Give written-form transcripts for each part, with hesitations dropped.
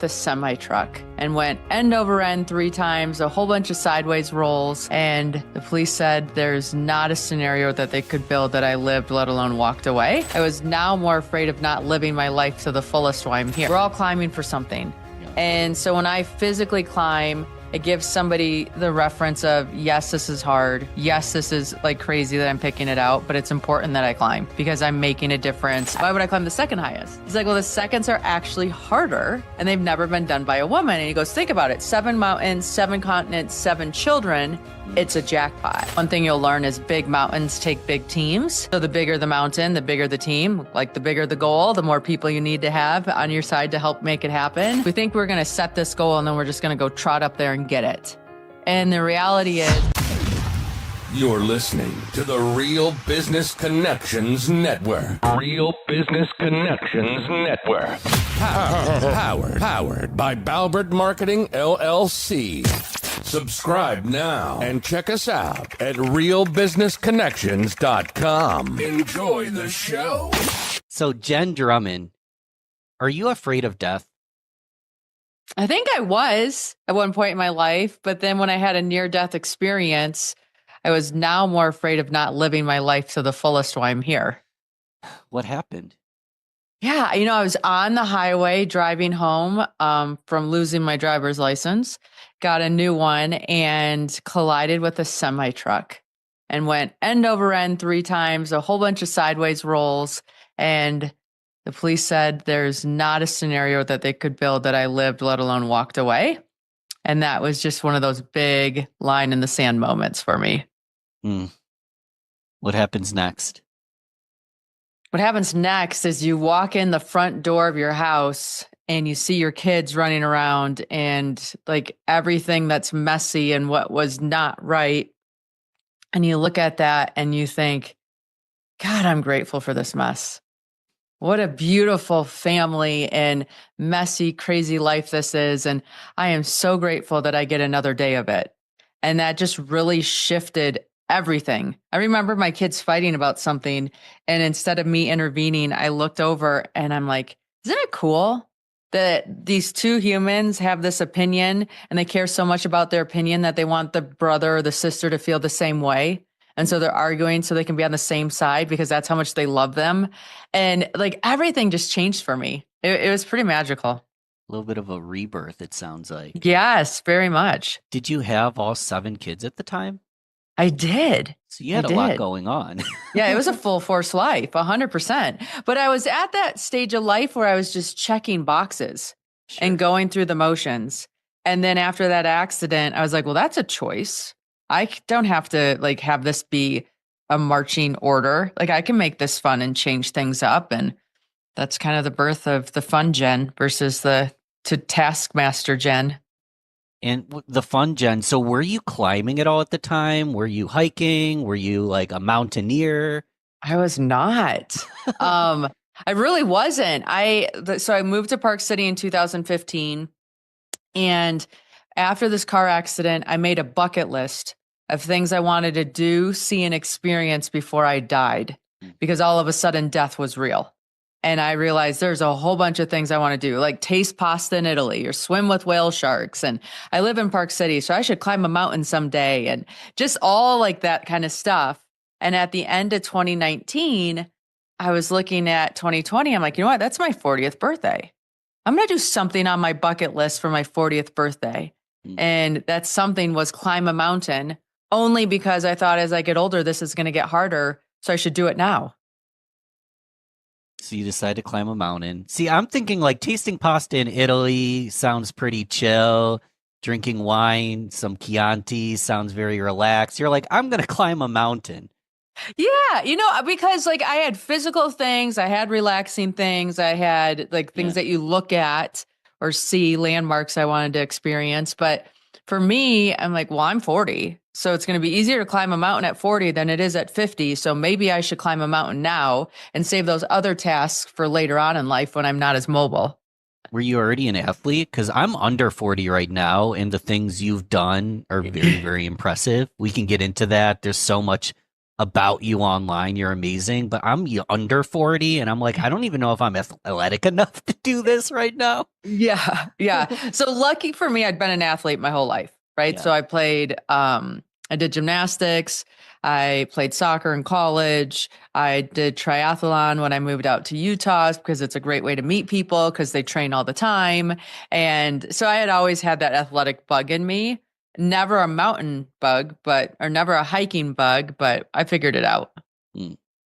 the semi truck and went end over end 3 times, a whole bunch of sideways rolls. And the police said there's not a scenario that they could build that I lived, let alone walked away. I was now more afraid of not living my life to the fullest while I'm here. We're all climbing for something. And so when I physically climb, it gives somebody the reference of, yes, this is hard. Yes, this is like crazy that I'm picking it out, but it's important that I climb because I'm making a difference. Why would I climb the second highest? He's like, well, the seconds are actually harder and they've never been done by a woman. And he goes, think about it. 7 mountains, 7 continents, 7 children. It's a jackpot. One thing you'll learn is big mountains take big teams. So the bigger the mountain, the bigger the team. Like the bigger the goal, the more people you need to have on your side to help make it happen. We think we're going to set this goal and then we're just going to go trot up there and get it. And the reality is... You're listening to the Real Business Connections Network. Real Business Connections Network. Powered by Balbert Marketing, LLC. Subscribe now and check us out at realbusinessconnections.com. Enjoy the show. So, Jen Drummond, are you afraid of death? I think I was at one point in my life, but then when I had a near-death experience, I was now more afraid of not living my life to the fullest while I'm here. What happened? Yeah, I was on the highway driving home from losing my driver's license, got a new one, and collided with a semi truck and went end over end 3 times, a whole bunch of sideways rolls. And the police said there's not a scenario that they could build that I lived, let alone walked away. And that was just one of those big line in the sand moments for me. What happens next? What happens next is you walk in the front door of your house and you see your kids running around and like everything that's messy and what was not right. And you look at that and you think, God, I'm grateful for this mess. What a beautiful family and messy, crazy life this is. And I am so grateful that I get another day of it. And that just really shifted everything. I remember my kids fighting about something. And instead of me intervening, I looked over and I'm like, isn't it cool that these 2 humans have this opinion and they care so much about their opinion that they want the brother or the sister to feel the same way? And so they're arguing so they can be on the same side because that's how much they love them. And like everything just changed for me. It was pretty magical. A little bit of a rebirth, it sounds like. Yes, very much. Did you have all 7 kids at the time? I did. So you had a lot going on. Yeah, it was a full force life, 100%. But I was at that stage of life where I was just checking boxes and going through the motions. And then after that accident, I was like, well, that's a choice. I don't have to like have this be a marching order. Like I can make this fun and change things up. And that's kind of the birth of the fun Jen versus the taskmaster Jen. And the fun Jen. So were you climbing at all at the time? Were you hiking? Were you like a mountaineer? I was not. I really wasn't. So I moved to Park City in 2015. And after this car accident, I made a bucket list of things I wanted to do, see, and experience before I died, because all of a sudden death was real. And I realized there's a whole bunch of things I want to do, like taste pasta in Italy or swim with whale sharks. And I live in Park City, so I should climb a mountain someday and just all like that kind of stuff. And at the end of 2019, I was looking at 2020. I'm like, you know what? That's my 40th birthday. I'm going to do something on my bucket list for my 40th birthday. And that something was climb a mountain, only because I thought as I get older, this is going to get harder. So I should do it now. So you decide to climb a mountain. See, I'm thinking like tasting pasta in Italy sounds pretty chill. Drinking wine, some Chianti sounds very relaxed. You're like, I'm going to climb a mountain. Yeah, because like I had physical things, I had relaxing things, I had like things that you look at or see, landmarks I wanted to experience. But for me, I'm like, well, I'm 40. So it's going to be easier to climb a mountain at 40 than it is at 50. So maybe I should climb a mountain now and save those other tasks for later on in life when I'm not as mobile. Were you already an athlete? Because I'm under 40 right now, and the things you've done are very, very impressive. We can get into that. There's so much about you online. You're amazing, but I'm under 40 and I'm like, I don't even know if I'm athletic enough to do this right now. Yeah. Yeah. So lucky for me, I'd been an athlete my whole life, right? Yeah. So I did gymnastics. I played soccer in college. I did triathlon when I moved out to Utah because it's a great way to meet people because they train all the time. And so I had always had that athletic bug in me. Never a mountain bug, or never a hiking bug, but I figured it out.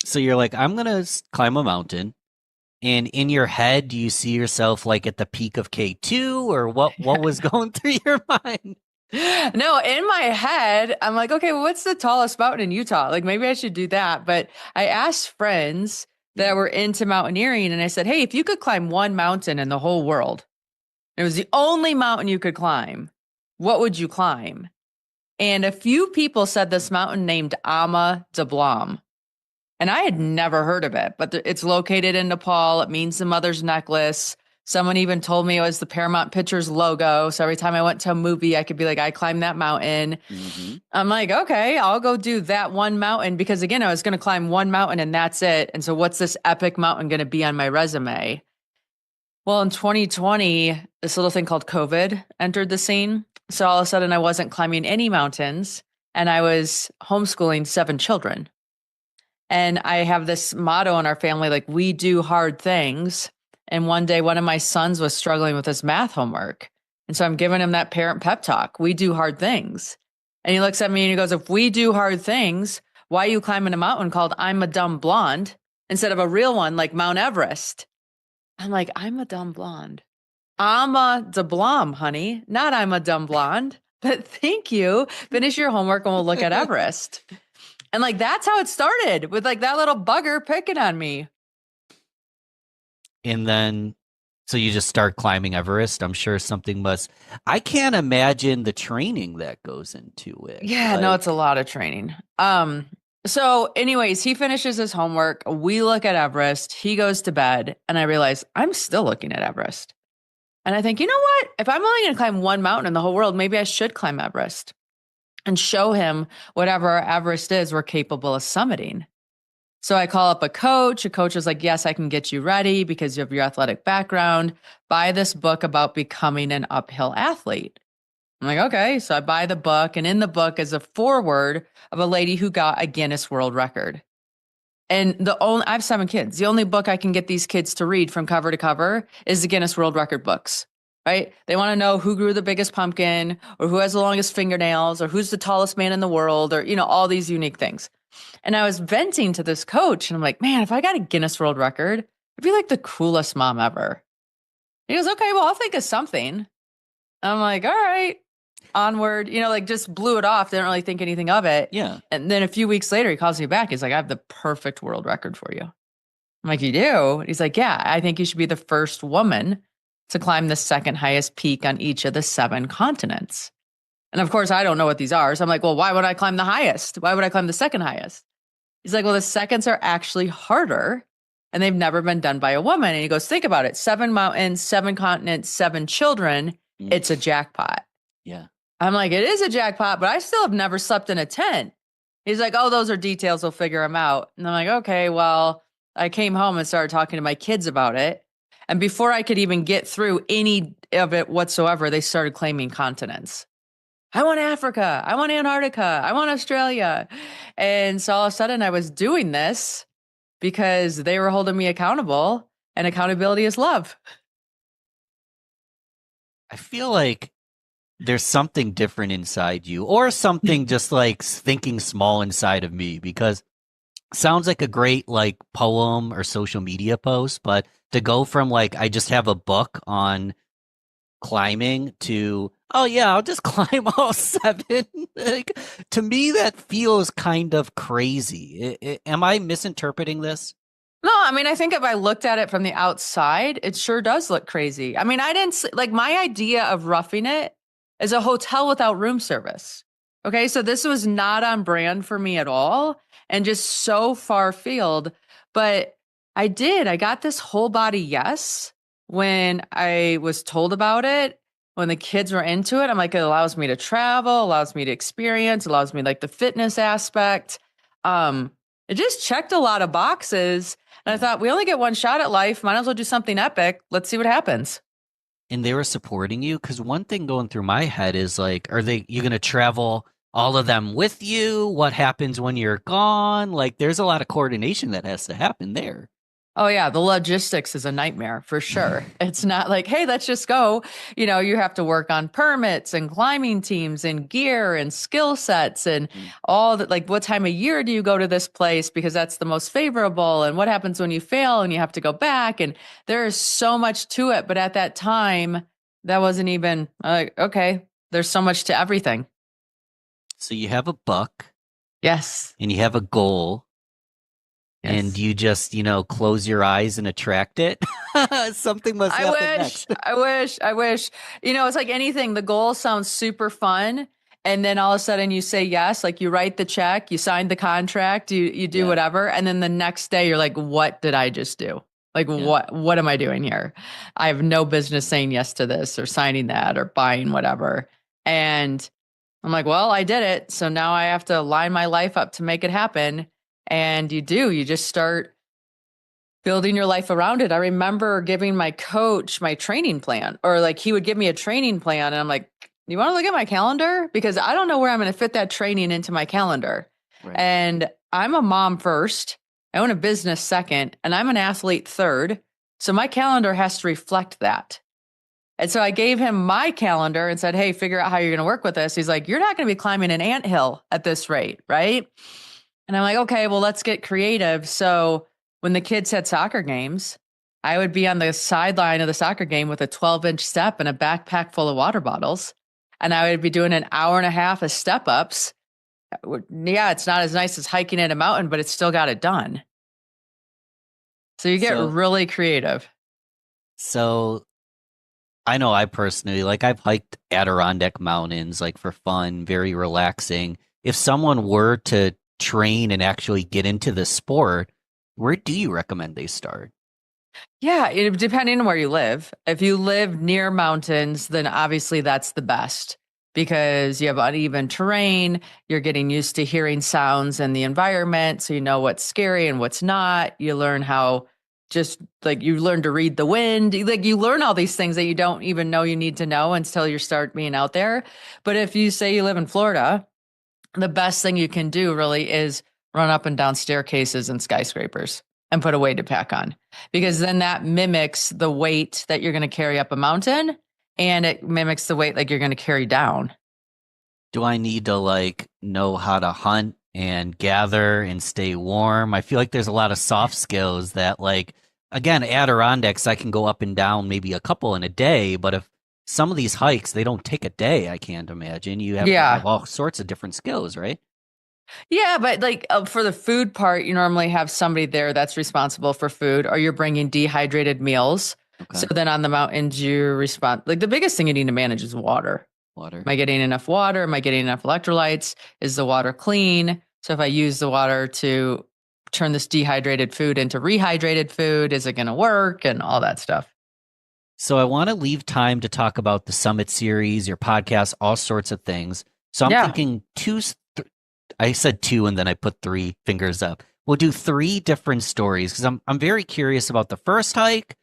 So you're like, I'm going to climb a mountain. And in your head, do you see yourself like at the peak of K2 or what was going through your mind? No, in my head, I'm like, okay, well, what's the tallest mountain in Utah? Like, maybe I should do that. But I asked friends that were into mountaineering and I said, hey, if you could climb one mountain in the whole world, it was the only mountain you could climb, what would you climb? And a few people said this mountain named Ama Dablam. And I had never heard of it, but it's located in Nepal. It means the mother's necklace. Someone even told me it was the Paramount Pictures logo. So every time I went to a movie, I could be like, I climbed that mountain. Mm-hmm. I'm like, okay, I'll go do that one mountain because again, I was going to climb one mountain and that's it. And so what's this epic mountain going to be on my resume? Well, in 2020, this little thing called COVID entered the scene. So all of a sudden I wasn't climbing any mountains and I was homeschooling 7 children. And I have this motto in our family, like, we do hard things. And one day, one of my sons was struggling with his math homework. And so I'm giving him that parent pep talk. We do hard things. And he looks at me and he goes, if we do hard things, why are you climbing a mountain called I'm a Dumb Blonde instead of a real one like Mount Everest? I'm like, I'm a dumb blonde. I'm a Dablam, honey, not I'm a dumb blonde. But thank you. Finish your homework and we'll look at Everest. And like, that's how it started with like that little bugger picking on me. And then, so you just start climbing Everest. I'm sure I can't imagine the training that goes into it. Yeah, no, it's a lot of training. So anyways, he finishes his homework. We look at Everest. He goes to bed and I realize I'm still looking at Everest. And I think, you know what? If I'm only going to climb one mountain in the whole world, maybe I should climb Everest and show him whatever Everest is we're capable of summiting. So I call up a coach. A coach is like, yes, I can get you ready because you have your athletic background. Buy this book about becoming an uphill athlete. I'm like, okay. So I buy the book. And in the book is a foreword of a lady who got a Guinness World Record. And I have 7 kids. The only book I can get these kids to read from cover to cover is the Guinness World Record books. Right? They want to know who grew the biggest pumpkin or who has the longest fingernails or who's the tallest man in the world or, all these unique things. And I was venting to this coach and I'm like, man, if I got a Guinness World Record, I'd be like the coolest mom ever. He goes, okay, well, I'll think of something. And I'm like, all right, onward, like just blew it off. Didn't really think anything of it. Yeah. And then a few weeks later, he calls me back. He's like, I have the perfect world record for you. I'm like, you do? He's like, yeah, I think you should be the first woman to climb the second highest peak on each of the 7 continents. And of course, I don't know what these are. So I'm like, well, why would I climb the highest? Why would I climb the second highest? He's like, well, the seconds are actually harder and they've never been done by a woman. And he goes, think about it. 7 mountains, 7 continents, 7 children. It's a jackpot. Yeah. I'm like, it is a jackpot, but I still have never slept in a tent. He's like, oh, those are details. We'll figure them out. And I'm like, okay, well, I came home and started talking to my kids about it. And before I could even get through any of it whatsoever, they started claiming continents. I want Africa. I want Antarctica. I want Australia. And so all of a sudden I was doing this because they were holding me accountable, and accountability is love. I feel like there's something different inside you or something just like thinking small inside of me, because sounds like a great like poem or social media post, but to go from like, I just have a book on climbing to, oh yeah, I'll just climb all 7. Like, to me, that feels kind of crazy. Am I misinterpreting this? No, I mean, I think if I looked at it from the outside, it sure does look crazy. I mean, I didn't like my idea of roughing it is a hotel without room service. Okay. So this was not on brand for me at all and just so far field. But I got this whole body yes when I was told about it, when the kids were into it. I'm like, it allows me to travel, allows me to experience, allows me like the fitness aspect. It just checked a lot of boxes. And I thought, we only get one shot at life. Might as well do something epic. Let's see what happens. And they were supporting you? Because one thing going through my head is like, you going to travel all of them with you? What happens when you're gone? Like, there's a lot of coordination that has to happen there. Oh yeah, the logistics is a nightmare for sure. It's not like, hey, let's just go. You have to work on permits and climbing teams and gear and skill sets and all that. Like, what time of year do you go to this place because that's the most favorable? And what happens when you fail and you have to go back? And there is so much to it. But at that time, that wasn't even like, okay, there's so much to everything. So you have a buck. Yes. And you have a goal. Yes. And you just, close your eyes and attract it. Something must happen next. I wish. It's like anything. The goal sounds super fun. And then all of a sudden you say yes, like you write the check, you sign the contract, you do whatever. And then the next day you're like, what did I just do? Like, what am I doing here? I have no business saying yes to this or signing that or buying whatever. And I'm like, well, I did it. So now I have to line my life up to make it happen. And you just start building your life around it. I remember giving my coach my training plan, or like he would give me a training plan. And I'm like, you want to look at my calendar? Because I don't know where I'm going to fit that training into my calendar. Right. And I'm a mom first. I own a business second, and I'm an athlete third. So my calendar has to reflect that. And so I gave him my calendar and said, hey, figure out how you're going to work with this. He's like, you're not going to be climbing an anthill at this rate, right? And I'm like, okay, well, let's get creative. So when the kids had soccer games, I would be on the sideline of the soccer game with a 12-inch step and a backpack full of water bottles. And I would be doing an hour and a half of step ups. Yeah, it's not as nice as hiking at a mountain, but it's still got it done. So you get really creative. So I know I personally, I've hiked Adirondack Mountains, for fun, very relaxing. If someone were to train and actually get into the sport, where do you recommend they start? Yeah, depending on where you live. If you live near mountains, then obviously that's the best because you have uneven terrain. You're getting used to hearing sounds in the environment. So you know what's scary and what's not. You learn how you learn to read the wind. You learn all these things that you don't even know you need to know until you start being out there. But if you say you live in Florida, the best thing you can do really is run up and down staircases and skyscrapers and put a weighted pack on, because then that mimics the weight that you're going to carry up a mountain, and it mimics the weight you're going to carry down. Do I need to know how to hunt and gather and stay warm? I feel like there's a lot of soft skills that again, Adirondacks, I can go up and down maybe a couple in a day, but if some of these hikes, they don't take a day, I can't imagine. You have to have all sorts of different skills, right? Yeah, but for the food part, you normally have somebody there that's responsible for food, or you're bringing dehydrated meals. Okay. So then on the mountains, you respond. The biggest thing you need to manage is water. Am I getting enough water? Am I getting enough electrolytes? Is the water clean? So if I use the water to turn this dehydrated food into rehydrated food, is it going to work? And all that stuff. So I want to leave time to talk about the Summit Series, your podcast, all sorts of things. So I'm thinking I said two and then I put 3 fingers up. We'll do 3 different stories because I'm very curious about the first hike,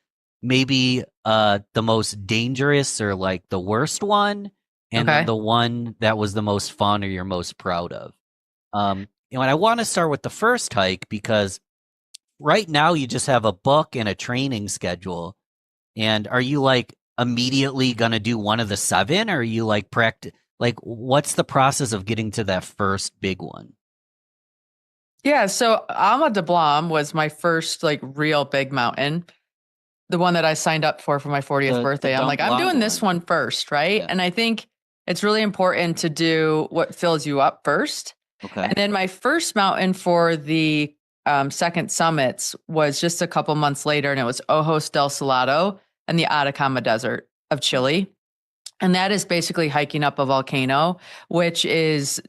maybe the most dangerous or the worst one, and then the one that was the most fun or you're most proud of. And I want to start with the first hike because right now you just have a book and a training schedule. And are you immediately going to do one of the 7, or are you practice? What's the process of getting to that first big one? Yeah, so Ama de Blam was my first real big mountain, the one that I signed up for my 40th birthday. I'm I'm doing this one first, right? Yeah. And I think it's really important to do what fills you up first. Okay. And then my first mountain for the second summits was just a couple months later, and it was Ojos del Salado in the Atacama Desert of Chile. And that is basically hiking up a volcano, which is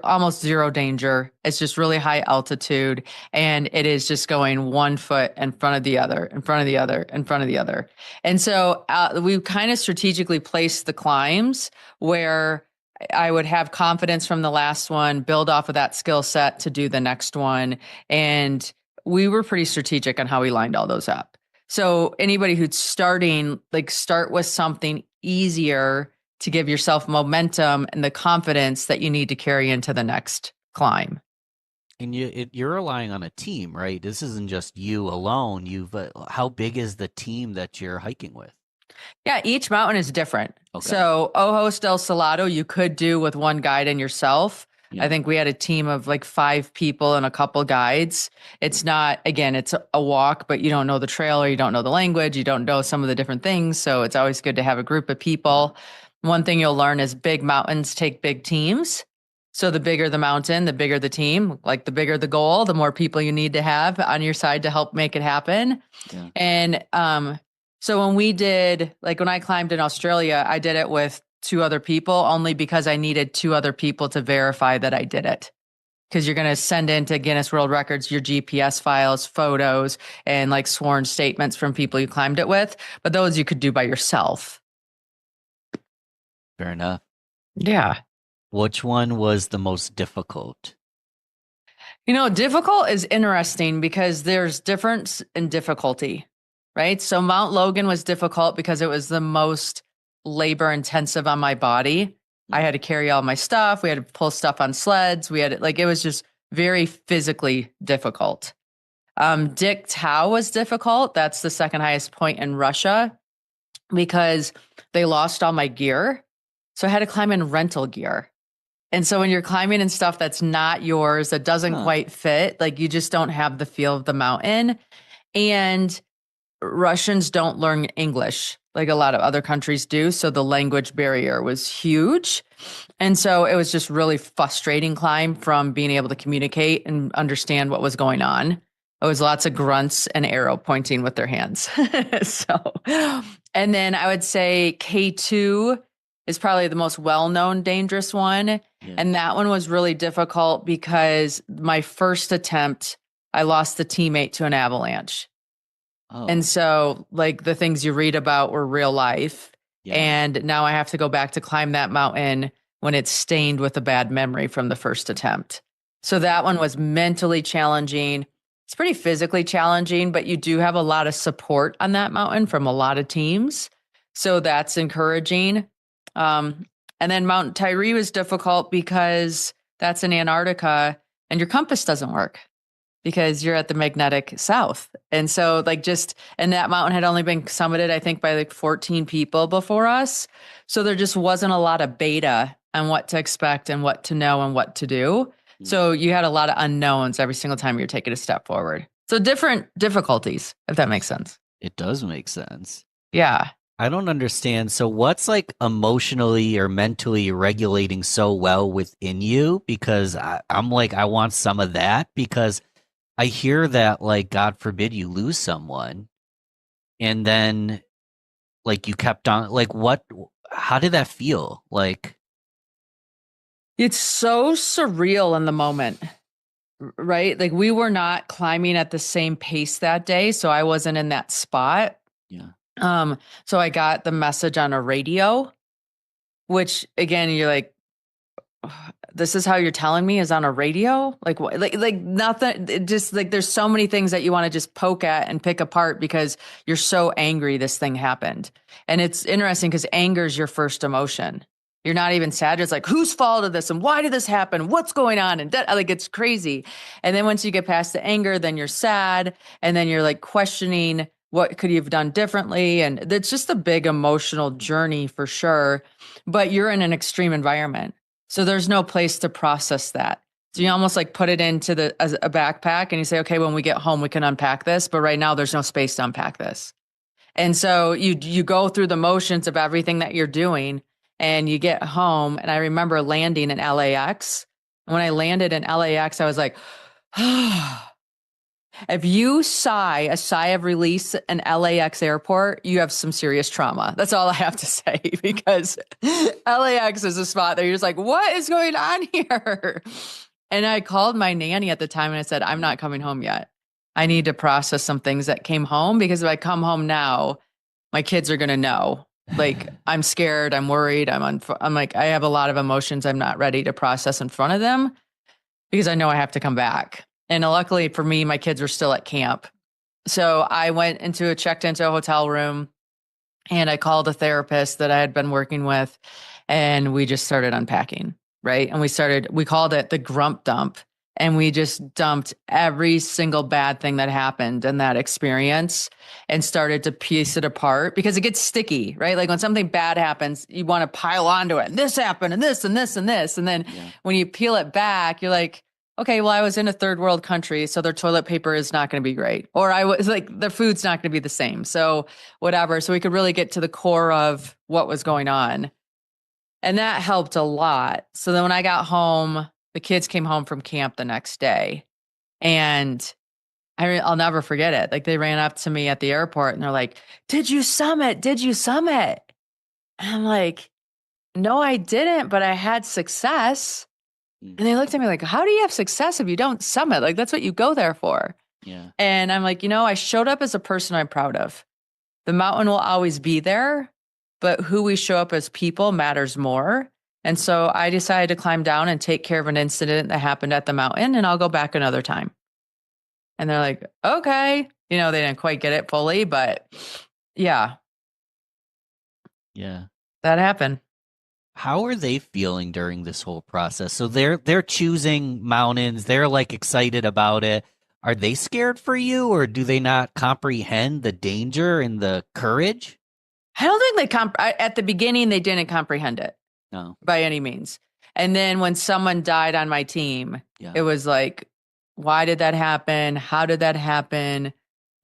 almost zero danger. It's just really high altitude. And it is just going 1 foot in front of the other, in front of the other, in front of the other. And so we kind of strategically placed the climbs where I would have confidence from the last one, build off of that skill set to do the next one. And we were pretty strategic on how we lined all those up. So anybody who's starting, like, start with something easier to give yourself momentum and the confidence that you need to carry into the next climb. And you're relying on a team, right? This isn't just you alone. How big is the team that you're hiking with? Yeah, each mountain is different. Okay. So Ojos del Salado, you could do with one guide and yourself. Yeah. I think we had a team of like 5 people and a couple guides. It's not, again, it's a walk, but you don't know the trail or you don't know the language. You don't know some of the different things. So it's always good to have a group of people. One thing you'll learn is big mountains take big teams. So the bigger the mountain, the bigger the team, like the bigger the goal, the more people you need to have on your side to help make it happen. Yeah. And so when I climbed in Australia, I did it with 2 other people only because I needed 2 other people to verify that I did it. Because you're going to send into Guinness World Records your GPS files, photos, and like sworn statements from people you climbed it with. But those you could do by yourself. Fair enough. Yeah. Which one was the most difficult? Difficult is interesting because there's difference in difficulty, right? So Mount Logan was difficult because it was the most labor intensive on my body. I had to carry all my stuff. We had to pull stuff on sleds. It was just very physically difficult. Dik Tau was difficult. That's the second highest point in Russia because they lost all my gear. So I had to climb in rental gear. And so when you're climbing in stuff that's not yours, that doesn't quite fit, like you just don't have the feel of the mountain. And Russians don't learn English like a lot of other countries do. So the language barrier was huge. And so it was just really frustrating climb from being able to communicate and understand what was going on. It was lots of grunts and arrow pointing with their hands. And then I would say K2 is probably the most well-known dangerous one. Yeah. And that one was really difficult because my first attempt, I lost a teammate to an avalanche. Oh. And so like the things you read about were real life. Yeah. And now I have to go back to climb that mountain when it's stained with a bad memory from the first attempt. So that one was mentally challenging. It's pretty physically challenging, but you do have a lot of support on that mountain from a lot of teams. So that's encouraging. And then Mount Tyree was difficult because that's in Antarctica and your compass doesn't work because you're at the magnetic south. And so and that mountain had only been summited, I think, by like 14 people before us. So there just wasn't a lot of beta on what to expect and what to know and what to do. So you had a lot of unknowns every single time you're taking a step forward. So different difficulties, if that makes sense. It does make sense. Yeah. I don't understand. So what's like emotionally or mentally regulating so well within you? Because I'm like, I want some of that because I hear that, like, God forbid you lose someone and then like you kept on, like, how did that feel? Like, it's so surreal in the moment, right? Like we were not climbing at the same pace that day. So I wasn't in that spot. Yeah. So I got the message on a radio, which again, you're like, this is how you're telling me is on a radio? Like nothing, it just like, there's so many things that you want to just poke at and pick apart because you're so angry this thing happened. And it's interesting because anger is your first emotion. You're not even sad. It's like, whose fault is this? And why did this happen? What's going on? And like, it's crazy. And then once you get past the anger, then you're sad. And then you're like questioning, what could you have done differently? And it's just a big emotional journey for sure. But you're in an extreme environment. So there's no place to process that. So you almost like put it into a backpack and you say, okay, when we get home, we can unpack this. But right now there's no space to unpack this. And so you go through the motions of everything that you're doing and you get home. And I remember landing in LAX. And when I landed in LAX, I was like, if you sigh a sigh of release in LAX airport, you have some serious trauma. That's all I have to say, because LAX is a spot that you're just like, what is going on here? And I called my nanny at the time and I said, I'm not coming home yet. I need to process some things that came home because if I come home now, my kids are going to know Like, I'm scared, I'm worried, I'm like, I have a lot of emotions I'm not ready to process in front of them because I know I have to come back. And luckily for me, my kids were still at camp. So I checked into a hotel room, and I called a therapist that I had been working with, and we just started unpacking, right? And we called it the grump dump. And we just dumped every single bad thing that happened in that experience and started to piece it apart because it gets sticky, right? Like when something bad happens, you want to pile onto it. And this happened and this and this and this. And then when you peel it back, you're like, okay, well, I was in a third world country, so their toilet paper is not going to be great. Or I was like, the food's not going to be the same. So whatever. So we could really get to the core of what was going on. And that helped a lot. So then when I got home, the kids came home from camp the next day, and I'll never forget it. Like they ran up to me at the airport and they're like, "Did you summit? Did you summit?" And I'm like, "No, I didn't, but I had success." And they looked at me like, "How do you have success if you don't summit? Like that's what you go there for." Yeah. And I'm like, I showed up as a person I'm proud of. The mountain will always be there, but who we show up as people matters more. And so I decided to climb down and take care of an incident that happened at the mountain, and I'll go back another time. And they're like, okay. They didn't quite get it fully, but yeah. Yeah. That happened. How are they feeling during this whole process? So they're choosing mountains. They're like excited about it. Are they scared for you, or do they not comprehend the danger and the courage? I don't think at the beginning, they didn't comprehend it. No. By any means. And then when someone died on my team, it was like, why did that happen? How did that happen?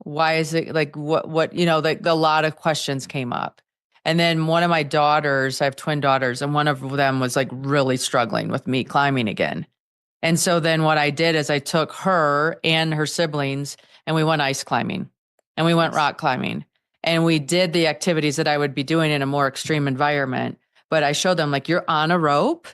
Why is it like what, like a lot of questions came up. And then one of my daughters, I have twin daughters, and one of them was like really struggling with me climbing again. And so then what I did is I took her and her siblings and we went ice climbing and we went rock climbing, and we did the activities that I would be doing in a more extreme environment. But I showed them like, you're on a rope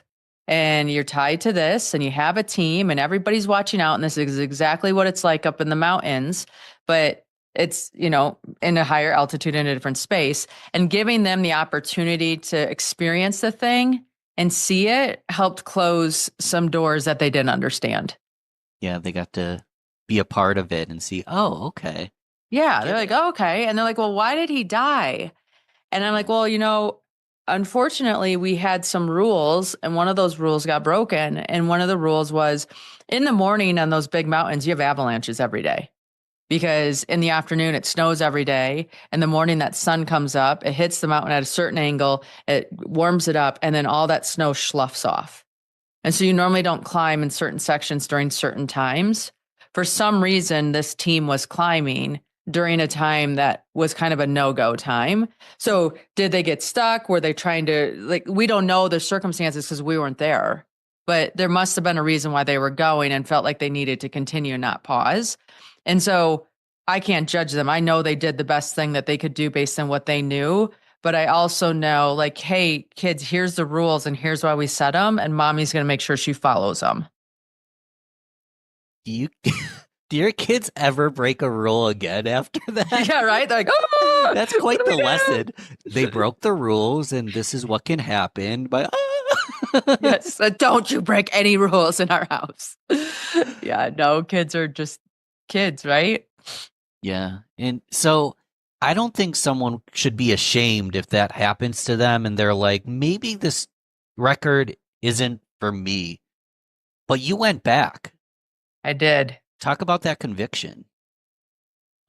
and you're tied to this and you have a team and everybody's watching out. And this is exactly what it's like up in the mountains, but it's, in a higher altitude in a different space, and giving them the opportunity to experience the thing and see it helped close some doors that they didn't understand. Yeah. They got to be a part of it and see, oh, okay. Yeah. They're like, oh, okay. And they're like, well, why did he die? And I'm like, well, unfortunately, we had some rules, and one of those rules got broken. And one of the rules was in the morning on those big mountains, you have avalanches every day because in the afternoon, it snows every day. In the morning, that sun comes up, it hits the mountain at a certain angle, it warms it up, and then all that snow sloughs off. And so you normally don't climb in certain sections during certain times. For some reason, this team was climbing during a time that was kind of a no-go time. So did they get stuck? Were they trying to, we don't know the circumstances because we weren't there, but there must have been a reason why they were going and felt like they needed to continue and not pause. And so I can't judge them. I know they did the best thing that they could do based on what they knew, but I also know hey, kids, here's the rules and here's why we set them, and mommy's going to make sure she follows them. Do your kids ever break a rule again after that? Yeah, right? They're like, oh, that's quite the lesson. They broke the rules, and this is what can happen. But yes, don't you break any rules in our house. Yeah, no, kids are just kids, right? Yeah. And so I don't think someone should be ashamed if that happens to them and they're like, maybe this record isn't for me. But you went back. I did. Talk about that conviction.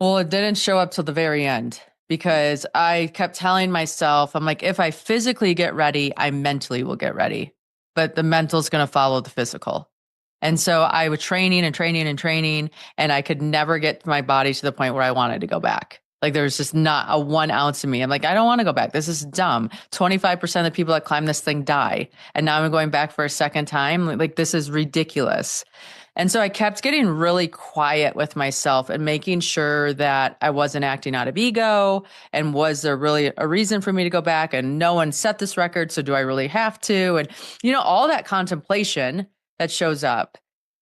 Well, it didn't show up till the very end because I kept telling myself, I'm like, if I physically get ready, I mentally will get ready. But the mental's going to follow the physical. And so I was training and training and training, and I could never get my body to the point where I wanted to go back. Like there was just not a 1 ounce of me. I'm like, I don't want to go back. This is dumb. 25% of the people that climb this thing die. And now I'm going back for a second time. Like this is ridiculous. And so I kept getting really quiet with myself and making sure that I wasn't acting out of ego. And was there really a reason for me to go back? And no one set this record, so do I really have to? And, all that contemplation that shows up.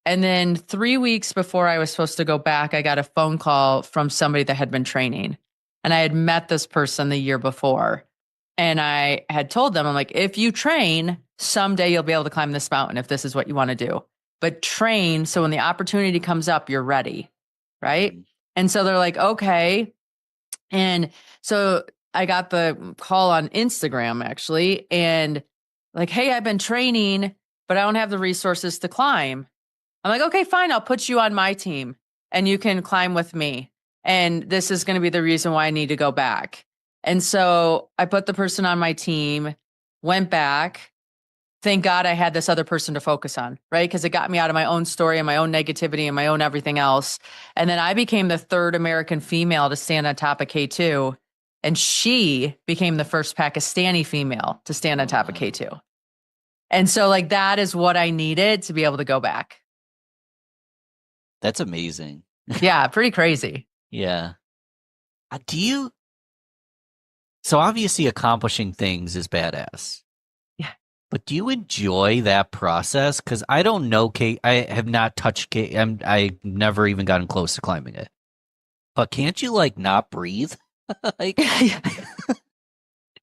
And then 3 weeks before I was supposed to go back, I got a phone call from somebody that had been training. And I had met this person the year before. And I had told them, I'm like, if you train, someday you'll be able to climb this mountain if this is what you want to do. But train so when the opportunity comes up, you're ready. Right. And so they're like, okay. And so I got the call on Instagram actually, and like, hey, I've been training, but I don't have the resources to climb. I'm like, okay, fine. I'll put you on my team and you can climb with me. And this is going to be the reason why I need to go back. And so I put the person on my team, went back. Thank God I had this other person to focus on, right? Because it got me out of my own story and my own negativity and my own everything else. And then I became the third American female to stand on top of K2. And she became the first Pakistani female to stand on top of K2. And so like that is what I needed to be able to go back. That's amazing. Yeah, pretty crazy. Yeah. So obviously accomplishing things is badass. Yeah. But do you enjoy that process? Because I don't know, Kate. I have not touched Kate. I've never even gotten close to climbing it. But can't you like not breathe? Like,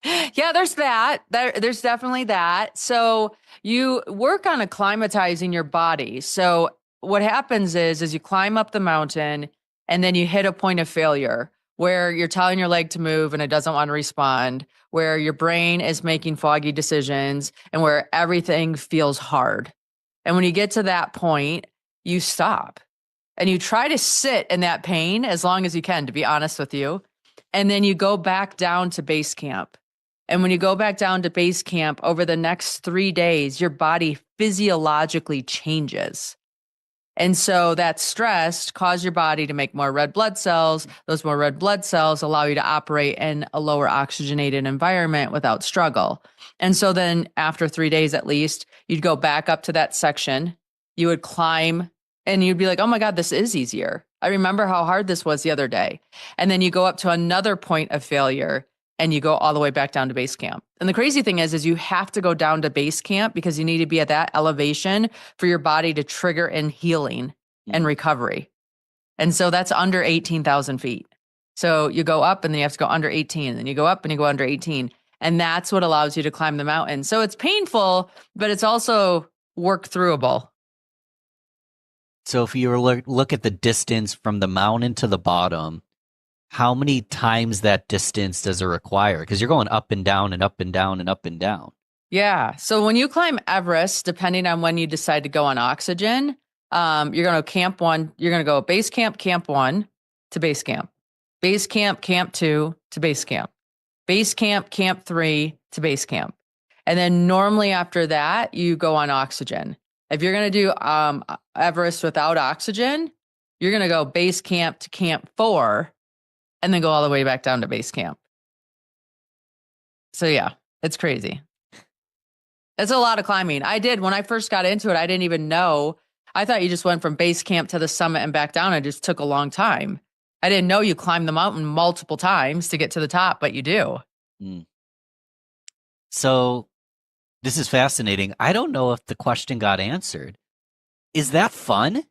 yeah, there's that. There's definitely that. So you work on acclimatizing your body. So what happens is you climb up the mountain and then you hit a point of failure where you're telling your leg to move and it doesn't want to respond, where your brain is making foggy decisions and where everything feels hard. And when you get to that point, you stop and you try to sit in that pain as long as you can, to be honest with you. And then you go back down to base camp. And when you go back down to base camp over the next 3 days, your body physiologically changes. And so that stress caused your body to make more red blood cells. Those more red blood cells allow you to operate in a lower oxygenated environment without struggle. And so then after 3 days at least, you'd go back up to that section, you would climb and you'd be like, oh my God, this is easier. I remember how hard this was the other day. And then you go up to another point of failure and you go all the way back down to base camp. And the crazy thing is you have to go down to base camp because you need to be at that elevation for your body to trigger in healing and recovery. And so that's under 18,000 feet. So you go up and then you have to go under 18, and then you go up and you go under 18. And that's what allows you to climb the mountain. So it's painful, but it's also work throughable. so if you were look at the distance from the mountain to the bottom, how many times that distance does it require? Because you're going up and down and up and down and up and down. Yeah. So when you climb Everest, depending on when you decide to go on oxygen, you're going to camp one. You're going to go base camp, camp 1 to base camp, base camp, camp 2 to base camp, base camp, camp 3 to base camp. And then normally after that, you go on oxygen. If you're going to do Everest without oxygen, you're going to go base camp to camp 4 and then go all the way back down to base camp. So yeah, it's crazy. It's a lot of climbing. I did, when I first got into it, I didn't even know. I thought you just went from base camp to the summit and back down. It just took a long time. I didn't know you climbed the mountain multiple times to get to the top, but you do. So this is fascinating. I don't know if the question got answered. Is that fun?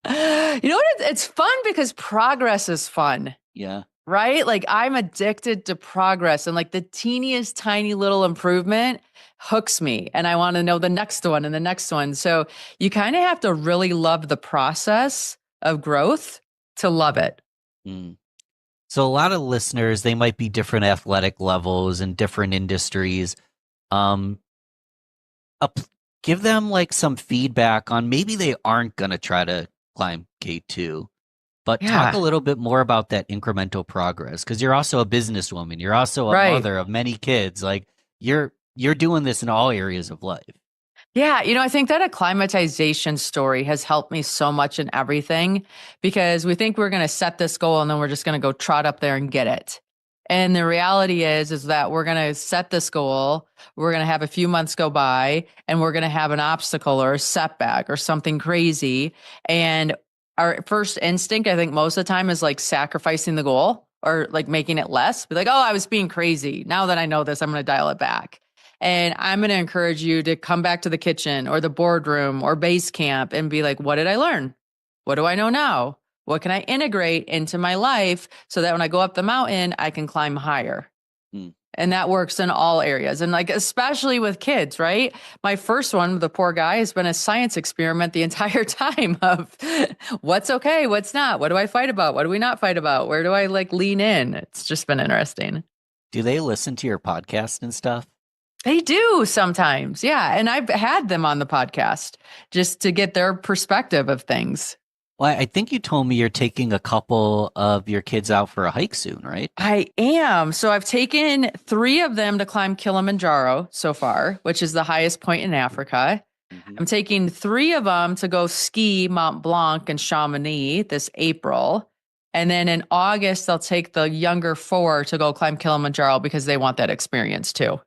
You know what? It's fun because progress is fun. Yeah. Right? Like I'm addicted to progress, and like the teeniest tiny little improvement hooks me, and I want to know the next one and the next one. So you kind of have to really love the process of growth to love it. So a lot of listeners, they might be different athletic levels and different industries. Give them like some feedback on maybe they aren't going to try to climb K2. But talk a little bit more about that incremental progress, because you're also a businesswoman. You're also a mother of many kids. Like you're doing this in all areas of life. Yeah, I think that acclimatization story has helped me so much in everything, because we think we're going to set this goal and then we're just going to go trot up there and get it. And the reality is that we're going to set this goal, we're going to have a few months go by, and we're going to have an obstacle or a setback or something crazy. And our first instinct, I think most of the time, is like sacrificing the goal or like making it less. Be like, oh, I was being crazy. Now that I know this, I'm going to dial it back. And I'm going to encourage you to come back to the kitchen or the boardroom or base camp and be like, what did I learn? What do I know now? What can I integrate into my life so that when I go up the mountain, I can climb higher? And that works in all areas. And like, especially with kids, right? My first one, the poor guy, has been a science experiment the entire time of what's okay, what's not, what do I fight about? What do we not fight about? Where do I like lean in? It's just been interesting. Do they listen to your podcast and stuff? They do sometimes. Yeah. And I've had them on the podcast just to get their perspective of things. Well, I think you told me you're taking a couple of your kids out for a hike soon, right? I am. So I've taken 3 of them to climb Kilimanjaro so far, which is the highest point in Africa. I'm taking 3 of them to go ski Mont Blanc and Chamonix this April. And then in August, they'll take the younger 4 to go climb Kilimanjaro because they want that experience too.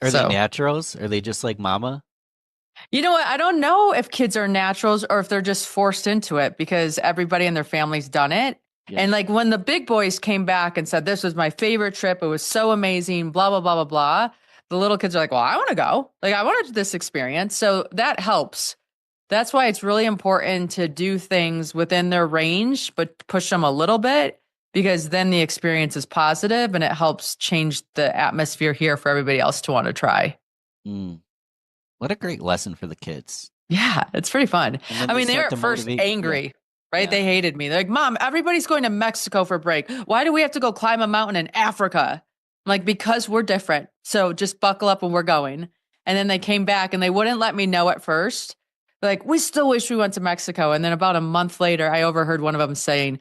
Are they naturals? Are they just like mama? You know what? I don't know if kids are naturals or if they're just forced into it because everybody in their family's done it. Yeah. And like when the big boys came back and said, this was my favorite trip, it was so amazing, blah, blah, blah, blah, blah. The little kids are like, well, I want to go. Like, I wanted this experience. So that helps. That's why it's really important to do things within their range, but push them a little bit because then the experience is positive and it helps change the atmosphere here for everybody else to want to try. What a great lesson for the kids. Yeah, it's pretty fun. I mean, they were at first angry, right? Yeah. They hated me. They're like, Mom, everybody's going to Mexico for break. Why do we have to go climb a mountain in Africa? I'm like, because we're different. So just buckle up and we're going. And then they came back and they wouldn't let me know at first. They're like, we still wish we went to Mexico. And then about a month later, I overheard one of them saying,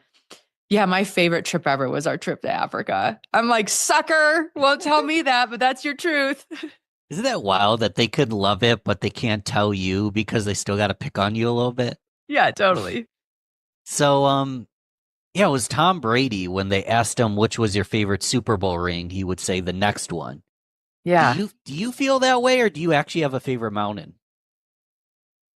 yeah, my favorite trip ever was our trip to Africa. I'm like, sucker, won't tell me that, but that's your truth. Isn't that wild that they could love it, but they can't tell you because they still got to pick on you a little bit? Yeah, totally. So, yeah, it was Tom Brady when they asked him which was your favorite Super Bowl ring, he would say the next one. Yeah. Do you feel that way, or do you actually have a favorite mountain?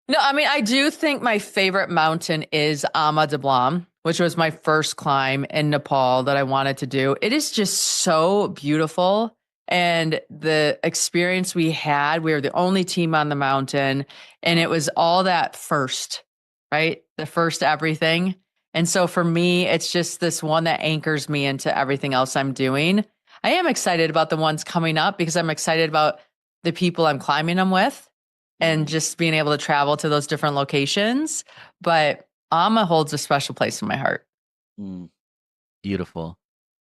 No, I mean, I do think my favorite mountain is Ama Dablam, which was my first climb in Nepal that I wanted to do. It is just so beautiful. And the experience we had, we were the only team on the mountain, and it was all that first, right? The first everything. And so for me, it's just this one that anchors me into everything else I'm doing. I am excited about the ones coming up because I'm excited about the people I'm climbing them with and just being able to travel to those different locations. But Ama holds a special place in my heart. Beautiful.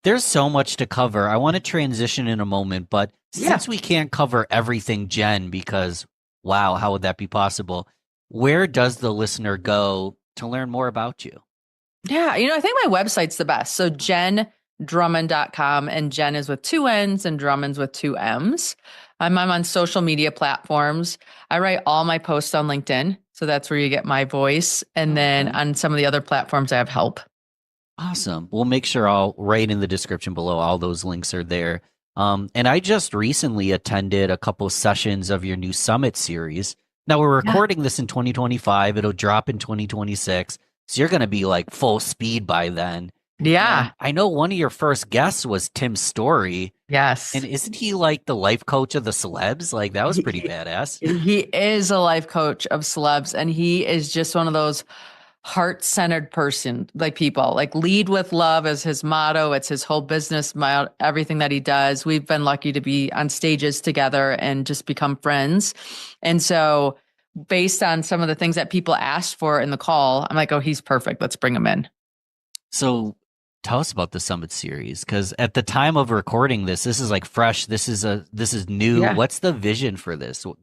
There's so much to cover. I want to transition in a moment, but since we can't cover everything, Jen, because wow, how would that be possible? Where does the listener go to learn more about you? Yeah, I think my website's the best. So jendrummond.com, and Jen is with 2 N's and Drummond's with 2 M's. I'm on social media platforms. I write all my posts on LinkedIn. So that's where you get my voice. And then on some of the other platforms, I have help. Awesome. We'll make sure I'll write in the description below. All those links are there. And I just recently attended a couple sessions of your new summit series. Now we're recording this in 2025. It'll drop in 2026. So you're going to be like full speed by then. Yeah. And I know one of your first guests was Tim Story. Yes. And isn't he like the life coach of the celebs? Like that was pretty badass. He is a life coach of celebs, and he is just one of those heart-centered person, like people, like lead with love is his motto. It's his whole business, everything that he does. We've been lucky to be on stages together and just become friends. And so based on some of the things that people asked for in the call, I'm like, oh, he's perfect. Let's bring him in. So tell us about the Summit series, because at the time of recording this is like fresh. This is new. Yeah. What's the vision for this? You're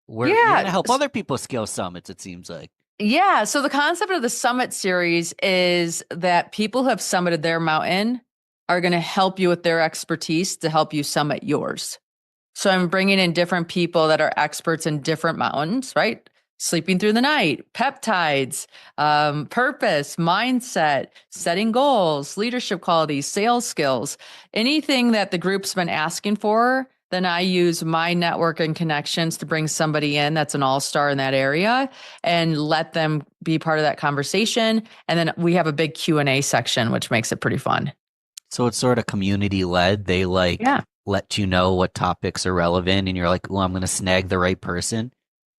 going to help other people scale summits, it seems like. Yeah. So the concept of the Summit series is that people who have summited their mountain are going to help you with their expertise to help you summit yours. So I'm bringing in different people that are experts in different mountains, right? Sleeping through the night, peptides, purpose, mindset, setting goals, leadership qualities, sales skills, anything that the group's been asking for. Then I use my network and connections to bring somebody in that's an all-star in that area and let them be part of that conversation. And then we have a big Q&A section, which makes it pretty fun. So it's sort of community-led. They let you know what topics are relevant, and you're like, oh, I'm going to snag the right person.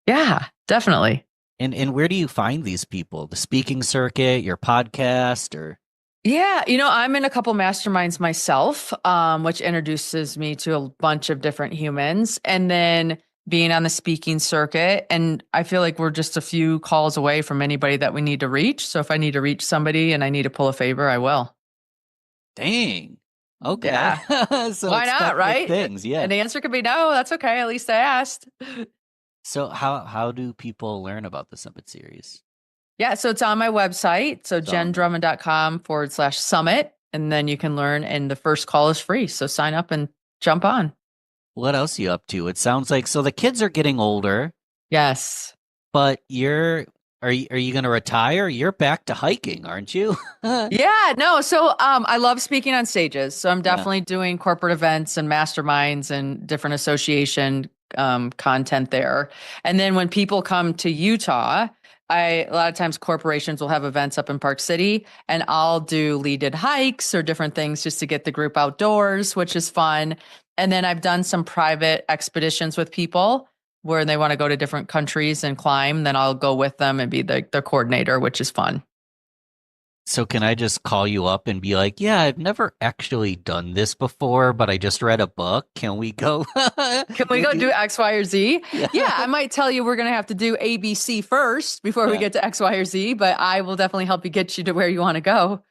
Yeah, definitely. And where do you find these people? The speaking circuit, your podcast, or? Yeah, I'm in a couple masterminds myself, which introduces me to a bunch of different humans. And then being on the speaking circuit. And I feel like we're just a few calls away from anybody that we need to reach. So if I need to reach somebody and I need to pull a favor, I will. Dang. Okay. Yeah. So Why expect not, big right? things. Yeah. And the answer could be no, that's okay. At least I asked. So how do people learn about the Summit series? Yeah, so it's on my website. So It's on- jendrummond.com/summit. And then you can learn, and the first call is free. So sign up and jump on. What else are you up to? It sounds like so the kids are getting older, Yes. but are you going to retire? You're back to hiking, aren't you? Yeah, no. So I love speaking on stages. So I'm Yeah. definitely doing corporate events and masterminds and different association content there. And then when people come to Utah, a lot of times corporations will have events up in Park City, and I'll do leaded hikes or different things just to get the group outdoors, which is fun. And then I've done some private expeditions with people where they want to go to different countries and climb. Then I'll go with them and be the coordinator, which is fun. So can I just call you up and be like, yeah, I've never actually done this before, but I just read a book. Can we go? Can we go do X, Y, or Z? Yeah. Yeah, I might tell you we're going to have to do ABC first before we Yeah. get to X, Y, or Z, but I will definitely help you get you to where you want to go.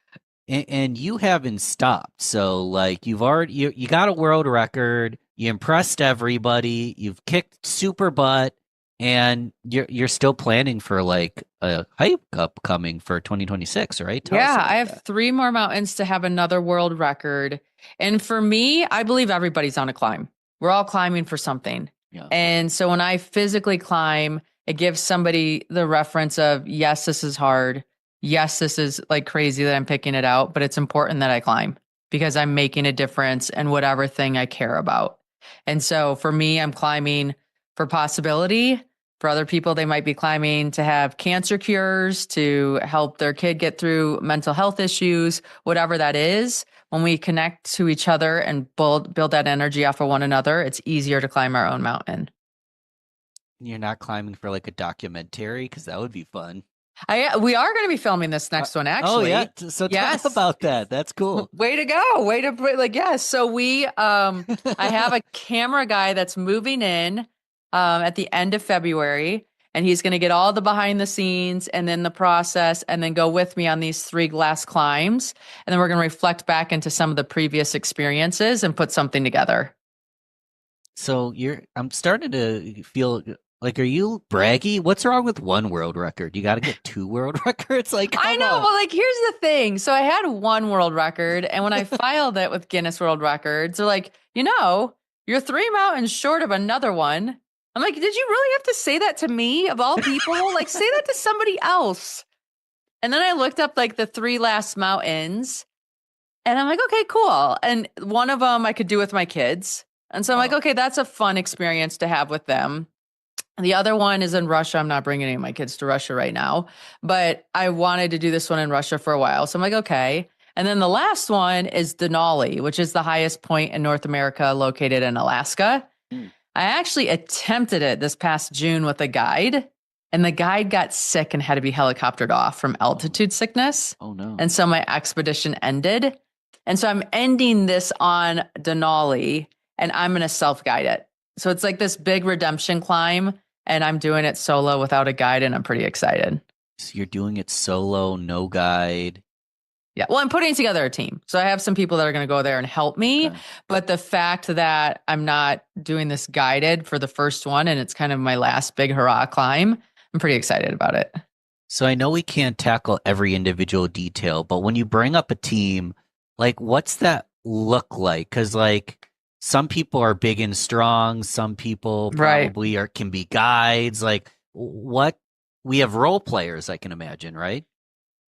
And you haven't stopped. So like you got a world record, you impressed everybody, you've kicked super butt, and you're still planning for like a hike upcoming for 2026, right? Tell us Yeah, about I have that. 3 more mountains to have another world record. And for me, I believe everybody's on a climb. We're all climbing for something. Yeah. And so when I physically climb, it gives somebody the reference of, yes, this is hard. Yes, this is like crazy that I'm picking it out, but it's important that I climb because I'm making a difference in whatever thing I care about. And so for me, I'm climbing for possibility. For other people, they might be climbing to have cancer cures, to help their kid get through mental health issues, whatever that is. When we connect to each other and build that energy off of one another, it's easier to climb our own mountain. You're not climbing for like a documentary because that would be fun. We are going to be filming this next one, actually. Oh yeah. So tell Yes. us about that. That's cool. Way to go. Way to like, yes. So I have a camera guy that's moving in at the end of February, and he's going to get all the behind the scenes and then the process and then go with me on these 3 glass climbs. And then we're going to reflect back into some of the previous experiences and put something together. So I'm starting to feel like, are you braggy? What's wrong with 1 world record? You got to get 2 world records. Like, I come know. on. Well, like, here's the thing. So I had 1 world record, and when I filed it with Guinness World Records, they're like, you're 3 mountains short of another one. I'm like, did you really have to say that to me of all people? Like, say that to somebody else. And then I looked up like the 3 last mountains, and I'm like, okay, cool. And one of them I could do with my kids. And so I'm like, okay, that's a fun experience to have with them. The other one is in Russia. I'm not bringing any of my kids to Russia right now, but I wanted to do this one in Russia for a while. So I'm like, okay. And then the last one is Denali, which is the highest point in North America located in Alaska. I actually attempted it this past June with a guide, and the guide got sick and had to be helicoptered off from altitude sickness. Oh no. And so my expedition ended. And so I'm ending this on Denali, and I'm going to self-guide it. So it's like this big redemption climb, and I'm doing it solo without a guide, and I'm pretty excited. So you're doing it solo, no guide. Yeah. Well, I'm putting together a team. So I have some people that are going to go there and help me. Okay. But the fact that I'm not doing this guided for the first one, and it's kind of my last big hurrah climb, I'm pretty excited about it. So I know we can't tackle every individual detail, but when you bring up a team, like what's that look like? Because like some people are big and strong, some people Right. probably can be guides. Like what we have role players, I can imagine, right?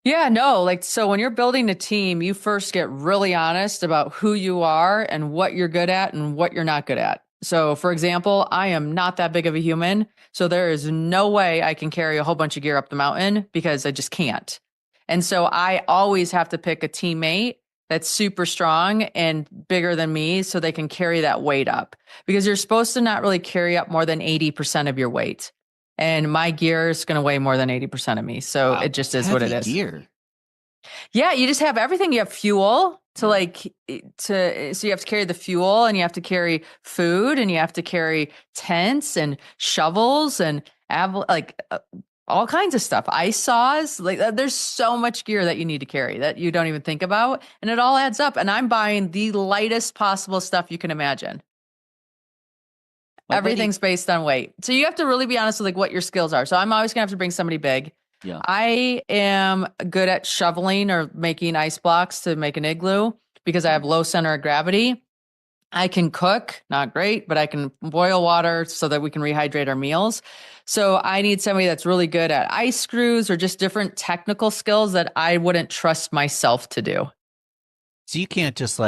Yeah, no, like, so when you're building a team, you first get really honest about who you are and what you're good at and what you're not good at. So, for example, I am not that big of a human. So there is no way I can carry a whole bunch of gear up the mountain because I just can't. And so I always have to pick a teammate that's super strong and bigger than me so they can carry that weight up, because you're supposed to not really carry up more than 80% of your weight. And my gear is going to weigh more than 80% of me. So Wow, it just is it's what it heavy is. gear. Yeah, you just have everything. You have fuel to so you have to carry the fuel and you have to carry food and you have to carry tents and shovels and all kinds of stuff. Ice saws, there's so much gear that you need to carry that you don't even think about, and it all adds up. And I'm buying the lightest possible stuff you can imagine. Everything's based on weight. So you have to really be honest with what your skills are. So I'm always gonna have to bring somebody big. Yeah. I am good at shoveling or making ice blocks to make an igloo because I have low center of gravity. I can cook, not great, but I can boil water so that we can rehydrate our meals. So I need somebody that's really good at ice screws or just different technical skills that I wouldn't trust myself to do. So you can't just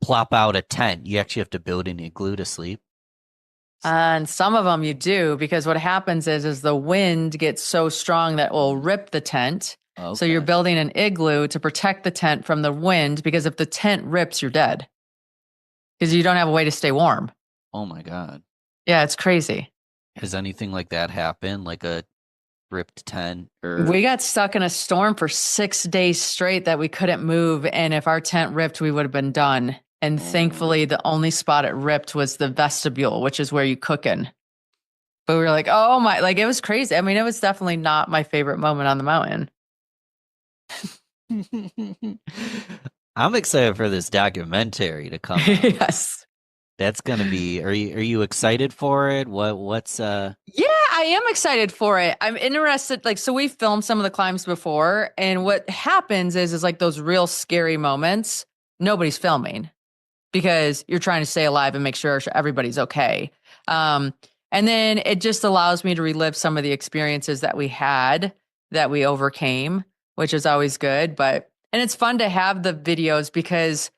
plop out a tent. You actually have to build an igloo to sleep. And some of them you do, because what happens is the wind gets so strong that it will rip the tent. Okay. So you're building an igloo to protect the tent from the wind, because if the tent rips, you're dead. Because you don't have a way to stay warm. Oh my God. Yeah, it's crazy. Has anything like that happened? Like a ripped tent? Or... We got stuck in a storm for 6 days straight that we couldn't move. And if our tent ripped, we would have been done. And thankfully, the only spot it ripped was the vestibule, which is where you cook in. But we were like, oh my, it was crazy. I mean, it was definitely not my favorite moment on the mountain. I'm excited for this documentary to come out. Yes. That's going to be, are you excited for it? What's Yeah, I am excited for it. I'm interested. So we filmed some of the climbs before, and what happens is those real scary moments, nobody's filming, because you're trying to stay alive and make sure everybody's okay. And then it just allows me to relive some of the experiences that we had, that we overcame, which is always good. And it's fun to have the videos, because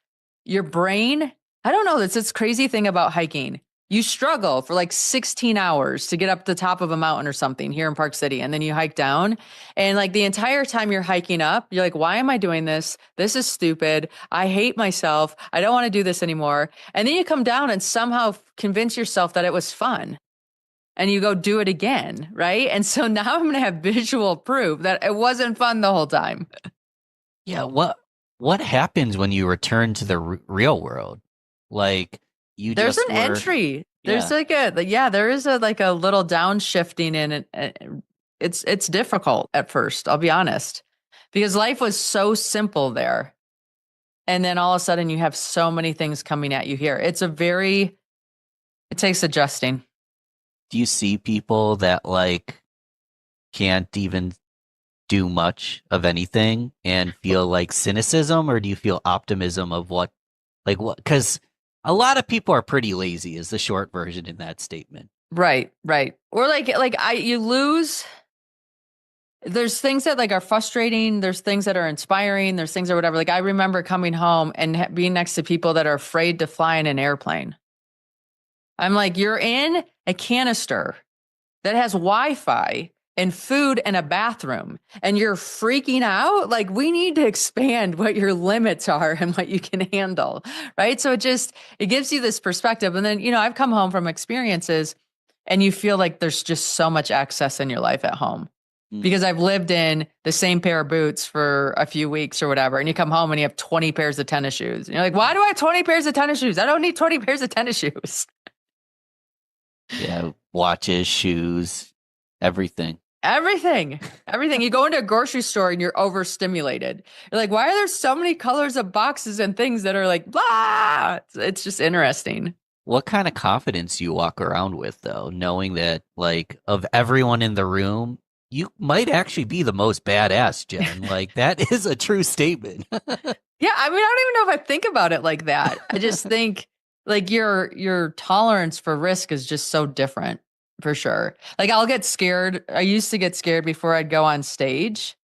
your brain, I don't know, that's this crazy thing about hiking. You struggle for 16 hours to get up the top of a mountain or something here in Park City. And then you hike down, and the entire time you're hiking up, you're like, why am I doing this? This is stupid. I hate myself. I don't want to do this anymore. And then you come down and somehow convince yourself that it was fun, and you go do it again. Right. And so now I'm going to have visual proof that it wasn't fun the whole time. Yeah. What happens when you return to the real world? There's an entry. There's there is a little downshifting in it. It's difficult at first, I'll be honest, because life was so simple there. And then all of a sudden you have so many things coming at you here. It takes adjusting. Do you see people that can't even do much of anything and feel cynicism, or do you feel optimism of what, because a lot of people are pretty lazy is the short version in that statement. Right. Or you lose. There's things that are frustrating. There's things that are inspiring. There's things or whatever. I remember coming home and being next to people that are afraid to fly in an airplane. I'm like, you're in a canister that has Wi-Fi and food and a bathroom, and you're freaking out. We need to expand what your limits are and what you can handle. Right. So it gives you this perspective. And then, I've come home from experiences, and you feel like there's just so much access in your life at home, because I've lived in the same pair of boots for a few weeks or whatever. And you come home and you have 20 pairs of tennis shoes. And you're like, why do I have 20 pairs of tennis shoes? I don't need 20 pairs of tennis shoes. Yeah. Watches, shoes, everything. Everything. You go into a grocery store and you're overstimulated. You're like, why are there so many colors of boxes and things that are blah? It's just interesting. What kind of confidence do you walk around with, though, knowing that, of everyone in the room, you might actually be the most badass, Jen? That is a true statement. Yeah. I mean, I don't even know if I think about it like that. I just think your tolerance for risk is just so different. For sure. I'll get scared. I used to get scared before I'd go on stage.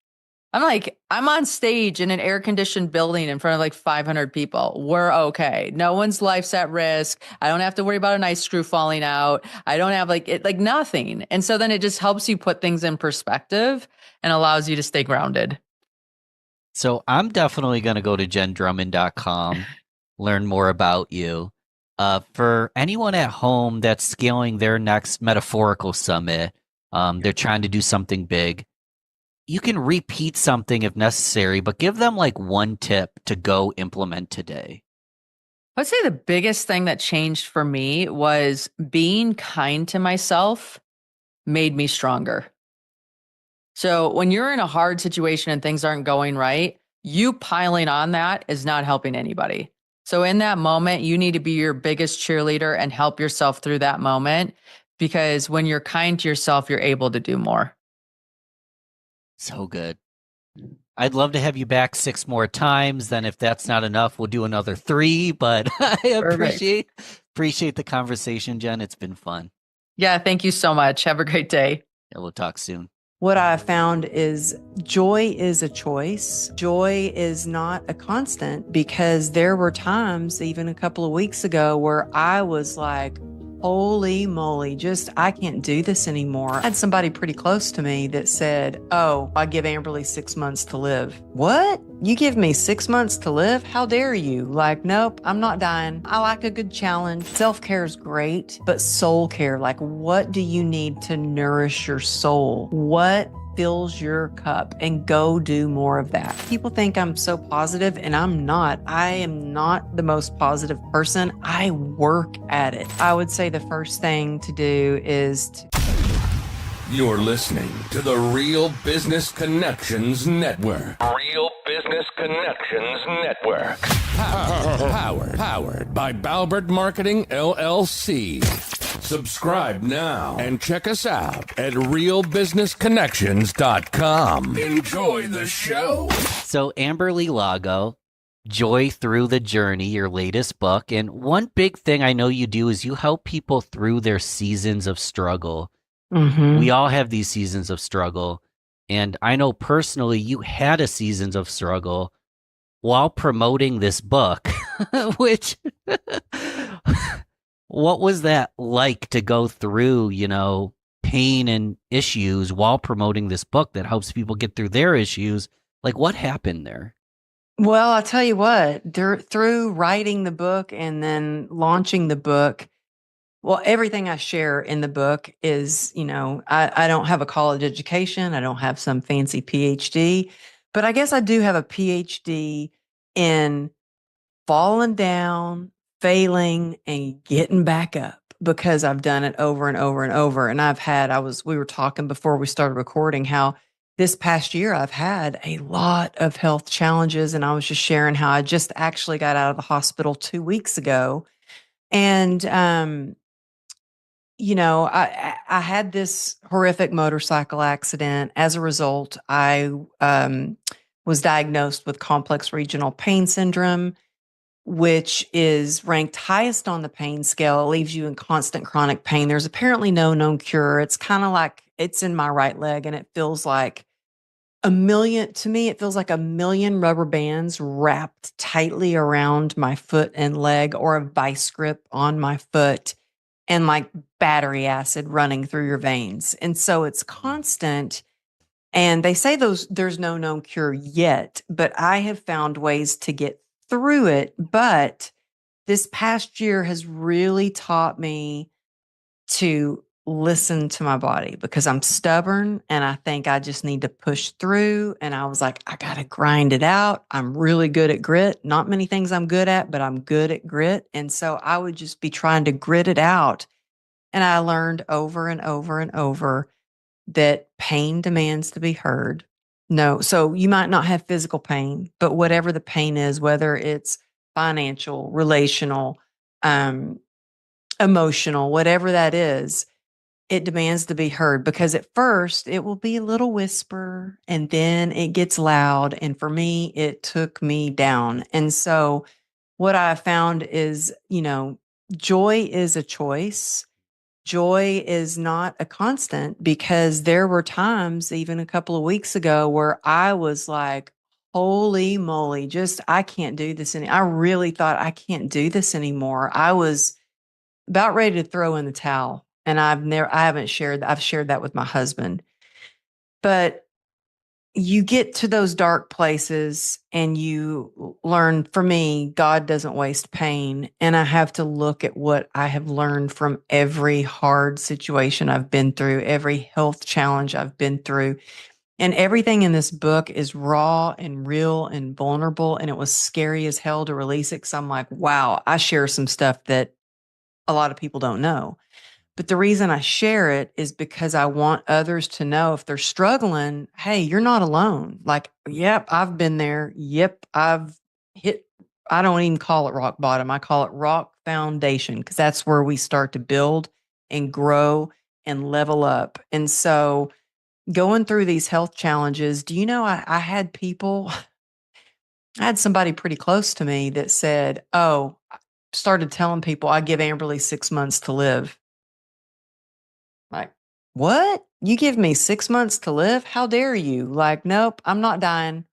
I'm on stage in an air-conditioned building in front of 500 people. We're okay. No one's life's at risk. I don't have to worry about an ice screw falling out. I don't have nothing. And so then it just helps you put things in perspective and allows you to stay grounded. So I'm definitely going to go to jendrummond.com, learn more about you. For anyone at home that's scaling their next metaphorical summit, they're trying to do something big. you can repeat something if necessary, but give them like one tip to go implement today. I'd say the biggest thing that changed for me was being kind to myself made me stronger. So when you're in a hard situation and things aren't going right, you piling on that is not helping anybody. So in that moment, you need to be your biggest cheerleader and help yourself through that moment, because when you're kind to yourself, you're able to do more. So good. I'd love to have you back 6 more times. Then if that's not enough, we'll do another 3, but I appreciate the conversation, Jen. It's been fun. Yeah, thank you so much. Have a great day. Yeah, we'll talk soon. What I found is joy is a choice. Joy is not a constant, because there were times, even a couple of weeks ago, where I was like, holy moly, I can't do this anymore. I had somebody pretty close to me that said, oh, I give Amberly 6 months to live. What? You give me 6 months to live? How dare you? Like, nope, I'm not dying. I like a good challenge. Self-care is great, but soul care, like, what do you need to nourish your soul? What fills your cup? And go do more of that. People think I'm so positive, and I'm not. I am not the most positive person. I work at it. I would say the first thing to do is You're listening to the Real Business Connections Network. Real Business Connections Network. Powered by Balbert Marketing, LLC. Subscribe now and check us out at realbusinessconnections.com. Enjoy the show. So Amberly Lago, Joy Through the Journey, your latest book. And one big thing I know you do is you help people through their seasons of struggle. Mm-hmm. We all have these seasons of struggle. And I know personally you had a seasons of struggle while promoting this book, which what was that like to go through, pain and issues while promoting this book that helps people get through their issues? Like, what happened there? Well, I'll tell you what, through writing the book and then launching the book, well, everything I share in the book is, I don't have a college education. I don't have some fancy PhD, but I guess I do have a PhD in falling down, failing, and getting back up, because I've done it over and over and over. And we were talking before we started recording how this past year I've had a lot of health challenges. And I was just sharing how I just actually got out of the hospital 2 weeks ago. And, I had this horrific motorcycle accident. As a result, I was diagnosed with complex regional pain syndrome, which is ranked highest on the pain scale. It leaves you in constant chronic pain. There's apparently no known cure. It's kind of like it's in my right leg, and it feels like it feels like a million rubber bands wrapped tightly around my foot and leg, or a vice grip on my foot, and like battery acid running through your veins. And so it's constant. And they say there's no known cure yet, but I have found ways to get through it. But this past year has really taught me to listen to my body, because I'm stubborn and I think I just need to push through. And I was like, I got to grind it out. I'm really good at grit. Not many things I'm good at, but I'm good at grit. And so I would just be trying to grit it out. And I learned over and over and over that pain demands to be heard. No, so you might not have physical pain, but whatever the pain is, whether it's financial, relational, emotional, whatever that is, it demands to be heard, because at first it will be a little whisper and then it gets loud. And for me, it took me down. And so what I found is, joy is a choice. Joy is not a constant, because there were times, even a couple of weeks ago, where I was like, holy moly, I can't do this I really thought I can't do this anymore. I was about ready to throw in the towel. And I've shared that with my husband. But you get to those dark places and you learn, for me, God doesn't waste pain. And I have to look at what I have learned from every hard situation I've been through, every health challenge I've been through. And everything in this book is raw and real and vulnerable. And it was scary as hell to release it. Cause I'm like, wow, I share some stuff that a lot of people don't know. But the reason I share it is because I want others to know if they're struggling, hey, you're not alone. Like, yep, I've been there. Yep, I've hit, I don't even call it rock bottom. I call it rock foundation because that's where we start to build and grow and level up. And so, going through these health challenges, do you know, I had people, I had somebody pretty close to me that said, oh, I started telling people I give Amberly 6 months to live. Like, what? You give me 6 months to live? How dare you? Like, nope, I'm not dying.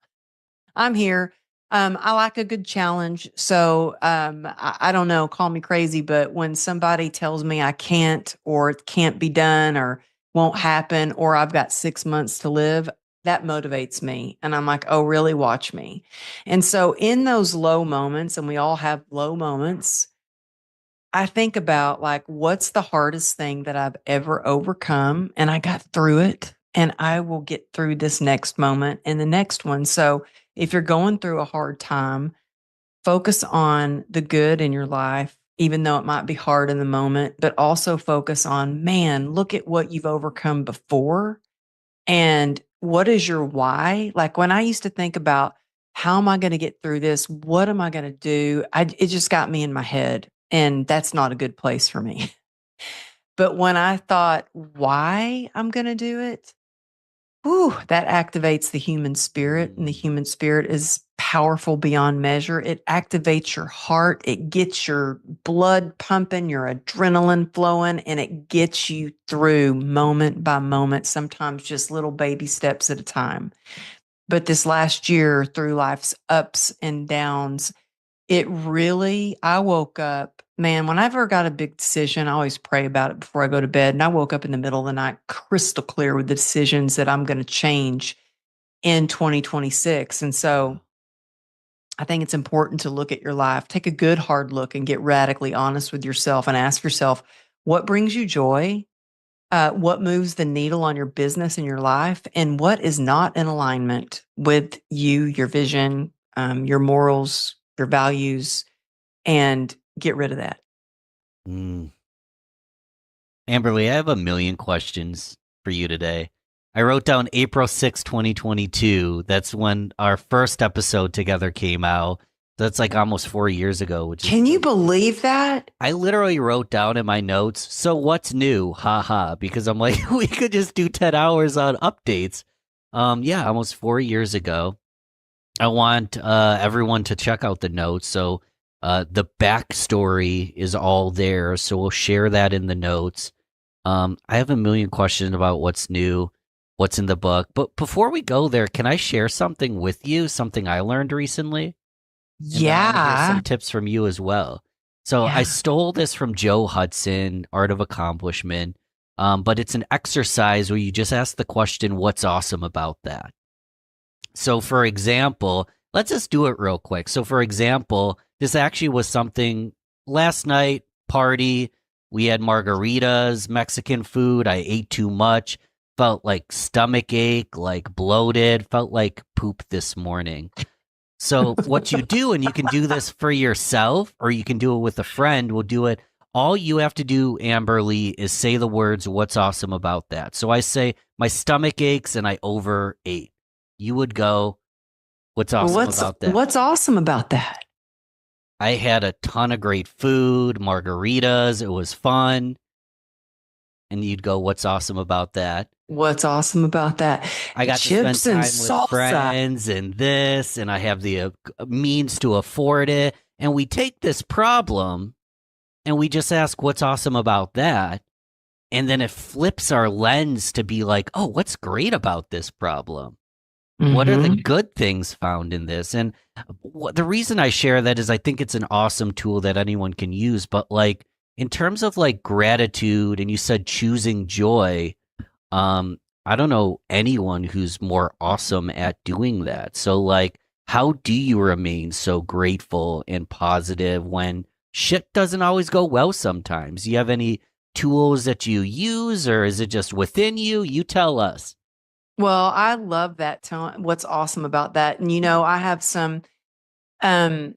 I'm here. I like a good challenge. So I don't know, call me crazy, but when somebody tells me I can't or it can't be done or won't happen or I've got 6 months to live, that motivates me. And I'm like, oh, really? Watch me. And so in those low moments, and we all have low moments, I think about like, what's the hardest thing that I've ever overcome? And I got through it and I will get through this next moment and the next one. So if you're going through a hard time, focus on the good in your life, even though it might be hard in the moment, but also focus on, man, look at what you've overcome before. And what is your why? Like when I used to think about, how am I going to get through this? What am I going to do? It just got me in my head. And that's not a good place for me. But when I thought why I'm going to do it, whew, that activates the human spirit. And the human spirit is powerful beyond measure. It activates your heart. It gets your blood pumping, your adrenaline flowing, and it gets you through moment by moment, sometimes just little baby steps at a time. But this last year, through life's ups and downs, it really, I woke up, man, whenever I got a big decision, I always pray about it before I go to bed. And I woke up in the middle of the night crystal clear with the decisions that I'm going to change in 2026. And so I think it's important to look at your life, take a good hard look and get radically honest with yourself and ask yourself, what brings you joy? What moves the needle on your business and your life? And what is not in alignment with you, your vision, your morals, your values, and get rid of that. Amberly, I have a million questions for you today. I wrote down April 6, 2022. That's when our first episode together came out. That's like almost 4 years ago. Which Can you believe that? I literally wrote down in my notes, so what's new? Ha. Because I'm like, we could just do 10 hours on updates. Yeah, almost 4 years ago. I want everyone to check out the notes. So the backstory is all there. So we'll share that in the notes. I have a million questions about what's new, what's in the book. But before we go there, can I share something with you? Something I learned recently? And then I wanna hear some tips from you as well. So I stole this from Joe Hudson, Art of Accomplishment. But it's an exercise where you just ask the question, what's awesome about that? So for example, let's just do it real quick. So for example, this actually was something last night, party. We had margaritas, Mexican food. I ate too much, felt like stomach ache, like bloated, felt like poop this morning. So what you do, and you can do this for yourself or you can do it with a friend, we'll do it. All you have to do, Amberly, is say the words, what's awesome about that? So I say, my stomach aches and I overate. You would go, what's awesome about that? What's awesome about that? I had a ton of great food, margaritas. It was fun. And you'd go, what's awesome about that? What's awesome about that? I got to spend time with friends and this, and I have the means to afford it. And we take this problem and we just ask, what's awesome about that? And then it flips our lens to be like, oh, what's great about this problem? What are the good things found in this? And the reason I share that is I think it's an awesome tool that anyone can use. But like in terms of like gratitude, and you said choosing joy, I don't know anyone who's more awesome at doing that. So like, how do you remain so grateful and positive when shit doesn't always go well sometimes? Do you have any tools that you use, or is it just within you? You tell us. Well, I love that tone. What's awesome about that, and I have some um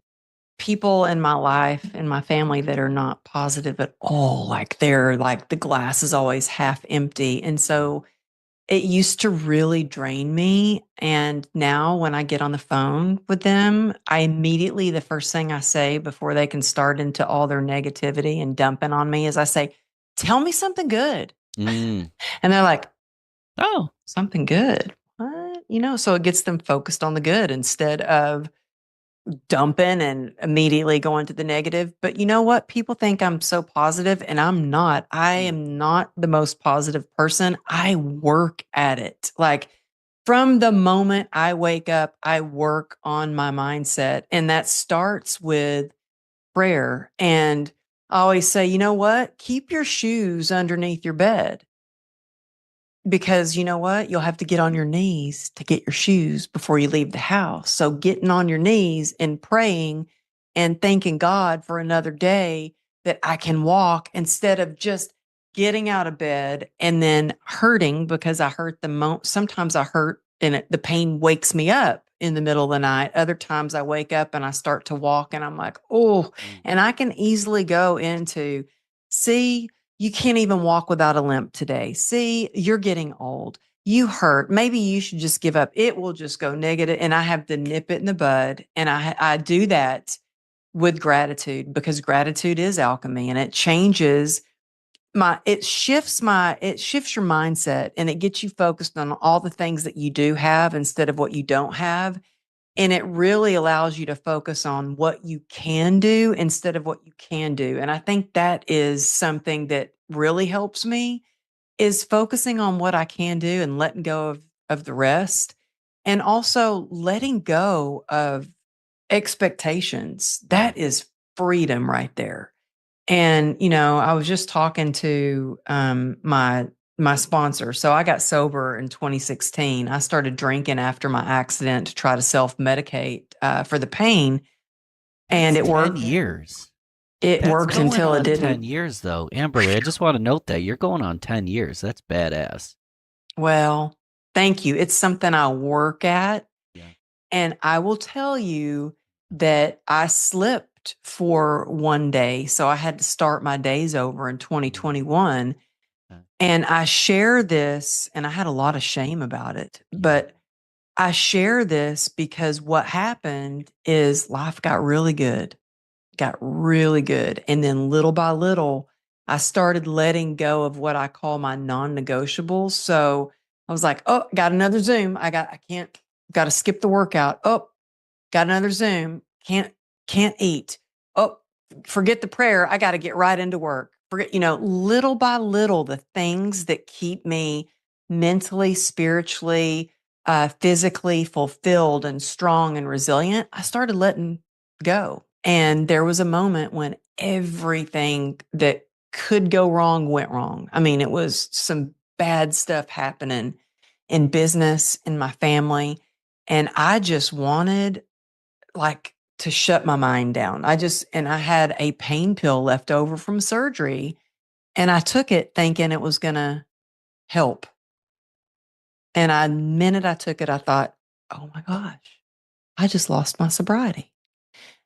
people in my life and my family that are not positive at all. Like they're like the glass is always half empty. And so it used to really drain me. And now when I get on the phone with them, I immediately, the first thing I say before they can start into all their negativity and dumping on me is I say, tell me something good. Mm. And they're like, Oh, something good. What? So it gets them focused on the good instead of dumping and immediately going to the negative. But you know what? People think I'm so positive, and I'm not. I am not the most positive person. I work at it. Like from the moment I wake up, I work on my mindset. And that starts with prayer. And I always say, you know what? Keep your shoes underneath your bed, because you know what? You'll have to get on your knees to get your shoes before you leave the house. So getting on your knees and praying and thanking God for another day that I can walk, instead of just getting out of bed and then hurting because I hurt the sometimes I hurt and the pain wakes me up in the middle of the night. Other times I wake up and I start to walk and I'm like, oh, and I can easily go into, see, you can't even walk without a limp today. See, you're getting old. You hurt. Maybe you should just give up. It will just go negative. And I have to nip it in the bud. And I do that with gratitude, because gratitude is alchemy, and it changes it shifts your mindset, and it gets you focused on all the things that you do have instead of what you don't have. And it really allows you to focus on what you can do instead of what you can do. And I think that is something that really helps me, is focusing on what I can do and letting go of the rest. And also letting go of expectations. That is freedom right there. And, I was just talking to my sponsor. So I got sober in 2016. I started drinking after my accident to try to self-medicate for the pain. And that's it 10 worked. years. It That's worked going until it on 10 didn't. years, though. Amber, I just want to note that you're going on 10 years. That's badass. Well, thank you. It's something I work at. Yeah. And I will tell you that I slipped for one day. So I had to start my days over in 2021. Okay. And I share this, and I had a lot of shame about it. Yeah. But I share this because what happened is life got really good. And then little by little, I started letting go of what I call my non-negotiables. So I was like, oh, got another Zoom. Got to skip the workout. Oh, got another Zoom. Can't eat. Oh, forget the prayer. I got to get right into work. Forget, little by little, the things that keep me mentally, spiritually, physically fulfilled and strong and resilient, I started letting go. And there was a moment when everything that could go wrong went wrong. I mean, it was some bad stuff happening in business, in my family. And I just wanted, like, to shut my mind down. And I had a pain pill left over from surgery, and I took it thinking it was going to help. And the minute I took it, I thought, oh my gosh, I just lost my sobriety.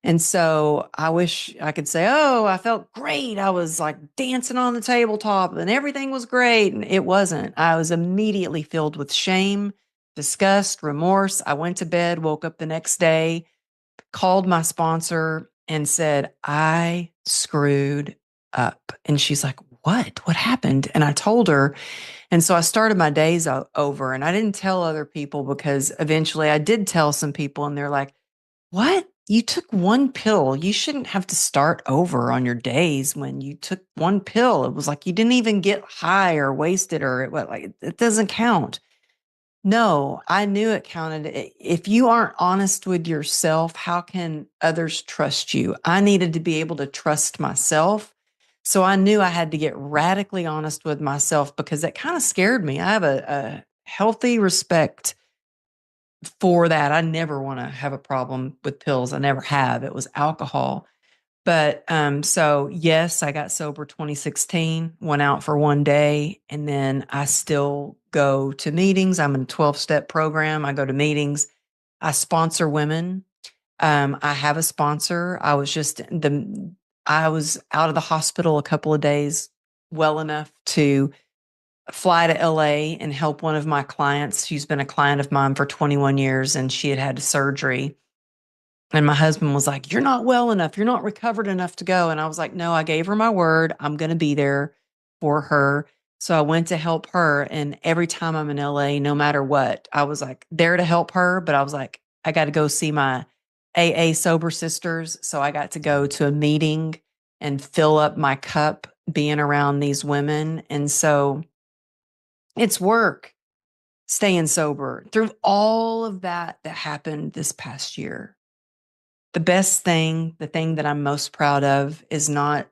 And so I wish I could say, oh, I felt great. I was like dancing on the tabletop and everything was great. And it wasn't. I was immediately filled with shame, disgust, remorse. I went to bed, woke up the next day, called my sponsor and said, I screwed up. And she's like, what? What happened? And I told her. And so I started my days over, and I didn't tell other people, because eventually I did tell some people, and they're like, what? You took one pill. You shouldn't have to start over on your days when you took one pill. It was like you didn't even get high or wasted, or it doesn't count. No, I knew it counted. If you aren't honest with yourself, how can others trust you? I needed to be able to trust myself. So I knew I had to get radically honest with myself, because that kind of scared me. I have a healthy respect for that. I never want to have a problem with pills. I never have. It was alcohol. But so yes, I got sober 2016, went out for one day, and then I still go to meetings. I'm in a 12-step program. I go to meetings. I sponsor women. I have a sponsor. I was out of the hospital a couple of days, well enough to fly to LA and help one of my clients. She's been a client of mine for 21 years, and she had had surgery. And my husband was like, "You're not well enough. You're not recovered enough to go." And I was like, "No, I gave her my word. I'm going to be there for her." So I went to help her. And every time I'm in LA, no matter what, I was like there to help her. But I was like, I got to go see my AA sober sisters. So I got to go to a meeting and fill up my cup being around these women. And so it's work staying sober through all of that happened this past year. The best thing, the thing that I'm most proud of is not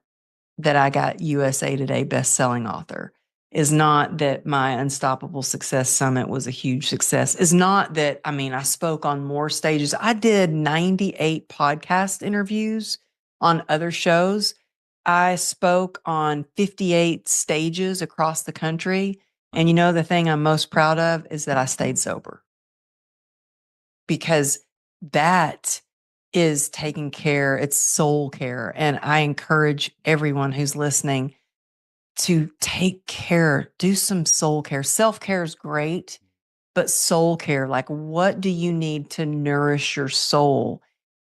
that I got USA Today best-selling author, is not that my Unstoppable Success Summit was a huge success, is not that, I spoke on more stages. I did 98 podcast interviews on other shows. I spoke on 58 stages across the country. And the thing I'm most proud of is that I stayed sober, because that is taking care. It's soul care. And I encourage everyone who's listening to take care, do some soul care. Self-care is great, but soul care, like, what do you need to nourish your soul?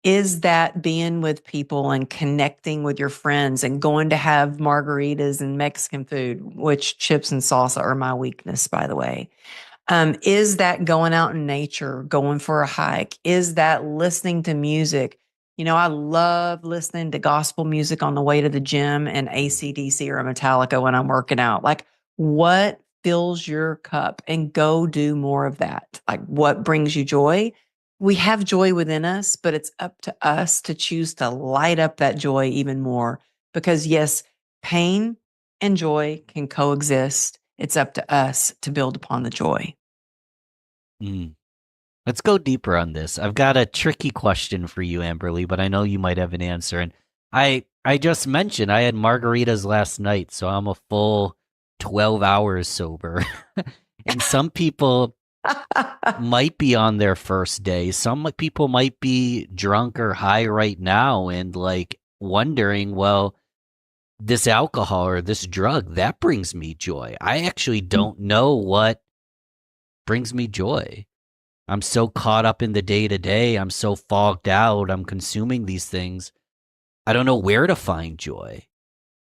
Is that being with people and connecting with your friends and going to have margaritas and Mexican food, which chips and salsa are my weakness, by the way? Is that going out in nature, going for a hike? Is that listening to music? I love listening to gospel music on the way to the gym and AC/DC or Metallica when I'm working out. Like, what fills your cup? And go do more of that. Like, what brings you joy? We have joy within us, but it's up to us to choose to light up that joy even more. Because yes, pain and joy can coexist. It's up to us to build upon the joy. Mm. Let's go deeper on this. I've got a tricky question for you, Amberly, but I know you might have an answer. And I just mentioned I had margaritas last night, so I'm a full 12 hours sober. And some people might be on their first day. Some people might be drunk or high right now and like wondering, well, this alcohol or this drug, that brings me joy. I actually don't know what brings me joy. I'm so caught up in the day to day. I'm so fogged out. I'm consuming these things. I don't know where to find joy.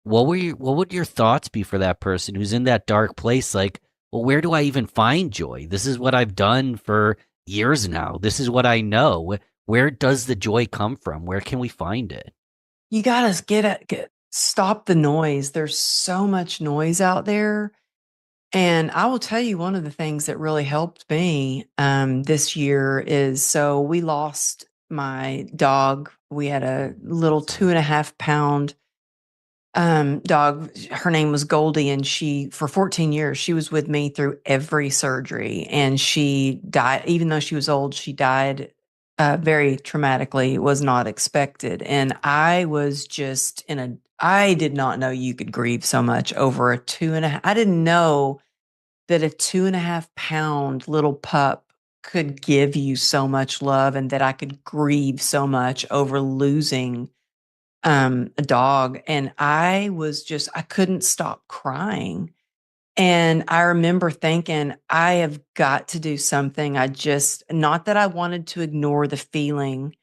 What would your thoughts be for that person who's in that dark place? Like, well, where do I even find joy? This is what I've done for years now. This is what I know. Where does the joy come from? Where can we find it? You got to stop the noise. There's so much noise out there. And I will tell you, one of the things that really helped me this year is, so we lost my dog. We had a little 2.5 pound dog. Her name was Goldie, and for 14 years, she was with me through every surgery. And she died, even though she was old, she died very traumatically. It was not expected. And I was just I did not know you could grieve so much over a 2.5. I didn't know that a 2.5 pound little pup could give you so much love, and that I could grieve so much over losing a dog. And I couldn't stop crying. And I remember thinking, I have got to do something. Not that I wanted to ignore the feeling,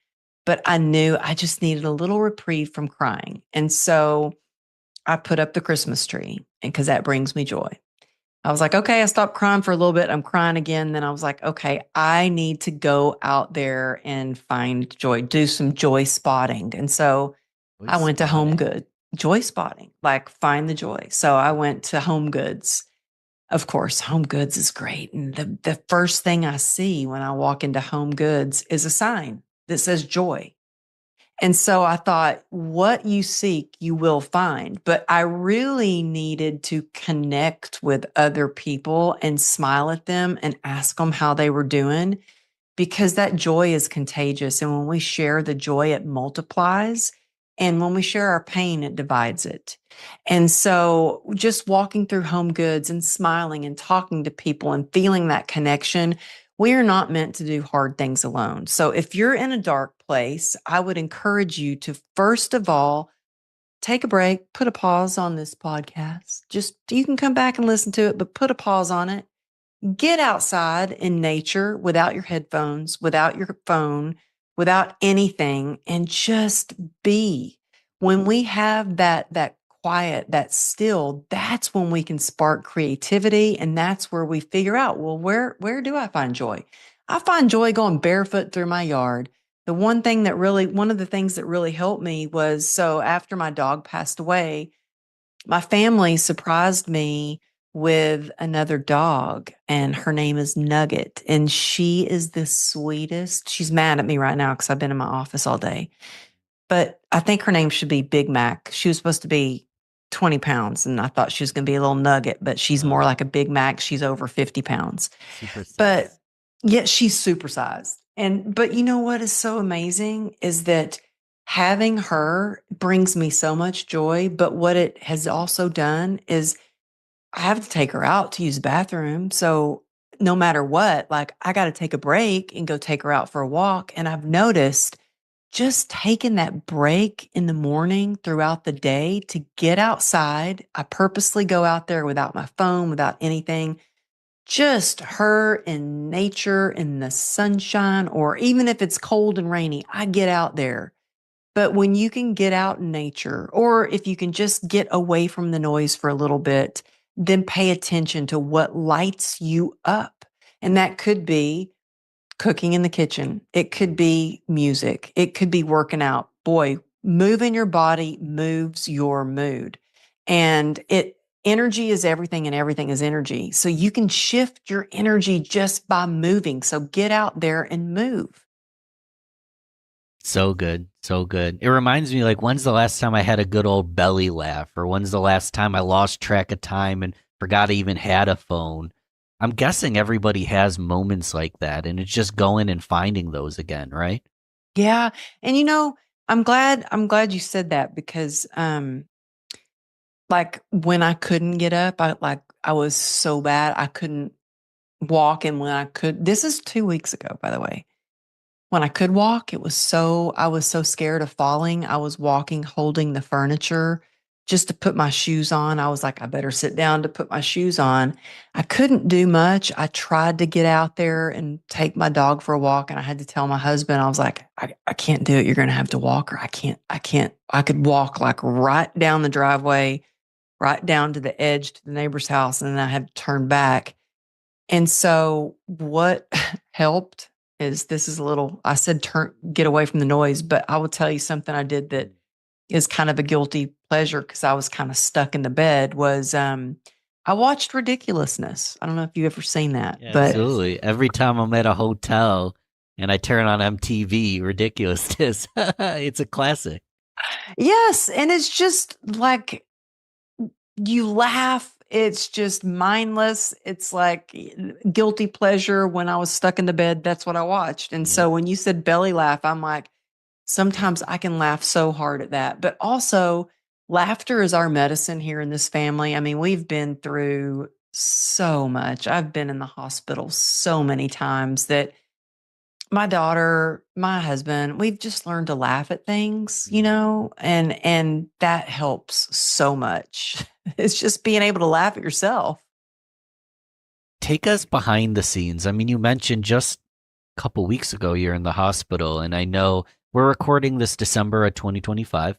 but I knew I just needed a little reprieve from crying. And so I put up the Christmas tree, and because that brings me joy. I was like, okay, I stopped crying for a little bit. I'm crying again. Then I was like, okay, I need to go out there and find joy, do some joy spotting. And so I went to Home Good, joy spotting, like find the joy. So I went to Home Goods. Of course, Home Goods is great. And the first thing I see when I walk into Home Goods is a sign that says joy. And so I thought, what you seek, you will find. But I really needed to connect with other people and smile at them and ask them how they were doing, because that joy is contagious. And when we share the joy, it multiplies. And when we share our pain, it divides it. And so just walking through Home Goods and smiling and talking to people and feeling that connection, we are not meant to do hard things alone. So if you're in a dark place, I would encourage you to first of all, take a break, put a pause on this podcast. Just you can come back and listen to it, but put a pause on it. Get outside in nature without your headphones, without your phone, without anything, and just be. When we have that quiet, that still, that's when we can spark creativity, and that's where we figure out, well, where do I find joy? I find joy going barefoot through my yard. One of the things that really helped me was, so after my dog passed away, my family surprised me with another dog, and her name is Nugget. And she is the sweetest. She's mad at me right now because I've been in my office all day. But I think her name should be Big Mac. She was supposed to be 20 pounds, and I thought she was going to be a little nugget, but she's more like a Big Mac. She's over 50 pounds. But yet she's supersized. But you know what is so amazing is that having her brings me so much joy. But what it has also done is I have to take her out to use the bathroom. So no matter what, like I got to take a break and go take her out for a walk. And I've noticed just taking that break in the morning throughout the day to get outside. I purposely go out there without my phone, without anything. Just her in nature, in the sunshine, or even if it's cold and rainy, I get out there. But when you can get out in nature, or if you can just get away from the noise for a little bit, then pay attention to what lights you up. And that could be cooking in the kitchen. It could be music. It could be working out. Boy, moving your body moves your mood. And energy is everything, and everything is energy. So you can shift your energy just by moving. So get out there and move. So good. So good. It reminds me, like, when's the last time I had a good old belly laugh? Or when's the last time I lost track of time and forgot I even had a phone? I'm guessing everybody has moments like that, and it's just going and finding those again, right? Yeah. And I'm glad you said that, because like when I couldn't get up, I was so bad I couldn't walk. And when I could, this is 2 weeks ago, by the way. When I could walk, I was so scared of falling. I was walking, holding the furniture just to put my shoes on. I was like, I better sit down to put my shoes on. I couldn't do much. I tried to get out there and take my dog for a walk. And I had to tell my husband, I was like, I can't do it. You're going to have to walk, or I can't. I could walk like right down the driveway, right down to the edge to the neighbor's house. And then I had to turn back. And so what helped is, I said, get away from the noise, but I will tell you something I did that is kind of a guilty pleasure, because I was kind of stuck in the bed, was I watched Ridiculousness. I don't know if you've ever seen that, Yeah, but absolutely. Every time I'm at a hotel and I turn on MTV, Ridiculousness, it's a classic. yes. And it's just like, you laugh. It's just mindless. It's like guilty pleasure. When I was stuck in the bed, that's what I watched. And so when you said belly laugh, I'm like, sometimes I can laugh so hard at that. But also, laughter is our medicine here in this family. I mean, we've been through so much. I've been in the hospital so many times that my daughter, my husband, we've just learned to laugh at things, and that helps so much. It's just being able to laugh at yourself. Take us behind the scenes. I mean, you mentioned just a couple weeks ago you're in the hospital, and I know we're recording this December of 2025.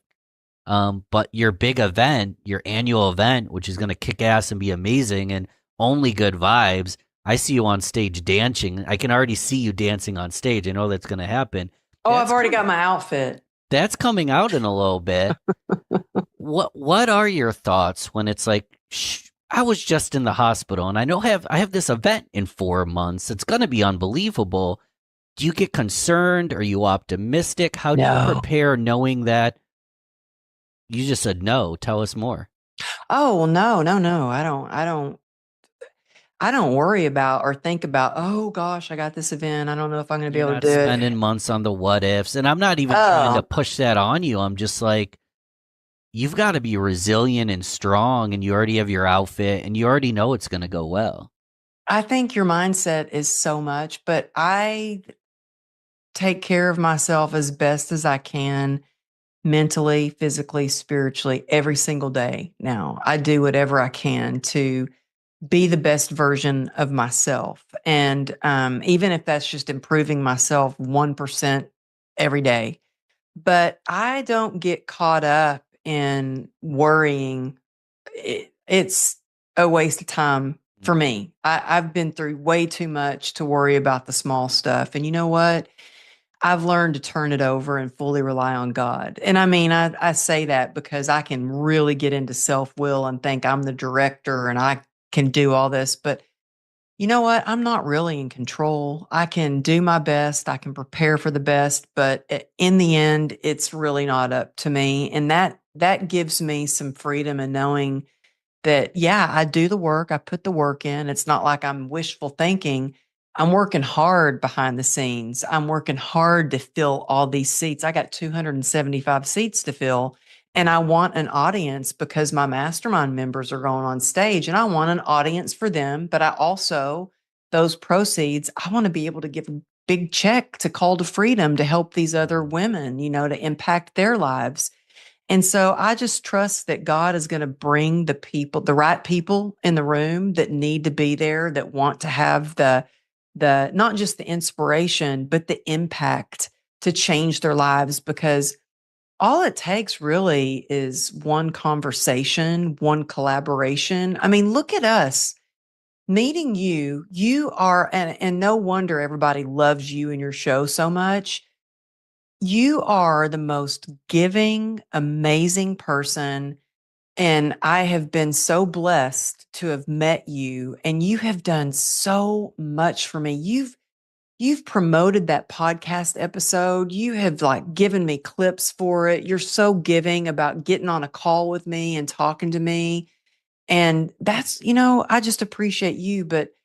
But your big event, your annual event, which is going to kick ass and be amazing and only good vibes. I see you on stage dancing. I can already see you dancing on stage. I know that's going to happen. Oh, I've already got my outfit. That's coming out in a little bit. What are your thoughts when it's like, I was just in the hospital and I have this event in 4 months. It's going to be unbelievable. Do you get concerned? Are you optimistic? How do you prepare, knowing that you just said no? Tell us more. Oh, well, no. I don't. I don't worry about or think about, oh gosh, I got this event. I don't know if I'm going to be You're able not to do it. spending months on the what ifs. And I'm not even trying to Oh, push that on you. I'm just like, you've got to be resilient and strong, and you already have your outfit, and you already know it's going to go well. I think your mindset is so much, but I take care of myself as best as I can mentally, physically, spiritually every single day now. I do whatever I can to be the best version of myself. And even if that's just improving myself 1% every day. But I don't get caught up in worrying. It's a waste of time for me. I've been through way too much to worry about the small stuff. And you know what? I've learned to turn it over and fully rely on God. And I mean, I say that because I can really get into self will and think I'm the director and I can do all this. But you know what? I'm not really in control. I can do my best, I can prepare for the best, but in the end, it's really not up to me. And that gives me some freedom in knowing that, yeah, I do the work, I put the work in. It's not like I'm wishful thinking. I'm working hard behind the scenes. I'm working hard to fill all these seats. I got 275 seats to fill, and I want an audience because my mastermind members are going on stage, and I want an audience for them. But I also, those proceeds, I want to be able to give a big check to Call to Freedom to help these other women, to impact their lives. And so I just trust that God is going to bring the right people in the room that need to be there, that want to have the not just the inspiration, but the impact to change their lives, because all it takes really is one conversation, one collaboration. I mean, look at us meeting you. You are, and no wonder everybody loves you and your show so much. You are the most giving, amazing person. And I have been so blessed to have met you, and you have done so much for me. You've promoted that podcast episode. You have like given me clips for it. You're so giving about getting on a call with me and talking to me. And that's, I just appreciate you, but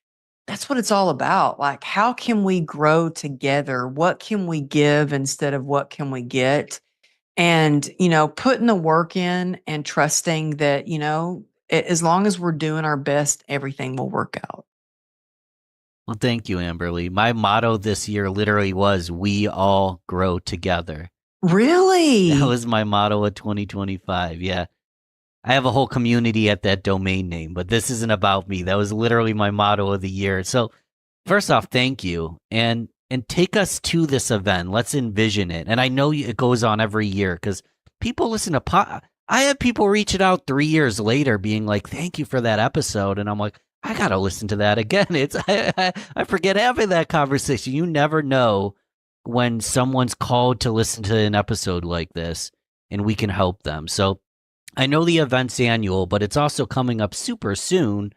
that's what it's all about. Like, how can we grow together? What can we give instead of what can we get? And, putting the work in and trusting that, as long as we're doing our best, everything will work out. Well, thank you, Amberly. My motto this year literally was, "We all grow together." Really? That was my motto of 2025. Yeah. I have a whole community at that domain name, but this isn't about me. That was literally my motto of the year. So, first off, thank you. And take us to this event. Let's envision it. And I know it goes on every year because people listen to I have people reaching out 3 years later being like, "Thank you for that episode." And I'm like, I got to listen to that again. I forget having that conversation. You never know when someone's called to listen to an episode like this, and we can help them. So I know the event's annual, but it's also coming up super soon.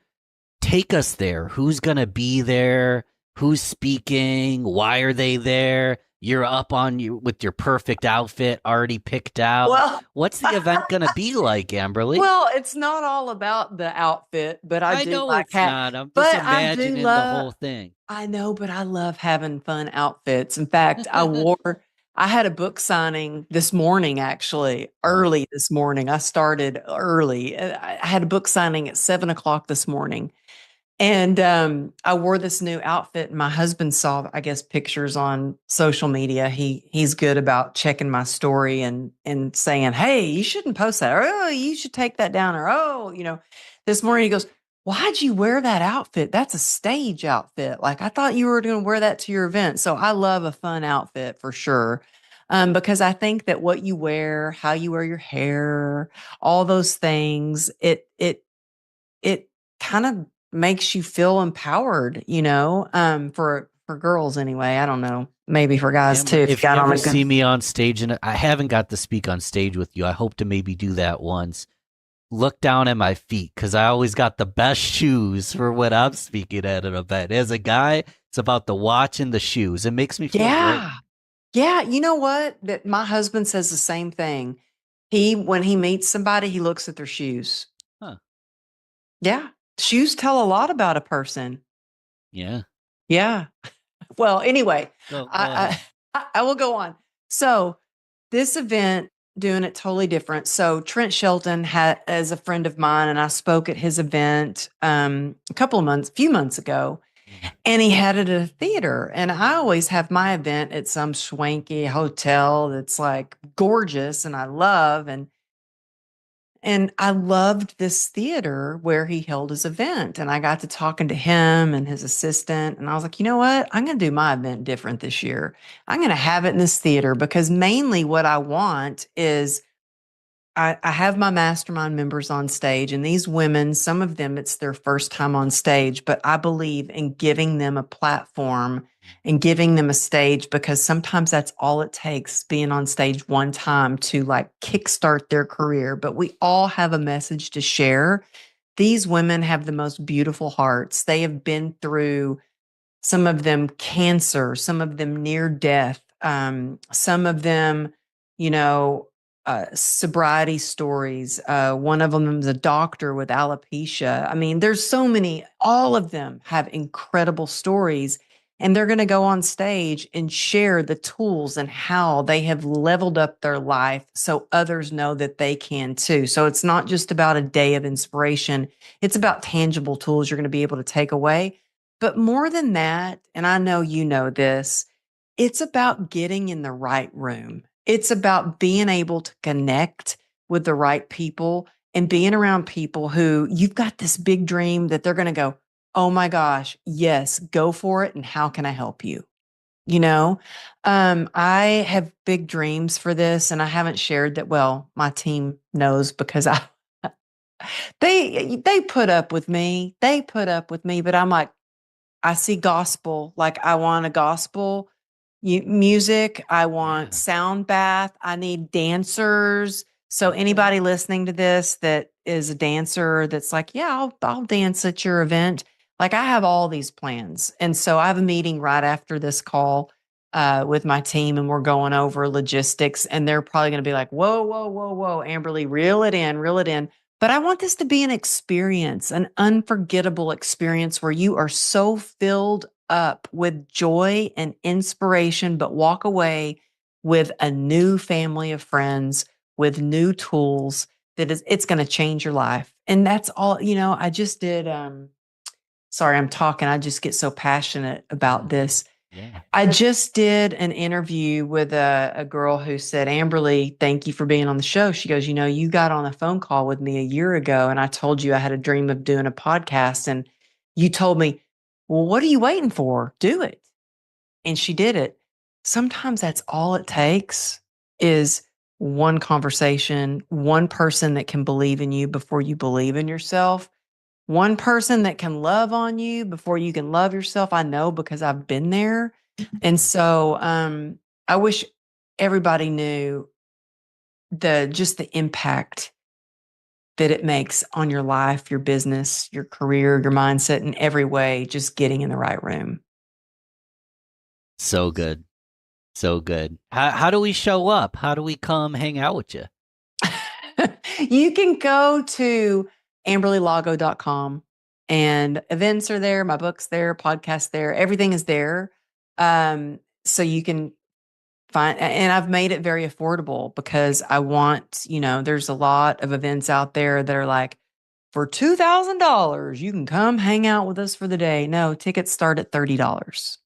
Take us there. Who's going to be there? Who's speaking? Why are they there? You're up on you with your perfect outfit already picked out. Well, what's the event going to be like, Amberly? well, it's not all about the outfit, but I do know like it's not. I'm just but imagining the whole thing. I know, but I love having fun outfits. In fact, I had a book signing this morning, actually, early this morning. I started early. I had a book signing at 7:00 this morning. And I wore this new outfit. And my husband saw, I guess, pictures on social media. He's good about checking my story and saying, "Hey, you shouldn't post that," or, "Oh, you should take that down," or, "Oh, this morning he goes, "Why'd you wear that outfit? That's a stage outfit. Like, I thought you were going to wear that to your event." So I love a fun outfit for sure. Because I think that what you wear, how you wear your hair, all those things, it kind of makes you feel empowered, for girls anyway. I don't know. Maybe for guys too. If you got on ever a good- see me on stage, and I haven't got to speak on stage with you, I hope to maybe do that once. Look down at my feet, because I always got the best shoes for when I'm speaking at an event. As a guy, it's about the watch and the shoes. It makes me feel great. Yeah. You know what? That my husband says the same thing. When he meets somebody, he looks at their shoes. Huh. Yeah. Shoes tell a lot about a person. Yeah. Yeah. Well, anyway, Go I, ahead. I will go on. So this event, doing it totally different. So Trent Shelton is a friend of mine, and I spoke at his event few months ago, and he had it at a theater. And I always have my event at some swanky hotel that's like gorgeous, and I love and I loved this theater where he held his event. And I got to talking to him and his assistant. And I was like, you know what? I'm going to do my event different this year. I'm going to have it in this theater because mainly what I want is I have my mastermind members on stage, and these women, some of them, it's their first time on stage, but I believe in giving them a platform and giving them a stage because sometimes that's all it takes being on stage one time to like kickstart their career. But we all have a message to share. These women have the most beautiful hearts. They have been through some of them cancer, some of them near death, some of them, you know, sobriety stories. One of them is a doctor with alopecia. I mean, there's so many, all of them have incredible stories. And they're going to go on stage and share the tools and how they have leveled up their life so others know that they can too. So it's not just about a day of inspiration, it's about tangible tools you're going to be able to take away. But more than that, and I know you know this, it's about getting in the right room. It's about being able to connect with the right people and being around people who you've got this big dream that they're going to go, oh my gosh, yes, go for it. And how can I help you? You know, I have big dreams for this, and I haven't shared that. Well, my team knows because they put up with me. They put up with me, but I'm like, I see gospel. Like I want a gospel music. I want Yeah. sound bath. I need dancers. So Okay. anybody listening to this that is a dancer that's like, yeah, I'll dance at your event. Like I have all these plans. And so I have a meeting right after this call with my team, and we're going over logistics, and they're probably going to be like, whoa, whoa, whoa, whoa, Amberly, reel it in, reel it in. But I want this to be an experience, an unforgettable experience where you are so filled up with joy and inspiration, but walk away with a new family of friends, with new tools it's going to change your life. And that's all, I just did, sorry, I'm talking. I just get so passionate about this. Yeah. I just did an interview with a girl who said, Amberly, thank you for being on the show. She goes, you got on a phone call with me a year ago, and I told you I had a dream of doing a podcast. And you told me, well, what are you waiting for? Do it. And she did it. Sometimes that's all it takes is one conversation, one person that can believe in you before you believe in yourself, one person that can love on you before you can love yourself. I know because I've been there. And so I wish everybody knew the impact that it makes on your life, your business, your career, your mindset in every way, just getting in the right room. So good. So good. How do we show up? How do we come hang out with you? You can go to amberlylago.com, and events are there, my book's there, podcast there, everything is there. So you can find, and I've made it very affordable because I want, there's a lot of events out there that are like, for $2,000, you can come hang out with us for the day. No, tickets start at $30.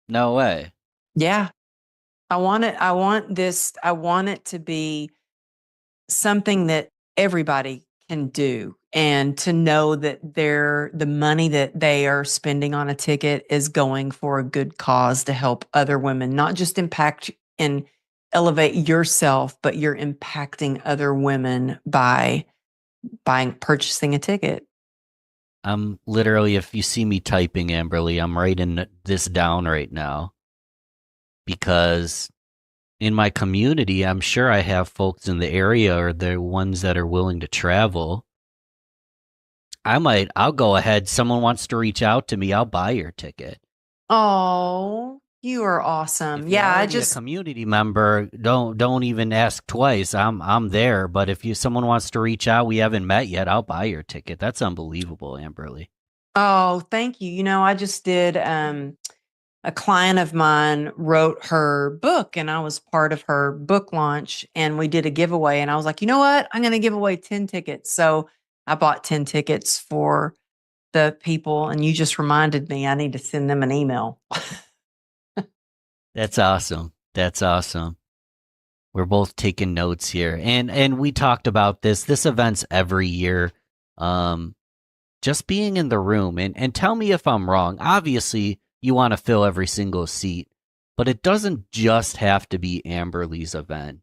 No way. Yeah. I want it to be something that everybody can do, and to know that the money that they are spending on a ticket is going for a good cause to help other women, not just impact and elevate yourself, but you're impacting other women by purchasing a ticket. I'm literally, if you see me typing, Amberly, I'm writing this down right now because in my community, I'm sure I have folks in the area or the ones that are willing to travel. I'll go ahead. Someone wants to reach out to me, I'll buy your ticket. Oh, You are If awesome. you're Yeah, I already a just community member, don't even ask twice. I'm there. But if someone wants to reach out, we haven't met yet, I'll buy your ticket. That's unbelievable, Amberly. oh, thank you. I just did a client of mine wrote her book and I was part of her book launch and we did a giveaway and I was like, "You know what? I'm going to give away 10 tickets." So I bought 10 tickets for the people and you just reminded me I need to send them an email. That's awesome. That's awesome. We're both taking notes here. And we talked about this. This event's every year. Um just being in the room and tell me if I'm wrong. Obviously, you want to fill every single seat, but it doesn't just have to be Amberly's event.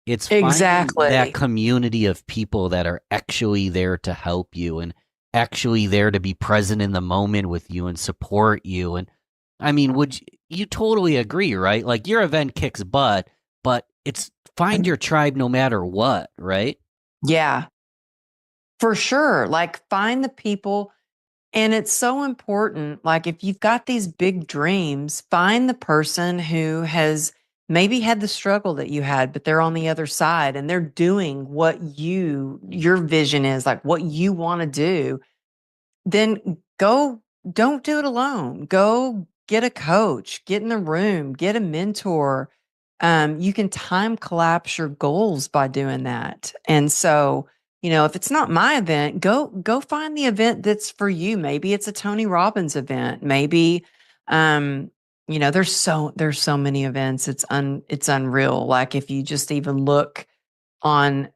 It's finding that Exactly. community of people that are actually there to help you and actually there to be present in the moment with you and support you. And I mean, you totally agree, right? Like your event kicks butt, but it's find your tribe no matter what, right? Yeah, for sure. Like find the people. And it's so important. Like, if you've got these big dreams, find the person who has maybe had the struggle that you had, but they're on the other side and they're doing what your vision is, like what you want to do. Then go, don't do it alone. Go get a coach, get in the room, get a mentor. You can time collapse your goals by doing that. And so, if it's not my event, go find the event that's for you. Maybe it's a Tony Robbins event. Maybe, there's so many events. It's unreal. Like if you just even look on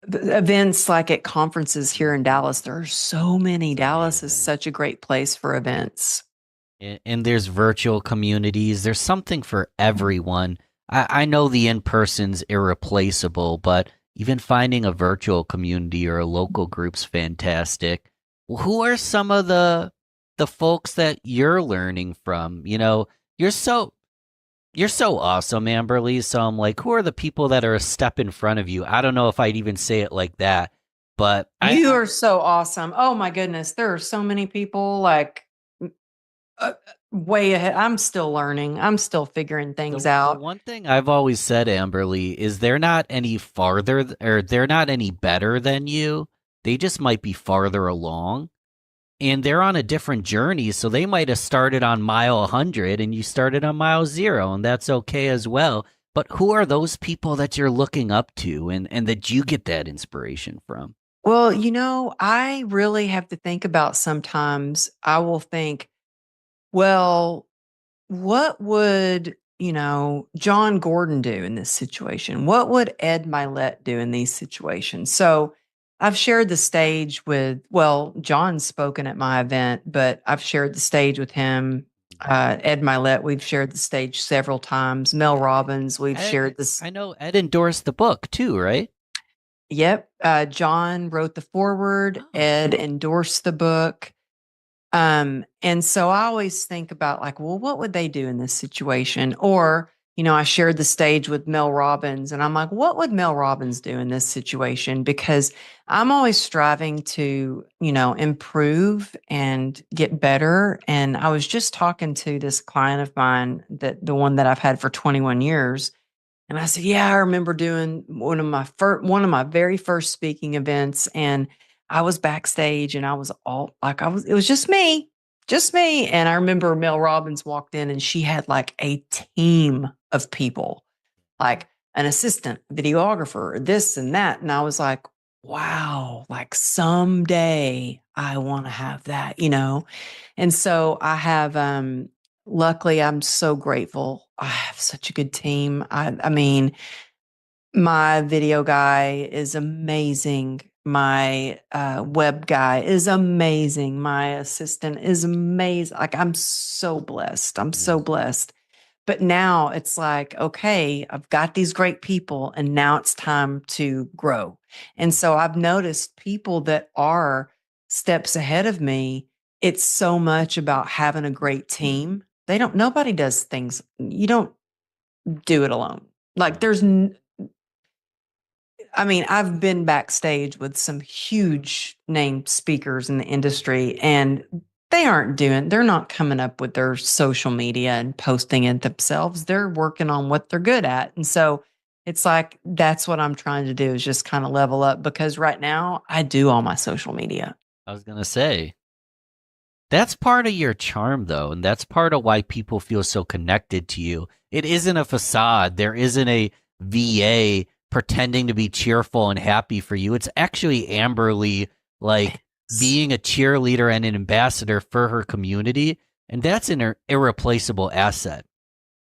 events like at conferences here in Dallas, there are so many. It's Dallas is amazing. such a great place for events. And there's virtual communities. There's something for everyone. I know the in person's irreplaceable, but even finding a virtual community or a local group's fantastic. Who are some of the folks that you're learning from? You're so awesome, Amberly. So I'm like, who are the people that are a step in front of you? I don't know if I'd even say it like that, but You are so awesome. Oh my goodness. There are so many people like way ahead. I'm still learning. I'm still figuring things the out. one thing I've always said, Amberly, is they're not any farther or they're not any better than you. They just might be farther along and they're on a different journey. So they might have started on mile 100 and you started on mile 0, and that's okay as well. But who are those people that you're looking up to and that you get that inspiration from? Well, I really have to think about sometimes I will think, well, what would, John Gordon do in this situation? What would Ed Milet do in these situations? So I've shared the stage John's spoken at my event, but I've shared the stage with him. Ed Milet, we've shared the stage several times. Mel Yeah, Robbins, we've Ed, shared this. I know Ed endorsed the book too, right? Yep. John wrote the foreword. Oh, Ed endorsed the book. And so I always think about like, well, what would they do in this situation? Or, I shared the stage with Mel Robbins and I'm like, what would Mel Robbins do in this situation? Because I'm always striving to, improve and get better. And I was just talking to this client of mine the one that I've had for 21 years. And I said, "Yeah, I remember doing one of my very first speaking events, and I was backstage, and I was all like, it was just me." And I remember Mel Robbins walked in, and she had like a team of people, like an assistant, videographer, this and that, and I was like, "Wow, like someday I want to have that." And so I have luckily I'm so grateful. I have such a good team. I mean, my video guy is amazing. My web guy is amazing. My assistant is amazing. Like I'm so blessed. I'm so amazing. blessed. But now it's like, okay, I've got these great people and now it's time to grow. And so I've noticed people that are steps ahead of me, it's so much about having a great team. Nobody does things, you don't do it alone. Like I've been backstage with some huge name speakers in the industry and they're not coming up with their social media and posting it themselves. They're working on what they're good at. And so it's like, that's what I'm trying to do, is just kind of level up, because right now I do all my social media. I was going to say, that's part of your charm, though. And that's part of why people feel so connected to you. It isn't a facade. There isn't a VA pretending to be cheerful and happy for you. It's actually Amberly, like, being a cheerleader and an ambassador for her community. And that's an irreplaceable asset.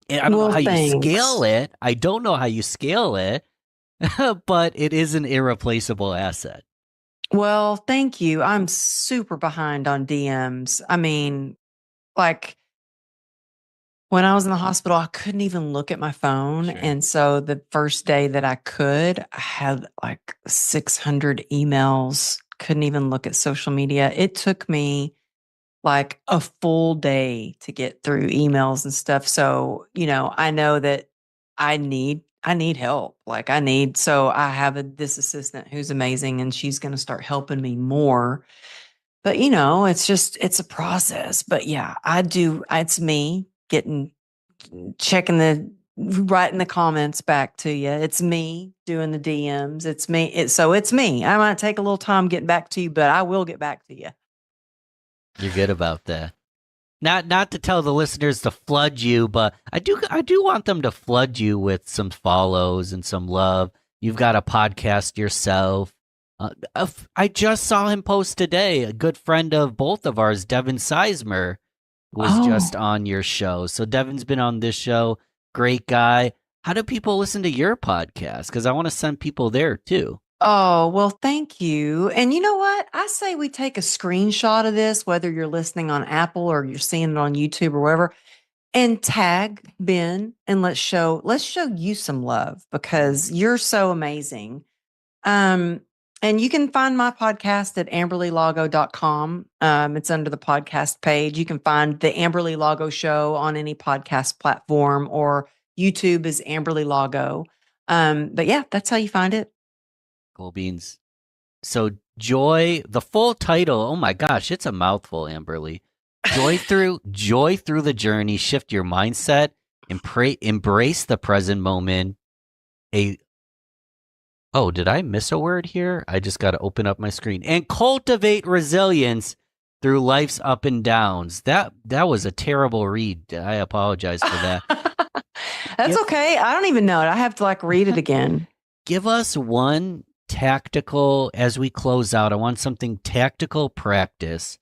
And I don't know how you scale it. I don't know how you scale it, but it is an irreplaceable asset. Well, thank you. I'm super behind on DMs. I mean, like, when I was in the hospital, I couldn't even look at my phone. Sure. And so the first day that I could, I had like 600 emails, couldn't even look at social media. It took me like a full day to get through emails and stuff. So, I know that I need help. Like, so I have this assistant who's amazing, and she's going to start helping me more. But, it's a process. But yeah, it's me writing the comments back to you. It's me doing the DMs. It's me. It's me. I might take a little time getting back to you, but I will get back to you. You're good about that. Not to tell the listeners to flood you, but I do want them to flood you with some follows and some love. You've got a podcast yourself. I just saw him post today. A good friend of both of ours, Devin Sizemore, was just on your show. So Devin's been on this show. Great guy. How do people listen to your podcast? Because I want to send people there too. Oh, well, thank you. And you know what? I say we take a screenshot of this, whether you're listening on Apple or you're seeing it on YouTube or wherever, and tag Ben, and let's show you some love, because you're so amazing. And you can find my podcast at amberlylago.com. It's under the podcast page. You can find the Amberly Lago Show on any podcast platform, or YouTube is Amberly Lago. But yeah, that's how you find it. Cool beans. So Joy, the full title, oh my gosh, it's a mouthful, Amberly. Joy through the journey, shift your mindset, and embrace the present moment. Oh, did I miss a word here? I just got to open up my screen. And cultivate resilience through life's up and downs. That was a terrible read. I apologize for that. That's okay. I don't even know it. I have to read it again. Give us one tactical, as we close out, I want something tactical practice.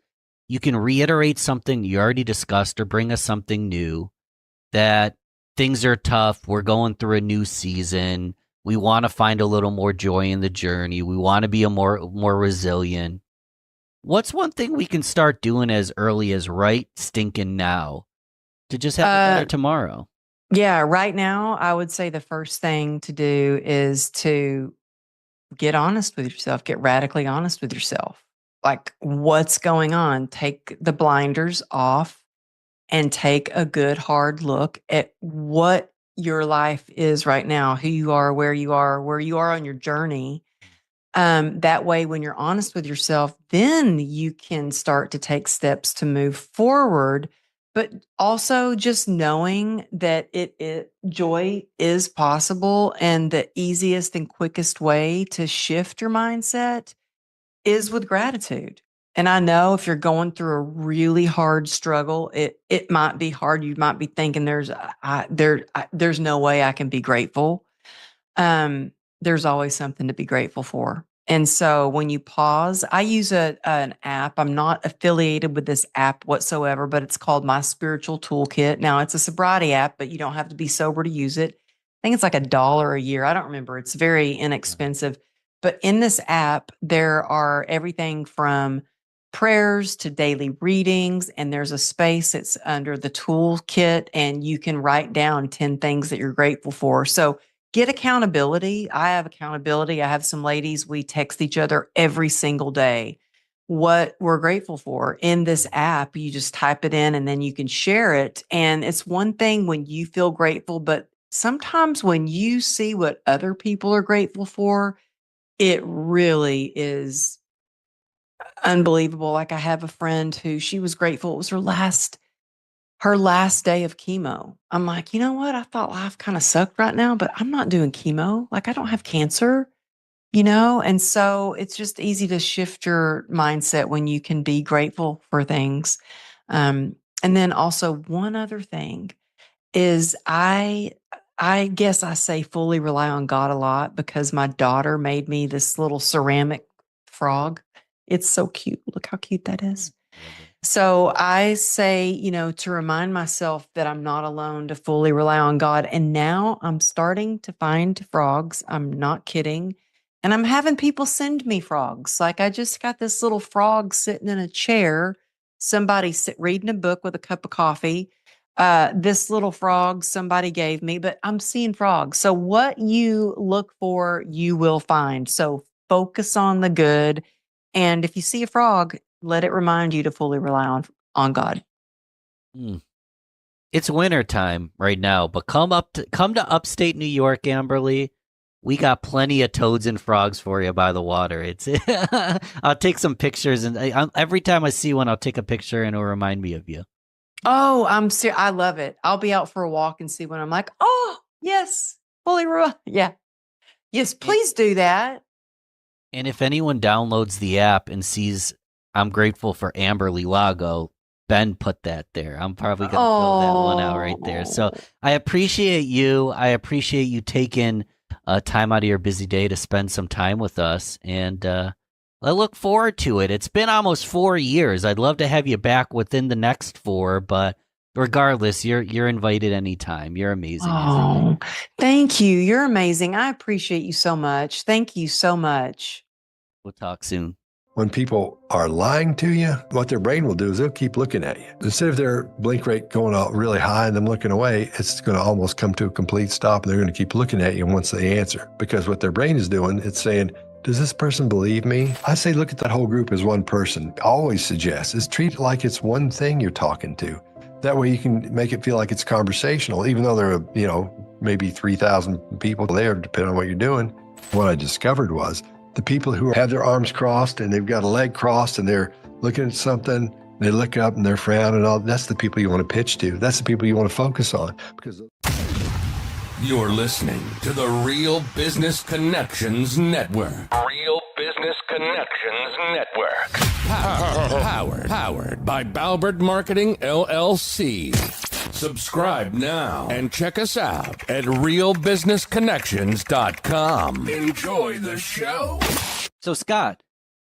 You can reiterate something you already discussed, or bring us something new, that things are tough. We're going through a new season. We want to find a little more joy in the journey. We want to be more resilient. What's one thing we can start doing as early as right stinking now to just have a better tomorrow? Yeah, right now, I would say the first thing to do is to get honest with yourself, get radically honest with yourself. Like, what's going on? Take the blinders off and take a good hard look at what your life is right now, who you are, where you are on your journey. That way, when you're honest with yourself, then you can start to take steps to move forward. But also just knowing that joy is possible, and the easiest and quickest way to shift your mindset is with gratitude. And I know if you're going through a really hard struggle, it might be hard. You might be thinking there's no way I can be grateful. There's always something to be grateful for. And so when you pause, I use an app. I'm not affiliated with this app whatsoever, but it's called My Spiritual Toolkit. Now, it's a sobriety app, but you don't have to be sober to use it. I think it's like $1 a year. I don't remember. It's very inexpensive. But in this app, there are everything from prayers to daily readings, and there's a space that's under the toolkit, and you can write down 10 things that you're grateful for. So get accountability. I have accountability. I have some ladies, we text each other every single day what we're grateful for. In this app, you just type it in and then you can share it. And it's one thing when you feel grateful, but sometimes when you see what other people are grateful for, it really is unbelievable. Like I have a friend who she was grateful. It was her last day of chemo. I'm like, you know what? I thought life kind of sucked right now, but I'm not doing chemo. Like I don't have cancer, you know? And so it's just easy to shift your mindset when you can be grateful for things. And then also one other thing is I guess I say fully rely on God a lot because my daughter made me this little ceramic frog. It's so cute. Look how cute that is. So I say, you know, to remind myself that I'm not alone, to fully rely on God. And now I'm starting to find frogs. I'm not kidding. And I'm having people send me frogs. Like I just got this little frog sitting in a chair, somebody reading a book with a cup of coffee. This little frog somebody gave me, but I'm seeing frogs. So what you look for, you will find. So focus on the good. And if you see a frog, let it remind you to fully rely on God. It's winter time right now, but come to upstate New York, Amberly. We got plenty of toads and frogs for you by the water. It's I'll take some pictures, and every time I see one, I'll take a picture, and it'll remind me of you. Oh, I love it. I'll be out for a walk and see one. I'm like, oh yes, yeah, yes, please do that. And if anyone downloads the app and sees I'm grateful for Amberly Lago, Ben put that there. I'm probably going to fill that one out right there. So I appreciate you. I appreciate you taking time out of your busy day to spend some time with us. And I look forward to it. It's been almost 4 years. I'd love to have you back within the next 4, but regardless, you're invited anytime. You're amazing. Oh, thank you. You're amazing. I appreciate you so much. Thank you so much. We'll talk soon. When people are lying to you, what their brain will do is they'll keep looking at you. Instead of their blink rate going out really high and them looking away, it's going to almost come to a complete stop, and they're going to keep looking at you once they answer. Because what their brain is doing, it's saying, does this person believe me? I say look at that whole group as one person. I always suggest is treat it like it's one thing you're talking to. That way you can make it feel like it's conversational, even though there are, maybe 3,000 people there, depending on what you're doing. What I discovered was the people who have their arms crossed and they've got a leg crossed and they're looking at something, they look up and they're frowning and all, that's the people you want to pitch to. That's the people you want to focus on. Because You're listening to the Real Business Connections Network. Real Business Connections Network. Powered by Balbert Marketing, LLC. Subscribe now and check us out at realbusinessconnections.com. Enjoy the show. So, Scott,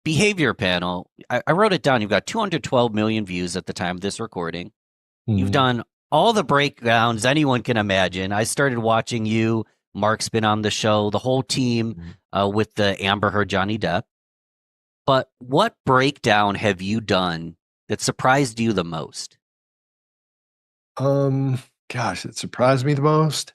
Behavior Panel, I wrote it down. You've got 212 million views at the time of this recording. Mm-hmm. You've done all the breakdowns anyone can imagine. I started watching you. Mark's been on the show, the whole team with the Amber Heard, Johnny Depp. But what breakdown have you done that surprised you the most? Gosh, it surprised me the most.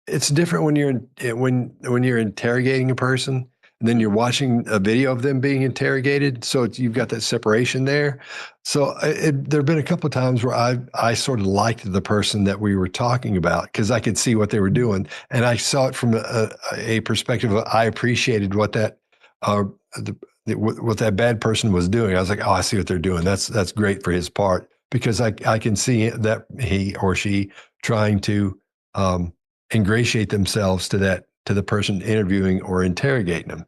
It's different when you're when you're interrogating a person and then you're watching a video of them being interrogated. So you've got that separation there. So there have been a couple of times where I sort of liked the person that we were talking about because I could see what they were doing, and I saw it from a perspective of I appreciated what that what that bad person was doing. I was like, oh, I see what they're doing. That's great for his part. Because I can see that he or she trying to ingratiate themselves to the person interviewing or interrogating them.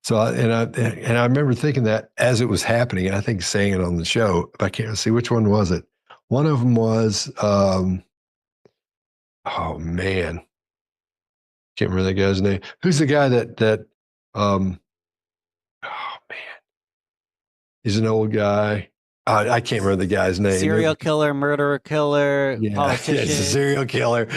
So I remember thinking that as it was happening, and I think saying it on the show. If I can't see which one was it. One of them was oh man, can't remember that guy's name. Who's the guy that oh man, he's an old guy. I can't remember the guy's name. Serial killer, murderer, killer, politician. It's a serial killer.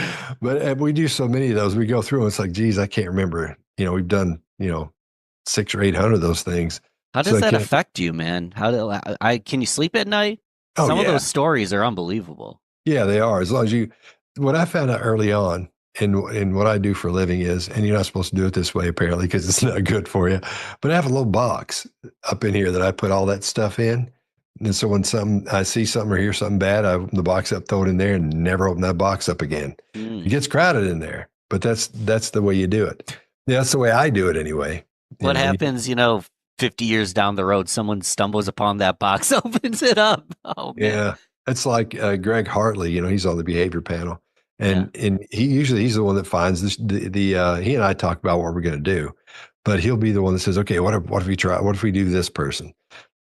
But we do so many of those. We go through and it's like, geez, I can't remember. We've done, 600 or 800 of those things. How does that affect you, man? Can you sleep at night? Some of those stories are unbelievable. Yeah, they are. As long as what I found out early on in what I do for a living is, and you're not supposed to do it this way apparently because it's not good for you, but I have a little box up in here that I put all that stuff in. And so when I see something or hear something bad, I open the box up, throw it in there, and never open that box up again. It gets crowded in there, but that's the way you do it. Yeah, that's the way I do it anyway. What happens, 50 years down the road, someone stumbles upon that box, opens it up. Oh man. Yeah, it's like Greg Hartley. He's on the behavior panel, Yeah. and he's the one that finds this. He and I talk about what we're going to do, but he'll be the one that says, "Okay, what if we try? What if we do this person?"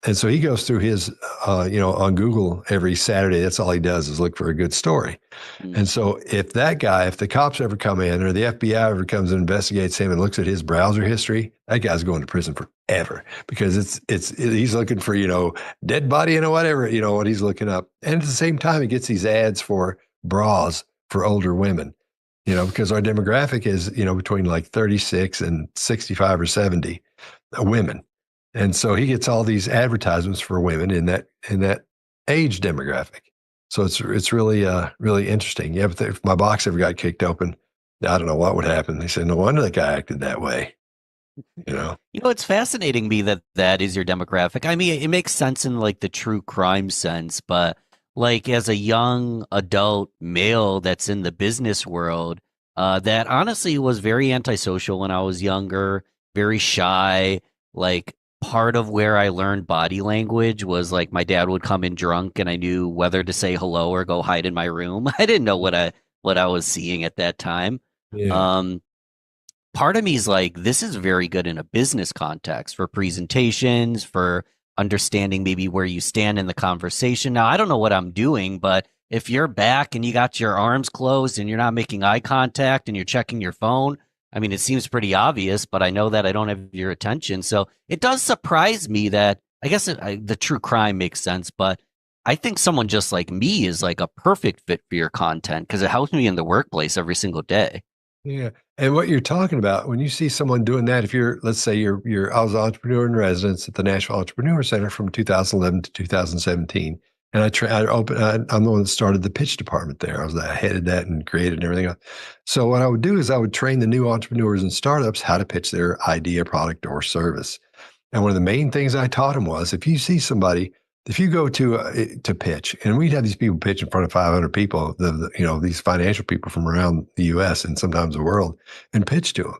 And so he goes through his, on Google every Saturday. That's all he does is look for a good story. Mm. And so if the cops ever come in or the FBI ever comes and investigates him and looks at his browser history, that guy's going to prison forever because he's looking for, dead body and whatever, what he's looking up. And at the same time, he gets these ads for bras for older women, because our demographic is, between like 36 and 65 or 70 women. And so he gets all these advertisements for women in that age demographic. So it's really really interesting. Yeah, but if my box ever got kicked open, I don't know what would happen. They said, no wonder that guy acted that way. It's fascinating me that is your demographic. I mean, it makes sense in like the true crime sense, but like as a young adult male that's in the business world, that honestly was very antisocial when I was younger, very shy, like. Part of where I learned body language was like my dad would come in drunk and I knew whether to say hello or go hide in my room. I didn't know what I was seeing at that time. Yeah. Part of me is like, this is very good in a business context for presentations, for understanding maybe where you stand in the conversation. Now, I don't know what I'm doing, but if you're back and you got your arms closed and you're not making eye contact and you're checking your phone, I mean, it seems pretty obvious, but I know that I don't have your attention. So it does surprise me that I guess the true crime makes sense, but I think someone just like me is like a perfect fit for your content because it helps me in the workplace every single day. Yeah. And what you're talking about, when you see someone doing that, if let's say I was an entrepreneur in residence at the Nashville Entrepreneur Center from 2011 to 2017. And I'm the one that started the pitch department there. I headed that and created and everything else. So what I would do is I would train the new entrepreneurs and startups how to pitch their idea, product, or service. And one of the main things I taught them was if you go to pitch, and we'd have these people pitch in front of 500 people, these financial people from around the U.S. and sometimes the world, and pitch to them.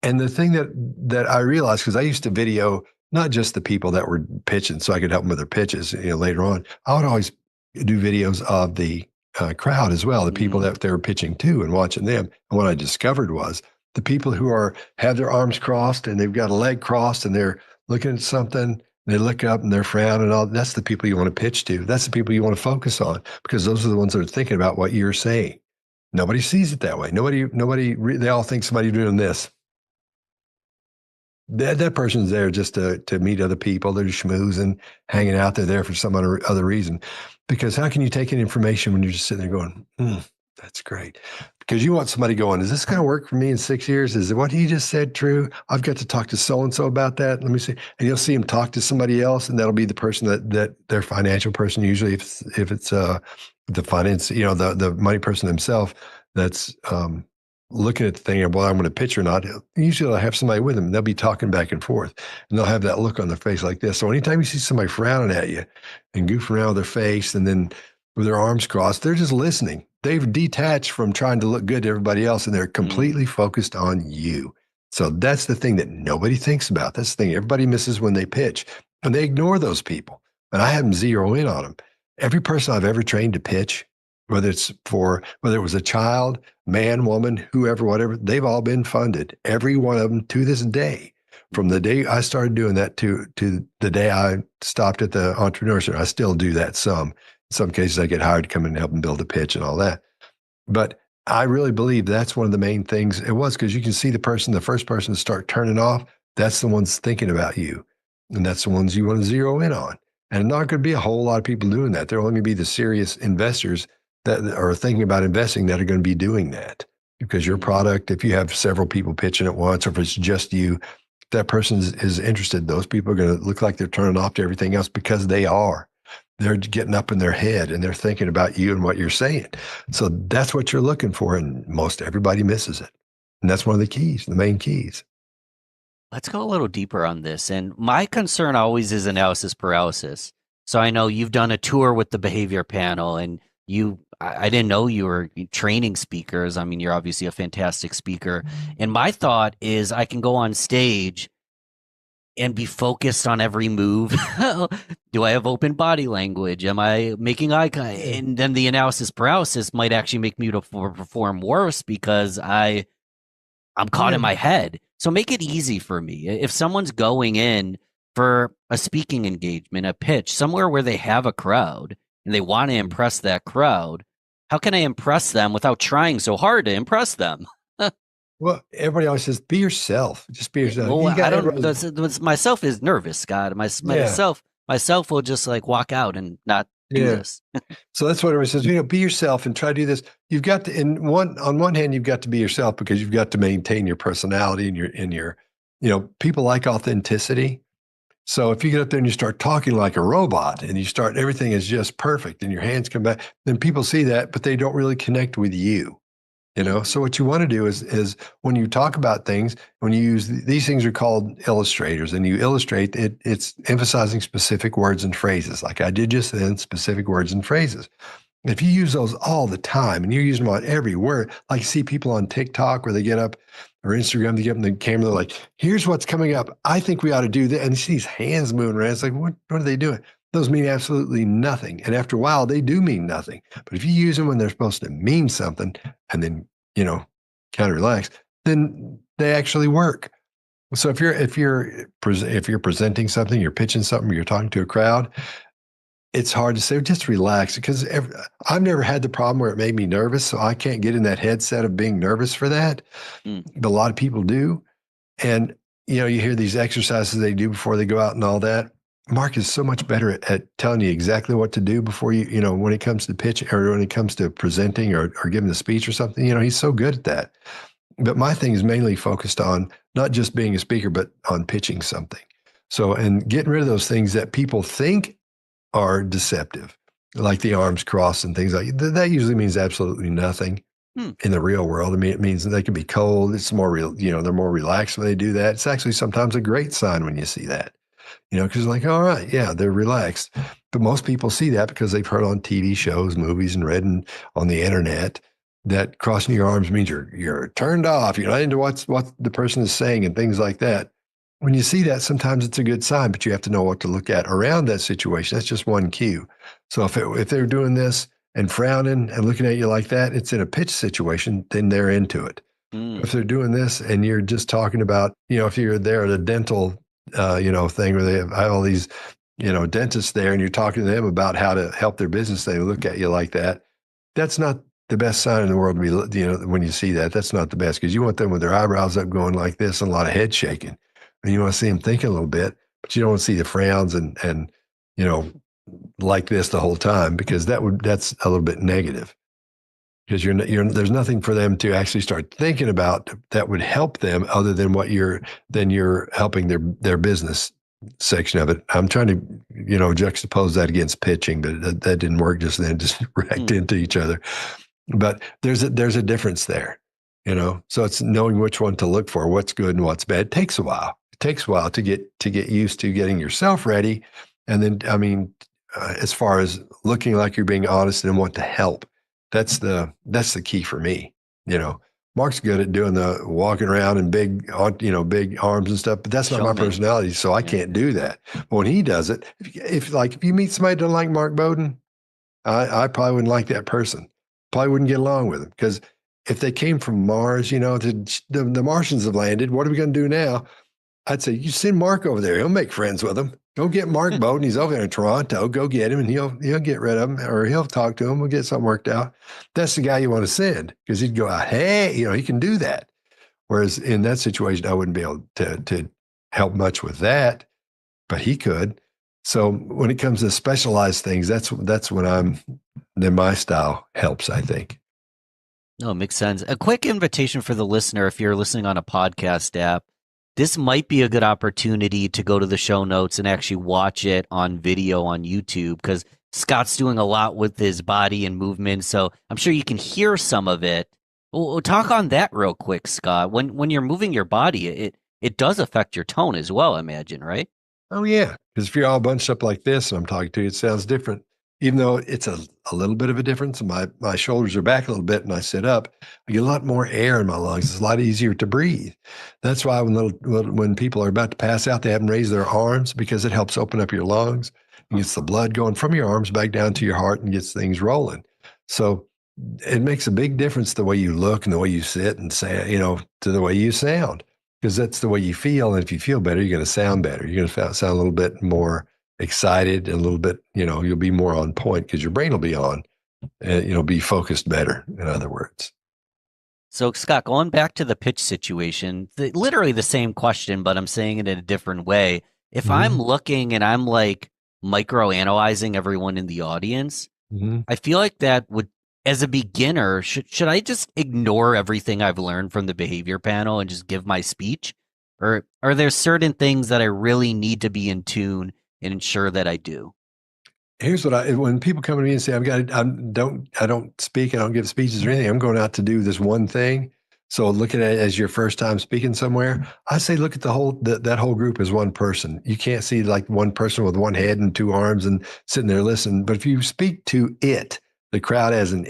And the thing that I realized, because I used to video not just the people that were pitching so I could help them with their pitches, later on, I would always do videos of the crowd as well, the people that they were pitching to and watching them. And what I discovered was the people who have their arms crossed and they've got a leg crossed and they're looking at something, they look up and they're frowning and all, that's the people you want to pitch to. That's the people you want to focus on because those are the ones that are thinking about what you're saying. Nobody sees it that way. They all think somebody's doing this. That person's there just to meet other people. They're schmoozing, hanging out. They're there for some other reason. Because how can you take in information when you're just sitting there going, that's great. Because you want somebody going, is this going to work for me in 6 years? Is what he just said true? I've got to talk to so-and-so about that. Let me see. And you'll see him talk to somebody else, and that'll be the person that their financial person, usually if it's the finance, the money person themselves that's looking at the thing and whether I'm going to pitch or not. Usually they'll have somebody with them and they'll be talking back and forth and they'll have that look on their face like this. So anytime you see somebody frowning at you and goofing around with their face and then with their arms crossed, they're just listening. They've detached from trying to look good to everybody else and they're completely focused on you. So that's the thing that nobody thinks about. That's the thing everybody misses when they pitch and they ignore those people. And I have them zero in on them. Every person I've ever trained to pitch, whether it was a child, man, woman, whoever, whatever, they've all been funded. Every one of them to this day, from the day I started doing that to the day I stopped at the Entrepreneur Center. I still do that some. In some cases, I get hired to come in and help them build a pitch and all that. But I really believe that's one of the main things it was because you can see the first person to start turning off, that's the ones thinking about you. And that's the ones you want to zero in on. And not going to be a whole lot of people doing that. They're only going to be the serious investors that are thinking about investing that are going to be doing that because your product, if you have several people pitching at once, or if it's just you, if that person is interested, those people are going to look like they're turning off to everything else because they're getting up in their head and they're thinking about you and what you're saying. So that's what you're looking for. And most everybody misses it. And that's one of the keys, the main keys. Let's go a little deeper on this. And my concern always is analysis paralysis. So I know you've done a tour with the behavior panel and I didn't know you were training speakers. I mean, you're obviously a fantastic speaker. And my thought is I can go on stage and be focused on every move. Do I have open body language? Am I making eye contact? And then the analysis paralysis might actually make me to perform worse because I'm caught in my head. So make it easy for me. If someone's going in for a speaking engagement, a pitch, somewhere where they have a crowd and they want to impress that crowd, how can I impress them without trying so hard to impress them? Well, everybody always says, be yourself. Just be yourself. Well, You got I don't. everybody- Myself is nervous, Scott. Myself will just like walk out and not do Yeah. this. So that's what everyone says, be yourself and try to do this. You've got to, on one hand, you've got to be yourself because you've got to maintain your personality and your, people like authenticity. So if you get up there and you start talking like a robot and everything is just perfect and your hands come back, then people see that, but they don't really connect with you. So what you want to do is when you talk about things, when you use these things are called illustrators, and you illustrate it's emphasizing specific words and phrases, like I did just then, specific words and phrases. If you use those all the time and you're using them on every word, like you see people on TikTok where they get up, or Instagram, they get up in the camera, they're like, here's what's coming up. I think we ought to do that. And you see these hands moving around. It's like, what are they doing? Those mean absolutely nothing. And after a while, they do mean nothing. But if you use them when they're supposed to mean something and then, kind of relax, then they actually work. So if you're presenting something, you're pitching something, you're talking to a crowd, it's hard to say, just relax, because I've never had the problem where it made me nervous. So I can't get in that headset of being nervous for that. But a lot of people do. And, you hear these exercises they do before they go out and all that. Mark is so much better at telling you exactly what to do before when it comes to pitch or when it comes to presenting or giving a speech or something, he's so good at that. But my thing is mainly focused on not just being a speaker, but on pitching something. So, and getting rid of those things that people think are deceptive, like the arms crossed and things like that. That usually means absolutely nothing in the real world. I mean, it means that they can be cold. It's more real, they're more relaxed when they do that. It's actually sometimes a great sign when you see that. Because like, all right, yeah, they're relaxed. But most people see that because they've heard on TV shows, movies, and read on the internet that crossing your arms means you're turned off. You're not into what the person is saying and things like that. When you see that, sometimes it's a good sign, but you have to know what to look at around that situation. That's just one cue. So if they're doing this and frowning and looking at you like that, it's in a pitch situation, then they're into it. If they're doing this and you're just talking about, if you're there at a dental thing where they have all these, dentists there and you're talking to them about how to help their business, they look at you like that. That's not the best sign in the world to be, when you see that. That's not the best, because you want them with their eyebrows up going like this and a lot of head shaking. And you want to see them thinking a little bit, but you don't want to see the frowns and like this the whole time, because that's a little bit negative. Because there's nothing for them to actually start thinking about that would help them other than you're helping their business section of it. I'm trying to, juxtapose that against pitching, but that didn't work just then, just wrecked into each other. But there's a difference there, so it's knowing which one to look for, what's good and what's bad. It takes a while. It takes a while to get used to getting yourself ready. And then, as far as looking like you're being honest and want to help, that's the key for me. Mark's good at doing the walking around and big arms and stuff, but that's not my personality. So I can't do that. But when he does it, if you meet somebody who doesn't like Mark Bowden, I probably wouldn't like that person. Probably wouldn't get along with him, because if they came from Mars, the Martians have landed. What are we going to do now? I'd say, you send Mark over there. He'll make friends with him. Go get Mark Bowden. He's over there in Toronto. Go get him, and he'll get rid of him, or he'll talk to him. We'll get something worked out. That's the guy you want to send, because he'd go, hey, he can do that. Whereas in that situation, I wouldn't be able to help much with that, but he could. So when it comes to specialized things, that's when then my style helps, I think. No, it makes sense. A quick invitation for the listener, if you're listening on a podcast app, this might be a good opportunity to go to the show notes and actually watch it on video on YouTube, because Scott's doing a lot with his body and movement. So I'm sure you can hear some of it. We'll talk on that real quick, Scott. When you're moving your body, it does affect your tone as well, I imagine, right? Oh, yeah. Because if you're all bunched up like this and I'm talking to you, it sounds different even though it's a little bit of a difference. My shoulders are back a little bit and I sit up, I get a lot more air in my lungs. It's a lot easier to breathe. That's why when people are about to pass out, they have them raise their arms because it helps open up your lungs and gets the blood going from your arms back down to your heart and gets things rolling. So it makes a big difference the way you look and the way you sit and say, to the way you sound, because that's the way you feel. And if you feel better, you're going to sound better. You're going to sound a little bit more excited and a little bit, you'll be more on point because your brain will be on and be focused better, in other words. So, Scott, going back to the pitch situation, literally the same question, but I'm saying it in a different way. If I'm looking and I'm like micro-analyzing everyone in the audience, I feel like that would, as a beginner, should I just ignore everything I've learned from the behavior panel and just give my speech? Or are there certain things that I really need to be in tune and ensure that I do? Here's what when people come to me and say, I don't speak, I don't give speeches or anything, I'm going out to do this one thing. So look at it as your first time speaking somewhere. I say, look at that whole group as one person. You can't see like one person with one head and two arms and sitting there listening. But if you speak to the crowd as an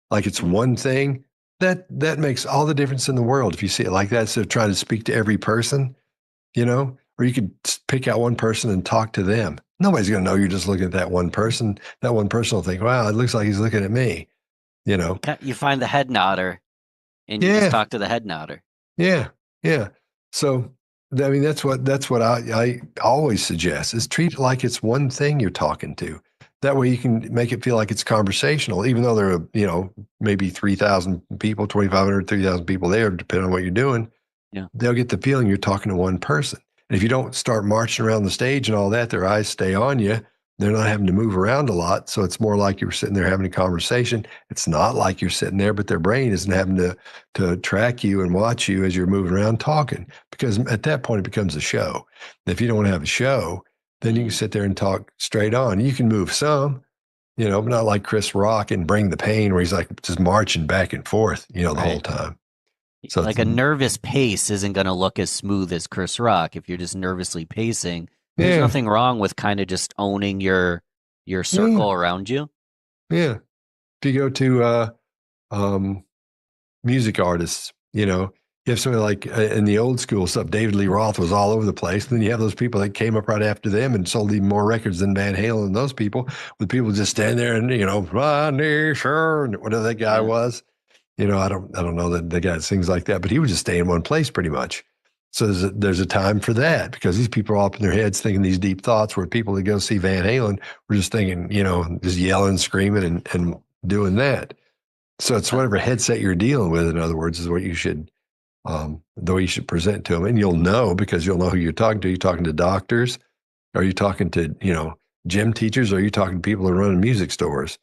like it's one thing, that makes all the difference in the world. If you see it like that, instead of trying to speak to every person, or you could pick out one person and talk to them. Nobody's going to know you're just looking at that one person. That one person will think, wow, it looks like he's looking at me, You find the head nodder and you just talk to the head nodder. Yeah. Yeah. So, I mean, that's what I always suggest is treat it like it's one thing you're talking to. That way you can make it feel like it's conversational, even though there are, maybe 3,000 people, 2,500, 3,000 people there, depending on what you're doing. Yeah. They'll get the feeling you're talking to one person. And if you don't start marching around the stage and all that, their eyes stay on you. They're not having to move around a lot. So it's more like you're sitting there having a conversation. It's not like you're sitting there, but their brain isn't having to track you and watch you as you're moving around talking, because at that point it becomes a show. And if you don't want to have a show, then you can sit there and talk straight on. You can move some, but not like Chris Rock and Bring the Pain, where he's like just marching back and forth, the whole time. So like a nervous pace isn't going to look as smooth as Chris Rock. If you're just nervously pacing, there's nothing wrong with kind of just owning your circle around you. Yeah. If you go to music artists, you have somebody like in the old school stuff, David Lee Roth was all over the place. And then you have those people that came up right after them and sold even more records than Van Halen and those people, with people just standing there and, sure, and whatever that guy was. I don't know the guy that sings like that, but he would just stay in one place pretty much. So there's a time for that, because these people are all up in their heads thinking these deep thoughts, where people that go see Van Halen were just thinking, just yelling, screaming and doing that. So it's whatever headset you're dealing with, in other words, is what you should, the way you should present to them. And you'll know, because you'll know who you're talking to. Are you talking to doctors? Are you talking to, gym teachers? Or are you talking to people that run music stores?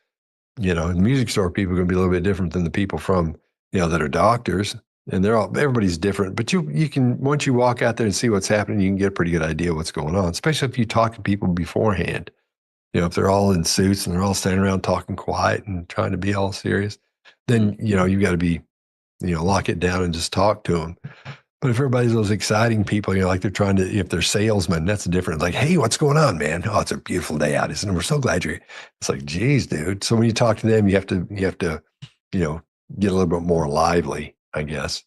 The music store people are going to be a little bit different than the people from, that are doctors, and everybody's different. But you can, once you walk out there and see what's happening, you can get a pretty good idea of what's going on, especially if you talk to people beforehand. If they're all in suits and they're all standing around talking quiet and trying to be all serious, then, you got to be, lock it down and just talk to them. But if everybody's those exciting people, like they're trying to, if they're salesmen, that's different. Like, hey, what's going on, man? Oh, it's a beautiful day out, isn't it? We're so glad you're. It's like, geez, dude. So when you talk to them, you have to, get a little bit more lively, I guess.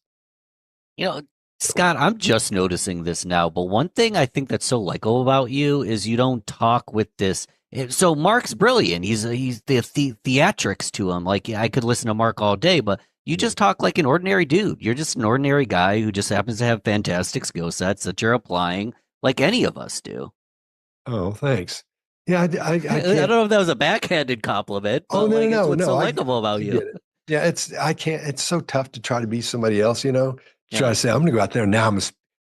Scott, I'm just noticing this now, but one thing I think that's so likable about you is you don't talk with this. So Mark's brilliant. He's the theatrics to him. Like, I could listen to Mark all day, but you just talk like an ordinary dude. You're just an ordinary guy who just happens to have fantastic skill sets that you're applying like any of us do. Oh, thanks. Yeah, I don't know if that was a backhanded compliment. But no. What's so likable about you? Yeah, it's so tough to try to be somebody else, try to say, I'm going to go out there and now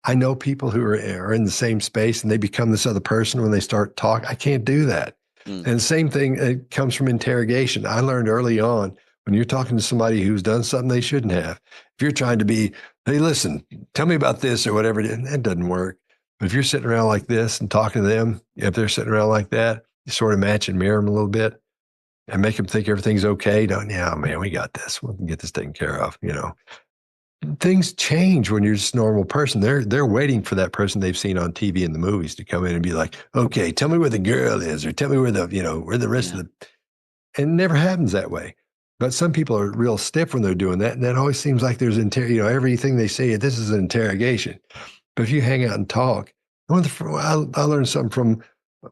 I know people who are in the same space and they become this other person when they start talking. I can't do that. And the same thing, it comes from interrogation. I learned early on, when you're talking to somebody who's done something they shouldn't have, if you're trying to be, hey, listen, tell me about this or whatever, that doesn't work. But if you're sitting around like this and talking to them, if they're sitting around like that, you sort of match and mirror them a little bit and make them think everything's okay. Yeah, man, we got this. We'll get this taken care of, things change when you're just a normal person. They're waiting for that person they've seen on TV and the movies to come in and be like, okay, tell me where the girl is, or tell me where where the rest of the. And it never happens that way. But some people are real stiff when they're doing that, and that always seems like there's everything they say. This is an interrogation. But if you hang out and talk, I learned something from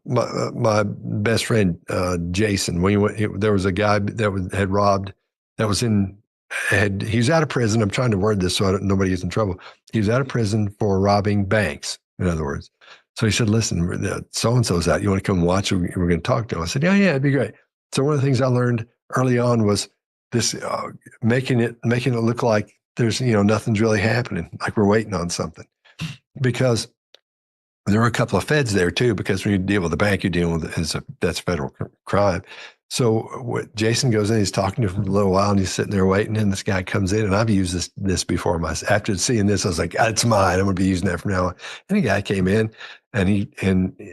my best friend Jason. When there was a guy that had robbed, that was he was out of prison. I'm trying to word this so nobody gets in trouble. He was out of prison for robbing banks, in other words. So he said, listen, so-and-so's out. You want to come watch? We're going to talk to him. I said, yeah, it'd be great. So one of the things I learned early on was this, making it look like there's, nothing's really happening, like we're waiting on something. Because there were a couple of feds there too, because when you deal with the bank, you're dealing with that's federal crime. So Jason goes in, he's talking to him for a little while, and he's sitting there waiting, and this guy comes in, and I've used this before. After seeing this, I was like, it's mine. I'm going to be using that from now on. And the guy came in, and he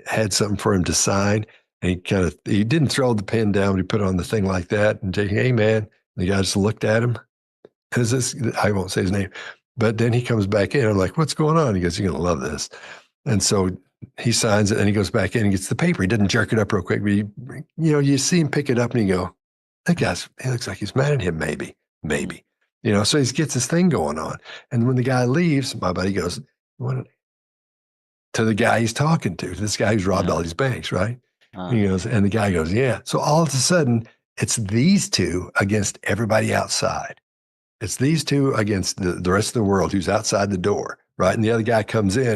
had something for him to sign, and he didn't throw the pen down, but he put it on the thing like that, and Jason, hey man, and the guy just looked at him. I won't say his name, but then he comes back in. I'm like, what's going on? He goes, you're going to love this. And so he signs it, and he goes back in and gets the paper. He doesn't jerk it up real quick, but you see him pick it up, and you go, he looks like he's mad at him, maybe. So he gets this thing going on. And when the guy leaves, my buddy goes, what? To the guy he's talking to this guy who's robbed all these banks, right? He goes, and the guy goes, yeah. So all of a sudden, it's these two against everybody outside. It's these two against the rest of the world who's outside the door. Right. And the other guy comes in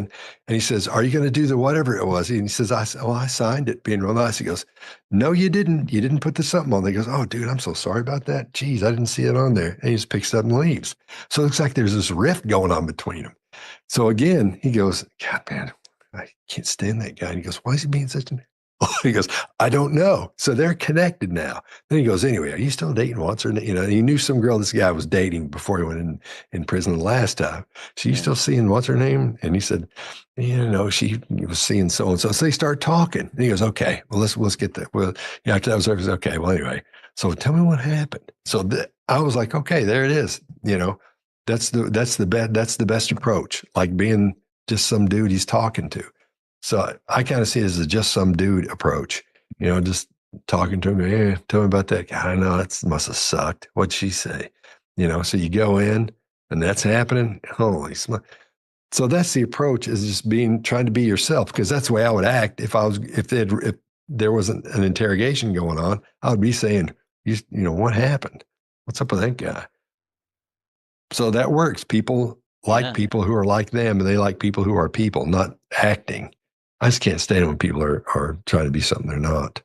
and he says, are you going to do the whatever it was? And he says, I signed it, being real nice. He goes, no, you didn't. You didn't put the something on. He goes, oh, dude, I'm so sorry about that. Geez, I didn't see it on there. And he just picks it up and leaves. So it looks like there's this rift going on between them. So again, he goes, God, man, I can't stand that guy. And he goes, why is he being such an... He goes, I don't know. So they're connected now. Then he goes, anyway, are you still dating Watts? Or, he knew some girl this guy was dating before he went in prison the last time. So you still seeing what's her name? And he said, she was seeing so-and-so. So they start talking. And he goes, okay, well, let's get that. Well, after that was over, okay, well, anyway, so tell me what happened. So I was like, okay, there it is. That's the best approach, like being just some dude he's talking to. So I kind of see it as just some dude approach, just talking to him. Tell me about that guy. I know that must have sucked. What'd she say? So you go in and that's happening. Holy smokes. So that's the approach, is just trying to be yourself. Because that's the way I would act if there wasn't an interrogation going on. I would be saying, what happened? What's up with that guy? So that works. People like people who are like them, and they like people who are people, not acting. I just can't stand it when people are trying to be something they're not.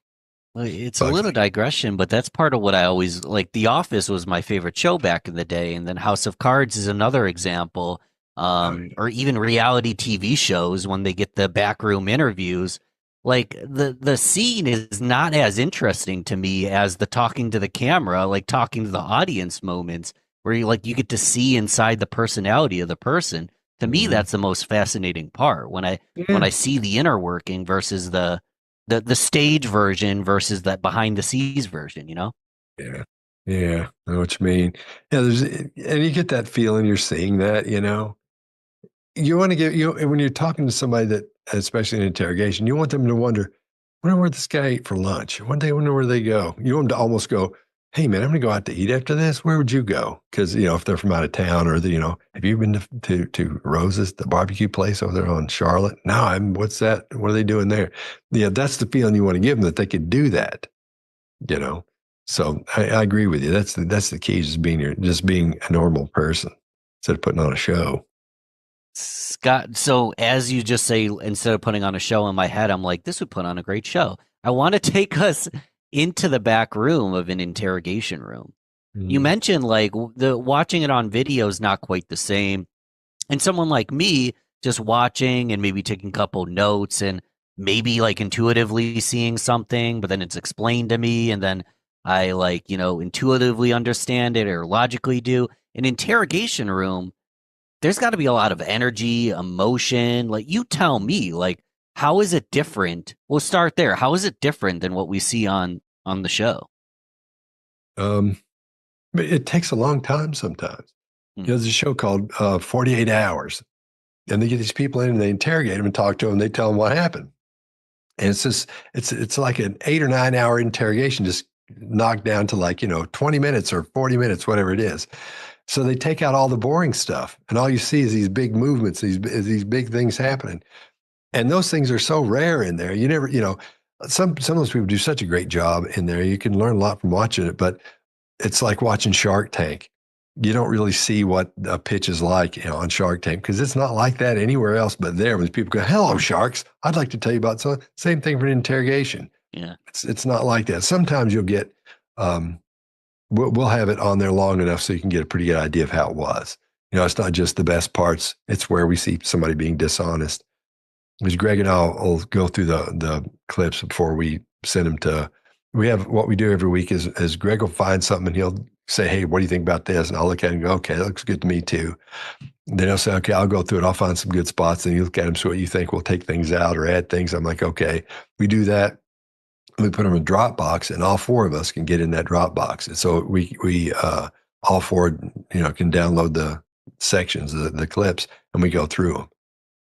Well, it's a little digression, but that's part of what I always like. The Office was my favorite show back in the day, and then House of Cards is another example. Or even reality TV shows when they get the backroom interviews. Like the scene is not as interesting to me as the talking to the camera, like talking to the audience moments where you get to see inside the personality of the person. To me, that's the most fascinating part when I see the inner working versus the stage version versus that behind the scenes version, Yeah. I know what you mean. Yeah, and you get that feeling, you're seeing that, you want to get, when you're talking to somebody that, especially in interrogation, you want them to wonder where this guy ate for lunch. One day, wonder where they go. You want them to almost go, hey man, I'm going to go out to eat after this. Where would you go? Because, if they're from out of town, or have you been to Rose's, the barbecue place over there on Charlotte? No, what's that? What are they doing there? Yeah, that's the feeling you want to give them, that they could do that, So I agree with you. That's the key, just being a normal person instead of putting on a show. Scott, so as you just say, instead of putting on a show, in my head, I'm like, this would put on a great show. I want to take us into the back room of an interrogation room. You mentioned the watching it on video is not quite the same. And someone like me just watching and maybe taking a couple notes and maybe intuitively seeing something, but then it's explained to me and then I intuitively understand it or logically do. An interrogation room, there's got to be a lot of energy, emotion. You tell me, how is it different? We'll start there. How is it different than what we see on the show? It takes a long time sometimes. There's a show called 48 Hours. And they get these people in and they interrogate them and talk to them. And they tell them what happened. And it's just, it's like an 8 or 9 hour interrogation, just knocked down to like, 20 minutes or 40 minutes, whatever it is. So they take out all the boring stuff. And all you see is these big movements, these big things happening. And those things are so rare in there. You never, some of those people do such a great job in there. You can learn a lot from watching it, but it's like watching Shark Tank. You don't really see what a pitch is like on Shark Tank because it's not like that anywhere else but there. When people go, hello, sharks, I'd like to tell you about something. Same thing for an interrogation. Yeah. It's not like that. Sometimes you'll get, we'll have it on there long enough so you can get a pretty good idea of how it was. It's not just the best parts. It's where we see somebody being dishonest. Because Greg and I will go through the clips before we send them to, we have what we do every week is Greg will find something and he'll say, hey, what do you think about this? And I'll look at it and go, okay, that looks good to me too. And then he'll say, okay, I'll go through it. I'll find some good spots. And you look at them, see what you think. We'll take things out or add things. I'm like, okay, we do that. We put them in a Dropbox and all 4 of us can get in that Dropbox. And so we all 4, can download the sections, the clips, and we go through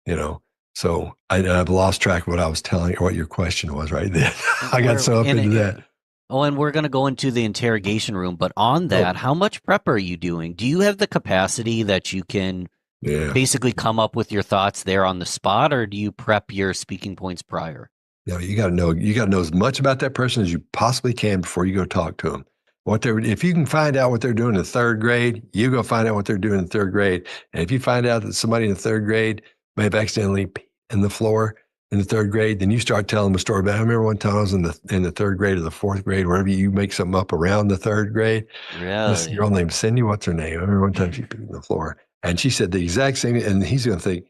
them, So I've lost track of what I was telling or what your question was right then. I got so up into that. Oh, and we're going to go into the interrogation room. But on that, how much prep are you doing? Do you have the capacity that you can basically come up with your thoughts there on the spot, or do you prep your speaking points prior? No, you got to know as much about that person as you possibly can before you go talk to them. If you can find out what they're doing in 3rd grade, you go find out what they're doing in 3rd grade. And if you find out that somebody in the 3rd grade may have accidentally peed in the floor in the 3rd grade, then you start telling them a story about, I remember one time I was in the 3rd grade or the 4th grade, wherever you make something up around the 3rd grade. Really? This girl named Cindy, what's her name? I remember one time she peed in the floor and she said the exact same, and he's going to think,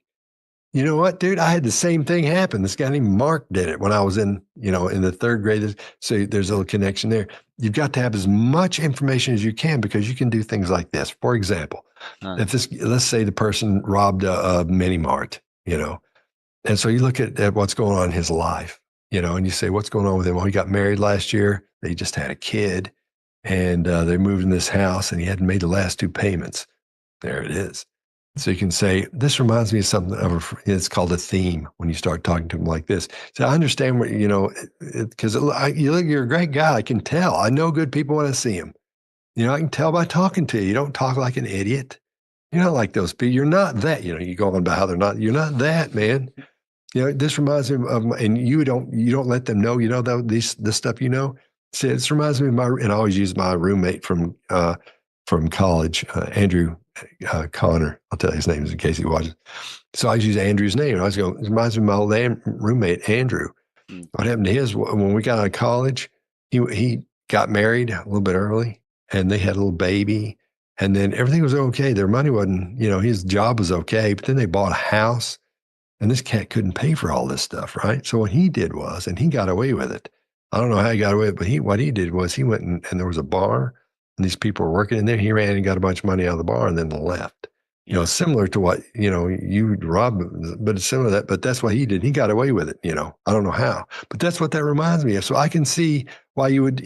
you know what, dude, I had the same thing happen. This guy named Mark did it when I was in the 3rd grade. So there's a little connection there. You've got to have as much information as you can because you can do things like this. For example, let's say the person robbed a mini mart, and so you look at what's going on in his life, and you say, what's going on with him? Well, he got married last year. They just had a kid and they moved in this house and he hadn't made the last 2 payments. There it is. So you can say, this reminds me of something it's called a theme when you start talking to them like this. So I understand what, because you're a great guy. I can tell. I know good people when I see them. I can tell by talking to you. You don't talk like an idiot. You're not like those people. You're not that, you go on about how they're not, you're not that, man. This reminds me of, and you don't let them know, this stuff, See, this reminds me of and I always use my roommate from college, Andrew Connor. I'll tell you his name in case he watches. So I use Andrew's name. I was going, it reminds me of my old roommate, Andrew. What happened to his, when we got out of college, he got married a little bit early and they had a little baby. And then everything was okay. Their money wasn't, his job was okay. But then they bought a house and this cat couldn't pay for all this stuff, right? So what he did was, and he got away with it. I don't know how he got away with it, but what he did was he went and there was a bar and these people were working in there. He ran and got a bunch of money out of the bar and then left. Similar to what, you robbed, but it's similar to that, but that's what he did. He got away with it, I don't know how, but that's what that reminds me of. So I can see why you would,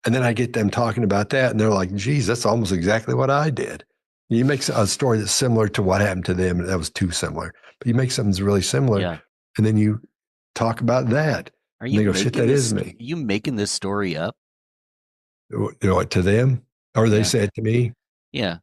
and then I get them talking about that and they're like, geez, that's almost exactly what I did. You make a story that's similar to what happened to them. And that was too similar, but you make something that's really similar and then you talk about that. Are you, and they go, shit, that is me. Are you making this story up? To them? Or they say it to me? Yeah.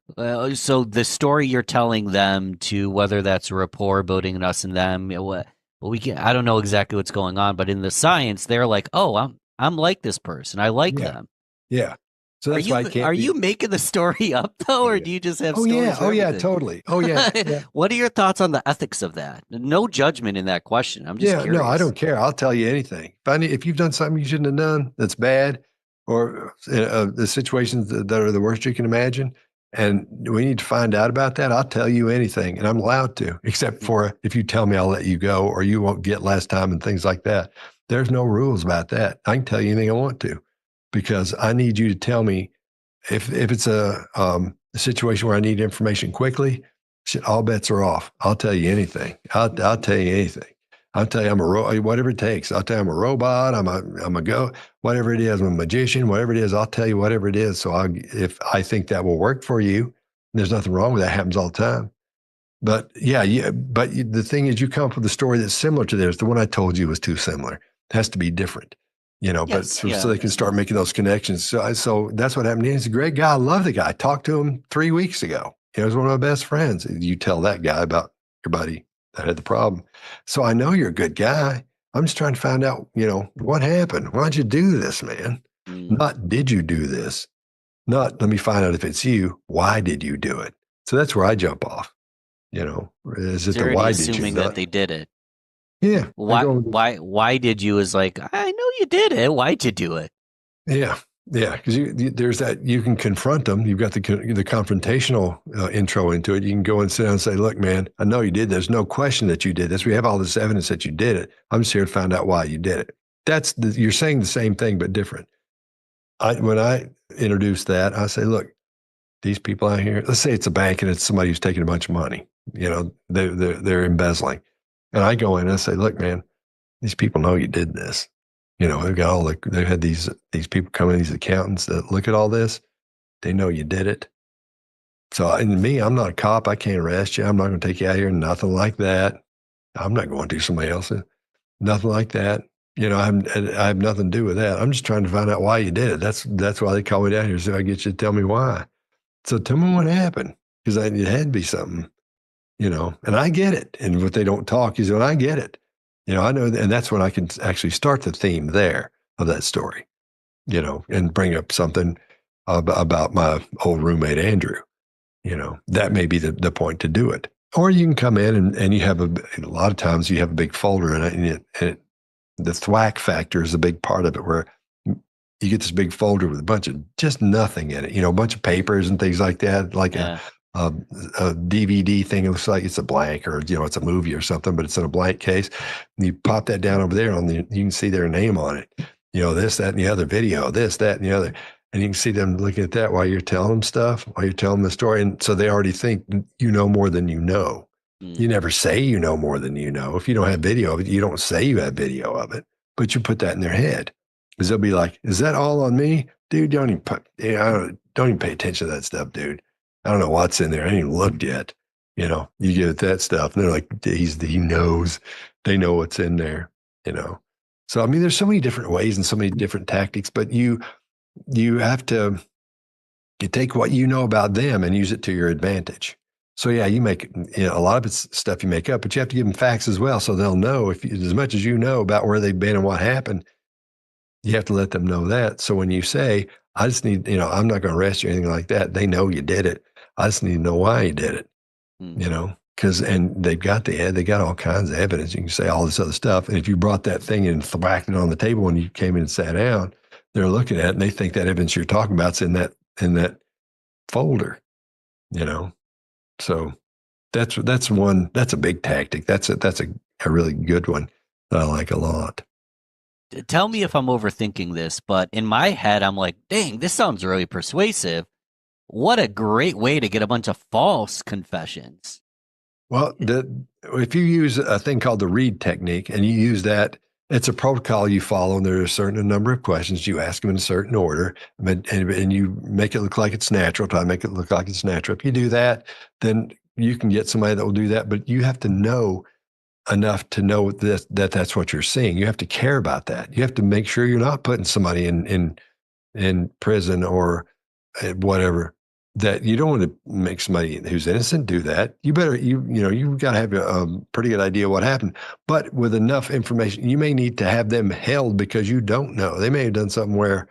So the story you're telling them to, whether that's a rapport building us and them, I don't know exactly what's going on, but in the science, they're like, oh, I'm like this person. I like them. Yeah. So that's why I can't. Are you making the story up though, or do you just have stories? Oh yeah, totally. Oh yeah. What are your thoughts on the ethics of that? No judgment in that question. I'm just curious. No, I don't care. I'll tell you anything. If you've done something you shouldn't have done that's bad, or the situations that are the worst you can imagine, and we need to find out about that, I'll tell you anything, and I'm allowed to, except for if you tell me I'll let you go, or you won't get last time and things like that. There's no rules about that. I can tell you anything I want to, because I need you to tell me if it's a situation where I need information quickly. Shit, all bets are off. I'll tell you anything. I'll tell you anything. I'll tell you whatever it takes. I'll tell you I'm a robot. I'm a whatever it is. I'm a magician. Whatever it is, I'll tell you whatever it is. So if I think that will work for you, There's nothing wrong with that. Happens all the time. But the thing is, you come up with a story that's similar to theirs. The one I told you was too similar. It has to be different, but Yes, so, yeah. so they can start making those connections. So that's what happened. He's a great guy. I love the guy. I talked to him 3 weeks ago. He was one of my best friends. You tell that guy about your buddy that had the problem. So I know you're a good guy. I'm just trying to find out, what happened? Why'd you do this, man? Mm. Not did you do this? Not let me find out if it's you. Why did you do it? So that's where I jump off. Is it They're the already why did assuming you? that they did it. Yeah. Why did you is like, I know you did it. Why'd you do it? Yeah. Yeah. Because there's that, you can confront them. You've got the confrontational intro into it. You can go and sit down and say, look, man, I know you did. There's no question that you did this. We have all this evidence that you did it. I'm just here to find out why you did it. You're saying the same thing, but different. When I introduce that, I say, look, these people out here, let's say it's a bank and it's somebody who's taking a bunch of money, they're embezzling. And I go in and I say, look, man, these people know you did this. They've got they've had these people come in, these accountants that look at all this. They know you did it. So and me, I'm not a cop. I can't arrest you. I'm not going to take you out here. Nothing like that. I'm not going to do somebody else's. Nothing like that. I have nothing to do with that. I'm just trying to find out why you did it. That's why they call me down here. So I get you to tell me why. So tell me what happened, because it had to be something, and I get it. And what they don't talk is when I get it, I know, and that's when I can actually start the theme there of that story, and bring up something about my old roommate, Andrew, that may be the point to do it. Or you can come in and you have a lot of times you have a big folder and the thwack factor is a big part of it, where you get this big folder with a bunch of just nothing in it, a bunch of papers and things like that, like a DVD thing. It looks like it's a blank, or, it's a movie or something, but it's in a blank case. And you pop that down over there you can see their name on it, this, that, and the other video, this, that, and the other. And you can see them looking at that while you're telling them stuff, while you're telling them the story. And so they already think you know more than you know. You never say you know more than you know. If you don't have video of it, you don't say you have video of it, but you put that in their head. Because they'll be like, is that all on me? Dude, don't even pay attention to that stuff, dude. I don't know what's in there. I ain't even looked yet. You give it that stuff. And they're like, he knows. They know what's in there, So, there's so many different ways and so many different tactics, but you have to take what you know about them and use it to your advantage. So yeah, you make a lot of it's stuff you make up, but you have to give them facts as well, so they'll know as much as you know about where they've been and what happened. You have to let them know that. So when you say, I just need, I'm not going to arrest you or anything like that, they know you did it. I just need to know why you did it. Because they got all kinds of evidence. You can say all this other stuff, and if you brought that thing and whacked it on the table when you came in and sat down, they're looking at it and they think that evidence you're talking about's in that folder. So that's a big tactic. That's a really good one that I like a lot. Tell me if I'm overthinking this, but in my head, I'm like, dang, this sounds really persuasive. What a great way to get a bunch of false confessions. Well, if you use a thing called the Reid technique, and you use that, it's a protocol you follow, and there's a certain number of questions. You ask them in a certain order, and you make it look like it's natural. Try to make it look like it's natural. If you do that, then you can get somebody that will do that, but you have to know enough to know that's what you're seeing. You have to care about that. You have to make sure you're not putting somebody in prison or whatever. That you don't want to make somebody who's innocent do that. You better you've got to have a pretty good idea what happened. But with enough information, you may need to have them held because you don't know. They may have done something where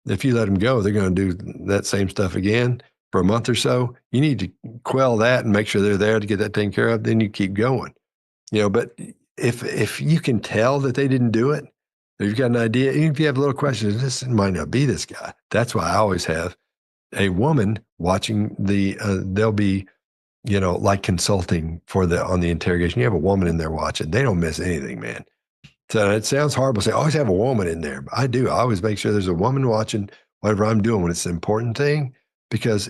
if you let them go, they're going to do that same stuff again for a month or so. You need to quell that and make sure they're there to get that taken care of. Then you keep going. But if you can tell that they didn't do it, if you've got an idea, even if you have little questions, this might not be this guy. That's why I always have a woman watching they'll be, like consulting on the interrogation. You have a woman in there watching. They don't miss anything, man. So it sounds horrible to say, always have a woman in there. But I do. I always make sure there's a woman watching whatever I'm doing when it's an important thing.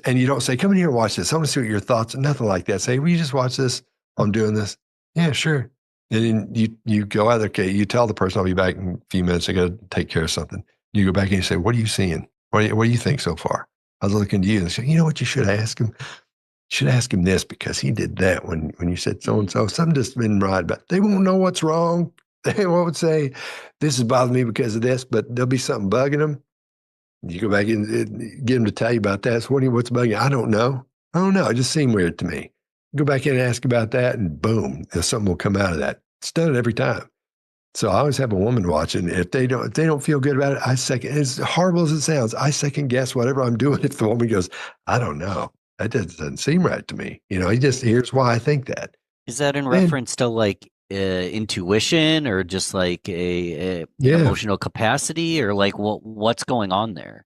And you don't say, come in here and watch this. I want to see what your thoughts are. Nothing like that. Say, will you just watch this? I'm doing this. Yeah, sure. And then you go out there, okay, you tell the person I'll be back in a few minutes. I got to take care of something. You go back and you say, what are you seeing? What do you think so far? I was looking to you and say, you know what you should ask him? should ask him this because he did that when you said so and so. Something just been right, but they won't know what's wrong. They won't say this is bothering me because of this, but there'll be something bugging them. You go back and get them to tell you about that. So what's bugging you? I don't know. It just seemed weird to me. Go back in and ask about that, and boom, something will come out of that. It's done it every time. So I always have a woman watching. If they don't feel good about it, I second. As horrible as it sounds, I second guess whatever I'm doing. If the woman goes, I don't know, that doesn't seem right to me. Here's why I think that. Is that in reference to like intuition, or just like a emotional capacity, or like what's going on there?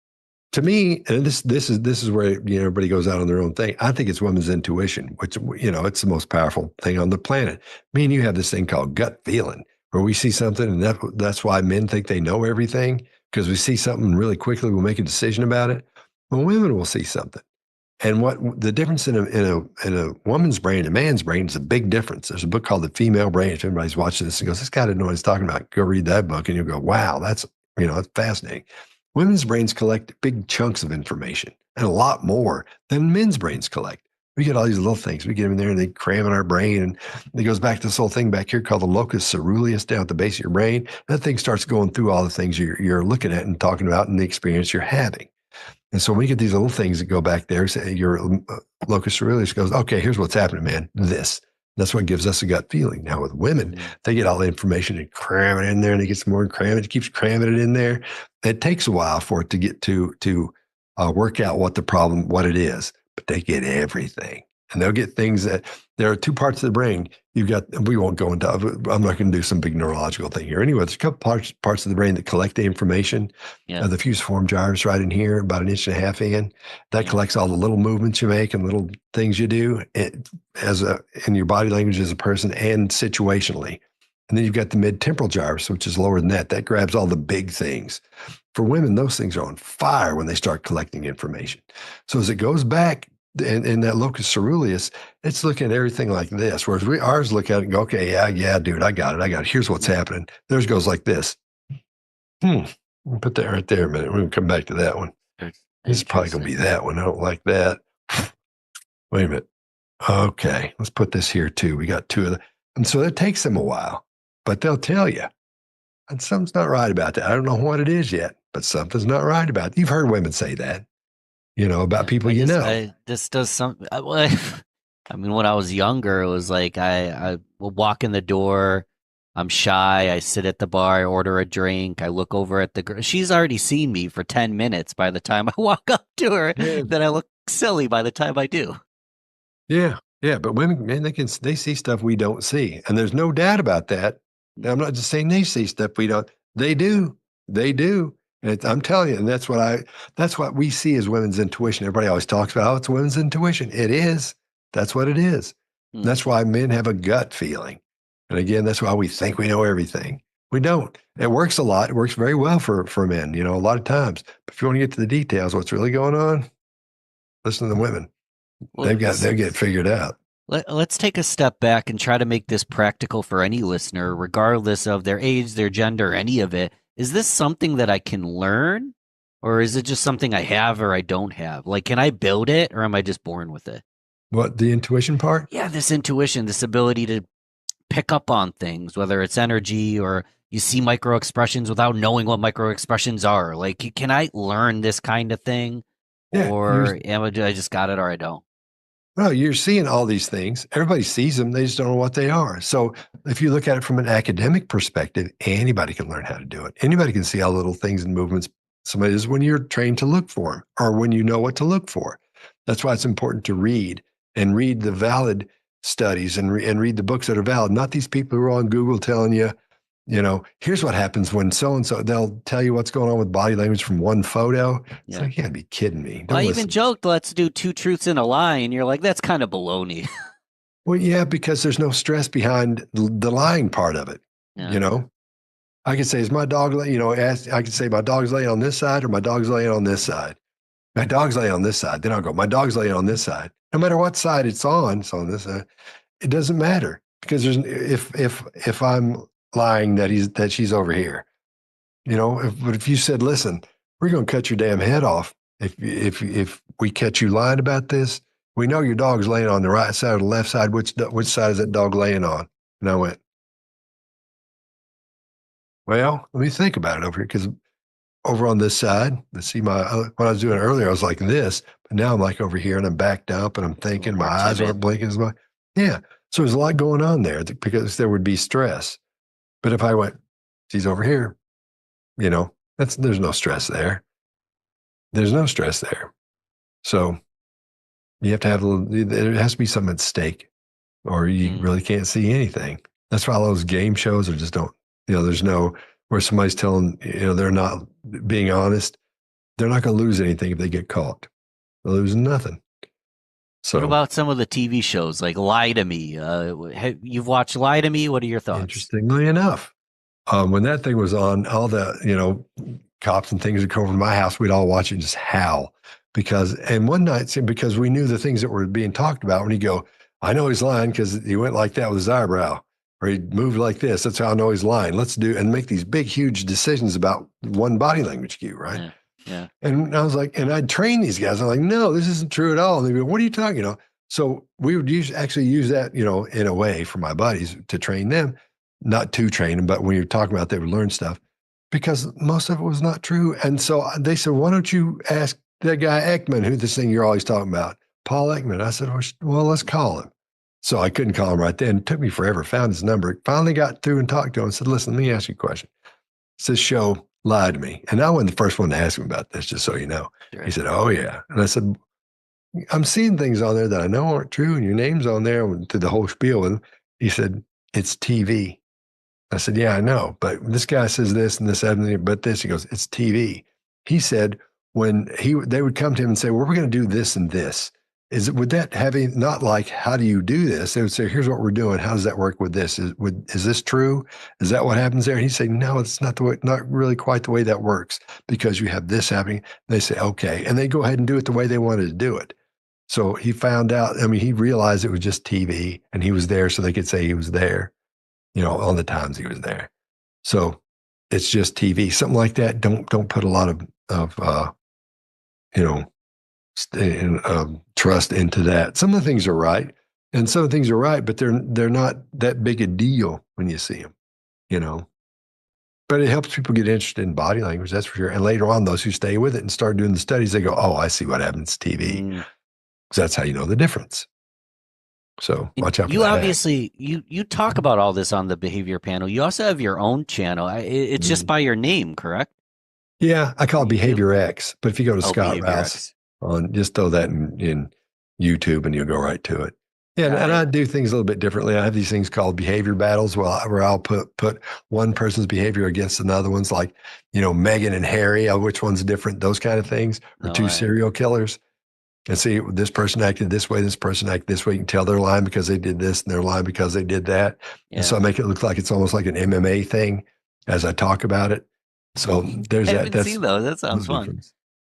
To me, and this is where everybody goes out on their own thing. I think it's women's intuition, which it's the most powerful thing on the planet. Me and you have this thing called gut feeling, where we see something, and that's why men think they know everything, because we see something really quickly, we'll make a decision about it. Well, women will see something, and what the difference in a woman's brain and a man's brain is a big difference. There's a book called The Female Brain. If everybody's watching this and goes, this guy didn't know what he's talking about, go read that book, and you'll go, wow, that's fascinating. Women's brains collect big chunks of information, and a lot more than men's brains collect. We get all these little things. We get them in there and they cram in our brain. And it goes back to this whole thing back here called the locus ceruleus down at the base of your brain. That thing starts going through all the things you're looking at and talking about and the experience you're having. And so we get these little things that go back there. Say your locus ceruleus goes, okay, here's what's happening, man. This. That's what gives us a gut feeling. Now with women, they get all the information and cram it in there, and they get some more and cram it. It keeps cramming it in there. It takes a while for it to get to work out what it is, but they get everything. And they'll get things that there are two parts of the brain. We won't go into, I'm not going to do some big neurological thing here. Anyway, there's a couple parts of the brain that collect the information. Yeah. The fusiform gyrus right in here, about 1.5 inches in. That collects all the little movements you make and little things you do in your body language as a person and situationally. And then you've got the mid-temporal gyrus, which is lower than that. That grabs all the big things. For women, those things are on fire when they start collecting information. So as it goes back, in that locus ceruleus, it's looking at everything like this, whereas ours look at it and go, okay, yeah, dude, I got it. Here's what's happening. Theirs goes like this. We'll put that right there a minute. We're going to come back to that one. This is probably going to be that one. I don't like that. Wait a minute. Okay, let's put this here too. We got two of them. And so it takes them a while, but they'll tell you. And something's not right about that. I don't know what it is yet, but something's not right about it. You've heard women say that. About people this does something. I mean, when I was younger, it was like I will walk in the door. I'm shy. I sit at the bar. I order a drink. I look over at the girl. She's already seen me for 10 minutes by the time I walk up to her. Yeah. Then I look silly by the time I do. Yeah. But women, man, they see stuff we don't see. And there's no doubt about that. Now, I'm not just saying they see stuff we don't. They do. And I'm telling you, and that's what we see as women's intuition. Everybody always talks about, it's women's intuition. It is. That's what it is. Mm. That's why men have a gut feeling. And again, that's why we think we know everything. We don't. It works a lot. It works very well for men, a lot of times. But if you want to get to the details, what's really going on, listen to the women. Well, they'll get it figured out. Let's take a step back and try to make this practical for any listener, regardless of their age, their gender, any of it. Is this something that I can learn, or is it just something I have or I don't have? Like, can I build it, or am I just born with it? What, the intuition part? Yeah, this intuition, this ability to pick up on things, whether it's energy or you see micro expressions without knowing what micro expressions are. Like, can I learn this kind of thing, or I just got it or I don't? Well, you're seeing all these things. Everybody sees them. They just don't know what they are. So if you look at it from an academic perspective, anybody can learn how to do it. Anybody can see all little things and movements. Somebody is when you're trained to look for them or when you know what to look for. That's why it's important to read the valid studies and read the books that are valid. Not these people who are on Google telling you, here's what happens when so-and-so, they'll tell you what's going on with body language from one photo. It's like, you can't be kidding me. I even joked, let's do 2 truths and a lie. And you're like, that's kind of baloney. Well, yeah, because there's no stress behind the lying part of it. Yeah. I could say, is my dog, I could say my dog's laying on this side or my dog's laying on this side. My dog's laying on this side. Then I'll go, my dog's laying on this side. No matter what side it's on this side. It doesn't matter because if I'm lying that she's over here, but if you said, listen, we're going to cut your damn head off if we catch you lying about this, we know your dog's laying on the right side or the left side. Which side is that dog laying on? And I went, well, let me think about it over here, because over on this side, let's see, when I was doing it earlier, I was like this, but now I'm like over here and I'm backed up and I'm thinking, my eyes aren't blinking as much. Yeah. So there's a lot going on there because there would be stress. But if I went, she's over here, there's no stress there. There's no stress there. So you have to have there has to be something at stake, or you really can't see anything. That's why all those game shows are just don't, there's no, where somebody's telling, they're not being honest. They're not going to lose anything if they get caught. They'll lose nothing. So, what about some of the TV shows like Lie to Me? You've watched Lie to Me. What are your thoughts? Interestingly enough, when that thing was on, all the, cops and things that come over to my house, we'd all watch it and just howl. And one night, because we knew the things that were being talked about, when you go, I know he's lying because he went like that with his eyebrow, or he moved like this. That's how I know he's lying. Let's do, and make these big, huge decisions about one body language cue, right? Yeah. And I was like, and I'd train these guys. I'm like, no, this isn't true at all. And they'd go, what are you talking? So we would actually use that, in a way for my buddies to train them, not to train them, but when you're talking about, they would learn stuff, because most of it was not true. And so they said, why don't you ask that guy Ekman, who this thing you're always talking about, Paul Ekman? I said, well, let's call him. So I couldn't call him right then. It took me forever. Found his number. Finally got through and talked to him and said, listen, let me ask you a question. This show lied to me. And I wasn't the first one to ask him about this, just so you know. Sure. He said, oh, yeah. And I said, I'm seeing things on there that I know aren't true, and your name's on there, through the whole spiel with him. He said, it's TV. I said, yeah, I know. But this guy says this and this, but this. He goes, it's TV. He said, when they would come to him and say, well, we're going to do this and this. Would that not like, how do you do this? They would say, here's what we're doing. How does that work with this? Is this true? Is that what happens there? And he'd say, no, it's not not really quite the way that works, because you have this happening. And they say, okay. And they go ahead and do it the way they wanted to do it. So he found out, he realized it was just TV, and he was there so they could say he was there, on the times he was there. So it's just TV, something like that. Don't put a lot of trust into that. Some of the things are right, and some of the things are right, but they're not that big a deal when you see them, But it helps people get interested in body language, that's for sure. And later on, those who stay with it and start doing the studies, they go, oh, I see what happens to TV. Because that's how you know the difference. So watch out for you that. Obviously, you talk about all this on the Behavior Panel. You also have your own channel. It's just by your name, correct? Yeah, I call it Behavior X. But if you go to Scott Behavior Rouse, just throw that in YouTube and you'll go right to it. Yeah, and I do things a little bit differently. I have these things called behavior battles, where I'll put one person's behavior against another one's, like, Meghan and Harry, which one's different, those kind of things, or two serial killers. And see, this person acted this way, this person acted this way. You can tell they're lying because they did this, and they're lying because they did that. Yeah. And so I make it look like it's almost like an MMA thing as I talk about it. So there's that. I haven't seen those. That sounds fun.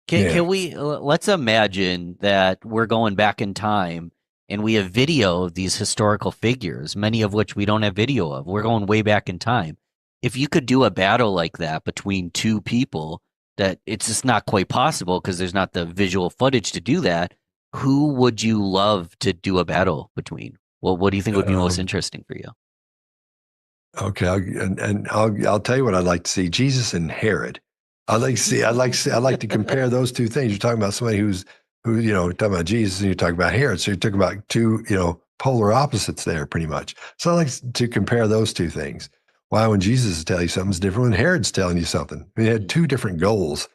Can we, let's imagine that we're going back in time and we have video of these historical figures, many of which we don't have video of. We're going way back in time. If you could do a battle like that between two people, that it's just not quite possible because there's not the visual footage to do that, who would you love to do a battle between? Well, what do you think would be most interesting for you? Okay, I'll tell you what I'd like to see: Jesus and Herod. I'd like to compare those two things. You're talking about somebody who talking about Jesus, and you're talking about Herod. So you're talking about two polar opposites there, pretty much. So I like to compare those two things. Why, when Jesus is telling you something, is different when Herod's telling you something. I mean, they had two different goals.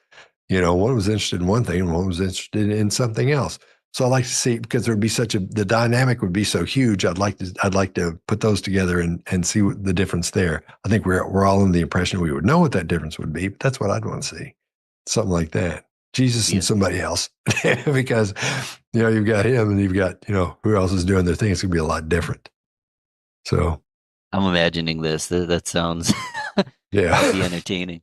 One was interested in one thing, and one was interested in something else. So I like to see, because there would be the dynamic would be so huge. I'd like to put those together and see what the difference there. I think we're all in the impression we would know what that difference would be, but that's what I'd want to see. Something like that. Jesus and somebody else, because you've got him, and you've got who else is doing their thing. It's gonna be a lot different. So I'm imagining this. That sounds be entertaining.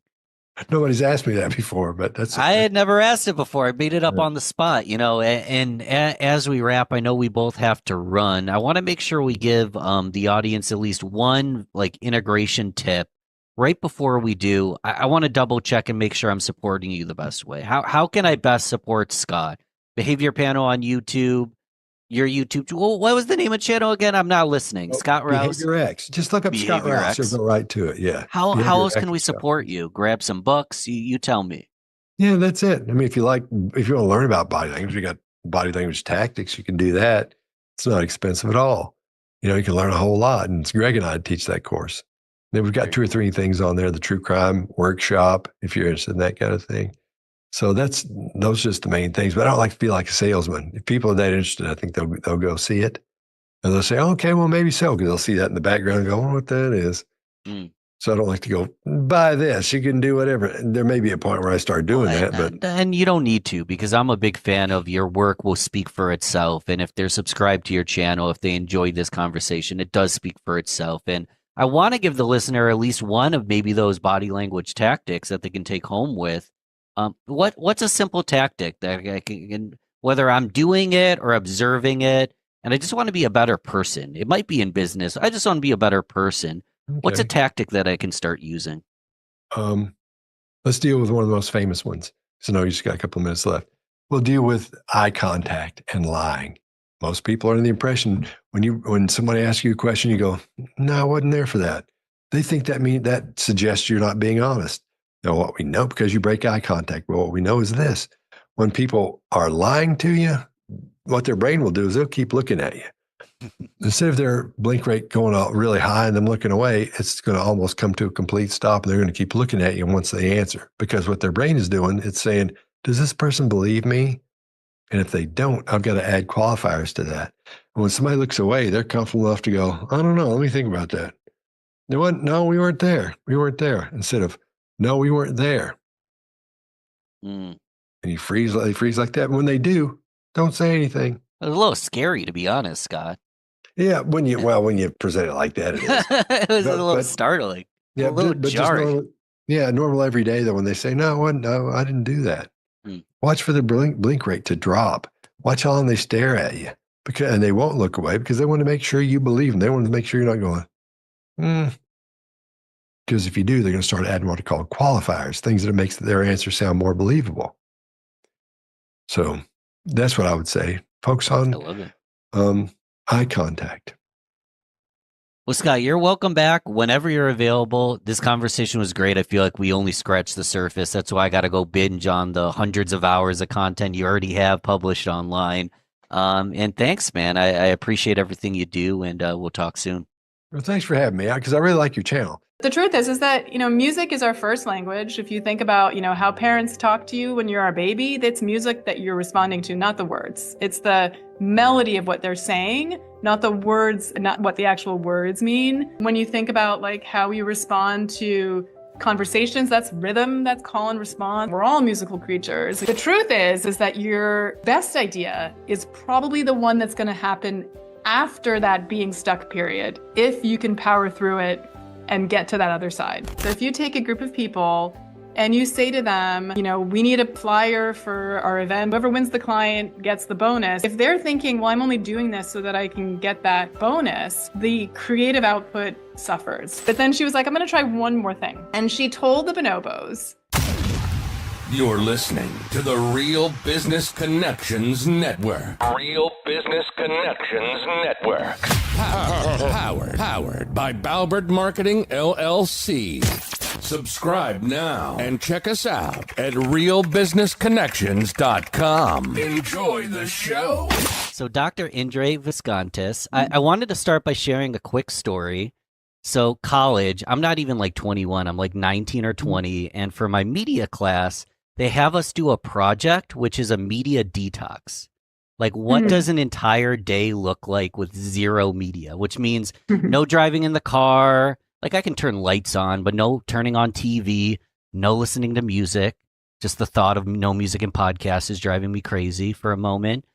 Nobody's asked me that before, but I had never asked it before. I made it up on the spot, and as we wrap, I know we both have to run. I want to make sure we give the audience at least one integration tip right before we do. I want to double check and make sure I'm supporting you the best way. How can I best support Scott? Behavior Panel on YouTube, Your YouTube. Well, what was the name of the channel again? I'm not listening. Scott Rouse. Behavior X. Just look up Scott Behavior Rouse. X. You'll go right to it. Yeah. How Behavior else X can we is Scott. support you? Grab some books. You tell me. Yeah, that's it. I mean, if you want to learn about body language, we got body language tactics. You can do that. It's not expensive at all. You can learn a whole lot. And it's Greg and I teach that course. Then we've got Very 2 or 3 things on there. The True Crime Workshop, if you're interested in that kind of thing. So those are just the main things. But I don't like to feel like a salesman. If people are that interested, I think they'll go see it. And they'll say, okay, well, maybe so, because they'll see that in the background and go, I wonder what that is. Mm. So I don't like to go, buy this. You can do whatever. And there may be a point where I start doing that. But And you don't need to, because I'm a big fan of your work will speak for itself. And if they're subscribed to your channel, if they enjoy this conversation, it does speak for itself. And I want to give the listener at least one of maybe those body language tactics that they can take home with. What's a simple tactic that I can, whether I'm doing it or observing it, and I just want to be a better person. It might be in business. I just want to be a better person. What's a okay. tactic that I can start using? Let's deal with one of the most famous ones. So no, you just got a couple of minutes left. We'll deal with eye contact and lying. Most people are under the impression when somebody asks you a question, you go, no, I wasn't there for that. They think that suggests you're not being honest. Now, what we know, because you break eye contact, well, what we know is this. When people are lying to you, what their brain will do is they'll keep looking at you. Instead of their blink rate going out really high and them looking away, it's going to almost come to a complete stop. And they're going to keep looking at you once they answer, because what their brain is doing, it's saying, does this person believe me? And if they don't, I've got to add qualifiers to that. And when somebody looks away, they're comfortable enough to go, I don't know. Let me think about that. No, we weren't there. We weren't there. Instead of, no, we weren't there. Mm. And they freeze like that. And when they do, don't say anything. It was a little scary, to be honest, Scott. Yeah, when you present it like that, it is. It was a little but- startling. Yeah, A little but just jarring. normal every day, though, when they say, no, I didn't do that. Hmm. Watch for the blink rate to drop. Watch how long they stare at you, and they won't look away because they want to make sure you believe them. They want to make sure you're not going, Because if you do, they're going to start adding what are called qualifiers, things that makes their answer sound more believable. So that's what I would say. Focus I on love it. eye contact. Well, Scott, you're welcome back whenever you're available. This conversation was great. I feel like we only scratched the surface. That's why I got to go binge on the hundreds of hours of content you already have published online. And thanks, man. I appreciate everything you do, and we'll talk soon. Well, thanks for having me, because I really like your channel. The truth is that, music is our first language. If you think about, how parents talk to you when you're a baby, that's music that you're responding to, not the words. It's the melody of what they're saying, not the words, not what the actual words mean. When you think about how we respond to conversations, that's rhythm, that's call and response. We're all musical creatures. The truth is that your best idea is probably the one that's going to happen after that being stuck period, if you can power through it and get to that other side. So if you take a group of people and you say to them, we need a flyer for our event, whoever wins the client gets the bonus. If they're thinking, well, I'm only doing this so that I can get that bonus, the creative output suffers. But then she was like, I'm going to try one more thing. And she told the bonobos, You're listening to the Real Business Connections Network. Real Business Connections Network. Powered by Balbert Marketing, LLC. Subscribe now and check us out at realbusinessconnections.com. Enjoy the show. So Dr. Indre Viscontis, I wanted to start by sharing a quick story. So college, I'm not even 21, I'm 19 or 20. And for my media class, they have us do a project, which is a media detox. What does an entire day look like with zero media, which means no driving in the car. I can turn lights on, but no turning on TV, no listening to music. Just the thought of no music and podcasts is driving me crazy for a moment.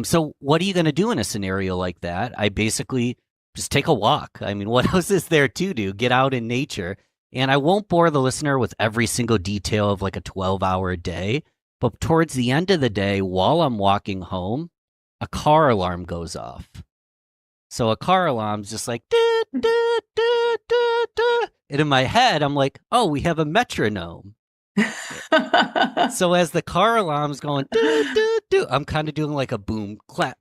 So what are you going to do in a scenario like that? I basically just take a walk. I mean, what else is there to do? Get out in nature. And I won't bore the listener with every single detail of a 12-hour day. But towards the end of the day, while I'm walking home, a car alarm goes off. So a car alarm's just like, duh, duh, duh, duh, duh. And in my head, I'm like, oh, we have a metronome. So as the car alarm's going, duh, duh, duh, I'm kind of doing a boom, clap,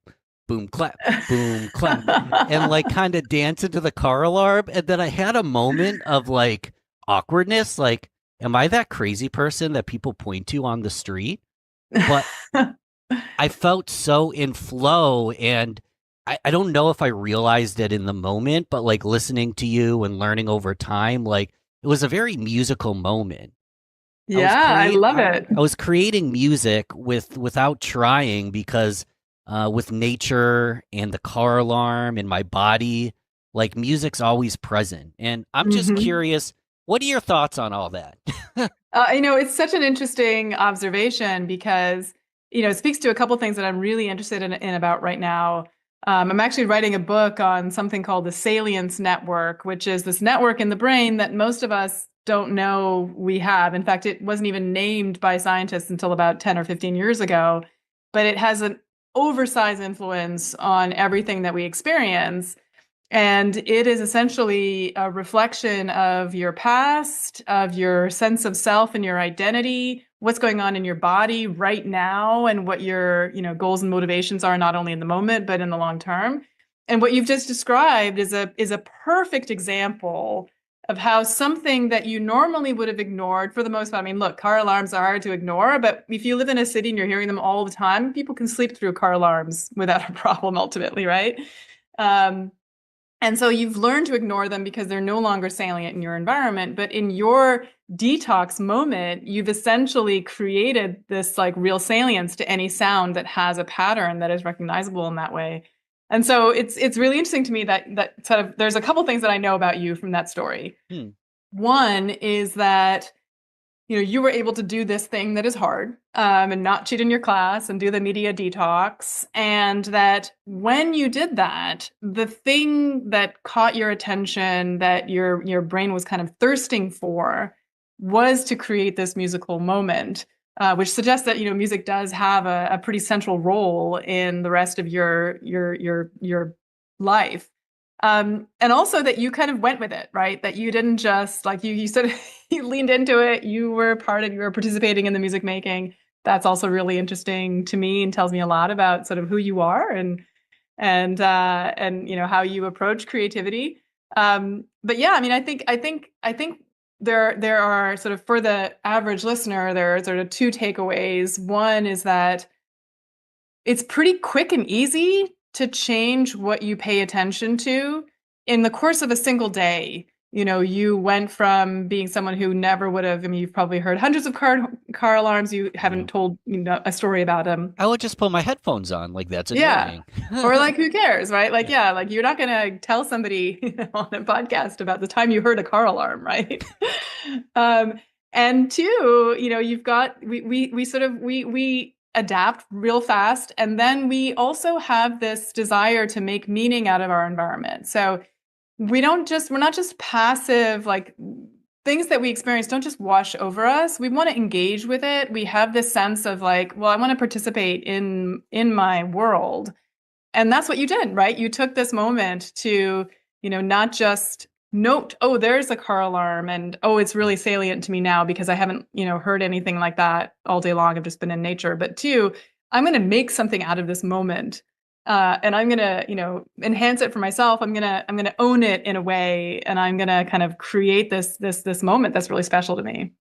boom, clap, boom, clap, and like kind of dance into the car alarm. And then I had a moment of like awkwardness. Like, am I that crazy person that people point to on the street? But I felt so in flow, and I don't know if I realized it in the moment, but like listening to you and learning over time, like it was a very musical moment. Yeah, I love it. I was creating music without trying because with nature and the car alarm and my body, like music's always present. And I'm just curious, what are your thoughts on all that? It's such an interesting observation because, it speaks to a couple things that I'm really interested in about right now. I'm actually writing a book on something called the salience network, which is this network in the brain that most of us don't know we have. In fact, it wasn't even named by scientists until about 10 or 15 years ago, but it has an oversized influence on everything that we experience. And it is essentially a reflection of your past, of your sense of self and your identity, what's going on in your body right now, and what your, goals and motivations are, not only in the moment, but in the long term. And what you've just described is a perfect example of how something that you normally would have ignored for the most part. I mean, look, car alarms are hard to ignore, but if you live in a city and you're hearing them all the time, people can sleep through car alarms without a problem ultimately, right? And so you've learned to ignore them because they're no longer salient in your environment. But in your detox moment, you've essentially created this like real salience to any sound that has a pattern that is recognizable in that way. And so it's really interesting to me that sort of there's a couple things that I know about you from that story. One is that you were able to do this thing that is hard, and not cheat in your class and do the media detox. And that when you did that, the thing that caught your attention, that your brain was kind of thirsting for, was to create this musical moment, which suggests that, music does have a pretty central role in the rest of your life. And also that you kind of went with it, right? That you didn't just like you said, you leaned into it. You were participating in the music making. That's also really interesting to me and tells me a lot about sort of who you are and how you approach creativity. But yeah, I mean, I think there are sort of, for the average listener, there are sort of two takeaways. One is that it's pretty quick and easy to change what you pay attention to in the course of a single day. You went from being someone who never would have, you've probably heard hundreds of car alarms. You haven't told a story about them. I would just put my headphones on. Like, that's annoying. Or like, who cares, right? Like, yeah, like you're not going to tell somebody on a podcast about the time you heard a car alarm, right? And two, you've got, we adapt real fast. And then we also have this desire to make meaning out of our environment. So we're not just passive, like things that we experience don't just wash over us. We want to engage with it. We have this sense of like, well, I want to participate in my world. And that's what you did, right? You took this moment to, not just note, oh, there's a car alarm, and oh, it's really salient to me now because I haven't, heard anything like that all day long. I've just been in nature. But two, I'm going to make something out of this moment, and I'm going to, enhance it for myself. I'm going to own it in a way, and I'm going to kind of create this moment that's really special to me.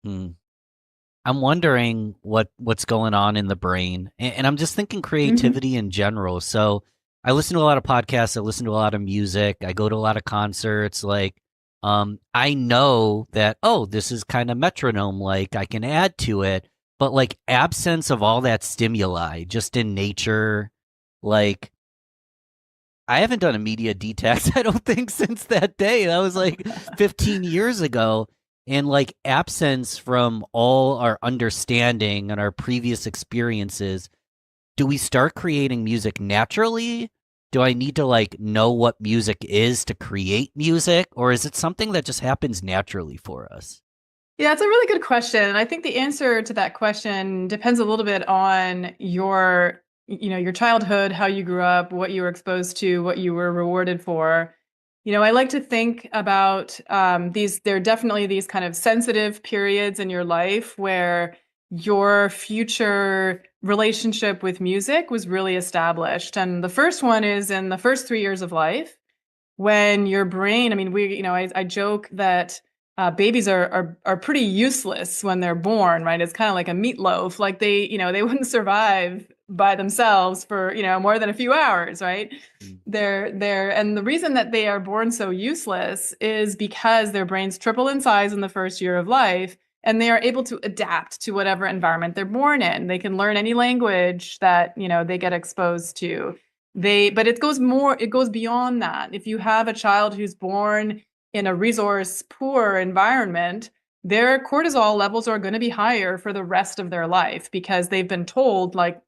I'm wondering what's going on in the brain, and I'm just thinking creativity in general. So I listen to a lot of podcasts. I listen to a lot of music. I go to a lot of concerts. Like, I know that, oh, this is kind of metronome. Like, I can add to it, but like absence of all that stimuli just in nature, like I haven't done a media detox, I don't think, since that day. That was like 15 years ago. And like absence from all our understanding and our previous experiences. Do we start creating music naturally? Do I need to like know what music is to create music? Or is it something that just happens naturally for us? Yeah, it's a really good question. I think the answer to that question depends a little bit on your childhood, how you grew up, what you were exposed to, what you were rewarded for. I like to think about there are definitely these kind of sensitive periods in your life where your future relationship with music was really established. And the first one is in the first 3 years of life, when your brain, I mean, I joke that babies are pretty useless when they're born, right? It's kind of like a meatloaf. Like they wouldn't survive by themselves for, more than a few hours, right? And the reason that they are born so useless is because their brains triple in size in the first year of life, and they are able to adapt to whatever environment they're born in. They can learn any language that, they get exposed to. But it goes beyond that. If you have a child who's born in a resource poor environment, their cortisol levels are going to be higher for the rest of their life because they've been told like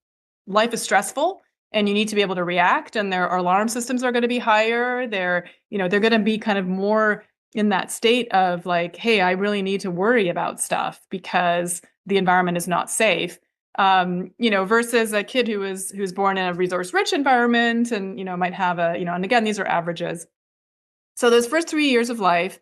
life is stressful and you need to be able to react, and their alarm systems are going to be higher. They're going to be kind of more in that state of like, hey, I really need to worry about stuff because the environment is not safe. Versus a kid who's born in a resource-rich environment and, might have and again, these are averages. So those first 3 years of life,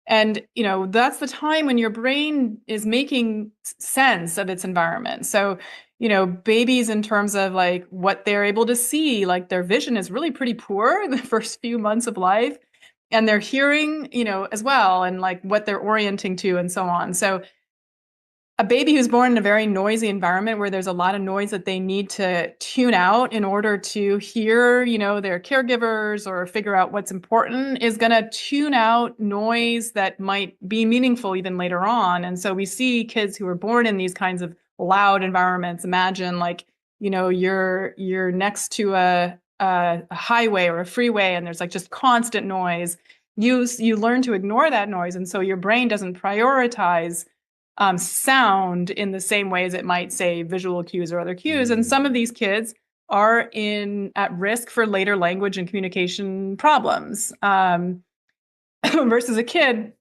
and, that's the time when your brain is making sense of its environment. So, babies in terms of like what they're able to see, like their vision is really pretty poor in the first few months of life, and their hearing, as well, and like what they're orienting to and so on. So a baby who's born in a very noisy environment where there's a lot of noise that they need to tune out in order to hear, their caregivers or figure out what's important is going to tune out noise that might be meaningful even later on. And so we see kids who are born in these kinds of loud environments. Imagine like, you're next to a highway or a freeway and there's like just constant noise. You learn to ignore that noise. And so your brain doesn't prioritize sound in the same way as it might say visual cues or other cues. And some of these kids are at risk for later language and communication problems versus a kid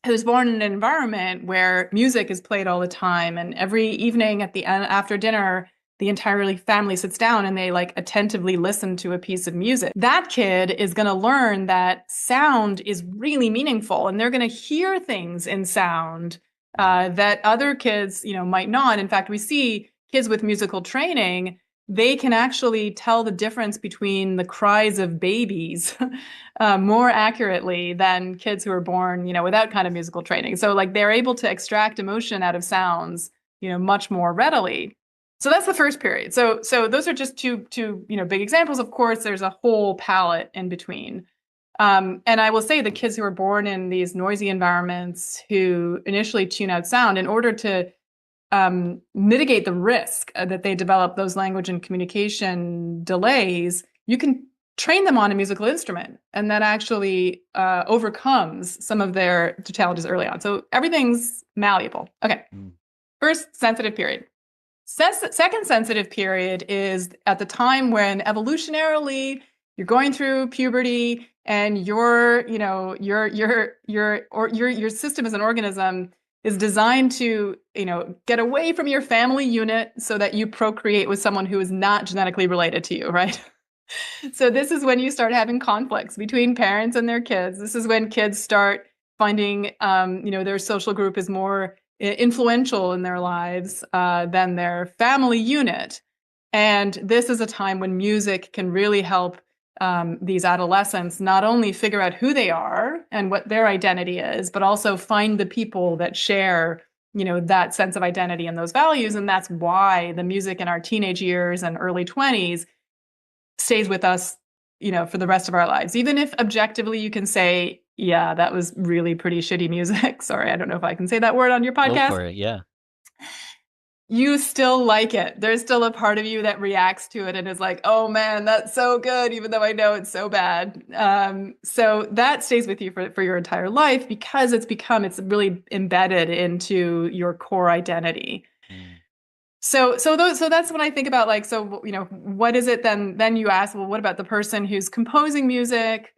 who's born in an environment where music is played all the time. And every evening at the end, after dinner, the entire family sits down and they like attentively listen to a piece of music. That kid is going to learn that sound is really meaningful, and they're going to hear things in sound that other kids, might not. In fact, we see kids with musical training, they can actually tell the difference between the cries of babies more accurately than kids who are born, without kind of musical training. So like they're able to extract emotion out of sounds, much more readily. So that's the first period. So those are just two big examples. Of course, there's a whole palette in between. And I will say the kids who are born in these noisy environments who initially tune out sound in order to mitigate the risk that they develop those language and communication delays, you can train them on a musical instrument, and that actually overcomes some of their challenges early on. So everything's malleable. Okay. First sensitive period. Second sensitive period is at the time when evolutionarily you're going through puberty and your system as an organism is designed to, get away from your family unit so that you procreate with someone who is not genetically related to you, right? So this is when you start having conflicts between parents and their kids. This is when kids start finding, their social group is more influential in their lives than their family unit. And this is a time when music can really help these adolescents not only figure out who they are and what their identity is, but also find the people that share, that sense of identity and those values. And that's why the music in our teenage years and early 20s stays with us, for the rest of our lives. Even if objectively you can say, yeah, that was really pretty shitty music. Sorry, I don't know if I can say that word on your podcast. Go for it, yeah. You still like it. There's still a part of you that reacts to it and is like, oh man, that's so good, even though I know it's so bad. So that stays with you for your entire life because it's really embedded into your core identity. So that's when I think about like, so, what is it then you ask, well, what about the person who's composing music?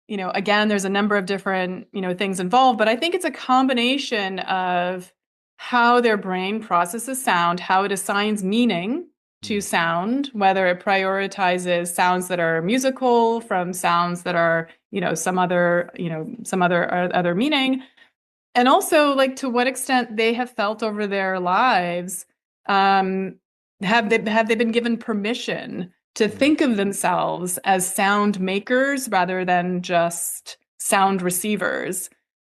Again, there's a number of different, things involved, but I think it's a combination of how their brain processes sound, how it assigns meaning to sound, whether it prioritizes sounds that are musical from sounds that are, some other meaning. And also like to what extent they have felt over their lives, have they been given permission to think of themselves as sound makers rather than just sound receivers?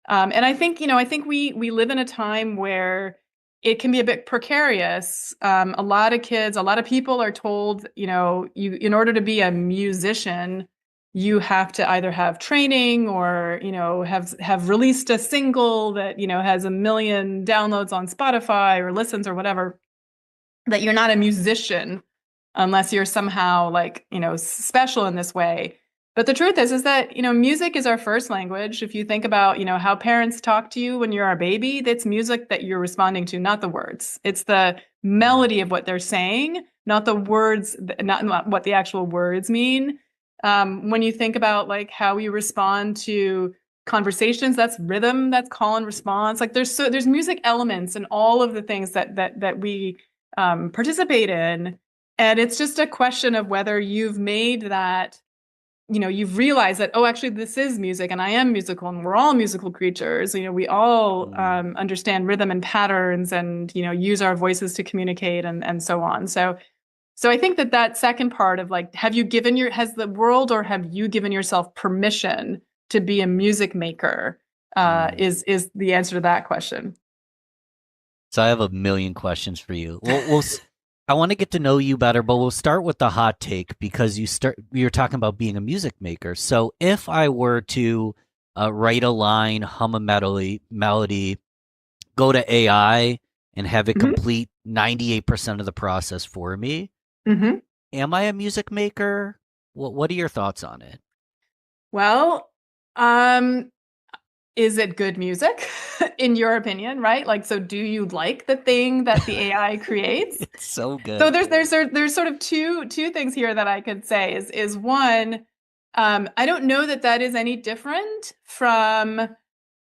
And I think, I think we live in a time where it can be a bit precarious. A lot of kids, a lot of people are told, in order to be a musician, you have to either have training or, have released a single that, has 1 million downloads on Spotify or listens or whatever, that you're not a musician unless you're somehow like, special in this way. But the truth is that, music is our first language. If you think about, how parents talk to you when you're a baby, that's music that you're responding to, not the words. It's the melody of what they're saying, not the words, not what the actual words mean. When you think about like how we respond to conversations, that's rhythm, that's call and response. Like there's music elements in all of the things that we participate in. And it's just a question of whether you've made that, you've realized that, oh, actually, this is music and I am musical and we're all musical creatures. We all understand rhythm and patterns and, use our voices to communicate and so on. So I think that second part of like, has the world or have you given yourself permission to be a music maker is the answer to that question. So I have a million questions for you. I want to get to know you better, but we'll start with the hot take because you're talking about being a music maker. So if I were to write a line, hum a melody, go to AI and have it complete 98% of the process for me, am I a music maker? What are your thoughts on it? Well, is it good music in your opinion, right? Like, so do you like the thing that the AI creates? It's so good. So there's sort of two things here that I could say is one, I don't know that is any different from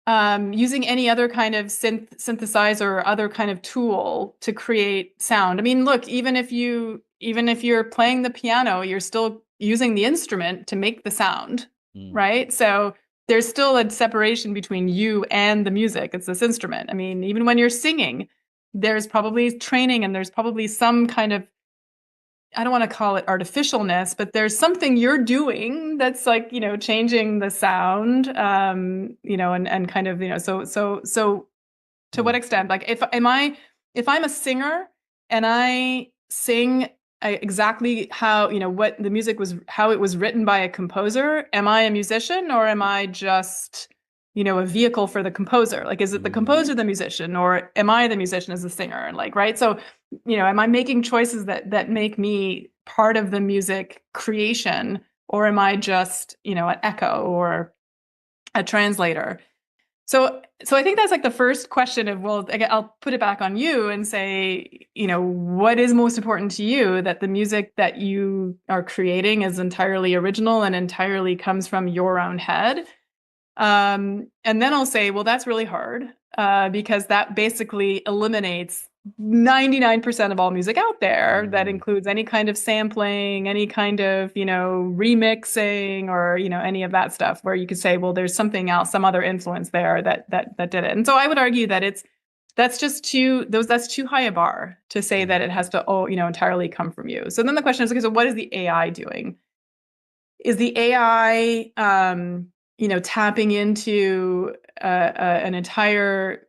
using any other kind of synthesizer or other kind of tool to create sound. I mean, look, even if you're playing the piano, you're still using the instrument to make the sound, right? So there's still a separation between you and the music. It's this instrument. I mean, even when you're singing, there's probably training and there's probably some kind of, I don't want to call it artificialness, but there's something you're doing that's like, changing the sound, and kind of, so to what extent, like if I'm a singer and I sing exactly how, what the music was, how it was written by a composer, am I a musician or am I just, a vehicle for the composer? Like, is it the composer, the musician, or am I the musician as the singer? Like, right. So, am I making choices that make me part of the music creation, or am I just, an echo or a translator? So I think that's like the first question of, well, I'll put it back on you and say, what is most important to you, that the music that you are creating is entirely original and entirely comes from your own head. And then I'll say, well, that's really hard because that basically eliminates 99% of all music out there. That includes any kind of sampling, any kind of, remixing, or, any of that stuff where you could say, well, there's something else, some other influence there that did it. And so I would argue that that's too high a bar to say that it has to, entirely come from you. So then the question is, okay, so what is the AI doing? Is the AI, tapping into an entire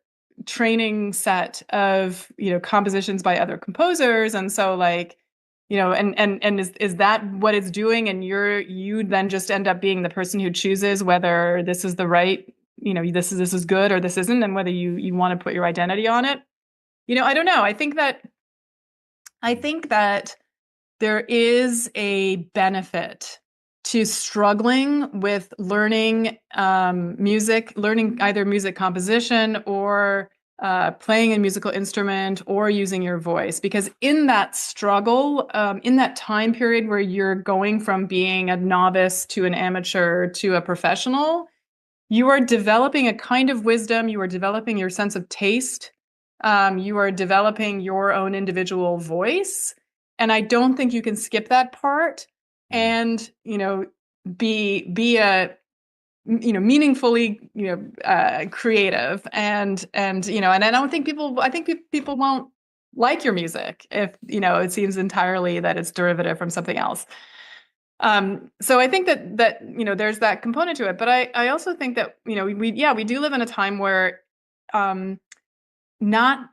training set of, compositions by other composers? And so like, and is that what it's doing? And you then just end up being the person who chooses whether this is the right, this is good or this isn't, and whether you want to put your identity on it. I don't know. I think that there is a benefit to struggling with learning music, learning either music composition or playing a musical instrument or using your voice. Because in that struggle, in that time period where you're going from being a novice to an amateur to a professional, you are developing a kind of wisdom, you are developing your sense of taste, you are developing your own individual voice. And I don't think you can skip that part and, be a, meaningfully, creative and I don't think people won't like your music if, it seems entirely that it's derivative from something else. So I think that there's that component to it, but I also think that we do live in a time where not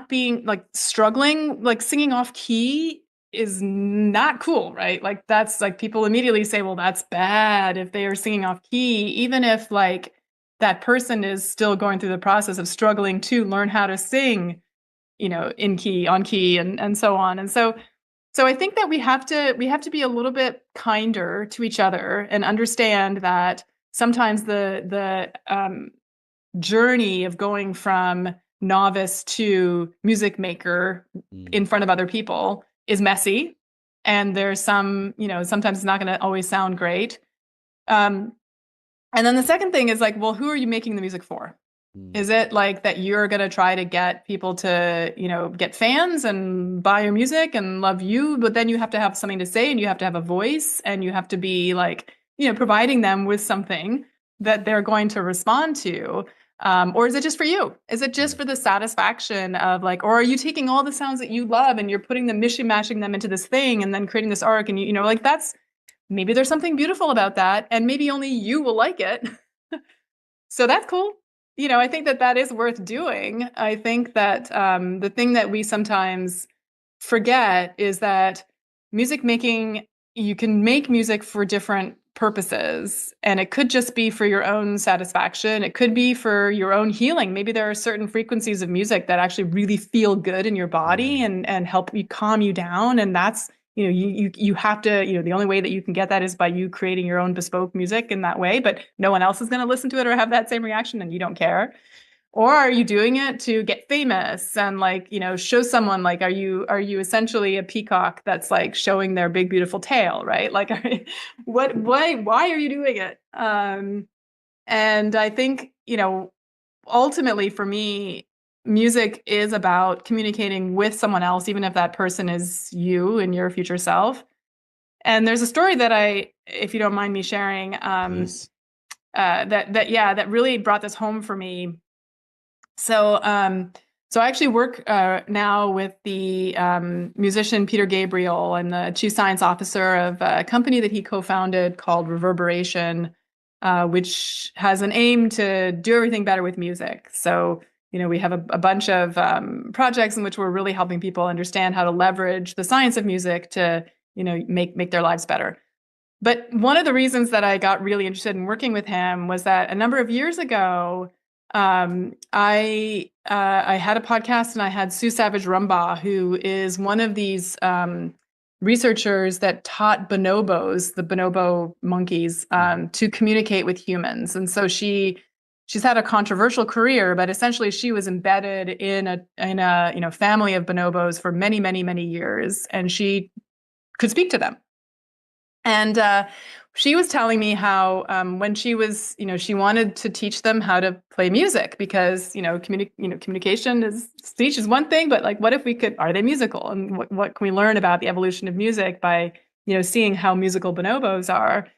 being like struggling, like singing off key is not cool, right? Like that's like people immediately say, well, that's bad if they are singing off key, even if like that person is still going through the process of struggling to learn how to sing, in key, on key, and so on. And so I think that we have to be a little bit kinder to each other and understand that sometimes the journey of going from novice to music maker in front of other people is messy, and there's some, sometimes it's not going to always sound great. And then the second thing is like, well, who are you making the music for? Is it like that you're going to try to get people to, get fans and buy your music and love you, but then you have to have something to say and you have to have a voice and you have to be like, providing them with something that they're going to respond to? Or is it just for you? Is it just for the satisfaction of like, or are you taking all the sounds that you love and you're putting them, mashing them into this thing and then creating this arc? And, like that's, maybe there's something beautiful about that and maybe only you will like it. So that's cool. I think that is worth doing. I think that the thing that we sometimes forget is that music making, you can make music for different purposes, and it could just be for your own satisfaction. It could be for your own healing. Maybe there are certain frequencies of music that actually really feel good in your body and help you calm you down. And that's, you have to, the only way that you can get that is by you creating your own bespoke music in that way, but no one else is going to listen to it or have that same reaction and you don't care. Or are you doing it to get famous and like, show someone like, are you essentially a peacock that's like showing their big, beautiful tail, right? Like, why are you doing it? And I think, ultimately for me, music is about communicating with someone else, even if that person is you and your future self. And there's a story that if you don't mind me sharing, that really brought this home for me. So I actually work now with the musician Peter Gabriel. I'm the chief science officer of a company that he co-founded called Reverberation, which has an aim to do everything better with music. So we have a bunch of projects in which we're really helping people understand how to leverage the science of music to, make their lives better. But one of the reasons that I got really interested in working with him was that a number of years ago, I had a podcast and I had Sue Savage-Rumbaugh, who is one of these researchers that taught bonobos, the bonobo monkeys, to communicate with humans. And so she's had a controversial career, but essentially she was embedded in a family of bonobos for many, many, many years, and she could speak to them. And she was telling me how when she was, she wanted to teach them how to play music because, communication speech is one thing, but like, what if are they musical? And what can we learn about the evolution of music by, seeing how musical bonobos are?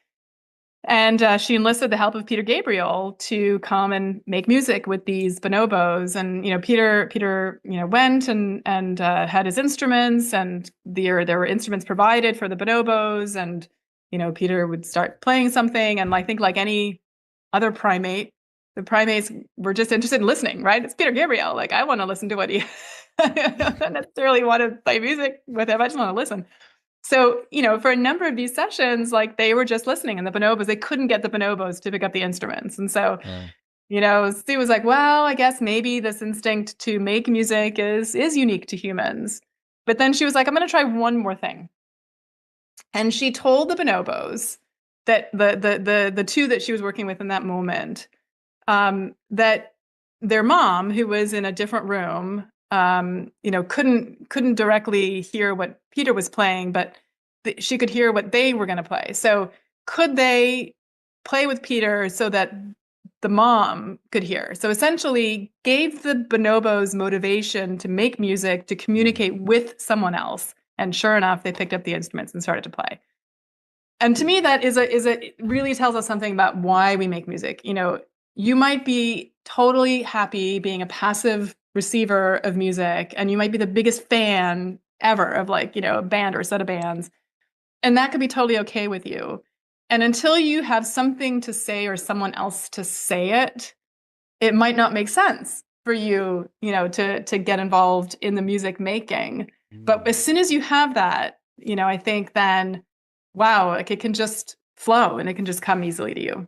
And she enlisted the help of Peter Gabriel to come and make music with these bonobos. And Peter went and had his instruments, and there were instruments provided for the bonobos. And Peter would start playing something, and I think like any other primate, the primates were just interested in listening. Right? It's Peter Gabriel. Like I want to listen to what he. I don't necessarily want to play music with him. I just want to listen. So, for a number of these sessions, like they were just listening, and the bonobos, they couldn't get the bonobos to pick up the instruments. And so, Sue was like, well, I guess maybe this instinct to make music is unique to humans. But then she was like, I'm going to try one more thing. And she told the bonobos that the two that she was working with in that moment, that their mom, who was in a different room, couldn't directly hear what Peter was playing, but she could hear what they were going to play. So could they play with Peter so that the mom could hear? So essentially gave the bonobos motivation to make music, to communicate with someone else. And sure enough, they picked up the instruments and started to play. And to me, that it really tells us something about why we make music. You might be totally happy being a passive receiver of music, and you might be the biggest fan ever of like, a band or a set of bands. And that could be totally okay with you. And until you have something to say or someone else to say it, it might not make sense for you, to get involved in the music making. But as soon as you have that, I think then, wow, like it can just flow and it can just come easily to you.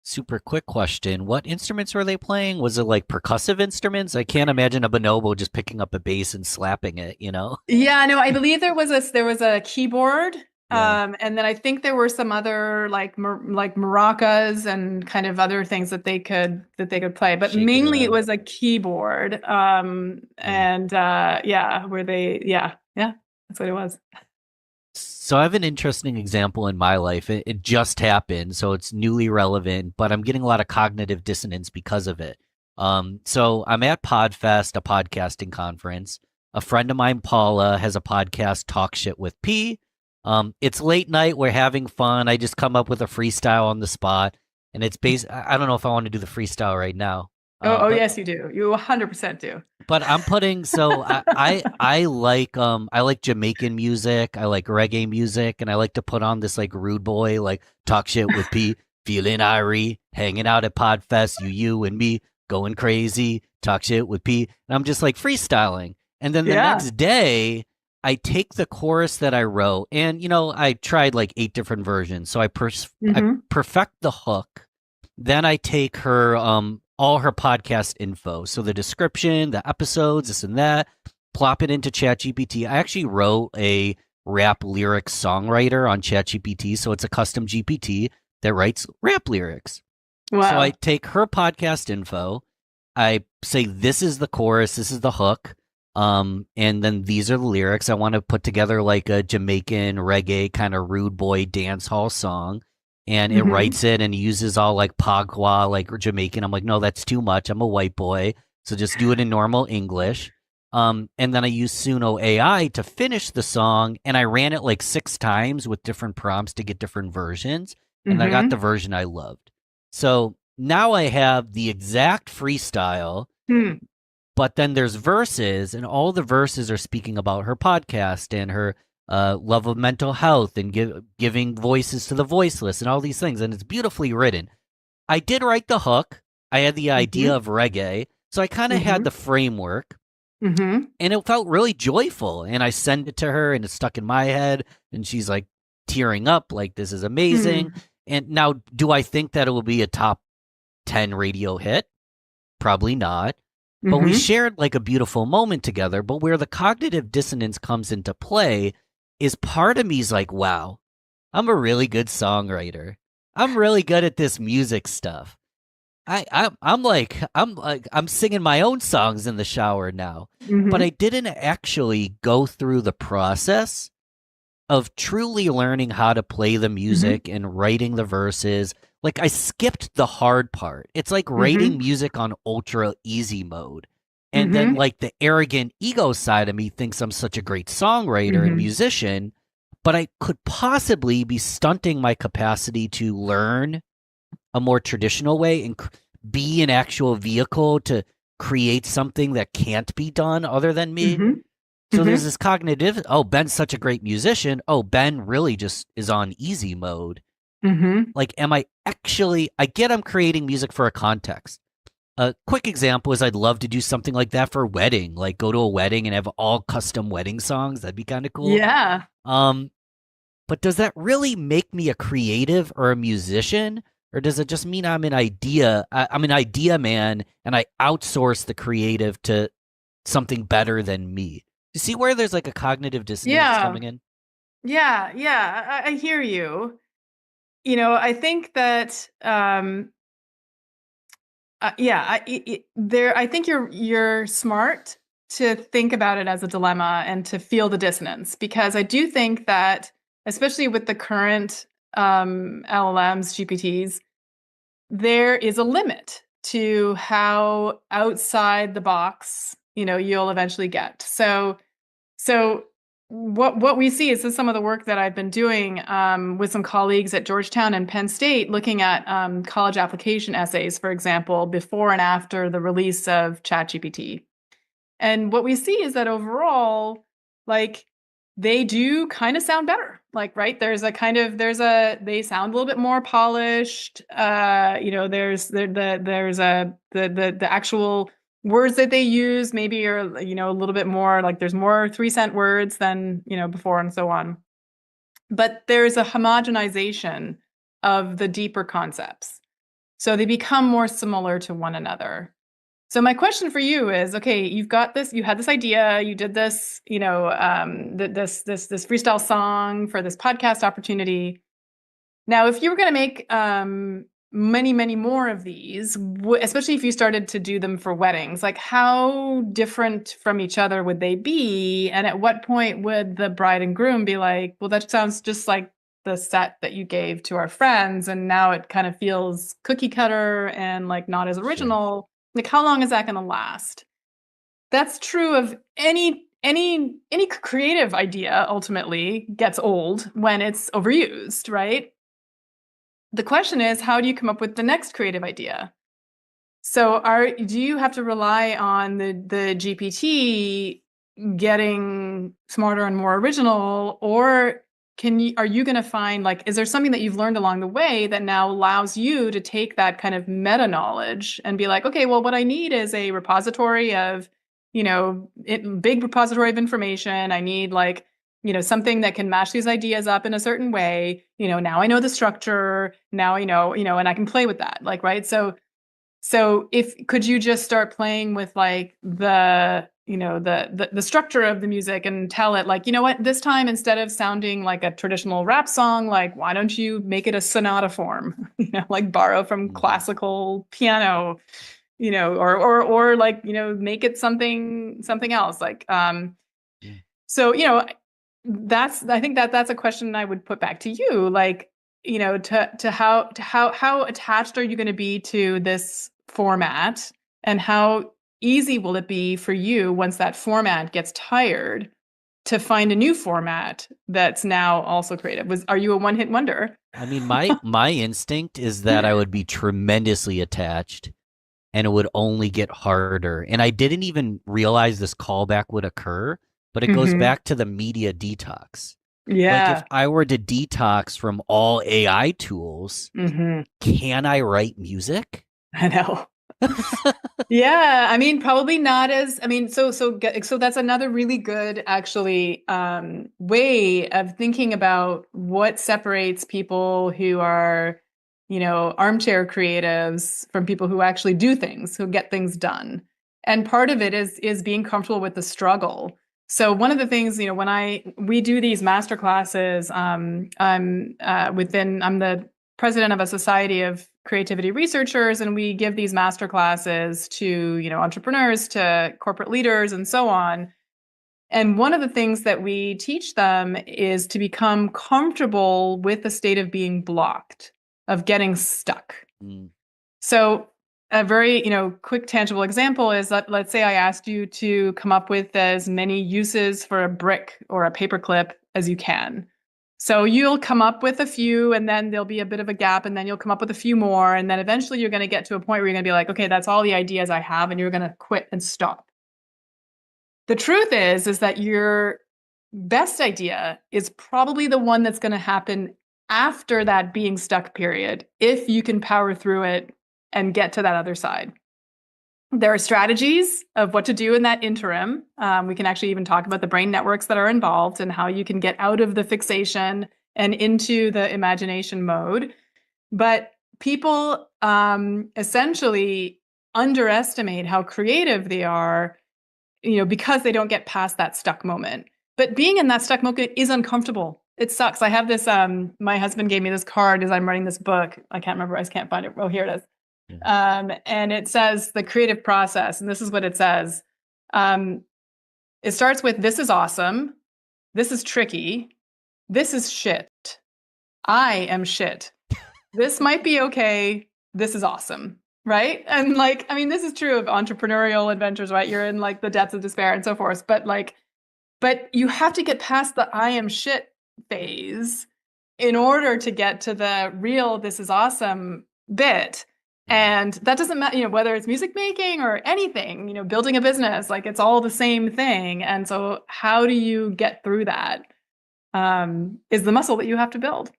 Super quick question. What instruments were they playing? Was it like percussive instruments? I can't imagine a bonobo just picking up a bass and slapping it, Yeah, no, I believe there was a keyboard. Yeah. And then I think there were some other like maracas and kind of other things that they could play, but Shake it mainly it around. was a keyboard. And where that's what it was. So I have an interesting example in my life. It just happened, so it's newly relevant, but I'm getting a lot of cognitive dissonance because of it. So I'm at Podfest, a podcasting conference. A friend of mine, Paula, has a podcast, Talk Shit with P. It's late night. We're having fun. I just come up with a freestyle on the spot, and it's I don't know if I want to do the freestyle right now. But, yes, you do. You 100% do. But I'm putting I like Jamaican music, I like reggae music, and I like to put on this like rude boy, like Talk Shit with P, feeling irie, hanging out at Podfest, you and me, going crazy, Talk Shit with P. And I'm just like freestyling. And then the next day, I take the chorus that I wrote, and I tried like 8 different versions. So I perfect the hook. Then I take her all her podcast info. So the description, the episodes, this and that, plop it into ChatGPT. I actually wrote a rap lyrics songwriter on ChatGPT. So it's a custom GPT that writes rap lyrics. Wow. So I take her podcast info. I say, this is the chorus, this is the hook. And then these are the lyrics. I want to put together like a Jamaican reggae kind of rude boy dance hall song. And it writes it and uses all like pagua, like Jamaican. I'm like, no, that's too much. I'm a white boy. So just do it in normal English. And then I use Suno AI to finish the song. And I ran it like 6 times with different prompts to get different versions. And I got the version I loved. So now I have the exact freestyle, but then there's verses, and all the verses are speaking about her podcast and her love of mental health and giving voices to the voiceless and all these things. And it's beautifully written. I did write the hook. I had the idea of reggae. So I kind of had the framework. And it felt really joyful. And I sent it to her, and it stuck in my head. And she's like tearing up, like, this is amazing. And now, do I think that it will be a top 10 radio hit? Probably not. But we shared like a beautiful moment together. But where the cognitive dissonance comes into play is part of me's like, wow, I'm a really good songwriter. I'm really good at this music stuff. I'm singing my own songs in the shower now. But I didn't actually go through the process of truly learning how to play the music and writing the verses. Like, I skipped the hard part. It's like writing music on ultra easy mode. And then like the arrogant ego side of me thinks I'm such a great songwriter and musician, but I could possibly be stunting my capacity to learn a more traditional way and be an actual vehicle to create something that can't be done other than me. So there's this cognitive, oh, Ben's such a great musician. Oh, Ben really just is on easy mode. Like, am I actually, I get I'm creating music for a context. A quick example is I'd love to do something like that for a wedding, like go to a wedding and have all custom wedding songs. That'd be kind of cool. Yeah. But does that really make me a creative or a musician? Or does it just mean I'm an idea man, and I outsource the creative to something better than me? You see where there's like a cognitive dissonance coming in? Yeah. I hear you. I think that, I think you're smart to think about it as a dilemma and to feel the dissonance, because I do think that, especially with the current LLMs, GPTs, there is a limit to how outside the box, you'll eventually get. So what we see is this is some of the work that I've been doing with some colleagues at Georgetown and Penn State, looking at college application essays, for example, before and after the release of ChatGPT. And what we see is that overall, like, they do kind of sound better. Like, right, they sound a little bit more polished. There's the actual words that they use maybe are, a little bit more, like there's more 3-cent words than, before, and so on. But there's a homogenization of the deeper concepts. So they become more similar to one another. So my question for you is, okay, you had this idea, you did this, this freestyle song for this podcast opportunity. Now, if you were going to make many, many more of these, especially if you started to do them for weddings, like how different from each other would they be? And at what point would the bride and groom be like, well, that sounds just like the set that you gave to our friends, and now it kind of feels cookie cutter and like not as original. Sure. Like, how long is that going to last? That's true of any creative idea. Ultimately gets old when it's overused, right? The question is, how do you come up with the next creative idea? So do you have to rely on the GPT getting smarter and more original, or are you going to find, like, is there something that you've learned along the way that now allows you to take that kind of meta knowledge and be like, okay, well, what I need is a repository of, big repository of information. I need something that can match these ideas up in a certain way. Now I know the structure. Now I know, and I can play with that. Like, right. So could you just start playing with like the structure of the music and tell it, like, what, this time, instead of sounding like a traditional rap song, like, why don't you make it a sonata form, like borrow from classical piano, or like, make it something else. Like, so, I think that's a question I would put back to you. Like, to how attached are you going to be to this format, and how easy will it be for you once that format gets tired to find a new format that's now also creative? Are you a one-hit wonder? I mean, my instinct is that I would be tremendously attached, and it would only get harder. And I didn't even realize this callback would occur, but it goes back to the media detox. Yeah. Like, if I were to detox from all AI tools, can I write music? I know. Yeah, I mean, probably not as, so that's another really good, actually, way of thinking about what separates people who are, armchair creatives from people who actually do things, who get things done. And part of it is being comfortable with the struggle. So one of the things, when we do these master classes, I'm the president of a society of creativity researchers, and we give these master classes to, entrepreneurs, to corporate leaders, and so on. And one of the things that we teach them is to become comfortable with the state of being blocked, of getting stuck. So a very, quick, tangible example is that, let's say I asked you to come up with as many uses for a brick or a paperclip as you can. So you'll come up with a few, and then there'll be a bit of a gap, and then you'll come up with a few more. And then eventually you're going to get to a point where you're going to be like, okay, that's all the ideas I have. And you're going to quit and stop. The truth is that your best idea is probably the one that's going to happen after that being stuck period, if you can power through it and get to that other side. There are strategies of what to do in that interim. We can actually even talk about the brain networks that are involved and how you can get out of the fixation and into the imagination mode. But people essentially underestimate how creative they are, because they don't get past that stuck moment. But being in that stuck moment is uncomfortable. It sucks. I have this, my husband gave me this card as I'm writing this book. I can't find it. Oh, here it is. And it says the creative process. And this is what it says. It starts with, this is awesome. This is tricky. This is shit. I am shit. This might be okay. This is awesome. Right. And this is true of entrepreneurial adventures, right? You're in like the depths of despair and so forth. But like, But you have to get past the I am shit phase in order to get to the real this is awesome bit. And that doesn't matter, you know, whether it's music making or anything, you know, building a business, like it's all the same thing. And so how do you get through that? Is the muscle that you have to build.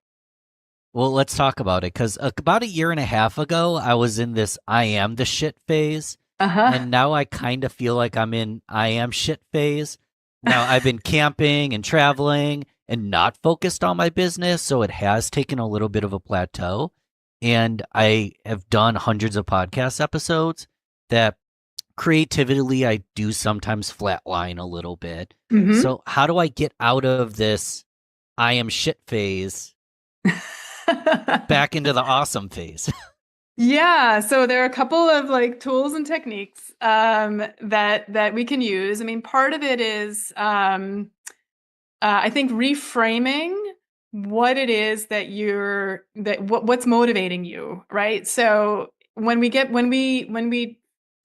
Well, let's talk about it, because about a year and a half ago, I was in this I am the shit phase. And now I kind of feel like I'm in I am shit phase. Now I've been camping and traveling and not focused on my business, so it has taken a little bit of a plateau. And I have done hundreds of podcast episodes that creatively I do sometimes flatline a little bit. Mhm. So how do I get out of this I am shit phase back into the awesome phase? Yeah, so there are a couple of like tools and techniques that we can use. I mean, part of it is I think reframing what it is that what's motivating you, right? So when we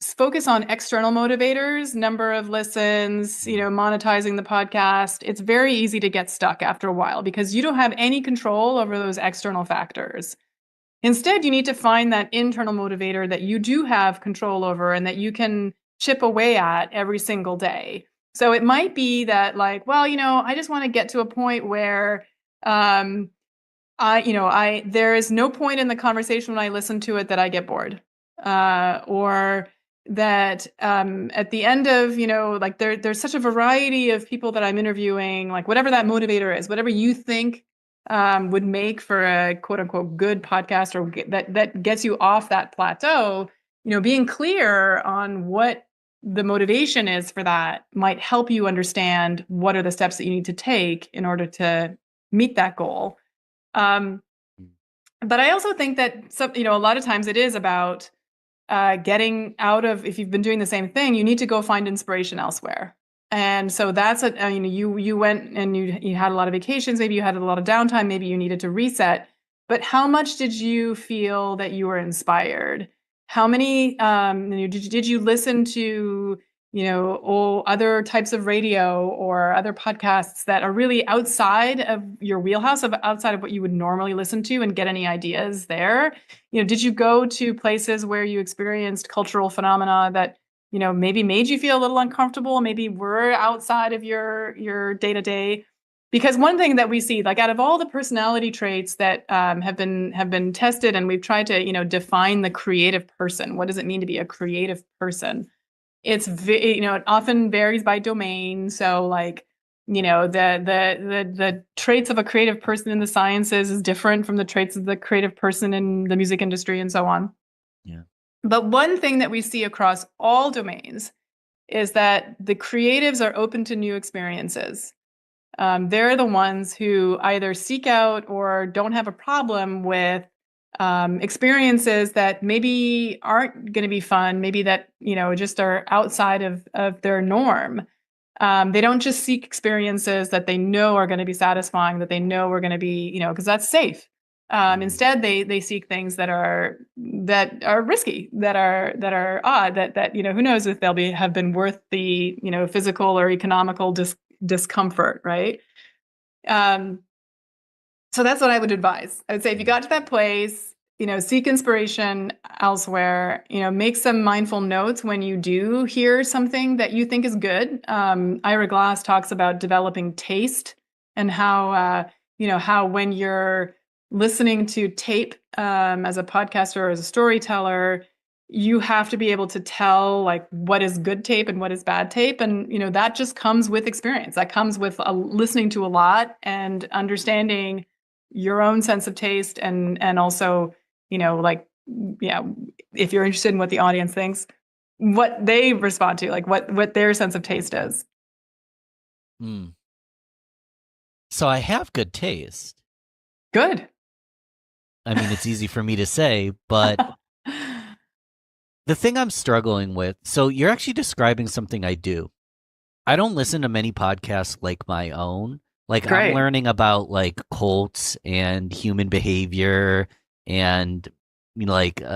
focus on external motivators, number of listens, you know, monetizing the podcast, it's very easy to get stuck after a while because you don't have any control over those external factors. Instead, you need to find that internal motivator that you do have control over and that you can chip away at every single day. So it might be that like, well, you know, I just want to get to a point where there is no point in the conversation when I listen to it that I get bored. Or that at the end of, you know, like there's such a variety of people that I'm interviewing, like whatever that motivator is, whatever you think would make for a quote unquote good podcast or that gets you off that plateau, you know, being clear on what the motivation is for that might help you understand what are the steps that you need to take in order to meet that goal. But I also think that a lot of times it is about getting out of, if you've been doing the same thing, you need to go find inspiration elsewhere. And so that's you went and you had a lot of vacations, maybe you had a lot of downtime, maybe you needed to reset. But how much did you feel that you were inspired? How many did you listen to, other types of radio or other podcasts that are really outside of your wheelhouse, outside of what you would normally listen to, and get any ideas there? Did you go to places where you experienced cultural phenomena that maybe made you feel a little uncomfortable, maybe were outside of your day-to-day? Because one thing that we see, like out of all the personality traits that have been tested, and we've tried to define the creative person. What does it mean to be a creative person? It's it often varies by domain. So like the traits of a creative person in the sciences is different from the traits of the creative person in the music industry, and so on. Yeah. But one thing that we see across all domains is that the creatives are open to new experiences. They're the ones who either seek out or don't have a problem with experiences that maybe aren't going to be fun, maybe that, just are outside of their norm. They don't just seek experiences that they know are going to be satisfying, that they know are going to be, because that's safe. Instead, they seek things that are risky, that are odd, that who knows if they'll have been worth the physical or economical discomfort, right? So that's what I would advise. I would say if you got to that place, seek inspiration elsewhere. Make some mindful notes when you do hear something that you think is good. Ira Glass talks about developing taste and how when you're listening to tape as a podcaster or as a storyteller, you have to be able to tell like what is good tape and what is bad tape. And, that just comes with experience. That comes with listening to a lot and understanding your own sense of taste and also, if you're interested in what the audience thinks, what they respond to, like what their sense of taste is. So I have good taste. Good. I mean, it's easy for me to say, but the thing I'm struggling with, so you're actually describing something I do. I don't listen to many podcasts like my own. Like Great. I'm learning about like cults and human behavior and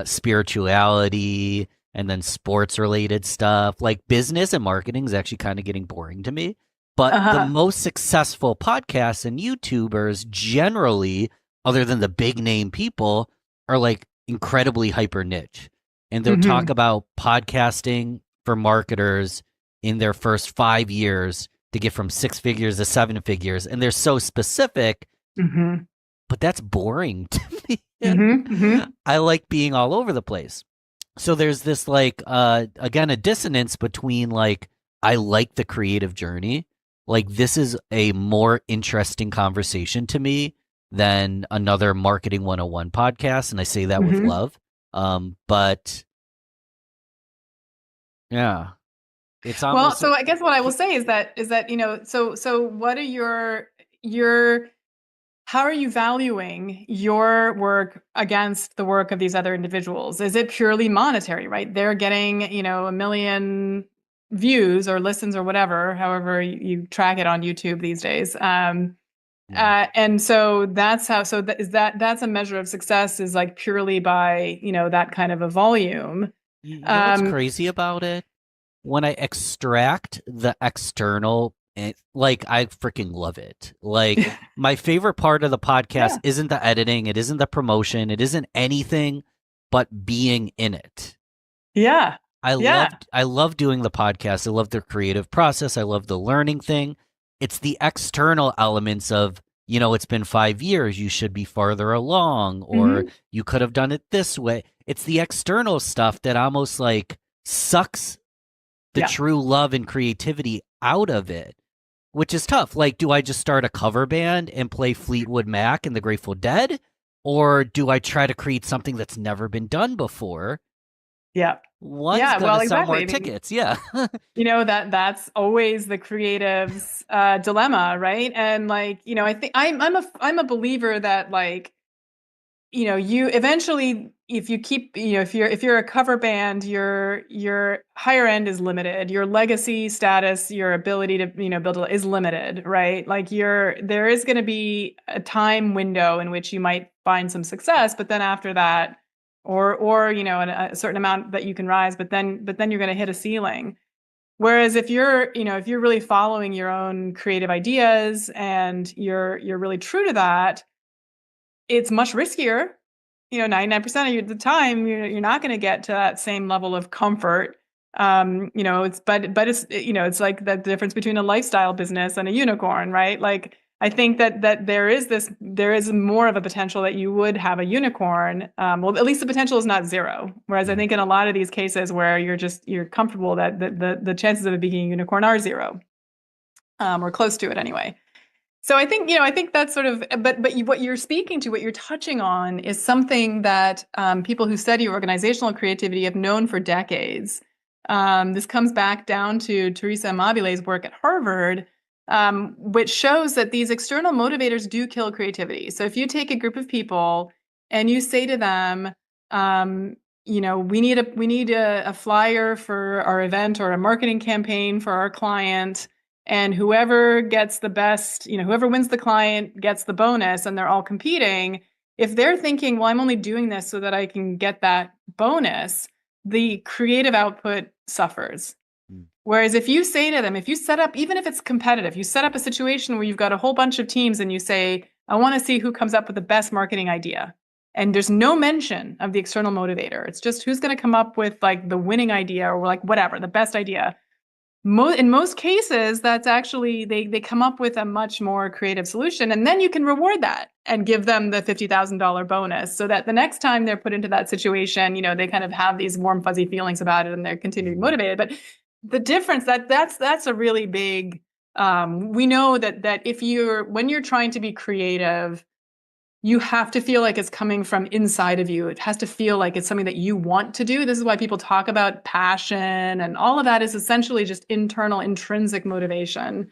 spirituality and then sports related stuff. Like business and marketing is actually kind of getting boring to me. But the Uh-huh. most successful podcasts and YouTubers generally, other than the big name people, are like incredibly hyper niche. And they'll talk Mhm. about podcasting for marketers in their first 5 years to get from 6 figures to 7 figures. And they're so specific, Mhm. but that's boring to me. Mhm. Mhm. I like being all over the place. So there's this like again a dissonance between like I like the creative journey. Like this is a more interesting conversation to me than another marketing 101 podcast, and I say that with Mhm. love. But yeah, it's Well, almost so I guess what I will say is that so what are your how are you valuing your work against the work of these other individuals? Is it purely monetary, right? They're getting, 1 million views or listens or whatever, however you track it on YouTube these days. And so that's how, so that is that's a measure of success, is like purely by, that kind of a volume. you know what's crazy about it? When I extract the external, like I freaking love it. Like my favorite part of the podcast Yeah. isn't the editing, it isn't the promotion, it isn't anything but being in it. Yeah. I Yeah. love doing the podcast. I love the creative process. I love the learning thing. It's the external elements of, it's been 5 years, you should be farther along, or you could have done it this way. It's the external stuff that almost like sucks the Yeah. true love and creativity out of it, which is tough. Like, do I just start a cover band and play Fleetwood Mac and the Grateful Dead? Or do I try to create something that's never been done before? Yeah. One's Yeah, gonna well, sell exactly. more I mean, tickets. Yeah. that's always the creative's dilemma, right? And like, I think I'm a believer that like, you eventually, if you keep, if you're a cover band, your higher end is limited, your legacy status, your ability to build is limited, right? Like there is going to be a time window in which you might find some success, but then after that, or a certain amount that you can rise, but then you're going to hit a ceiling. Whereas if you're really following your own creative ideas and you're really true to that, it's much riskier. 99% of the time, you're not going to get to that same level of comfort. It's like the difference between a lifestyle business and a unicorn, right? Like, I think that there is more of a potential that you would have a unicorn. Well, at least the potential is not zero. Whereas I think in a lot of these cases where you're comfortable, that the chances of it being a unicorn are zero, or close to it anyway. So I think that's sort of, but what you're speaking to, what you're touching on, is something that people who study organizational creativity have known for decades. This comes back down to Teresa Amabile's work at Harvard, which shows that these external motivators do kill creativity. So if you take a group of people and you say to them, we need a flyer for our event or a marketing campaign for our client, and whoever gets the best, whoever wins the client gets the bonus, and they're all competing. If they're thinking, well, I'm only doing this so that I can get that bonus, the creative output suffers. Whereas if you say to them, if you set up, even if it's competitive, you set up a situation where you've got a whole bunch of teams and you say, I want to see who comes up with the best marketing idea. And there's no mention of the external motivator. It's just who's going to come up with like the winning idea, or like whatever, the best idea. In most cases, that's actually, they come up with a much more creative solution, and then you can reward that and give them the $50,000 bonus, so that the next time they're put into that situation, they kind of have these warm, fuzzy feelings about it and they're continuing motivated. But the difference, that's a really big, we know that when you're trying to be creative, you have to feel like it's coming from inside of you. It has to feel like it's something that you want to do. This is why people talk about passion, and all of that is essentially just internal, intrinsic motivation,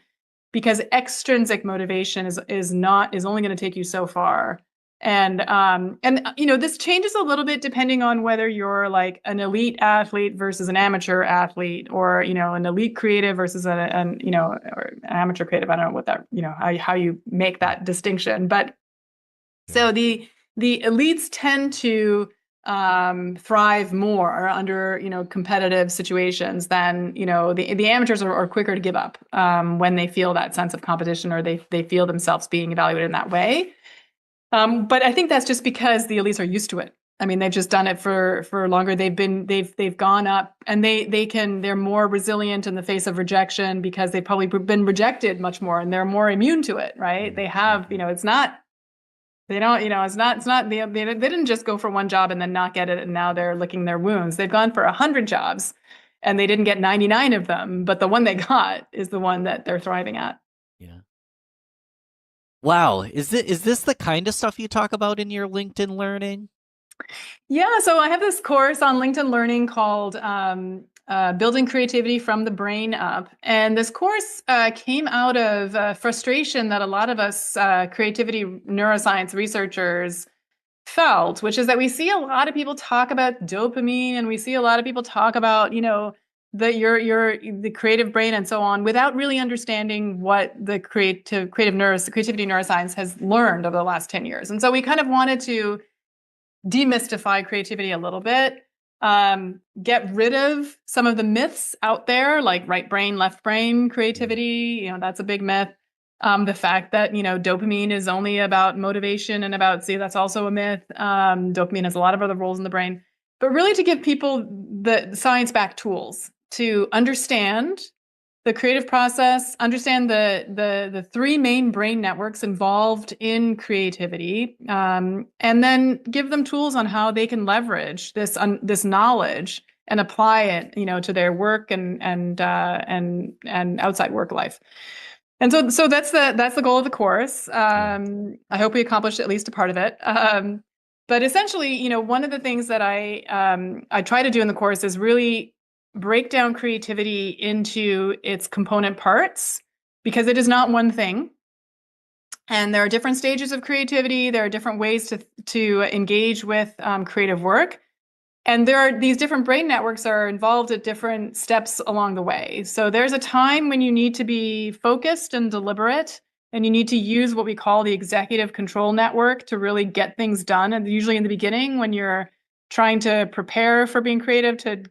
because extrinsic motivation is only going to take you so far. And this changes a little bit depending on whether you're like an elite athlete versus an amateur athlete, or an elite creative versus or an amateur creative. I don't know what that, how you make that distinction, but so the elites tend to thrive more under, competitive situations than, the amateurs are quicker to give up when they feel that sense of competition, or they feel themselves being evaluated in that way. But I think that's just because the elites are used to it. I mean, they've just done it for longer. They've gone up, and they're more resilient in the face of rejection because they've probably been rejected much more, and they're more immune to it, right? They have, it's not, they don't, they didn't just go for one job and then not get it, and now they're licking their wounds. They've gone for 100 jobs and they didn't get 99 of them, but the one they got is the one that they're thriving at. Yeah. Wow. Is this the kind of stuff you talk about in your LinkedIn Learning? Yeah, so I have this course on LinkedIn Learning called Building Creativity from the Brain Up. And this course came out of frustration that a lot of us creativity neuroscience researchers felt, which is that we see a lot of people talk about dopamine, and we see a lot of people talk about, the creative brain and so on, without really understanding what the creativity neuroscience has learned over the last 10 years. And so we kind of wanted to demystify creativity a little bit, get rid of some of the myths out there, like right brain, left brain creativity. That's a big myth. The fact that, dopamine is only about motivation and that's also a myth. Dopamine has a lot of other roles in the brain, but really to give people the science-backed tools to understand the creative process, understand the three main brain networks involved in creativity, and then give them tools on how they can leverage this knowledge and apply it, to their work and outside work life. And so that's the goal of the course. I hope we accomplished at least a part of it. But essentially, one of the things that I try to do in the course is really break down creativity into its component parts, because it is not one thing. And there are different stages of creativity. There are different ways to engage with creative work. And there are these different brain networks are involved at different steps along the way. So there's a time when you need to be focused and deliberate, and you need to use what we call the executive control network to really get things done. And usually in the beginning, when you're trying to prepare for being creative, to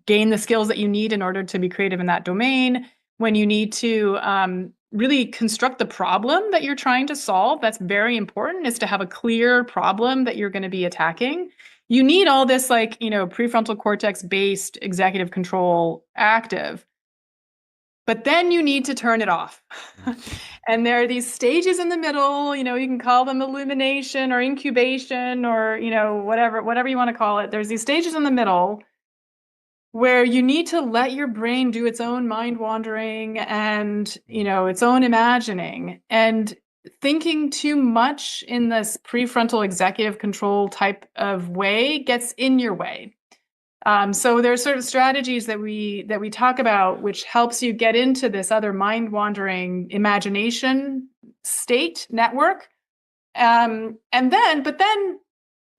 gain the skills that you need in order to be creative in that domain, when you need to really construct the problem that you're trying to solve. That's very important, is to have a clear problem that you're going to be attacking. You need all this prefrontal cortex based executive control active, but then you need to turn it off. And there are these stages in the middle, you can call them illumination or incubation or, whatever you want to call it. There's these stages in the middle where you need to let your brain do its own mind wandering and, its own imagining. And thinking too much in this prefrontal executive control type of way gets in your way. So there's sort of strategies that we talk about, which helps you get into this other mind wandering imagination state network. But then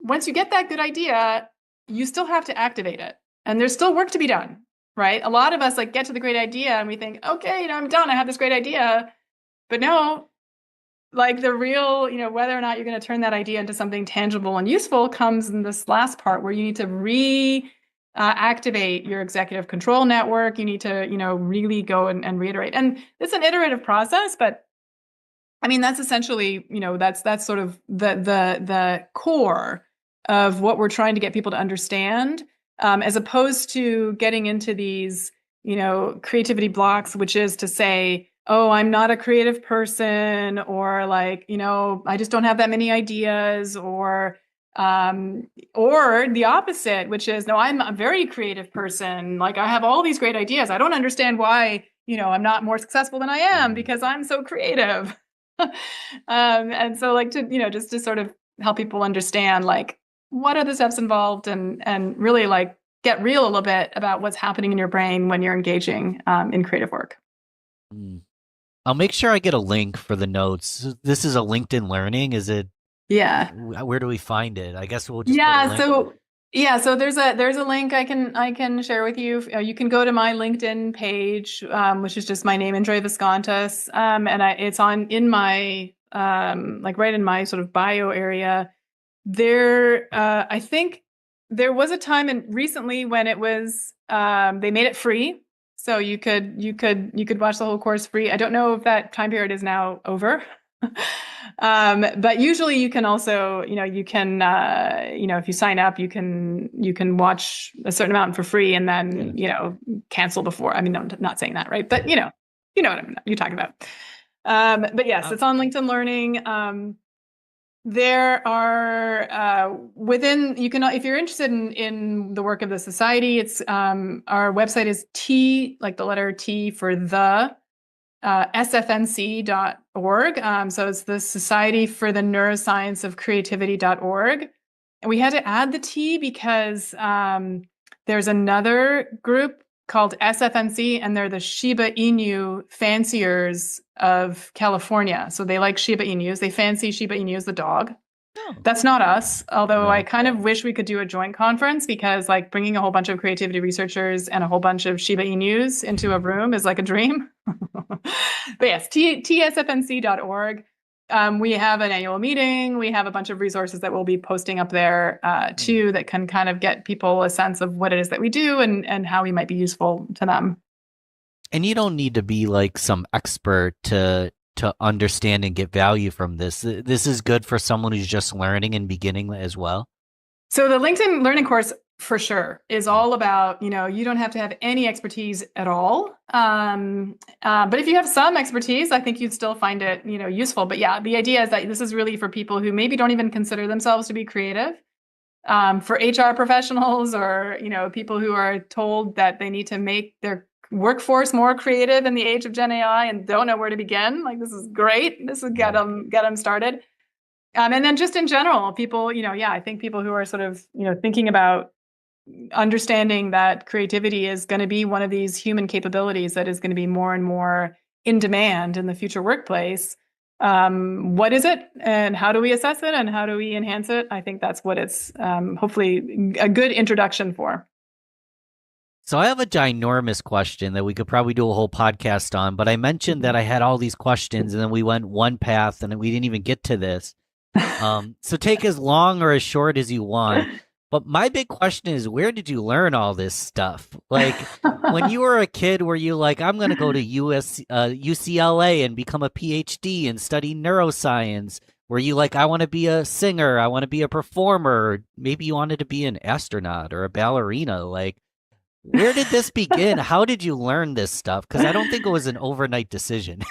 once you get that good idea, you still have to activate it. And there's still work to be done, right? A lot of us get to the great idea and we think, okay, I'm done. I have this great idea. But no, the real, whether or not you're going to turn that idea into something tangible and useful comes in this last part, where you need to activate your executive control network. You need to, really go and reiterate. And it's an iterative process, but I mean, that's essentially, that's sort of the core of what we're trying to get people to understand, as opposed to getting into these, creativity blocks, which is to say, oh, I'm not a creative person, or I just don't have that many ideas, or the opposite, which is, no, I'm a very creative person. I have all these great ideas. I don't understand why, I'm not more successful than I am, because I'm so creative. And so just to sort of help people understand, what are the steps involved, and really get real a little bit about what's happening in your brain when you're engaging in creative work. I'll make sure I get a link for the notes. This is a LinkedIn Learning, is it? Yeah. Where do we find it? I guess we'll just put a link. So there's a link I can share with you. You can go to my LinkedIn page, which is just my name, Andrea Viscontas, and it's in my right in my sort of bio area. I think there was a time recently when it was they made it free, so you could watch the whole course free. I don't know if that time period is now over. But usually you can also, you can, if you sign up, you can watch a certain amount for free and then, cancel before. I mean, no, I'm not saying that, right? But you know what you're talking about. But yes, it's on LinkedIn Learning. There are if you're interested in the work of the society, it's our website is like the letter T for sfnc.org. So it's the Society for the Neuroscience of Creativity.org. And we had to add the T because there's another group called SFNC, and they're the Shiba Inu fanciers of California. So they like Shiba Inus. They fancy Shiba Inus, the dog. Oh. That's not us, although no. I kind of wish we could do a joint conference, because like bringing a whole bunch of creativity researchers and a whole bunch of Shiba Inus into a room is like a dream. But yes, tsfnc.org. We have an annual meeting. We have a bunch of resources that we'll be posting up there too, that can kind of get people a sense of what it is that we do and how we might be useful to them. And you don't need to be like some expert to understand and get value from this. This is good for someone who's just learning and beginning as well. So the LinkedIn Learning course, for sure, is all about, you don't have to have any expertise at all. But if you have some expertise, I think you'd still find it, useful. But yeah, the idea is that this is really for people who maybe don't even consider themselves to be creative. For HR professionals or, people who are told that they need to make their workforce more creative in the age of Gen AI and don't know where to begin. Like, this is great. This will get them started. And then just in general, people, I think people who are sort of, thinking about understanding that creativity is going to be one of these human capabilities that is going to be more and more in demand in the future workplace. What is it and how do we assess it and how do we enhance it? I think that's what it's hopefully a good introduction for. So I have a ginormous question that we could probably do a whole podcast on, but I mentioned that I had all these questions and then we went one path and we didn't even get to this. So take as long or as short as you want. But my big question is, where did you learn all this stuff? Like, when you were a kid, were you like, I'm going to go to UCLA and become a PhD and study neuroscience? Were you like, I want to be a singer, I want to be a performer? Maybe you wanted to be an astronaut or a ballerina. Like, where did this begin? How did you learn this stuff? Because I don't think it was an overnight decision.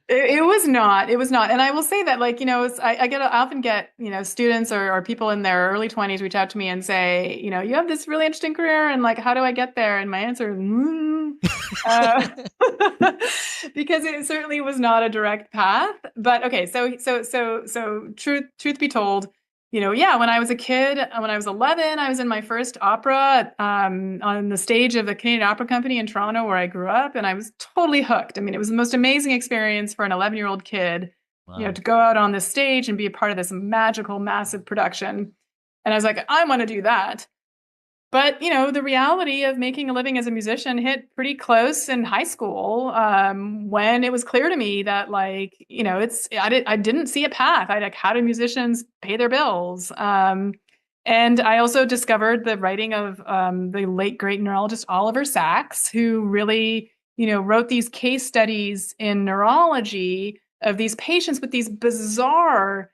It was not. It was not. And I will say that, like, I often get, students or people in their early 20s reach out to me and say, you have this really interesting career and like, how do I get there? And my answer is, because it certainly was not a direct path. But okay, so truth be told, when I was a kid, when I was 11, I was in my first opera on the stage of the Canadian Opera Company in Toronto, where I grew up, and I was totally hooked. I mean, it was the most amazing experience for an 11-year-old kid, wow, to go out on this stage and be a part of this magical, massive production. And I was like, I want to do that. But, the reality of making a living as a musician hit pretty close in high school when it was clear to me that, like, I didn't see a path. How do musicians pay their bills? And I also discovered the writing of the late, great neurologist Oliver Sacks, who really, wrote these case studies in neurology of these patients with these bizarre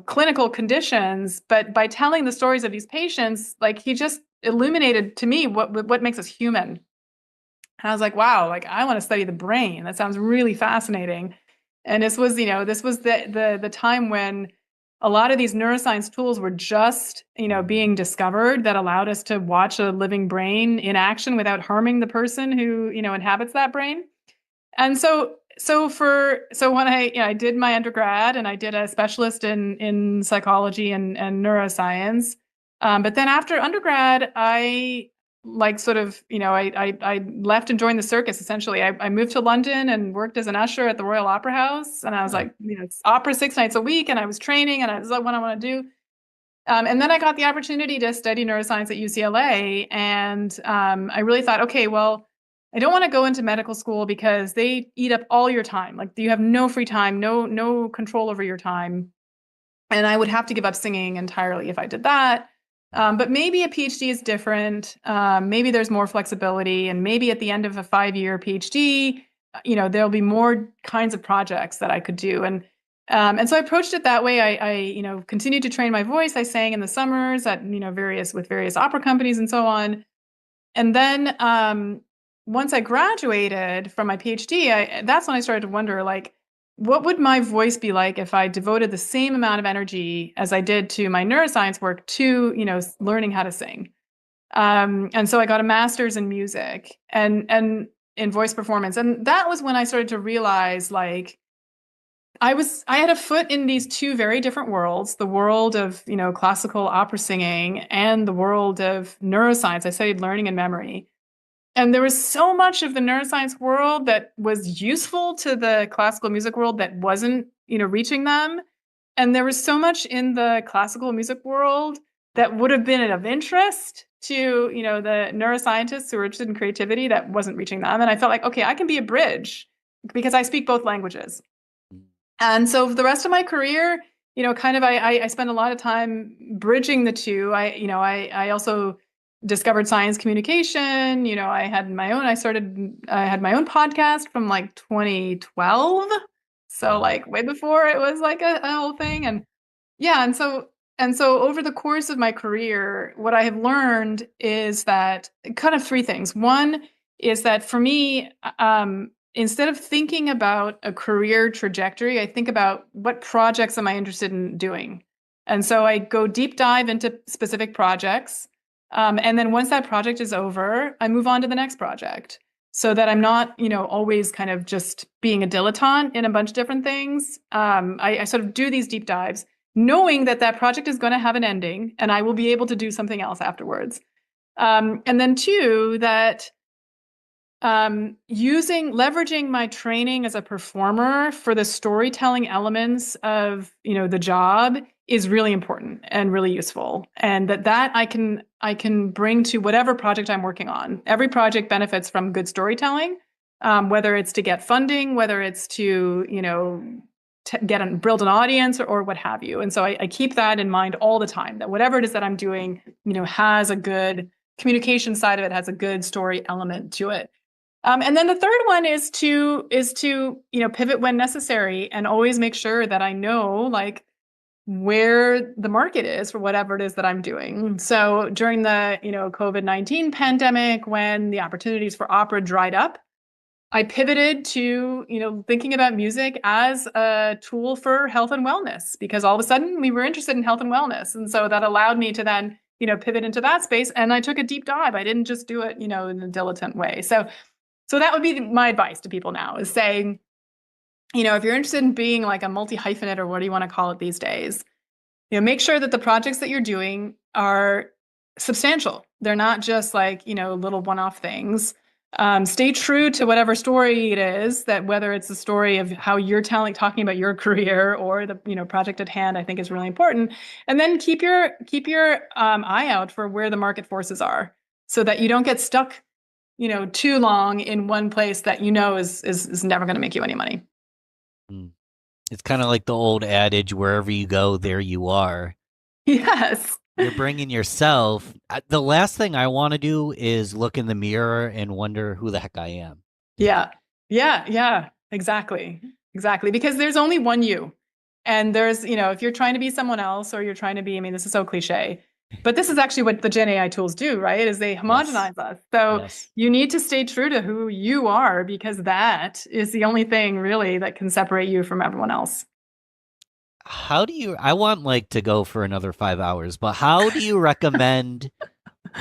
clinical conditions. But by telling the stories of these patients, like, he just illuminated to me what makes us human. And I was like, wow, like, I want to study the brain. That sounds really fascinating. And this was the time when a lot of these neuroscience tools were just, being discovered, that allowed us to watch a living brain in action without harming the person who, inhabits that brain. And so when I did my undergrad and I did a specialist in psychology and neuroscience, but then after undergrad, I left and joined the circus. Essentially, I moved to London and worked as an usher at the Royal Opera House. And I was like, it's opera 6 nights a week, and I was training, and I was like, what I want to do. And then I got the opportunity to study neuroscience at UCLA, and I really thought, okay, well, I don't want to go into medical school because they eat up all your time. Like, you have no free time, no control over your time. And I would have to give up singing entirely if I did that. But maybe a PhD is different. Maybe there's more flexibility, and maybe at the end of a 5-year PhD, there'll be more kinds of projects that I could do. And so I approached it that way. I continued to train my voice. I sang in the summers at various opera companies and so on. And then once I graduated from my PhD, that's when I started to wonder, like, what would my voice be like if I devoted the same amount of energy as I did to my neuroscience work to, learning how to sing? And so I got a master's in music and in voice performance. And that was when I started to realize, like, I had a foot in these two very different worlds, the world of, classical opera singing and the world of neuroscience. I studied learning and memory. And there was so much of the neuroscience world that was useful to the classical music world that wasn't, reaching them. And there was so much in the classical music world that would have been of interest to, the neuroscientists who were interested in creativity that wasn't reaching them. And I felt like, okay, I can be a bridge because I speak both languages. And so for the rest of my career, I spent a lot of time bridging the two. I also discovered science communication. I had my own podcast from like 2012. So like way before it was like a whole thing. And yeah. And so over the course of my career, what I have learned is that kind of three things. One is that for me, instead of thinking about a career trajectory, I think about what projects am I interested in doing. And so I go deep dive into specific projects. And then once that project is over, I move on to the next project so that I'm not, always kind of just being a dilettante in a bunch of different things. I sort of do these deep dives, knowing that project is going to have an ending and I will be able to do something else afterwards. And then two, that leveraging my training as a performer for the storytelling elements of, the job is really important and really useful. And that I can bring to whatever project I'm working on. Every project benefits from good storytelling, whether it's to get funding, whether it's to, build an audience or what have you. And so I keep that in mind all the time, that whatever it is that I'm doing, has a good communication side of it, has a good story element to it. And then the third one is to pivot when necessary and always make sure that I know, like, where the market is for whatever it is that I'm doing. So during the, COVID-19 pandemic, when the opportunities for opera dried up, I pivoted to, thinking about music as a tool for health and wellness, because all of a sudden we were interested in health and wellness. And so that allowed me to then, pivot into that space. And I took a deep dive. I didn't just do it, in a dilettante way. So that would be my advice to people now, is saying, if you're interested in being like a multi-hyphenate, or what do you want to call it these days, make sure that the projects that you're doing are substantial. They're not just like, little one-off things. Stay true to whatever story it is, that whether it's the story of how you're talking about your career or the, project at hand, I think is really important. And then keep your eye out for where the market forces are, so that you don't get stuck too long in one place that is never going to make you any money. It's kind of like the old adage, wherever you go, there you are. Yes. You're bringing yourself. The last thing I want to do is look in the mirror and wonder who the heck I am. Yeah. Exactly. Because there's only one you. And there's, if you're trying to be someone else, or you're trying to be, this is so cliche, but this is actually what the Gen AI tools do, right? Is they homogenize us. So you need to stay true to who you are, because that is the only thing really that can separate you from everyone else. How do you, I want like to go for another 5 hours, but how do you recommend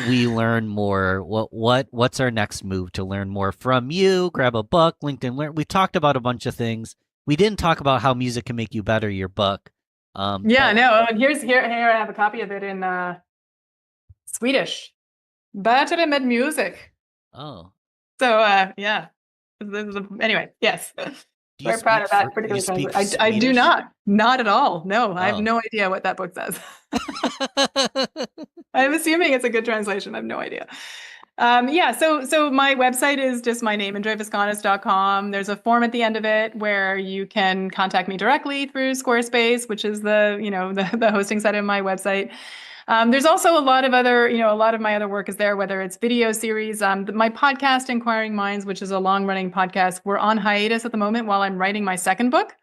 we learn more? What's our next move to learn more from you? Grab a book, LinkedIn Learn. We talked about a bunch of things. We didn't talk about how music can make you better, your book. And here I have a copy of it in Swedish. Bättre med music. Oh. So anyway, yes. Very proud of that particular translation. I do not at all. No, I have no idea what that book says. I'm assuming it's a good translation. I have no idea. So my website is just my name, andreavisconis.com. There's a form at the end of it where you can contact me directly through Squarespace, which is the hosting site of my website. There's also a lot of my other work is there, whether it's video series, my podcast, Inquiring Minds, which is a long running podcast. We're on hiatus at the moment while I'm writing my second book.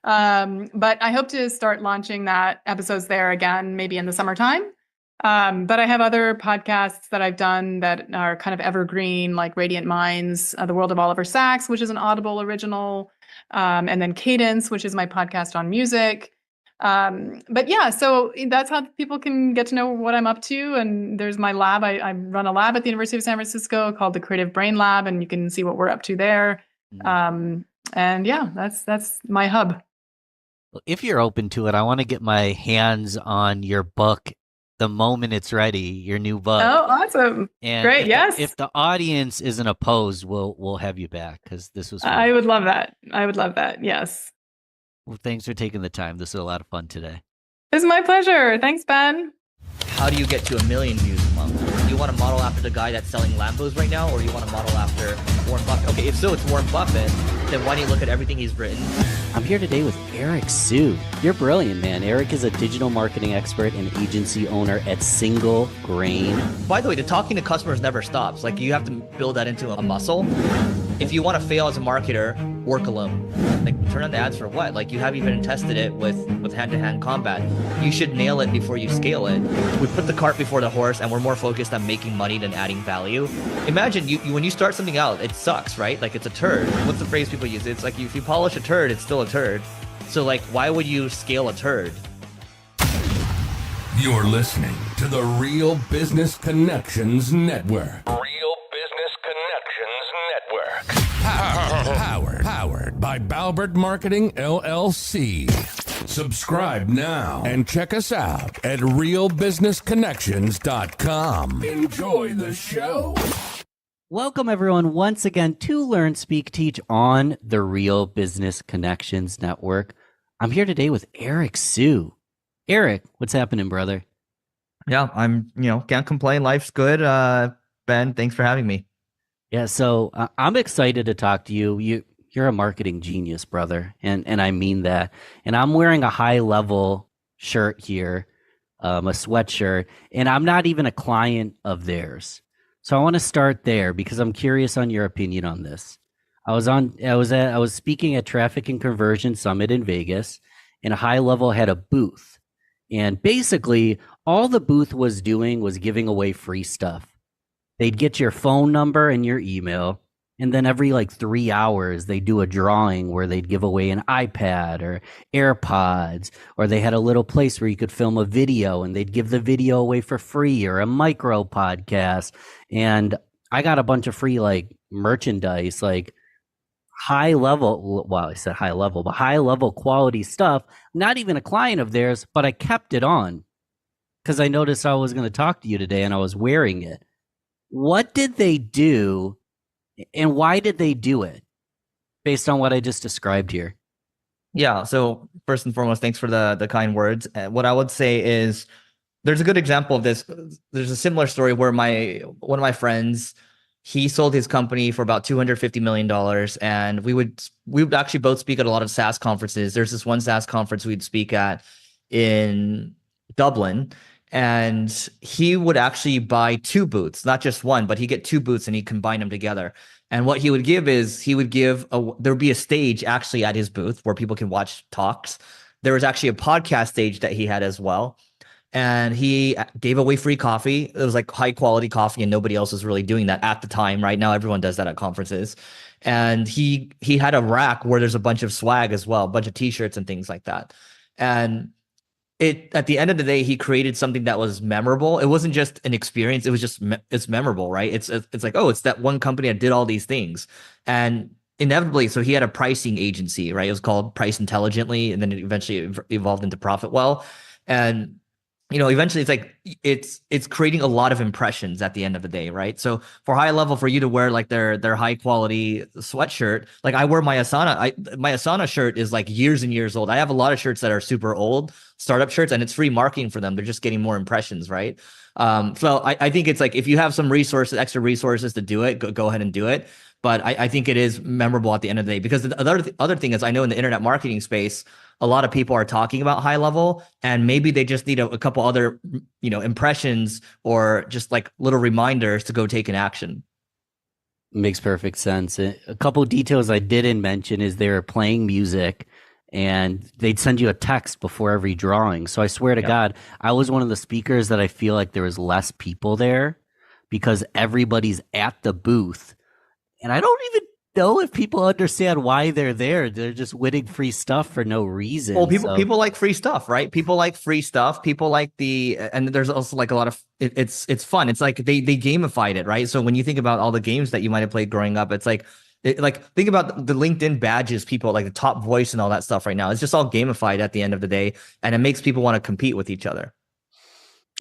But I hope to start launching that episodes there again, maybe in the summertime. But I have other podcasts that I've done that are kind of evergreen, like Radiant Minds, The World of Oliver Sacks, which is an Audible original, and then Cadence, which is my podcast on music. But yeah, so that's how people can get to know what I'm up to. And there's my lab. I run a lab at the University of San Francisco called the Creative Brain Lab, and you can see what we're up to there. And yeah, that's my hub. Well, if you're open to it, I want to get my hands on your book the moment it's ready, your new book. Oh, awesome. And great. Yes. If the audience isn't opposed, we'll have you back because this was fun. I would love that. Yes. Well, thanks for taking the time. This was a lot of fun today. It's my pleasure. Thanks, Ben. How do you get to 1 million views a month? Do you want to model after the guy that's selling Lambos right now, or do you want to model after Warren Buffett? Okay, if so, it's Warren Buffett, then why don't you look at everything he's written? I'm here today with Eric Siu. You're brilliant, man. Eric is a digital marketing expert and agency owner at Single Grain. By the way, the talking to customers never stops. Like, you have to build that into a muscle. If you want to fail as a marketer, work alone. Like, turn on the ads for what? Like, you haven't even tested it with hand-to-hand combat. You should nail it before you scale it. We put the cart before the horse, and we're more focused on making money than adding value. Imagine you when you start something out, it sucks, right? Like, it's a turd. What's the phrase people use? It's like, if you polish a turd, it's still a turd. So, like, why would you scale a turd? You're listening to the Real Business Connections Network. Real Business Connections Network. Powered by Balbert Marketing, LLC. Subscribe now and check us out at realbusinessconnections.com. Enjoy the show. Welcome, everyone, once again to Learn, Speak, Teach on the Real Business Connections Network. I'm here today with Eric Siu. Eric, what's happening, brother? Yeah, I'm, can't complain. Life's good. Ben, thanks for having me. Yeah, so I'm excited to talk to you. You're a marketing genius, brother, and I mean that. And I'm wearing a high-level shirt here, a sweatshirt, and I'm not even a client of theirs. So I want to start there because I'm curious on your opinion on this. I was speaking at Traffic and Conversion Summit in Vegas, and a high level had a booth. And basically, all the booth was doing was giving away free stuff. They'd get your phone number and your email, and then every 3 hours, they do a drawing where they'd give away an iPad or AirPods, or they had a little place where you could film a video and they'd give the video away for free, or a micro podcast. And I got a bunch of free merchandise, high level, well, I said high level, but high level quality stuff. Not even a client of theirs, but I kept it on because I noticed I was going to talk to you today and I was wearing it. What did they do? And why did they do it based on what I just described here? Yeah. So first and foremost, thanks for the kind words. What I would say is there's a good example of this. There's a similar story where one of my friends, he sold his company for about $250 million. And we would actually both speak at a lot of SaaS conferences. There's this one SaaS conference we'd speak at in Dublin. And he would actually buy 2 booths, not just one, but he'd get 2 booths and he'd combine them together. And what he would give is there would be a stage actually at his booth where people can watch talks. There was actually a podcast stage that he had as well. And he gave away free coffee. It was high quality coffee, and nobody else was really doing that at the time. Right now, everyone does that at conferences. And he had a rack where there's a bunch of swag as well, a bunch of t-shirts and things like that. And at the end of the day, he created something that was memorable. It wasn't just an experience. It was just, it's memorable, right? It's like, oh, it's that one company that did all these things. And inevitably, so he had a pricing agency, right? It was called Price Intelligently. And then it eventually evolved into ProfitWell. And eventually it's like it's creating a lot of impressions at the end of the day, right? So for high level, for you to wear like their high quality sweatshirt, like I wear my Asana shirt is like years and years old. I have a lot of shirts that are super old startup shirts, and it's free marketing for them. They're just getting more impressions, right? So I think it's like if you have some resources, extra resources to do it, go ahead and do it. But I think it is memorable at the end of the day, because the other thing is, I know in the internet marketing space, a lot of people are talking about high level, and maybe they just need a couple other, impressions or just like little reminders to go take an action. Makes perfect sense. A couple of details I didn't mention is they were playing music and they'd send you a text before every drawing. So I swear to God, I was one of the speakers that I feel like there was less people there because everybody's at the booth. And I don't even know if people understand why they're there. They're just winning free stuff for no reason. Well, people like free stuff, right? People like free stuff. People like and there's also like a lot of it's fun. It's like they gamified it, right? So when you think about all the games that you might have played growing up, it's like think about the LinkedIn badges, people like the top voice and all that stuff right now. It's just all gamified at the end of the day, and it makes people want to compete with each other.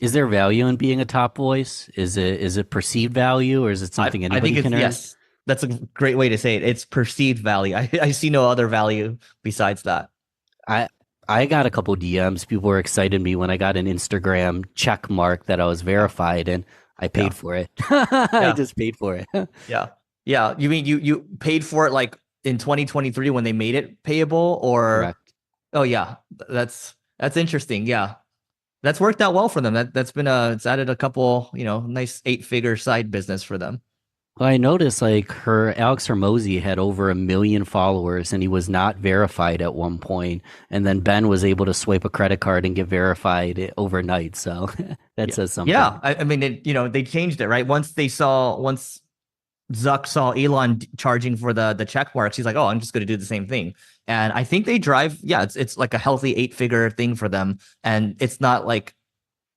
Is there value in being a top voice? Is it perceived value, or is it something anybody can earn? Yes. That's a great way to say it. It's perceived value. I see no other value besides that. I got a couple DMs. People were excited me when I got an Instagram check mark that I was verified, and I paid for it. I just paid for it. Yeah. You mean you paid for it like in 2023 when they made it payable, or? Correct. Oh yeah, that's interesting. Yeah, that's worked out well for them. That's been it's added a couple nice 8-figure side business for them. Well, I noticed like Alex Hermosi had over 1 million followers, and he was not verified at one point. And then Ben was able to swipe a credit card and get verified overnight. So that says something. Yeah, I mean, they changed it, right? Once Zuck saw Elon charging for the check marks, he's like, oh, I'm just going to do the same thing. And I think they drive. Yeah, it's like a healthy 8-figure thing for them, and it's not like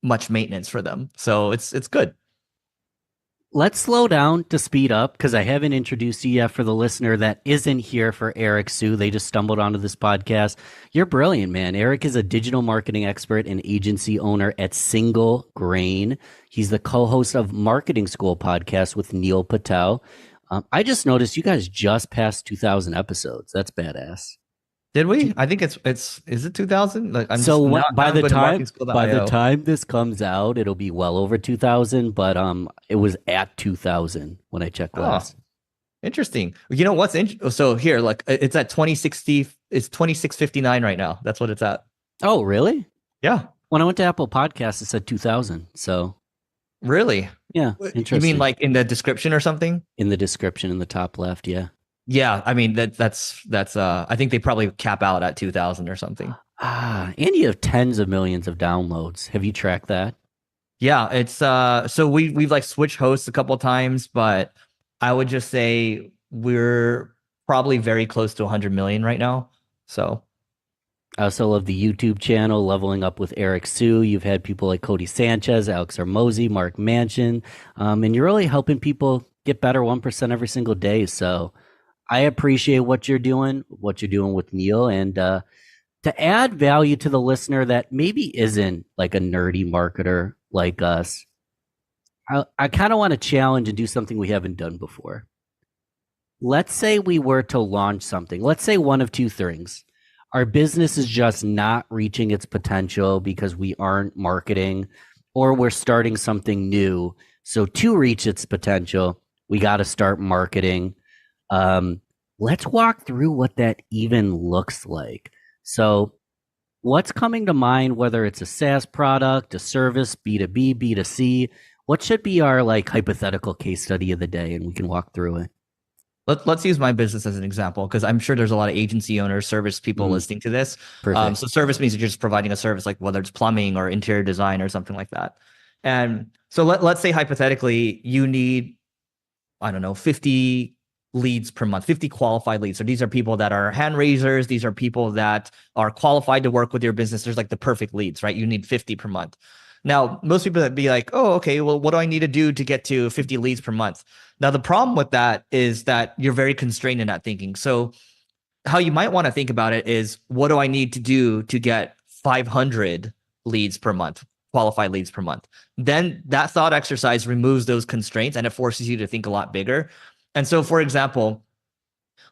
much maintenance for them. So it's good. Let's slow down to speed up, because I haven't introduced you yet for the listener that isn't here for Eric Siu. They just stumbled onto this podcast. You're brilliant, man. Eric is a digital marketing expert and agency owner at Single Grain. He's the co-host of Marketing School podcast with Neil Patel. I just noticed you guys just passed 2,000 episodes. That's badass. Did we? I think is it 2,000? Like, by the time this comes out, it'll be well over 2,000. But it was at 2,000 when I checked last. Interesting. You know what's so here? Like it's at 2060. It's 2659 right now. That's what it's at. Oh, really? Yeah. When I went to Apple Podcasts, it said 2,000. So really? Yeah. Interesting. You mean like in the description or something? In the description in the top left, yeah. Yeah, I mean that's I think they probably cap out at 2,000 or something. And you have tens of millions of downloads. Have you tracked that? Yeah, it's so we've like switched hosts a couple of times, but I would just say we're probably very close to 100 million right now. So I also love the YouTube channel, Leveling Up with Eric Siu. You've had people like Cody Sanchez, Alex Hermosi, Mark Manchin, and you're really helping people get better 1% every single day. So I appreciate what you're doing with Neil, and to add value to the listener that maybe isn't like a nerdy marketer like us, I kind of want to challenge and do something we haven't done before. Let's say we were to launch something. Let's say one of two things. Our business is just not reaching its potential because we aren't marketing, or we're starting something new. So to reach its potential, we got to start marketing. Let's walk through what that even looks like. So what's coming to mind, whether it's a SaaS product, a service, B2B, B2C, what should be our like hypothetical case study of the day, and we can walk through it. Let's use my business as an example, because I'm sure there's a lot of agency owners, service people listening to this. So service means you're just providing a service, like whether it's plumbing or interior design or something like that. And so let's say hypothetically you need, I don't know, 50 leads per month, 50 qualified leads. So these are people that are hand raisers. These are people that are qualified to work with your business. There's like the perfect leads, right? You need 50 per month. Now, most people would be like, oh, okay, well, what do I need to do to get to 50 leads per month? Now, the problem with that is that you're very constrained in that thinking. So how you might want to think about it is, what do I need to do to get 500 leads per month? qualified leads per month. Then that thought exercise removes those constraints and it forces you to think a lot bigger. And so, for example,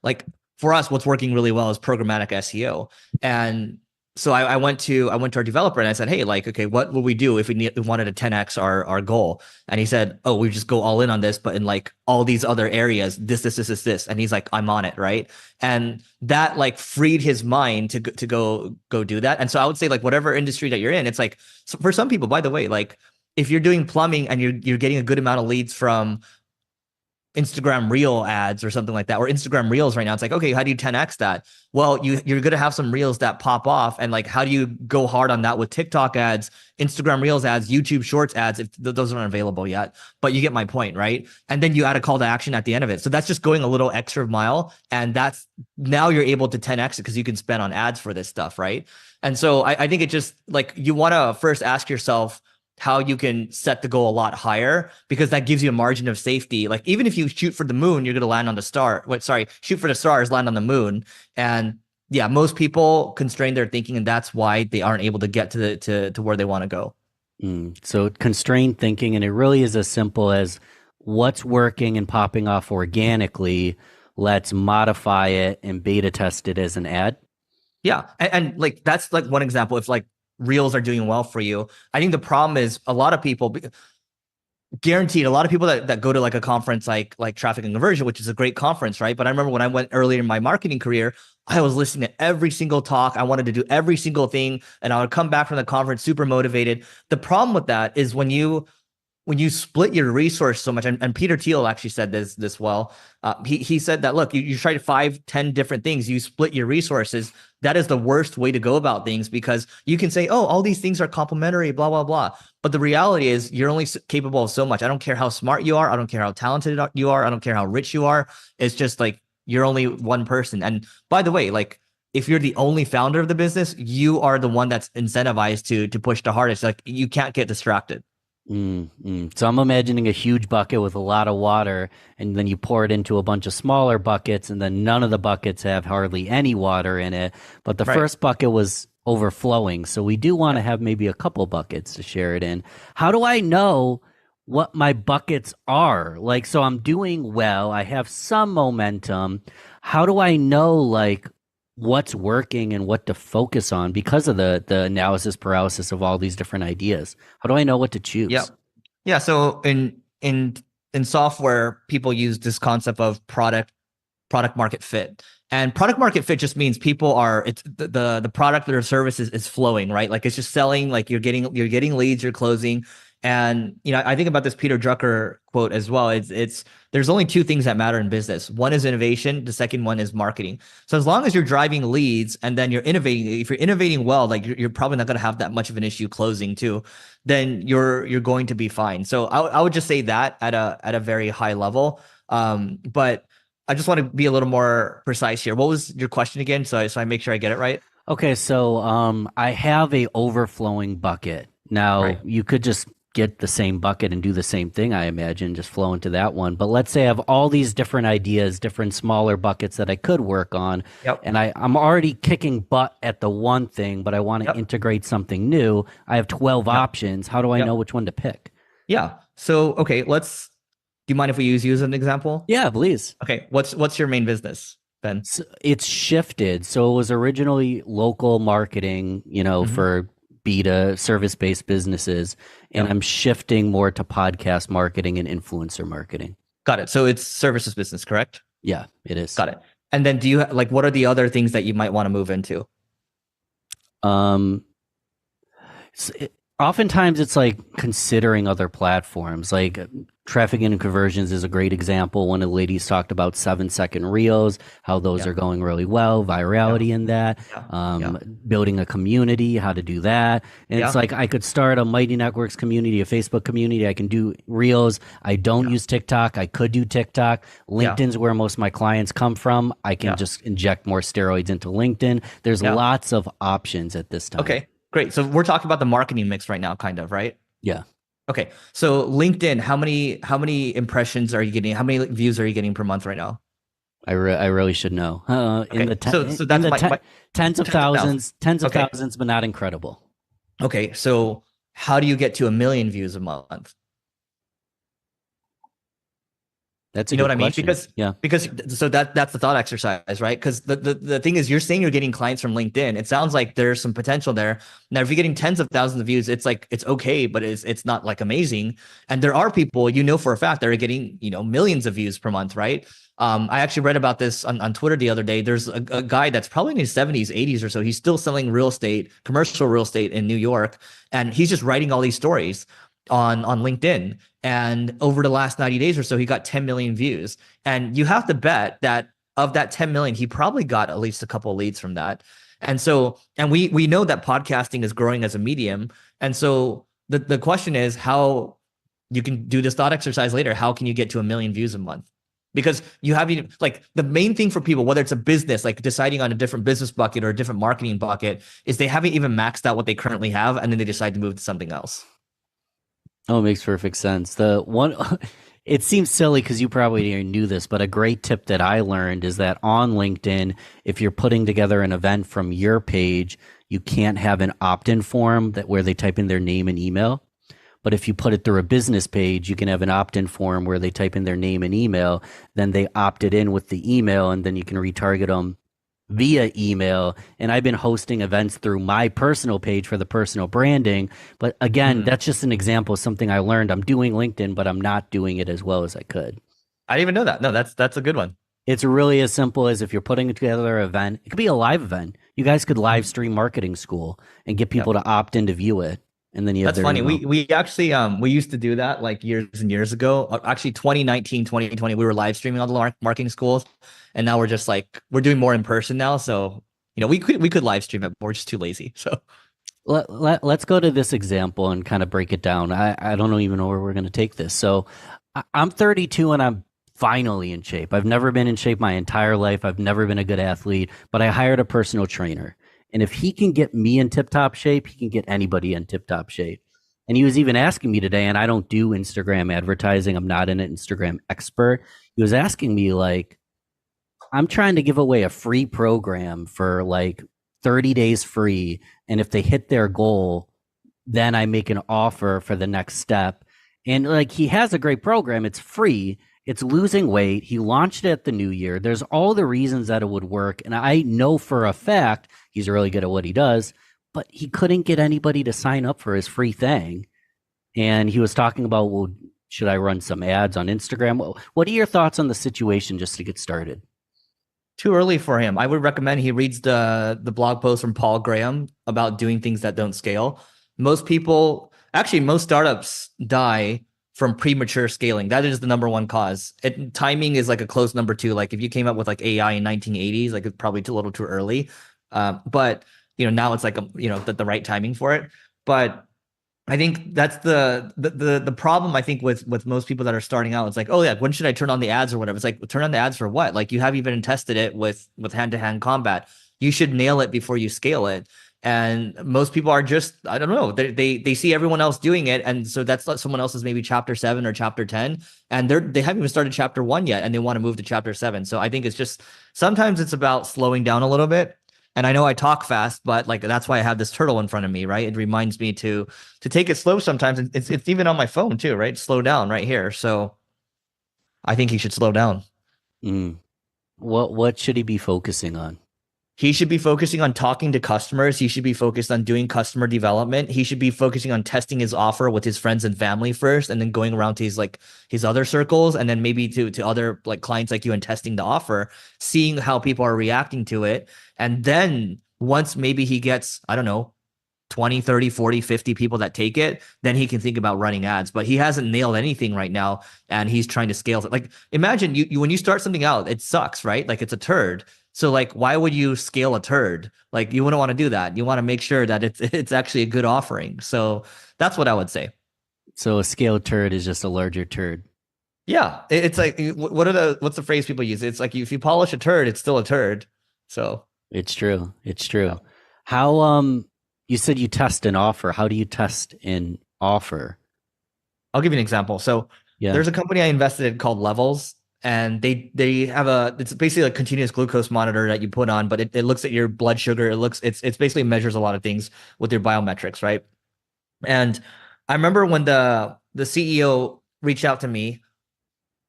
like for us, what's working really well is programmatic SEO. And so I went to our developer and I said, hey, like, okay, what would we do if we wanted to 10x our goal? And he said, oh, we just go all in on this, but in like all these other areas, this. And he's like, I'm on it, right? And that like freed his mind to go do that. And so I would say like whatever industry that you're in, it's like, so for some people, by the way, like if you're doing plumbing and you're getting a good amount of leads from Instagram reel ads or something like that, or Instagram reels right now, it's like, okay, how do you 10x that? Well, you're going to have some reels that pop off. And like, how do you go hard on that with TikTok ads, Instagram reels ads, YouTube shorts ads, if those aren't available yet, but you get my point, right? And then you add a call to action at the end of it. So that's just going a little extra mile. And that's now you're able to 10x it because you can spend on ads for this stuff, right? And so I think it just like, you want to first ask yourself, how you can set the goal a lot higher, because that gives you a margin of safety. Like even if you shoot for the moon, you're going to land on the star. Shoot for the stars, land on the moon. And yeah, most people constrain their thinking, and that's why they aren't able to get to where they want to go. So constrained thinking, and it really is as simple as what's working and popping off organically. Let's modify it and beta test it as an ad. Yeah, and like that's like one example. If like reels are doing well for you. I think the problem is a lot of people, guaranteed, a lot of people that go to like a conference like Traffic and Conversion, which is a great conference, right? But I remember when I went earlier in my marketing career, I was listening to every single talk. I wanted to do every single thing, and I would come back from the conference super motivated. The problem with that is when you split your resource so much, and Peter Thiel actually said this well. He said that, look, you try 5-10 different things, you split your resources. That is the worst way to go about things, because you can say, oh, all these things are complementary, blah, blah, blah. But the reality is you're only capable of so much. I don't care how smart you are. I don't care how talented you are. I don't care how rich you are. It's just like, you're only one person. And by the way, like, if you're the only founder of the business, you are the one that's incentivized to push the hardest. Like, you can't get distracted. So I'm imagining a huge bucket with a lot of water, and then you pour it into a bunch of smaller buckets, and then none of the buckets have hardly any water in it. But the first bucket was overflowing. So we do want to have maybe a couple buckets to share it in. How do I know what my buckets are? Like, so I'm doing well, I have some momentum. How do I know like what's working and what to focus on because of the analysis paralysis of all these different ideas? How do I know what to choose? Yeah. So in software, people use this concept of product market fit. And product market fit just means people are, it's the product or service is flowing, right? Like, it's just selling, like you're getting leads, you're closing. And, you know, I think about this Peter Drucker quote as well. It's there's only two things that matter in business. One is innovation. The second one is marketing. So as long as you're driving leads and then you're innovating, if you're innovating well, like you're probably not going to have that much of an issue closing too, then you're going to be fine. So I would just say that at a very high level. But I just want to be a little more precise here. What was your question again? So I make sure I get it right. Okay. So I have a overflowing bucket. Now you could just get the same bucket and do the same thing, I imagine, just flow into that one. But let's say I have all these different ideas, different smaller buckets that I could work on. And I'm already kicking butt at the one thing, but I want to integrate something new. I have 12 options. How do I know which one to pick? Yeah. So, okay, do you mind if we use you as an example? Yeah, please. Okay. What's your main business, Ben? So it's shifted. So it was originally local marketing, for beta service-based businesses, and I'm shifting more to podcast marketing and influencer marketing. Got it. So it's services business, correct? Yeah, it is. Got it. And then do you what are the other things that you might want to move into? Oftentimes it's like considering other platforms, like Traffic and Conversions is a great example. One of the ladies talked about 7-second reels, how those are going really well, virality in that, building a community, how to do that. And it's like, I could start a Mighty Networks community, a Facebook community. I can do reels. I don't use TikTok. I could do TikTok. LinkedIn's where most of my clients come from. I can just inject more steroids into LinkedIn. There's lots of options at this time. Okay. Great. So we're talking about the marketing mix right now, kind of, right? Yeah. Okay. So LinkedIn, how many impressions are you getting? How many views are you getting per month right now? I really should know. Okay. In the that's tens of thousands, but not incredible. Okay. So how do you get to 1 million views a month? That's a You know good what I mean? question. Because so that's the thought exercise, right? Because the thing is, you're saying you're getting clients from LinkedIn. It sounds like there's some potential there. Now, if you're getting tens of thousands of views, it's like it's okay, but it's not like amazing. And there are people, you know, for a fact that are getting, you know, millions of views per month, right? I actually read about this on Twitter the other day. There's a guy that's probably in his 70s, 80s or so. He's still selling real estate, commercial real estate in New York, and he's just writing all these stories on LinkedIn. And over the last 90 days or so, he got 10 million views. And you have to bet that of that 10 million, he probably got at least a couple of leads from that. And so, and we know that podcasting is growing as a medium. And so the question is how you can do this thought exercise later. How can you get to 1 million views a month? Because you have like the main thing for people, whether it's a business, like deciding on a different business bucket or a different marketing bucket, is they haven't even maxed out what they currently have. And then they decide to move to something else. Oh, it makes perfect sense. The one, it seems silly because you probably knew this, but a great tip that I learned is that on LinkedIn, if you're putting together an event from your page, you can't have an opt-in form that where they type in their name and email. But if you put it through a business page, you can have an opt-in form where they type in their name and email, then they opt it in with the email, and then you can retarget them via email. And I've been hosting events through my personal page for the personal branding. But again, that's just an example of something I learned. I'm doing LinkedIn, but I'm not doing it as well as I could. I didn't even know that. No, that's a good one. It's really as simple as if you're putting together an event, it could be a live event. You guys could live stream marketing school and get people to opt in to view it. And then you have That's funny. We actually we used to do that like years and years ago. Actually 2019, 2020, we were live streaming all the marketing schools. And now we're just like we're doing more in person now. So, you know, we could live stream it, but we're just too lazy. So let's go to this example and kind of break it down. I don't even know where we're going to take this. So I'm 32 and I'm finally in shape. I've never been in shape my entire life. I've never been a good athlete, but I hired a personal trainer. And if he can get me in tip-top shape, he can get anybody in tip-top shape. And he was even asking me today, and I don't do Instagram advertising. I'm not an Instagram expert. He was asking me, like, I'm trying to give away a free program for like 30 days free. And if they hit their goal, then I make an offer for the next step. And like, he has a great program. It's free. It's losing weight. He launched it at the new year. There's all the reasons that it would work. And I know for a fact he's really good at what he does, but he couldn't get anybody to sign up for his free thing. And he was talking about, well, should I run some ads on Instagram? What are your thoughts on the situation just to get started? Too early for him. I would recommend he reads the blog post from Paul Graham about doing things that don't scale. Most startups die from premature scaling. That is the number one cause. Timing is like a close number two. Like if you came up with like AI in 1980s, like it's probably a little too early. But you know, now it's like the right timing for it. But I think that's the problem. I think with most people that are starting out, it's like, oh yeah, when should I turn on the ads or whatever? It's like, turn on the ads for what? Like you haven't even tested it with hand-to-hand combat. You should nail it before you scale it. And most people are just, I don't know, they see everyone else doing it. And so that's like someone else's maybe chapter 7 or chapter 10. And they haven't even started chapter 1 yet. And they want to move to chapter 7. So I think it's just, sometimes it's about slowing down a little bit. And I know I talk fast, but like, that's why I have this turtle in front of me, right? It reminds me to take it slow sometimes. It's even on my phone too, right? Slow down right here. So I think he should slow down. What should he be focusing on? He should be focusing on talking to customers. He should be focused on doing customer development. He should be focusing on testing his offer with his friends and family first, and then going around to his other circles, and then maybe to other like clients like you and testing the offer, seeing how people are reacting to it. And then once maybe he gets, I don't know, 20, 30, 40, 50 people that take it, then he can think about running ads. But he hasn't nailed anything right now, and he's trying to scale it. Like imagine you when you start something out, it sucks, right? Like it's a turd. So like, why would you scale a turd? Like you wouldn't want to do that. You want to make sure that it's actually a good offering. So that's what I would say. So a scaled turd is just a larger turd. Yeah. It's like, what's the phrase people use? It's like, if you polish a turd, it's still a turd. So it's true. It's true. How, you said you test an offer. How do you test an offer? I'll give you an example. So there's a company I invested in called Levels. And they have it's basically a continuous glucose monitor that you put on, but it looks at your blood sugar. It's basically measures a lot of things with your biometrics, right? And I remember when the CEO reached out to me,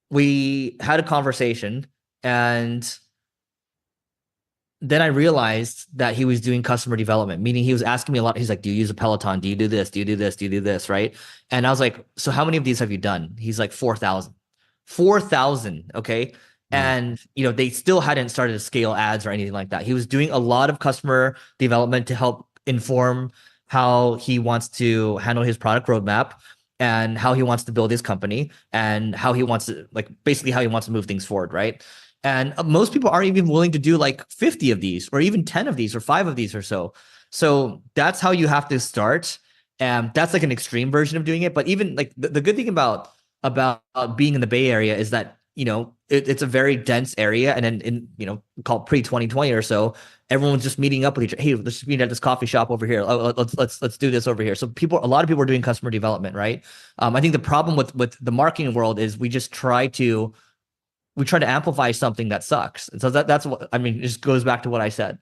we had a conversation, and then I realized that he was doing customer development, meaning he was asking me a lot. He's like, do you use a Peloton? Do you do this? Do you do this? Do you do this? Right. And I was like, so how many of these have you done? He's like, 4,000. 4,000. Okay. And, they still hadn't started to scale ads or anything like that. He was doing a lot of customer development to help inform how he wants to handle his product roadmap and how he wants to build his company and how he wants to, basically how he wants to move things forward. Right. And most people aren't even willing to do like 50 of these or even 10 of these or 5 of these or so. So that's how you have to start. And that's like an extreme version of doing it. But even like the good thing about being in the Bay Area is that, it's a very dense area. And then called pre-2020 or so, everyone was just meeting up with each other. Hey, let's just meet at this coffee shop over here. Let's do this over here. So a lot of people are doing customer development, right? I think the problem with the marketing world is we try to amplify something that sucks. And so that's what, it just goes back to what I said.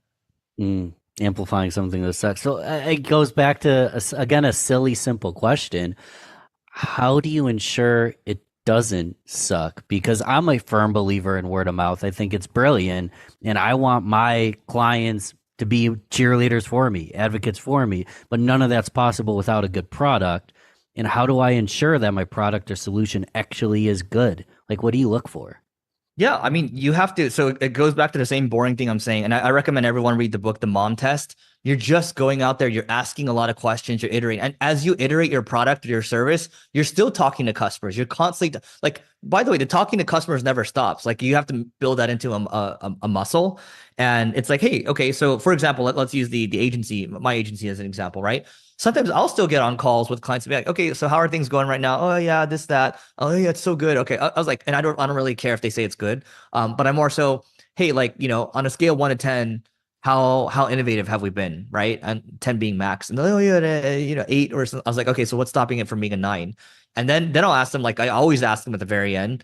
Amplifying something that sucks. So it goes back to, again, a silly, simple question. How do you ensure it doesn't suck? Because I'm a firm believer in word of mouth. I think it's brilliant. And I want my clients to be cheerleaders for me, advocates for me. But none of that's possible without a good product. And how do I ensure that my product or solution actually is good? Like, what do you look for? Yeah, you have to. So it goes back to the same boring thing I'm saying. And I recommend everyone read the book, The Mom Test. You're just going out there, you're asking a lot of questions, you're iterating. And as you iterate your product or your service, you're still talking to customers. You're constantly by the way, the talking to customers never stops. Like, you have to build that into a muscle. And it's like, hey, okay, so for example, let's use the agency, my agency as an example, right? Sometimes I'll still get on calls with clients and be like, okay, so how are things going right now? Oh yeah, this, that. Oh yeah, it's so good. Okay. I was like, and I don't really care if they say it's good. But I'm more so, hey, on a scale of 1 to 10, how innovative have we been? Right. And 10 being max. And oh yeah, 8 or something. I was like, okay, so what's stopping it from being a 9? And then I'll ask them, like I always ask them at the very end,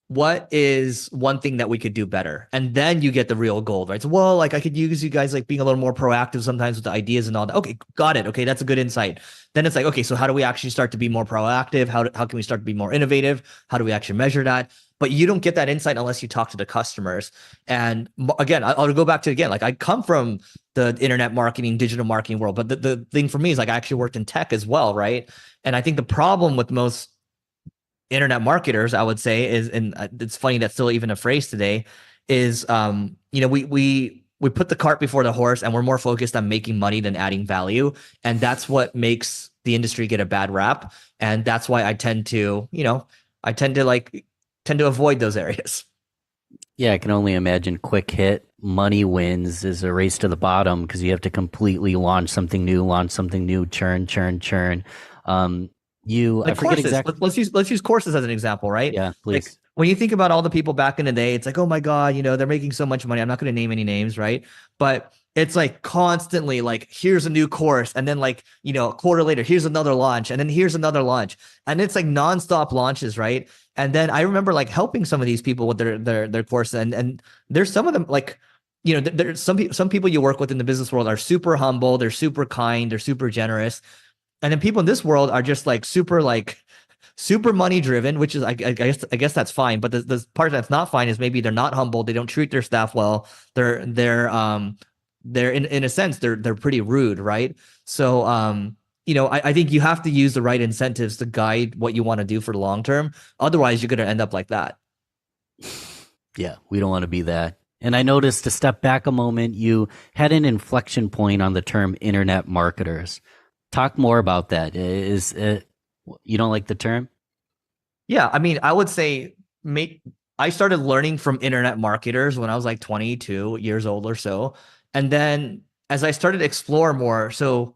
what is one thing that we could do better? And then you get the real gold, right? So, well, I could use you guys being a little more proactive sometimes with the ideas and all that. Okay, got it. Okay, that's a good insight. Then it's like, okay, so how do we actually start to be more proactive? How can we start to be more innovative? How do we actually measure that? But you don't get that insight unless you talk to the customers. And again, I'll go back to again, I come from the internet marketing, digital marketing world, but the thing for me is I actually worked in tech as well, right? And I think the problem with most internet marketers, I would say, is, and it's funny that's still even a phrase today, is we put the cart before the horse, and we're more focused on making money than adding value, and that's what makes the industry get a bad rap. And that's why I tend to avoid those areas. Yeah, I can only imagine quick hit money wins is a race to the bottom because you have to completely launch something new, churn. I forget exactly. Let's use courses as an example, right? Yeah, please. When you think about all the people back in the day, it's like, oh my God, they're making so much money. I'm not going to name any names, right? But it's like constantly here's a new course. And then a quarter later, here's another launch. And then here's another launch. And it's like nonstop launches, right? And then I remember helping some of these people with their course. And there's some of them there's some people you work with in the business world are super humble. They're super kind. They're super generous. And then people in this world are just super money driven, which is I guess that's fine. But the part that's not fine is maybe they're not humble. They don't treat their staff well. They're in a sense they're pretty rude, right? So I think you have to use the right incentives to guide what you want to do for the long term. Otherwise, you're going to end up like that. Yeah, we don't want to be that. And I noticed, to step back a moment, you had an inflection point on the term internet marketers. Talk more about that. You don't like the term? Yeah, I would say I started learning from internet marketers when I was 22 years old or so. And then as I started to explore more, so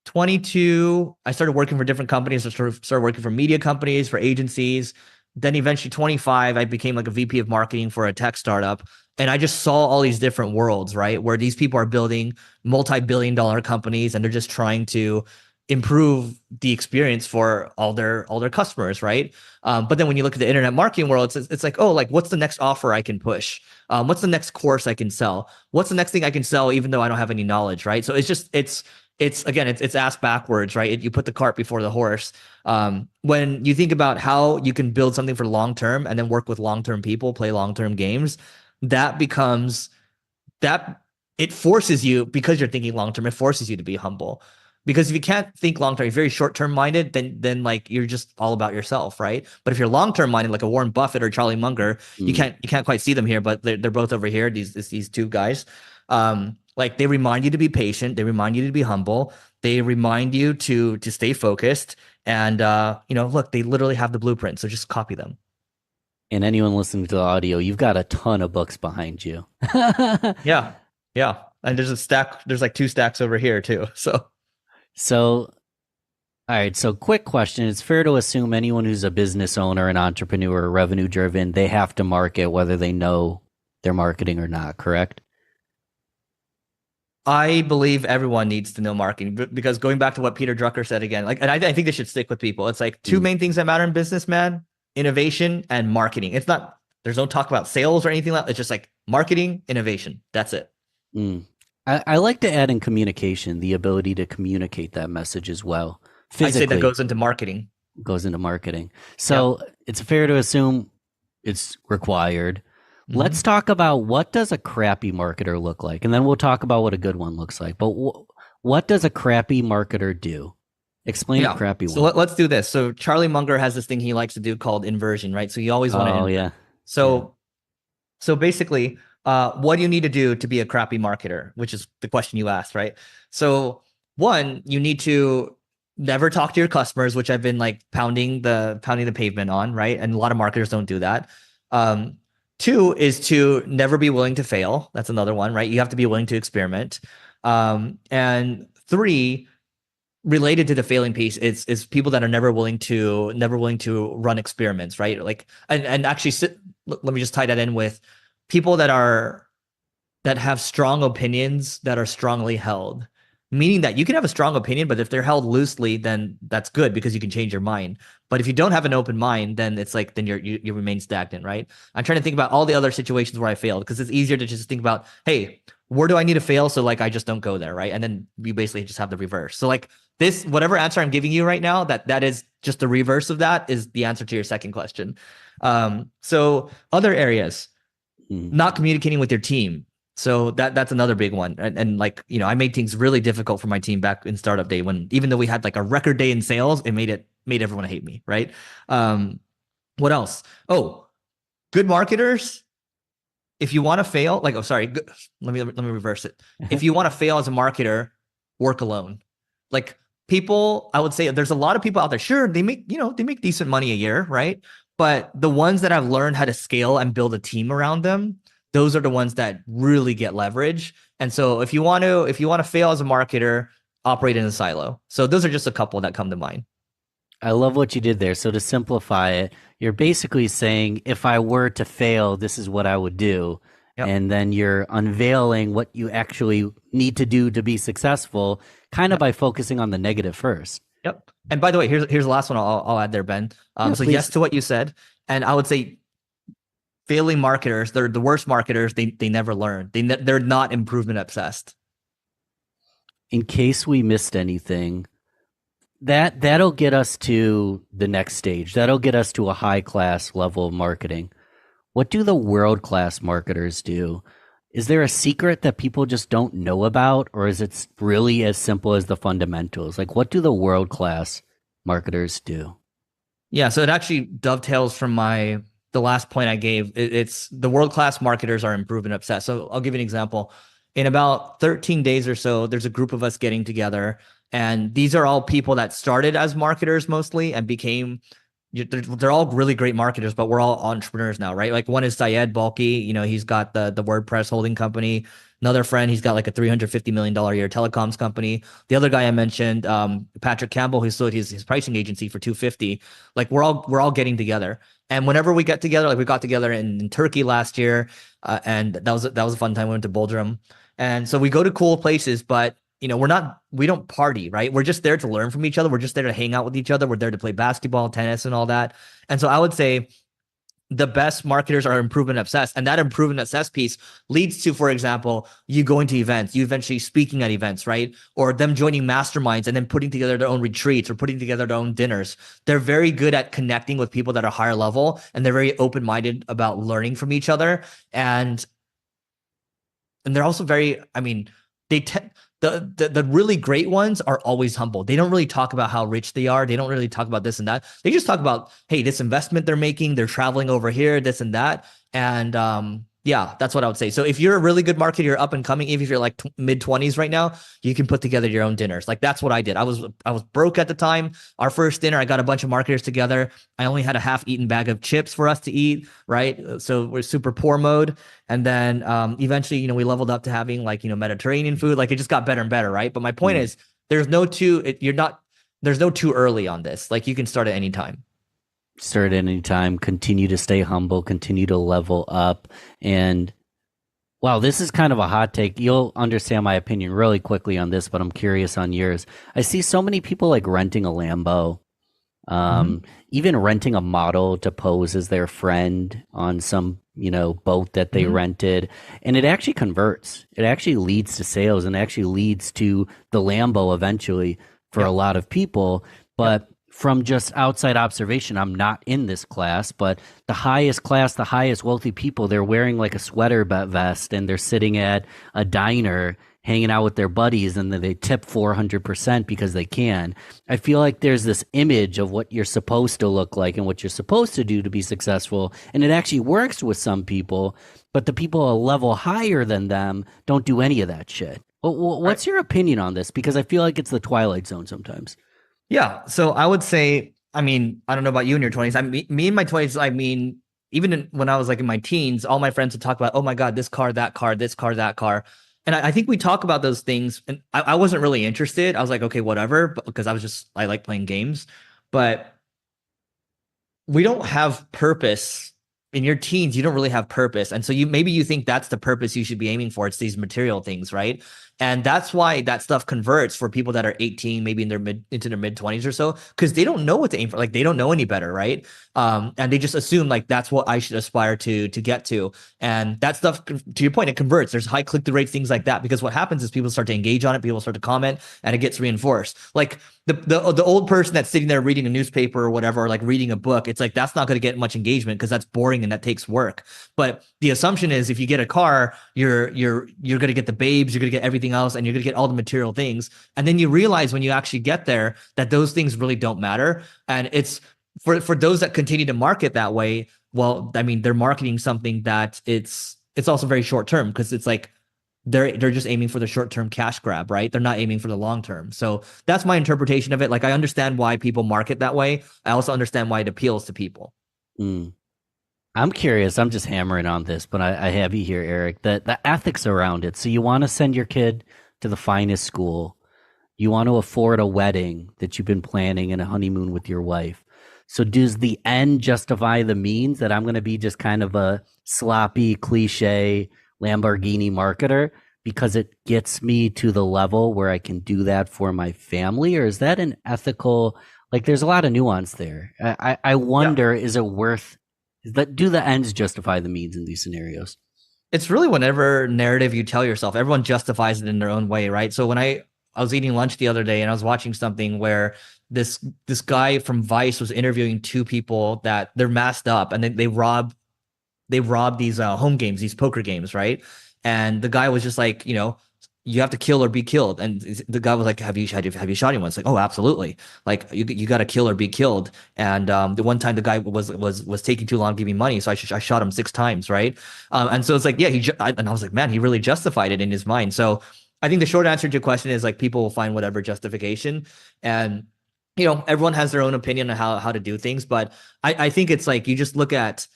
22, I started working for different companies. I started working for media companies, for agencies. Then eventually 25, I became a VP of marketing for a tech startup. And I just saw all these different worlds, right? Where these people are building multi-billion-dollar companies and they're just trying to improve the experience for all their customers, right? But then when you look at the internet marketing world, it's like, oh, what's the next offer I can push? What's the next course I can sell? What's the next thing I can sell, even though I don't have any knowledge, right? So it's it's ass backwards, right? You put the cart before the horse. When you think about how you can build something for long term and then work with long term people, play long term games, that becomes that it forces you, because you're thinking long term, it forces you to be humble. Because if you can't think long term, you're very short term minded, then like you're just all about yourself, right? But if you're long term minded, like a Warren Buffett or Charlie Munger, you can't quite see them here, but they're both over here. These two guys, like they remind you to be patient, they remind you to be humble, they remind you to stay focused, and look, they literally have the blueprint, so just copy them. And anyone listening to the audio, you've got a ton of books behind you. Yeah, and there's a stack. There's like 2 stacks over here too. So, all right. So, quick question: it's fair to assume anyone who's a business owner, an entrepreneur, revenue driven, they have to market whether they know they're marketing or not. Correct? I believe everyone needs to know marketing, because going back to what Peter Drucker said again, like, and I think this should stick with people. It's like 2 main things that matter in business, man: innovation and marketing. It's not, there's no talk about sales or anything like that. It's just like marketing, innovation. That's it. I like to add in communication, the ability to communicate that message as well. I'd say that goes into marketing. So it's fair to assume it's required. Let's talk about, what does a crappy marketer look like? And then we'll talk about what a good one looks like. But what does a crappy marketer do? Explain a crappy one. So let's do this. So Charlie Munger has this thing he likes to do called inversion, right? So you always want to. Oh, yeah. So basically, what do you need to do to be a crappy marketer, which is the question you asked, right? So 1, you need to never talk to your customers, which I've been like pounding the pavement on, right? And a lot of marketers don't do that. 2 is to never be willing to fail. That's another one, right? You have to be willing to experiment. And 3, related to the failing piece, is people that are never willing to run experiments, right? Like, and actually, let me just tie that in with people that have strong opinions that are strongly held. Meaning that you can have a strong opinion, but if they're held loosely, then that's good, because you can change your mind. But if you don't have an open mind, then it's like, then you remain stagnant, right? I'm trying to think about all the other situations where I failed, because it's easier to just think about, hey, where do I need to fail? So like, I just don't go there, right? And then you basically just have the reverse. So like this, whatever answer I'm giving you right now, that is just the reverse of that, is the answer to your second question. So other areas, not communicating with your team. So that's another big one. And like, I made things really difficult for my team back in startup day, when even though we had like a record day in sales, it made everyone hate me, right? What else? Oh, good marketers. If you want to fail, let me reverse it. If you want to fail as a marketer, work alone. Like, people, I would say there's a lot of people out there. Sure, they make decent money a year, right? But the ones that have learned how to scale and build a team around them, those are the ones that really get leverage. And so if you want to fail as a marketer, operate in a silo. So those are just a couple that come to mind. I love what you did there. So to simplify it, you're basically saying, if I were to fail, this is what I would do. Yep. And then you're unveiling what you actually need to do to be successful, kind of by focusing on the negative first. Yep. And by the way, here's the last one I'll add there, Ben. So yes to what you said. And I would say, failing marketers, they're the worst marketers. They never learn. They're not improvement obsessed. In case we missed anything, that'll get us to the next stage. That'll get us to a high class level of marketing. What do the world class marketers do? Is there a secret that people just don't know about, or is it really as simple as the fundamentals? Like, what do the world class marketers do? Yeah, so it actually dovetails from the last point I gave. It's the world-class marketers are improvement obsessed. So I'll give you an example. In about 13 days or so, there's a group of us getting together. And these are all people that started as marketers mostly and became, they're all really great marketers, but we're all entrepreneurs now, right? Like, one is Syed Balki. He's got the WordPress holding company. Another friend, he's got like a $350 million a year telecoms company. The other guy I mentioned, Patrick Campbell, who sold his pricing agency for $250. Like, we're all getting together. And whenever we get together, like we got together in Turkey last year, and that was a fun time. We went to Bodrum, and so we go to cool places, but we don't party, right? We're just there to learn from each other. We're just there to hang out with each other. We're there to play basketball, tennis, and all that. And so I would say the best marketers are improvement obsessed, and that improvement obsessed piece leads to, for example, you going to events, you eventually speaking at events, right? Or them joining masterminds and then putting together their own retreats or putting together their own dinners. They're very good at connecting with people that are higher level, and they're very open-minded about learning from each other. And they're also very, I mean, the really great ones are always humble. They don't really talk about how rich they are. They don't really talk about this and that. They just talk about, hey, this investment they're making, they're traveling over here, this and that. And yeah, that's what I would say. So if you're a really good marketer, you're up and coming, even if you're like mid-20s right now, you can put together your own dinners. Like that's what I did. I was broke at the time. Our first dinner, I got a bunch of marketers together. I only had a half-eaten bag of chips for us to eat, right? So we're super poor mode. And then eventually, you know, we leveled up to having like, you know, Mediterranean food. Like it just got better and better, right? But my point is, there's no too early on this. Like you can start at any time. Start at any time, continue to stay humble, continue to level up. And wow, this is kind of a hot take. You'll understand my opinion really quickly on this, but I'm curious on yours. I see so many people like renting a Lambo, even renting a model to pose as their friend on some, you know, boat that they rented. And it actually converts. It actually leads to sales and actually leads to the Lambo eventually for a lot of people. But from just outside observation, I'm not in this class, but the highest class, the highest wealthy people, they're wearing like a sweater vest and they're sitting at a diner hanging out with their buddies, and then they tip 400% because they can. I feel like there's this image of what you're supposed to look like and what you're supposed to do to be successful. And it actually works with some people, but the people a level higher than them don't do any of that shit. What's your opinion on this? Because I feel like it's the Twilight Zone sometimes. Yeah. So I would say, I mean, I don't know about you in your 20s. I mean, me in my 20s, I mean, even when I was like in my teens, all my friends would talk about, oh my God, this car, that car, this car, that car. And I think we talk about those things, and I wasn't really interested. I was like, okay, whatever, because I like playing games. But we don't have purpose. In your teens, you don't really have purpose. And so maybe you think that's the purpose you should be aiming for. It's these material things, right? And that's why that stuff converts for people that are 18, maybe into their mid 20s or so, because they don't know what to aim for. Like they don't know any better, right? And they just assume like that's what I should aspire to get to. And that stuff, to your point, it converts. There's high click-through rate, things like that. Because what happens is people start to engage on it, people start to comment, and it gets reinforced. Like the old person that's sitting there reading a newspaper or whatever, or like reading a book, it's like that's not going to get much engagement because that's boring and that takes work. But the assumption is if you get a car, you're going to get the babes, you're going to get everything else, and you're going to get all the material things. And then you realize when you actually get there that those things really don't matter. And it's for those that continue to market that way. Well, I mean, they're marketing something that it's also very short term, because it's like they're just aiming for the short term cash grab, right? They're not aiming for the long term. So that's my interpretation of it. Like I understand why people market that way. I also understand why it appeals to people. I'm curious. I'm just hammering on this, but I have you here, Eric. The ethics around it. So you want to send your kid to the finest school. You want to afford a wedding that you've been planning and a honeymoon with your wife. So does the end justify the means, that I'm going to be just kind of a sloppy, cliche Lamborghini marketer because it gets me to the level where I can do that for my family? Or is that an ethical, like there's a lot of nuance there. I wonder, is it worth, do the ends justify the means in these scenarios? It's really whatever narrative you tell yourself. Everyone justifies it in their own way, right? So when I was eating lunch the other day and I was watching something where this guy from Vice was interviewing two people that they're masked up, and they rob these home games, these poker games, right? And the guy was just like, you know, you have to kill or be killed. And the guy was like, have you shot anyone? It's like, oh, absolutely. Like you got to kill or be killed. And the one time the guy was taking too long to give me money, so I shot him 6 times, right? And so it's like, yeah, and I was like, man, he really justified it in his mind. So I think the short answer to your question is like people will find whatever justification, and you know, everyone has their own opinion on how to do things. But I think it's like you just look at,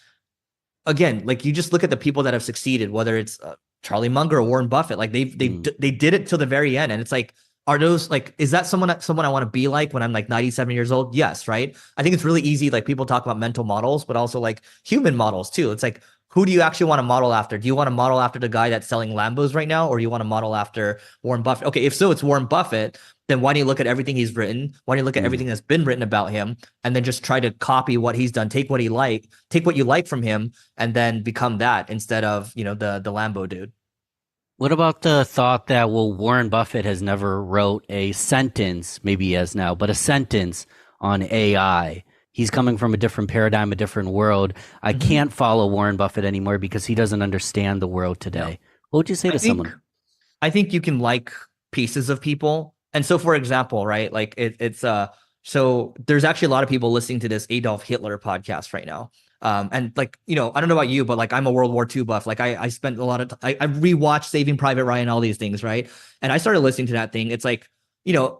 again, like you just look at the people that have succeeded, whether it's Charlie Munger or Warren Buffett. Like they did it till the very end, and it's like, are those like, is that someone I want to be like when I'm like 97 years old? Yes, right. I think it's really easy. Like people talk about mental models, but also like human models too. It's like, who do you actually want to model after? Do you want to model after the guy that's selling Lambos right now, or do you want to model after Warren Buffett? Okay, if so, it's Warren Buffett. Then why don't you look at everything he's written? Why don't you look at everything that's been written about him, and then just try to copy what he's done? Take what you like from him, and then become that instead of the Lambo dude. What about the thought that, well, Warren Buffett has never wrote a sentence, maybe he has now, but a sentence on AI? He's coming from a different paradigm, a different world. I can't follow Warren Buffett anymore because he doesn't understand the world today. No. What would you say to someone? I think you can like pieces of people. And so, for example, right, like so there's actually a lot of people listening to this Adolf Hitler podcast right now. And like, I don't know about you, but like I'm a World War II buff. Like I spent a lot of I rewatched Saving Private Ryan, all these things, right? And I started listening to that thing. It's like,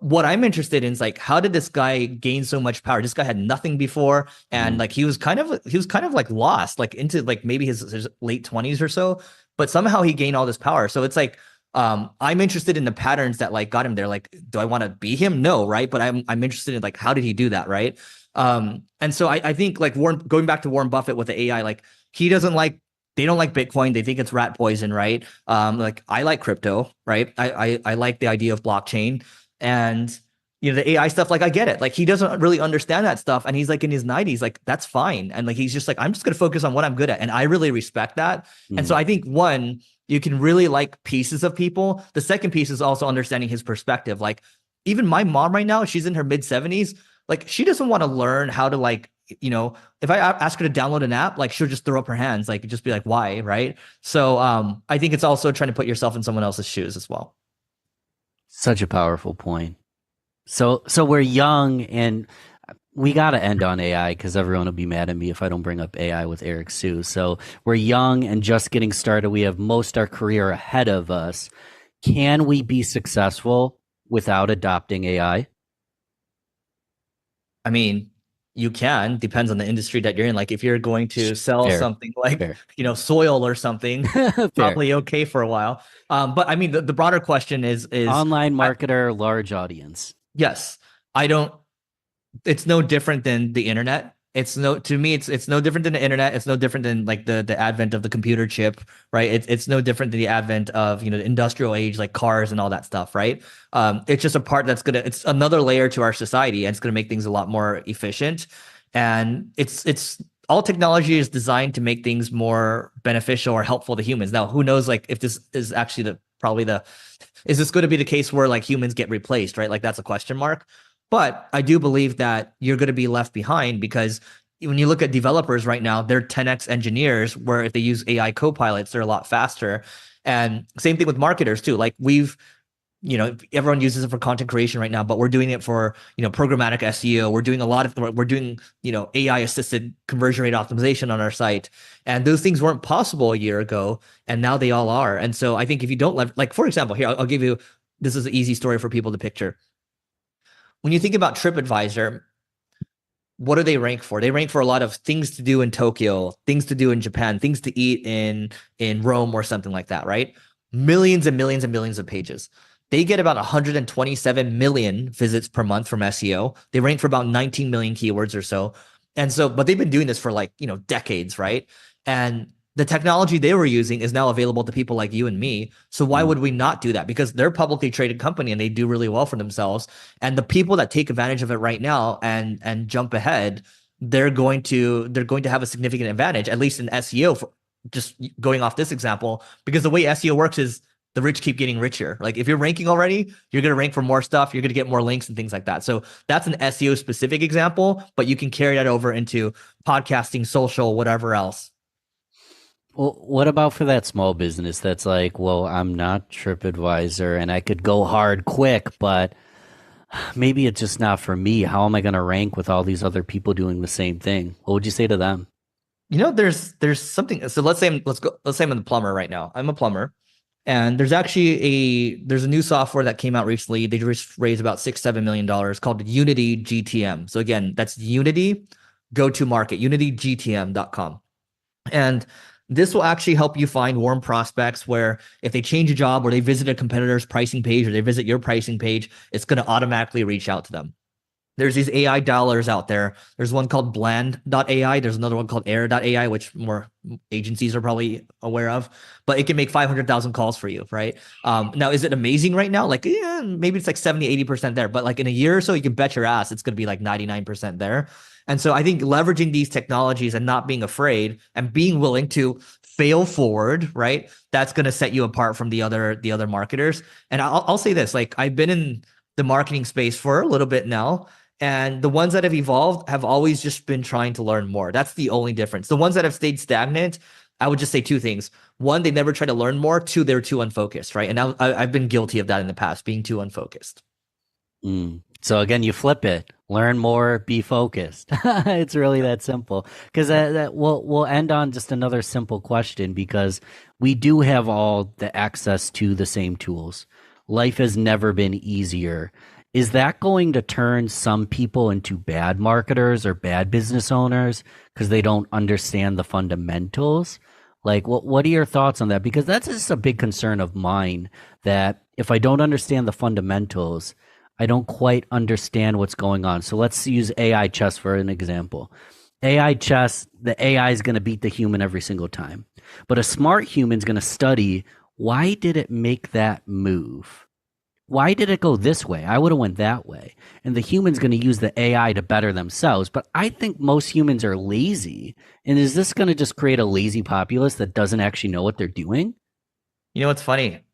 what I'm interested in is like, how did this guy gain so much power? This guy had nothing before, and like he was kind of like lost, like into like maybe his late 20s or so, but somehow he gained all this power. So it's like, I'm interested in the patterns that like got him there. Like, do I want to be him? No, right? But I'm interested in like, how did he do that, right? And so I think like going back to Warren Buffett with the AI, like they don't like Bitcoin. They think it's rat poison, right? Like I like crypto, right? I like the idea of blockchain, and the AI stuff. Like I get it. Like he doesn't really understand that stuff, and he's like in his 90s. Like that's fine, and like he's just like, I'm just gonna focus on what I'm good at, and I really respect that. And so I think one, you can really like pieces of people. The second piece is also understanding his perspective. Like even my mom right now, she's in her mid 70s. Like she doesn't want to learn how to like, if I ask her to download an app, like she'll just throw up her hands, like just be like, why, right? So I think it's also trying to put yourself in someone else's shoes as well. Such a powerful point. So we're young, and we got to end on AI because everyone will be mad at me if I don't bring up AI with Eric Siu. So we're young and just getting started. We have most our career ahead of us. Can we be successful without adopting AI? I mean, you can, depends on the industry that you're in. Like if you're going to sell something like, soil or something, probably okay for a while. But I mean, the broader question is online marketer, large audience. Yes. It's no different than the internet. To me, it's no different than the internet. It's no different than like the advent of the computer chip, right? It's no different than the advent of, the industrial age, like cars and all that stuff, right? It's just a part it's another layer to our society, and it's going to make things a lot more efficient. And it's all technology is designed to make things more beneficial or helpful to humans. Now, who knows, like if this is actually is this going to be the case where like humans get replaced, right? Like that's a question mark. But I do believe that you're going to be left behind, because when you look at developers right now, they're 10x engineers, where if they use AI copilots, they're a lot faster. And same thing with marketers too. Like everyone uses it for content creation right now, but we're doing it for, programmatic SEO. We're doing AI assisted conversion rate optimization on our site. And those things weren't possible a year ago, and now they all are. And so I think if you don't like, for example, here, I'll give you, this is an easy story for people to picture. When you think about TripAdvisor, what do they rank for? They rank for a lot of things to do in Tokyo, things to do in Japan, things to eat in Rome or something like that, right? Millions and millions and millions of pages. They get about 127 million visits per month from SEO. They rank for about 19 million keywords or so. And so, but they've been doing this for like, decades, right? And the technology they were using is now available to people like you and me. So why would we not do that? Because they're a publicly traded company and they do really well for themselves. And the people that take advantage of it right now and jump ahead, they're going to have a significant advantage, at least in SEO, just going off this example, because the way SEO works is the rich keep getting richer. Like if you're ranking already, you're going to rank for more stuff. You're going to get more links and things like that. So that's an SEO specific example, but you can carry that over into podcasting, social, whatever else. Well, what about for that small business that's like, well, I'm not TripAdvisor and I could go hard quick, but maybe it's just not for me. How am I going to rank with all these other people doing the same thing? What would you say to them? There's something. So let's say I'm a plumber right now. I'm a plumber, and there's actually a new software that came out recently. They just raised about $6-7 million called Unity GTM. So again, that's Unity go-to-market, unitygtm.com. And this will actually help you find warm prospects where if they change a job or they visit a competitor's pricing page or they visit your pricing page, it's going to automatically reach out to them. There's these AI dollars out there. There's one called Bland.ai. There's another one called Air.ai, which more agencies are probably aware of, but it can make 500,000 calls for you, right? Now, is it amazing right now? Like, yeah, maybe it's like 70, 80% there, but like in a year or so, you can bet your ass it's going to be like 99% there. And so I think leveraging these technologies and not being afraid and being willing to fail forward, right? That's going to set you apart from the other marketers. And I'll say this, like I've been in the marketing space for a little bit now. And the ones that have evolved have always just been trying to learn more. That's the only difference. The ones that have stayed stagnant, I would just say two things. One, they never try to learn more. Two, they're too unfocused, right? And I've been guilty of that in the past, being too unfocused. So again, you flip it. Learn more, be focused. It's really that simple. Because we'll end on just another simple question, because we do have all the access to the same tools. Life has never been easier. Is that going to turn some people into bad marketers or bad business owners because they don't understand the fundamentals? Like, what are your thoughts on that? Because that's just a big concern of mine, that if I don't understand the fundamentals, I don't quite understand what's going on. So let's use AI chess for an example. AI chess, the AI is going to beat the human every single time. But a smart human is going to study, why did it make that move? Why did it go this way? I would have went that way. And the human's going to use the AI to better themselves. But I think most humans are lazy. And is this going to just create a lazy populace that doesn't actually know what they're doing? You know what's funny?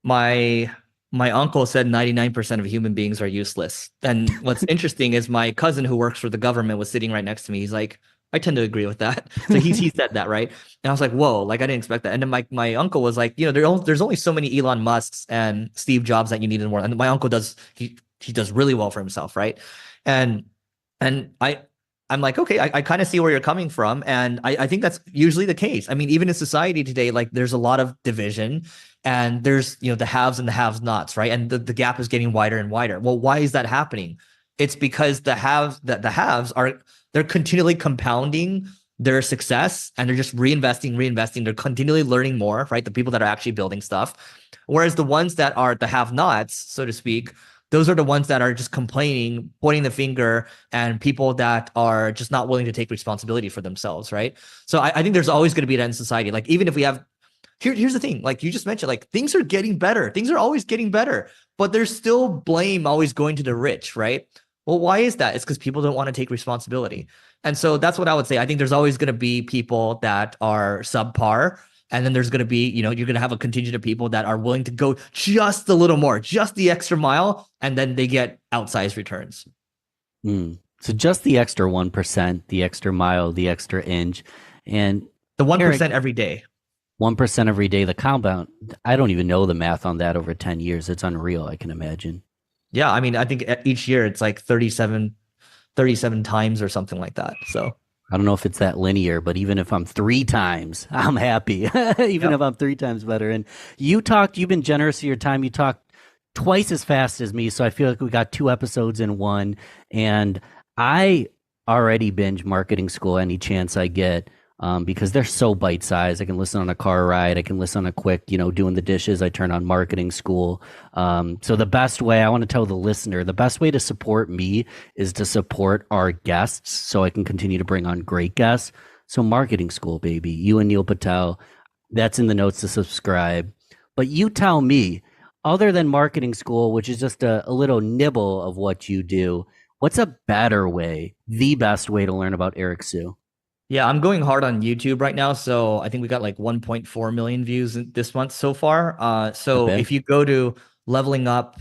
My uncle said 99% of human beings are useless. And what's interesting is my cousin who works for the government was sitting right next to me. He's like, I tend to agree with that. So he said that, right? And I was like, whoa, like I didn't expect that. And then my uncle was like, there's only so many Elon Musks and Steve Jobs that you need in the world. And my uncle he does really well for himself, right? And I'm like, okay, I kind of see where you're coming from. And I think that's usually the case. I mean, even in society today, like there's a lot of division, and there's, the haves and the have-nots, right? And the gap is getting wider and wider. Well, why is that happening? It's because the haves they're continually compounding their success, and they're just reinvesting. They're continually learning more, right? The people that are actually building stuff. Whereas the ones that are the have-nots, so to speak, those are the ones that are just complaining, pointing the finger, and people that are just not willing to take responsibility for themselves, right? So I think there's always going to be that in society. Like, even if we have, here's the thing, like you just mentioned, like things are getting better. Things are always getting better, but there's still blame always going to the rich, right? Well, why is that? It's because people don't want to take responsibility. And so that's what I would say. I think there's always going to be people that are subpar. And then there's going to be, you're going to have a contingent of people that are willing to go just a little more, just the extra mile, and then they get outsized returns. So just the extra 1%, the extra mile, the extra inch, and the 1% every day. 1% every day, the compound. I don't even know the math on that over 10 years. It's unreal, I can imagine. Yeah, I mean, I think each year it's like 37 times or something like that. So I don't know if it's that linear, but even if I'm 3 times, I'm happy. Even if I'm 3 times better. And you've been generous with your time. You talked twice as fast as me. So I feel like we got 2 episodes in one. And I already binge Marketing School any chance I get. Because they're so bite-sized. I can listen on a car ride. I can listen on a quick, doing the dishes. I turn on Marketing School. So the best way, I want to tell the listener, the best way to support me is to support our guests so I can continue to bring on great guests. So Marketing School, baby, you and Neil Patel, that's in the notes to subscribe. But you tell me, other than Marketing School, which is just a little nibble of what you do, what's a better way, the best way to learn about Eric Siu? Yeah, I'm going hard on YouTube right now. So I think we got like 1.4 million views this month so far. So if you go to Leveling Up,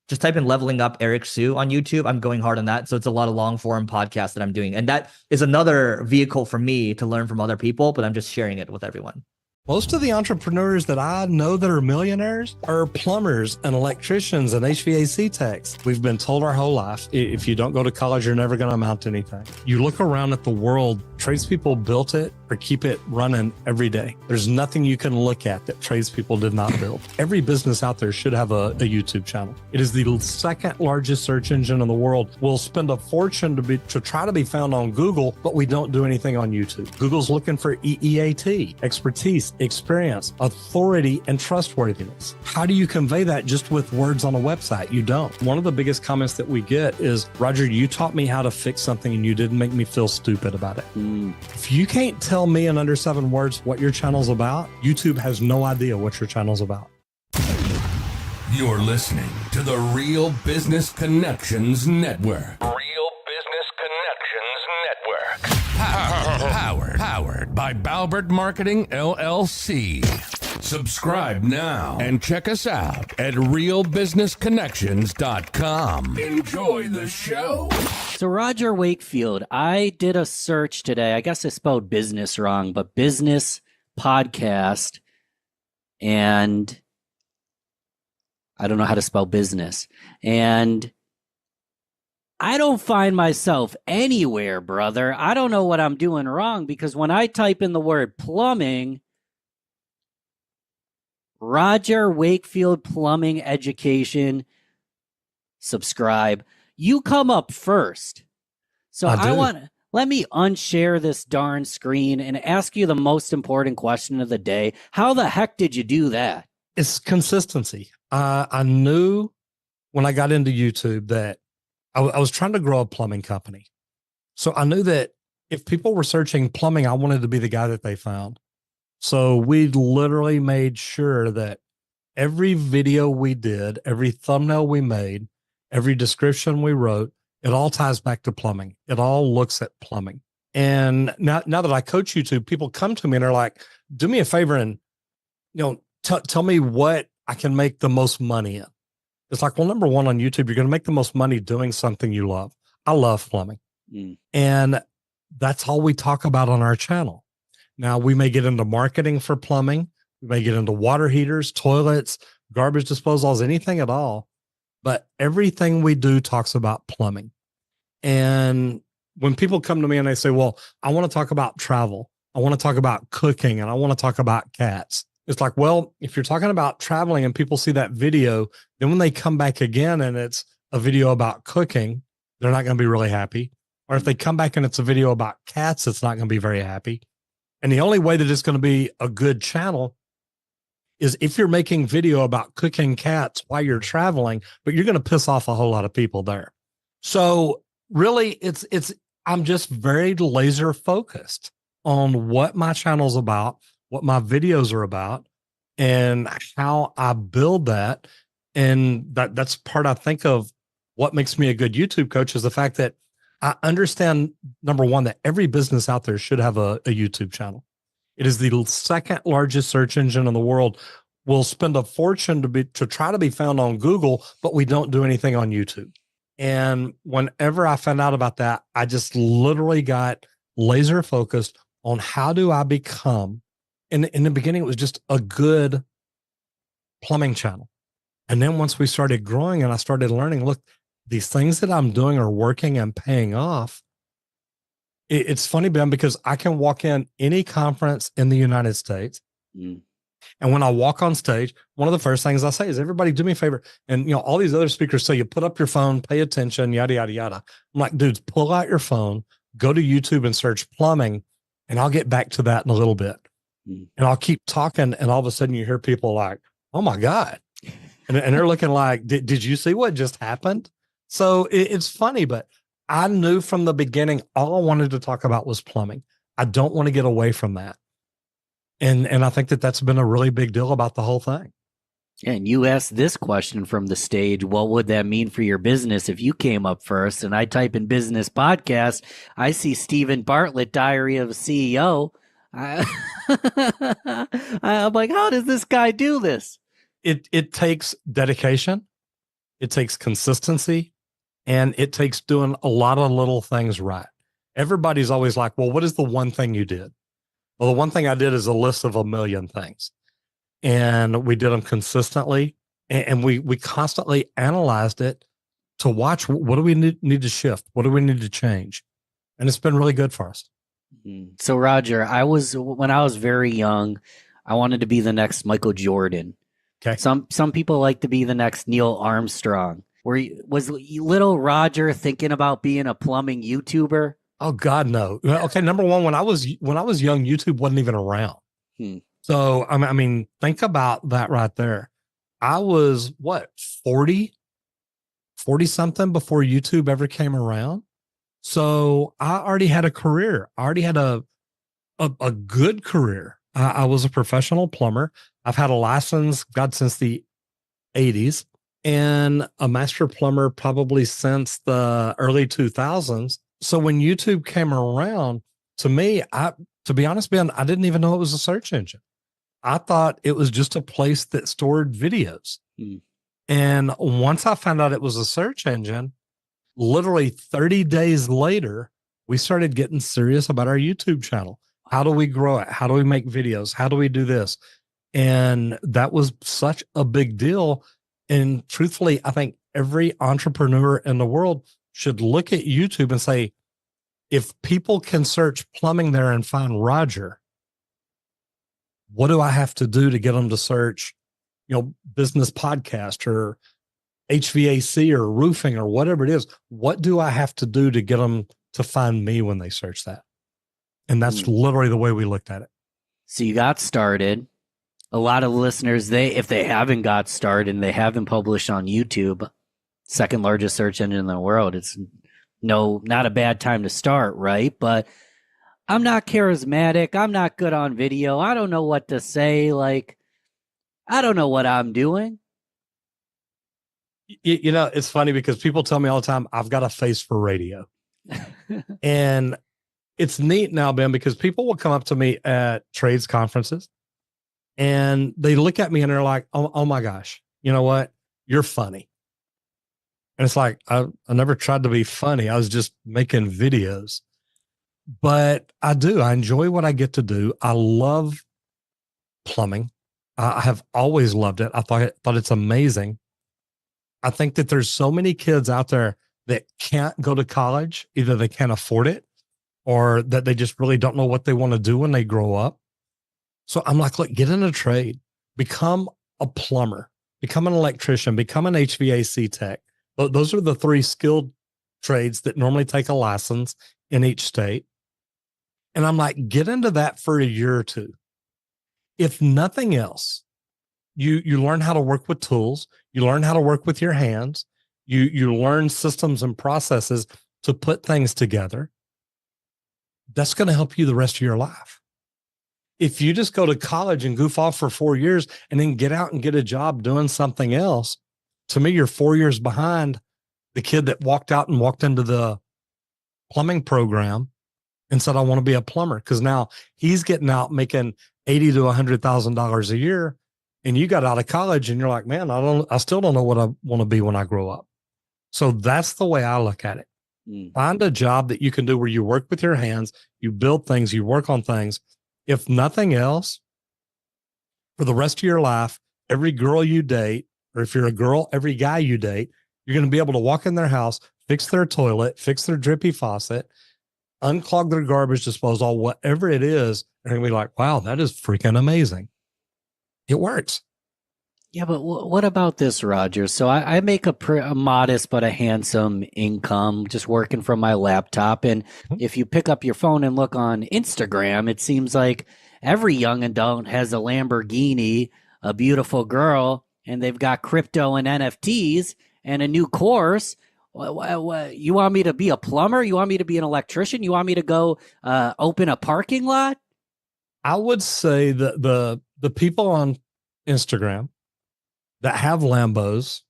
just type in Leveling Up Eric Siu on YouTube. I'm going hard on that. So it's a lot of long form podcasts that I'm doing. And that is another vehicle for me to learn from other people, but I'm just sharing it with everyone. Most of the entrepreneurs that I know that are millionaires are plumbers and electricians and HVAC techs. We've been told our whole life, if you don't go to college, you're never going to amount to anything. You look around at the world tradespeople built it or keep it running every day. There's nothing you can look at that tradespeople did not build. Every business out there should have a YouTube channel. It is the second largest search engine in the world. We'll spend a fortune to try to be found on Google, but we don't do anything on YouTube. Google's looking for EEAT, expertise, experience, authority, and trustworthiness. How do you convey that just with words on a website? You don't. One of the biggest comments that we get is, Roger, you taught me how to fix something and you didn't make me feel stupid about it. If you can't tell me in under 7 words what your channel's about, YouTube has no idea what your channel's about. You're listening to the Real Business Connections Network. Real Business Connections Network. Powered by Balbert Marketing LLC. Subscribe now and check us out at realbusinessconnections.com. Enjoy the show. So Roger Wakefield, I did a search today. I guess I spelled business wrong, but business podcast, and I don't know how to spell business. And I don't find myself anywhere, brother. I don't know what I'm doing wrong, because when I type in the word plumbing, Roger Wakefield Plumbing Education, subscribe, you come up first. So let me unshare this darn screen and ask you the most important question of the day. How the heck did you do that? It's consistency. I knew when I got into YouTube that I was trying to grow a plumbing company. So I knew that if people were searching plumbing, I wanted to be the guy that they found. So we literally made sure that every video we did, every thumbnail we made, every description we wrote, it all ties back to plumbing. It all looks at plumbing. And now that I coach YouTube, people come to me and they're like, do me a favor and, tell me what I can make the most money in. It's like, well, number one, on YouTube, you're going to make the most money doing something you love. I love plumbing. And that's all we talk about on our channel. Now, we may get into marketing for plumbing. We may get into water heaters, toilets, garbage disposals, anything at all. But everything we do talks about plumbing. And when people come to me and they say, well, I want to talk about travel, I want to talk about cooking, and I want to talk about cats. It's like, well, if you're talking about traveling and people see that video, then when they come back again and it's a video about cooking, they're not going to be really happy. Or if they come back and it's a video about cats, it's not going to be very happy. And the only way that it's going to be a good channel is if you're making video about cooking cats while you're traveling, but you're going to piss off a whole lot of people there. So really, I'm just very laser focused on what my channel's about, what my videos are about, and how I build that. And that's part, I think, of what makes me a good YouTube coach, is the fact that I understand, number one, that every business out there should have a YouTube channel. It is the second largest search engine in the world. We'll spend a fortune to try to be found on Google, but we don't do anything on YouTube. And whenever I found out about that, I just literally got laser focused on how do I become, in the beginning, it was just a good plumbing channel. And then once we started growing and I started learning, look, these things that I'm doing are working and paying off. It's funny, Ben, because I can walk in any conference in the United States. And when I walk on stage, one of the first things I say is, everybody do me a favor. And, all these other speakers say, you put up your phone, pay attention, yada, yada, yada. I'm like, dudes, pull out your phone, go to YouTube and search plumbing, and I'll get back to that in a little bit. And I'll keep talking. And all of a sudden you hear people like, oh my God. And they're looking like, did you see what just happened? So it's funny, but I knew from the beginning, all I wanted to talk about was plumbing. I don't want to get away from that. And I think that's been a really big deal about the whole thing. And you asked this question from the stage, what would that mean for your business if you came up first? And I type in business podcast, I see Stephen Bartlett, Diary of a CEO. I'm like, how does this guy do this? It takes dedication. It takes consistency. And it takes doing a lot of little things right. Everybody's always like, well, what is the one thing you did? Well, the one thing I did is a list of 1 million things. And we did them consistently. And we constantly analyzed it to watch, what do we need to shift? What do we need to change? And it's been really good for us. So Roger, when I was very young, I wanted to be the next Michael Jordan. Okay. Some people like to be the next Neil Armstrong. Was little Roger thinking about being a plumbing YouTuber? Oh God, no. Well, okay, number one, when I was young, YouTube wasn't even around. So I mean, think about that right there. I was what 40 something before YouTube ever came around. So I already had a career. I already had a good career. I was a professional plumber. I've had a license, God, since the 80s, and a master plumber probably since the early 2000s. So when YouTube came around, to me, to be honest, Ben, I didn't even know it was a search engine. I thought it was just a place that stored videos. And once I found out it was a search engine, literally 30 days later, we started getting serious about our YouTube channel. How do we grow it? How do we make videos? How do we do this? And that was such a big deal. And truthfully, I think every entrepreneur in the world should look at YouTube and say, if people can search plumbing there and find Roger, what do I have to do to get them to search, business podcast or HVAC or roofing or whatever it is? What do I have to do to get them to find me when they search that? And that's literally the way we looked at it. So you got started. A lot of listeners, if they haven't got started and they haven't published on YouTube, second largest search engine in the world, it's not a bad time to start, right? But I'm not charismatic. I'm not good on video. I don't know what to say. Like, I don't know what I'm doing. It's funny because people tell me all the time, I've got a face for radio. And it's neat now, Ben, because people will come up to me at trades conferences and they look at me and they're like, oh my gosh, you know what? You're funny. And it's like, I never tried to be funny. I was just making videos. But I enjoy what I get to do. I love plumbing. I have always loved it. I thought it's amazing. I think that there's so many kids out there that can't go to college. Either they can't afford it or that they just really don't know what they want to do when they grow up. So I'm like, look, get in a trade, become a plumber, become an electrician, become an HVAC tech. Those are the three skilled trades that normally take a license in each state. And I'm like, get into that for a year or two. If nothing else, you learn how to work with tools. You learn how to work with your hands. You learn systems and processes to put things together. That's going to help you the rest of your life. If you just go to college and goof off for 4 years and then get out and get a job doing something else, to me, you're 4 years behind the kid that walked out and walked into the plumbing program and said, I want to be a plumber. Because now he's getting out making $80,000 to $100,000 a year. And you got out of college and you're like, man, I still don't know what I want to be when I grow up. So that's the way I look at it. Find a job that you can do where you work with your hands, you build things, you work on things. If nothing else, for the rest of your life, every girl you date, or if you're a girl, every guy you date, you're going to be able to walk in their house, fix their toilet, fix their drippy faucet, unclog their garbage disposal, whatever it is. They're going to be like, wow, that is freaking amazing. It works. Yeah, but what about this, Roger? So I make a modest but a handsome income just working from my laptop. And if you pick up your phone and look on Instagram, it seems like every young adult has a Lamborghini, a beautiful girl, and they've got crypto and NFTs and a new course. You want me to be a plumber? You want me to be an electrician? You want me to go open a parking lot? I would say that the people on Instagram that have Lambos,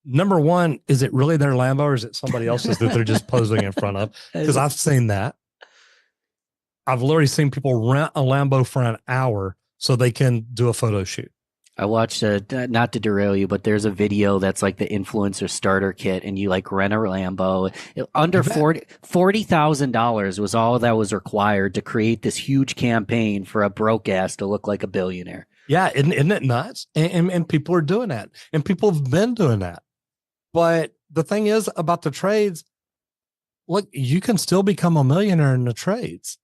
number one, is it really their Lambo or is it somebody else's that they're just posing in front of? Because I've seen that. I've literally seen people rent a Lambo for an hour so they can do a photo shoot. I watched not to derail you, but there's a video that's like the influencer starter kit, and you like rent a Lambo. Under $40,000 was all that was required to create this huge campaign for a broke ass to look like a billionaire. Yeah, isn't it nuts? And people are doing that, and people have been doing that. But the thing is about the trades, look, you can still become a millionaire in the trades.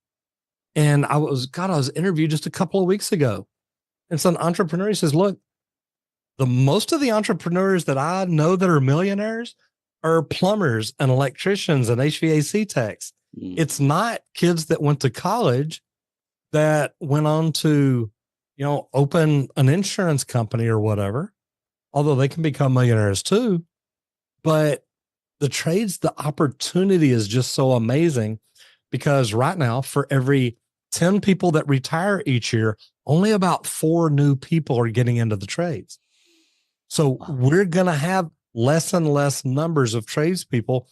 And I was interviewed just a couple of weeks ago. And some entrepreneur, he says, look, the most of the entrepreneurs that I know that are millionaires are plumbers and electricians and HVAC techs. It's not kids that went to college that went on to, open an insurance company or whatever, although they can become millionaires too. But the trades, the opportunity is just so amazing, because right now, for every 10 people that retire each year, only about 4 new people are getting into the trades. So we're going to have less and less numbers of tradespeople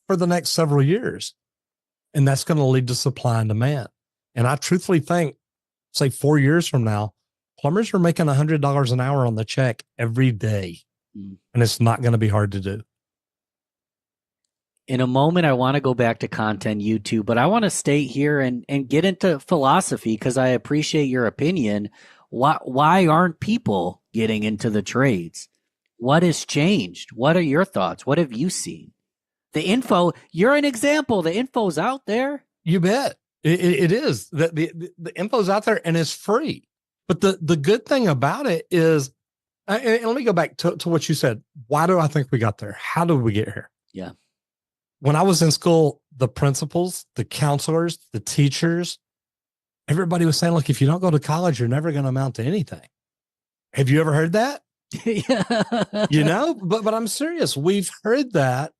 for the next several years. And that's going to lead to supply and demand. And I truthfully think, say 4 years from now, plumbers are making $100 an hour on the check every day. And it's not going to be hard to do. In a moment, I want to go back to content YouTube, but I want to stay here and get into philosophy, because I appreciate your opinion. Why aren't people getting into the trades? What has changed? What are your thoughts? What have you seen? The info, you're an example. The info's out there. You bet. It is. The info's out there and it's free. But the good thing about it is, and let me go back to what you said. Why do I think we got there? How did we get here? Yeah. When I was in school, the principals, the counselors, the teachers, everybody was saying, look, if you don't go to college, you're never going to amount to anything. Have you ever heard that? Yeah. But I'm serious. We've heard that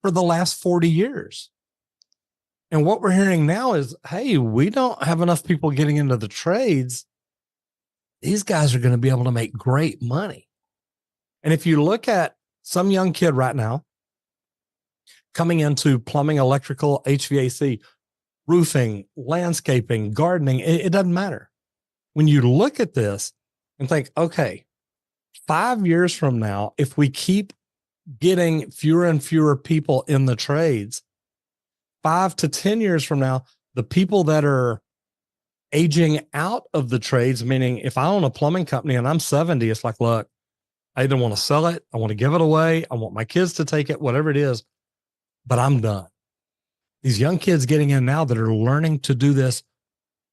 for the last 40 years. And what we're hearing now is, hey, we don't have enough people getting into the trades. These guys are going to be able to make great money. And if you look at some young kid right now coming into plumbing, electrical, HVAC, roofing, landscaping, gardening, it doesn't matter. When you look at this and think, okay, 5 years from now, if we keep getting fewer and fewer people in the trades, 5 to 10 years from now, the people that are aging out of the trades, meaning if I own a plumbing company and I'm 70, it's like, look, I either want to sell it, I want to give it away, I want my kids to take it, whatever it is, but I'm done. These young kids getting in now that are learning to do this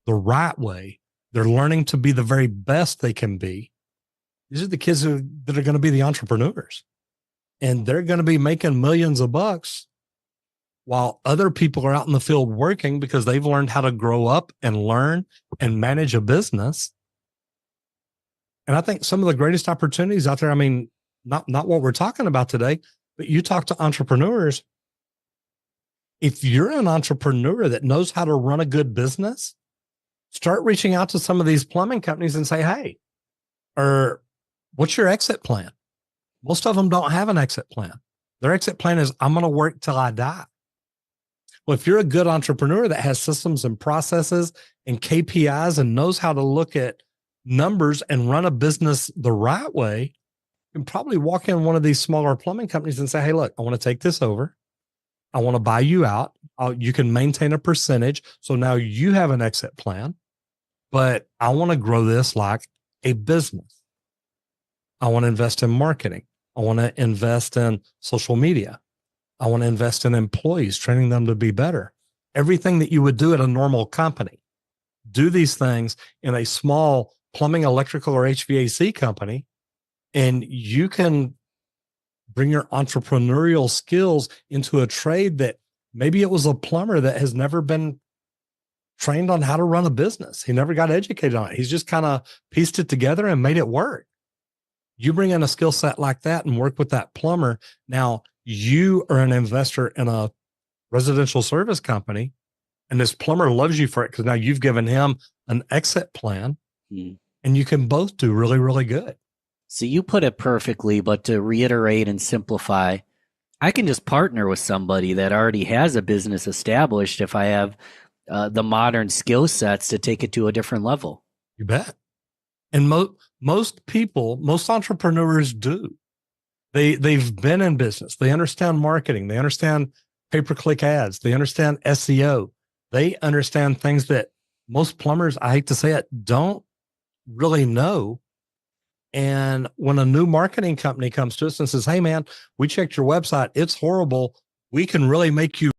the right way, they're learning to be the very best they can be. These are the kids that are going to be the entrepreneurs, and they're going to be making millions of bucks while other people are out in the field working because they've learned how to grow up and learn and manage a business. And I think some of the greatest opportunities out there, I mean, not what we're talking about today, but you talk to entrepreneurs. If you're an entrepreneur that knows how to run a good business, start reaching out to some of these plumbing companies and say, hey, or what's your exit plan? Most of them don't have an exit plan. Their exit plan is, I'm going to work till I die. Well, if you're a good entrepreneur that has systems and processes and KPIs and knows how to look at numbers and run a business the right way, you can probably walk in one of these smaller plumbing companies and say, hey, look, I want to take this over. I want to buy you out. You can maintain a percentage. So now you have an exit plan, but I want to grow this like a business. I want to invest in marketing. I want to invest in social media. I want to invest in employees, training them to be better. Everything that you would do at a normal company. Do these things in a small plumbing, electrical, or HVAC company, and you can bring your entrepreneurial skills into a trade that maybe it was a plumber that has never been trained on how to run a business. He never got educated on it. He's just kind of pieced it together and made it work. You bring in a skill set like that and work with that plumber. Now you are an investor in a residential service company, and this plumber loves you for it because now you've given him an exit plan, and you can both do really, really good. So you put it perfectly, but to reiterate and simplify, I can just partner with somebody that already has a business established if I have the modern skill sets to take it to a different level. You bet. And most people, most entrepreneurs do. They've been in business. They understand marketing. They understand pay-per-click ads. They understand SEO. They understand things that most plumbers, I hate to say it, don't really know. And when a new marketing company comes to us and says, hey, man, we checked your website. It's horrible. We can really make you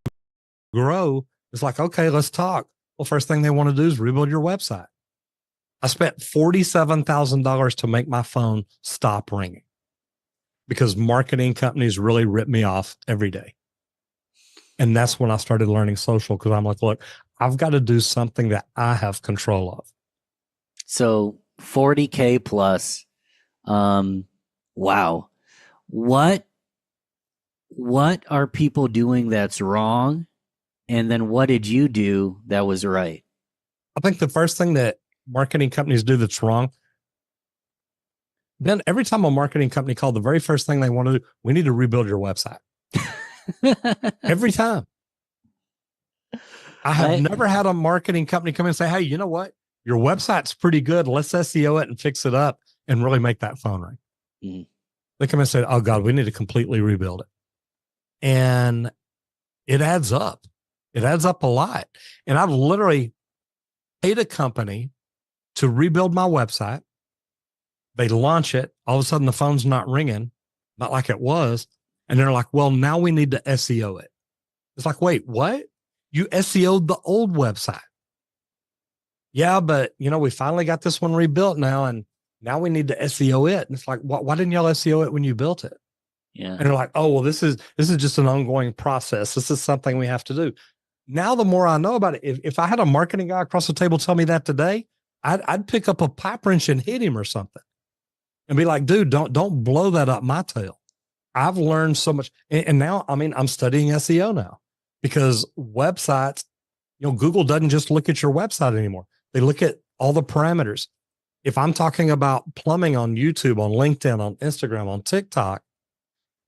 grow. It's like, okay, let's talk. Well, first thing they want to do is rebuild your website. I spent $47,000 to make my phone stop ringing because marketing companies really rip me off every day. And that's when I started learning social, because I'm like, look, I've got to do something that I have control of. So 40K plus. Wow. What are people doing that's wrong? And then what did you do that was right? I think the first thing that marketing companies do that's wrong, then every time a marketing company called, the very first thing they want to do, we need to rebuild your website. Every time. I have never had a marketing company come in and say, hey, you know what? Your website's pretty good. Let's SEO it and fix it up and really make that phone ring. Mm-hmm. They come in and say, oh God, we need to completely rebuild it. And it adds up. It adds up a lot. And I've literally paid a company to rebuild my website. They launch it. All of a sudden the phone's not ringing, not like it was. And they're like, well, now we need to SEO it. It's like, wait, what? You SEO'd the old website. Yeah, but we finally got this one rebuilt now, and now we need to SEO it. And it's like, why didn't y'all SEO it when you built it? Yeah. And they're like, oh, well, this is just an ongoing process. This is something we have to do. Now, the more I know about it, if I had a marketing guy across the table tell me that today, I'd pick up a pipe wrench and hit him or something and be like, dude, don't blow that up my tail. I've learned so much. And now, I'm studying SEO now, because websites, Google doesn't just look at your website anymore. They look at all the parameters. If I'm talking about plumbing on YouTube, on LinkedIn, on Instagram, on TikTok,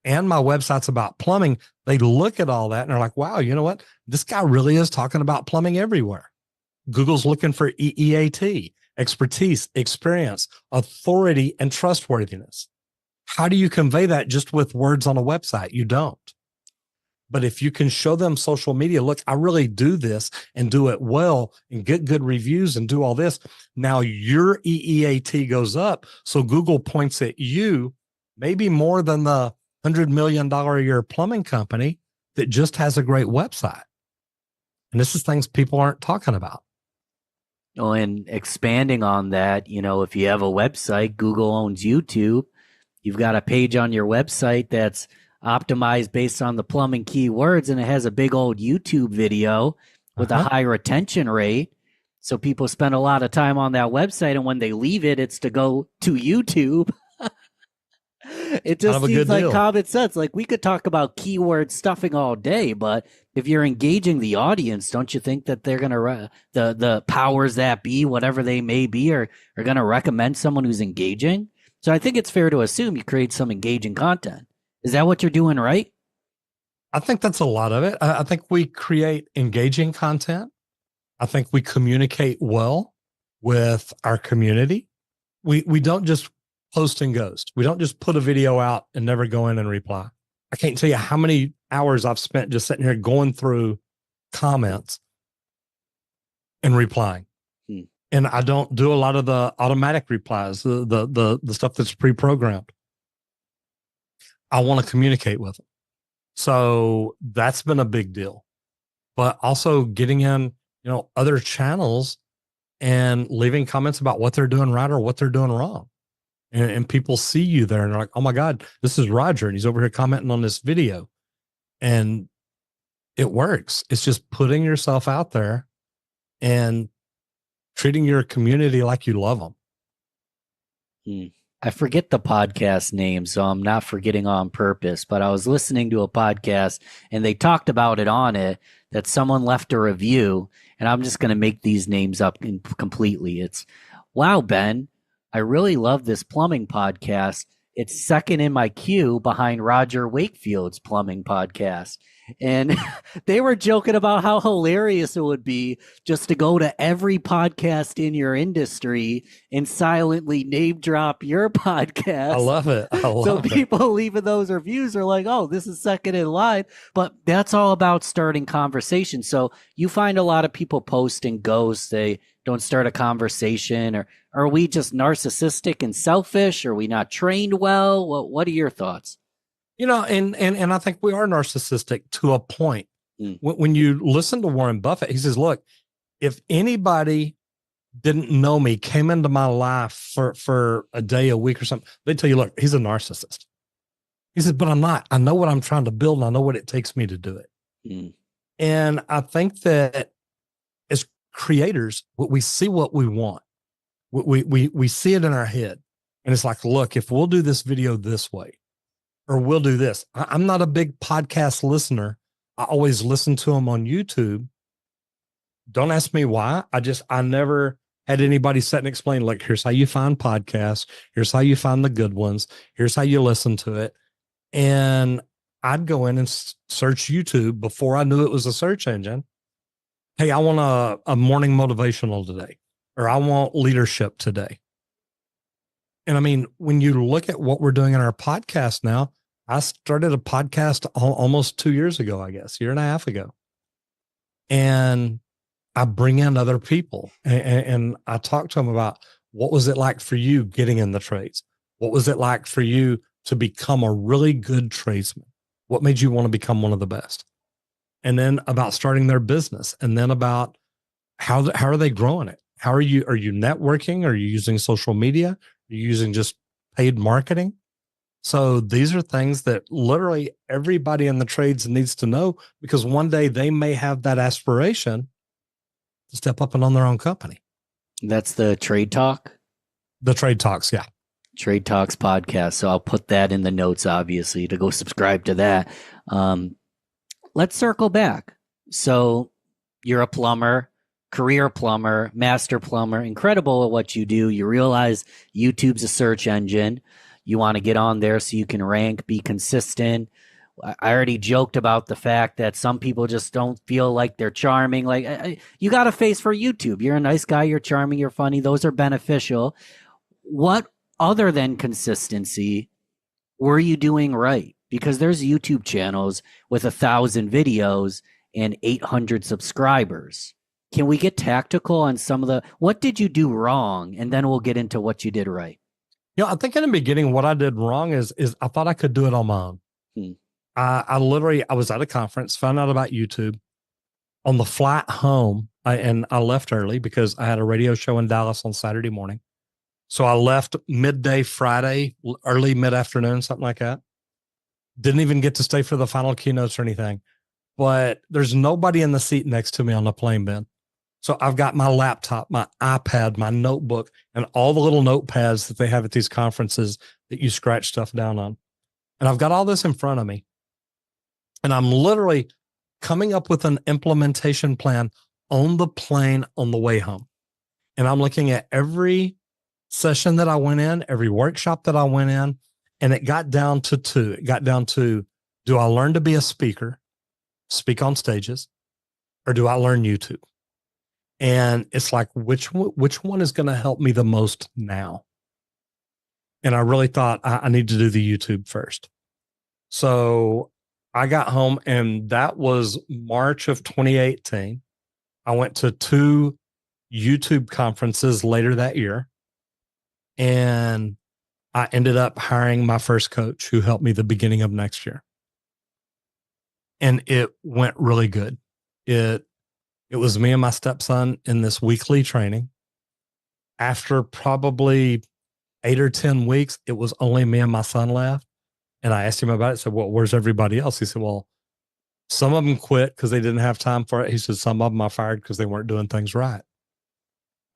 and my website's about plumbing, they look at all that and they're like, wow, you know what? This guy really is talking about plumbing everywhere. Google's looking for EEAT, expertise, experience, authority, and trustworthiness. How do you convey that just with words on a website? You don't. But if you can show them social media, look, I really do this and do it well and get good reviews and do all this, now your EEAT goes up. So Google points at you maybe more than the $100 million a year plumbing company that just has a great website. And this is things people aren't talking about. Oh, and expanding on that, if you have a website, Google owns YouTube. You've got a page on your website that's optimized based on the plumbing keywords, and it has a big old YouTube video with a high retention rate. So people spend a lot of time on that website, and when they leave it, it's to go to YouTube. It just seems like common sense. Like, we could talk about keyword stuffing all day, but if you're engaging the audience, don't you think that they're going to, the powers that be, whatever they may be, are going to recommend someone who's engaging? So I think it's fair to assume you create some engaging content. Is that what you're doing right? I think that's a lot of it. I think we create engaging content. I think we communicate well with our community. We don't just post and ghost. We don't just put a video out and never go in and reply. I can't tell you how many hours I've spent just sitting here going through comments and replying. And I don't do a lot of the automatic replies, the stuff that's pre-programmed. I want to communicate with them. So that's been a big deal. But also getting in, other channels and leaving comments about what they're doing right or what they're doing wrong. And people see you there and they're like, oh my God, this is Roger. And he's over here commenting on this video. And it works. It's just putting yourself out there and treating your community like you love them. I forget the podcast name, so I'm not forgetting on purpose, but I was listening to a podcast and they talked about it on it, that someone left a review, and I'm just going to make these names up completely. It's, wow, Ben, I really love this plumbing podcast. It's second in my queue behind Roger Wakefield's plumbing podcast. And they were joking about how hilarious it would be just to go to every podcast in your industry and silently name drop your podcast. I love it. So people leaving those reviews are like, oh, this is second in line. But that's all about starting conversation. So you find a lot of people posting ghosts. They don't start a conversation. Or are we just narcissistic and selfish? Are we not trained well? What are your thoughts? And I think we are narcissistic to a point. When you listen to Warren Buffett, he says, look, if anybody didn't know me, came into my life for a day, a week or something, they'd tell you, look, he's a narcissist. He said, but I'm not. I know what I'm trying to build, and I know what it takes me to do it. Mm. And I think that as creators, we see what we want. We see it in our head. And it's like, look, if we'll do this video this way, or we'll do this. I'm not a big podcast listener. I always listen to them on YouTube. Don't ask me why. I never had anybody sit and explain, like, here's how you find podcasts. Here's how you find the good ones. Here's how you listen to it. And I'd go in and search YouTube before I knew it was a search engine. Hey, I want a morning motivational today, or I want leadership today. And I mean, when you look at what we're doing in our podcast now, I started a podcast almost 2 years ago, I guess, year and a half ago. And I bring in other people and I talk to them about, what was it like for you getting in the trades? What was it like for you to become a really good tradesman? What made you want to become one of the best? And then about starting their business, and then about how are they growing it? Are you networking? Are you using social media? Are you using just paid marketing? So these are things that literally everybody in the trades needs to know, because one day they may have that aspiration to step up and own their own company. That's the Trade Talk? The Trade Talks, yeah. Trade Talks podcast. So I'll put that in the notes, obviously, to go subscribe to that. Let's circle back. So you're a plumber, career plumber, master plumber, incredible at what you do. You realize YouTube's a search engine. You want to get on there so you can rank, be consistent. I already joked about the fact that some people just don't feel like they're charming. Like, you got a face for YouTube. You're a nice guy. You're charming. You're funny. Those are beneficial. What other than consistency were you doing right? Because there's YouTube channels with 1,000 videos and 800 subscribers. Can we get tactical on what did you do wrong? And then we'll get into what you did right. I think in the beginning, what I did wrong is I thought I could do it on my own. I was at a conference, found out about YouTube. On the flight home, I left early because I had a radio show in Dallas on Saturday morning. So I left midday Friday, early mid-afternoon, something like that. Didn't even get to stay for the final keynotes or anything. But there's nobody in the seat next to me on the plane, Ben. So I've got my laptop, my iPad, my notebook, and all the little notepads that they have at these conferences that you scratch stuff down on. And I've got all this in front of me. And I'm literally coming up with an implementation plan on the plane on the way home. And I'm looking at every session that I went in, every workshop that I went in, and it got down to two. It got down to, do I learn to be a speaker, speak on stages, or do I learn YouTube? And it's like, which one is going to help me the most now? And I really thought I need to do the YouTube first. So I got home, and that was March of 2018. I went to 2 YouTube conferences later that year, and I ended up hiring my first coach, who helped me the beginning of next year. And it went really good. It was me and my stepson in this weekly training. After probably 8 or 10 weeks, it was only me and my son left. And I asked him about it. I said, well, where's everybody else? He said, well, some of them quit because they didn't have time for it. He said, some of them I fired because they weren't doing things right.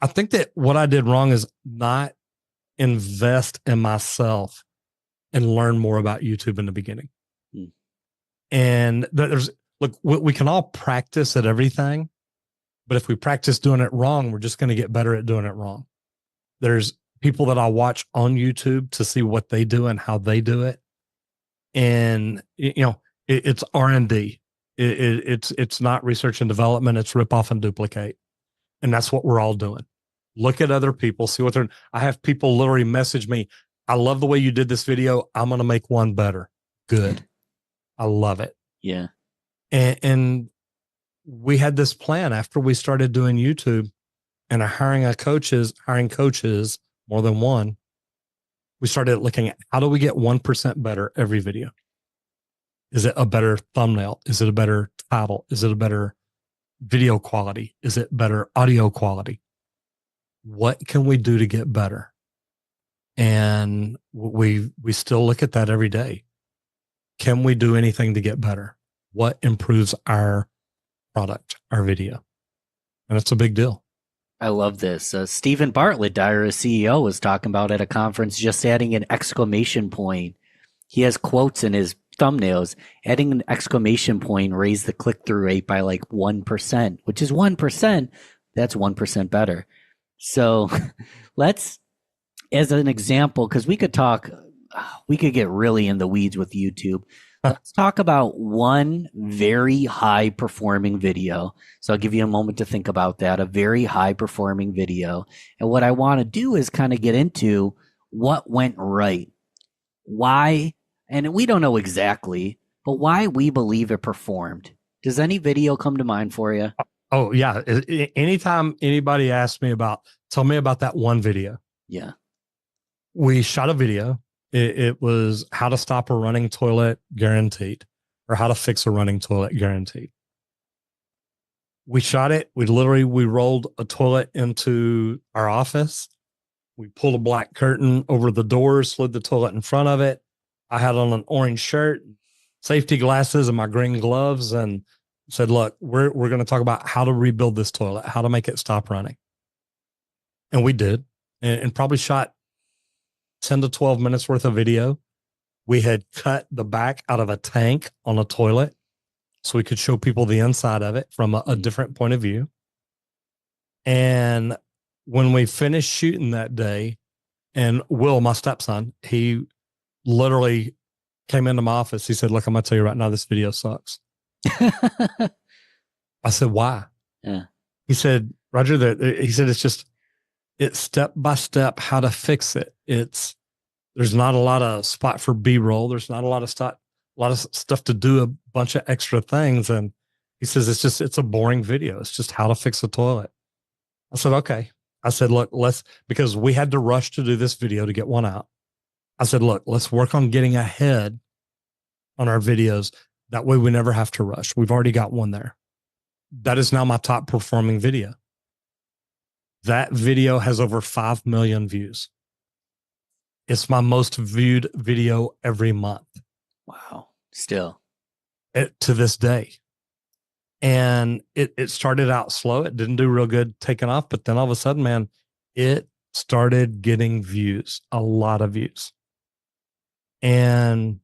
I think that what I did wrong is not invest in myself and learn more about YouTube in the beginning. And we can all practice at everything, but if we practice doing it wrong, we're just going to get better at doing it wrong. There's people that I watch on YouTube to see what they do and how they do it. And, it's R&D. It's not research and development. It's rip off and duplicate. And that's what we're all doing. Look at other people, see what I have people literally message me, I love the way you did this video. I'm going to make one better. Good. I love it. Yeah. And we had this plan after we started doing YouTube and hiring coaches, more than one. We started looking at, how do we get 1% better every video? Is it a better thumbnail? Is it a better title? Is it a better video quality? Is it better audio quality? What can we do to get better? And we still look at that every day. Can we do anything to get better? What improves our product, our video? And it's a big deal. I love this. Stephen Bartlett, Dyra CEO, was talking about at a conference just adding an exclamation point. He has quotes in his thumbnails. Adding an exclamation point raised the click-through rate by like 1%, which is 1%. That's 1% better. So let's, as an example, because we could get really in the weeds with YouTube. Let's talk about one very high performing video. So I'll give you a moment to think about that, a very high performing video. And what I want to do is kind of get into what went right, why, and we don't know exactly, but why we believe it performed. Does any video come to mind for you? Oh, yeah. Anytime anybody asks me tell me about that one video. Yeah. We shot a video. It was how to stop a running toilet guaranteed, or how to fix a running toilet guaranteed. We shot it. We rolled a toilet into our office. We pulled a black curtain over the door, slid the toilet in front of it. I had on an orange shirt, safety glasses, and my green gloves, and said, look, we're going to talk about how to rebuild this toilet, how to make it stop running. And we did, and probably shot 10 to 12 minutes worth of video. We had cut the back out of a tank on a toilet so we could show people the inside of it from a different point of view. And when we finished shooting that day, and Will, my stepson, he literally came into my office. He said, look, I'm going to tell you right now, this video sucks. I said, why? Yeah. He said, Roger, it's step by step how to fix it. There's not a lot of spot for B-roll. There's not a lot of stuff to do a bunch of extra things. And he says, it's a boring video. It's just how to fix a toilet. I said, okay. I said, look, because we had to rush to do this video to get one out. I said, look, let's work on getting ahead on our videos. That way we never have to rush. We've already got one there. That is now my top performing video. That video has over 5 million views. It's my most viewed video every month. Wow. Still. To this day. And it started out slow. It didn't do real good taking off. But then all of a sudden, man, it started getting views, a lot of views. And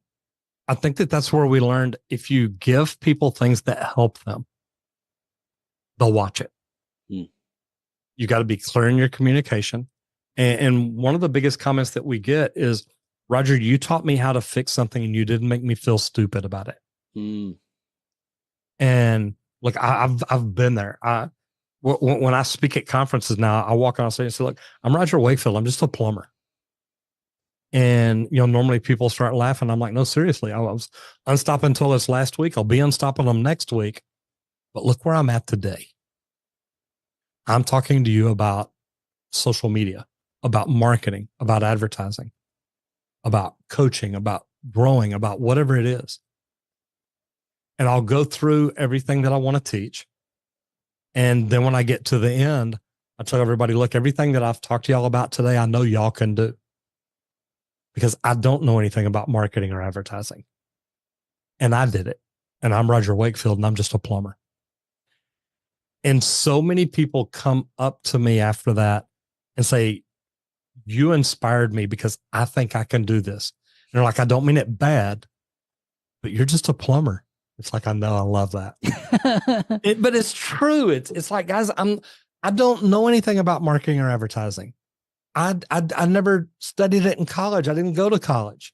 I think that's where we learned, if you give people things that help them, they'll watch it. You got to be clear in your communication. And one of the biggest comments that we get is, Roger, you taught me how to fix something and you didn't make me feel stupid about it. And look, I've been there. When I speak at conferences now, I walk on stage and say, look, I'm Roger Wakefield. I'm just a plumber. And, normally people start laughing. I'm like, no, seriously, I was unstopping toilets last week. I'll be unstopping them next week. But look where I'm at today. I'm talking to you about social media, about marketing, about advertising, about coaching, about growing, about whatever it is. And I'll go through everything that I want to teach. And then when I get to the end, I tell everybody, look, everything that I've talked to y'all about today, I know y'all can do. Because I don't know anything about marketing or advertising. And I did it. And I'm Roger Wakefield, and I'm just a plumber. And so many people come up to me after that and say, you inspired me because I think I can do this. And they're like, I don't mean it bad, but you're just a plumber. It's like, I know, I love that. But it's true. It's like, guys, I don't know anything about marketing or advertising. I never studied it in college. I didn't go to college.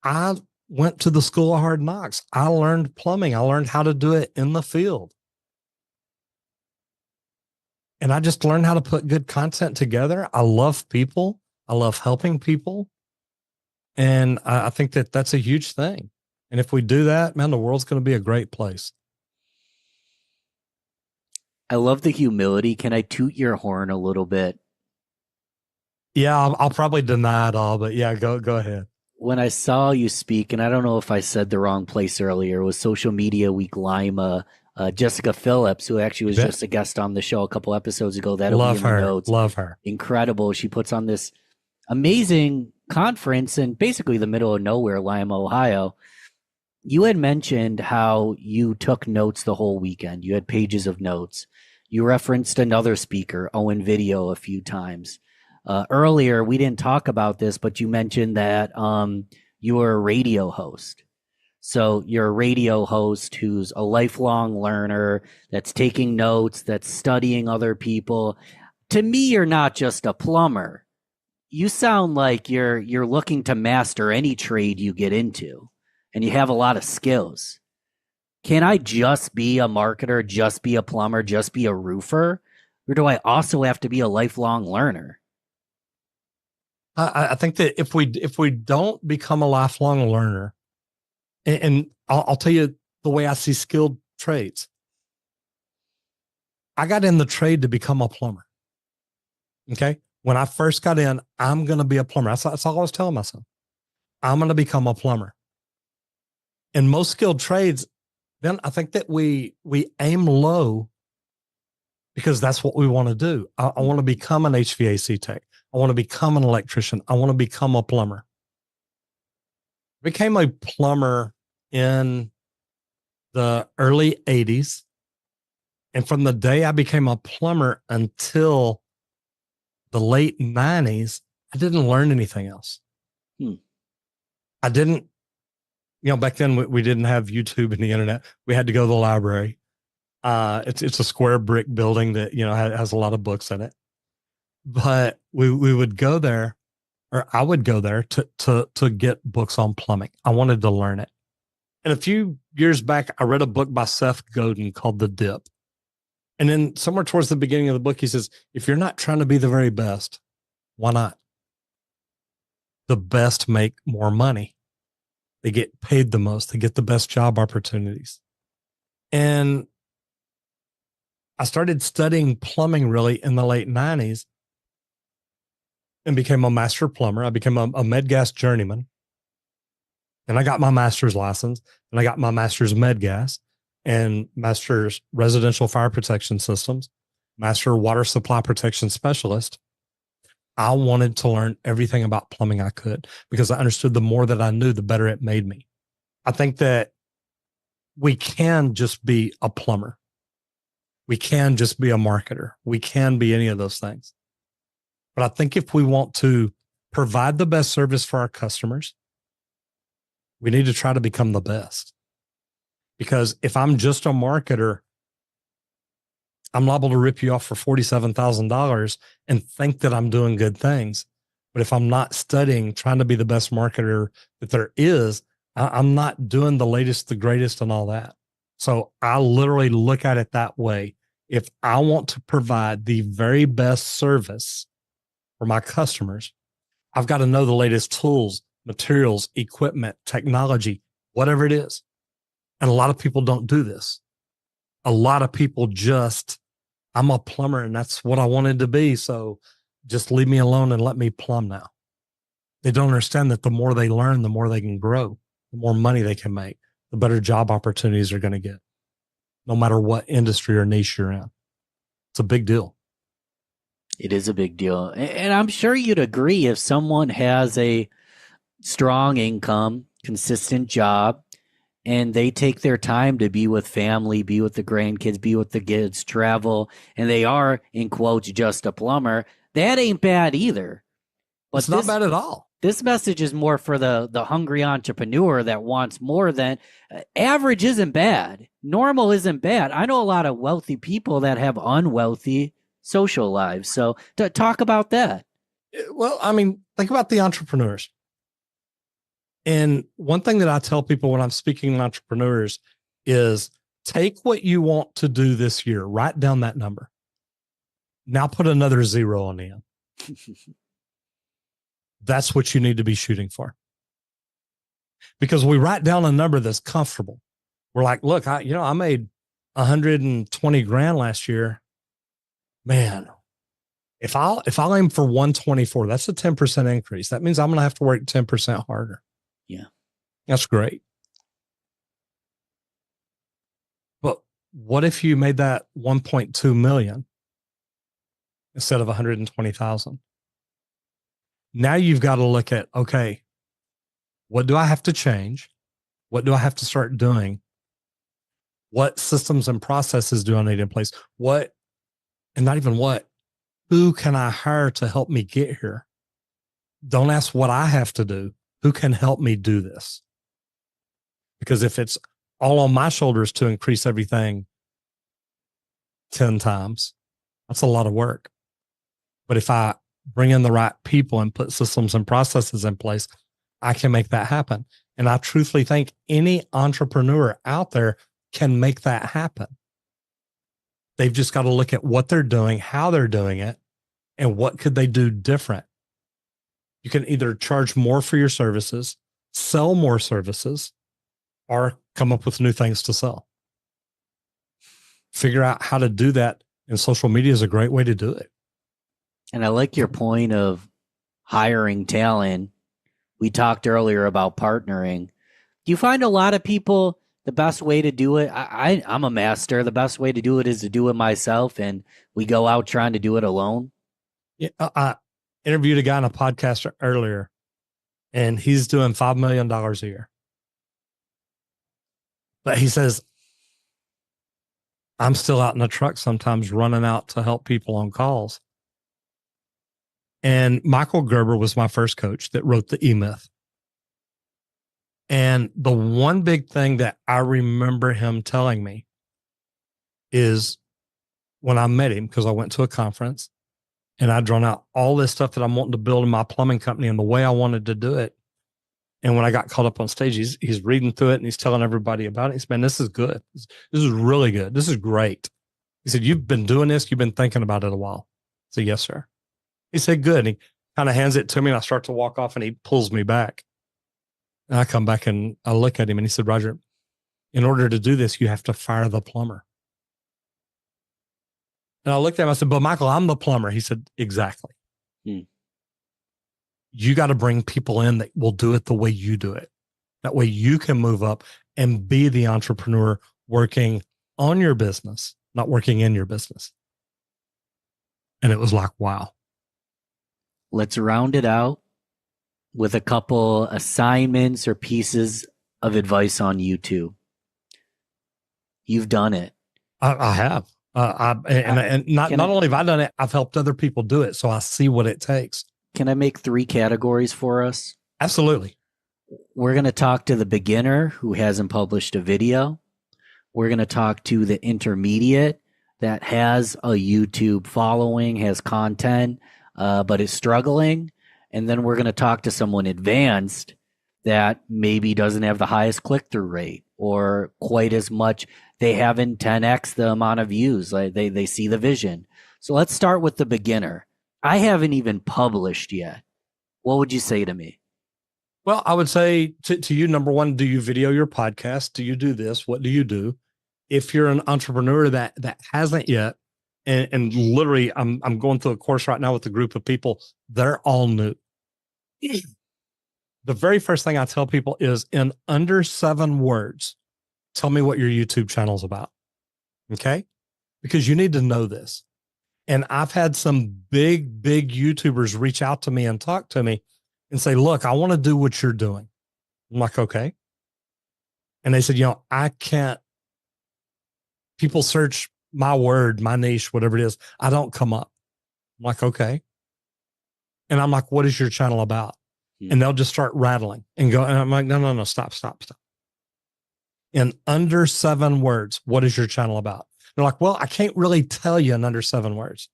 I went to the School of Hard Knocks. I learned plumbing. I learned how to do it in the field. And I just learned how to put good content together. I love people. I love helping people. And I think that that's a huge thing. And if we do that, man, the world's going to be a great place. I love the humility. Can I toot your horn a little bit? Yeah, I'll probably deny it all, but yeah, go ahead. When I saw you speak, and I don't know if I said the wrong place earlier, it was Social Media Week Lima Jessica Phillips, who actually was Bet. just a guest on the show a couple episodes ago. That'll Love be in the her. notes. Love her. Incredible. She puts on this amazing conference in basically the middle of nowhere, Lima, Ohio. You had mentioned how you took notes the whole weekend. You had pages of notes. You referenced another speaker, Owen Video, a few times. Earlier, we didn't talk about this, but you mentioned that you were a radio host. So you're a radio host who's a lifelong learner, that's taking notes, that's studying other people. To me, you're not just a plumber. You sound like you're looking to master any trade you get into, and you have a lot of skills. Can I just be a marketer, just be a plumber, just be a roofer? Or do I also have to be a lifelong learner? I think that if we don't become a lifelong learner, and I'll tell you the way I see skilled trades. I got in the trade to become a plumber. Okay. When I first got in, I'm going to be a plumber. That's all I was telling myself. I'm going to become a plumber. In most skilled trades, then I think that we aim low because that's what we want to do. I want to become an HVAC tech. I want to become an electrician. I want to become a plumber. Became a plumber in the early 80s. And from the day I became a plumber until the late 90s, I didn't learn anything else. I didn't, back then we didn't have YouTube and the internet. We had to go to the library. It's a square brick building that, has a lot of books in it. But we would go there, or I would go there to get books on plumbing. I wanted to learn it. And a few years back, I read a book by Seth Godin called The Dip. And then somewhere towards the beginning of the book, he says, if you're not trying to be the very best, why not? The best make more money. They get paid the most. They get the best job opportunities. And I started studying plumbing really in the late 90s and became a master plumber. I became a MedGas journeyman. And I got my master's license, and I got my master's MedGas and master's residential fire protection systems, master water supply protection specialist. I wanted to learn everything about plumbing I could because I understood the more that I knew, the better it made me. I think that we can just be a plumber. We can just be a marketer. We can be any of those things. But I think if we want to provide the best service for our customers, we need to try to become the best. Because if I'm just a marketer, I'm liable to rip you off for $47,000 and think that I'm doing good things. But if I'm not studying, trying to be the best marketer that there is, I'm not doing the latest, the greatest, and all that. So I literally look at it that way. If I want to provide the very best service for my customers, I've got to know the latest tools, materials, equipment, technology, whatever it is. And a lot of people don't do this. A lot of people just, I'm a plumber and that's what I wanted to be. So just leave me alone and let me plumb now. They don't understand that the more they learn, the more they can grow, the more money they can make, the better job opportunities they're going to get, no matter what industry or niche you're in. It's a big deal. It is a big deal. And I'm sure you'd agree if someone has a strong income, consistent job, and they take their time to be with family, be with the grandkids, be with the kids, travel, and they are, in quotes, just a plumber, that ain't bad either. But it's not bad at all. This message is more for the hungry entrepreneur that wants more than average isn't bad. Normal isn't bad. I know a lot of wealthy people that have unwealthy social lives. So to talk about that. Well, I mean, think about the entrepreneurs. And one thing that I tell people when I'm speaking to entrepreneurs is take what you want to do this year, write down that number. Now put another 0 on the end. That's what you need to be shooting for. Because we write down a number that's comfortable. We're like, look, I made 120 grand last year. Man, if I'll aim for 124, that's a 10% increase. That means I'm going to have to work 10% harder. Yeah. That's great. But what if you made that 1.2 million instead of 120,000? Now you've got to look at, okay, what do I have to change? What do I have to start doing? What systems and processes do I need in place? What, and not even what, who can I hire to help me get here? Don't ask what I have to do. Who can help me do this? Because if it's all on my shoulders to increase everything 10 times, that's a lot of work. But if I bring in the right people and put systems and processes in place, I can make that happen. And I truthfully think any entrepreneur out there can make that happen. They've just got to look at what they're doing, how they're doing it, and what could they do different. You can either charge more for your services, sell more services, or come up with new things to sell. Figure out how to do that. And social media is a great way to do it. And I like your point of hiring talent. We talked earlier about partnering. Do you find a lot of people, the best way to do it? I'm a master. The best way to do it is to do it myself. And we go out trying to do it alone. Yeah, I interviewed a guy on a podcast earlier, and he's doing $5 million a year. But he says, I'm still out in the truck sometimes running out to help people on calls. And Michael Gerber was my first coach that wrote the E-Myth. And the one big thing that I remember him telling me is when I met him, because I went to a conference and I'd drawn out all this stuff that I'm wanting to build in my plumbing company and the way I wanted to do it. And when I got caught up on stage, he's reading through it and he's telling everybody about it. He said, man, this is good. This is really good. This is great. He said, you've been doing this. You've been thinking about it a while. I said, yes, sir. He said, good. And he kind of hands it to me and I start to walk off and he pulls me back. And I come back and I look at him and he said, Roger, in order to do this, you have to fire the plumber. And I looked at him, I said, but Michael, I'm the plumber. He said, exactly. You got to bring people in that will do it the way you do it. That way you can move up and be the entrepreneur working on your business, not working in your business. And it was like, wow. Let's round it out with a couple assignments or pieces of advice on YouTube. You've done it. I have. And not only have I done it, I've helped other people do it. So I see what it takes. Can I make 3 categories for us? Absolutely. We're going to talk to the beginner who hasn't published a video. We're going to talk to the intermediate that has a YouTube following, has content, but is struggling. And then we're going to talk to someone advanced that maybe doesn't have the highest click-through rate or quite as much. They haven't 10x the amount of views. Like they see the vision. So let's start with the beginner. I haven't even published yet. What would you say to me? Well, I would say to you, number one, do you video your podcast? Do you do this? What do you do? If you're an entrepreneur that hasn't yet, and literally I'm going through a course right now with a group of people, they're all new. The very first thing I tell people is in under 7 words, tell me what your YouTube channel is about. Okay? Because you need to know this. And I've had some big YouTubers reach out to me and talk to me and say, look, I want to do what you're doing. I'm like, okay. And they said, I can't, people search my word, my niche, whatever it is. I don't come up. I'm like, okay. And I'm like, what is your channel about? And they'll just start rattling and go. And I'm like, no, stop. In under 7 words, what is your channel about? They're like, well, I can't really tell you in under 7 words.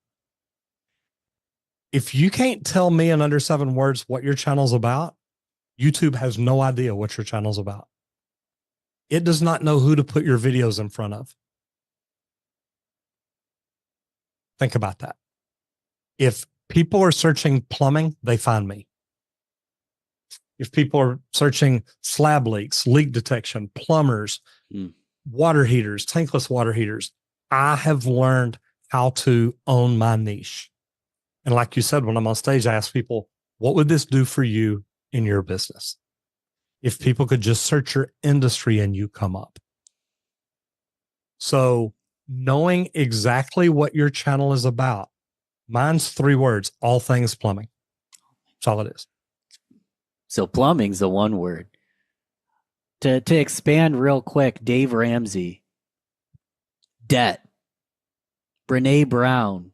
If you can't tell me in under 7 words what your channel's about, YouTube has no idea what your channel's about. It does not know who to put your videos in front of. Think about that. If people are searching plumbing, they find me. If people are searching slab leaks, leak detection, plumbers, water heaters, tankless water heaters, I have learned how to own my niche. And like you said, when I'm on stage, I ask people, what would this do for you in your business? If people could just search your industry and you come up. So knowing exactly what your channel is about. Mine's 3 words, all things plumbing. That's all it is. So plumbing's the one word. To expand real quick, Dave Ramsey, debt, Brene Brown,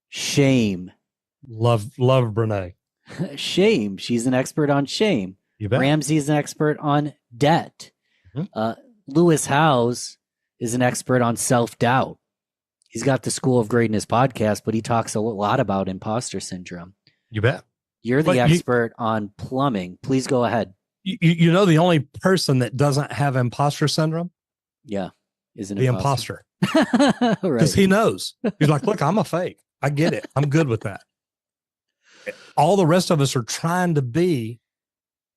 shame. Love Brene. Shame. She's an expert on shame. You bet. Ramsey's an expert on debt. Lewis Howes is an expert on self-doubt. He's got the School of Greatness podcast, but he talks a lot about imposter syndrome. You bet. You're the But expert on plumbing. Please go ahead. You know the only person that doesn't have imposter syndrome? Yeah. Is an The imposter. Right. Because he knows. He's like, look, I'm a fake. I get it. I'm good with that. All the rest of us are trying to be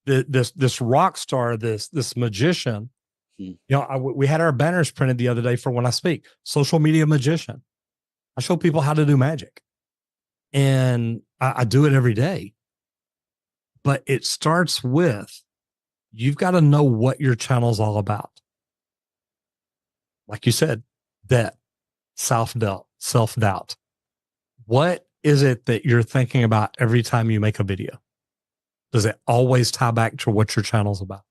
this rock star, this magician. You know, we had our banners printed the other day for when I speak. Social media magician. I show people how to do magic, and I do it every day. But it starts with you've got to know what your channel's all about. Like you said, debt, self-doubt. What is it that you're thinking about every time you make a video? Does it always tie back to what your channel's about?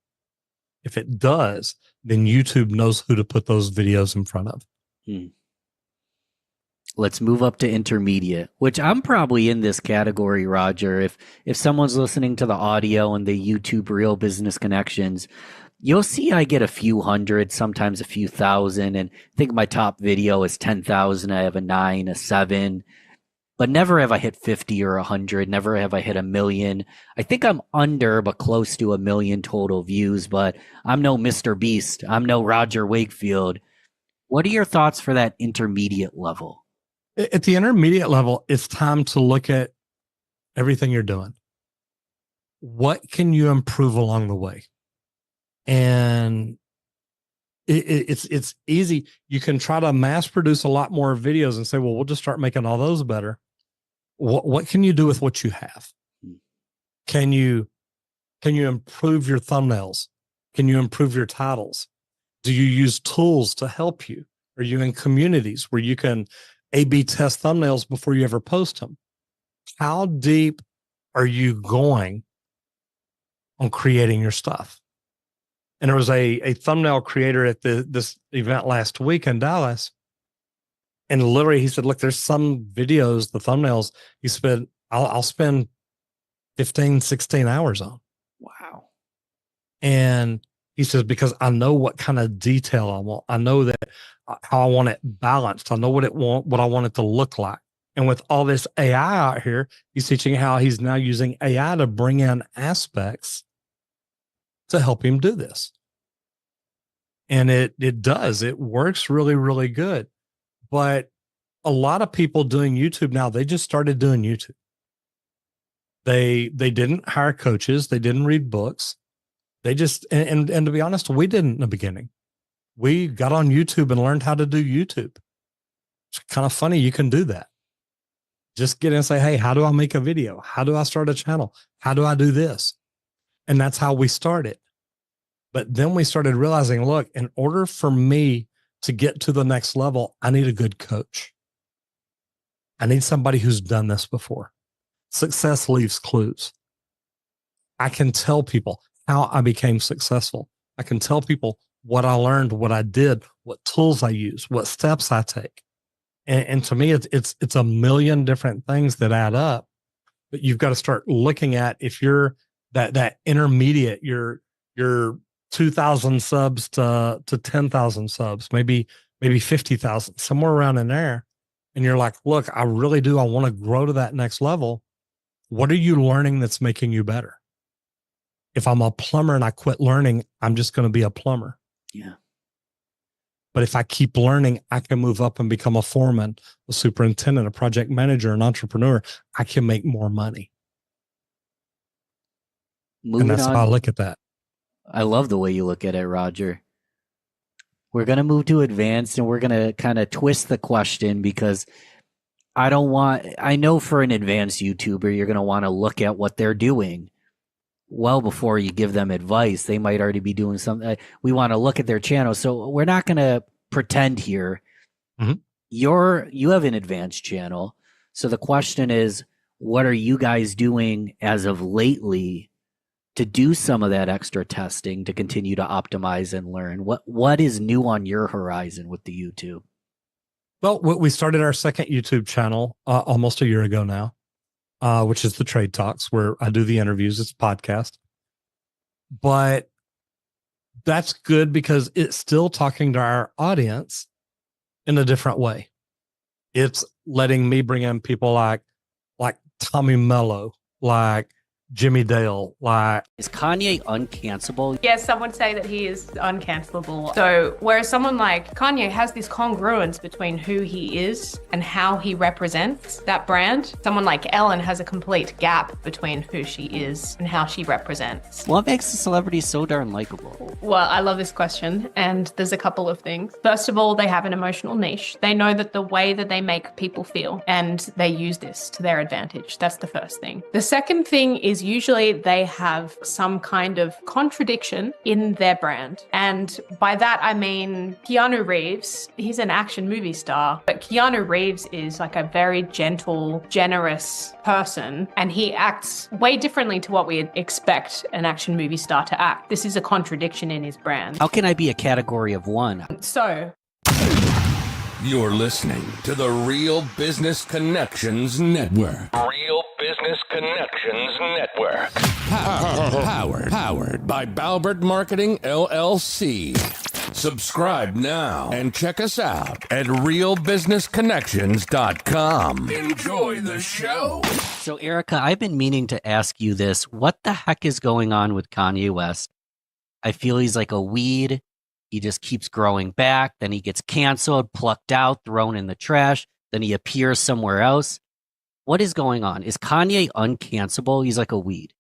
If it does, then YouTube knows who to put those videos in front of. Let's move up to intermediate, which I'm probably in this category, Roger. If someone's listening to the audio and the YouTube Real Business Connections, you'll see I get a few hundred, sometimes a few thousand. And I think my top video is 10,000. I have a 9, a 7. But never have I hit 50 or 100. Never have I hit 1 million. I think I'm under, but close to 1 million total views. But I'm no Mr. Beast. I'm no Roger Wakefield. What are your thoughts for that intermediate level? At the intermediate level, it's time to look at everything you're doing. What can you improve along the way? And it's easy. You can try to mass produce a lot more videos and say, well, we'll just start making all those better. What can you do with what you have? Can you improve your thumbnails? Can you improve your titles? Do you use tools to help you? Are you in communities where you can A/B test thumbnails before you ever post them? How deep are you going on creating your stuff? And there was a thumbnail creator at this event last week in Dallas. And literally he said, look, there's some videos, the thumbnails, he said, I'll spend 15, 16 hours on. Wow. And he says, because I know what kind of detail I want. I know that how I want it balanced. I know what I want it to look like. And with all this AI out here, he's teaching how he's now using AI to bring in aspects to help him do this. And it does. It works really, really good. But a lot of people doing YouTube now, they just started doing YouTube. They didn't hire coaches. They didn't read books. They just, and to be honest, we didn't in the beginning. We got on YouTube and learned how to do YouTube. It's kind of funny. You can do that. Just get in and say, hey, how do I make a video? How do I start a channel? How do I do this? And that's how we started. But then we started realizing, look, in order for me to get to the next level, I need a good coach. I need somebody who's done this before. Success leaves clues. I can tell people how I became successful. I can tell people what I learned, what I did, what tools I use, what steps I take. And to me, it's a million different things that add up. But you've got to start looking at, if you're that intermediate, you're 2,000 subs to 10,000 subs, maybe 50,000, somewhere around in there. And you're like, look, I really do. I want to grow to that next level. What are you learning that's making you better? If I'm a plumber and I quit learning, I'm just going to be a plumber. Yeah. But if I keep learning, I can move up and become a foreman, a superintendent, a project manager, an entrepreneur. I can make more money. Moving and that's on. how I look at that. I love the way you look at it, Roger. We're going to move to advanced, and we're going to kind of twist the question, because I know for an advanced YouTuber, you're going to want to look at what they're doing well before you give them advice. They might already be doing something. We want to look at their channel. So we're not going to pretend here Mhm. You have an advanced channel. So the question is, what are you guys doing as of lately to do some of that extra testing to continue to optimize and learn? What is new on your horizon with the YouTube? Well, we started our second YouTube channel almost a year ago now, which is the Trade Talks, where I do the interviews. It's a podcast. But that's good because it's still talking to our audience in a different way. It's letting me bring in people like Tommy Mello, like Jimmy Dale, like Is Kanye uncancelable? Yes, some would say that he is uncancelable. So, whereas someone like Kanye has this congruence between who he is and how he represents that brand, someone like Ellen has a complete gap between who she is and how she represents. What makes a celebrity so darn likable? Well, I love this question, and there's a couple of things. First of all, they have an emotional niche. They know that the way that they make people feel, and they use this to their advantage. That's the first thing. The second thing is usually they have some kind of contradiction in their brand. And by that, I mean Keanu Reeves, he's an action movie star, but Keanu Reeves is like a very gentle, generous person, and he acts way differently to what we expect an action movie star to act. This is a contradiction in his brand. How can I be a category of one? So, You're listening to the Real Business Connections Network. Real Business Connections Network. Powered by Balbert Marketing LLC. Subscribe now and check us out at realbusinessconnections.com. Enjoy the show. So, Erica, I've been meaning to ask you this. What the heck is going on with Kanye West? I feel he's like a weed. He just keeps growing back. Then he gets canceled, plucked out, thrown in the trash. Then he appears somewhere else. What is going on? Is Kanye uncancelable? He's like a weed.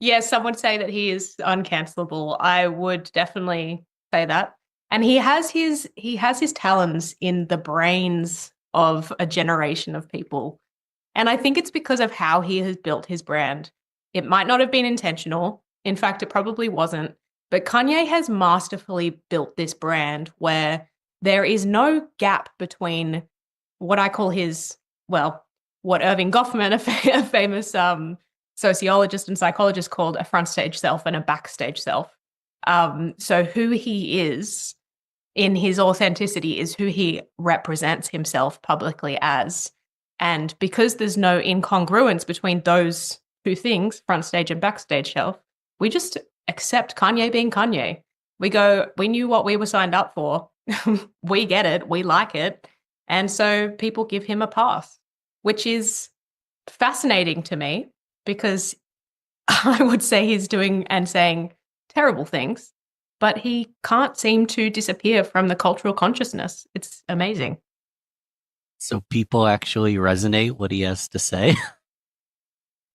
yes, some would say that he is uncancelable. I would definitely say that. And he has his talents in the brains of a generation of people. And I think it's because of how he has built his brand. It might not have been intentional. In fact, it probably wasn't. But Kanye has masterfully built this brand where there is no gap between what I call what Irving Goffman, a famous sociologist and psychologist, called a front stage self and a backstage self. So who he is in his authenticity is who he represents himself publicly as. And because there's no incongruence between those two things, front stage and backstage self, we just accept Kanye being Kanye. We knew what we were signed up for. We get it. We like it. And so people give him a pass, which is fascinating to me because I would say he's doing and saying terrible things, but he can't seem to disappear from the cultural consciousness. It's amazing. So people actually resonate what he has to say.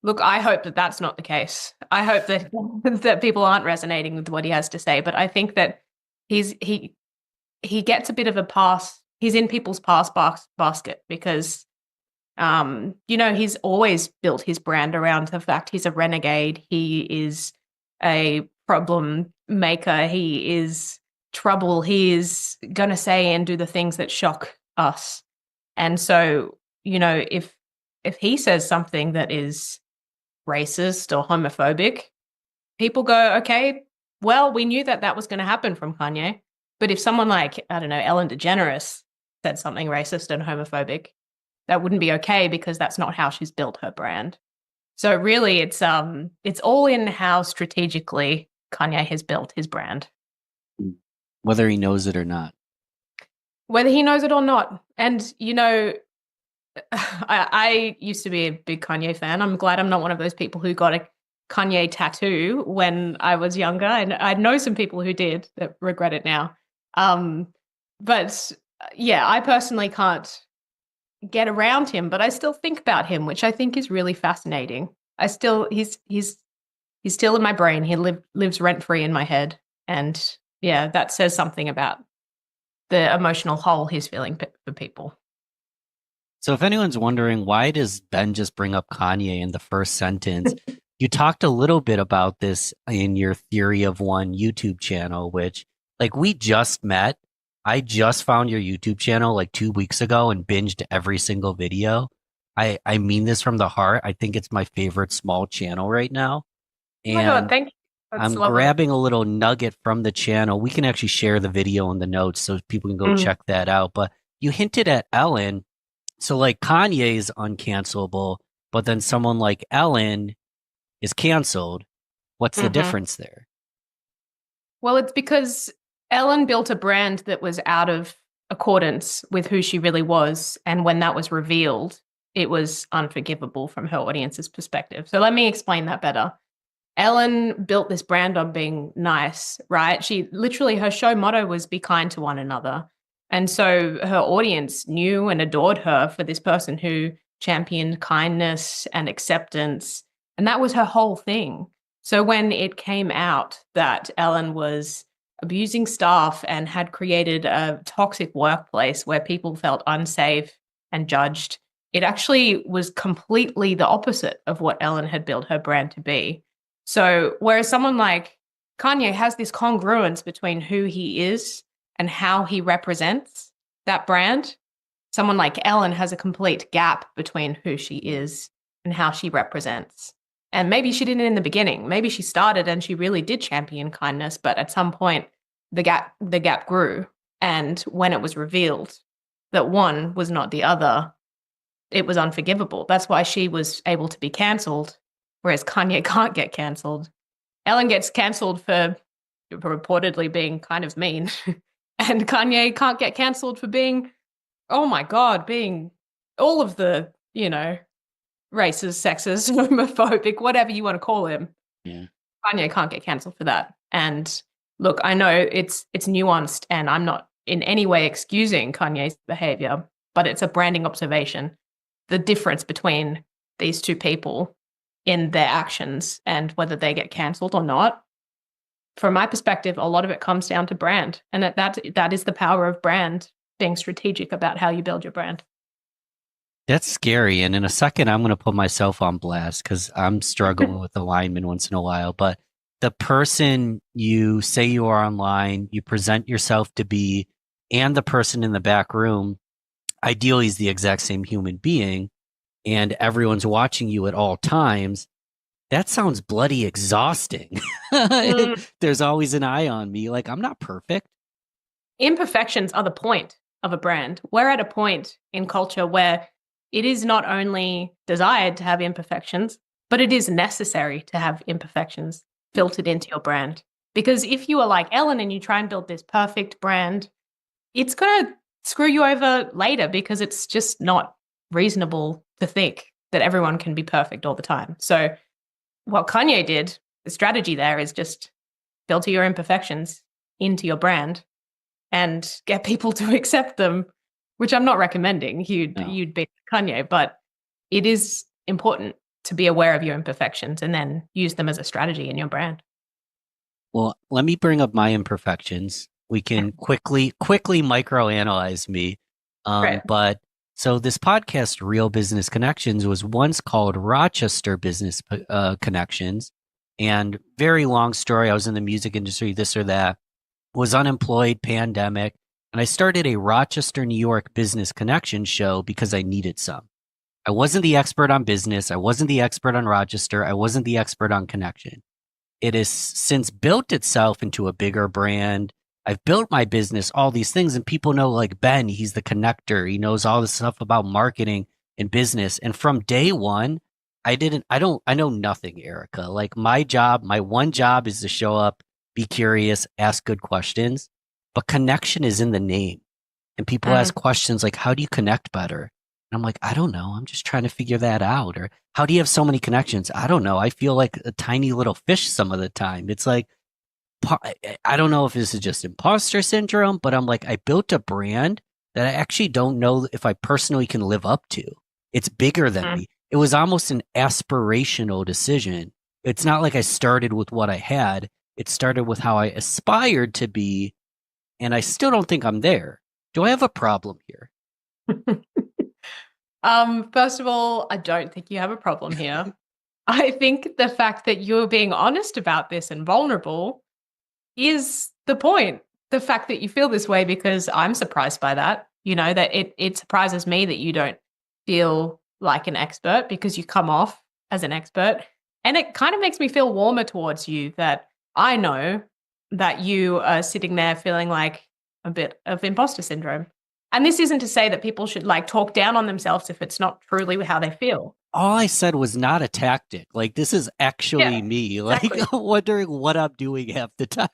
Look, I hope that that's not the case. I hope that that people aren't resonating with what he has to say. But I think that he gets a bit of a pass. He's in people's pass basket because, he's always built his brand around the fact he's a renegade. He is a problem maker. He is trouble. He is going to say and do the things that shock us. And so, if he says something that is racist or homophobic, people go, okay, well, we knew that was going to happen from Kanye. But if someone like, I don't know, Ellen DeGeneres said something racist and homophobic, that wouldn't be okay because that's not how she's built her brand. So really it's all in how strategically Kanye has built his brand. Whether he knows it or not. Whether he knows it or not. And, I used to be a big Kanye fan. I'm glad I'm not one of those people who got a Kanye tattoo when I was younger. And I know some people who did that regret it now. But yeah, I personally can't get around him, but I still think about him, which I think is really fascinating. He's still in my brain. He lives rent-free in my head. And yeah, that says something about the emotional hole he's feeling for people. So if anyone's wondering, why does Ben just bring up Kanye in the first sentence? You talked a little bit about this in your Theory of One YouTube channel, which we just met. I just found your YouTube channel like 2 weeks ago and binged every single video. I mean this from the heart. I think it's my favorite small channel right now. Oh my God, And thank you. That's I'm lovely. grabbing a little nugget from the channel. We can actually share the video in the notes so people can go check that out. But you hinted at Ellen. So like Kanye is uncancelable, but then someone like Ellen is canceled. What's the difference there? Well, it's because Ellen built a brand that was out of accordance with who she really was. And when that was revealed, it was unforgivable from her audience's perspective. So let me explain that better. Ellen built this brand on being nice, right? She literally, her show motto was be kind to one another. And so her audience knew and adored her for this person who championed kindness and acceptance. And that was her whole thing. So when it came out that Ellen was abusing staff and had created a toxic workplace where people felt unsafe and judged, it actually was completely the opposite of what Ellen had built her brand to be. So whereas someone like Kanye has this congruence between who he is and how he represents that brand, someone like Ellen has a complete gap between who she is and how she represents. And maybe she didn't in the beginning. Maybe she started and she really did champion kindness, but at some point the gap grew. And when it was revealed that one was not the other, it was unforgivable. That's why she was able to be canceled, whereas Kanye can't get canceled. Ellen gets canceled for reportedly being kind of mean, and Kanye can't get canceled for being, oh my God, being all of the, racist, sexist, homophobic, whatever you want to call him. Yeah. Kanye can't get canceled for that. And look, I know it's nuanced, and I'm not in any way excusing Kanye's behavior, but it's a branding observation. The difference between these two people in their actions and whether they get canceled or not. From my perspective, a lot of it comes down to brand. And that is the power of brand, being strategic about how you build your brand. That's scary. And in a second, I'm going to put myself on blast because I'm struggling with alignment once in a while. But the person you say you are online, you present yourself to be, and the person in the back room, ideally is the exact same human being, and everyone's watching you at all times. That sounds bloody exhausting. There's always an eye on me. Like, I'm not perfect. Imperfections are the point of a brand. We're at a point in culture where it is not only desired to have imperfections, but it is necessary to have imperfections filtered into your brand. Because if you are like Ellen and you try and build this perfect brand, it's going to screw you over later because it's just not reasonable to think that everyone can be perfect all the time. So what Kanye did, the strategy there is just filter your imperfections into your brand and get people to accept them, which I'm not recommending. You'd be Kanye, but it is important to be aware of your imperfections and then use them as a strategy in your brand. Well, let me bring up my imperfections. We can quickly microanalyze me. Right. But so this podcast, Real Business Connections, was once called Rochester Business Connections. And very long story. I was in the music industry, this or that, was unemployed, pandemic. And I started a Rochester, New York business connection show because I needed some. I wasn't the expert on business. I wasn't the expert on Rochester. I wasn't the expert on connection. It has since built itself into a bigger brand. I've built my business, all these things, and people know like Ben, he's the connector. He knows all this stuff about marketing and business. And from day one, I know nothing, Erica. Like my one job is to show up, be curious, ask good questions, but connection is in the name. And people ask questions like, how do you connect better? And I'm like, I don't know. I'm just trying to figure that out. Or how do you have so many connections? I don't know. I feel like a tiny little fish some of the time. It's like, I don't know if this is just imposter syndrome, but I'm like, I built a brand that I actually don't know if I personally can live up to. It's bigger than me. It was almost an aspirational decision. It's not like I started with what I had. It started with how I aspired to be. And I still don't think I'm there. Do I have a problem here? First of all, I don't think you have a problem here. I think the fact that you're being honest about this and vulnerable is the point. the fact that you feel this way because I'm surprised by that. You know, that it surprises me that you don't feel like an expert because you come off as an expert. And it kind of makes me feel warmer towards you that I know that you are sitting there feeling like a bit of imposter syndrome. And this isn't to say that people should like talk down on themselves if it's not truly how they feel. All I said was not a tactic. Like, this is actually me, like, exactly. wondering what I'm doing half the time.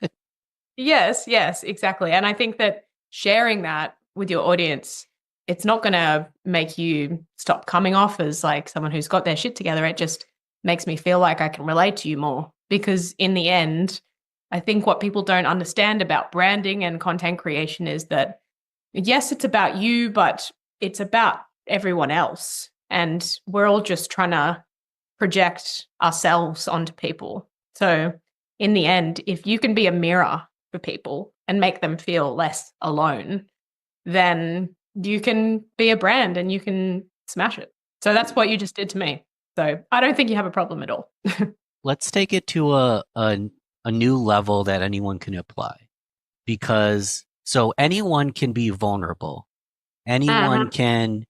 Yes, exactly. And I think that sharing that with your audience, it's not going to make you stop coming off as like someone who's got their shit together. It just makes me feel like I can relate to you more because in the end, I think what people don't understand about branding and content creation is that yes, it's about you, but it's about everyone else. And we're all just trying to project ourselves onto people. So in the end, if you can be a mirror for people and make them feel less alone, then you can be a brand and you can smash it. So that's what you just did to me. So I don't think you have a problem at all. Let's take it to a new level that anyone can apply, because so anyone can be vulnerable. Anyone can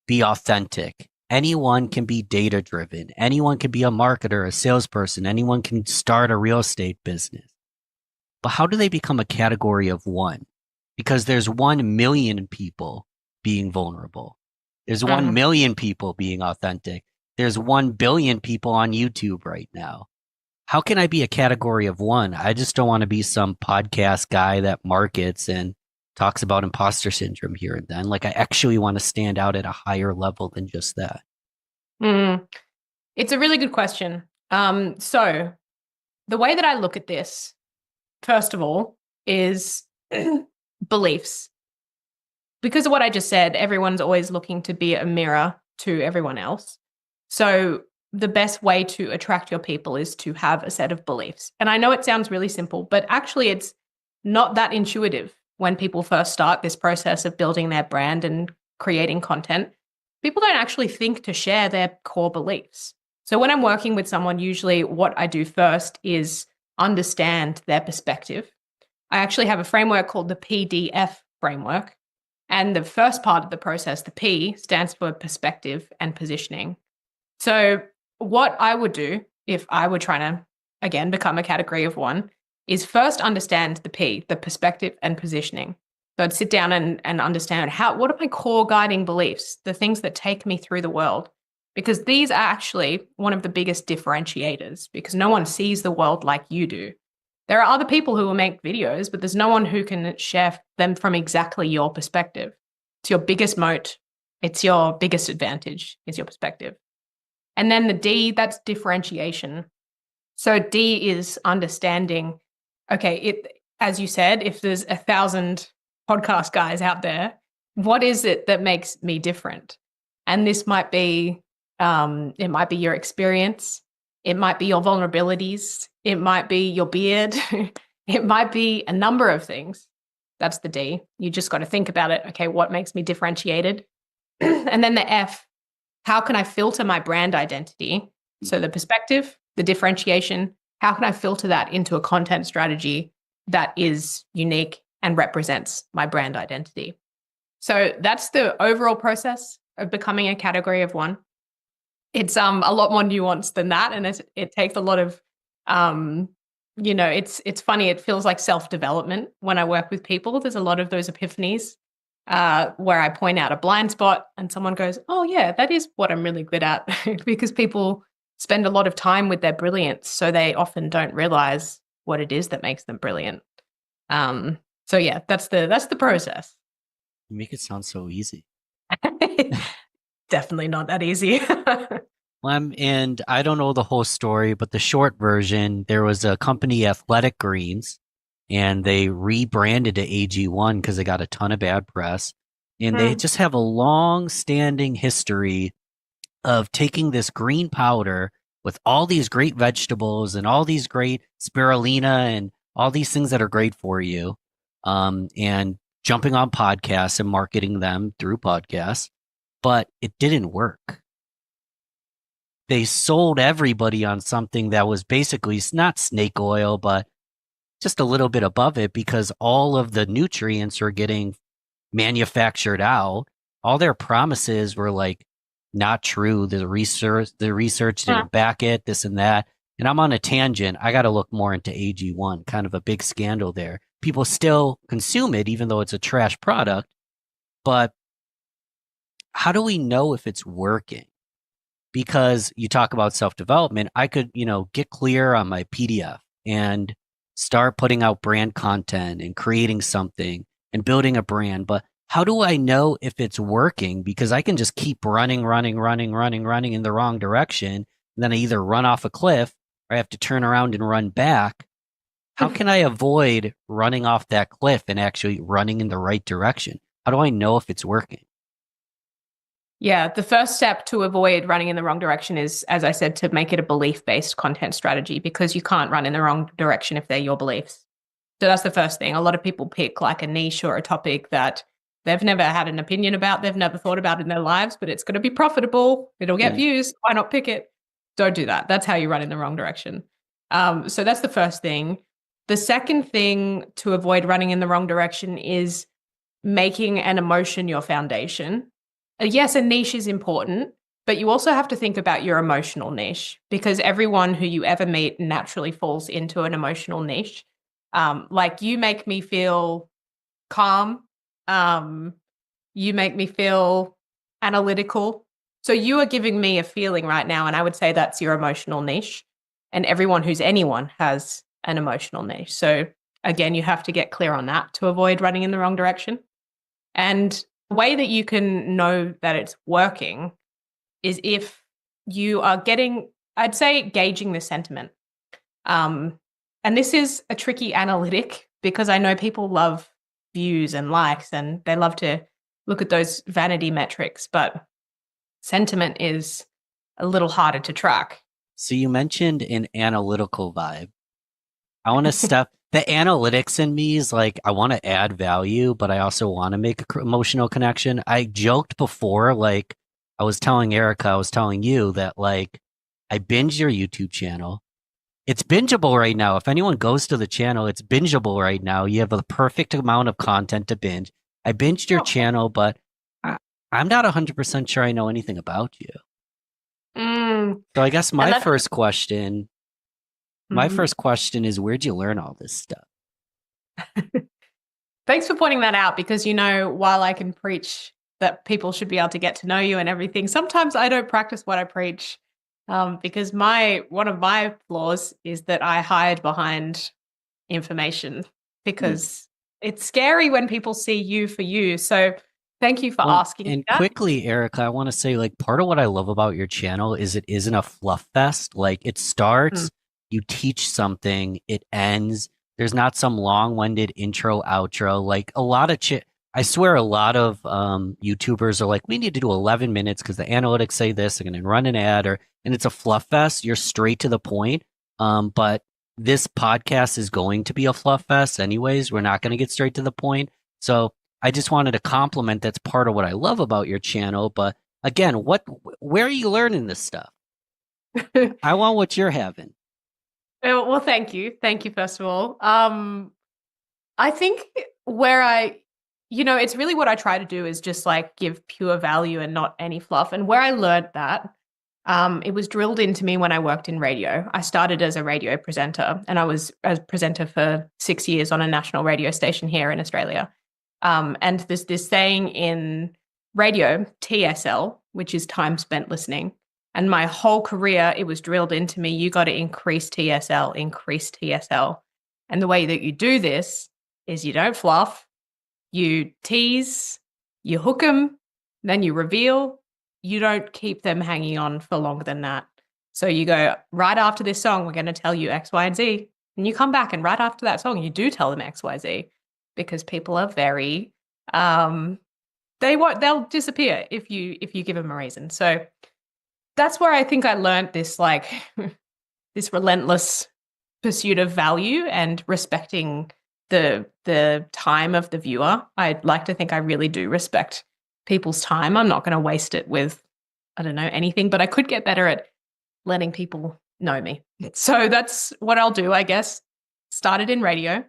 be authentic. Anyone can be data driven. Anyone can be a marketer, a salesperson. Anyone can start a real estate business. But how do they become a category of one? Because there's 1 million people being vulnerable. There's 1 million people being authentic. There's 1 billion people on YouTube right now. How can I be a category of one? I just don't want to be some podcast guy that markets and talks about imposter syndrome here and then. Like, I actually want to stand out at a higher level than just that. It's a really good question. So the way that I look at this, first of all, is beliefs. Because of what I just said, everyone's always looking to be a mirror to everyone else. So the best way to attract your people is to have a set of beliefs. And I know it sounds really simple, but actually it's not that intuitive when people first start this process of building their brand and creating content. People don't actually think to share their core beliefs. So when I'm working with someone, usually what I do first is understand their perspective. I actually have a framework called the PDF framework. And the first part of the process, the P, stands for perspective and positioning. So what I would do if I were trying to, again, become a category of one, is first understand the P, the perspective and positioning. So I'd sit down and understand what are my core guiding beliefs, the things that take me through the world, because these are actually one of the biggest differentiators because no one sees the world like you do. There are other people who will make videos, but there's no one who can share them from exactly your perspective. It's your biggest moat. It's your biggest advantage is your perspective. And then the D, that's differentiation. So D is understanding, okay, as you said, if there's 1,000 podcast guys out there, what is it that makes me different? And this might be, it might be your experience. It might be your vulnerabilities. It might be your beard. It might be a number of things. That's the D. You just got to think about it. Okay, what makes me differentiated? And then the F, how can I filter my brand identity? So the perspective, the differentiation, how can I filter that into a content strategy that is unique and represents my brand identity? So that's the overall process of becoming a category of one. It's a lot more nuanced than that, and it takes a lot of, it's funny. It feels like self-development when I work with people. There's a lot of those epiphanies where I point out a blind spot, and someone goes, "Oh yeah, that is what I'm really good at," because people spend a lot of time with their brilliance, so they often don't realize what it is that makes them brilliant. So yeah, that's the process. You make it sound so easy. Definitely not that easy. And I don't know the whole story, but the short version, there was a company, Athletic Greens, and they rebranded to AG1 because they got a ton of bad press. And they just have a long-standing history of taking this green powder with all these great vegetables and all these great spirulina and all these things that are great for you, and jumping on podcasts and marketing them through podcasts. But it didn't work. They sold everybody on something that was basically not snake oil, but just a little bit above it because all of the nutrients are getting manufactured out. All their promises were like not true. The research didn't back it, this and that. And I'm on a tangent. I got to look more into AG1, kind of a big scandal there. People still consume it, even though it's a trash product. But how do we know if it's working? Because you talk about self-development, I could, get clear on my PDF and start putting out brand content and creating something and building a brand. But how do I know if it's working? Because I can just keep running in the wrong direction. And then I either run off a cliff or I have to turn around and run back. How can I avoid running off that cliff and actually running in the right direction? How do I know if it's working? Yeah, the first step to avoid running in the wrong direction is, as I said, to make it a belief-based content strategy, because you can't run in the wrong direction if they're your beliefs. So that's the first thing. A lot of people pick like a niche or a topic that they've never had an opinion about, they've never thought about in their lives, but it's going to be profitable. It'll get views. Why not pick it? Don't do that. That's how you run in the wrong direction. So that's the first thing. The second thing to avoid running in the wrong direction is making an emotion your foundation. Yes, a niche is important, but you also have to think about your emotional niche, because everyone who you ever meet naturally falls into an emotional niche. Like you make me feel calm. You make me feel analytical. So you are giving me a feeling right now, and I would say that's your emotional niche. And everyone who's anyone has an emotional niche. So again, you have to get clear on that to avoid running in the wrong direction. And the way that you can know that it's working is if you are I'd say, gauging the sentiment. And this is a tricky analytic because I know people love views and likes and they love to look at those vanity metrics, but sentiment is a little harder to track. So you mentioned an analytical vibe. I want to step. The analytics in me is like, I want to add value, but I also want to make an emotional connection. I joked before, like I was telling Erica, I was telling you that like I binge your YouTube channel. It's bingeable right now. If anyone goes to the channel, it's bingeable right now. You have a perfect amount of content to binge. I binged your channel, but I'm not 100% sure I know anything about you. So I guess my first question is, where'd you learn all this stuff? Thanks for pointing that out, because, while I can preach that people should be able to get to know you and everything, sometimes I don't practice what I preach, because one of my flaws is that I hide behind information, because it's scary when people see you for you. So thank you for asking. And that. Quickly, Erica, I want to say, like, part of what I love about your channel is it isn't a fluff fest. Like, it starts, you teach something, it ends. There's not some long-winded intro, outro. Like I swear a lot of YouTubers are like, we need to do 11 minutes because the analytics say this, they're going to run an ad, and it's a fluff fest. You're straight to the point. But this podcast is going to be a fluff fest anyways. We're not going to get straight to the point. So I just wanted to compliment. That's part of what I love about your channel. But again, where are you learning this stuff? I want what you're having. Well, thank you. Thank you, first of all. I think it's really what I try to do is just like give pure value and not any fluff. And where I learned that, it was drilled into me when I worked in radio. I started as a radio presenter, and I was a presenter for 6 years on a national radio station here in Australia. And there's this saying in radio, TSL, which is time spent listening. And my whole career, it was drilled into me, you got to increase TSL. And the way that you do this is you don't fluff, you tease, you hook them, then you reveal. You don't keep them hanging on for longer than that. So you go, right after this song, we're going to tell you X, Y, and Z. And you come back, and right after that song, you do tell them X, Y, Z, because people are very, they'll disappear if you give them a reason. So that's where I think I learned this, like, this relentless pursuit of value and respecting the time of the viewer. I'd like to think I really do respect people's time. I'm not going to waste it with, I don't know, anything, but I could get better at letting people know me. So that's what I'll do, I guess. started in radio,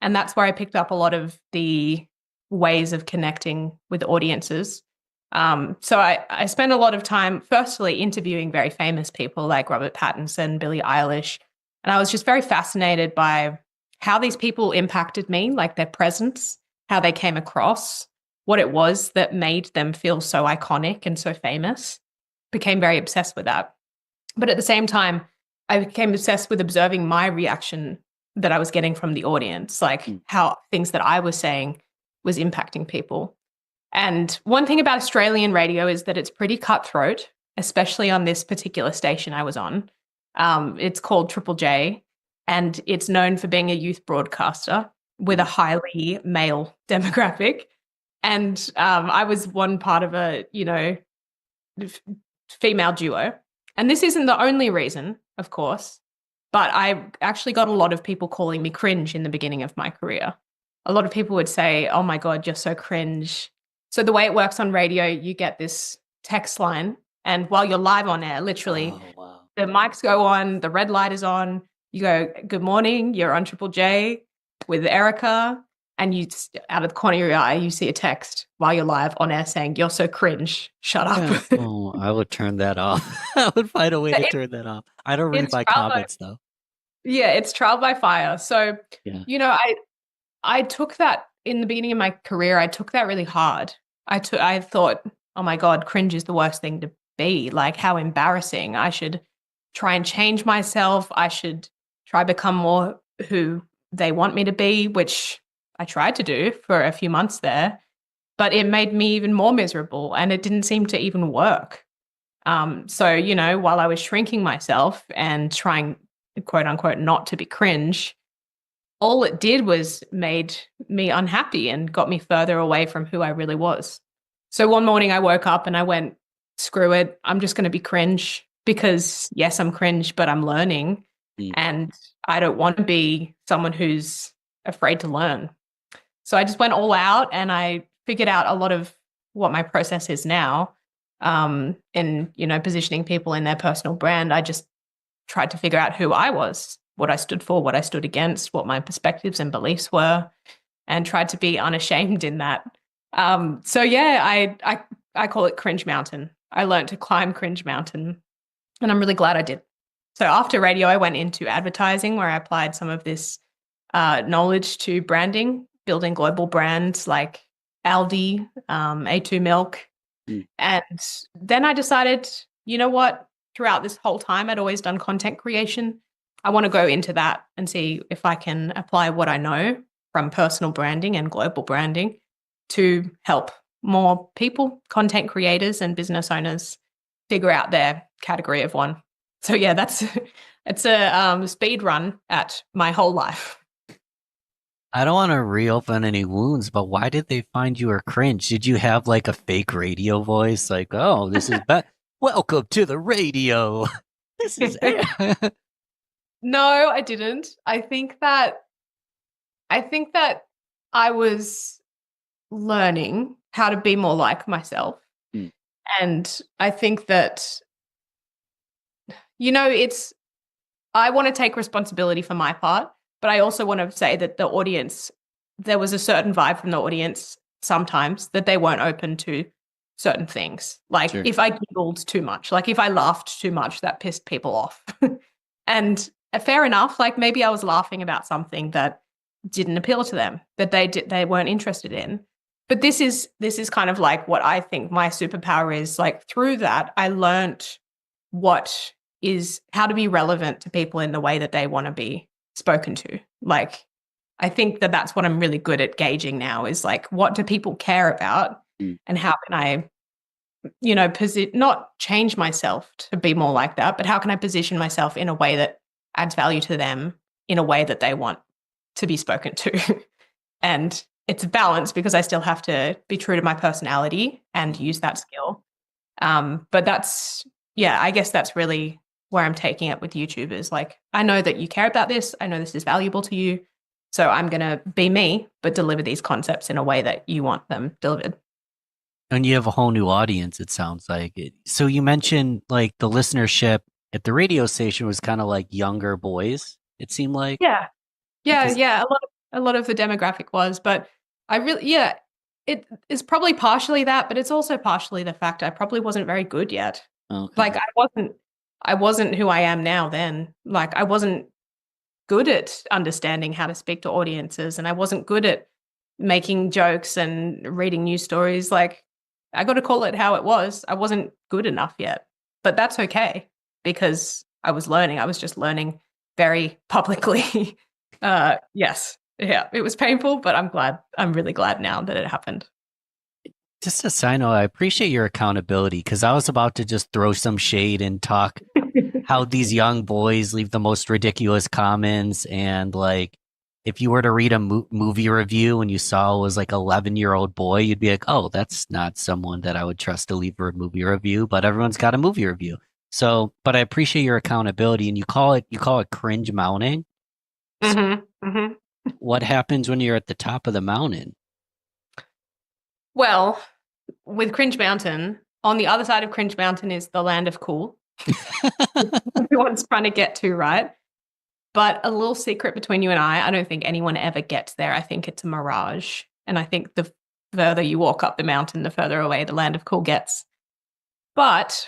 and that's where I picked up a lot of the ways of connecting with audiences. So I spent a lot of time, firstly, interviewing very famous people like Robert Pattinson, Billie Eilish, and I was just very fascinated by how these people impacted me, like their presence, how they came across, what it was that made them feel so iconic and so famous. Became very obsessed with that. But at the same time, I became obsessed with observing my reaction that I was getting from the audience, like how things that I was saying was impacting people. And one thing about Australian radio is that it's pretty cutthroat, especially on this particular station I was on. It's called Triple J, and it's known for being a youth broadcaster with a highly male demographic. And I was one part of a, female duo. And this isn't the only reason, of course, but I actually got a lot of people calling me cringe in the beginning of my career. A lot of people would say, "Oh my God, you're so cringe." So the way it works on radio, you get this text line, and while you're live on air, literally, the mics go on, the red light is on, you go, "Good morning, you're on Triple J with Erica," and you out of the corner of your eye, you see a text while you're live on air saying, "You're so cringe, shut up." Oh, I would turn that off. I would find a way to turn that off. I don't read my comments though. Yeah, it's trial by fire. So, Yeah. I took that in the beginning of my career, I took that really hard. I thought, "Oh my God, cringe is the worst thing to be. Like, how embarrassing. I should try and change myself. I should try become more who they want me to be," which I tried to do for a few months there, but it made me even more miserable and it didn't seem to even work. So, while I was shrinking myself and trying, quote unquote, not to be cringe, all it did was made me unhappy and got me further away from who I really was. So one morning I woke up and I went, "Screw it. I'm just going to be cringe because yes, I'm cringe, but I'm learning and I don't want to be someone who's afraid to learn." So I just went all out and I figured out a lot of what my process is now in, positioning people in their personal brand. I just tried to figure out who I was, what I stood for, what I stood against, what my perspectives and beliefs were, and tried to be unashamed in that. So yeah, I call it Cringe Mountain. I learned to climb Cringe Mountain, and I'm really glad I did. So after radio, I went into advertising where I applied some of this knowledge to branding, building global brands like Aldi, A2 Milk. And then I decided, you know what? Throughout this whole time, I'd always done content creation. I want to go into that and see if I can apply what I know from personal branding and global branding to help more people, content creators and business owners figure out their category of one. So yeah, it's a speed run at my whole life. I don't want to reopen any wounds, but why did they find you were cringe? Did you have like a fake radio voice? Like, "Oh, this is welcome to the radio." This is No, I didn't. I think that I was learning how to be more like myself. And I think that, I want to take responsibility for my part, but I also want to say that the audience, there was a certain vibe from the audience sometimes that they weren't open to certain things. Like if I giggled too much, like if I laughed too much, that pissed people off. And fair enough, like maybe I was laughing about something that didn't appeal to them, that they weren't interested in. But this is kind of like what I think my superpower is. Like through that, I learned what is how to be relevant to people in the way that they want to be spoken to. Like I think that that's what I'm really good at gauging now is like, what do people care about and how can I, not change myself to be more like that, but how can I position myself in a way that adds value to them in a way that they want to be spoken to. And it's a balance because I still have to be true to my personality and use that skill. But I guess that's really where I'm taking it with YouTube is like, I know that you care about this. I know this is valuable to you. So I'm going to be me, but deliver these concepts in a way that you want them delivered. And you have a whole new audience, it sounds like. So you mentioned like the listenership at the radio station was kind of like younger boys, it seemed like. Yeah. Yeah, Because- yeah, a lot of the demographic was, but I really, yeah, it is probably partially that, but it's also partially the fact I probably wasn't very good yet. Okay. Like I wasn't who I am now then. Like I wasn't good at understanding how to speak to audiences, and I wasn't good at making jokes and reading news stories. Like I got to call it how it was. I wasn't good enough yet, but that's okay because I was learning. I was just learning very publicly. Yes. Yeah, it was painful, but I'm really glad now that it happened. Just a side note, I appreciate your accountability because I was about to just throw some shade and talk how these young boys leave the most ridiculous comments. And like, if you were to read a movie review and you saw it was like 11-year-old boy, you'd be like, oh, that's not someone that I would trust to leave a movie review, but everyone's got a movie review. So, but I appreciate your accountability, and you call it cringe mounting. What happens when you're at the top of the mountain? Well, with Cringe Mountain, on the other side of Cringe Mountain is the land of cool. Everyone's trying to get to, right? But a little secret between you and I don't think anyone ever gets there. I think it's a mirage. And I think the further you walk up the mountain, the further away the land of cool gets. But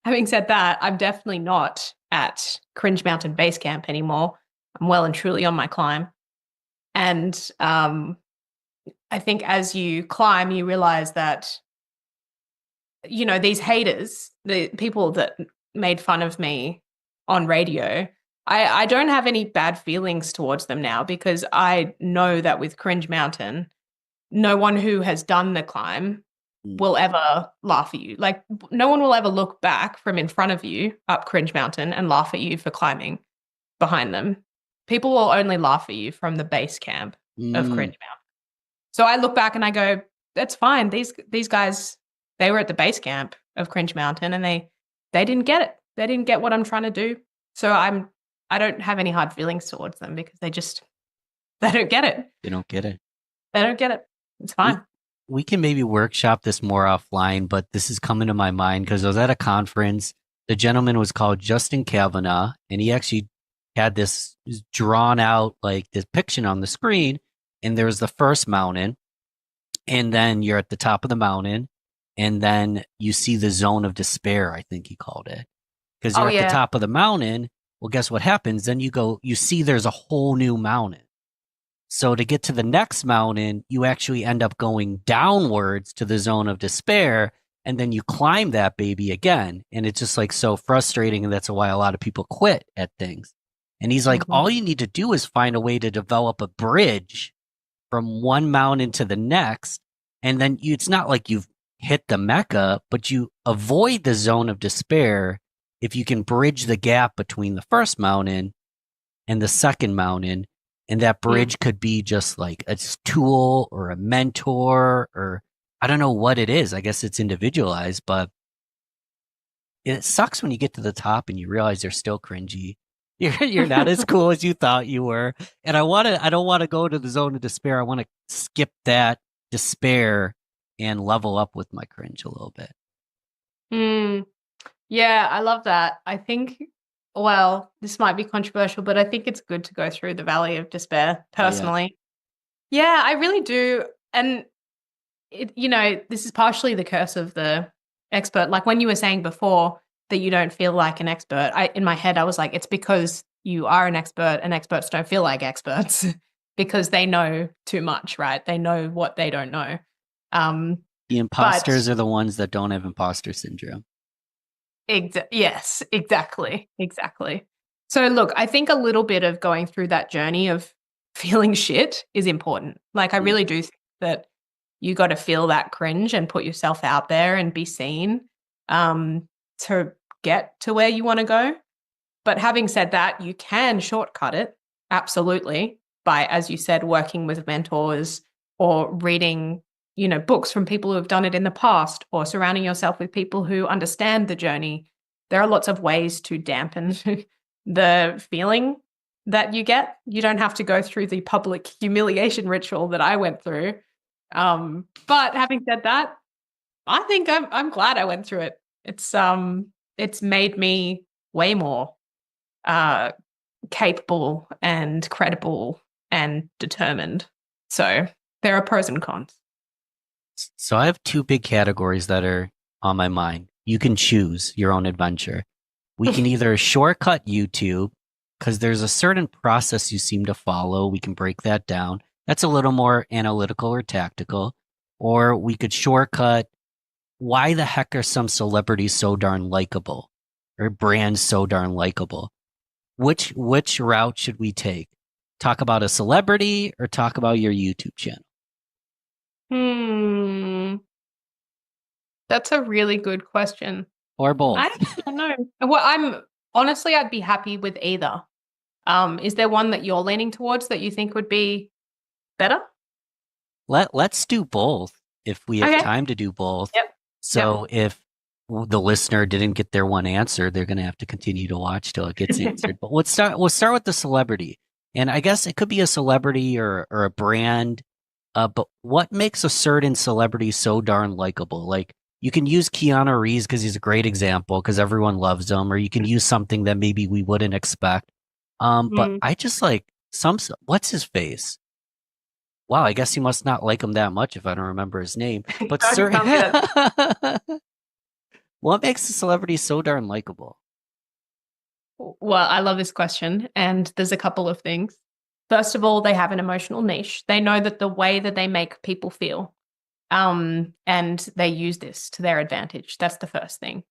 having said that, I'm definitely not at Cringe Mountain Base Camp anymore. I'm well and truly on my climb. And I think as you climb, you realize that, you know, these haters, the people that made fun of me on radio, I don't have any bad feelings towards them now because I know that with Cringe Mountain, no one who has done the climb will ever laugh at you. Like no one will ever look back from in front of you up Cringe Mountain and laugh at you for climbing behind them. People will only laugh at you from the base camp of Cringe Mountain. So I look back and I go, that's fine. These guys, they were at the base camp of Cringe Mountain and they didn't get it. They didn't get what I'm trying to do. So I don't have any hard feelings towards them because they don't get it. They don't get it. They don't get it. It's fine. We can maybe workshop this more offline, but this is coming to my mind because I was at a conference. The gentleman was called Justin Kavanaugh, and he actually had this drawn out like depiction on the screen. And there was the first mountain, and then you're at the top of the mountain, and then you see the zone of despair, I think he called it. Because you're at the top of the mountain. Well, guess what happens? Then you see there's a whole new mountain. So to get to the next mountain, you actually end up going downwards to the zone of despair, and then you climb that baby again. And it's just like so frustrating, and that's why a lot of people quit at things. And he's like, all you need to do is find a way to develop a bridge from one mountain to the next. And then it's not like you've hit the Mecca, but you avoid the zone of despair if you can bridge the gap between the first mountain and the second mountain. And that bridge could be just like a tool or a mentor, or I don't know what it is. I guess it's individualized, but it sucks when you get to the top and you realize they're still cringy. You're not as cool as you thought you were. And I don't want to go to the zone of despair. I want to skip that despair and level up with my cringe a little bit. Yeah, I love that. I think, well, this might be controversial, but I think it's good to go through the valley of despair personally. Yeah, I really do. And this is partially the curse of the expert. Like when you were saying before that you don't feel like an expert, in my head, I was like, it's because you are an expert and experts don't feel like experts because they know too much, right? They know what they don't know. The imposters are the ones that don't have imposter syndrome. Yes, exactly. So look, I think a little bit of going through that journey of feeling shit is important. Like I really do think that you got to feel that cringe and put yourself out there and be seen to get to where you want to go. But having said that, you can shortcut it, absolutely, by, as you said, working with mentors or reading books from people who have done it in the past, or surrounding yourself with people who understand the journey. There are lots of ways to dampen the feeling that you get. You don't have to go through the public humiliation ritual that I went through. But having said that, I think I'm glad I went through it. It's made me way more capable and credible and determined. So there are pros and cons. So I have two big categories that are on my mind. You can choose your own adventure. We can either shortcut YouTube because there's a certain process you seem to follow. We can break that down. That's a little more analytical or tactical. Or we could shortcut why the heck are some celebrities so darn likable or brands so darn likable? Which route should we take? Talk about a celebrity or talk about your YouTube channel? That's a really good question. Or both? I don't know. Well, I'd be happy with either. Is there one that you're leaning towards that you think would be better? Let's do both if we have Okay. time to do both. Yep. So if the listener didn't get their one answer, they're going to have to continue to watch till it gets answered. But we'll start with the celebrity. And I guess it could be a celebrity or a brand. But what makes a certain celebrity so darn likable? Like, you can use Keanu Reeves because he's a great example because everyone loves him, or you can use something that maybe we wouldn't expect. But I just like what's his face? Wow, I guess you must not like him that much if I don't remember his name. But what makes a celebrity so darn likable? Well, I love this question, and there's a couple of things. First of all, they have an emotional niche. They know that the way that they make people feel, and they use this to their advantage. That's the first thing.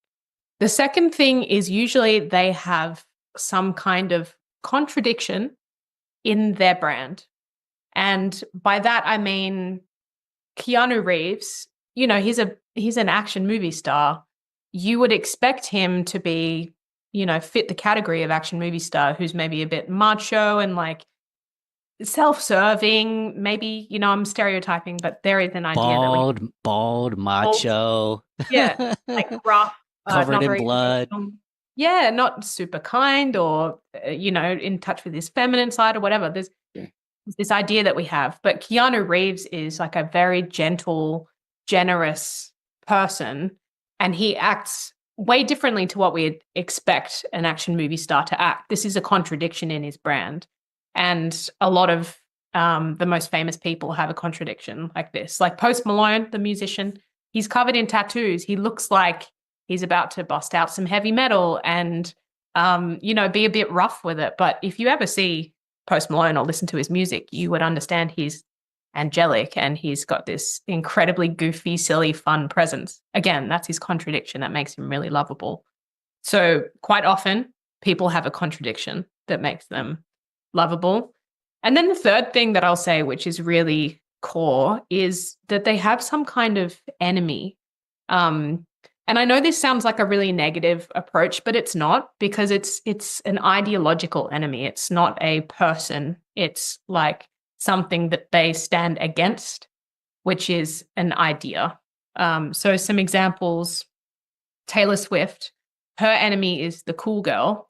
The second thing is usually they have some kind of contradiction in their brand. And by that, I mean, Keanu Reeves, he's an action movie star. You would expect him to be, fit the category of action movie star who's maybe a bit macho and like self-serving. Maybe, I'm stereotyping, but there is an idea bald, macho. Yeah, like rough. Covered not in very blood. Yeah, not super kind or, in touch with his feminine side or whatever. There's this idea that we have. But Keanu Reeves is like a very gentle, generous person, and he acts way differently to what we'd expect an action movie star to act. This is a contradiction in his brand. And a lot of the most famous people have a contradiction like this. Like Post Malone, the musician, he's covered in tattoos. He looks like he's about to bust out some heavy metal and, be a bit rough with it. But if you ever see Post Malone or listen to his music, you would understand he's angelic and he's got this incredibly goofy, silly, fun presence. Again, that's his contradiction that makes him really lovable. So quite often people have a contradiction that makes them lovable. And then the third thing that I'll say, which is really core, is that they have some kind of enemy. And I know this sounds like a really negative approach, but it's not, because it's an ideological enemy. It's not a person. It's like something that they stand against, which is an idea. So some examples: Taylor Swift, her enemy is the cool girl.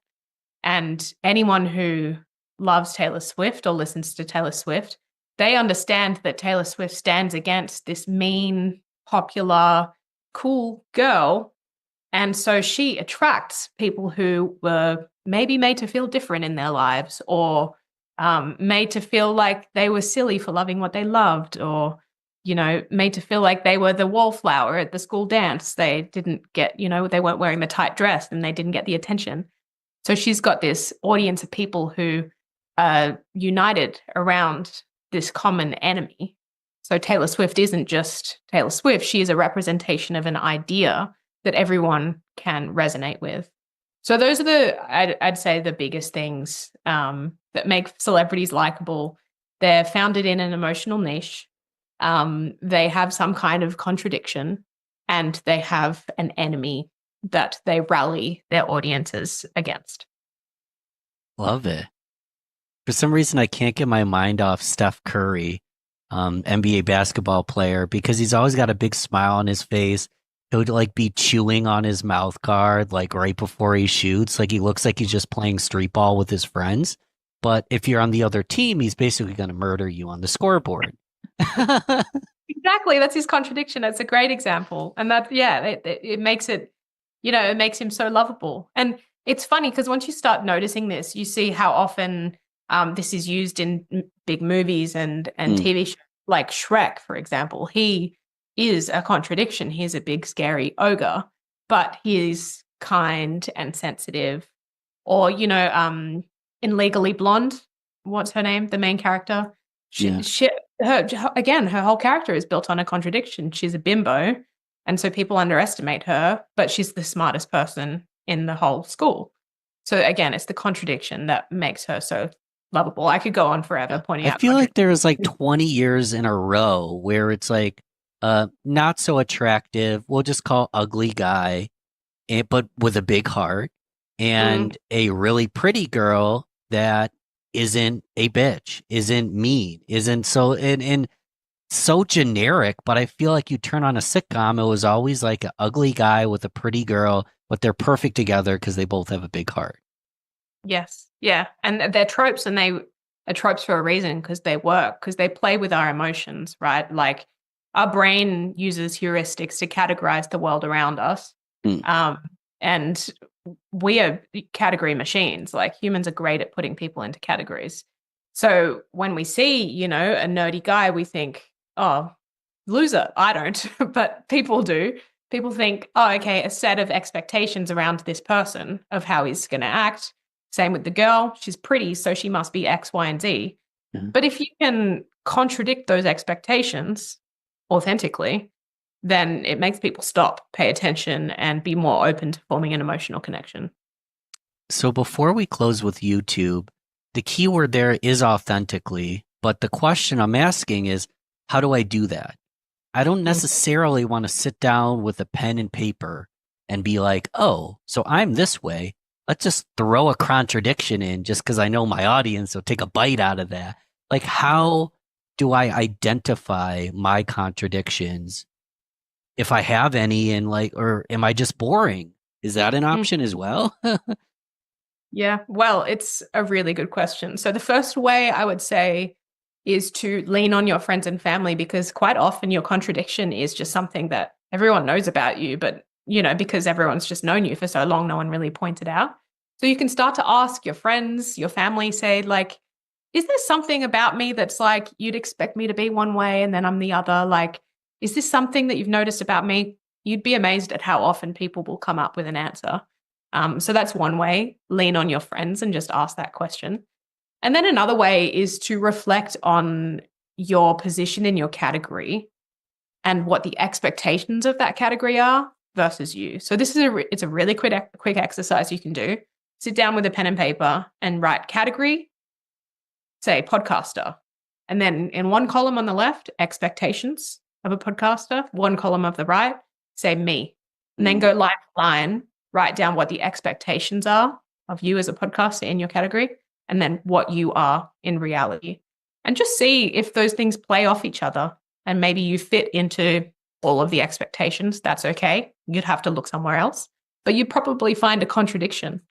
And anyone who loves Taylor Swift or listens to Taylor Swift, they understand that Taylor Swift stands against this mean, popular, cool girl. And so she attracts people who were maybe made to feel different in their lives, or made to feel like they were silly for loving what they loved, or, made to feel like they were the wallflower at the school dance. They didn't get, they weren't wearing the tight dress and they didn't get the attention. So she's got this audience of people who are united around this common enemy. So Taylor Swift isn't just Taylor Swift. She is a representation of an idea that everyone can resonate with. So those are I'd say the biggest things that make celebrities likable. They're founded in an emotional niche. They have some kind of contradiction, and they have an enemy that they rally their audiences against. Love it. For some reason, I can't get my mind off Steph Curry, NBA basketball player, because he's always got a big smile on his face. He'll like be chewing on his mouth guard like right before he shoots. Like he looks like he's just playing street ball with his friends. But if you're on the other team, he's basically going to murder you on the scoreboard. Exactly. That's his contradiction. That's a great example. And that, it makes it, it makes him so lovable. And it's funny because once you start noticing this, you see how often this is used in big movies and TV shows, like Shrek, for example. He is a contradiction. He's a big, scary ogre, but he is kind and sensitive. Or, you know, in Legally Blonde, what's her name? The main character. Yeah. Her whole character is built on a contradiction. She's a bimbo, and so people underestimate her, but she's the smartest person in the whole school. So again, it's the contradiction that makes her so lovable. I could go on forever pointing out. I feel like there's like 20 years in a row where it's like not so attractive, we'll just call ugly guy, but with a big heart, and a really pretty girl that isn't a bitch, isn't mean, isn't so and so generic. But I feel like you turn on a sitcom, it was always like an ugly guy with a pretty girl, but they're perfect together because they both have a big heart. Yes. Yeah. And they're tropes, and they are tropes for a reason, because they work, because they play with our emotions, right? Like our brain uses heuristics to categorize the world around us. And we are category machines. Like humans are great at putting people into categories. So when we see, you know, a nerdy guy, we think, oh, loser. I don't, but people do. People think, oh, okay, a set of expectations around this person of how he's going to act. Same with the girl. She's pretty, so she must be X, Y, and Z. But if you can contradict those expectations authentically, then it makes people stop, pay attention, and be more open to forming an emotional connection. So before we close with YouTube, the keyword there is authentically, but the question I'm asking is, how do I do that? I don't necessarily want to sit down with a pen and paper and be like, oh, so I'm this way. Let's just throw a contradiction in just because I know my audience will take a bite out of that. Like, how do I identify my contradictions, if I have any, and like, or am I just boring? Is that an option as well? Yeah, well, it's a really good question. So the first way I would say is to lean on your friends and family, because quite often your contradiction is just something that everyone knows about you, but you know, because everyone's just known you for so long, no one really pointed out. So you can start to ask your friends, your family, say like, is there something about me that's like, you'd expect me to be one way and then I'm the other? Like, is this something that you've noticed about me? You'd be amazed at how often people will come up with an answer. So that's one way. Lean on your friends and just ask that question. And then another way is to reflect on your position in your category and what the expectations of that category are versus you. So this is it's a really quick exercise you can do. Sit down with a pen and paper and write category, say podcaster. And then in one column on the left, expectations of a podcaster. One column of the right, say me. And then go line for line, write down what the expectations are of you as a podcaster in your category, and then what you are in reality. And just see if those things play off each other. And maybe you fit into all of the expectations. That's okay. You'd have to look somewhere else. But you'd probably find a contradiction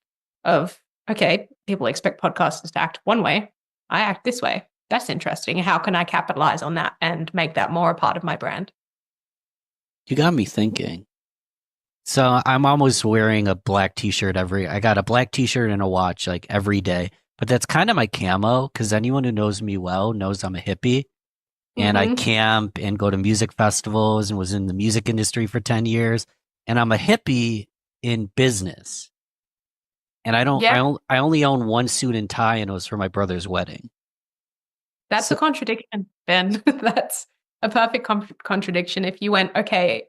of, okay, people expect podcasters to act one way. I act this way. That's interesting. How can I capitalize on that and make that more a part of my brand? You got me thinking. So I'm almost wearing a black t-shirt I got a black t-shirt and a watch like every day, but that's kind of my camo, because anyone who knows me well knows I'm a hippie, and I camp and go to music festivals and was in the music industry for 10 years. And I'm a hippie in business. And I only own one suit and tie, and it was for my brother's wedding. That's a contradiction, Ben. That's a perfect contradiction. If you went, okay,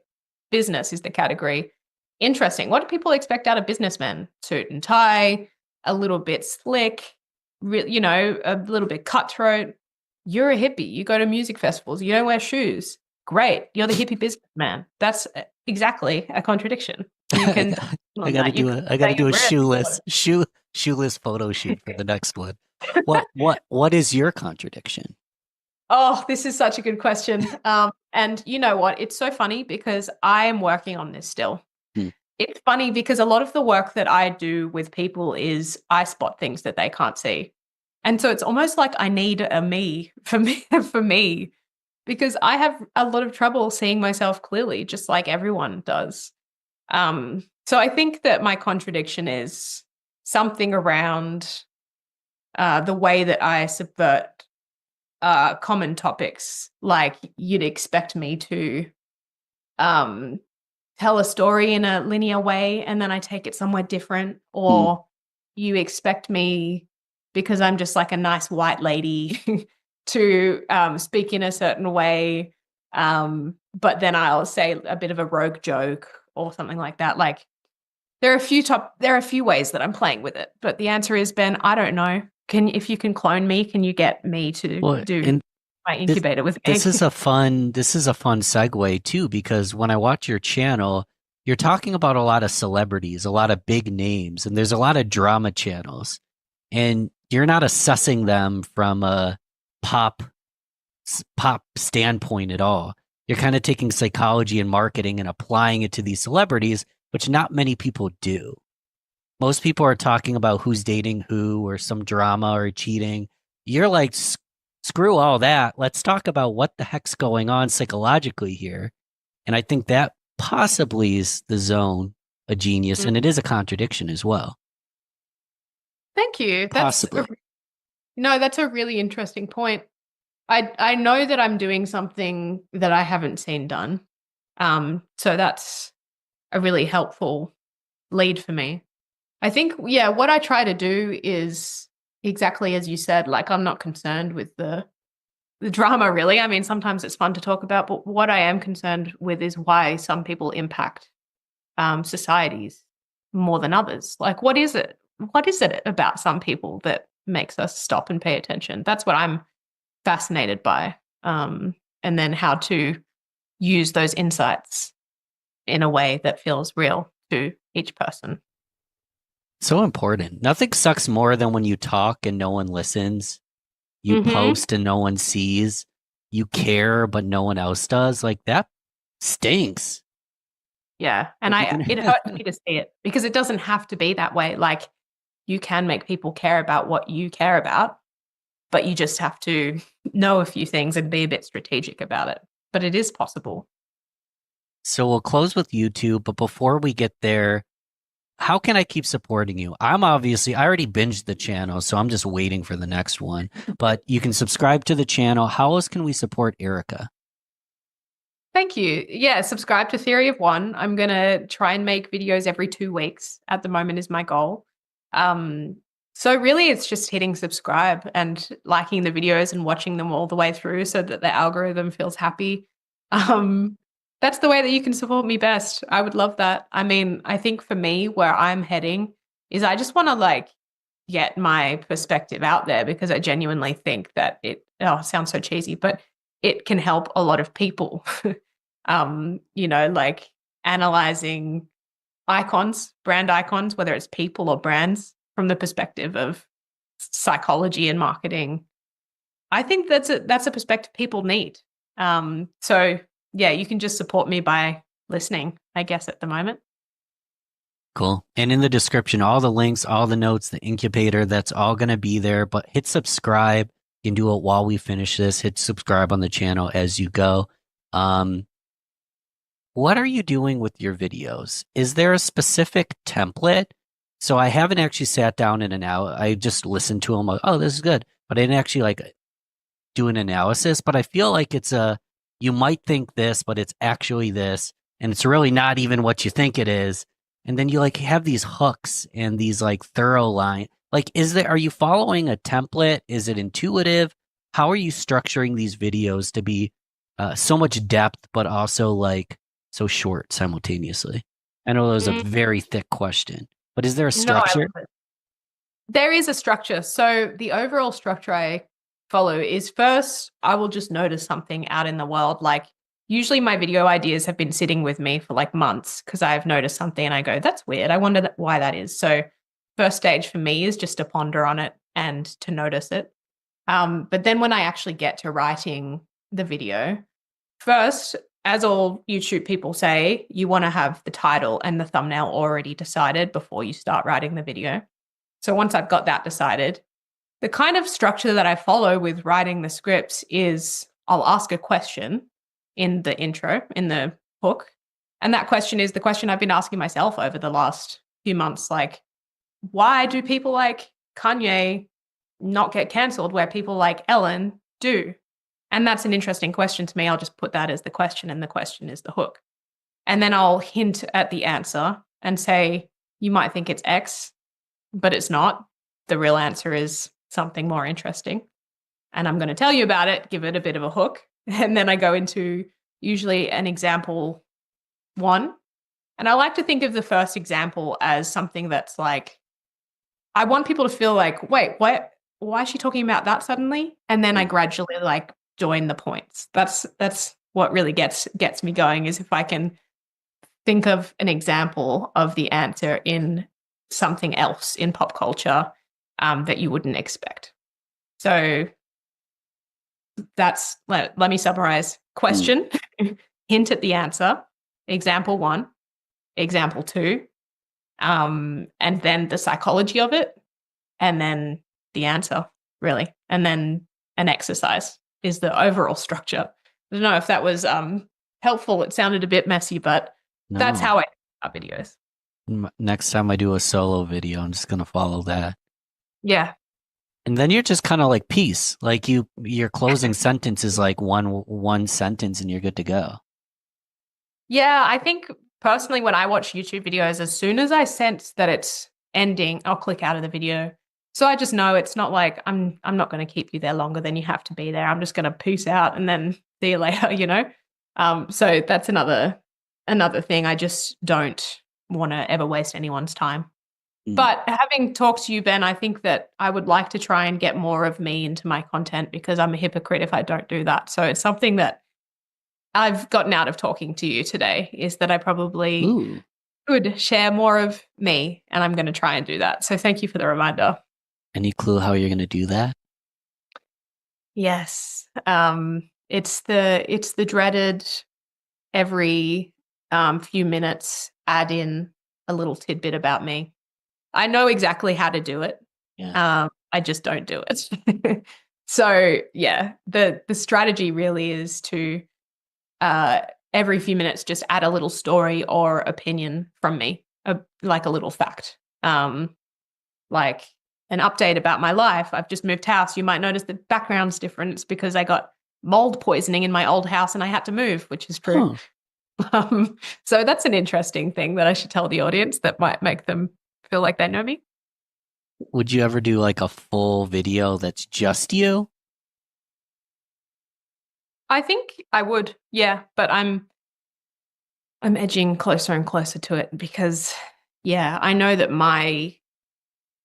business is the category. Interesting. What do people expect out of businessmen? Suit and tie, a little bit slick, you know, a little bit cutthroat. You're a hippie. You go to music festivals. You don't wear shoes. Great. You're the hippie businessman. That's exactly a contradiction. You can. I got to do a shoeless photo shoot for the next one. What is your contradiction? Oh, this is such a good question. And you know what? It's so funny because I am working on this still. It's funny because a lot of the work that I do with people is I spot things that they can't see. And so it's almost like I need a me for me, because I have a lot of trouble seeing myself clearly, just like everyone does. So I think that my contradiction is something around the way that I subvert common topics. Like you'd expect me to tell a story in a linear way and then I take it somewhere different, or you expect me, because I'm just like a nice white lady, to speak in a certain way, but then I'll say a bit of a rogue joke or something like that. Like there are a few ways that I'm playing with it, but the answer is, Ben, I don't know. If you can clone me, can you get me to do my incubator with me? This is a fun segue too, because when I watch your channel, you're talking about a lot of celebrities, a lot of big names, and there's a lot of drama channels, and you're not assessing them from a pop standpoint at all. You're kind of taking psychology and marketing and applying it to these celebrities, which not many people do. Most people are talking about who's dating who or some drama or cheating. You're like, screw all that. Let's talk about what the heck's going on psychologically here. And I think that possibly is the zone of genius, and it is a contradiction as well. Thank you. Possibly. That's a really interesting point. I know that I'm doing something that I haven't seen done. So that's a really helpful lead for me. I think, what I try to do is exactly as you said, like I'm not concerned with the drama really. I mean, sometimes it's fun to talk about, but what I am concerned with is why some people impact societies more than others. Like, what is it? What is it about some people that makes us stop and pay attention? That's what I'm fascinated by. And then how to use those insights in a way that feels real to each person. So important. Nothing sucks more than when you talk and no one listens. You post and no one sees. You care, but no one else does. Like that stinks. Yeah. And it hurts me to see it, because it doesn't have to be that way. Like you can make people care about what you care about, but you just have to know a few things and be a bit strategic about it. But it is possible. So we'll close with YouTube, but before we get there, how can I keep supporting you? I already binged the channel, so I'm just waiting for the next one. But you can subscribe to the channel. How else can we support Erica? Thank you. Yeah, subscribe to Theory of One. I'm going to try and make videos every 2 weeks at the moment is my goal. So really it's just hitting subscribe and liking the videos and watching them all the way through so that the algorithm feels happy. That's the way that you can support me best. I would love that. I mean, I think for me, where I'm heading is I just want to get my perspective out there, because I genuinely think that it sounds so cheesy, but it can help a lot of people. Analyzing icons, brand icons, whether it's people or brands, from the perspective of psychology and marketing. I think that's a perspective people need. So yeah, you can just support me by listening, I guess, at the moment. Cool. And in the description, all the links, all the notes, the incubator, that's all going to be there. But hit subscribe. You can do it while we finish this. Hit subscribe on the channel as you go. What are you doing with your videos? Is there a specific template? So I haven't actually sat down in I just listened to them. Like, oh, this is good. But I didn't actually do an analysis. But I feel like you might think this, but it's actually this. And it's really not even what you think it is. And then you have these hooks and these thorough line. Are you following a template? Is it intuitive? How are you structuring these videos to be so much depth, but also so short simultaneously? I know that was a very thick question, but is there a structure? No, there is a structure. So the overall structure I follow is, first, I will just notice something out in the world. Usually my video ideas have been sitting with me for months, because I've noticed something and I go, that's weird. I wonder why that is. So first stage for me is just to ponder on it and to notice it. But then when I actually get to writing the video, first, as all YouTube people say, you want to have the title and the thumbnail already decided before you start writing the video. So once I've got that decided, the kind of structure that I follow with writing the scripts is I'll ask a question in the intro, in the hook. And that question is the question I've been asking myself over the last few months. why do people like Kanye not get cancelled where people like Ellen do? And that's an interesting question to me. I'll just put that as the question, and the question is the hook. And then I'll hint at the answer and say, you might think it's X, but it's not. The real answer is something more interesting. And I'm going to tell you about it, give it a bit of a hook. And then I go into usually an example 1. And I like to think of the first example as something that's like, I want people to feel like, wait, why is she talking about that suddenly? And then I gradually like join the points. That's what really gets me going, is if I can think of an example of the answer in something else in pop culture that you wouldn't expect. So that's, let me summarize. Question, hint at the answer, example 1, example 2, and then the psychology of it, and then the answer, really. And then an exercise is the overall structure. I don't know if that was helpful. It sounded a bit messy, but that's how I do our videos. Next time I do a solo video, I'm just going to follow that. Yeah. And then you're just kind of like peace. Like your closing sentence is like one sentence and you're good to go. Yeah, I think personally when I watch YouTube videos, as soon as I sense that it's ending, I'll click out of the video. So I just know it's not like I'm not going to keep you there longer than you have to be there. I'm just going to peace out and then see you later, you know? So that's another thing. I just don't want to ever waste anyone's time. But having talked to you, Ben, I think that I would like to try and get more of me into my content, because I'm a hypocrite if I don't do that. So it's something that I've gotten out of talking to you today, is that I probably could share more of me, and I'm going to try and do that. So thank you for the reminder. Any clue how you're going to do that? Yes. It's the dreaded every few minutes add in a little tidbit about me. I know exactly how to do it. Yeah. I just don't do it. So yeah, the strategy really is to every few minutes just add a little story or opinion from me, like a little fact, like an update about my life. I've just moved house. You might notice the background's different. It's because I got mold poisoning in my old house and I had to move, which is true. So that's an interesting thing that I should tell the audience that might make them feel like they know me. Would you ever do like a full video that's just you? I think I would, yeah, but I'm edging closer and closer to it because, yeah, I know that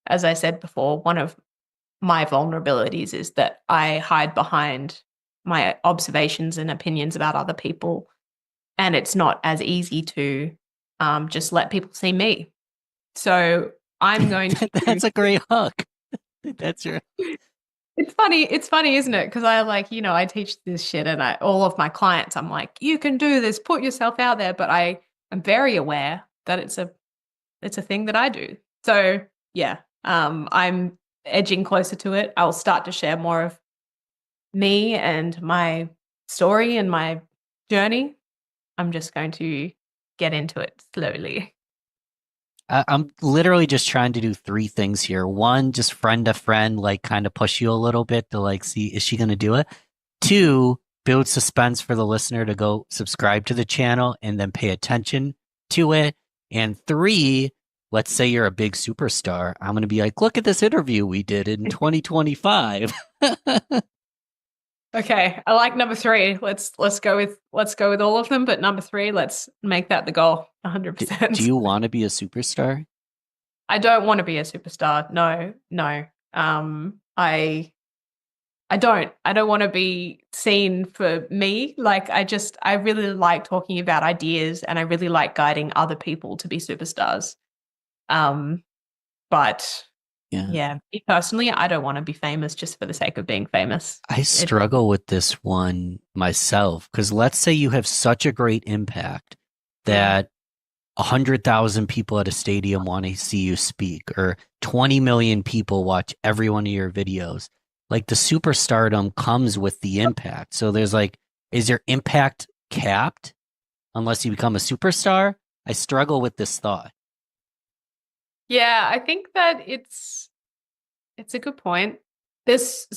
as I said before, one of my vulnerabilities is that I hide behind my observations and opinions about other people, and it's not as easy to just let people see me. So I'm going to. That's a great hook. That's right. It's funny, isn't it? Because I teach this shit, and all of my clients, I'm like, you can do this, put yourself out there. But I am very aware that it's a thing that I do. So yeah, I'm edging closer to it. I'll start to share more of me and my story and my journey. I'm just going to get into it slowly. I'm literally just trying to do 3 things here. 1, just friend to friend, like kind of push you a little bit to like see, is she going to do it? 2, build suspense for the listener to go subscribe to the channel and then pay attention to it. And 3, let's say you're a big superstar. I'm going to be like, look at this interview we did in 2025. Okay, I like number 3. Let's go with all of them, but number 3, let's make that the goal. 100%. Do you want to be a superstar? I don't want to be a superstar. No. I don't want to be seen for me. Like I really like talking about ideas, and I really like guiding other people to be superstars. But yeah, me personally, I don't want to be famous just for the sake of being famous. I struggle with this one myself, because let's say you have such a great impact that 100,000 people at a stadium want to see you speak, or 20 million people watch every one of your videos. Like the superstardom comes with the impact. So there's like, is your impact capped unless you become a superstar? I struggle with this thought. Yeah, I think that it's a good point. There's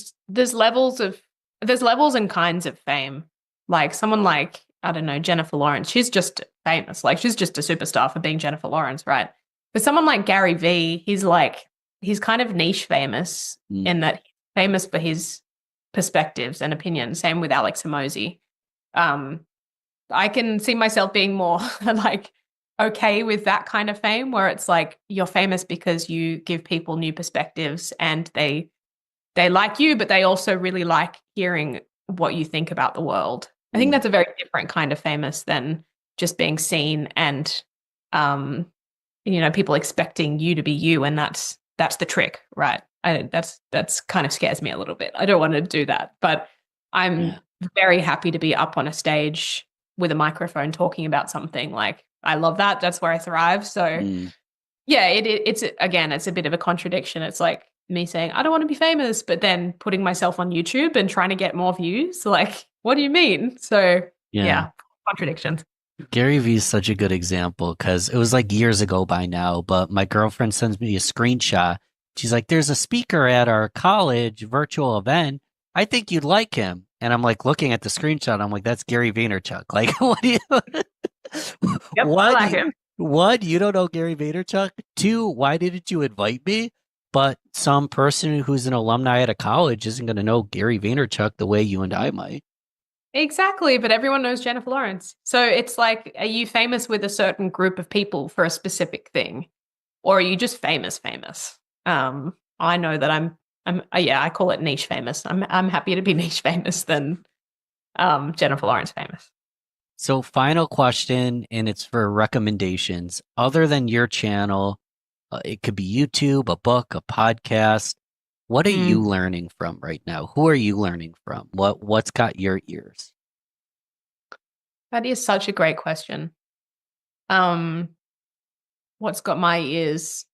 levels and kinds of fame. Like someone like, I don't know, Jennifer Lawrence, she's just famous. Like she's just a superstar for being Jennifer Lawrence, right? But someone like Gary Vee, he's kind of niche famous in that he's famous for his perspectives and opinions. Same with Alex Hormozi. I can see myself being more like okay with that kind of fame where it's like you're famous because you give people new perspectives and they like you, but they also really like hearing what you think about the world. I think that's a very different kind of famous than just being seen and people expecting you to be you, and that's the trick, right? That's kind of scares me a little bit. I don't want to do that, but I'm very happy to be up on a stage with a microphone talking about something. Like I love that. That's where I thrive. So yeah, it's a bit of a contradiction. It's like me saying I don't want to be famous, but then putting myself on YouTube and trying to get more views. Like, what do you mean? So yeah contradictions. Gary Vee is such a good example because it was like years ago by now, but my girlfriend sends me a screenshot. She's like, there's a speaker at our college virtual event. I think you'd like him. And I'm like looking at the screenshot. I'm like, that's Gary Vaynerchuk. Like, what do you Yep, what? I like him. One, you don't know Gary Vaynerchuk. Two, why didn't you invite me? But some person who's an alumni at a college isn't going to know Gary Vaynerchuk the way you and I might. Exactly, but everyone knows Jennifer Lawrence. So it's like, are you famous with a certain group of people for a specific thing? Or are you just famous? I know that I call it niche famous. I'm happy to be niche famous than Jennifer Lawrence famous. So final question, and it's for recommendations. Other than your channel, it could be YouTube, a book, a podcast. What are you learning from right now? Who are you learning from? What's got your ears? That is such a great question. What's got my ears?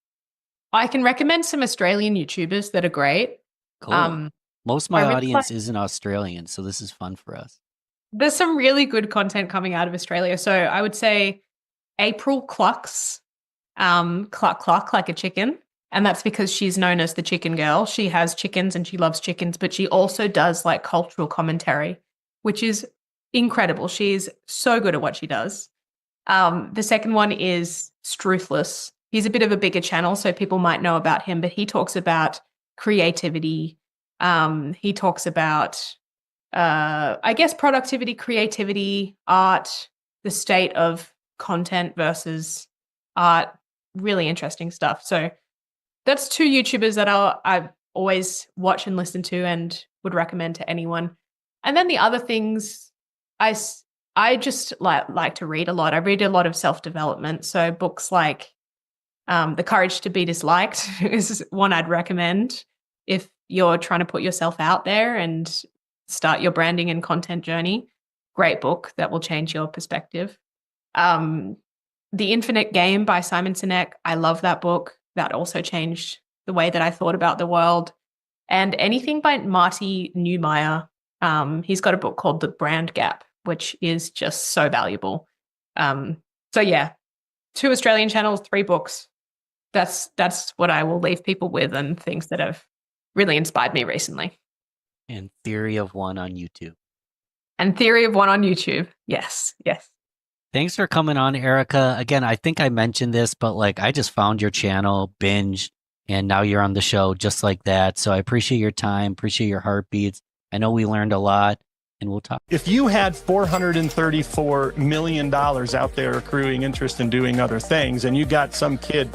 I can recommend some Australian YouTubers that are great. Cool. Most of my I really audience isn't Australian, so this is fun for us. There's some really good content coming out of Australia. So I would say April Clucks, cluck cluck like a chicken. And that's because she's known as the chicken girl. She has chickens and she loves chickens, but she also does like cultural commentary, which is incredible. She's so good at what she does. The second one is Struthless. He's a bit of a bigger channel, so people might know about him, but he talks about creativity. He talks about, I guess, productivity, creativity, art, the state of content versus art. Really interesting stuff. So that's two YouTubers that I always watch and listen to and would recommend to anyone. And then the other things, I just like to read a lot. I read a lot of self-development. So books like The Courage to Be Disliked is one I'd recommend if you're trying to put yourself out there and start your branding and content journey. Great book that will change your perspective. The Infinite Game by Simon Sinek. I love that book. That also changed the way that I thought about the world. And anything by Marty Neumeier. He's got a book called The Brand Gap, which is just so valuable. So yeah, 2 Australian channels, 3 books. That's what I will leave people with, and things that have really inspired me recently. And Theory of One on YouTube. And Theory of One on YouTube. Yes. Thanks for coming on, Erica. Again, I think I mentioned this, but like I just found your channel, binged, and now you're on the show just like that. So I appreciate your time, appreciate your heartbeats. I know we learned a lot, and we'll talk. If you had $434 million out there accruing interest in doing other things, and you got some kid,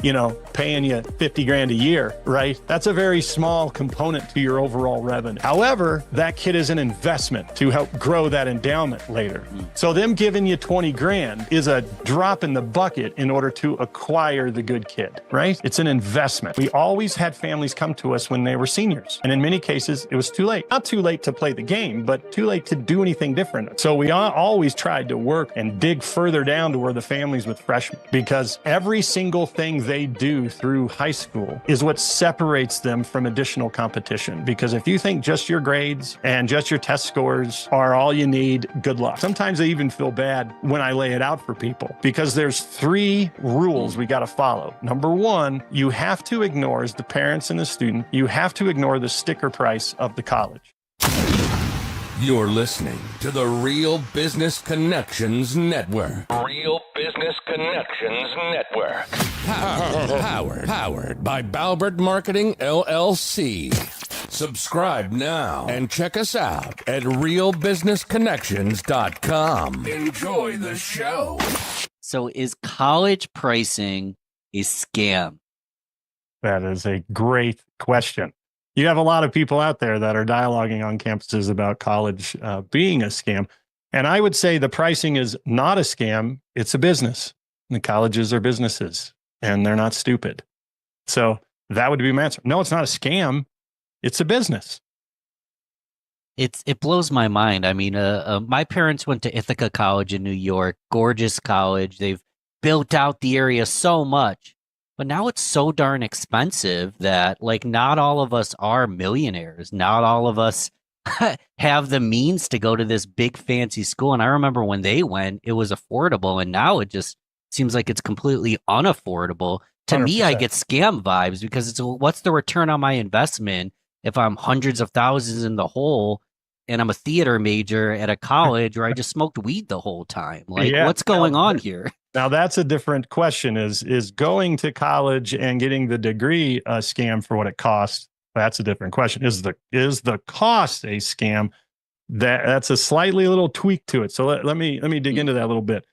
paying you 50 grand a year, right? That's a very small component to your overall revenue. However, that kid is an investment to help grow that endowment later. So them giving you 20 grand is a drop in the bucket in order to acquire the good kid, right? It's an investment. We always had families come to us when they were seniors. And in many cases, it was too late. Not too late to play the game, but too late to to do anything different. So we always tried to work and dig further down to where the families with freshmen, because every single thing they do through high school is what separates them from additional competition. Because if you think just your grades and just your test scores are all you need, good luck. Sometimes I even feel bad when I lay it out for people, because there's 3 rules we got to follow. Number 1, you have to ignore, as the parents and the student, you have to ignore the sticker price of the college. You're listening to the Real Business Connections Network. Real Business Connections Network. Powered by Balbert Marketing LLC. Subscribe now and check us out at realbusinessconnections.com. Enjoy the show. So is college pricing a scam? That is a great question. You have a lot of people out there that are dialoguing on campuses about college being a scam. And I would say the pricing is not a scam. It's a business. The colleges are businesses and they're not stupid. So that would be my answer. No, it's not a scam. It's a business. It blows my mind. I mean, my parents went to Ithaca College in New York, gorgeous college. They've built out the area so much. But now it's so darn expensive that, like, not all of us are millionaires. Not all of us have the means to go to this big fancy school. And I remember when they went, it was affordable. And now it just seems like it's completely unaffordable. To 100%. Me, I get scam vibes, because it's what's the return on my investment if I'm hundreds of thousands in the hole and I'm a theater major at a college where I just smoked weed the whole time? Like, what's going on here? Now, that's a different question. Is going to college and getting the degree a scam for what it costs? That's a different question. Is the cost a scam? That's a slightly little tweak to it. So let me dig into that a little bit.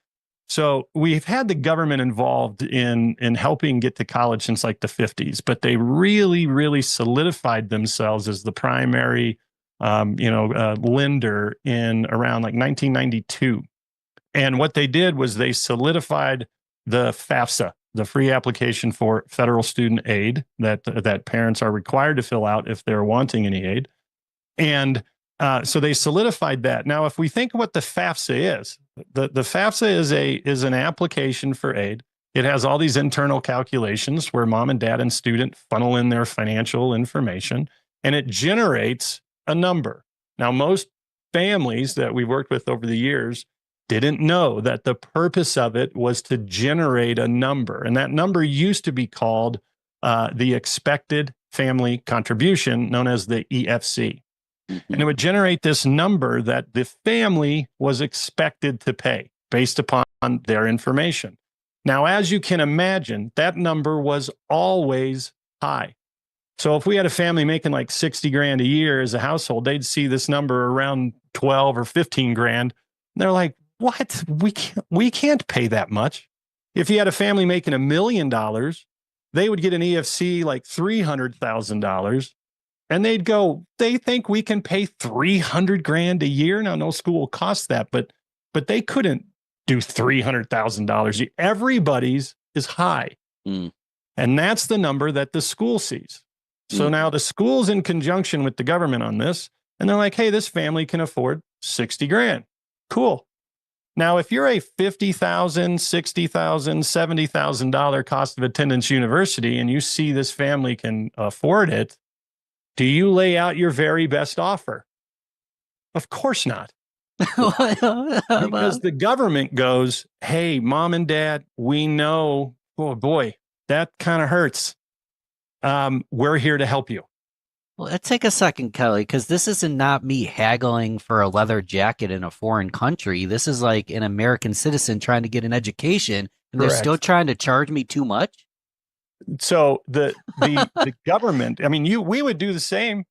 So we've had the government involved in helping get to college since like the 50s, but they really, really solidified themselves as the primary lender in around like 1992. And what they did was they solidified the FAFSA, the free application for federal student aid that parents are required to fill out if they're wanting any aid. And so they solidified that. Now, if we think of what the FAFSA is, the FAFSA is an application for aid. It has all these internal calculations where mom and dad and student funnel in their financial information, and it generates a number. Now, most families that we've worked with over the years didn't know that the purpose of it was to generate a number. And that number used to be called the expected family contribution, known as the EFC. And it would generate this number that the family was expected to pay based upon their information. Now, as you can imagine, that number was always high. So if we had a family making like 60 grand a year as a household, they'd see this number around 12 or 15 grand. And they're like, what? We can't pay that much. If you had a family making $1 million, they would get an EFC like $300,000. And they'd go, they think we can pay 300 grand a year. Now, no school will cost that, but they couldn't do $300,000. Everybody's is high. And that's the number that the school sees. So now the school's in conjunction with the government on this. And they're like, hey, this family can afford 60 grand. Cool. Now, if you're a $50,000, $60,000, $70,000 cost of attendance university and you see this family can afford it, do you lay out your very best offer? Of course not. Because the government goes, hey, mom and dad, we know, oh boy, that kind of hurts. We're here to help you. Well, let's take a second, Kelly, because this isn't not me haggling for a leather jacket in a foreign country. This is like an American citizen trying to get an education, and they're still trying to charge me too much. So the government, I mean, we would do the same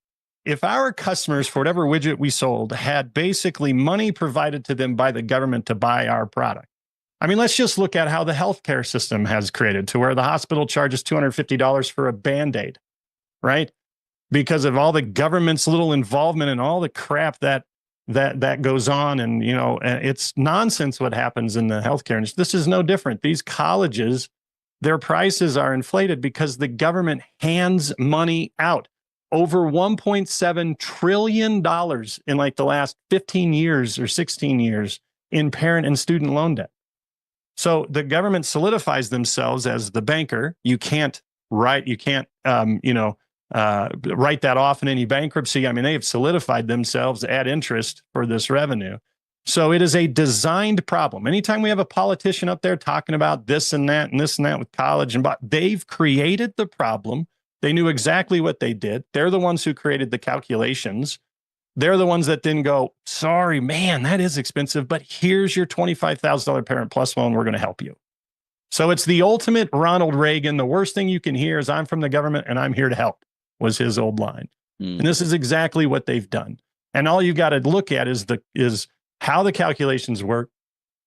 if our customers, for whatever widget we sold, had basically money provided to them by the government to buy our product. I mean, let's just look at how the healthcare system has created to where the hospital charges $250 for a Band-Aid, right? Because of all the government's little involvement and all the crap that goes on. And, you know, it's nonsense what happens in the healthcare industry. This is no different. These colleges, their prices are inflated because the government hands money out. over $1.7 trillion in like the last 15 years or 16 years in parent and student loan debt. So the government solidifies themselves as the banker. You can't write that off in any bankruptcy. I mean, they have solidified themselves at interest for this revenue. So it is a designed problem. Anytime we have a politician up there talking about this and that with college, they've created the problem. They knew exactly what they did. They're the ones who created the calculations. They're the ones that didn't go, sorry, man, that is expensive, but here's your $25,000 Parent Plus loan. We're going to help you. So it's the ultimate Ronald Reagan. The worst thing you can hear is I'm from the government and I'm here to help, was his old line. And this is exactly what they've done. And all you've got to look at is how the calculations work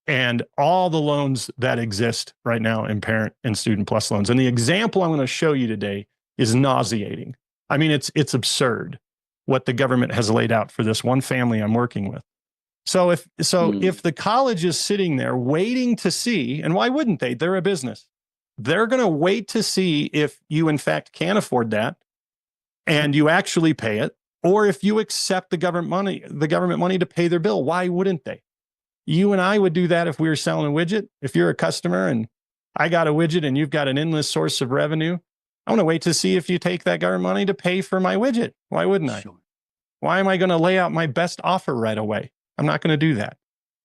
and all the loans that exist right now in Parent and Student Plus loans. And the example I'm going to show you today is nauseating. I mean, it's absurd what the government has laid out for this one family I'm working with. So if the college is sitting there waiting to see, and why wouldn't they? They're a business. They're going to wait to see if you in fact can afford that and you actually pay it, or if you accept the government money to pay their bill. Why wouldn't they? You and I would do that if we were selling a widget. If you're a customer and I got a widget and you've got an endless source of revenue, I want to wait to see if you take that government money to pay for my widget. Why wouldn't I? Sure. Why am I going to lay out my best offer right away? I'm not going to do that.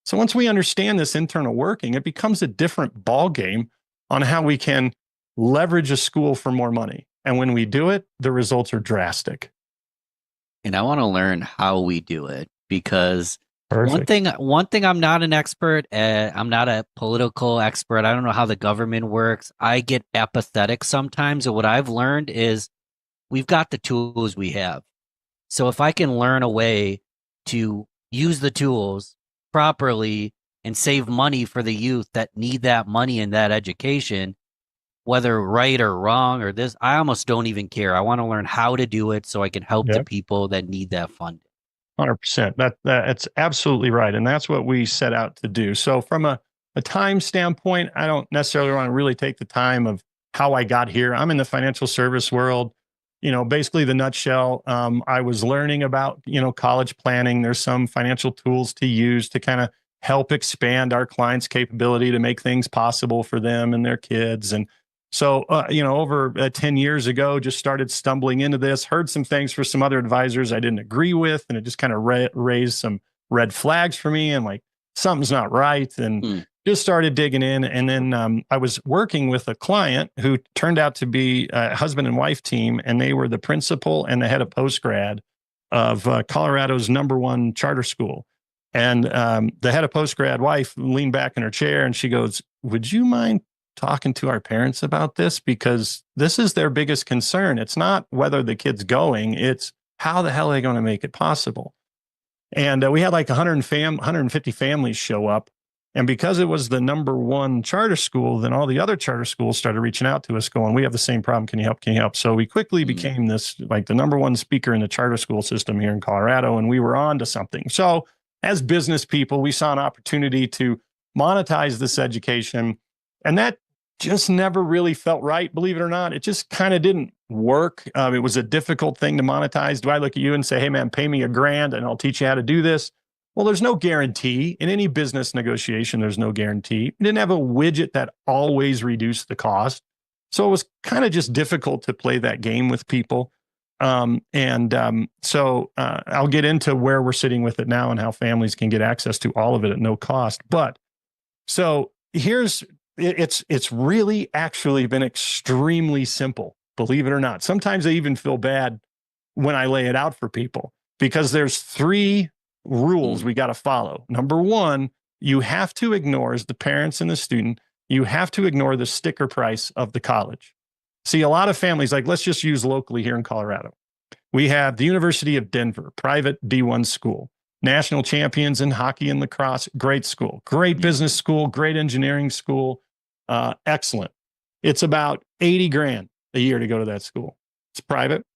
So once we understand this internal working, it becomes a different ball game on how we can leverage a school for more money. And when we do it, the results are drastic. And I want to learn how we do it, because Perfect. one thing I'm not an expert at. I'm not a political expert. I don't know how the government works. I get apathetic sometimes. And what I've learned is we've got the tools we have. So if I can learn a way to use the tools properly and save money for the youth that need that money and that education, whether right or wrong or this, I almost don't even care. I want to learn how to do it so I can help the people that need that funding. 100%. That's absolutely right. And that's what we set out to do. So from a time standpoint, I don't necessarily want to really take the time of how I got here. I'm in the financial service world. Basically the nutshell, I was learning about, college planning. There's some financial tools to use to kind of help expand our clients' capability to make things possible for them and their kids. And so, over 10 years ago, just started stumbling into this, heard some things for some other advisors I didn't agree with, and it just kind of raised some red flags for me. And like, something's not right. And just started digging in. And then I was working with a client who turned out to be a husband and wife team, and they were the principal and the head of postgrad of Colorado's #1 charter school. And the head of postgrad wife leaned back in her chair and she goes, "Would you mind talking to our parents about this? Because this is their biggest concern. It's not whether the kid's going, it's how the hell are they going to make it possible?" And we had like 150 families show up. And because it was the #1 charter school, then all the other charter schools started reaching out to us going, "We have the same problem. Can you help? Can you help?" So we quickly became this, like the #1 speaker in the charter school system here in Colorado. And we were on to something. So as business people, we saw an opportunity to monetize this education. And that just never really felt right, believe it or not. It just kind of didn't work. It was a difficult thing to monetize. Do I look at you and say, "Hey man, pay me $1,000 and I'll teach you how to do this"? Well, there's no guarantee. In any business negotiation, there's no guarantee. We didn't have a widget that always reduced the cost. So it was kind of just difficult to play that game with people. So I'll get into where we're sitting with it now and how families can get access to all of it at no cost. But so it's really actually been extremely simple, believe it or not. Sometimes I even feel bad when I lay it out for people, because there's 3 rules we got to follow. #1, you have to ignore, as the parents and the student, you have to ignore the sticker price of the college. See, a lot of families, like let's just use locally here in Colorado. We have the University of Denver, private D1 school, national champions in hockey and lacrosse, great school, great business school, great engineering school, excellent. It's about $80,000 a year to go to that school. It's private.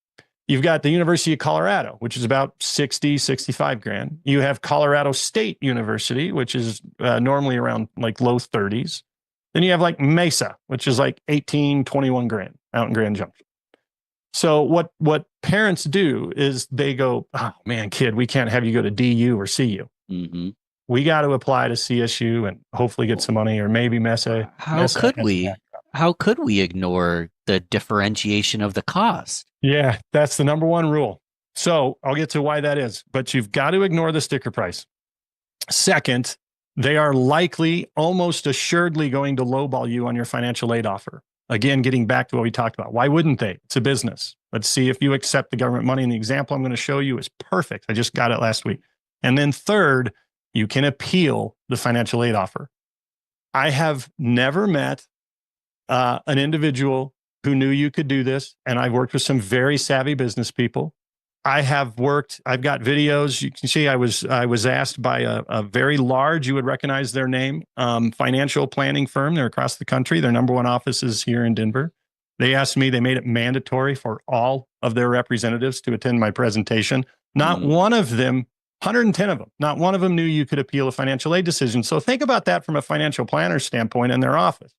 You've got the University of Colorado, which is about $65,000. You have Colorado State University, which is normally around like low 30s. Then you have like Mesa, which is like 21 grand out in Grand Junction. So what parents do is they go, oh man, kid, we can't have you go to DU or CU. Mm-hmm. We got to apply to CSU and hopefully get some money, or maybe Mesa. How could we? How could we ignore the differentiation of the cost? Yeah, that's the number one rule. So I'll get to why that is, but you've got to ignore the sticker price. Second, they are likely, almost assuredly going to lowball you on your financial aid offer. Again, getting back to what we talked about. Why wouldn't they? It's a business. Let's see if you accept the government money. And the example I'm going to show you is perfect. I just got it last week. And then third, you can appeal the financial aid offer. I have never met an individual who knew you could do this. And I've worked with some very savvy business people. I've got videos. You can see I was asked by a very large, you would recognize their name, financial planning firm. They're across the country. Their number one office is here in Denver. They asked me, they made it mandatory for all of their representatives to attend my presentation. Not one of them, 110 of them, not one of them knew you could appeal a financial aid decision. So think about that from a financial planner standpoint in their office.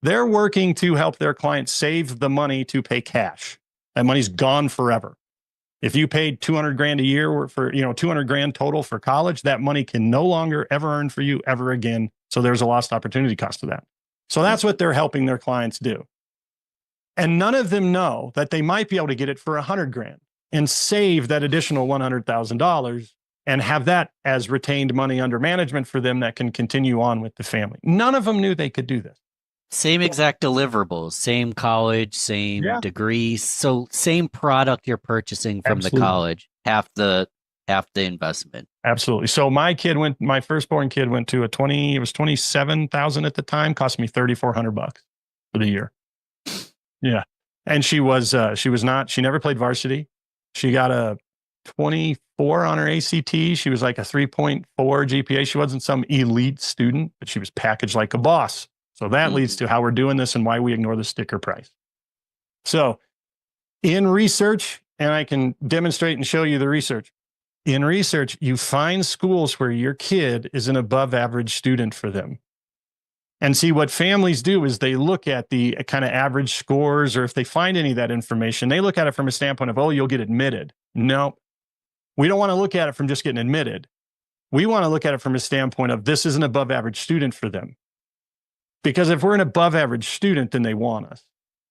They're working to help their clients save the money to pay cash. That money's gone forever. If you paid 200 grand a year for, 200 grand total for college, that money can no longer ever earn for you ever again. So there's a lost opportunity cost to that. So that's what they're helping their clients do. And none of them know that they might be able to get it for 100 grand and save that additional $100,000 and have that as retained money under management for them that can continue on with the family. None of them knew they could do this. Same exact deliverables, same college, same degree. So same product you're purchasing from the college, half the investment. Absolutely. So my firstborn kid went to it was 27,000 at the time, cost me $3,400 for the year. Yeah. And she never played varsity. She got a 24 on her ACT. She was like a 3.4 GPA. She wasn't some elite student, but she was packaged like a boss. So that leads to how we're doing this and why we ignore the sticker price. So in research, and I can demonstrate and show you the research. In research, you find schools where your kid is an above average student for them. And see, what families do is they look at the kind of average scores, or if they find any of that information, they look at it from a standpoint of, oh, you'll get admitted. No, we don't want to look at it from just getting admitted. We want to look at it from a standpoint of this is an above average student for them. Because if we're an above average student, then they want us,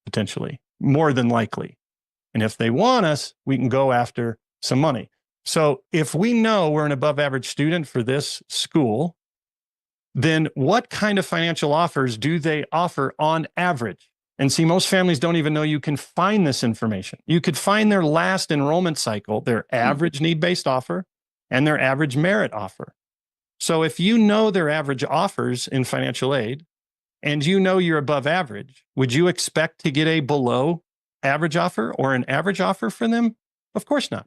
potentially, more than likely. And if they want us, we can go after some money. So if we know we're an above average student for this school, then what kind of financial offers do they offer on average? And see, most families don't even know you can find this information. You could find their last enrollment cycle, their average need-based offer, and their average merit offer. So if you know their average offers in financial aid, and you know you're above average, would you expect to get a below average offer or an average offer for them? Of course not.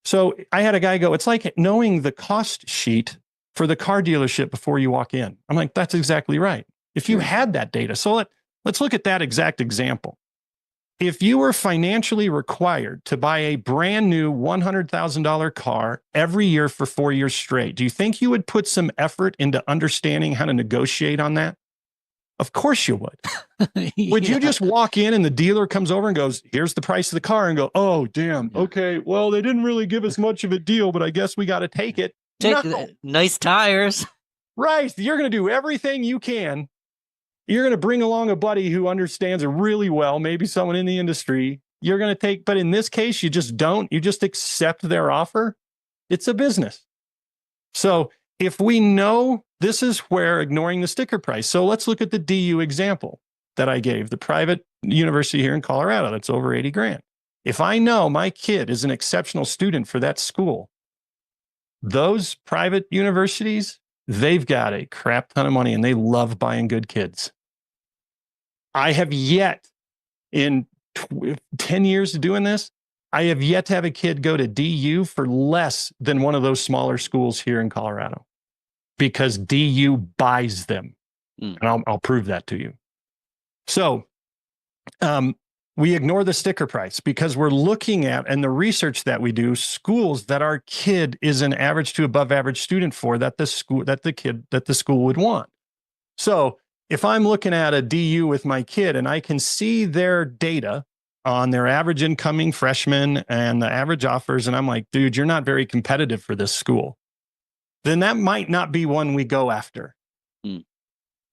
So I had a guy go, it's like knowing the cost sheet for the car dealership before you walk in. I'm like, that's exactly right. If you had that data. So let's look at that exact example. If you were financially required to buy a brand new $100,000 car every year for 4 years straight, do you think you would put some effort into understanding how to negotiate on that? Of course you would. Would you just walk in and the dealer comes over and goes, here's the price of the car, and go, oh, damn. Okay, well, they didn't really give us much of a deal, but I guess we got to take it. Nice tires. Right. You're going to do everything you can. You're going to bring along a buddy who understands it really well, maybe someone in the industry. You're going to take, but in this case, you just don't. You just accept their offer. It's a business. So if we know, this is where ignoring the sticker price. So let's look at the DU example that I gave, the private university here in Colorado that's over 80 grand. If I know my kid is an exceptional student for that school, those private universities, they've got a crap ton of money and they love buying good kids. I have yet, in 10 years of doing this, I have yet to have a kid go to DU for less than one of those smaller schools here in Colorado, because DU buys them. And I'll prove that to you. So we ignore the sticker price because we're looking at, and the research that we do, schools that our kid is an average to above average student for, that the school would want. So if I'm looking at a DU with my kid and I can see their data on their average incoming freshmen and the average offers, and I'm like, dude, you're not very competitive for this school, then that might not be one we go after.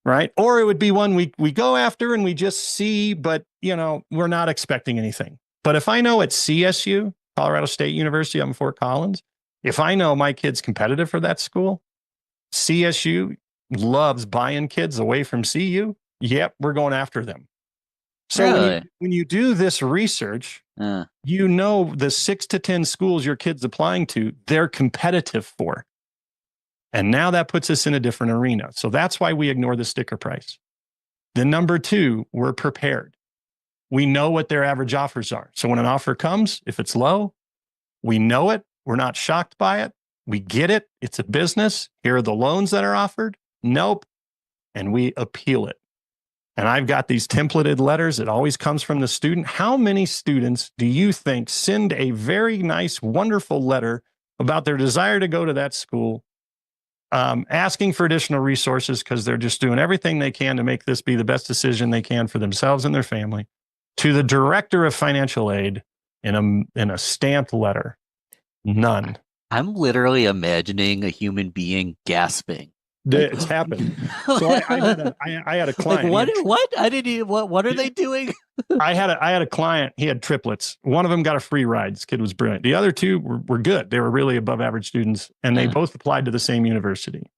Right? Or it would be one we go after and we just see, but we're not expecting anything. But if I know at CSU, Colorado State University up in Fort Collins, if I know my kid's competitive for that school, CSU loves buying kids away from CU. Yep, we're going after them. So Really? when you do this research, the 6 to 10 schools your kid's applying to, they're competitive for. And now that puts us in a different arena. So that's why we ignore the sticker price. Then number 2, we're prepared. We know what their average offers are. So when an offer comes, if it's low, we know it. We're not shocked by it. We get it. It's a business. Here are the loans that are offered. Nope. And we appeal it. And I've got these templated letters. It always comes from the student. How many students do you think send a very nice, wonderful letter about their desire to go to that school, asking for additional resources because they're just doing everything they can to make this be the best decision they can for themselves and their family, to the director of financial aid in a stamped letter? None. I'm literally imagining a human being gasping. It's happened. So I had a client. Like, what? I didn't even, what are they doing? I had a client. He had triplets. One of them got a free ride. This kid was brilliant. The other 2 were good. They were really above average students, and they both applied to the same university.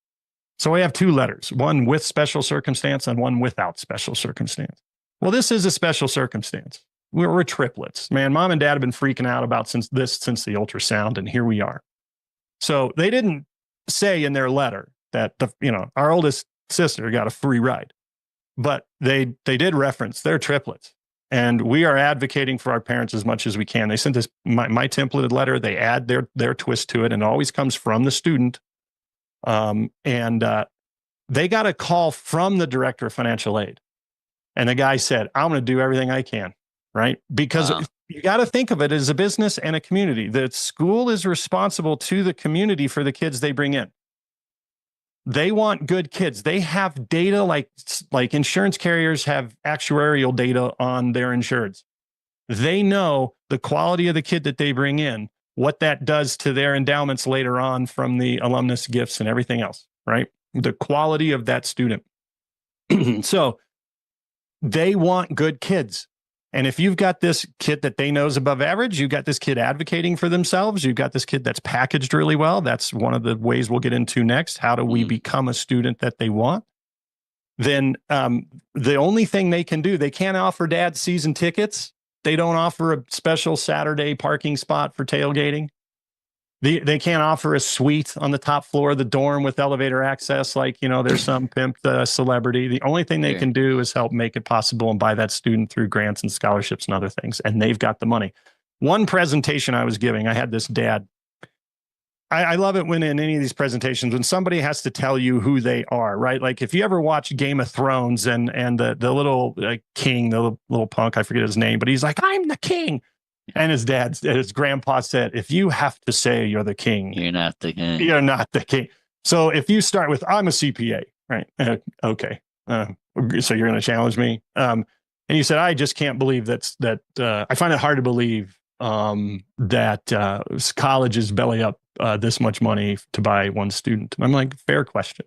So we have 2 letters, one with special circumstance and one without special circumstance. Well, this is a special circumstance. We're triplets. Man, mom and dad have been freaking out about since the ultrasound, and here we are. So they didn't say in their letter that our oldest sister got a free ride, but they did reference they're triplets, and we are advocating for our parents as much as we can. They sent this my templated letter. They add their twist to it, and it always comes from the student. They got a call from the director of financial aid, and the guy said, "I'm going to do everything I can." Right? Because you got to think of it as a business and a community. The school is responsible to the community for the kids they bring in. They want good kids. They have data like insurance carriers have actuarial data on their insureds. They know the quality of the kid that they bring in, what that does to their endowments later on from the alumnus gifts and everything else, right? The quality of that student. So they want good kids. And if you've got this kid that they know is above average, you've got this kid advocating for themselves, you've got this kid that's packaged really well. That's one of the ways we'll get into next. How do we become a student that they want? Then the only thing they can do, they can't offer dad season tickets. They don't offer a special Saturday parking spot for tailgating. They can't offer a suite on the top floor of the dorm with elevator access like, there's some pimped celebrity. The only thing they can do is help make it possible and buy that student through grants and scholarships and other things. And they've got the money. One presentation I was giving, I had this dad. I love it when in any of these presentations, when somebody has to tell you who they are, right? Like if you ever watch Game of Thrones and the little king, the little punk, I forget his name, but he's like, I'm the king. And his grandpa said, if you have to say you're the king, You're not the king. you're not the king. So if you start with, I'm a CPA, right? Okay. So you're going to challenge me. And you said, I just can't believe that I find it hard to believe that colleges belly up this much money to buy one student. And I'm like, fair question.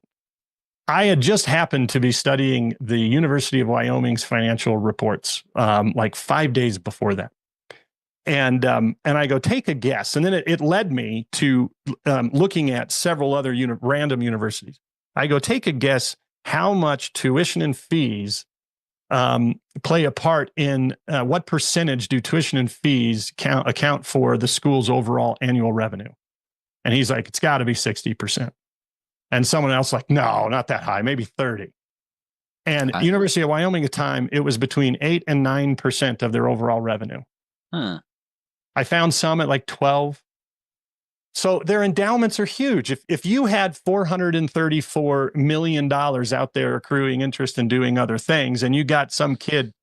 I had just happened to be studying the University of Wyoming's financial reports like 5 days before that. And I go, take a guess. And then it led me to looking at several other random universities. I go, take a guess how much tuition and fees play a part in what percentage do tuition and fees account for the school's overall annual revenue? And he's like, it's got to be 60%. And someone else like, no, not that high, maybe 30. And University of Wyoming at the time, it was between 8 and 9% of their overall revenue. Huh. I found some at like 12. So their endowments are huge. If you had $434 million out there accruing interest and doing other things, and you got some kid,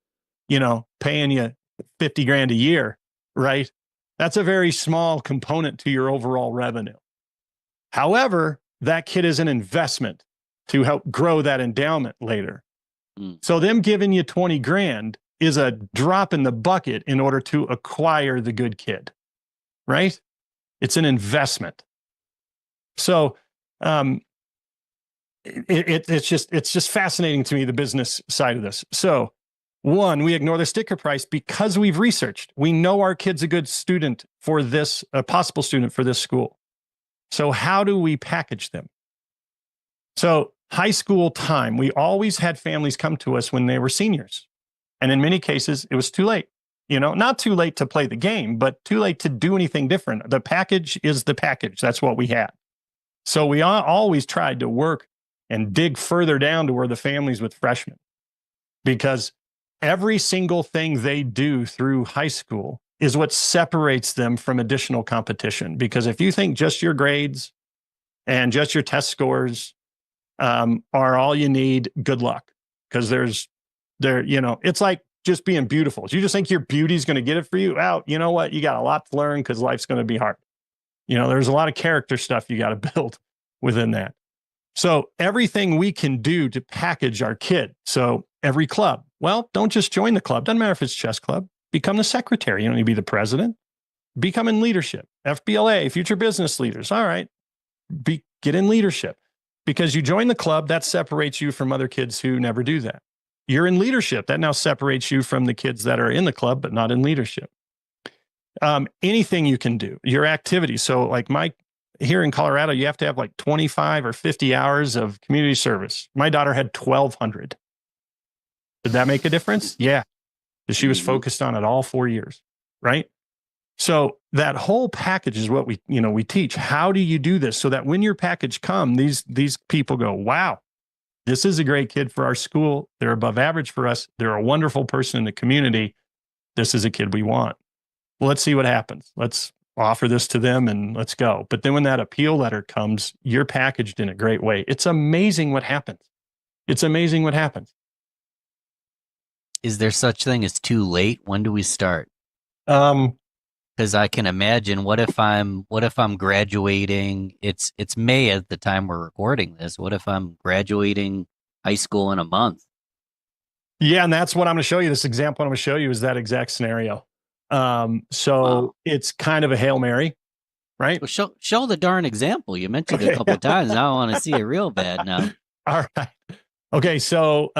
paying you 50 grand a year, right? That's a very small component to your overall revenue. However, that kid is an investment to help grow that endowment later. So them giving you 20 grand is a drop in the bucket in order to acquire the good kid, right? It's an investment. So it's just fascinating to me, the business side of this. So one, we ignore the sticker price because we've researched. We know our kid's a good student for this, a possible student for this school. So how do we package them? So high school time, we always had families come to us when they were seniors. And in many cases, it was too late. You know, not too late to play the game, but too late to do anything different. The package is the package. That's what we had. So we always tried to work and dig further down to where the families with freshmen, because every single thing they do through high school is what separates them from additional competition. Because if you think just your grades and just your test scores are all you need, good luck. Because it's like just being beautiful. If you just think your beauty is going to get it for you out, you know what? You got a lot to learn because life's going to be hard. You know, there's a lot of character stuff you got to build within that. So everything we can do to package our kid. So every club, well, don't just join the club. Doesn't matter if it's chess club. Become the secretary. You don't need to be the president. Become in leadership. FBLA, future business leaders. All right. Get in leadership. Because you join the club, that separates you from other kids who never do that. You're in leadership. That now separates you from the kids that are in the club, but not in leadership. Anything you can do, your activities. So like here in Colorado, you have to have like 25 or 50 hours of community service. My daughter had 1,200. Did that make a difference? Yeah. She was focused on it all 4 years, right? So that whole package is what we teach. How do you do this so that when your package comes, these people go, wow, this is a great kid for our school. They're above average for us. They're a wonderful person in the community. This is a kid we want. Well, let's see what happens. Let's offer this to them and let's go. But then when that appeal letter comes, you're packaged in a great way. It's amazing what happens. It's amazing what happens. Is there such thing as too late? When do we start? Because I can imagine, what if I'm graduating? It's May at the time we're recording this. What if I'm graduating high school in a month? Yeah, and that's what I'm going to show you. This example I'm going to show you is that exact scenario. So It's kind of a Hail Mary, right? Well, show the darn example. You mentioned it a couple of times. Now I want to see it real bad now. All right. Okay, so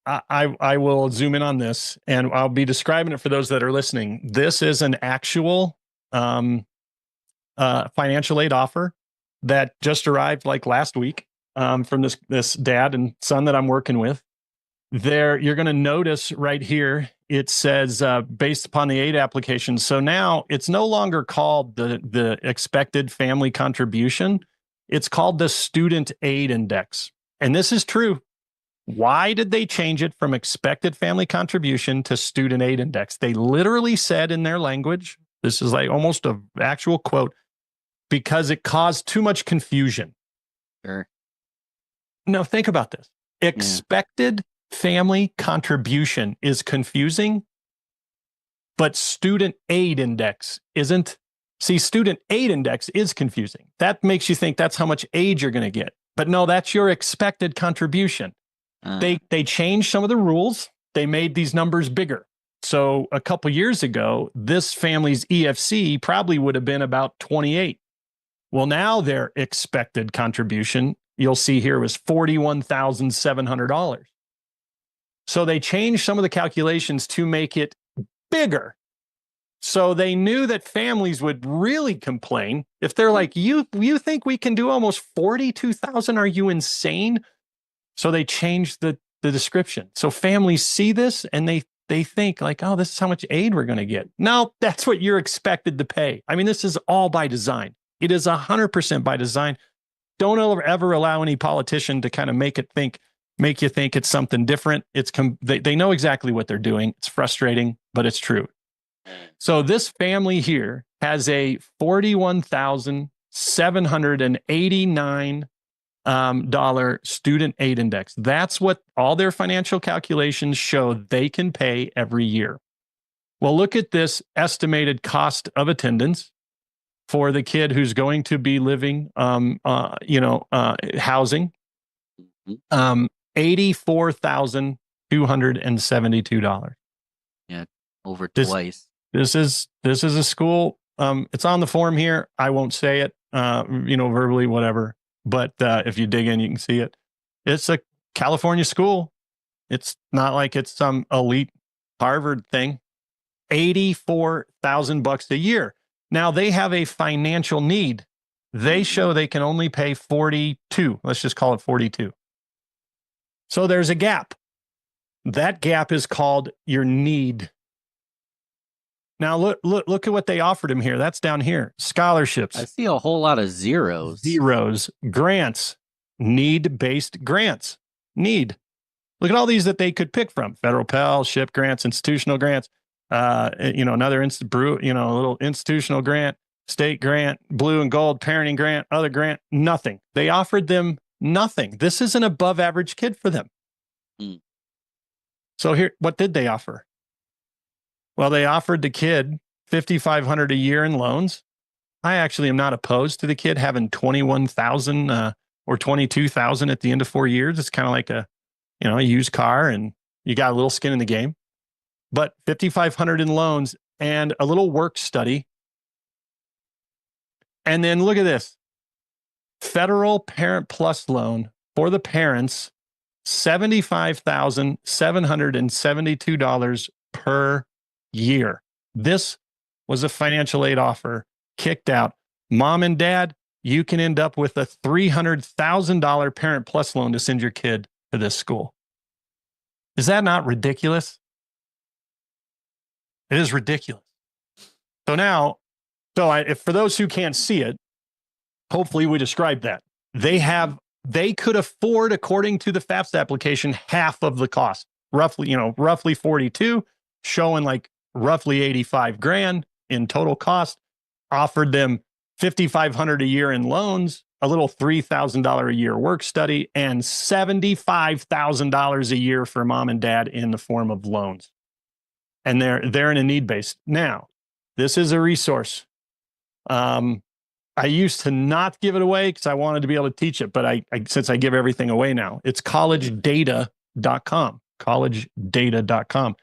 I will zoom in on this and I'll be describing it for those that are listening. This is an actual financial aid offer that just arrived like last week from this dad and son that I'm working with. There, you're going to notice right here, it says based upon the aid application. So now it's no longer called the expected family contribution. It's called the student aid index. And this is true. Why did they change it from expected family contribution to student aid index? They literally said in their language, this is like almost an actual quote, because it caused too much confusion. Sure. No, think about this. Expected family contribution is confusing, but student aid index isn't. See, student aid index is confusing. That makes you think that's how much aid you're going to get. But no, that's your expected contribution. They changed some of the rules. They made these numbers bigger. So a couple years ago, this family's EFC probably would have been about 28. Well, now their expected contribution, you'll see here, was $41,700. So they changed some of the calculations to make it bigger. So they knew that families would really complain if they're like, you think we can do almost 42,000? Are you insane? So they changed the description. So families see this and they think like, oh, this is how much aid we're going to get. No, that's what you're expected to pay. I mean, this is all by design. It is 100% by design. Don't ever allow any politician to kind of make you think it's something different. They know exactly what they're doing. It's frustrating, but it's true. So this family here has a $41,789 student aid index. That's what all their financial calculations show they can pay every year. Well, look at this estimated cost of attendance for the kid who's going to be living, housing, $84,272. over This- twice. This is a school. It's on the form here. I won't say it, verbally, whatever. But if you dig in, you can see it. It's a California school. It's not like it's some elite Harvard thing. $84,000 a year. Now they have a financial need. They show they can only pay 42. Let's just call it 42. So there's a gap. That gap is called your need. Now look at what they offered him here. That's down here. Scholarships. I see a whole lot of zeros. Zeros. Grants. Need-based grants. Need. Look at all these that they could pick from. Federal Pell, SHIP grants, institutional grants. Another little institutional grant, state grant, blue and gold, parenting grant, other grant, nothing. They offered them nothing. This is an above average kid for them. Mm. So here, what did they offer? Well, they offered the kid $5,500 a year in loans. I actually am not opposed to the kid having $21,000 or $22,000 at the end of 4 years. It's kind of like a used car, and you got a little skin in the game. But $5,500 in loans and a little work study. And then look at this. Federal Parent Plus loan for the parents, $75,772 per year. This was a financial aid offer kicked out. Mom and dad, you can end up with a $300,000 Parent Plus loan to send your kid to this school. Is that not ridiculous? It is ridiculous. So if for those who can't see it, hopefully we described that. They could afford, according to the FAFSA application, half of the cost, roughly 42, showing like roughly 85 grand in total cost, offered them $5,500 a year in loans, a little $3,000 a year work study, and $75,000 a year for mom and dad in the form of loans. And they're in a need base. Now, this is a resource. I used to not give it away because I wanted to be able to teach it, but since I give everything away now, it's collegedata.com. Collegedata.com.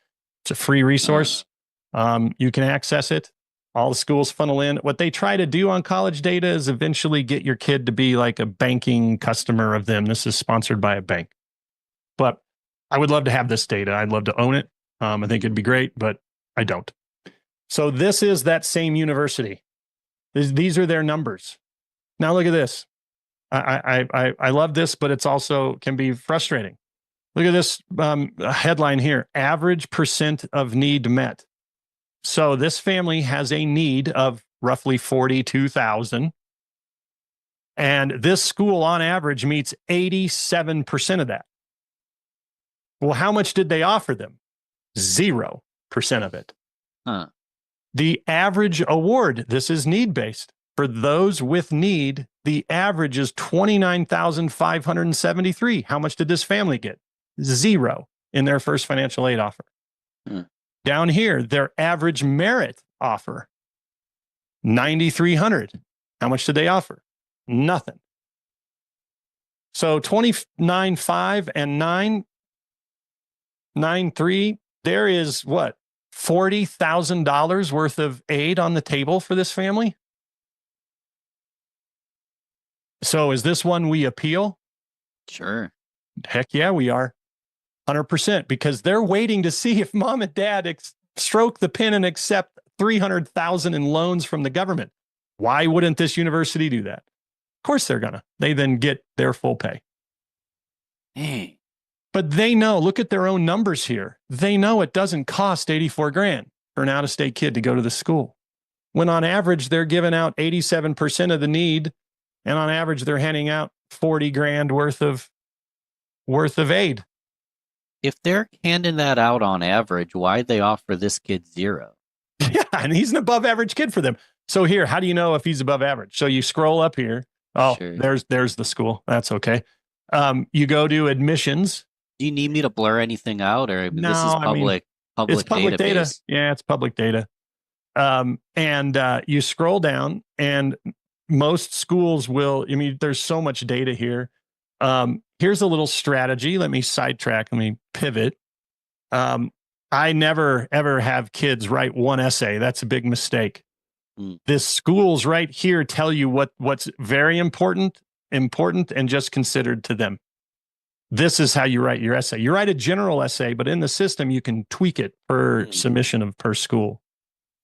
It's a free resource. You can access it. All the schools funnel in. What they try to do on College Data is eventually get your kid to be like a banking customer of them. This is sponsored by a bank. But I would love to have this data. I'd love to own it. I think it'd be great, but I don't. So this is that same university. These are their numbers. Now look at this. I love this, but it's also can be frustrating. Look at this headline here. Average percent of need met. So this family has a need of roughly 42,000. And this school on average meets 87% of that. Well, how much did they offer them? 0% of it. Huh. The average award, this is need-based. For those with need, the average is $29,573. How much did this family get? 0 in their first financial aid offer. Down here, their average merit offer, $9,300. How much did they offer? Nothing. So 29.5 and 9.3, there is what? $40,000 worth of aid on the table for this family. So is this one we appeal? Sure. Heck yeah, we are. 100%, because they're waiting to see if mom and dad stroke the pen and accept $300,000 in loans from the government. Why wouldn't this university do that? Of course they're gonna. They then get their full pay. Hey. But they know, look at their own numbers here. They know it doesn't cost 84 grand for an out-of-state kid to go to the school. When on average, they're giving out 87% of the need. And on average, they're handing out 40 grand worth of aid. If they're handing that out on average, why'd they offer this kid 0? Yeah, and he's an above average kid for them. So here, how do you know if he's above average? So you scroll up here. Oh, sure. There's the school. That's okay. You go to admissions. Do you need me to blur anything out, or no, this is public it's public database? Data. Yeah, it's public data. And you scroll down, and most schools will. I mean, there's so much data here. Here's a little strategy. Let me sidetrack. Let me pivot. I never ever have kids write one essay. That's a big mistake. The schools right here tell you what's very important, and just considered to them. This is how you write your essay. You write a general essay, but in the system, you can tweak it per submission of per school.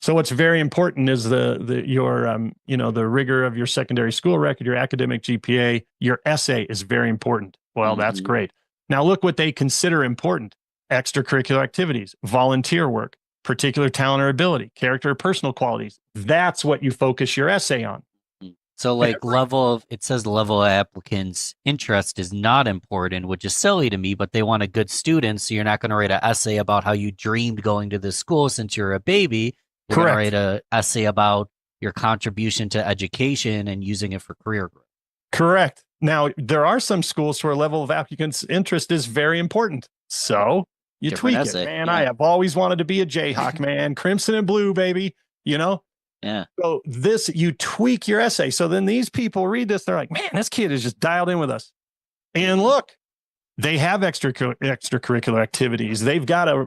So what's very important is the rigor of your secondary school record, your academic GPA. Your essay is very important. Well, that's great. Now look what they consider important: extracurricular activities, volunteer work, particular talent or ability, character or personal qualities. That's what you focus your essay on. So like it says level of applicants' interest is not important, which is silly to me, but they want a good student. So you're not going to write an essay about how you dreamed going to this school since you're a baby. You're going to write an essay about your contribution to education and using it for career growth. Correct. Now, there are some schools where level of applicants' interest is very important. So you Different tweak essay, it. Man, yeah. I have always wanted to be a Jayhawk, man. Crimson and blue, baby. Yeah. So you tweak your essay. So then these people read this, they're like, man, this kid is just dialed in with us. And look, they have extracurricular activities. They've got a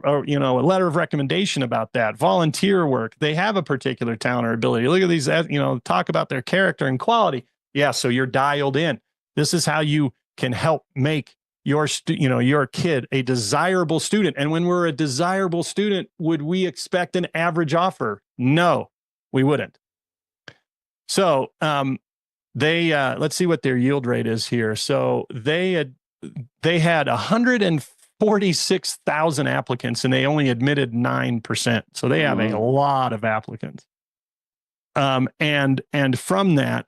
letter of recommendation about that. Volunteer work. They have a particular talent or ability. Look at these, talk about their character and quality. Yeah. So you're dialed in. This is how you can help make your kid a desirable student. And when we're a desirable student, would we expect an average offer? No. We wouldn't. So let's see what their yield rate is here. So they had 146,000 applicants and they only admitted 9%. So they have a lot of applicants. And from that,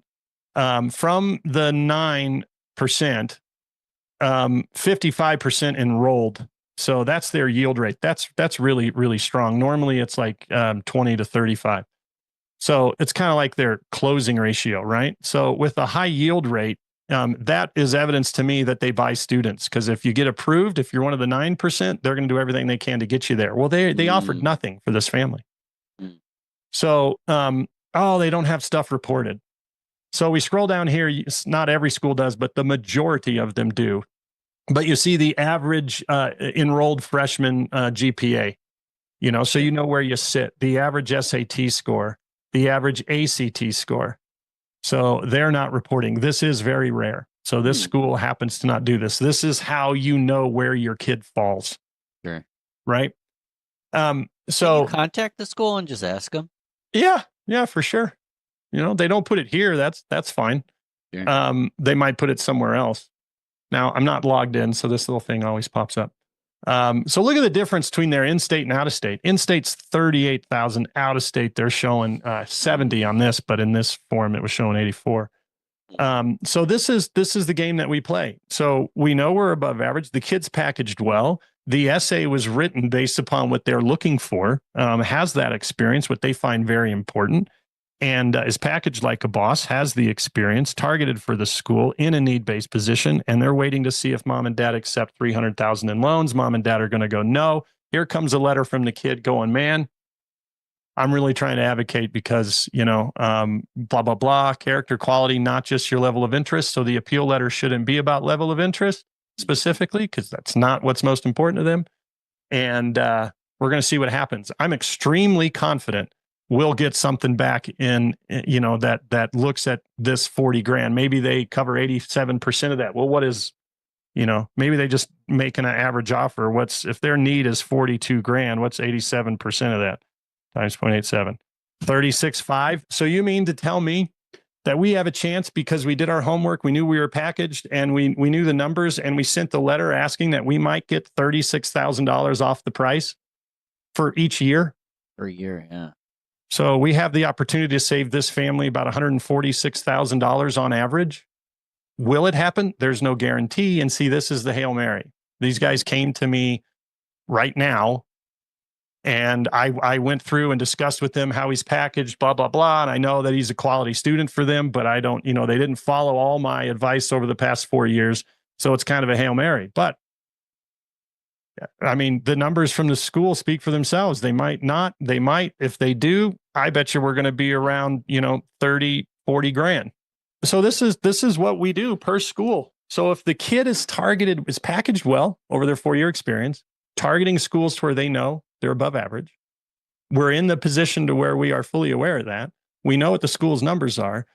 from the 9%, 55% enrolled. So that's their yield rate. That's really, really strong. Normally it's like 20 to 35. So it's kind of like their closing ratio, right? So with a high yield rate, that is evidence to me that they buy students. Because if you get approved, if you're one of the 9%, they're going to do everything they can to get you there. Well, they offered nothing for this family. So, they don't have stuff reported. So we scroll down here. Not every school does, but the majority of them do. But you see the average enrolled freshman GPA, so you know where you sit. The average SAT score, the average ACT score. So they're not reporting. This is very rare. So this school happens to not do this. This is how you know where your kid falls. Sure. Right. Can you contact the school and just ask them? Yeah, for sure. They don't put it here. That's fine. Sure. They might put it somewhere else. Now I'm not logged in, so this little thing always pops up. So look at the difference between their in-state and out-of-state. In-state's 38,000. Out-of-state, they're showing 70 on this, but in this form, it was showing 84. So this is the game that we play. So we know we're above average. The kid's packaged well. The essay was written based upon what they're looking for, has that experience, what they find very important, and is packaged like a boss, has the experience, targeted for the school in a need-based position, and they're waiting to see if mom and dad accept $300,000 in loans. Mom and dad are going to go, no. Here comes a letter from the kid going, man, I'm really trying to advocate because, blah, blah, blah, character, quality, not just your level of interest. So the appeal letter shouldn't be about level of interest specifically, because that's not what's most important to them. And we're going to see what happens. I'm extremely confident we'll get something back in, that looks at this 40 grand. Maybe they cover 87% of that. Well, what is, maybe they just make an average offer. If their need is 42 grand, what's 87% of that times 0.87? 36.5. So you mean to tell me that we have a chance because we did our homework, we knew we were packaged, and we knew the numbers, and we sent the letter asking that we might get $36,000 off the price for each year? Per year, yeah. So we have the opportunity to save this family about $146,000 on average. Will it happen? There's no guarantee. And see, this is the Hail Mary. These guys came to me right now, and I went through and discussed with them how he's packaged, blah, blah, blah. And I know that he's a quality student for them, but I don't, they didn't follow all my advice over the past 4 years. So it's kind of a Hail Mary. But I mean, the numbers from the school speak for themselves. They might not. They might. If they do, I bet you we're going to be around, 30, 40 grand. So this is what we do per school. So if the kid is packaged well over their 4-year experience, targeting schools where they know They're above average. We're in the position to where we are fully aware of that. We know what the school's numbers are.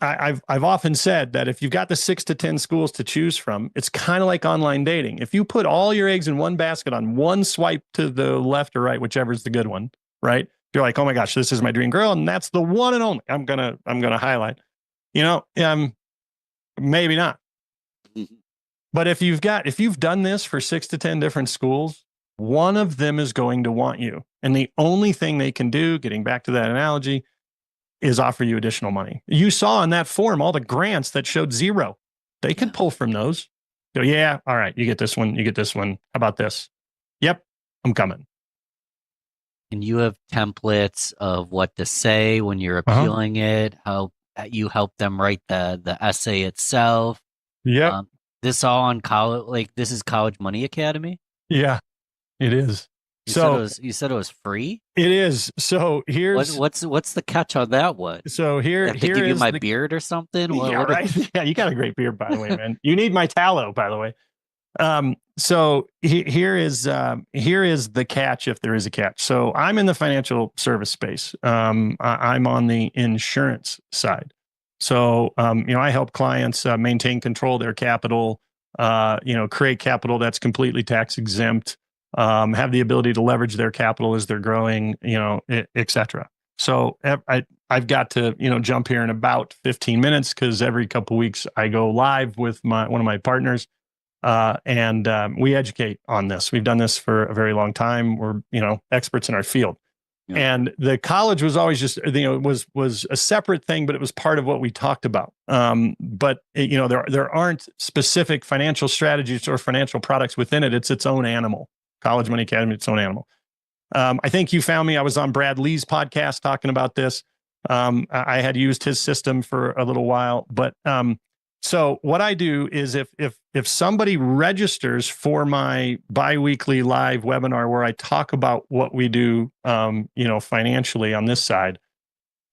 I've often said that if you've got the 6 to 10 schools to choose from, it's kind of like online dating. If you put all your eggs in one basket on one swipe to the left or right, whichever is the good one, right? You're like, oh my gosh, this is my dream girl, and that's the one and only I'm gonna highlight. Maybe not. But if you've done this for 6 to 10 different schools, one of them is going to want you, and the only thing they can do, getting back to that analogy, is offer you additional money. You saw in that form all the grants that showed 0. They could pull from those. Go, yeah, all right, you get this one, you get this one. How about this? Yep, I'm coming. And you have templates of what to say when you're appealing it, how you help them write the essay itself. Yeah. This all on college, like this is College Money Academy? Yeah, it is. You said it was free? It is. So here's what's the catch on that one? So here have to give you my beard or something? Yeah, right. Yeah, you got a great beard, by the way, man. You need my tallow, by the way. So here is the catch, if there is a catch. So I'm in the financial service space. I'm on the insurance side. So I help clients maintain control of their capital. Create capital that's completely tax exempt. Have the ability to leverage their capital as they're growing, et cetera. So I've got to, jump here in about 15 minutes because every couple of weeks I go live with one of my partners, and we educate on this. We've done this for a very long time. We're, experts in our field. Yeah. And the college was always just, was a separate thing, but it was part of what we talked about. But there aren't specific financial strategies or financial products within it. It's its own animal. College Money Academy, its own animal. I think you found me. I was on Brad Lee's podcast talking about this. I had used his system for a little while, but so what I do is if somebody registers for my biweekly live webinar where I talk about what we do, financially on this side,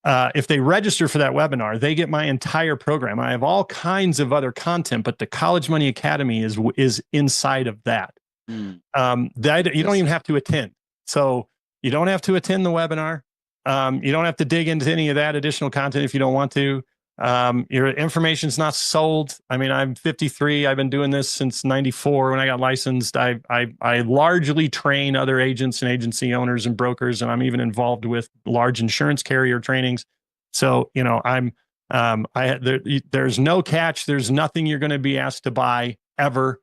if they register for that webinar, they get my entire program. I have all kinds of other content, but the College Money Academy is inside of that. You don't even have to attend. So you don't have to attend the webinar. You don't have to dig into any of that additional content if you don't want to. Your information's not sold. I mean, I'm 53. I've been doing this since 94 when I got licensed. I largely train other agents and agency owners and brokers, and I'm even involved with large insurance carrier trainings. So, there's no catch. There's nothing you're going to be asked to buy ever.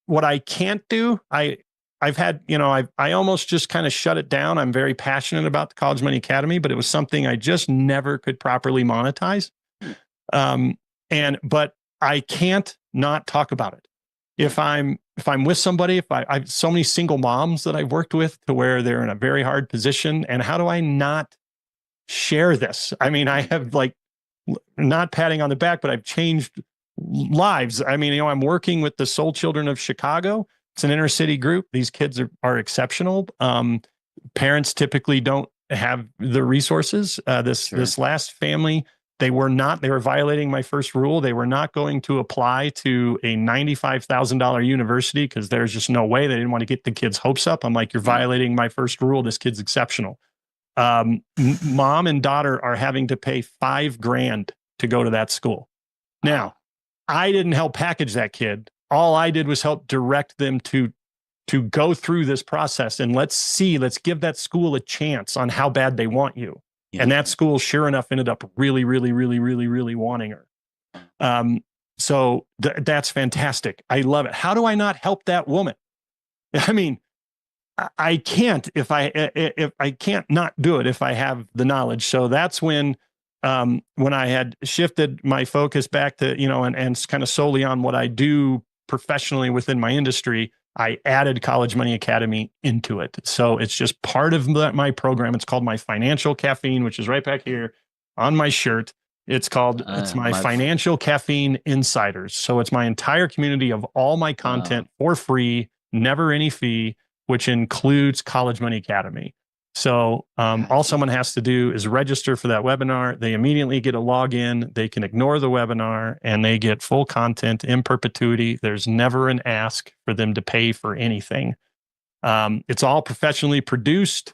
What I can't do, I've had, I almost just kind of shut it down. I'm very passionate about the College Money Academy, but it was something I just never could properly monetize. But I can't not talk about it. If I'm with somebody, I've so many single moms that I've worked with to where they're in a very hard position, and how do I not share this? I mean, I have not patting on the back, but I've changed lives. I mean, I'm working with the Soul Children of Chicago. It's an inner city group. These kids are exceptional. Parents typically don't have the resources. This last family, they were violating my first rule. They were not going to apply to a $95,000 university because there's just no way. They didn't want to get the kids' hopes up. I'm like, you're violating my first rule. This kid's exceptional. Mom and daughter are having to pay $5,000 to go to that school. Now, I didn't help package that kid. All I did was help direct them to go through this process, and let's give that school a chance on how bad they want you. Yeah. And that school, sure enough, ended up really, really, really, really, really wanting her. So that's fantastic. I love it. How do I not help that woman? I mean, I can't if I can't not do it if I have the knowledge. So that's when I had shifted my focus back to, and kind of solely on what I do professionally within my industry, I added College Money Academy into it. So it's just part of my program. It's called my Financial Caffeine, which is right back here on my shirt. It's my Financial Caffeine Insiders. So it's my entire community of all my content for free, never any fee, which includes College Money Academy. So all someone has to do is register for that webinar. They immediately get a login. They can ignore the webinar and they get full content in perpetuity. There's never an ask for them to pay for anything. It's all professionally produced.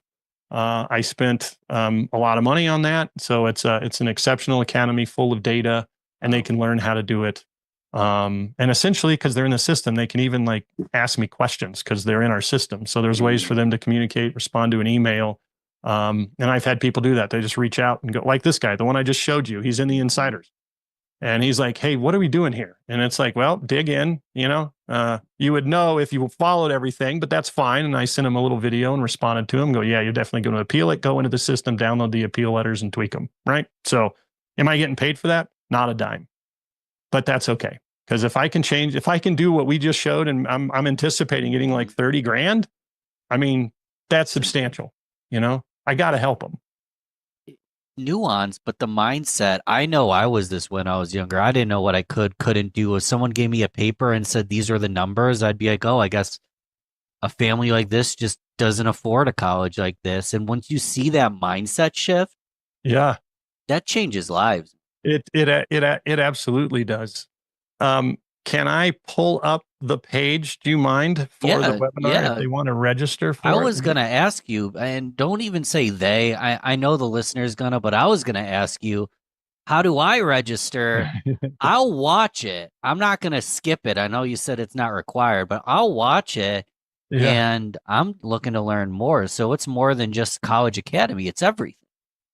I spent a lot of money on that, so it's an exceptional academy full of data, and they can learn how to do it. And essentially, because they're in the system, they can even like ask me questions because they're in our system. So there's ways for them to communicate, respond to an email. And I've had people do that. They just reach out and go, like this guy, the one I just showed you. He's in the Insiders. And he's like, hey, what are we doing here? And it's like, well, dig in, you would know if you followed everything, but that's fine. And I sent him a little video and responded to him, go, yeah, you're definitely going to appeal it. Go into the system, download the appeal letters and tweak them. Right. So am I getting paid for that? Not a dime, but that's okay. Because if I can do what we just showed, and I'm anticipating getting like 30 grand, I mean, that's substantial. I got to help them. Nuance, but the mindset, I know I was this when I was younger. I didn't know what I couldn't do. If someone gave me a paper and said these are the numbers, I'd be like, oh, I guess a family like this just doesn't afford a college like this. And once you see that mindset shift, yeah, that changes lives. It absolutely does. Can I pull up the page? Do you mind for the webinar if they want to register for it? I was going to ask you, and don't even say they. I know the listener's going to, but I was going to ask you, how do I register? I'll watch it. I'm not going to skip it. I know you said it's not required, but I'll watch it. Yeah. And I'm looking to learn more. So it's more than just College Academy. It's everything.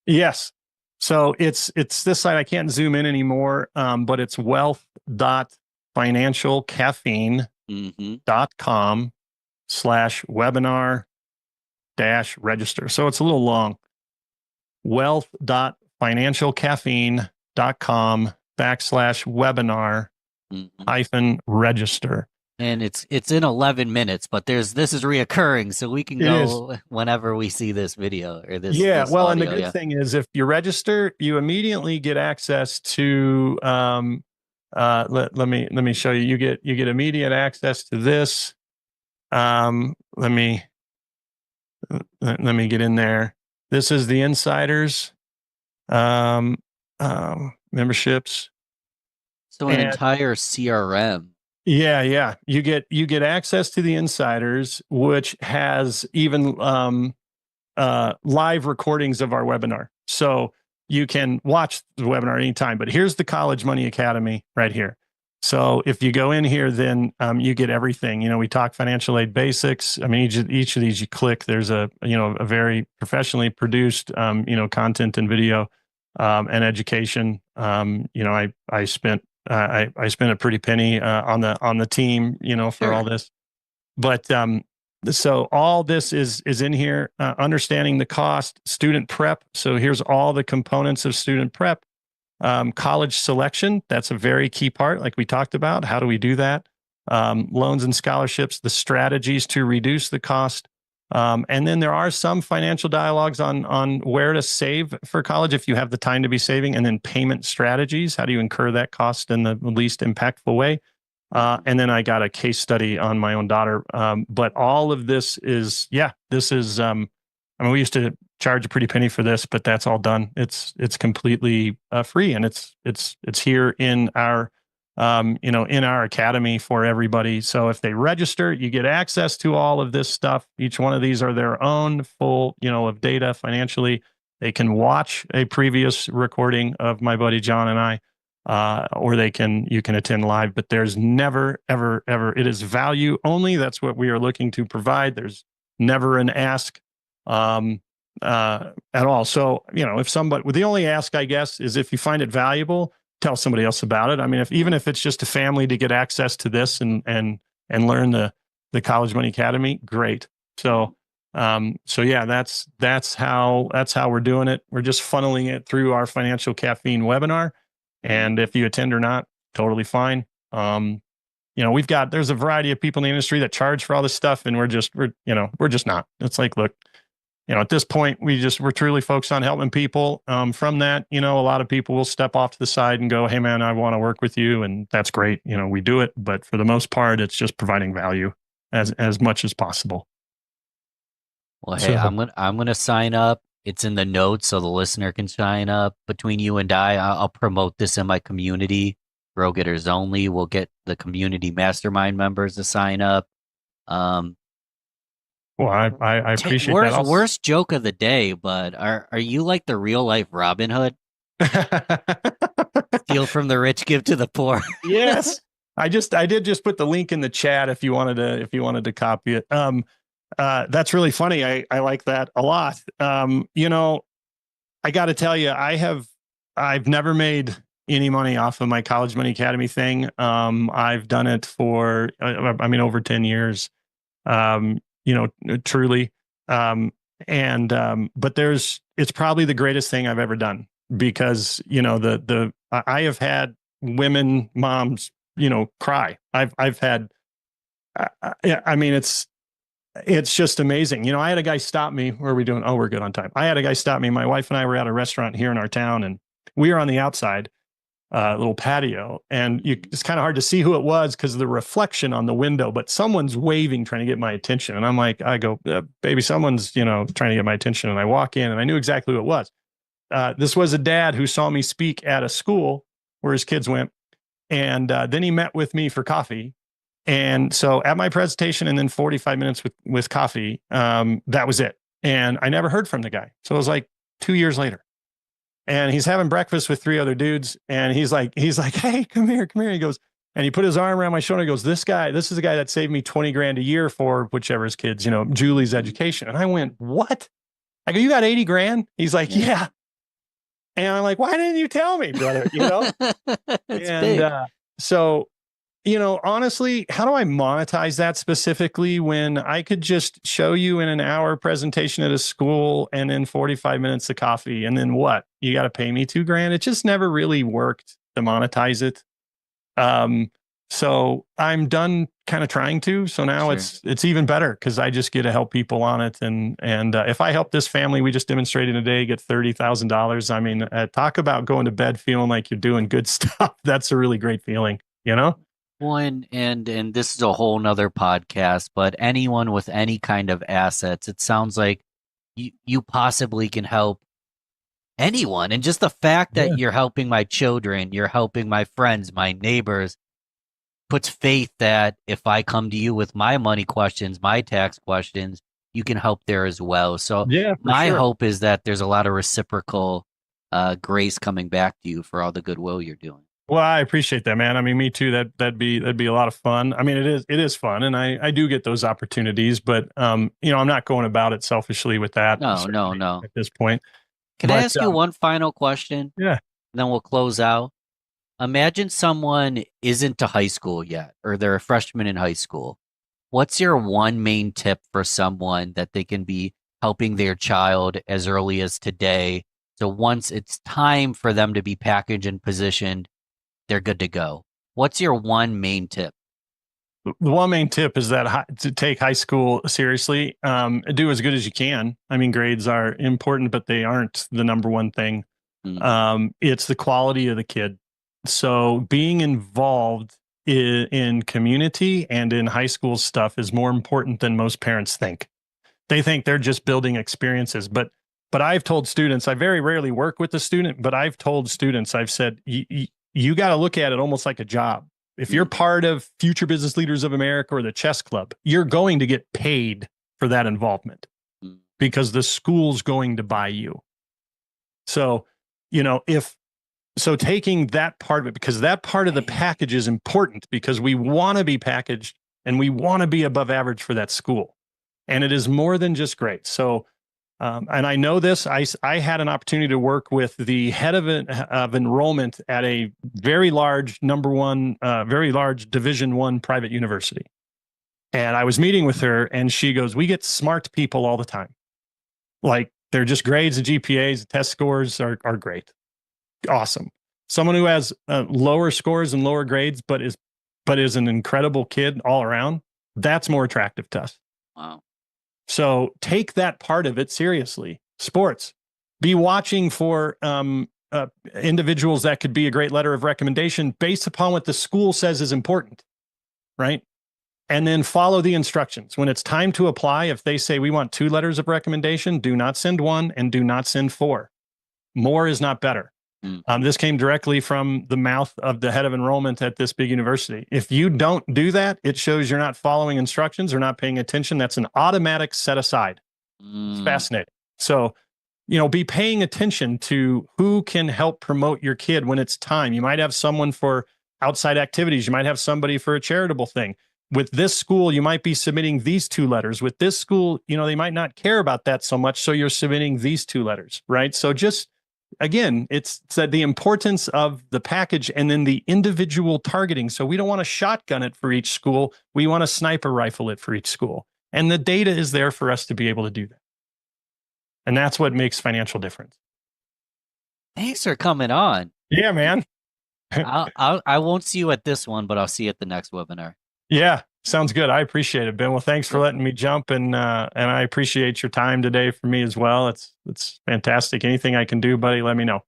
Yes. So it's this site. I can't zoom in anymore, but it's wealth.financialcaffeine.com/webinar-register. So it's a little long. wealth.financialcaffeine.com/webinar-register. And it's in 11 minutes, but this is reoccurring, so we can go whenever we see this video or this. Yeah, this well, audio, and the good thing is if you register, you immediately get access to let me show you. You get immediate access to this. Let me get in there. This is the Insiders memberships. So an entire CRM. Yeah. You get access to the Insiders, which has even live recordings of our webinar. So you can watch the webinar anytime. But here's the College Money Academy right here. So if you go in here, then you get everything. We talk financial aid basics. I mean, each of these you click, there's a very professionally produced content and video and education. I spent a pretty penny on the team, for all this. But so all this is in here. Understanding the cost, student prep. So here's all the components of student prep. College selection, that's a very key part, like we talked about. How do we do that? Loans and scholarships, the strategies to reduce the cost. And then there are some financial dialogues on where to save for college if you have the time to be saving, and then payment strategies. How do you incur that cost in the least impactful way? And then I got a case study on my own daughter. But all of this is, we used to charge a pretty penny for this, but that's all done. It's completely free, and it's here in our in our academy for everybody. So if they register, you get access to all of this stuff. Each one of these are their own full, of data financially. They can watch a previous recording of my buddy John and I, or you can attend live, but there's never, ever, ever, it is value only. That's what we are looking to provide. There's never an ask at all. So, if somebody, the only ask, I guess, is if you find it valuable, tell somebody else about it. I mean, even if it's just a family to get access to this and learn the College Money Academy, great. So yeah, that's how we're doing it. We're just funneling it through our Financial Caffeine webinar. And if you attend or not, totally fine. There's a variety of people in the industry that charge for all this stuff, and we're just not. It's like, look, at this point, we're truly focused on helping people. From that, a lot of people will step off to the side and go, hey man, I want to work with you. And that's great. We do it, but for the most part, it's just providing value as much as possible. Well, hey, I'm going to sign up. It's in the notes so the listener can sign up. Between you and I'll promote this in my community. Grow Getters Only. We'll get the community mastermind members to sign up. Well, I appreciate worst, that. worst joke of the day, but are you like the real life Robin Hood? Steal from the rich, give to the poor. Yes. I did just put the link in the chat if you wanted to copy it. That's really funny. I like that a lot. I got to tell you, I've never made any money off of my College Money Academy thing. I've done it for, over 10 years, truly. But it's probably the greatest thing I've ever done because, I have had women, moms, cry. I've had, it's just amazing. I had a guy stop me. What are we doing? Oh, we're good on time. I had a guy stop me. My wife and I were at a restaurant here in our town, and we were on the outside, little patio, and it's kind of hard to see who it was because of the reflection on the window, but someone's waving, trying to get my attention. And I'm like, I go, baby, someone's, trying to get my attention. And I walk in and I knew exactly who it was. This was a dad who saw me speak at a school where his kids went. And then he met with me for coffee. And so at my presentation and then 45 minutes with coffee, that was it. And I never heard from the guy. So it was like 2 years later. And he's having breakfast with 3 other dudes. And he's like, hey, come here. He goes, and he put his arm around my shoulder. He goes, this is the guy that saved me 20 grand a year for whichever his kids, Julie's education. And I went, what? I go, you got 80 grand? He's like, yeah. And I'm like, why didn't you tell me, brother? So, honestly, how do I monetize that specifically when I could just show you in an hour presentation at a school and then 45 minutes of coffee and then what? You got to pay me $2 grand. It just never really worked to monetize it. So I'm done kind of trying to. So now it's even better because I just get to help people on it. And if I help this family, we just demonstrated today, get $30,000. I mean, talk about going to bed feeling like you're doing good stuff. That's a really great feeling, One, and this is a whole nother podcast, but anyone with any kind of assets, it sounds like you possibly can help anyone. And just the fact that you're helping my children, you're helping my friends, my neighbors, puts faith that if I come to you with my money questions, my tax questions, you can help there as well. So my hope is that there's a lot of reciprocal grace coming back to you for all the goodwill you're doing. Well, I appreciate that, man. I mean, me too. That'd be a lot of fun. I mean, it is fun, and I do get those opportunities, but I'm not going about it selfishly with that. No. At this point. Can I ask you one final question? Yeah. Then we'll close out. Imagine someone isn't to high school yet, or they're a freshman in high school. What's your one main tip for someone that they can be helping their child as early as today? So once it's time for them to be packaged and positioned, they're good to go. What's your one main tip? The one main tip is that to take high school seriously, do as good as you can. I mean, grades are important, but they aren't the number one thing. It's the quality of the kid. So being involved in community and in high school stuff is more important than most parents think. They think they're just building experiences, but I've told students, I very rarely work with the student, but I've told students, I've said, you got to look at it almost like a job. If you're part of Future Business Leaders of America or the Chess Club, you're going to get paid for that involvement because the school's going to buy you. So, so taking that part of it, because that part of the package is important because we want to be packaged and we want to be above average for that school. And it is more than just great. So, and I know this, I had an opportunity to work with the head of enrollment at a very large very large Division I private university. And I was meeting with her and she goes, we get smart people all the time. Like they're just grades and GPAs, test scores are great. Awesome. Someone who has lower scores and lower grades, but is an incredible kid all around. That's more attractive to us. Wow. So take that part of it seriously. Sports. Be watching for individuals that could be a great letter of recommendation based upon what the school says is important, right? And then follow the instructions. When it's time to apply, if they say we want 2 letters of recommendation, do not send 1 and do not send 4. More is not better. This came directly from the mouth of the head of enrollment at this big university. If you don't do that, it shows you're not following instructions or not paying attention. That's an automatic set aside. It's fascinating. So, be paying attention to who can help promote your kid when it's time. You might have someone for outside activities. You might have somebody for a charitable thing. With this school, you might be submitting these 2 letters. With this school, they might not care about that so much. So you're submitting these 2 letters, right? So just, again, it's the importance of the package and then the individual targeting. So we don't want to shotgun it for each school. We want to sniper rifle it for each school. And the data is there for us to be able to do that. And that's what makes financial difference. Thanks for coming on. Yeah, man. I won't see you at this one, but I'll see you at the next webinar. Yeah, sounds good. I appreciate it, Ben. Well, thanks for letting me jump, and I appreciate your time today for me as well. It's fantastic. Anything I can do, buddy, let me know.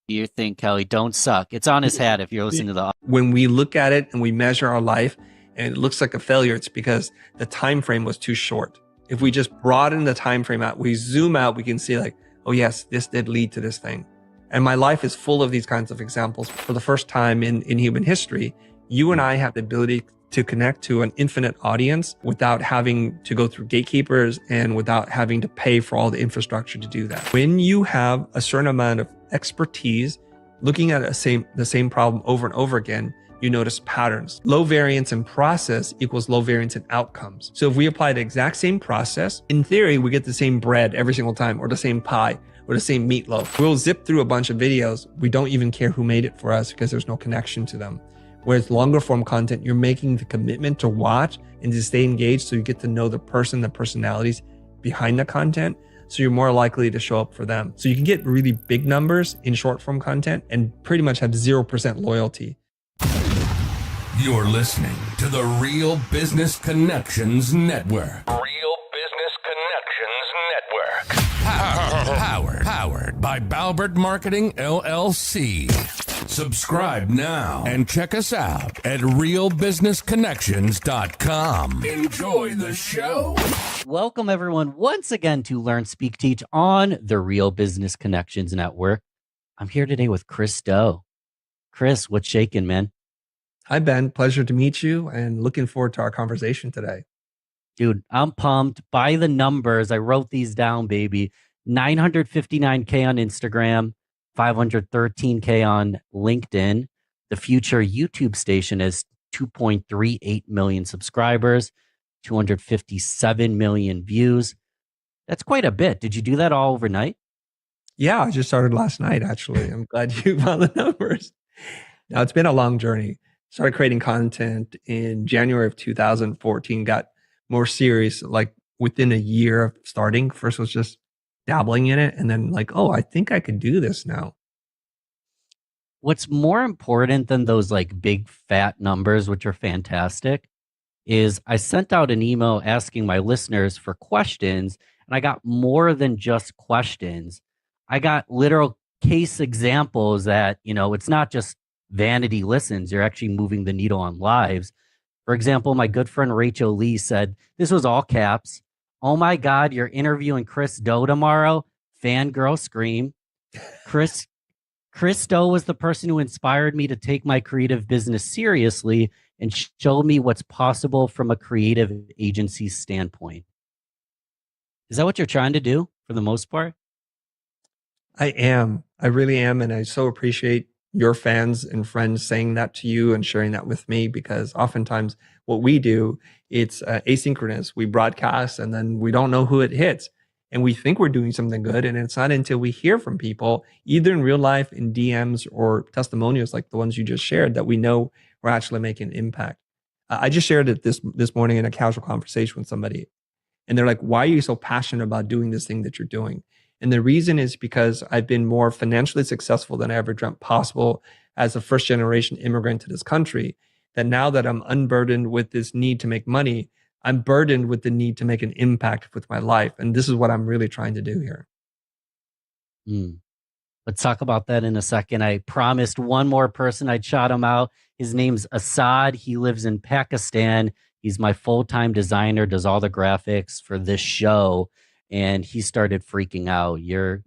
Do your thing, Kelly. Don't suck. It's on his hat if you're listening to the. When we look at it and we measure our life and it looks like a failure, it's because the time frame was too short. If we just broaden the time frame out, we zoom out, we can see like, oh yes, this did lead to this thing. And my life is full of these kinds of examples. For the first time in human history, you and I have the ability to connect to an infinite audience without having to go through gatekeepers and without having to pay for all the infrastructure to do that. When you have a certain amount of expertise looking at the same problem over and over again, you notice patterns. Low variance in process equals low variance in outcomes. So if we apply the exact same process, in theory, we get the same bread every single time, or the same pie, or the same meatloaf. We'll zip through a bunch of videos. We don't even care who made it for us because there's no connection to them. Whereas longer form content, you're making the commitment to watch and to stay engaged, so you get to know the personalities behind the content. So you're more likely to show up for them. So you can get really big numbers in short form content and pretty much have 0% loyalty. You're listening to the Real Business Connections Network. Real Business Connections Network. Powered by Balbert Marketing LLC. Subscribe now and check us out at realbusinessconnections.com. Enjoy the show. Welcome, everyone, once again to Learn, Speak, Teach on the Real Business Connections Network. I'm here today with Chris Do. Chris, what's shaking, man? Hi, Ben. Pleasure to meet you and looking forward to our conversation today. Dude, I'm pumped. By the numbers, I wrote these down, baby. 959K on Instagram, 513K on LinkedIn. The future YouTube station is 2.38 million subscribers, 257 million views. That's quite a bit. Did you do that all overnight? Yeah, I just started last night, actually. I'm glad you found the numbers. Now, it's been a long journey. Started creating content in January of 2014, got more serious like within a year of starting. First was just dabbling in it, and then like, oh, I think I could do this now. What's more important than those like big fat numbers, which are fantastic, is I sent out an email asking my listeners for questions, and I got more than just questions. I got literal case examples that, it's not just vanity listens, you're actually moving the needle on lives. For example, my good friend Rachel Lee said, this was all caps, "Oh my God, you're interviewing Chris Do tomorrow. Fangirl scream. Chris Do was the person who inspired me to take my creative business seriously and showed me what's possible from a creative agency standpoint." Is that what you're trying to do for the most part? I am. I really am. And I so appreciate your fans and friends saying that to you and sharing that with me, because oftentimes what we do, it's asynchronous. We broadcast and then we don't know who it hits. And we think we're doing something good. And it's not until we hear from people, either in real life, in DMs or testimonials like the ones you just shared, that we know we're actually making an impact. I just shared it this morning in a casual conversation with somebody. And they're like, why are you so passionate about doing this thing that you're doing? And the reason is because I've been more financially successful than I ever dreamt possible as a first generation immigrant to this country, that now that I'm unburdened with this need to make money, I'm burdened with the need to make an impact with my life. And this is what I'm really trying to do here. Let's talk about that in a second. I promised one more person I'd shout him out. His name's Assad. He lives in Pakistan. He's my full-time designer, does all the graphics for this show. and he started freaking out. You're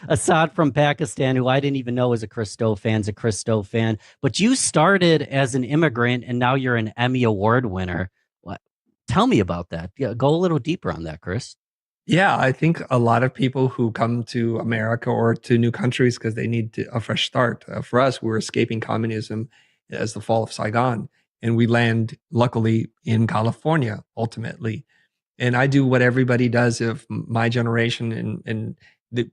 Assad from Pakistan, who I didn't even know was a Christo fan's a Christo fan. But you started as an immigrant, and now you're an Emmy Award winner. What? Tell me about that. Yeah, go a little deeper on that, Chris. Yeah, I think a lot of people who come to America or to new countries because they need a fresh start. For us, we're escaping communism as the fall of Saigon, and we land luckily in California ultimately. And I do what everybody does of my generation and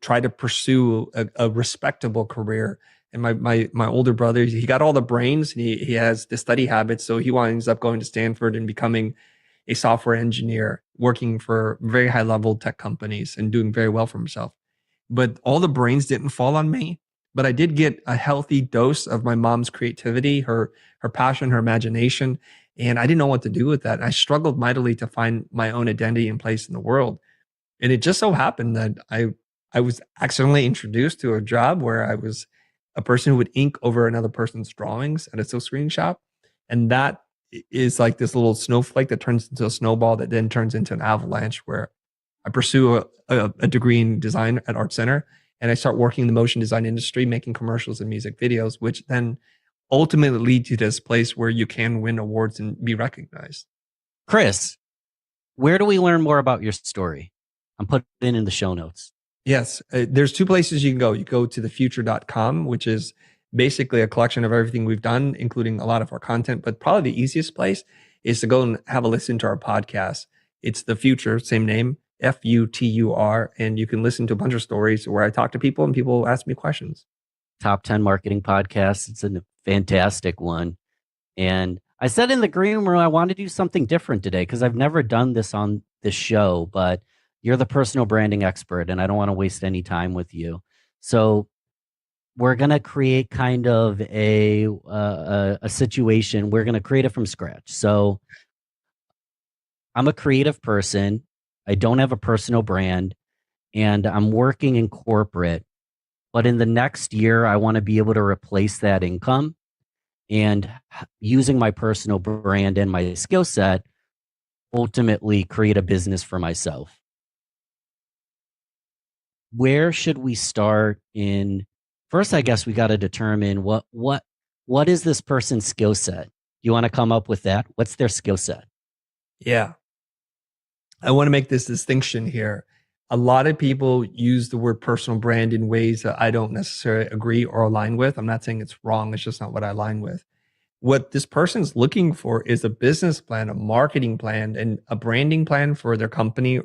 try to pursue a respectable career. And my older brother, he got all the brains and he has the study habits. So he winds up going to Stanford and becoming a software engineer, working for very high level tech companies and doing very well for himself. But all the brains didn't fall on me. But I did get a healthy dose of my mom's creativity, her passion, her imagination. And I didn't know what to do with that. I struggled mightily to find my own identity and place in the world. And it just so happened that I was accidentally introduced to a job where I was a person who would ink over another person's drawings at a silk screening shop. And that is like this little snowflake that turns into a snowball that then turns into an avalanche, where I pursue a degree in design at Art Center. And I start working in the motion design industry, making commercials and music videos, which then ultimately lead to this place where you can win awards and be recognized. Chris, where do we learn more about your story? I'm putting it in the show notes. Yes, there's two places you can go. You go to thefuture.com, which is basically a collection of everything we've done, including a lot of our content. But probably the easiest place is to go and have a listen to our podcast. It's The Futur, same name, FUTUR. And you can listen to a bunch of stories where I talk to people and people ask me questions. Top 10 marketing podcast. It's a fantastic one. And I said in the green room, I want to do something different today because I've never done this on this show, but you're the personal branding expert and I don't want to waste any time with you. So we're going to create kind of a situation. We're going to create it from scratch. So I'm a creative person. I don't have a personal brand and I'm working in corporate. But in the next year, I want to be able to replace that income and using my personal brand and my skill set, ultimately create a business for myself. Where should we start in? First, I guess we got to determine what is this person's skill set? You want to come up with that? What's their skill set? Yeah. I want to make this distinction here. A lot of people use the word personal brand in ways that I don't necessarily agree or align with. I'm not saying it's wrong. It's just not what I align with. What this person's looking for is a business plan, a marketing plan, and a branding plan for their company.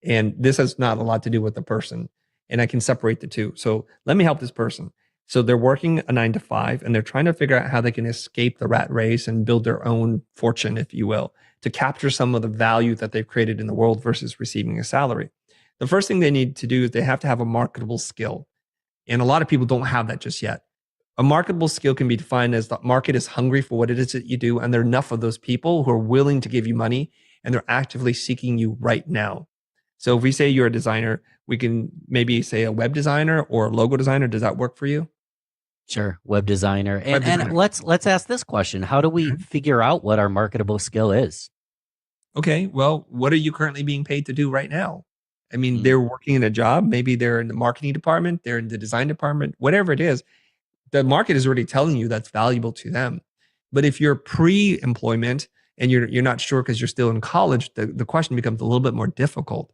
And this has not a lot to do with the person. And I can separate the two. So let me help this person. So they're working a 9 to 5 and they're trying to figure out how they can escape the rat race and build their own fortune, if you will, to capture some of the value that they've created in the world versus receiving a salary. The first thing they need to do is they have to have a marketable skill. And a lot of people don't have that just yet. A marketable skill can be defined as the market is hungry for what it is that you do. And there are enough of those people who are willing to give you money and they're actively seeking you right now. So if we say you're a designer, we can maybe say a web designer or a logo designer. Does that work for you? Sure. Web designer. And let's ask this question. How do we figure out what our marketable skill is? Okay. Well, what are you currently being paid to do right now? I mean, they're working in a job. Maybe they're in the marketing department. They're in the design department, whatever it is. The market is already telling you that's valuable to them. But if you're pre-employment and you're not sure because you're still in college, the question becomes a little bit more difficult.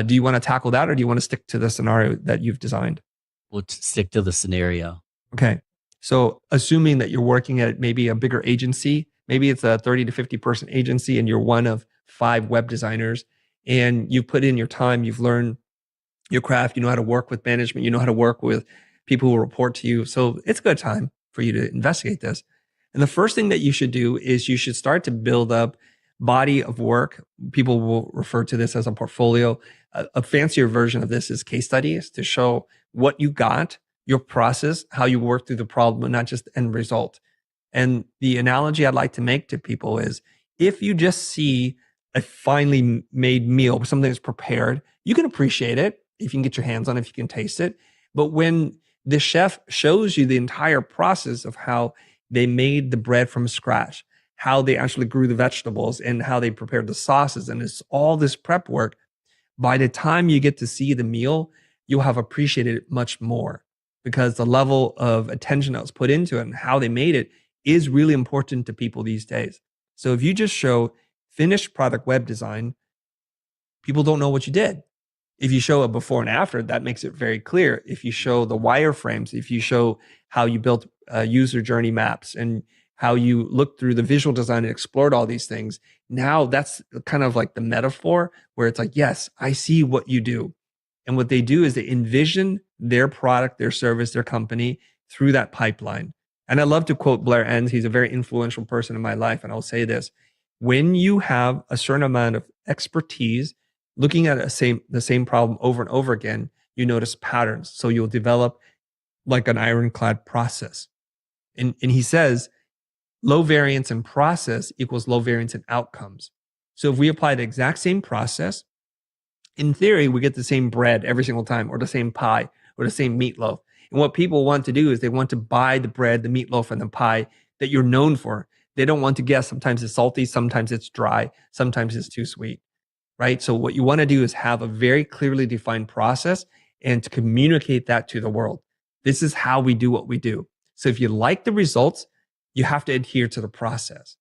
Do you want to tackle that or do you want to stick to the scenario that you've designed? We'll stick to the scenario. Okay. So assuming that you're working at maybe a bigger agency, maybe it's a 30 to 50 person agency and you're one of 5 web designers and you put in your time, you've learned your craft, you know how to work with management, you know how to work with people who report to you. So it's a good time for you to investigate this. And the first thing that you should do is you should start to build up body of work. People will refer to this as a portfolio. A fancier version of this is case studies to show what you got, your process, how you work through the problem, and not just the end result. And the analogy I'd like to make to people is if you just see a finely made meal, something that's prepared, you can appreciate it if you can get your hands on it, if you can taste it. But when the chef shows you the entire process of how they made the bread from scratch, how they actually grew the vegetables and how they prepared the sauces, and it's all this prep work, By the time you get to see the meal, you'll have appreciated it much more because the level of attention that was put into it and how they made it is really important to people these days. So if you just show finished product web design, people don't know what you did. If you show a before and after, that makes it very clear. If you show the wireframes, if you show how you built user journey maps and how you looked through the visual design and explored all these things, now that's kind of like the metaphor where it's like, yes, I see what you do. And what they do is they envision their product, their service, their company through that pipeline. And I love to quote Blair Enns. He's a very influential person in my life. And I'll say this: when you have a certain amount of expertise looking at the same problem over and over again, you notice patterns. So you'll develop like an ironclad process. And he says, low variance in process equals low variance in outcomes. So if we apply the exact same process, in theory, we get the same bread every single time, or the same pie, or the same meatloaf. And what people want to do is they want to buy the bread, the meatloaf, and the pie that you're known for. They don't want to guess. Sometimes it's salty, sometimes it's dry, sometimes it's too sweet, right? So what you want to do is have a very clearly defined process and to communicate that to the world. This is how we do what we do. So if you like the results, you have to adhere to the process.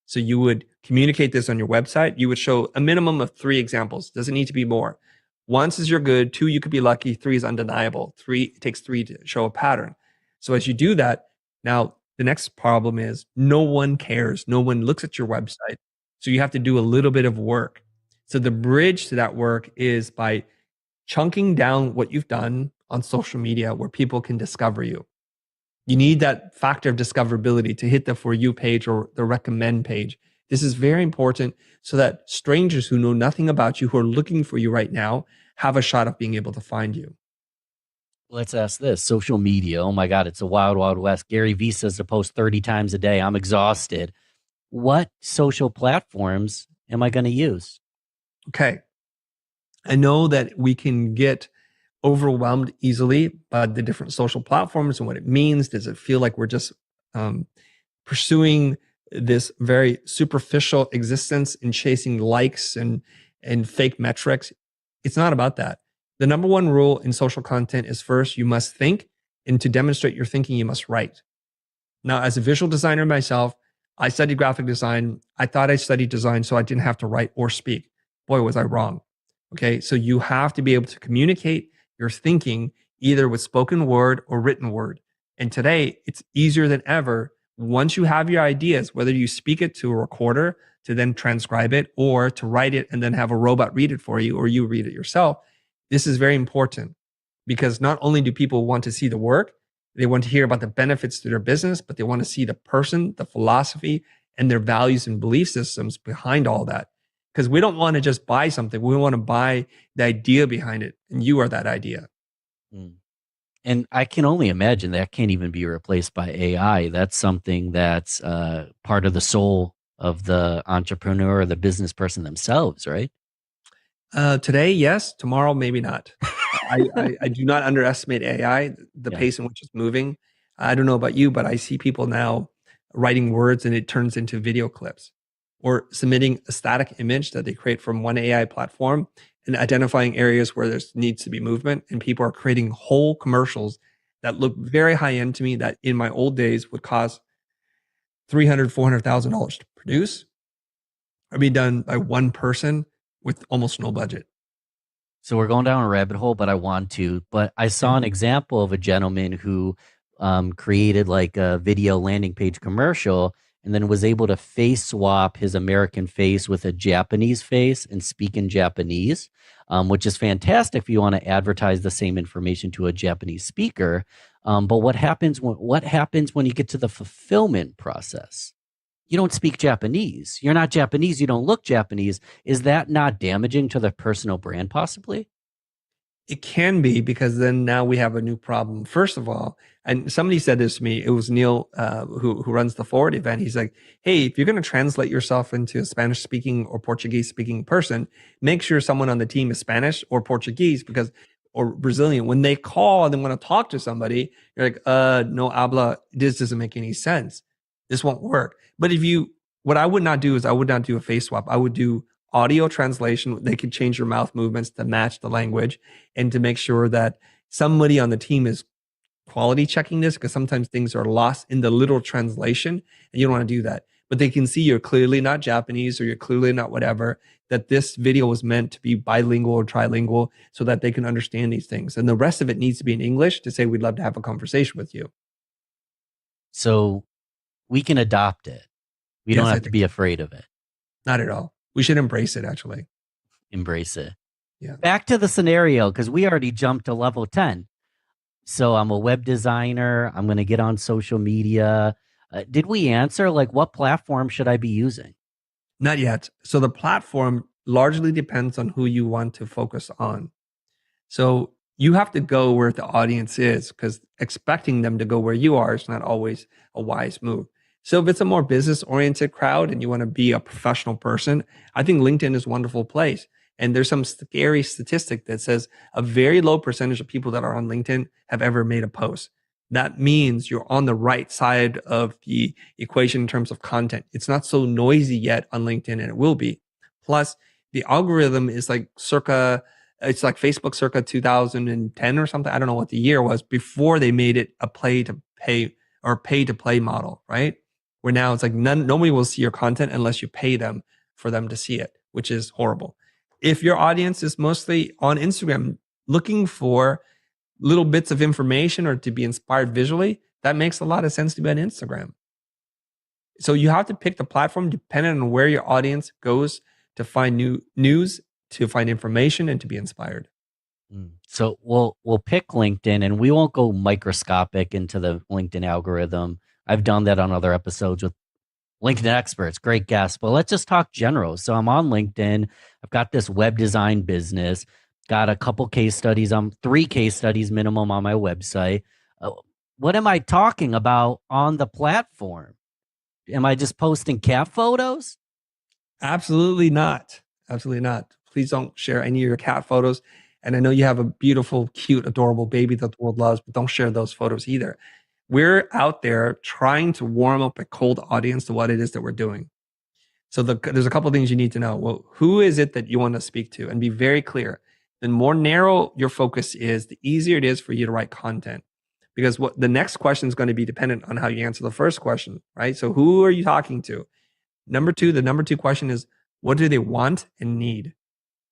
So you would communicate this on your website. You would show a minimum of 3 examples. Doesn't need to be more. 1 says you're good. 2, you could be lucky. 3 is undeniable. 3, it takes 3 to show a pattern. So as you do that, now the next problem is no one cares. No one looks at your website. So you have to do a little bit of work. So the bridge to that work is by chunking down what you've done on social media where people can discover you. You need that factor of discoverability to hit the For You page or the recommend page. This is very important so that strangers who know nothing about you, who are looking for you right now, have a shot of being able to find you. Let's ask this. Social media. Oh my God, it's a wild, wild west. Gary Vee says to post 30 times a day. I'm exhausted. What social platforms am I going to use? Okay. I know that we can get overwhelmed easily by the different social platforms and what it means. Does it feel like we're just pursuing this very superficial existence and chasing likes and fake metrics? It's not about that. The number one rule in social content is first, you must think, and to demonstrate your thinking, you must write. Now, as a visual designer myself, I studied graphic design. I thought I studied design so I didn't have to write or speak. Boy, was I wrong. Okay, so you have to be able to communicate your thinking either with spoken word or written word. And today, it's easier than ever. Once you have your ideas, whether you speak it to a recorder to then transcribe it or to write it and then have a robot read it for you or you read it yourself, this is very important because not only do people want to see the work, they want to hear about the benefits to their business, but they want to see the person, the philosophy, and their values and belief systems behind all that. Because we don't want to just buy something. We want to buy the idea behind it. And you are that idea. And I can only imagine that can't even be replaced by AI. That's something that's part of the soul of the entrepreneur or the business person themselves, right? Today, yes. Tomorrow, maybe not. I do not underestimate AI, the pace in which it's moving. I don't know about you, but I see people now writing words and it turns into video clips, or submitting a static image that they create from one AI platform and identifying areas where there needs to be movement. And people are creating whole commercials that look very high end to me that in my old days would cost $300,000, $400,000 to produce or be done by one person with almost no budget. So we're going down a rabbit hole, but I want to. But I saw an example of a gentleman who created like a video landing page commercial and then was able to face swap his American face with a Japanese face and speak in Japanese, which is fantastic if you want to advertise the same information to a Japanese speaker. But what happens when you get to the fulfillment process? You don't speak Japanese. You're not Japanese. You don't look Japanese. Is that not damaging to the personal brand possibly? It can be, because then now we have a new problem. First of all, and somebody said this to me, it was Neil who runs the Forward event. He's like, hey, if you're going to translate yourself into a Spanish speaking or Portuguese speaking person, make sure someone on the team is Spanish or Portuguese or Brazilian. When they call and they want to talk to somebody, you're like, no habla, this doesn't make any sense. This won't work. But what I would not do is I would not do a face swap. I would do audio translation. They can change your mouth movements to match the language and to make sure that somebody on the team is quality checking this, because sometimes things are lost in the literal translation and you don't want to do that. But they can see you're clearly not Japanese or you're clearly not whatever, that this video was meant to be bilingual or trilingual so that they can understand these things. And the rest of it needs to be in English to say, we'd love to have a conversation with you. So we can adopt it. We don't Yes, I have to think be so. afraid of it. Not at all. We should embrace it, actually. Embrace it. Yeah. Back to the scenario, because we already jumped to level 10. So I'm a web designer. I'm going to get on social media. Did we answer like what platform should I be using? Not yet. So the platform largely depends on who you want to focus on. So you have to go where the audience is, because expecting them to go where you are is not always a wise move. So if it's a more business oriented crowd and you want to be a professional person, I think LinkedIn is a wonderful place. And there's some scary statistic that says a very low percentage of people that are on LinkedIn have ever made a post. That means you're on the right side of the equation in terms of content. It's not so noisy yet on LinkedIn, and it will be. Plus, the algorithm is like it's like Facebook circa 2010 or something. I don't know what the year was, before they made it a play to pay or pay to play model, right? Where now it's like nobody will see your content unless you pay them for them to see it, which is horrible. If your audience is mostly on Instagram looking for little bits of information or to be inspired visually, that makes a lot of sense to be on Instagram. So you have to pick the platform depending on where your audience goes to find new news, to find information, and to be inspired. So we'll pick LinkedIn, and we won't go microscopic into the LinkedIn algorithm. I've done that on other episodes with LinkedIn experts, great guests, but let's just talk general. So I'm on LinkedIn. I've got this web design business, got a couple case studies. I'm 3 case studies minimum on my website. What am I talking about on the platform? Am I just posting cat photos? Absolutely not. Absolutely not. Please don't share any of your cat photos. And I know you have a beautiful, cute, adorable baby that the world loves, but don't share those photos either. We're out there trying to warm up a cold audience to what it is that we're doing. So there's a couple of things you need to know. Well, who is it that you want to speak to? And be very clear. The more narrow your focus is, the easier it is for you to write content. Because what the next question is going to be dependent on how you answer the first question, right? So who are you talking to? The number two question is, what do they want and need?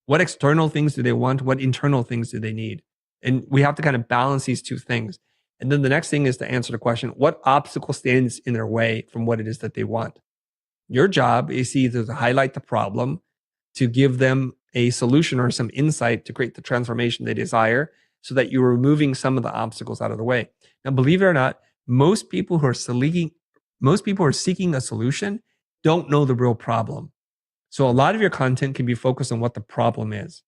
What external things do they want? What internal things do they need? And we have to kind of balance these two things. And then the next thing is to answer the question, what obstacle stands in their way from what it is that they want? Your job is either to highlight the problem, to give them a solution or some insight to create the transformation they desire, so that you're removing some of the obstacles out of the way. Now, believe it or not, most people who are seeking a solution don't know the real problem. So a lot of your content can be focused on what the problem is.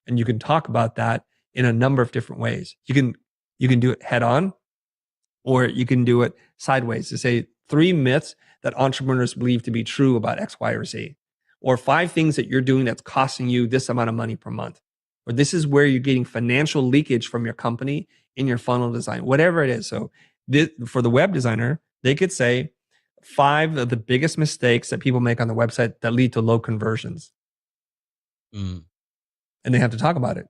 And you can talk about that in a number of different ways. You can do it head on, or you can do it sideways to say 3 myths that entrepreneurs believe to be true about X, Y, or Z, or 5 things that you're doing that's costing you this amount of money per month, or this is where you're getting financial leakage from your company in your funnel design, whatever it is. So for the web designer, they could say 5 of the biggest mistakes that people make on the website that lead to low conversions. And they have to talk about it.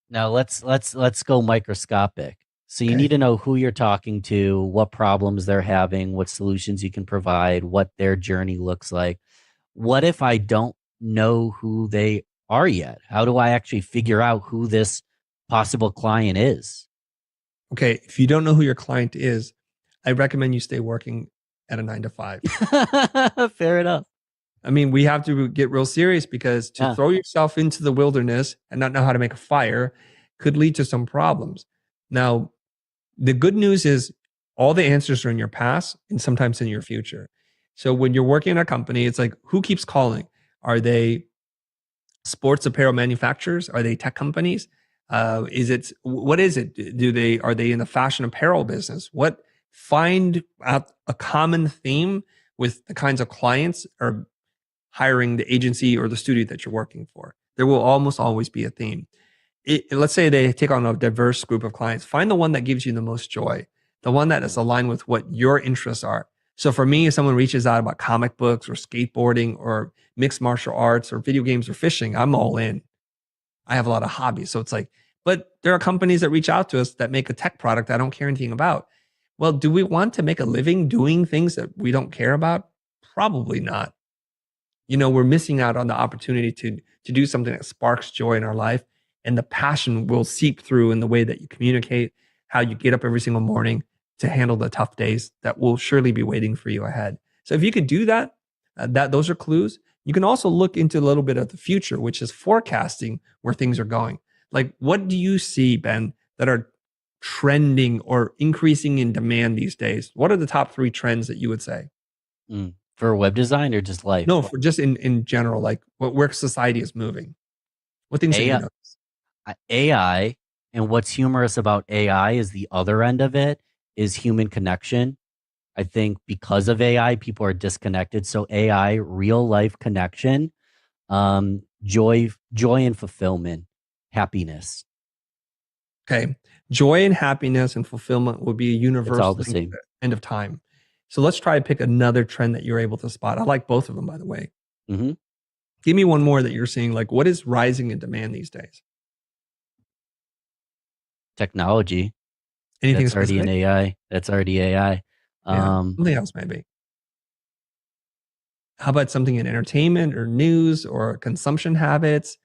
Now let's go microscopic. So you need to know who you're talking to, what problems they're having, what solutions you can provide, what their journey looks like. What if I don't know who they are yet? How do I actually figure out who this possible client is? Okay, if you don't know who your client is, I recommend you stay working at a 9 to 5. Fair enough. I mean, we have to get real serious, because to throw yourself into the wilderness and not know how to make a fire could lead to some problems. Now, the good news is all the answers are in your past and sometimes in your future. So when you're working in a company, it's like, who keeps calling? Are they sports apparel manufacturers? Are they tech companies? What is it? Are they in the fashion apparel business? Find out a common theme with the kinds of clients or hiring the agency or the studio that you're working for. There will almost always be a theme. Let's say they take on a diverse group of clients. Find the one that gives you the most joy, the one that is aligned with what your interests are. So for me, if someone reaches out about comic books or skateboarding or mixed martial arts or video games or fishing, I'm all in. I have a lot of hobbies. So it's like, but there are companies that reach out to us that make a tech product I don't care anything about. Well, do we want to make a living doing things that we don't care about? Probably not. We're missing out on the opportunity to do something that sparks joy in our life. And the passion will seep through in the way that you communicate, how you get up every single morning to handle the tough days that will surely be waiting for you ahead. So if you could do that, those are clues. You can also look into a little bit of the future, which is forecasting where things are going. Like, what do you see, Ben, that are trending or increasing in demand these days? What are the top 3 trends that you would say? For web design or just life? No, for just in general, like where society is moving. What things have you noticed? AI, and what's humorous about AI is the other end of it is human connection. I think because of AI, people are disconnected. So AI, real life connection, joy and fulfillment, happiness. Okay. Joy and happiness and fulfillment will be a universal all the same. End of time. So let's try to pick another trend that you're able to spot. I like both of them, by the way. Mm-hmm. Give me one more that you're seeing. Like, what is rising in demand these days? Technology. Anything that's already in AI. That's already AI. Something else maybe. How about something in entertainment or news or consumption habits?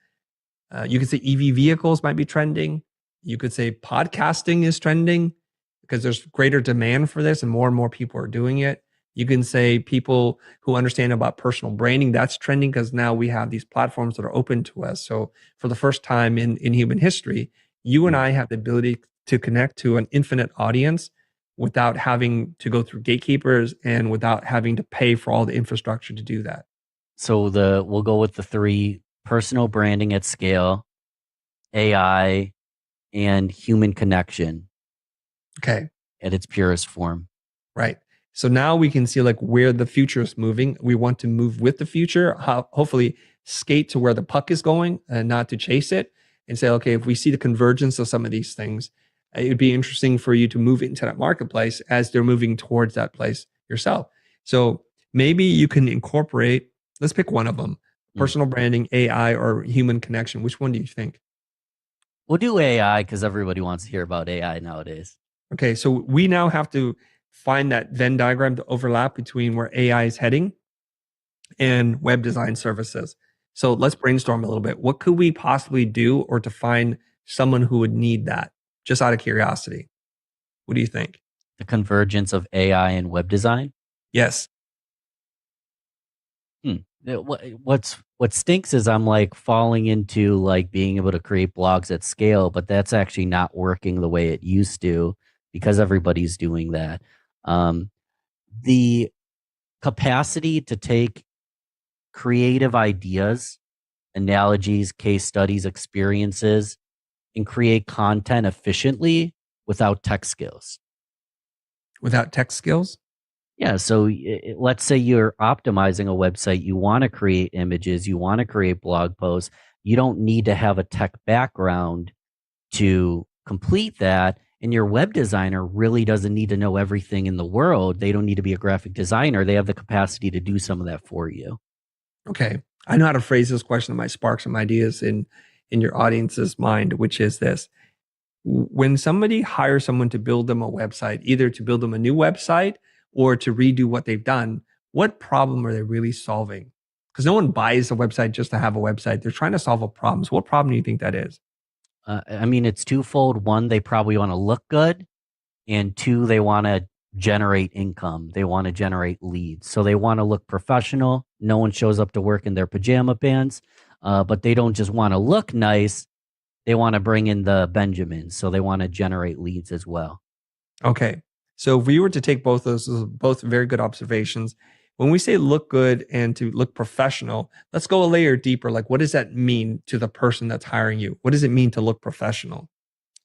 You could say EV vehicles might be trending. You could say podcasting is trending because there's greater demand for this and more people are doing it. You can say people who understand about personal branding, that's trending because now we have these platforms that are open to us. So for the first time in human history, you and I have the ability to connect to an infinite audience without having to go through gatekeepers and without having to pay for all the infrastructure to do that. So we'll go with the 3: personal branding at scale, AI, and human connection. Okay. At its purest form. Right. So now we can see like where the future is moving. We want to move with the future, hopefully skate to where the puck is going and not to chase it, and say, okay, if we see the convergence of some of these things, it would be interesting for you to move into that marketplace as they're moving towards that place yourself. So maybe you can incorporate, let's pick one of them, personal branding, AI, or human connection. Which one do you think? We'll do AI because everybody wants to hear about AI nowadays. Okay, so we now have to find that Venn diagram to overlap between where AI is heading and web design services. So let's brainstorm a little bit. What could we possibly do or to find someone who would need that, just out of curiosity? What do you think? The convergence of AI and web design? Yes. What stinks is I'm like falling into like being able to create blogs at scale, but that's actually not working the way it used to because everybody's doing that. The capacity to take creative ideas, analogies, case studies, experiences, and create content efficiently without tech skills. Without tech skills? Yeah. So let's say you're optimizing a website. You want to create images. You want to create blog posts. You don't need to have a tech background to complete that. And your web designer really doesn't need to know everything in the world. They don't need to be a graphic designer. They have the capacity to do some of that for you. Okay. I know how to phrase this question that might spark some ideas in your audience's mind, which is this. When somebody hires someone to build them a website, either to build them a new website or to redo what they've done, what problem are they really solving? Because no one buys a website just to have a website. They're trying to solve a problem. So what problem do you think that is? I mean, it's twofold. One, they probably want to look good. And 2, they want to generate income. They want to generate leads. So they want to look professional. No one shows up to work in their pajama pants, but they don't just want to look nice. They want to bring in the Benjamins. So they want to generate leads as well. Okay. So if we were to take both those both very good observations, when we say look good and to look professional, let's go a layer deeper. Like, what does that mean to the person that's hiring you? What does it mean to look professional?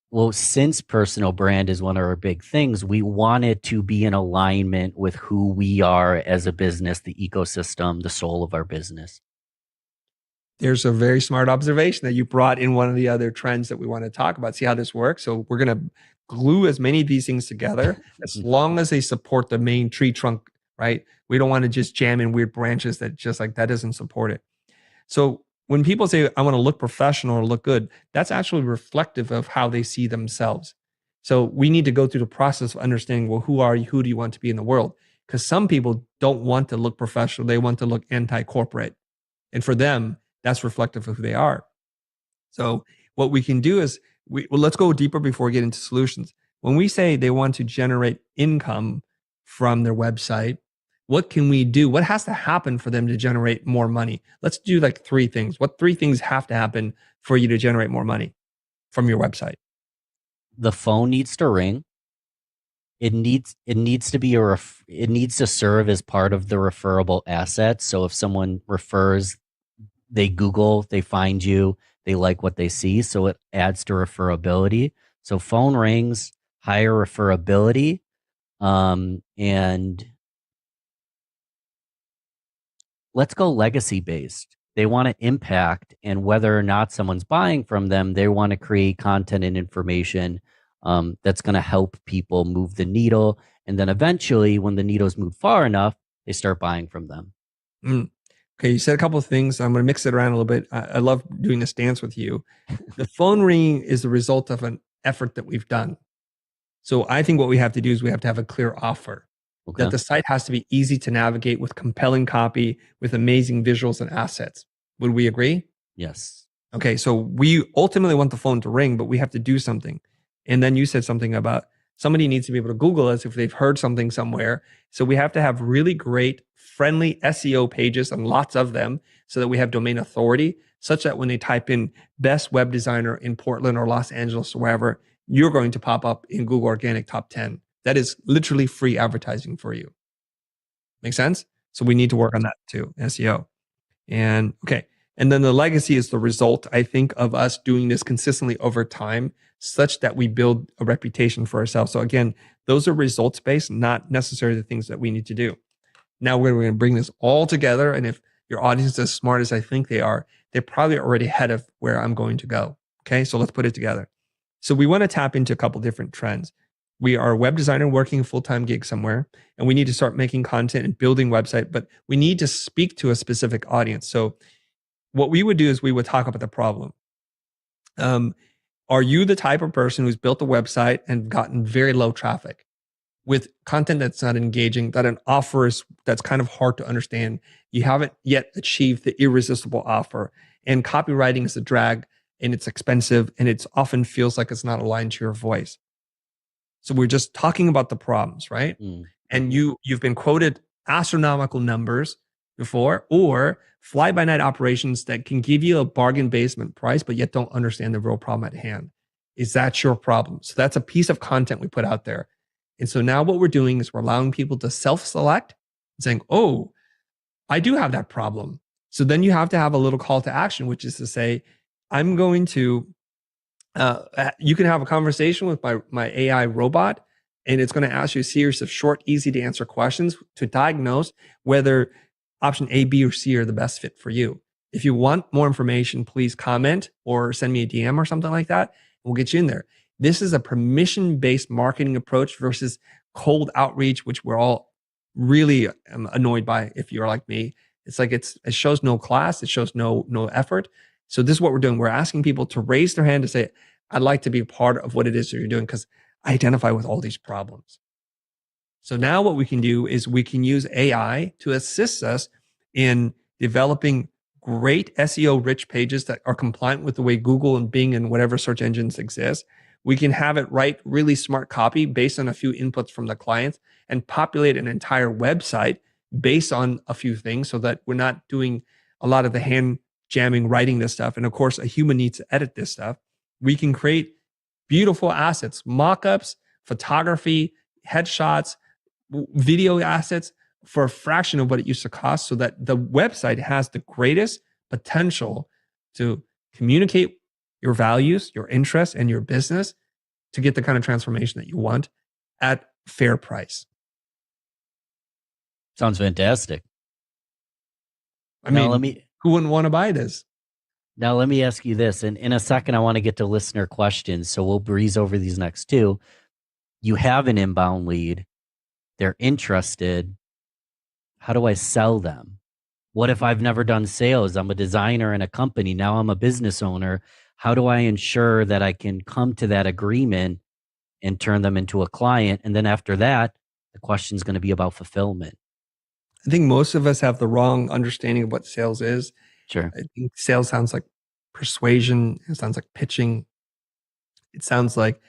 Well, since personal brand is one of our big things, we want it to be in alignment with who we are as a business, the ecosystem, the soul of our business. There's a very smart observation that you brought in one of the other trends that we want to talk about, see how this works. So we're going to glue as many of these things together as long as they support the main tree trunk right? We don't want to just jam in weird branches that just like that doesn't support it. So when people say, I want to look professional or look good, that's actually reflective of how they see themselves. So we need to go through the process of understanding, well, who are you? Who do you want to be in the world? Because some people don't want to look professional. They want to look anti-corporate. And for them, that's reflective of who they are. So what we can do is, let's go deeper before we get into solutions. When we say they want to generate income from their website, what can we do? What has to happen for them to generate more money? Let's do like 3 things. What 3 things have to happen for you to generate more money from your website? The phone needs to ring. It needs to be it needs to serve as part of the referable asset. So if someone refers, they Google, they find you, they like what they see, so it adds to referability. So phone rings, higher referability, and let's go legacy based. They want to impact, and whether or not someone's buying from them, they want to create content and information that's going to help people move the needle. And then eventually, when the needle's moved far enough, they start buying from them. Okay, you said a couple of things. I'm going to mix it around a little bit. I love doing this dance with you. The phone ringing is the result of an effort that we've done. So I think what we have to do is we have to have a clear offer. Okay. That the site has to be easy to navigate with compelling copy, with amazing visuals and assets. Would we agree? Yes. Okay, so we ultimately want the phone to ring, but we have to do something. And then you said something about somebody needs to be able to Google us if they've heard something somewhere. So we have to have really great, friendly SEO pages and lots of them so that we have domain authority, such that when they type in best web designer in Portland or Los Angeles or wherever, you're going to pop up in Google Organic Top 10. That is literally free advertising for you. Make sense? So we need to work on that too, SEO. And okay. And then the legacy is the result, I think, of us doing this consistently over time, such that we build a reputation for ourselves. So again, those are results based, not necessarily the things that we need to do. Now we're going to bring this all together. And if your audience is as smart as I think they are, they're probably already ahead of where I'm going to go. Okay. So let's put it together. So we want to tap into a couple different trends. We are a web designer working a full-time gig somewhere, and we need to start making content and building website, but we need to speak to a specific audience. So what we would do is we would talk about the problem. Are you the type of person who's built a website and gotten very low traffic with content that's not engaging, that an offer is that's kind of hard to understand? You haven't yet achieved the irresistible offer, and copywriting is a drag, and it's expensive, and it often feels like it's not aligned to your voice. So we're just talking about the problems, right? And you've been quoted astronomical numbers before, or fly-by-night operations that can give you a bargain basement price, but yet don't understand the real problem at hand. Is that your problem? So that's a piece of content we put out there. And so now what we're doing is we're allowing people to self-select and saying, oh, I do have that problem. So then you have to have a little call to action, which is to say, I'm going to you can have a conversation with my AI robot, and it's going to ask you a series of short, easy to answer questions to diagnose whether option A, B, or C are the best fit for you. If you want more information, please comment or send me a DM or something like that. We'll get you in there. This is a permission-based marketing approach versus cold outreach, which we're all really annoyed by if you're like me. It's like it shows no class, it shows no effort. So this is what we're doing. We're asking people to raise their hand to say, I'd like to be a part of what it is that you're doing because I identify with all these problems. So now what we can do is we can use AI to assist us in developing great SEO rich pages that are compliant with the way Google and Bing and whatever search engines exist. We can have it write really smart copy based on a few inputs from the clients and populate an entire website based on a few things so that we're not doing a lot of the hand jamming, writing this stuff. And of course, a human needs to edit this stuff. We can create beautiful assets, mock-ups, photography, headshots, video assets for a fraction of what it used to cost so that the website has the greatest potential to communicate your values, your interests, and your business to get the kind of transformation that you want at fair price. Sounds fantastic. I mean, who wouldn't want to buy this? Now, let me ask you this. And in a second, I want to get to listener questions. So we'll breeze over these next two. You have an inbound lead. They're interested. How do I sell them? What if I've never done sales? I'm a designer in a company. Now I'm a business owner. How do I ensure that I can come to that agreement and turn them into a client? And then after that, the question is going to be about fulfillment. I think most of us have the wrong understanding of what sales is. Sure. I think sales sounds like persuasion. It sounds like pitching. It sounds like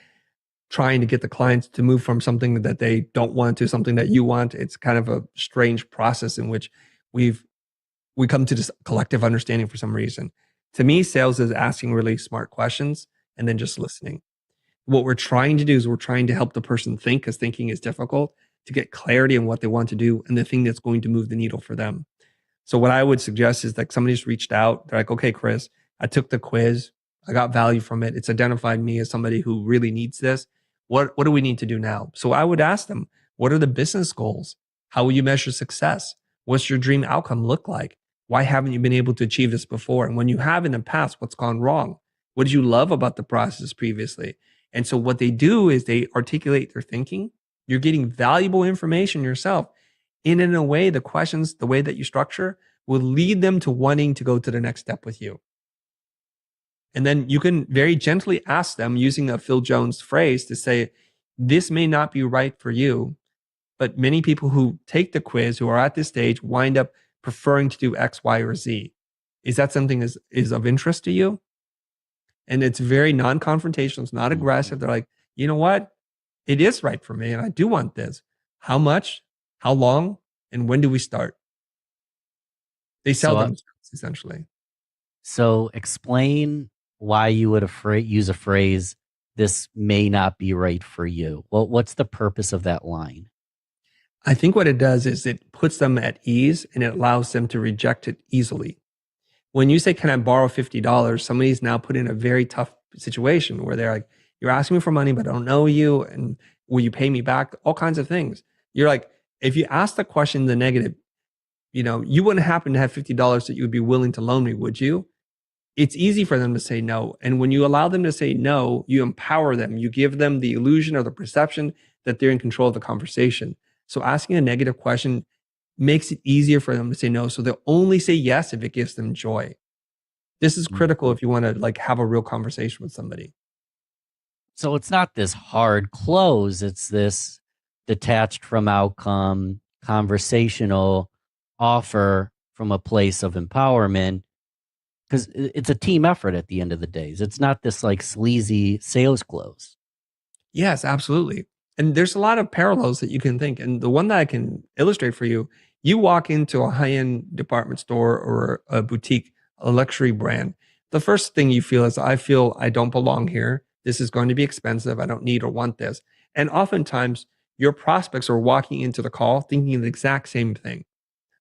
trying to get the clients to move from something that they don't want to something that you want. It's kind of a strange process in which we come to this collective understanding for some reason. To me, sales is asking really smart questions and then just listening. What we're trying to do is we're trying to help the person think, because thinking is difficult, to get clarity on what they want to do and the thing that's going to move the needle for them. So what I would suggest is like somebody's reached out. They're like, okay, Chris, I took the quiz. I got value from it. It's identified me as somebody who really needs this. What do we need to do now? So I would ask them, what are the business goals? How will you measure success? What's your dream outcome look like? Why haven't you been able to achieve this before? And when you have in the past, what's gone wrong? What did you love about the process previously? And so what they do is they articulate their thinking. You're getting valuable information yourself. And in a way, the questions, the way that you structure will lead them to wanting to go to the next step with you. And then you can very gently ask them using a Phil Jones phrase to say, this may not be right for you, but many people who take the quiz who are at this stage wind up preferring to do X, Y, or Z. Is that something is of interest to you? And it's very non-confrontational. It's not aggressive. They're like, you know what? It is right for me and I do want this. How much? How long? And when do we start? They sell themselves essentially. So explain why you would use a phrase, this may not be right for you. Well, what's the purpose of that line? I think what it does is it puts them at ease and it allows them to reject it easily. When you say, can I borrow $50? Somebody's now put in a very tough situation where they're like, you're asking me for money, but I don't know you. And will you pay me back? All kinds of things. You're like, if you ask the question in the negative, you wouldn't happen to have $50 that you would be willing to loan me, would you? It's easy for them to say no. And when you allow them to say no, you empower them. You give them the illusion or the perception that they're in control of the conversation. So asking a negative question makes it easier for them to say no. So they'll only say yes if it gives them joy. This is critical if you want to have a real conversation with somebody. So it's not this hard close. It's this detached from outcome, conversational offer from a place of empowerment. Because it's a team effort at the end of the day. It's not this sleazy sales close. Yes, absolutely. And there's a lot of parallels that you can think. And the one that I can illustrate for you, you walk into a high-end department store or a boutique, a luxury brand. The first thing you feel is, I feel I don't belong here. This is going to be expensive. I don't need or want this. And oftentimes your prospects are walking into the call thinking the exact same thing.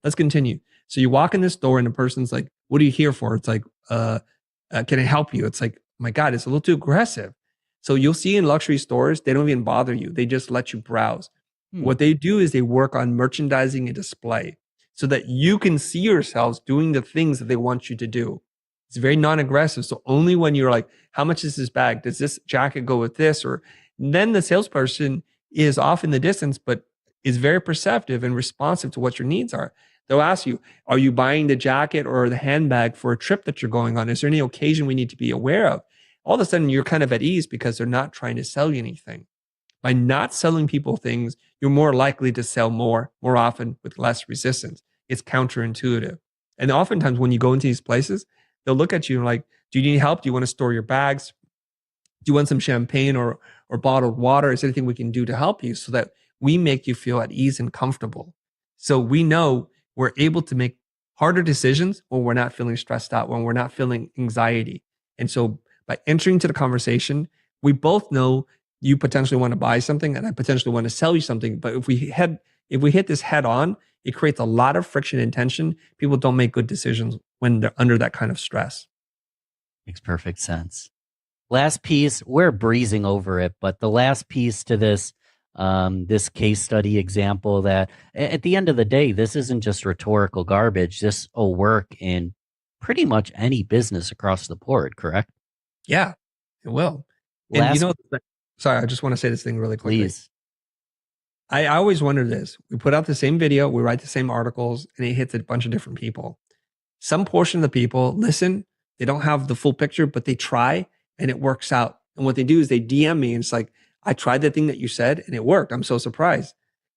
Let's continue. So you walk in this door and the person's like, what are you here for? It's like, can I help you? It's like, my God, it's a little too aggressive. So you'll see in luxury stores, they don't even bother you. They just let you browse. What they do is they work on merchandising and display so that you can see yourselves doing the things that they want you to do. It's very non-aggressive. So only when you're like, how much is this bag? Does this jacket go with this? Or then the salesperson is off in the distance, but is very perceptive and responsive to what your needs are. They'll ask you, are you buying the jacket or the handbag for a trip that you're going on? Is there any occasion we need to be aware of? All of a sudden, you're kind of at ease because they're not trying to sell you anything. By not selling people things, you're more likely to sell more often with less resistance. It's counterintuitive. And oftentimes when you go into these places, they'll look at you and like, do you need help? Do you want to store your bags? Do you want some champagne or bottled water? Is there anything we can do to help you so that we make you feel at ease and comfortable? So we know we're able to make harder decisions when we're not feeling stressed out, when we're not feeling anxiety. And so by entering to the conversation, we both know you potentially want to buy something and I potentially want to sell you something. But if we hit this head on, it creates a lot of friction and tension. People don't make good decisions when they're under that kind of stress. Makes perfect sense. Last piece, we're breezing over it, but the last piece to this this case study example, that at the end of the day, this isn't just rhetorical garbage. This will work in pretty much any business across the board, correct? Yeah, it will. And sorry, I just want to say this thing really quickly. Please. I always wonder this. We put out the same video, we write the same articles, and it hits a bunch of different people. Some portion of the people listen, they don't have the full picture, but they try and it works out. And what they do is they DM me and it's like, I tried the thing that you said and it worked. I'm so surprised.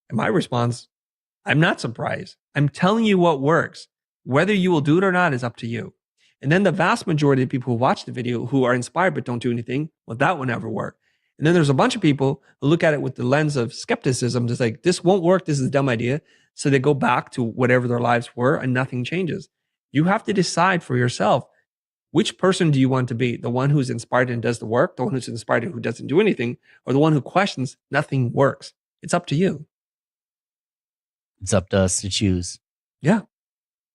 And my response, I'm not surprised. I'm telling you what works. Whether you will do it or not is up to you. And then the vast majority of people who watch the video who are inspired but don't do anything, well, that will never work. And then there's a bunch of people who look at it with the lens of skepticism, just like, this won't work. This is a dumb idea. So they go back to whatever their lives were and nothing changes. You have to decide for yourself, which person do you want to be? The one who's inspired and does the work, the one who's inspired and who doesn't do anything, or the one who questions nothing works? It's up to you. It's up to us to choose. Yeah.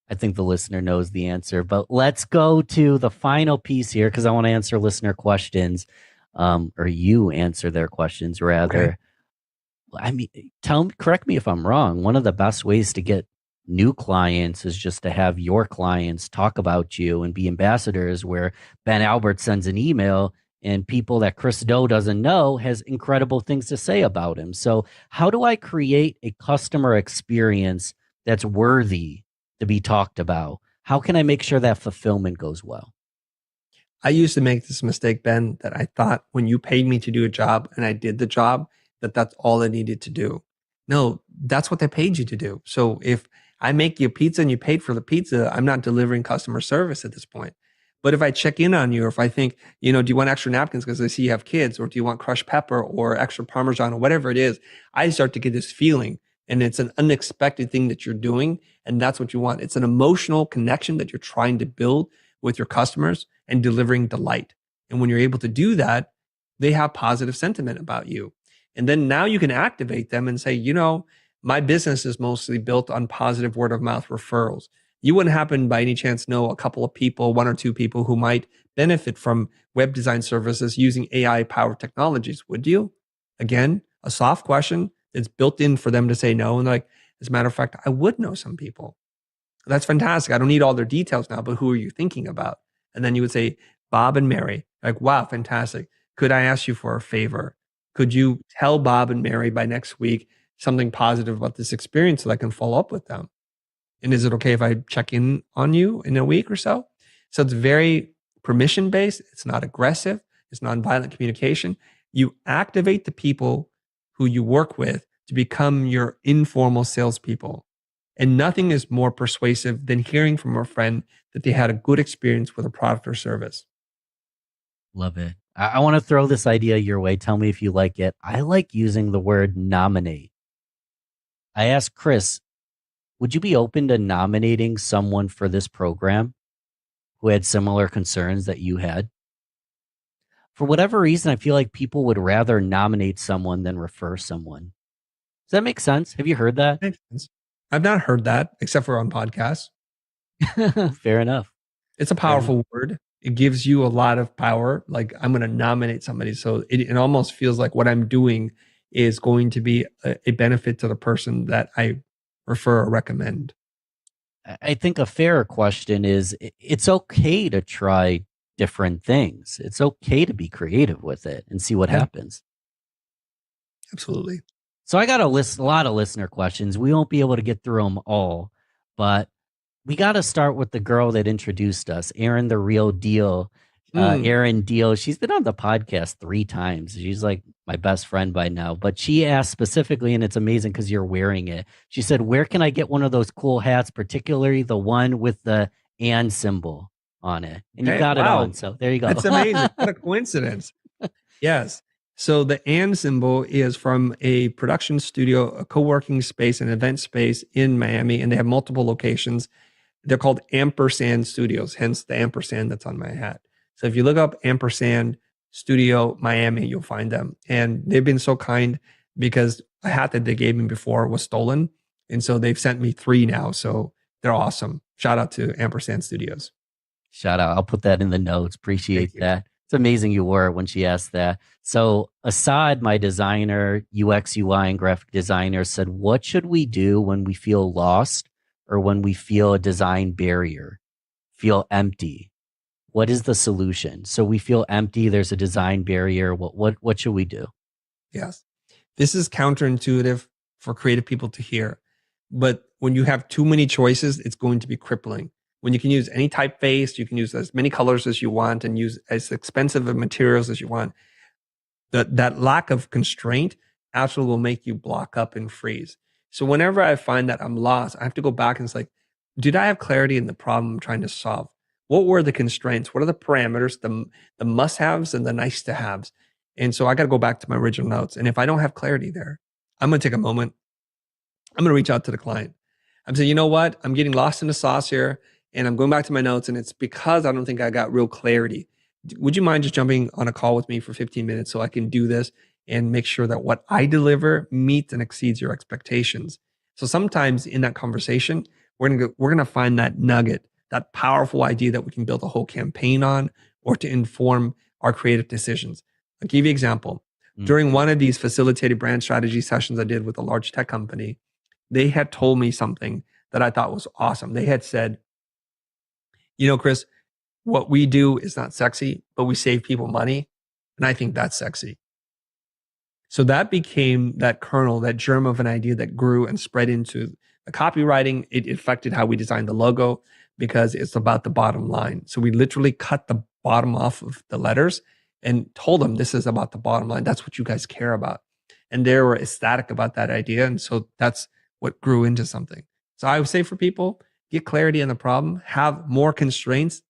I think the listener knows the answer, but let's go to the final piece here because I want to answer listener questions, or you answer their questions rather. Okay. I mean, correct me if I'm wrong. One of the best ways to get new clients is just to have your clients talk about you and be ambassadors, where Ben Albert sends an email and people that Chris Do doesn't know has incredible things to say about him. So how do I create a customer experience that's worthy to be talked about? How can I make sure that fulfillment goes well? I used to make this mistake, Ben, that I thought when you paid me to do a job and I did the job, that's all I needed to do. No, that's what they paid you to do. So if I make you a pizza and you paid for the pizza, I'm not delivering customer service at this point. But if I check in on you, or if I think, do you want extra napkins because I see you have kids, or do you want crushed pepper or extra Parmesan or whatever it is, I start to get this feeling, and it's an unexpected thing that you're doing. And that's what you want. It's an emotional connection that you're trying to build with your customers and delivering delight. And when you're able to do that, they have positive sentiment about you. And then now you can activate them and say, my business is mostly built on positive word of mouth referrals. You wouldn't happen by any chance know a couple of people, 1 or 2 people who might benefit from web design services using AI powered technologies, would you? Again, a soft question that's built in for them to say no. And like, as a matter of fact, I would know some people. That's fantastic. I don't need all their details now, but who are you thinking about? And then you would say, Bob and Mary. Like, wow, fantastic. Could I ask you for a favor? Could you tell Bob and Mary by next week something positive about this experience so that I can follow up with them? And is it okay if I check in on you in a week or so? So it's very permission based. It's not aggressive. It's nonviolent communication. You activate the people who you work with to become your informal salespeople. And nothing is more persuasive than hearing from a friend that they had a good experience with a product or service. Love it. I want to throw this idea your way. Tell me if you like it. I like using the word nominate. I asked Chris, would you be open to nominating someone for this program who had similar concerns that you had? For whatever reason, I feel like people would rather nominate someone than refer someone. Does that make sense? Have you heard that? Makes sense. I've not heard that except for on podcasts. Fair enough. It's a powerful word. It gives you a lot of power. Like, I'm going to nominate somebody. So it almost feels like what I'm doing is going to be a benefit to the person that I refer or recommend. I think a fair question is, it's okay to try different things. It's okay to be creative with it and see what happens. Absolutely. So I got a lot of listener questions. We won't be able to get through them all, but we got to start with the girl that introduced us, Erin the Real Deal. Erin Deal. She's been on the podcast 3 times. She's like my best friend by now, but she asked specifically, and it's amazing because you're wearing it. She said, where can I get one of those cool hats, particularly the one with the and symbol on it? And you got it on. So there you go. That's amazing. What a coincidence. Yes. So the and symbol is from a production studio, a co-working space, an event space in Miami, and they have multiple locations. They're called Ampersand Studios, hence the ampersand that's on my hat. So if you look up Ampersand Studio Miami, you'll find them. And they've been so kind because a hat that they gave me before was stolen. And so they've sent me 3 now. So they're awesome. Shout out to Ampersand Studios. Shout out. I'll put that in the notes. Appreciate that. It's amazing you wore it when she asked that. So Assad, my designer, UX, UI, and graphic designer, said, what should we do when we feel lost or when we feel a design barrier, feel empty? What is the solution? So we feel empty. There's a design barrier. What should we do? Yes. This is counterintuitive for creative people to hear. But when you have too many choices, it's going to be crippling. When you can use any typeface, you can use as many colors as you want and use as expensive of materials as you want. That lack of constraint absolutely will make you block up and freeze. So whenever I find that I'm lost, I have to go back and it's like, did I have clarity in the problem I'm trying to solve? What were the constraints? What are the parameters, the must-haves and the nice-to-haves? And so I got to go back to my original notes. And if I don't have clarity there, I'm going to take a moment. I'm going to reach out to the client. I'm saying, you know what? I'm getting lost in the sauce here. And I'm going back to my notes. And it's because I don't think I got real clarity. Would you mind just jumping on a call with me for 15 minutes so I can do this and make sure that what I deliver meets and exceeds your expectations? So sometimes in that conversation, we're gonna find that nugget, that powerful idea that we can build a whole campaign on or to inform our creative decisions. I'll give you an example. During one of these facilitated brand strategy sessions I did with a large tech company, they had told me something that I thought was awesome. They had said, you know, Chris, what we do is not sexy, but we save people money. And I think that's sexy. So that became that kernel, that germ of an idea that grew and spread into the copywriting. It affected how we designed the logo because it's about the bottom line. So we literally cut the bottom off of the letters and told them this is about the bottom line. That's what you guys care about. And they were ecstatic about that idea. And so that's what grew into something. So I would say for people, get clarity on the problem, have more constraints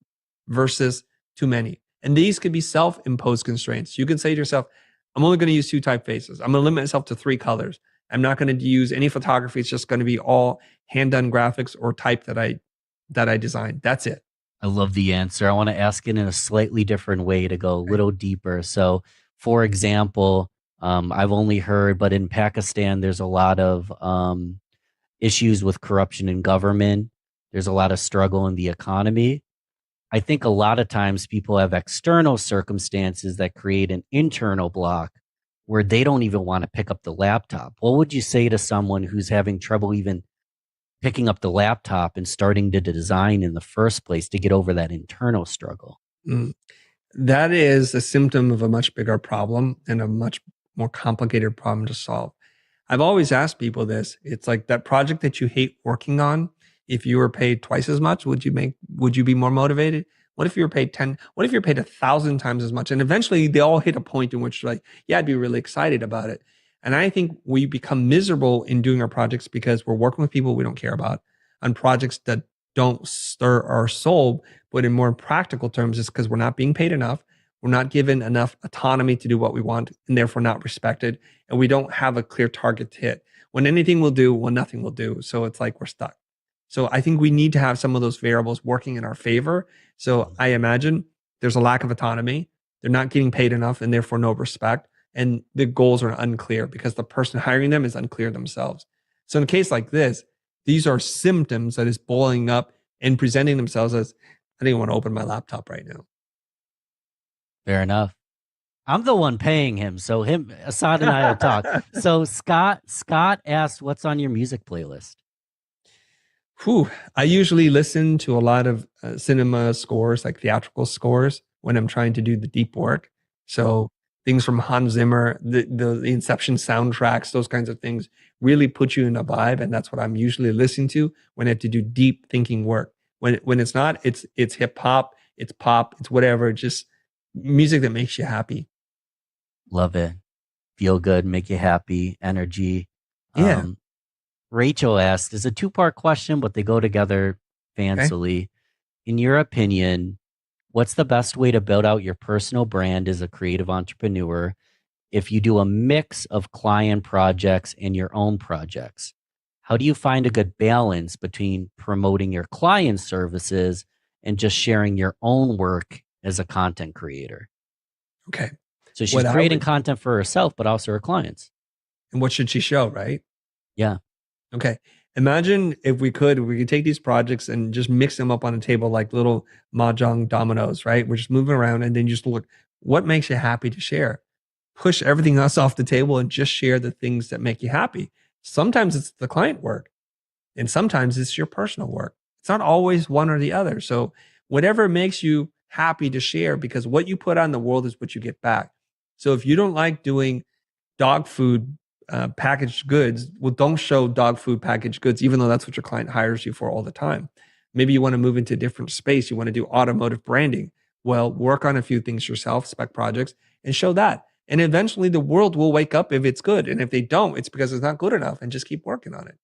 versus too many. And these could be self-imposed constraints. You can say to yourself, I'm only going to use 2 typefaces. I'm going to limit myself to 3 colors. I'm not going to use any photography. It's just going to be all hand-done graphics or type that I designed. That's it. I love the answer. I want to ask it in a slightly different way to go a little deeper. So, for example, I've only heard, but in Pakistan, there's a lot of issues with corruption in government. There's a lot of struggle in the economy. I think a lot of times people have external circumstances that create an internal block where they don't even want to pick up the laptop. What would you say to someone who's having trouble even picking up the laptop and starting to design in the first place to get over that internal struggle? That is a symptom of a much bigger problem and a much more complicated problem to solve. I've always asked people this. It's like that project that you hate working on. If you were paid twice as much, would you be more motivated? What if you were paid 10? What if you're paid 1,000 times as much? And eventually they all hit a point in which like, yeah, I'd be really excited about it. And I think we become miserable in doing our projects because we're working with people we don't care about on projects that don't stir our soul. But in more practical terms, it's because we're not being paid enough. We're not given enough autonomy to do what we want and therefore not respected. And we don't have a clear target to hit. When anything will do, when nothing will do. So it's like we're stuck. So I think we need to have some of those variables working in our favor. So I imagine there's a lack of autonomy. They're not getting paid enough and therefore no respect. And the goals are unclear because the person hiring them is unclear themselves. So in a case like this, these are symptoms that is boiling up and presenting themselves as, I didn't want to open my laptop right now. Fair enough. I'm the one paying him. So Assad and I will talk. So Scott asked, what's on your music playlist? I usually listen to a lot of cinema scores, like theatrical scores, when I'm trying to do the deep work. So things from Hans Zimmer, the Inception soundtracks, those kinds of things really put you in a vibe. And that's what I'm usually listening to when I have to do deep thinking work. When it's not, it's hip hop, it's pop, it's whatever, just music that makes you happy. Love it. Feel good, make you happy, energy. Yeah. Rachel asked, it's a 2-part question, but they go together fancily. Okay. In your opinion, what's the best way to build out your personal brand as a creative entrepreneur if you do a mix of client projects and your own projects? How do you find a good balance between promoting your client services and just sharing your own work as a content creator? Okay. So she's creating content for herself, but also her clients. And what should she show, right? Yeah. Okay. Imagine if we could take these projects and just mix them up on a table like little mahjong dominoes, right? We're just moving around and then just look, what makes you happy to share? Push everything else off the table and just share the things that make you happy. Sometimes it's the client work and sometimes it's your personal work. It's not always one or the other. So whatever makes you happy to share, because what you put out in the world is what you get back. So if you don't like doing dog food packaged goods. Well, don't show dog food packaged goods, even though that's what your client hires you for all the time. Maybe you want to move into a different space. You want to do automotive branding. Well, work on a few things yourself, spec projects, and show that. And eventually the world will wake up if it's good. And if they don't, it's because it's not good enough, and just keep working on it.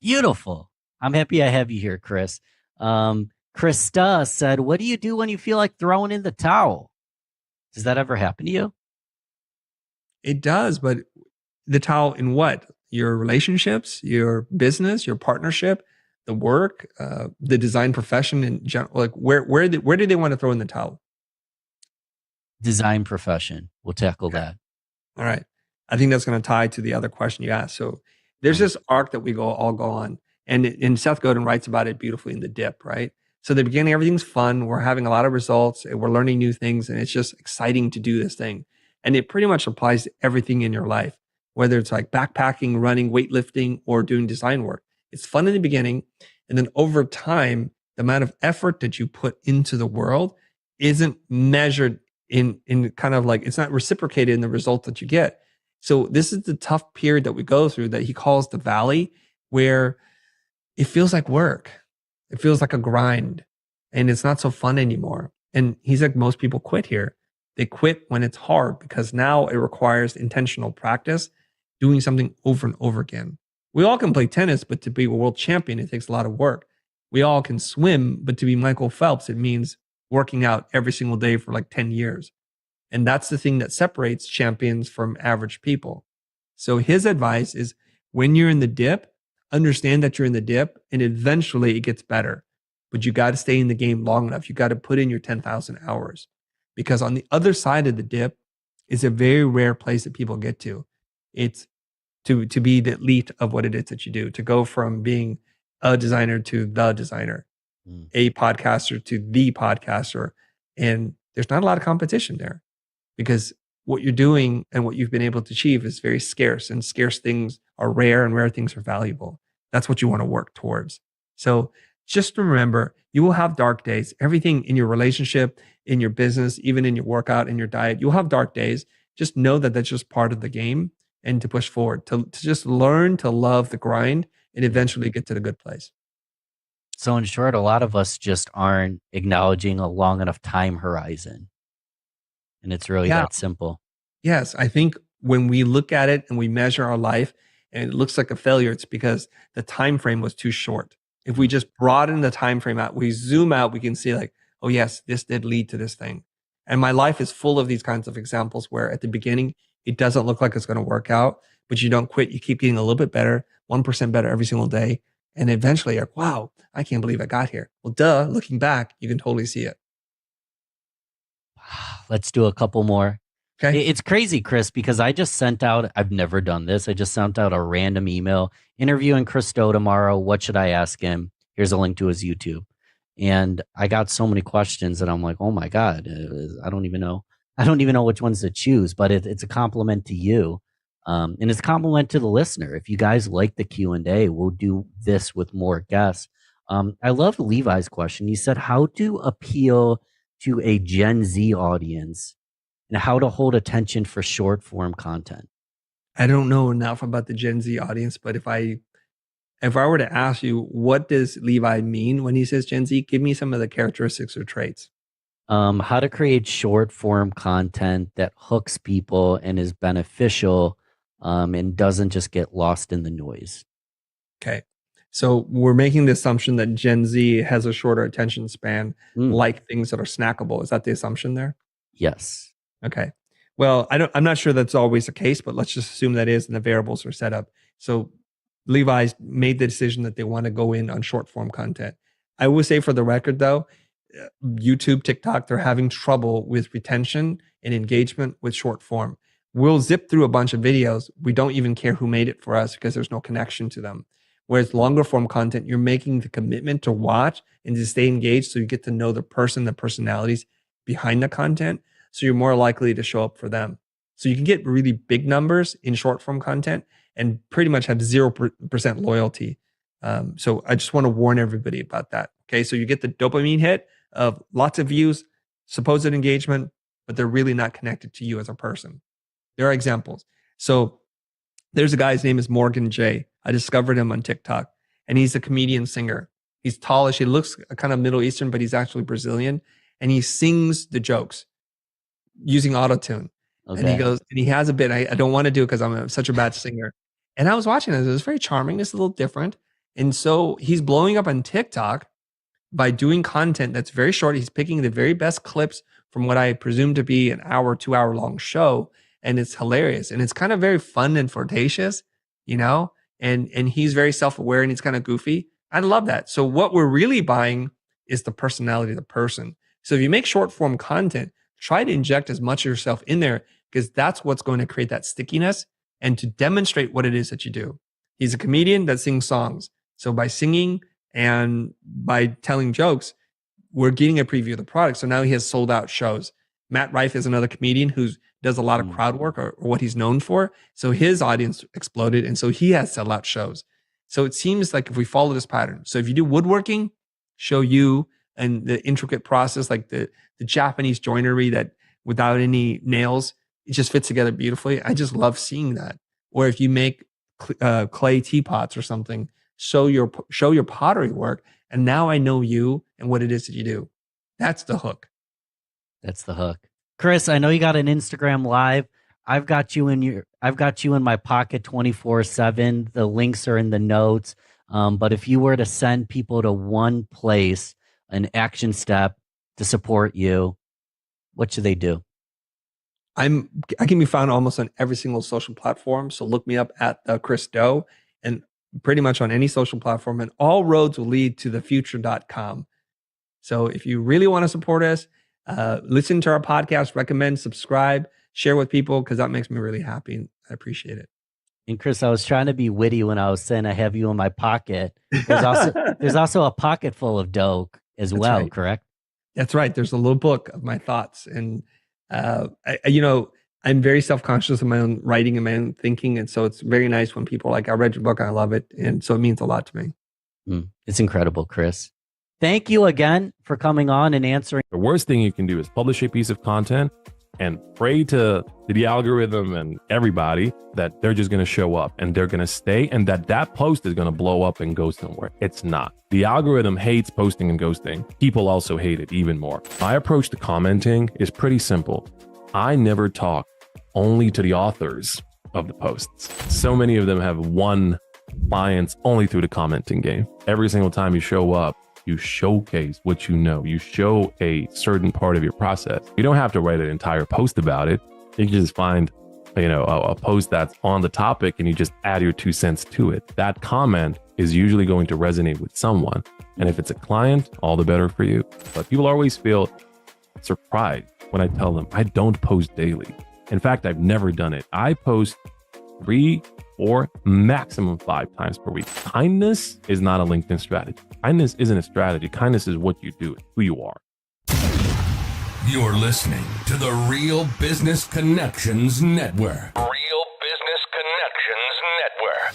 Beautiful. I'm happy I have you here, Chris. Krista said, what do you do when you feel like throwing in the towel? Does that ever happen to you? It does, but the towel in what? Your relationships, your business, your partnership, the work, the design profession in general. Like where do they want to throw in the towel? Design profession. We'll tackle that. All right. I think that's going to tie to the other question you asked. So there's this arc that we all go on. And Seth Godin writes about it beautifully in The Dip, right? So the beginning, everything's fun. We're having a lot of results and we're learning new things. And it's just exciting to do this thing. And it pretty much applies to everything in your life, whether it's like backpacking, running, weightlifting, or doing design work. It's fun in the beginning. And then over time, the amount of effort that you put into the world isn't measured in kind of like, it's not reciprocated in the result that you get. So this is the tough period that we go through that he calls the valley, where it feels like work. It feels like a grind, and it's not so fun anymore. And he's like, most people quit here. They quit when it's hard because now it requires intentional practice, doing something over and over again. We all can play tennis, but to be a world champion, it takes a lot of work. We all can swim, but to be Michael Phelps, it means working out every single day for like 10 years. And that's the thing that separates champions from average people. So his advice is, when you're in the dip, understand that you're in the dip, and eventually it gets better. But you got to stay in the game long enough. You got to put in your 10,000 hours, because on the other side of the dip is a very rare place that people get to. It's to be the elite of what it is that you do, to go from being a designer to the designer, a podcaster to the podcaster. And there's not a lot of competition there, because what you're doing and what you've been able to achieve is very scarce, and scarce things are rare and rare things are valuable. That's what you want to work towards. So just remember, you will have dark days. Everything in your relationship, in your business, even in your workout, in your diet, you'll have dark days. Just know that that's just part of the game, and to push forward, to just learn to love the grind and eventually get to the good place. So in short, a lot of us just aren't acknowledging a long enough time horizon. And it's really that simple. Yes. I think when we look at it and we measure our life and it looks like a failure, it's because the time frame was too short. If we just broaden the time frame out, we zoom out, we can see like, oh yes, this did lead to this thing. And my life is full of these kinds of examples where at the beginning, it doesn't look like it's going to work out, but you don't quit. You keep getting a little bit better, 1% better every single day. And eventually you're like, wow, I can't believe I got here. Well, duh, looking back, you can totally see it. Let's do a couple more. Okay. It's crazy, Chris, because I just sent out, I've never done this. I just sent out a random email interviewing Chris Do tomorrow. What should I ask him? Here's a link to his YouTube. And I got so many questions and I'm like, oh my God, I don't even know. I don't even know which ones to choose, but it's a compliment to you. And it's a compliment to the listener. If you guys like the Q&A, we'll do this with more guests. I love Levi's question. He said, how to appeal to a Gen Z audience and how to hold attention for short form content. I don't know enough about the Gen Z audience, but if I were to ask you, what does Levi mean when he says Gen Z? Give me some of the characteristics or traits. How to create short form content that hooks people and is beneficial, and doesn't just get lost in the noise. Okay. So we're making the assumption that Gen Z has a shorter attention span, like things that are snackable. Is that the assumption there? Yes. Okay. Well, I'm not sure that's always the case, but let's just assume that is, and the variables are set up. So Levi's made the decision that they want to go in on short form content. I will say, for the record though, YouTube, TikTok, they're having trouble with retention and engagement with short form. We'll zip through a bunch of videos. We don't even care who made it for us because there's no connection to them. Whereas longer form content, you're making the commitment to watch and to stay engaged, so you get to know the person, the personalities behind the content. So you're more likely to show up for them. So you can get really big numbers in short form content and pretty much have 0% loyalty. So I just want to warn everybody about that. Okay. So you get the dopamine hit of lots of views, supposed engagement, but they're really not connected to you as a person. There are examples. So There's a guy, his name is Morgan J. I discovered him on TikTok, and he's a comedian singer. He's tallish. He looks kind of Middle Eastern, but he's actually Brazilian. And he sings the jokes using autotune. Okay. And he goes, and he has a bit. I don't want to do it because I'm such a bad singer. And I was watching this. It was very charming. It's a little different. And so he's blowing up on TikTok by doing content that's very short. He's picking the very best clips from what I presume to be an hour, 2 hour long show. And it's hilarious. And it's kind of very fun and flirtatious, you know? And he's very self-aware and he's kind of goofy. I love that. So what we're really buying is the personality of the person. So if you make short form content, try to inject as much of yourself in there because that's what's going to create that stickiness and to demonstrate what it is that you do. He's a comedian that sings songs. So by singing and by telling jokes, we're getting a preview of the product. So now he has sold out shows. Matt Rife is another comedian who does a lot of crowd work or what he's known for. So his audience exploded. And so he has sold out shows. So it seems like if we follow this pattern, so if you do woodworking, show you and the intricate process, like the Japanese joinery that without any nails, it just fits together beautifully. I just love seeing that. Or if you make clay teapots or something, show your pottery work. And now I know you and what it is that you do. That's the hook. That's the hook. Chris, I know you got an Instagram live. I've got you in my pocket 24/7. The links are in the notes. But if you were to send people to one place, an action step to support you, what should they do? I can be found almost on every single social platform. So look me up at Chris Do and pretty much on any social platform, and all roads will lead to thefuture.com. So if you really want to support us, listen to our podcast, recommend, subscribe, share with people, because that makes me really happy and I appreciate it. And Chris, I was trying to be witty when I was saying I have you in my pocket. There's also a pocket full of dough as That's well, right. correct? That's right. There's a little book of my thoughts. And, I'm very self-conscious of my own writing and my own thinking. And so it's very nice when people are like, I read your book, I love it. And so it means a lot to me. It's incredible, Chris. Thank you again for coming on and answering. The worst thing you can do is publish a piece of content and pray to the algorithm and everybody that they're just going to show up and they're going to stay and that post is going to blow up and go somewhere. It's not. The algorithm hates posting and ghosting. People also hate it even more. My approach to commenting is pretty simple. I never talk only to the authors of the posts. So many of them have won clients only through the commenting game. Every single time you show up, you showcase what you know. You show a certain part of your process. You don't have to write an entire post about it. You can just find, a post that's on the topic and you just add your 2 cents to it. That comment is usually going to resonate with someone. And if it's a client, all the better for you. But people always feel surprised when I tell them I don't post daily. In fact, I've never done it. I post 3 or maximum 5 times per week. Kindness is not a LinkedIn strategy. Kindness isn't a strategy. Kindness is what you do, who you are. You're listening to the Real Business Connections Network. Real Business Connections Network.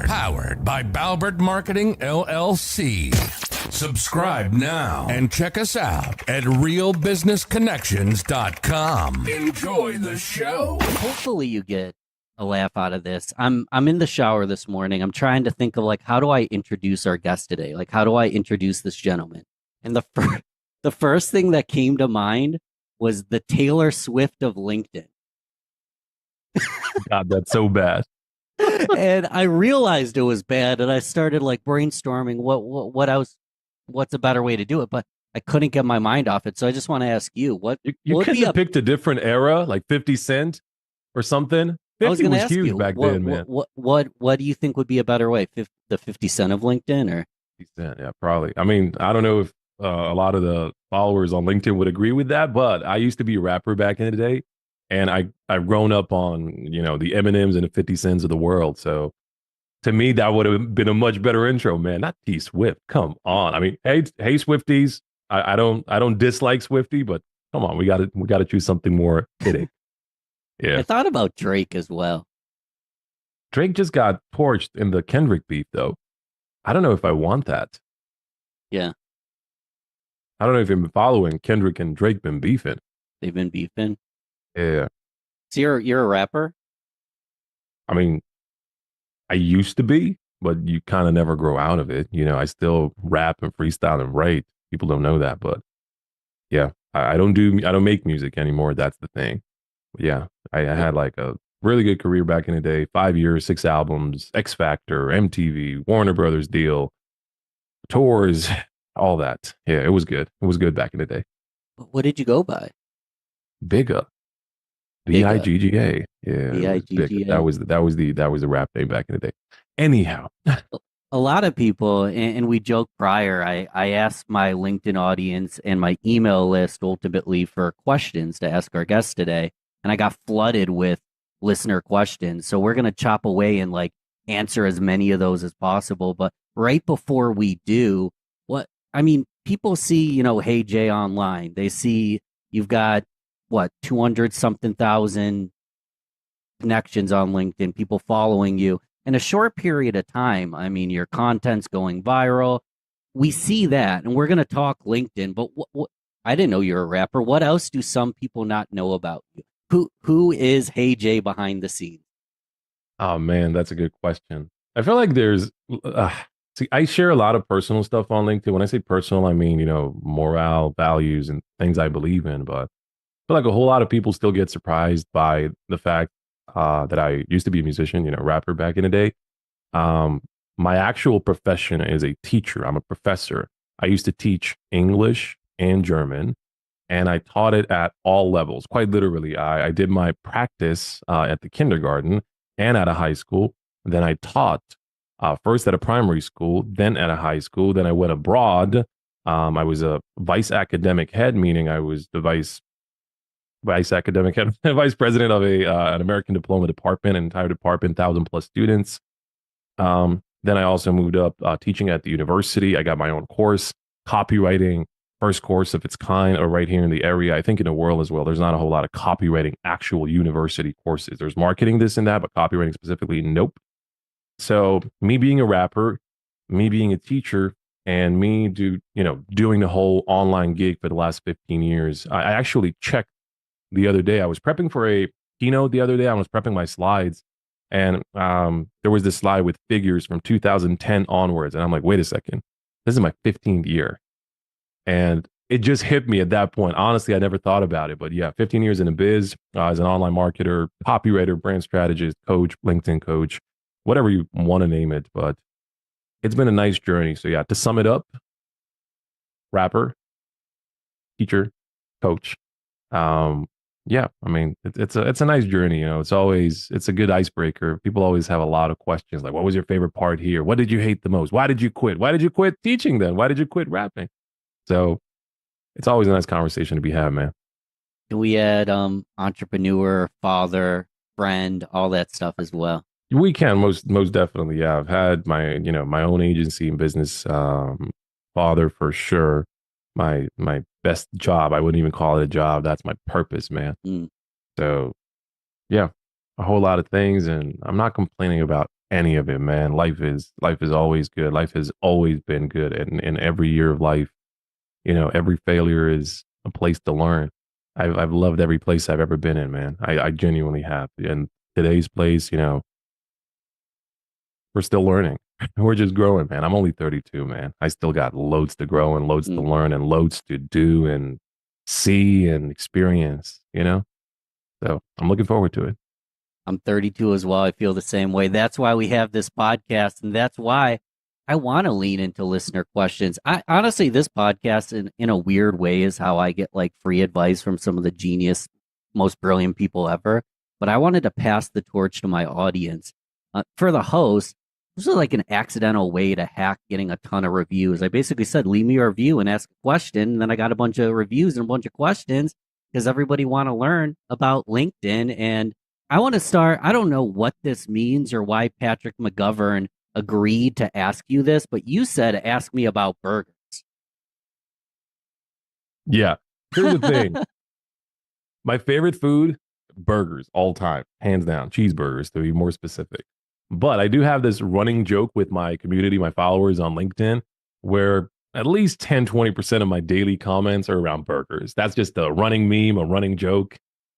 Powered by Balbert Marketing LLC. Subscribe now and check us out at realbusinessconnections.com. Enjoy the show. Hopefully you get a laugh out of this. I'm in the shower this morning. I'm trying to think of how do I introduce our guest today? Like, how do I introduce this gentleman? And the first thing that came to mind was the Taylor Swift of LinkedIn. God, that's so bad. And I realized it was bad, and I started brainstorming what's a better way to do it, but I couldn't get my mind off it. So I just want to ask you, you could have picked a different era, like 50 Cent or something. 50 was huge back then, man. What do you think would be a better way? The 50 Cent of LinkedIn, or 50 Cent? Yeah, probably. I mean, I don't know if a lot of the followers on LinkedIn would agree with that, but I used to be a rapper back in the day, and I've grown up on the Eminems and the 50 Cents of the world. So to me, that would have been a much better intro, man. Not T Swift. Come on. I mean, hey Swifties. I don't dislike Swifty, but come on, we gotta choose something more fitting. Yeah. I thought about Drake as well. Drake just got torched in the Kendrick beef, though. I don't know if I want that. Yeah. I don't know if you've been following. Kendrick and Drake been beefing. They've been beefing. Yeah. So you're a rapper? I mean, I used to be, but you kind of never grow out of it. You know, I still rap and freestyle and write. People don't know that, but yeah, I don't make music anymore. That's the thing. Yeah, I had like a really good career back in the day. 5 years, 6 albums, X Factor, MTV, Warner Brothers deal, tours, all that. Yeah, it was good. It was good back in the day. What did you go by? Bigga. Bigga. Bigga. Yeah, it was Bigga. Bigga. That was the rap name back in the day. Anyhow, A lot of people, and we joked prior, I asked my LinkedIn audience and my email list ultimately for questions to ask our guests today, and I got flooded with listener questions. So we're going to chop away and like answer as many of those as possible. But right before we do, people see, Hey Jay online. They see you've got 200 something thousand connections on LinkedIn, people following you in a short period of time. I mean, your content's going viral. We see that, and we're going to talk LinkedIn. But what I didn't know you're a rapper. What else do some people not know about you? Who is Hey Jay behind the scenes? oh man, that's a good question. I feel like there's see, I share a lot of personal stuff on LinkedIn. When I say personal, I mean, morale, values, and things I believe in. But I feel like a whole lot of people still get surprised by the fact that I used to be a musician, rapper back in the day. My actual profession is a teacher. I'm a professor. I used to teach English and German, and I taught it at all levels. Quite literally, I did my practice at the kindergarten and at a high school. Then I taught first at a primary school, then at a high school. Then I went abroad. I was a vice academic head, meaning I was the vice academic head, vice president of an American diploma department, an entire department, 1,000+ students. Then I also moved up teaching at the university. I got my own course, copywriting, first course of its kind, or right here in the area. I think in the world as well, there's not a whole lot of copywriting actual university courses. There's marketing, this and that, but copywriting specifically, nope. So me being a rapper, me being a teacher, and me doing the whole online gig for the last 15 years, I actually checked the other day. I was prepping for a keynote the other day. I was prepping my slides, and there was this slide with figures from 2010 onwards. And I'm like, wait a second, this is my 15th year. And it just hit me at that point. Honestly, I never thought about it. But yeah, 15 years in the biz as an online marketer, copywriter, brand strategist, coach, LinkedIn coach, whatever you want to name it. But it's been a nice journey. So yeah, to sum it up, rapper, teacher, coach. Yeah, I mean, it's a nice journey. It's a good icebreaker. People always have a lot of questions like, what was your favorite part here? What did you hate the most? Why did you quit? Why did you quit teaching then? Why did you quit rapping? So it's always a nice conversation to be had, man. Can we add entrepreneur, father, friend, all that stuff as well? We can most definitely. Yeah, I've had my my own agency and business. Father for sure. My best job. I wouldn't even call it a job. That's my purpose, man. So yeah, a whole lot of things, and I'm not complaining about any of it, man. Life is always good. Life has always been good, and in every year of life, every failure is a place to learn. I've loved every place I've ever been in, man. I genuinely have. And today's place, we're still learning. We're just growing, man. I'm only 32, man. I still got loads to grow and loads to learn and loads to do and see and experience, So I'm looking forward to it. I'm 32 as well. I feel the same way. That's why we have this podcast, and that's why I want to lean into listener questions. I honestly, this podcast in a weird way is how I get like free advice from some of the genius, most brilliant people ever. But I wanted to pass the torch to my audience. For the host, this was like an accidental way to hack getting a ton of reviews. I basically said, leave me a review and ask a question. And then I got a bunch of reviews and a bunch of questions because everybody want to learn about LinkedIn. And I want to start, I don't know what this means or why Patrick McGovern agreed to ask you this, but you said, ask me about burgers. Yeah. Here's the thing. My favorite food, burgers all time, hands down, cheeseburgers to be more specific. But I do have this running joke with my community, my followers on LinkedIn, where at least 10-20% of my daily comments are around burgers. That's just a running meme, a running joke.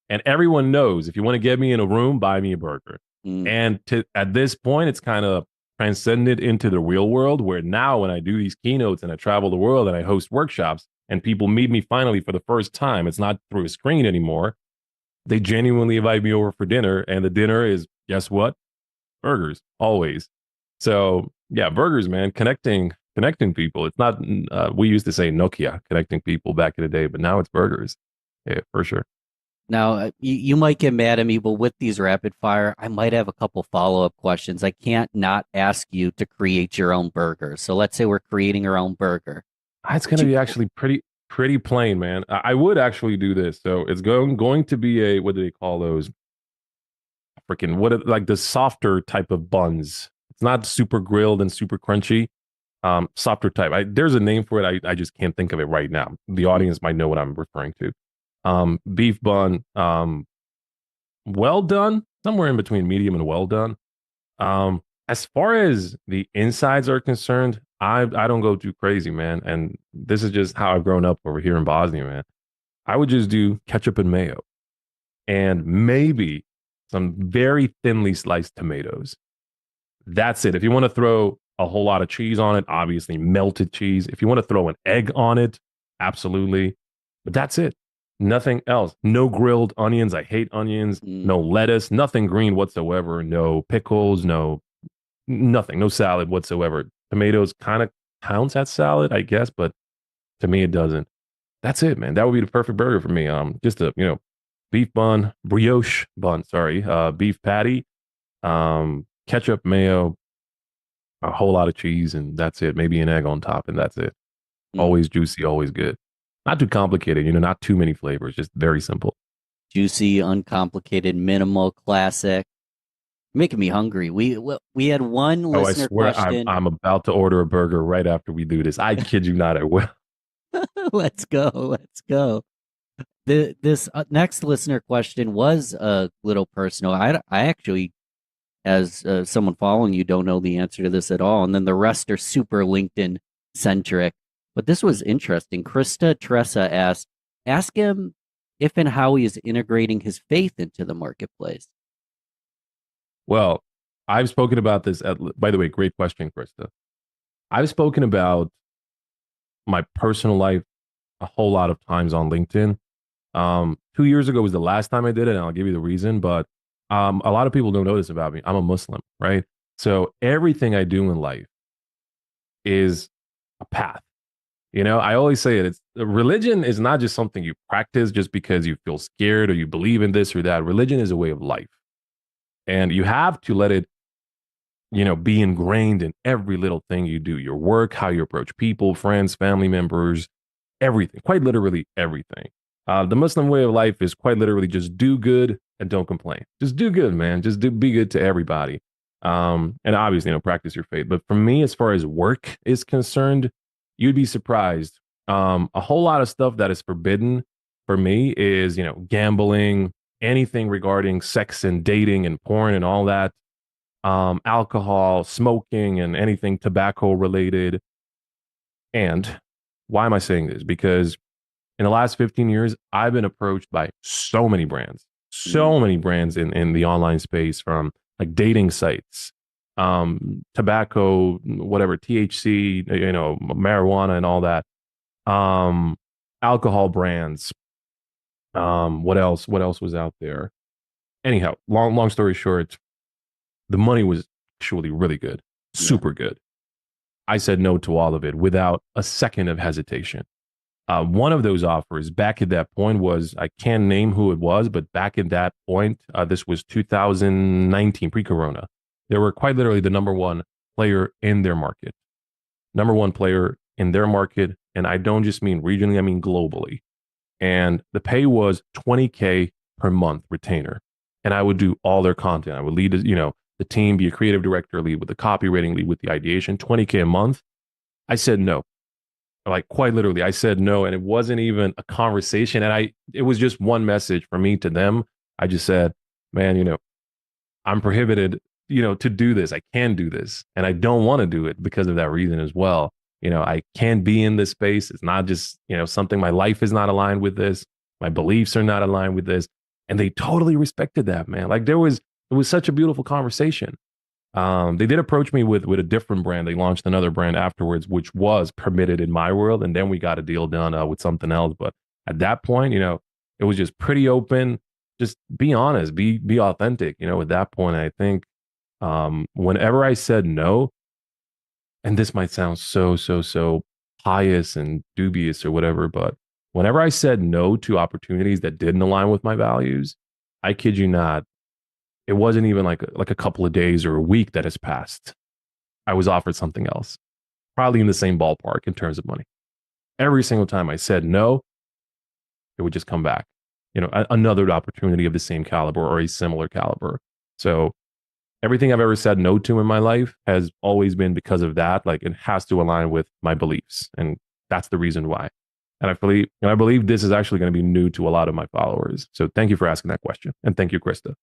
And everyone knows if you want to get me in a room, buy me a burger. And at this point, it's kind of transcended into the real world, where now when I do these keynotes and I travel the world and I host workshops and people meet me finally for the first time, it's not through a screen anymore. They genuinely invite me over for dinner, and the dinner is, guess what? Burgers, always. So yeah, burgers, man, connecting people. It's not, we used to say Nokia, connecting people back in the day, but now it's burgers. Yeah, for sure. Now, you might get mad at me, but with these rapid fire, I might have a couple follow-up questions. I can't not ask you to create your own burger. So let's say we're creating our own burger. It's going to be actually pretty plain, man. I would actually do this. So it's going to be a, what do they call those? Like the softer type of buns. It's not super grilled and super crunchy. Softer type. There's a name for it. I just can't think of it right now. The audience might know what I'm referring to. Beef bun, well done, somewhere in between medium and well done. As far as the insides are concerned, I don't go too crazy, man. And this is just how I've grown up over here in Bosnia, man. I would just do ketchup and mayo and maybe some very thinly sliced tomatoes. That's it. If you want to throw a whole lot of cheese on it, obviously melted cheese. If you want to throw an egg on it, absolutely. But that's it. Nothing else. No grilled onions. I hate onions. No lettuce. Nothing green whatsoever. No pickles. Nothing. No salad whatsoever. Tomatoes kind of counts as salad, I guess, but to me it doesn't. That's it, man. That would be the perfect burger for me. Just a beef bun, brioche bun. Sorry, beef patty, ketchup, mayo, a whole lot of cheese, and that's it. Maybe an egg on top, and that's it. Always juicy, always good. Not too complicated, not too many flavors, just very simple. Juicy, uncomplicated, minimal, classic. Making me hungry. We had one listener I swear question. I'm about to order a burger right after we do this. I kid you not, I will. Let's go. This next listener question was a little personal. I actually, as someone following you, don't know the answer to this at all. And then the rest are super LinkedIn centric. But this was interesting. Krista Teresa asked, ask him if and how he is integrating his faith into the marketplace. Well, I've spoken about this. By the way, great question, Krista. I've spoken about my personal life a whole lot of times on LinkedIn. 2 years ago was the last time I did it, and I'll give you the reason. But a lot of people don't know this about me. I'm a Muslim, right? So everything I do in life is a path. I always say it. Religion is not just something you practice just because you feel scared or you believe in this or that. Religion is a way of life. And you have to let it, be ingrained in every little thing you do, your work, how you approach people, friends, family members, everything, quite literally everything. The Muslim way of life is quite literally just do good and don't complain. Just do good, man. Just be good to everybody. And obviously, practice your faith. But for me, as far as work is concerned, you'd be surprised. A whole lot of stuff that is forbidden for me is, gambling, anything regarding sex and dating and porn and all that, alcohol, smoking, and anything tobacco related. And why am I saying this? Because in the last 15 years, I've been approached by so many brands in the online space, from like dating sites, tobacco, whatever, THC, marijuana and all that, alcohol brands. What else was out there? Anyhow, long story short, the money was actually really good, super good. I said no to all of it without a second of hesitation. One of those offers back at that point was, I can't name who it was, but back at that point, this was 2019, pre-corona. They were quite literally the number one player in their market. And I don't just mean regionally, I mean globally. And the pay was $20K per month retainer. And I would do all their content. I would lead, the team, be a creative director, lead with the copywriting, lead with the ideation, $20K a month. I said no. Like quite literally, I said no. And it wasn't even a conversation. And it was just one message from me to them. I just said, man, I'm prohibited, to do this. I can do this. And I don't want to do it because of that reason as well. I can't be in this space. It's not just, something, my life is not aligned with this. My beliefs are not aligned with this. And they totally respected that, man. Like there was it was such a beautiful conversation. They did approach me with a different brand. They launched another brand afterwards, which was permitted in my world, and then we got a deal done with something else. But at that point, it was just pretty open. Just be honest, be authentic. At that point, I think whenever I said no, and this might sound so pious and dubious or whatever, but whenever I said no to opportunities that didn't align with my values, I kid you not, it wasn't even like a couple of days or a week that has passed. I was offered something else, probably in the same ballpark in terms of money. Every single time I said no, it would just come back. Another opportunity of the same caliber or a similar caliber. So everything I've ever said no to in my life has always been because of that. Like, it has to align with my beliefs, and that's the reason why. And I believe this is actually going to be new to a lot of my followers. So thank you for asking that question, and thank you, Krista.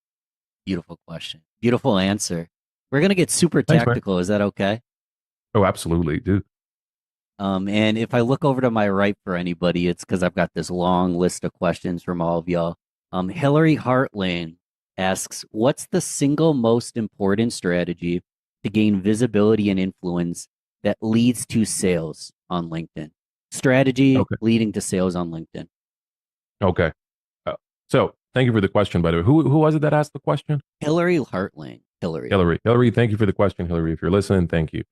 Beautiful question. Beautiful answer. We're going to get super Thanks, tactical. Is that okay? Oh, absolutely, dude. And if I look over to my right for anybody, it's because I've got this long list of questions from all of y'all. Hillary Hartland asks, what's the single most important strategy to gain visibility and influence that leads to sales on LinkedIn? Strategy leading to sales on LinkedIn. Okay. So thank you for the question, by the way. Who was it that asked the question? Hillary Hartland. Hillary, thank you for the question, Hillary. If you're listening, thank you.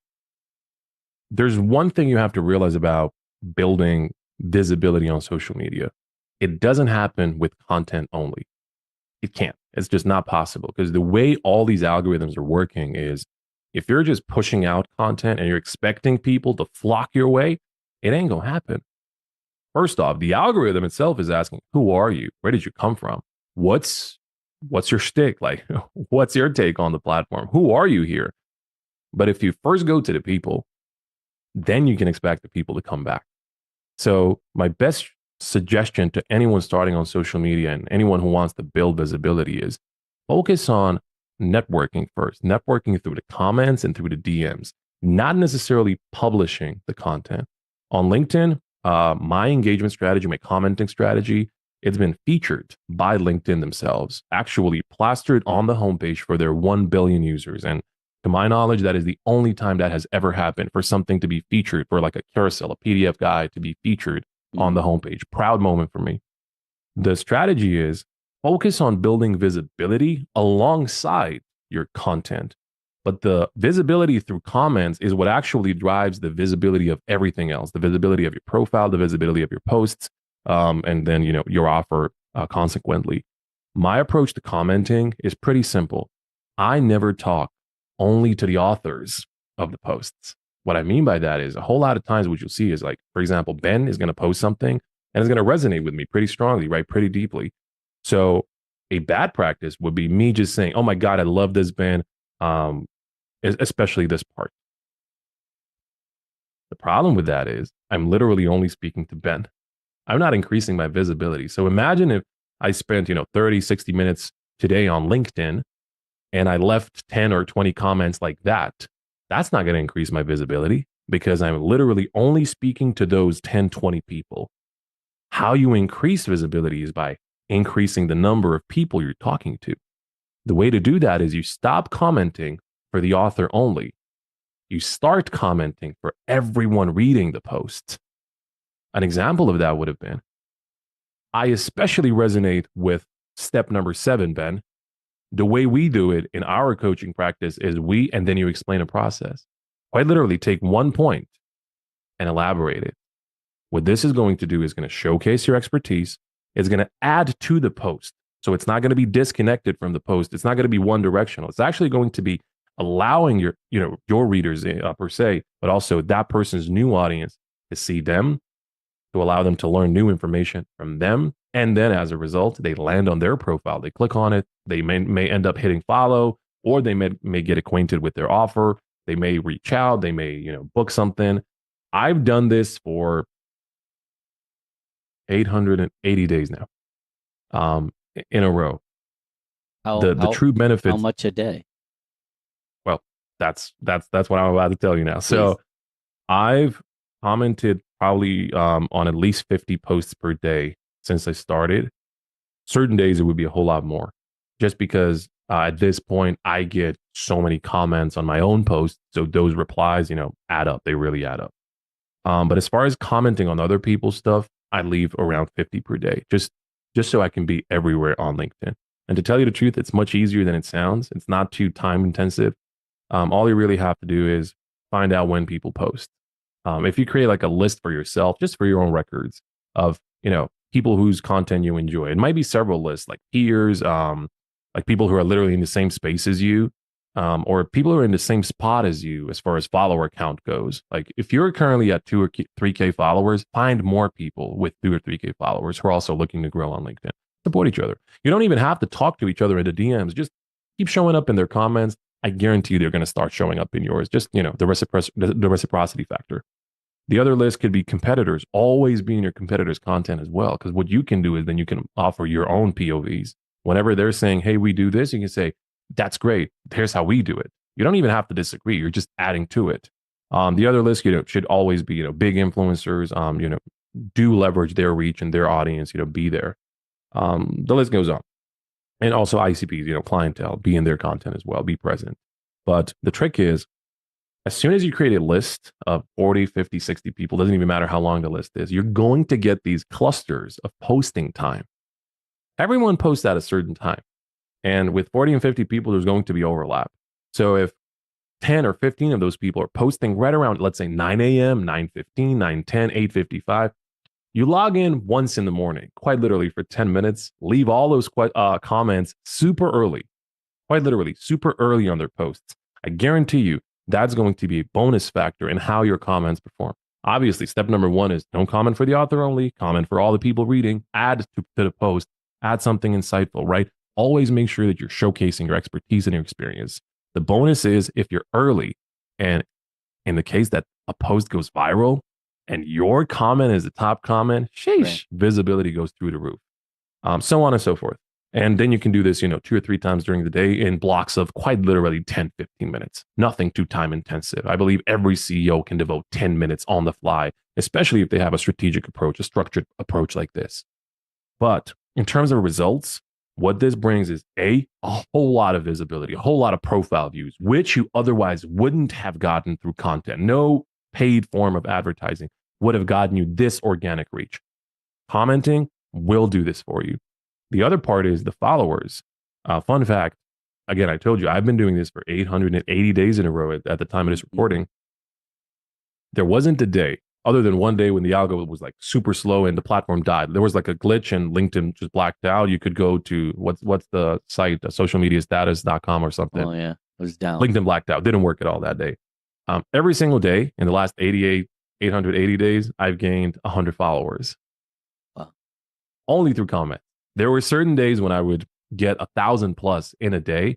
There's one thing you have to realize about building visibility on social media. It doesn't happen with content only. It can't. It's just not possible, because the way all these algorithms are working is, if you're just pushing out content and you're expecting people to flock your way, it ain't gonna happen. First off, the algorithm itself is asking, who are you? Where did you come from? What's your shtick? Like, what's your take on the platform? Who are you here? But if you first go to the people, then you can expect the people to come back. So my best suggestion to anyone starting on social media and anyone who wants to build visibility is focus on networking first, networking through the comments and through the DMs, not necessarily publishing the content. On LinkedIn, my engagement strategy, my commenting strategy, it's been featured by LinkedIn themselves, actually plastered on the homepage for their 1 billion users. And to my knowledge, that is the only time that has ever happened for something to be featured, for like a carousel, a PDF guide to be featured on the homepage. Proud moment for me. The strategy is focus on building visibility alongside your content. But the visibility through comments is what actually drives the visibility of everything else, the visibility of your profile, the visibility of your posts, and then, your offer consequently. My approach to commenting is pretty simple. I never talk only to the authors of the posts. What I mean by that is, a whole lot of times what you'll see is, like, for example, Ben is going to post something and it's going to resonate with me pretty strongly, right? Pretty deeply. So a bad practice would be me just saying, oh my God, I love this, Ben. Especially this part. The problem with that is I'm literally only speaking to Ben. I'm not increasing my visibility. So imagine if I spent, 30, 60 minutes today on LinkedIn and I left 10 or 20 comments like that. That's not going to increase my visibility, because I'm literally only speaking to those 10, 20 people. How you increase visibility is by increasing the number of people you're talking to. The way to do that is you stop commenting for the author only. You start commenting for everyone reading the post. An example of that would have been, I especially resonate with step number 7, Ben. The way we do it in our coaching practice is and then you explain a process. Quite literally take one point and elaborate it. What this is going to do is going to showcase your expertise. It's going to add to the post. So it's not going to be disconnected from the post. It's not going to be one directional. It's actually going to be allowing your readers per se, but also that person's new audience to see them, to allow them to learn new information from them. And then as a result, they land on their profile. They click on it. They may end up hitting follow, or they may get acquainted with their offer. They may reach out. They may, book something. I've done this for 880 days now, in a row. The true benefits. How much a day? Well, that's what I'm about to tell you now. Please. So I've commented probably on at least 50 posts per day since I started. Certain days it would be a whole lot more, just because At this point, I get so many comments on my own posts. So those replies, add up. They really add up. But as far as commenting on other people's stuff, I leave around 50 per day, just so I can be everywhere on LinkedIn. And to tell you the truth, it's much easier than it sounds. It's not too time intensive. All you really have to do is find out when people post. If you create like a list for yourself, just for your own records of, people whose content you enjoy, it might be several lists, like peers, like people who are literally in the same space as you, or people who are in the same spot as you as far as follower count goes. Like if you're currently at 2 or 3K followers, find more people with 2 or 3K followers who are also looking to grow on LinkedIn. Support each other. You don't even have to talk to each other in the DMs. Just keep showing up in their comments. I guarantee you they're going to start showing up in yours. Just, the reciprocity factor. The other list could be competitors. Always be in your competitors' content as well. Because what you can do is then you can offer your own POVs. Whenever they're saying, hey, we do this, you can say, that's great. Here's how we do it. You don't even have to disagree. You're just adding to it. The other list, should always be, big influencers, do leverage their reach and their audience, be there. The list goes on. And also ICPs, clientele, be in their content as well, be present. But the trick is, as soon as you create a list of 40, 50, 60 people, doesn't even matter how long the list is, you're going to get these clusters of posting time. Everyone posts at a certain time. And with 40 and 50 people, there's going to be overlap. So if 10 or 15 of those people are posting right around, let's say 9 a.m., 9:15, 9:10, 8:55, you log in once in the morning, quite literally for 10 minutes, leave all those comments super early, quite literally super early on their posts. I guarantee you that's going to be a bonus factor in how your comments perform. Obviously, step number 1 is don't comment for the author only, comment for all the people reading, add to the post, add something insightful, right? Always make sure that you're showcasing your expertise and your experience. The bonus is if you're early, and in the case that a post goes viral and your comment is the top comment, sheesh, right, visibility goes through the roof. So on and so forth. And then you can do this, 2 or 3 times during the day in blocks of quite literally 10, 15 minutes. Nothing too time intensive. I believe every CEO can devote 10 minutes on the fly, especially if they have a strategic approach, a structured approach like this. But in terms of results, what this brings is a whole lot of visibility, a whole lot of profile views, which you otherwise wouldn't have gotten through content. No paid form of advertising would have gotten you this organic reach. Commenting will do this for you. The other part is the followers. Fun fact, again, I told you, I've been doing this for 880 days in a row at the time of this recording. There wasn't a day, other than one day when the algo was like super slow and the platform died. There was like a glitch and LinkedIn just blacked out. You could go to what's the site, socialmediastatus.com or something. Oh yeah, it was down. LinkedIn blacked out. Didn't work at all that day. Every single day in the last 880 days, I've gained 100 followers. Wow. Only through comments. There were certain days when I would get 1,000 plus in a day.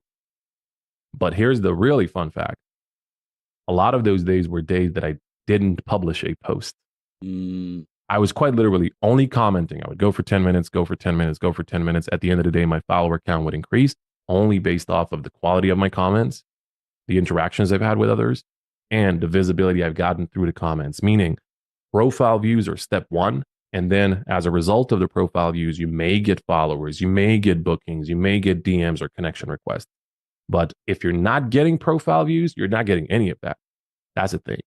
But here's the really fun fact. A lot of those days were days that I didn't publish a post. I was quite literally only commenting. I would go for 10 minutes, go for 10 minutes, go for 10 minutes. At the end of the day, my follower count would increase only based off of the quality of my comments, the interactions I've had with others, and the visibility I've gotten through the comments. Meaning profile views are step 1. And then as a result of the profile views, you may get followers, you may get bookings, you may get DMs or connection requests. But if you're not getting profile views, you're not getting any of that. That's the thing.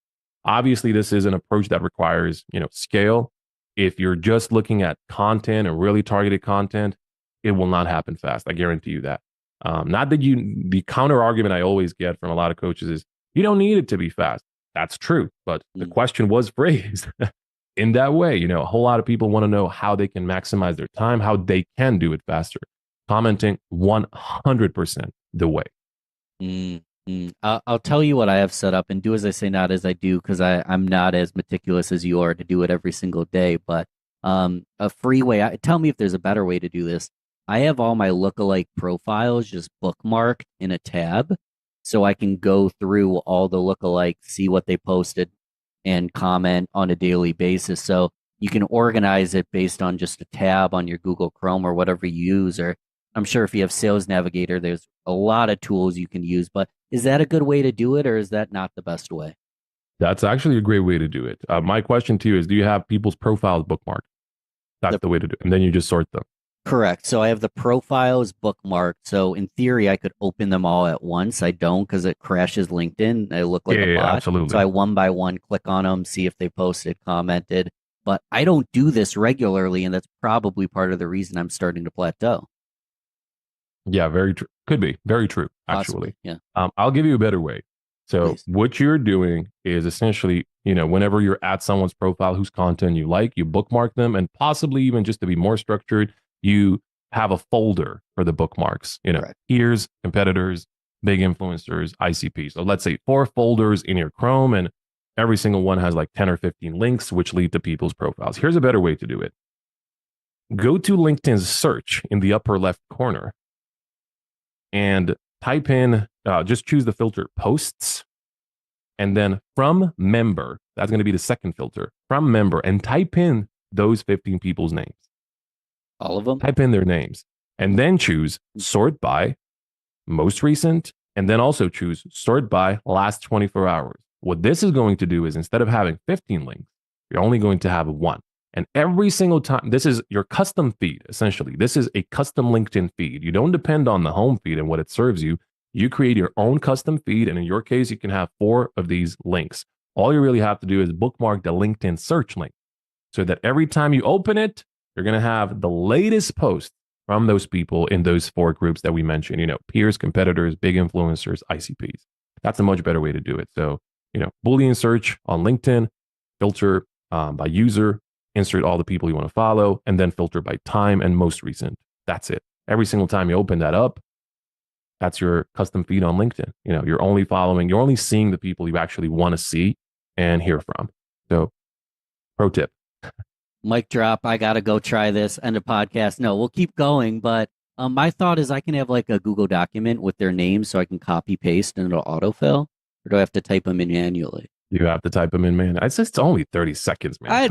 Obviously, this is an approach that requires, scale. If you're just looking at content and really targeted content, it will not happen fast. I guarantee you that. The counter argument I always get from a lot of coaches is, you don't need it to be fast. That's true. But the question was phrased in that way. A whole lot of people want to know how they can maximize their time, how they can do it faster. Commenting 100% the way. I'll tell you what I have set up, and do as I say, not as I do, because I'm not as meticulous as you are to do it every single day. But a free way, tell me if there's a better way to do this. I have all my lookalike profiles just bookmarked in a tab, so I can go through all the lookalikes, see what they posted, and comment on a daily basis. So you can organize it based on just a tab on your Google Chrome or whatever you use. Or I'm sure if you have Sales Navigator, there's a lot of tools you can use. But is that a good way to do it, or is that not the best way? That's actually a great way to do it. My question to you is, do you have people's profiles bookmarked? That's the way to do it. And then you just sort them. Correct. So I have the profiles bookmarked. So in theory, I could open them all at once. I don't because it crashes LinkedIn. I look like a bot. Absolutely. So I one by one click on them, see if they posted, commented. But I don't do this regularly, and that's probably part of the reason I'm starting to plateau. Yeah, very true. Could be very true, Possibly, actually. yeah. I'll give you a better way. So Please. what you're doing is essentially, whenever you're at someone's profile whose content you like, you bookmark them, and possibly even just to be more structured, you have a folder for the bookmarks. Correct. Peers, competitors, big influencers, ICP. So let's say 4 folders in your Chrome, and every single one has like 10 or 15 links, which lead to people's profiles. Here's a better way to do it. Go to LinkedIn's search in the upper left corner and type in, just choose the filter posts. And then from member, that's going to be the second filter, from member, and type in those 15 people's names. All of them? Type in their names. And then choose sort by most recent, and then also choose sort by last 24 hours. What this is going to do is instead of having 15 links, you're only going to have 1. And every single time, this is your custom feed, essentially. This is a custom LinkedIn feed. You don't depend on the home feed and what it serves you. You create your own custom feed. And in your case, you can have 4 of these links. All you really have to do is bookmark the LinkedIn search link so that every time you open it, you're going to have the latest post from those people in those 4 groups that we mentioned, peers, competitors, big influencers, ICPs. That's a much better way to do it. So, Boolean search on LinkedIn, filter by user, insert all the people you want to follow, and then filter by time and most recent. That's it. Every single time you open that up, that's your custom feed on LinkedIn. You're only seeing the people you actually want to see and hear from. So, pro tip. Mic drop. I got to go try this. End of podcast. No, we'll keep going. But my thought is I can have like a Google document with their names so I can copy paste and it'll autofill. Or do I have to type them in manually? You have to type them in, man. It's only 30 seconds, man.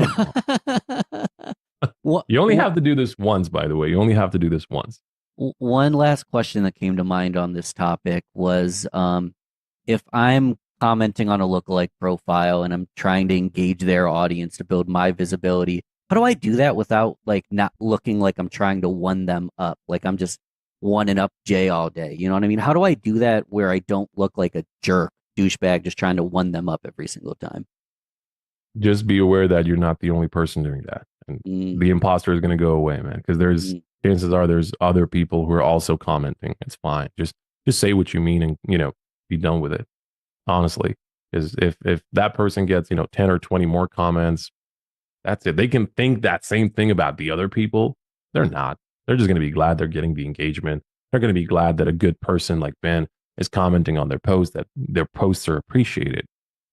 You only have to do this once, by the way. You only have to do this once. One last question that came to mind on this topic was if I'm commenting on a lookalike profile and I'm trying to engage their audience to build my visibility, how do I do that without like not looking like I'm trying to one them up? Like I'm just one-ing up Jay all day. You know what I mean? How do I do that where I don't look like a jerk douchebag just trying to one them up every single time? Just be aware that you're not the only person doing that. And the imposter is going to go away, man, because chances are there's other people who are also commenting. It's fine. Just say what you mean and, be done with it. Honestly, because if that person gets, 10 or 20 more comments, that's it. They can think that same thing about the other people. They're not. They're just going to be glad they're getting the engagement. They're going to be glad that a good person like Ben is commenting on their post, that their posts are appreciated.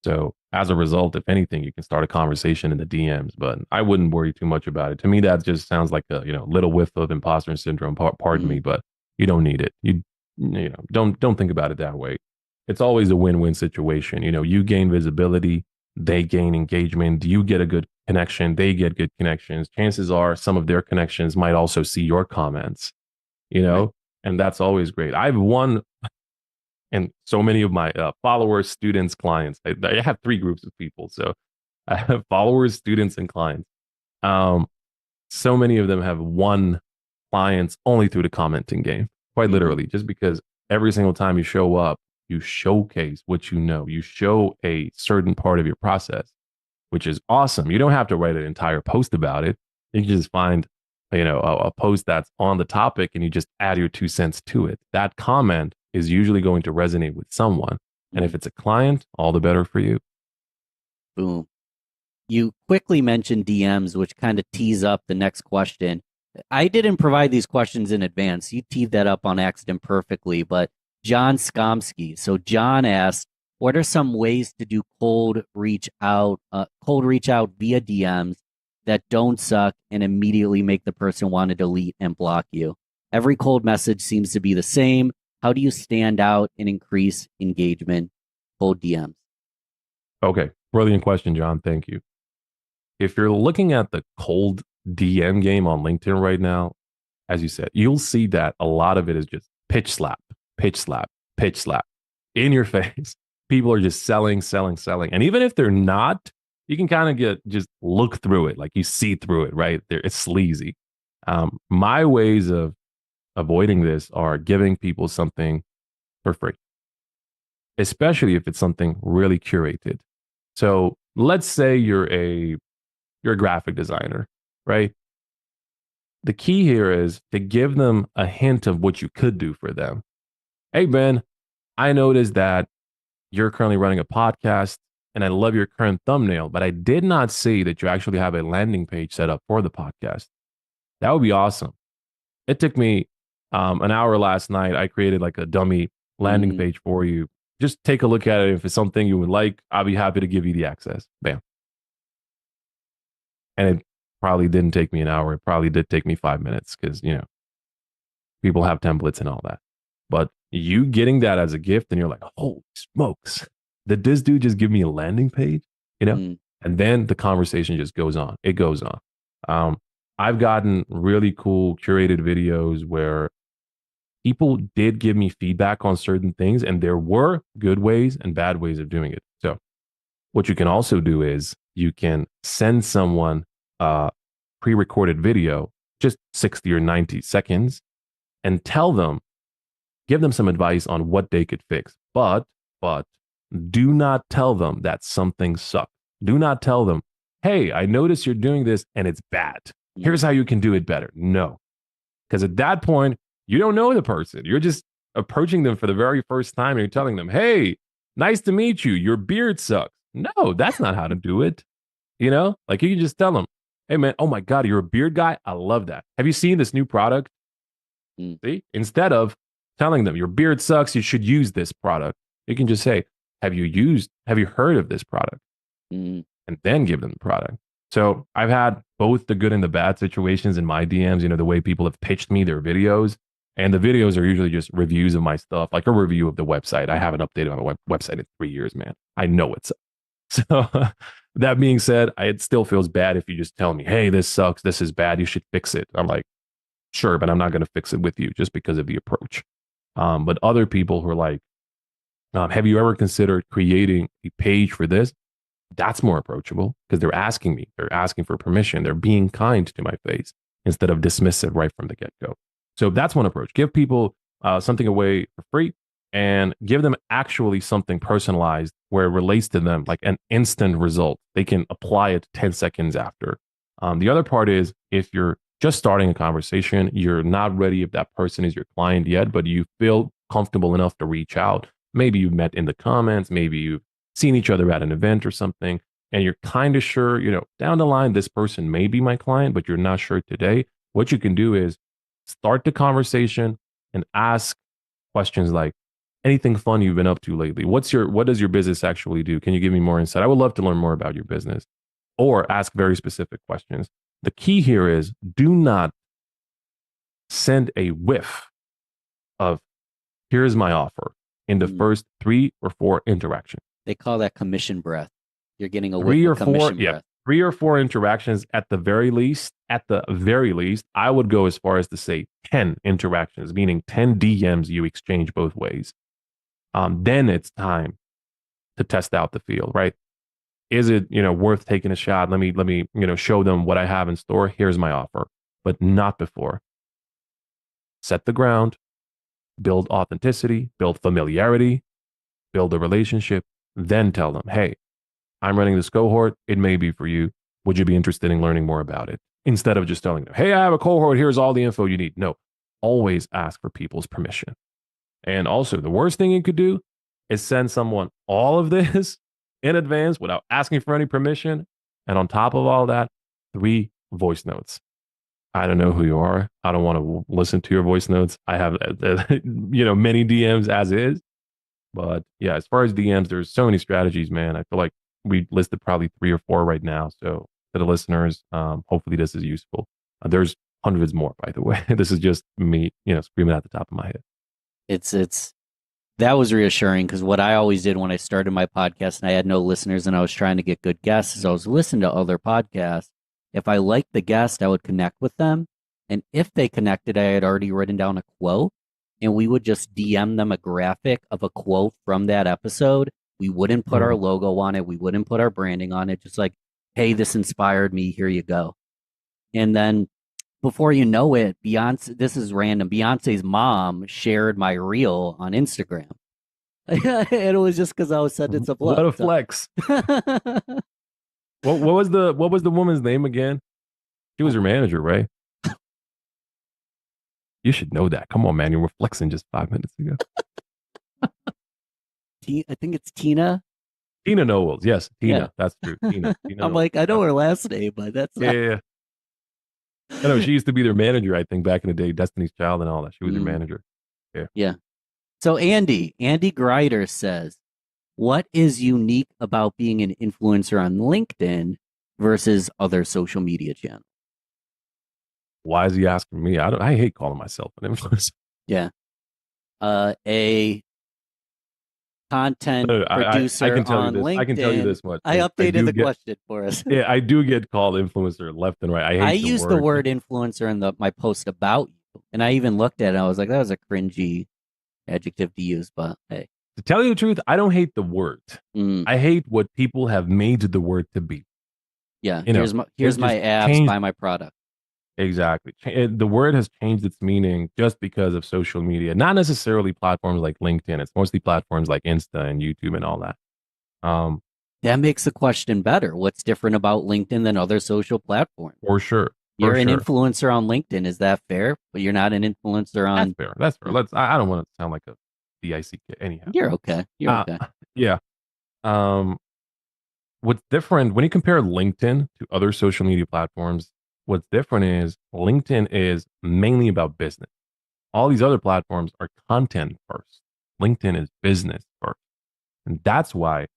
So as a result, if anything, you can start a conversation in the DMs, but I wouldn't worry too much about it. To me, that just sounds like a, little whiff of imposter syndrome. Pardon me, but you don't need it. You don't think about it that way. It's always a win-win situation. You gain visibility, they gain engagement, you get a good connection, they get good connections. Chances are some of their connections might also see your comments, right. And that's always great. I've won, and so many of my followers, students, clients, I have 3 groups of people. So I have followers, students, and clients. So many of them have won clients only through the commenting game, quite literally, just because every single time you show up, you showcase what you know. You show a certain part of your process, which is awesome. You don't have to write an entire post about it. You can just find, a post that's on the topic and you just add your 2 cents to it. That comment is usually going to resonate with someone. And if it's a client, all the better for you. Boom. You quickly mentioned DMs, which kind of tees up the next question. I didn't provide these questions in advance. You teed that up on accident perfectly, but John Skomsky. So John asked, what are some ways to do cold reach out via DMs that don't suck and immediately make the person want to delete and block you? Every cold message seems to be the same. How do you stand out and increase engagement? Cold DMs. Okay. Brilliant question, John. Thank you. If you're looking at the cold DM game on LinkedIn right now, as you said, you'll see that a lot of it is just pitch slap, pitch slap, pitch slap in your face. People are just selling. And even if they're not, you can kind of just look through it. Like you see through it, right? It's sleazy. My ways of avoiding this are giving people something for free, especially if it's something really curated. So let's say you're a graphic designer, right? The key here is to give them a hint of what you could do for them. Hey, Ben, I noticed that you're currently running a podcast and I love your current thumbnail, but I did not see that you actually have a landing page set up for the podcast. That would be awesome. It took me an hour last night. I created like a dummy landing page for you. Just take a look at it. If it's something you would like, I'll be happy to give you the access. Bam. And it probably didn't take me an hour. It probably did take me 5 minutes because, people have templates and all that. But you getting that as a gift and you're like, holy smokes, did this dude just give me a landing page? And then the conversation just goes on. It goes on. I've gotten really cool curated videos where people did give me feedback on certain things, and there were good ways and bad ways of doing it. So what you can also do is you can send someone a pre-recorded video, just 60 or 90 seconds, and give them some advice on what they could fix. But do not tell them that something sucked. Do not tell them, hey, I noticed you're doing this and it's bad. Here's how you can do it better. No, because at that point, you don't know the person. You're just approaching them for the very first time and you're telling them, hey, nice to meet you. Your beard sucks. No, that's not how to do it. Like you can just tell them, hey, man, oh my God, you're a beard guy. I love that. Have you seen this new product? See, instead of telling them your beard sucks, you should use this product, you can just say, have you heard of this product? And then give them the product. So I've had both the good and the bad situations in my DMs, the way people have pitched me their videos. And the videos are usually just reviews of my stuff, like a review of the website. I haven't updated my website in 3 years, man. I know it's so. That being said, it still feels bad if you just tell me, hey, this sucks, this is bad, you should fix it. I'm like, sure, but I'm not going to fix it with you just because of the approach. But other people who are like, have you ever considered creating a page for this? That's more approachable because they're asking for permission. They're being kind to my face instead of dismissive right from the get-go. So that's one approach. Give people something away for free and give them actually something personalized where it relates to them, like an instant result. They can apply it 10 seconds after. The other part is if you're just starting a conversation, you're not ready if that person is your client yet, but you feel comfortable enough to reach out. Maybe you met in the comments, maybe you've seen each other at an event or something, and you're kind of sure, down the line, this person may be my client, but you're not sure today. What you can do is start the conversation and ask questions like, anything fun you've been up to lately? What does your business actually do? Can you give me more insight? I would love to learn more about your business. Or ask very specific questions. The key here is do not send a whiff of here's my offer in the first 3 or 4 interactions. They call that commission breath. You're getting a whiff of commission breath. 3 or 4 interactions at the very least. At the very least, I would go as far as to say 10 interactions, meaning 10 DMs you exchange both ways. Then it's time to test out the field, right? Is it, worth taking a shot? Let me, show them what I have in store. Here's my offer, but not before. Set the ground, build authenticity, build familiarity, build a relationship, then tell them, hey, I'm running this cohort. It may be for you. Would you be interested in learning more about it? Instead of just telling them, hey, I have a cohort. Here's all the info you need. No, always ask for people's permission. And also, the worst thing you could do is send someone all of this in advance without asking for any permission. And on top of all that, 3 voice notes. I don't know who you are. I don't want to listen to your voice notes. I have, many DMs as is. But yeah, as far as DMs, there's so many strategies, man. I feel like we listed probably 3 or 4 right now. So to the listeners, hopefully this is useful. There's hundreds more, by the way. This is just me, screaming at the top of my head. That was reassuring because what I always did when I started my podcast and I had no listeners and I was trying to get good guests is I was listening to other podcasts. If I liked the guest, I would connect with them. And if they connected, I had already written down a quote and we would just DM them a graphic of a quote from that episode. We wouldn't put our logo on it. We wouldn't put our branding on it. Just like, hey, this inspired me. Here you go. And then before you know it, Beyonce, this is random. Beyonce's mom shared my reel on Instagram. And it was just because I was sending some What a love. flex. What was the woman's name again? She was her manager, right? You should know that. Come on, man. You were flexing just 5 minutes ago. I think it's Tina. Tina Knowles. Yes, Tina. Yeah. That's true. Tina I'm Knowles. like, I know her last name, but that's not. Yeah. I know she used to be their manager, I think, back in the day, Destiny's Child and all that. She was their manager. Yeah. Yeah. So Andy Grider says, what is unique about being an influencer on LinkedIn versus other social media channels? Why is he asking me? I hate calling myself an influencer. Yeah. A content producer I can tell on you this. LinkedIn. I can tell you this much. I updated the get, question for us. Yeah, I do get called influencer left and right. I use the word influencer in my post about you. And I even looked at it. I was like, that was a cringy adjective to use, but hey. To tell you the truth, I don't hate the word. I hate what people have made the word to be. Yeah, You know, here's my just abs, changed- buy my product. Exactly. The word has changed its meaning just because of social media, not necessarily platforms like LinkedIn. It's mostly platforms like Insta and YouTube and all that. That makes the question better. What's different about LinkedIn than other social platforms? For sure. You're an influencer on LinkedIn. Is that fair? But you're not an influencer on. That's fair. That's fair. I don't want to sound like a DIC kid. Anyhow. You're okay. You're okay. Yeah. What's different when you compare LinkedIn to other social media platforms? What's different is LinkedIn is mainly about business. All these other platforms are content first. LinkedIn is business first. And that's why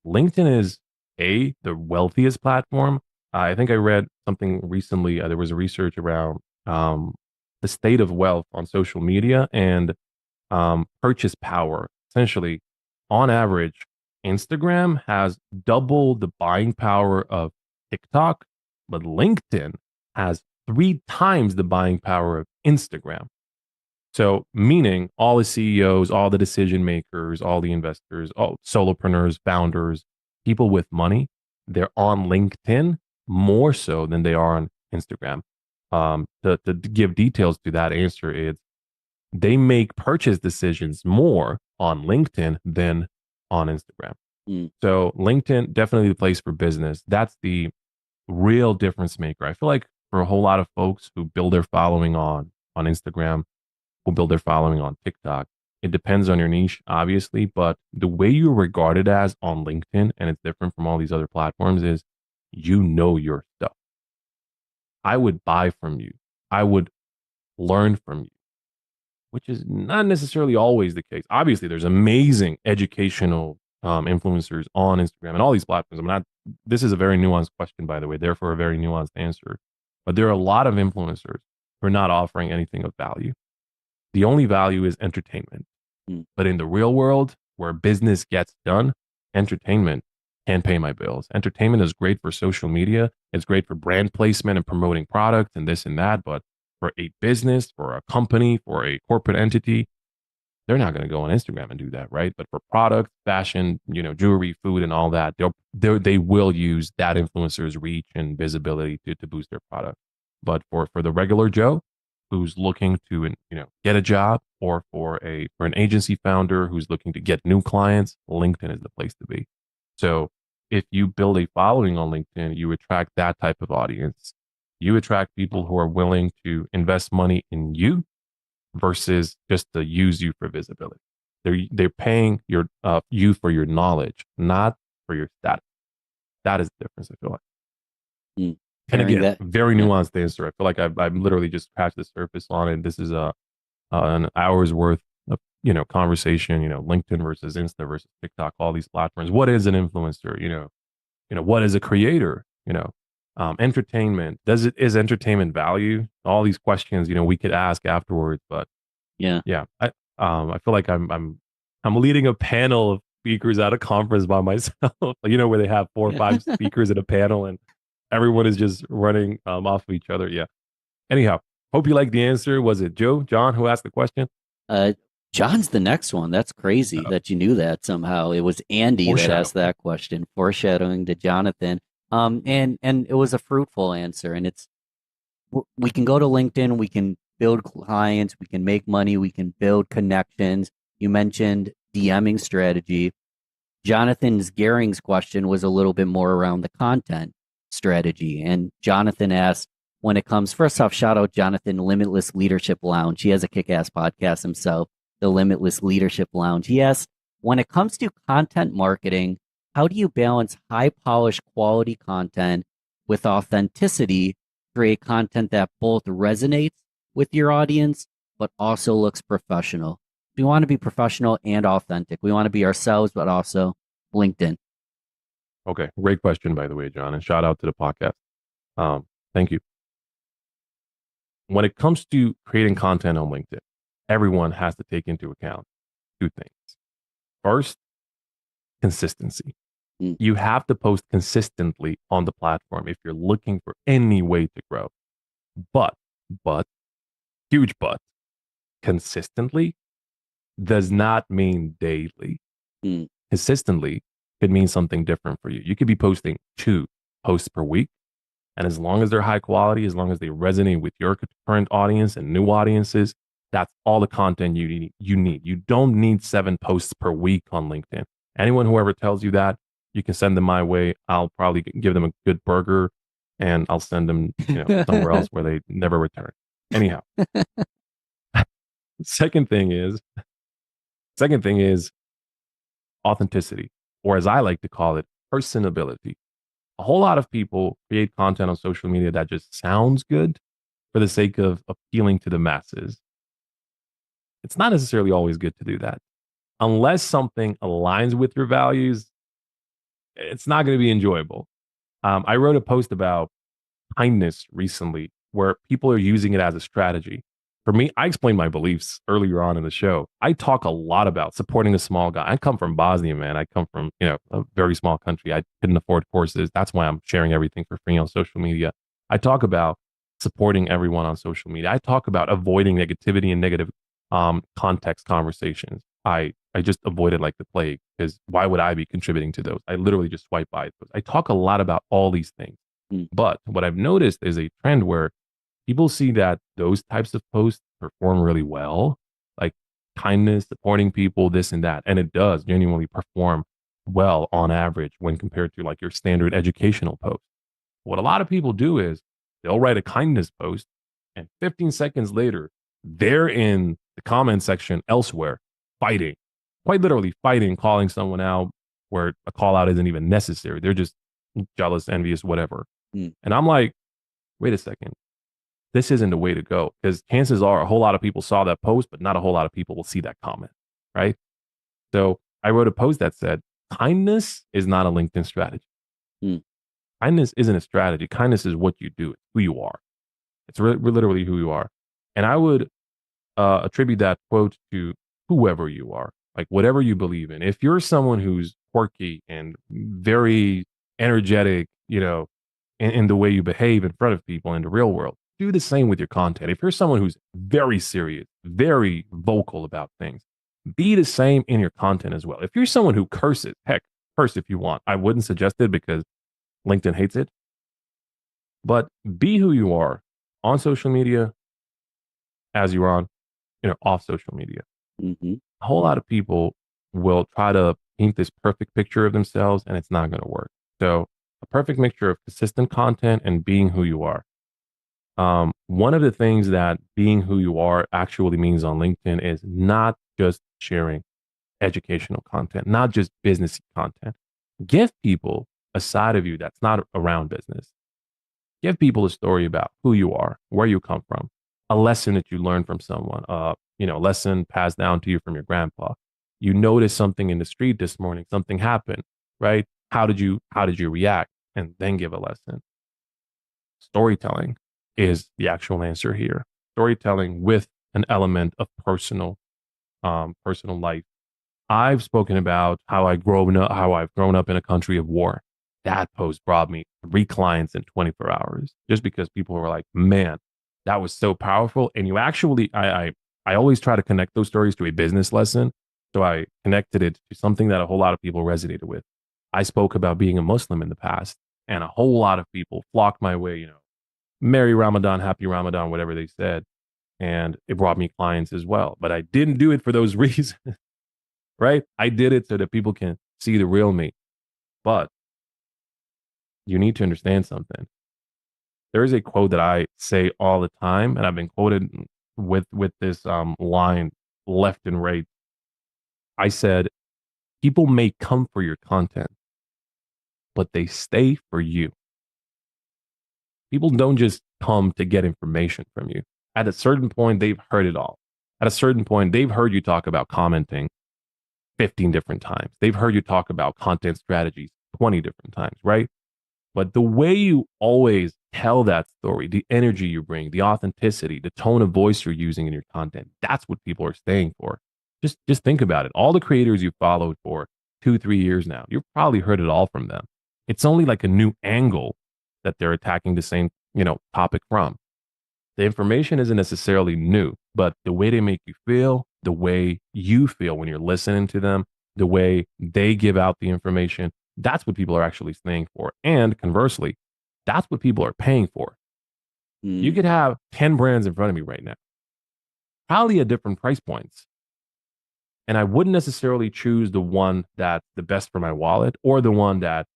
LinkedIn is the wealthiest platform. I think I read something recently. There was a research around the state of wealth on social media and purchase power. Essentially, on average, Instagram has double the buying power of TikTok, but LinkedIn has 3 times the buying power of Instagram. So, meaning all the CEOs, all the decision makers, all the investors, all solopreneurs, founders, people with money, they're on LinkedIn more so than they are on Instagram. To give details to that answer, is they make purchase decisions more on LinkedIn than on Instagram. So LinkedIn, definitely the place for business. That's the real difference maker. I feel like for a whole lot of folks who build their following on Instagram, who build their following on TikTok, it depends on your niche, obviously, but the way you're regarded as on LinkedIn, and it's different from all these other platforms, is you know your stuff. I would buy from you. I would learn from you, which is not necessarily always the case. Obviously, there's amazing educational influencers on Instagram and all these platforms. This is a very nuanced question, by the way, therefore a very nuanced answer. But there are a lot of influencers who are not offering anything of value. The only value is entertainment. But in the real world, where business gets done, entertainment can't pay my bills. Entertainment is great for social media. It's great for brand placement and promoting products and this and that. But for a business, for a company, for a corporate entity, they're not going to go on Instagram and do that, right? But for product, fashion, jewelry, food, and all that, they will use that influencer's reach and visibility to boost their product. But for the regular Joe who's looking to get a job, or for an agency founder who's looking to get new clients, LinkedIn is the place to be. So if you build a following on LinkedIn, you attract that type of audience. You attract people who are willing to invest money in you versus just to use you for visibility. They're paying you for your knowledge, not for your status. That is the difference, I feel like. And again, very nuanced answer. I feel like I've literally just scratched the surface on it. This is an hour's worth of conversation. LinkedIn versus Insta versus TikTok, all these platforms. What is an influencer? What is a creator? Entertainment. Is entertainment value? All these questions we could ask afterwards. But yeah. I feel like I'm leading a panel of speakers at a conference by myself. Where they have 4 or 5 speakers at a panel and everyone is just running off of each other. Yeah. Anyhow, hope you like the answer. Was it John who asked the question? John's the next one. That's crazy that you knew that somehow. It was Andy that asked that question, foreshadowing to Jonathan. And it was a fruitful answer. And we can go to LinkedIn, we can build clients, we can make money, we can build connections. You mentioned DMing strategy. Jonathan Gering's question was a little bit more around the content strategy. And Jonathan asked, when it comes, first off, shout out Jonathan, Limitless Leadership Lounge. He has a kick-ass podcast himself, the Limitless Leadership Lounge. He asked, when it comes to content marketing, how do you balance high polished quality content with authenticity, create content that both resonates with your audience, but also looks professional? We want to be professional and authentic. We want to be ourselves, but also LinkedIn. Okay, great question, by the way, John, and shout out to the podcast. Thank you. When it comes to creating content on LinkedIn, everyone has to take into account two things. First, consistency. You have to post consistently on the platform if you're looking for any way to grow. But, huge but, consistently does not mean daily. Consistently could mean something different for you. You could be posting 2 posts per week. And as long as they're high quality, as long as they resonate with your current audience and new audiences, that's all the content you need. You don't need 7 posts per week on LinkedIn. Anyone who ever tells you that, you can send them my way. I'll probably give them a good burger and I'll send them somewhere else where they never return. Anyhow, second thing is authenticity, or as I like to call it, personability. A whole lot of people create content on social media that just sounds good for the sake of appealing to the masses. It's not necessarily always good to do that. Unless something aligns with your values, it's not going to be enjoyable. I wrote a post about kindness recently where people are using it as a strategy. For me, I explained my beliefs earlier on in the show. I talk a lot about supporting the small guy. I come from Bosnia, man. I come from, a very small country. I couldn't afford courses. That's why I'm sharing everything for free on social media. I talk about supporting everyone on social media. I talk about avoiding negativity and negative context conversations. I just avoid it like the plague, because why would I be contributing to those? I literally just swipe by those. I talk a lot about all these things. But what I've noticed is a trend where people see that those types of posts perform really well, like kindness, supporting people, this and that. And it does genuinely perform well on average when compared to like your standard educational post. What a lot of people do is they'll write a kindness post and 15 seconds later, they're in the comment section elsewhere fighting, quite literally fighting, calling someone out where a call out isn't even necessary. They're just jealous, envious, whatever. And I'm like, wait a second. This isn't the way to go, because chances are a whole lot of people saw that post, but not a whole lot of people will see that comment, right? So I wrote a post that said, kindness is not a LinkedIn strategy. Kindness isn't a strategy. Kindness is what you do. It's who you are. It's literally who you are. And I would attribute that quote to whoever you are, like whatever you believe in. If you're someone who's quirky and very energetic, in the way you behave in front of people in the real world, do the same with your content. If you're someone who's very serious, very vocal about things, be the same in your content as well. If you're someone who curses, heck, curse if you want. I wouldn't suggest it because LinkedIn hates it. But be who you are on social media as you're on, off social media. A whole lot of people will try to paint this perfect picture of themselves, and it's not going to work. So a perfect mixture of consistent content and being who you are. One of the things that being who you are actually means on LinkedIn is not just sharing educational content, not just business content. Give people a side of you that's not around business. Give people a story about who you are, where you come from, a lesson that you learned from someone, lesson passed down to you from your grandpa. You noticed something in the street this morning, something happened, right? How did you react? And then give a lesson. Storytelling is the actual answer here. Storytelling with an element of personal life. I've spoken about how I've grown up in a country of war. That post brought me 3 clients in 24 hours, just because people were like, man, that was so powerful. And you actually, I always try to connect those stories to a business lesson. So I connected it to something that a whole lot of people resonated with. I spoke about being a Muslim in the past, and a whole lot of people flocked my way, Merry Ramadan, Happy Ramadan, whatever they said. And it brought me clients as well. But I didn't do it for those reasons, right? I did it so that people can see the real me. But you need to understand something. There is a quote that I say all the time, and I've been quoted with this line left and right. I said, people may come for your content, but they stay for you. People don't just come to get information from you. At a certain point, they've heard it all. At a certain point, they've heard you talk about commenting 15 different times. They've heard you talk about content strategies 20 different times, right? But the way you always tell that story, the energy you bring, the authenticity, the tone of voice you're using in your content, that's what people are staying for. Just think about it. All the creators you followed for 2-3 years now, you've probably heard it all from them. It's only like a new angle that they're attacking the same, topic from. The information isn't necessarily new, but the way they make you feel, the way you feel when you're listening to them, the way they give out the information, that's what people are actually staying for. And conversely, that's what people are paying for. You could have 10 brands in front of me right now, probably at different price points. And I wouldn't necessarily choose the one that's the best for my wallet or the one that,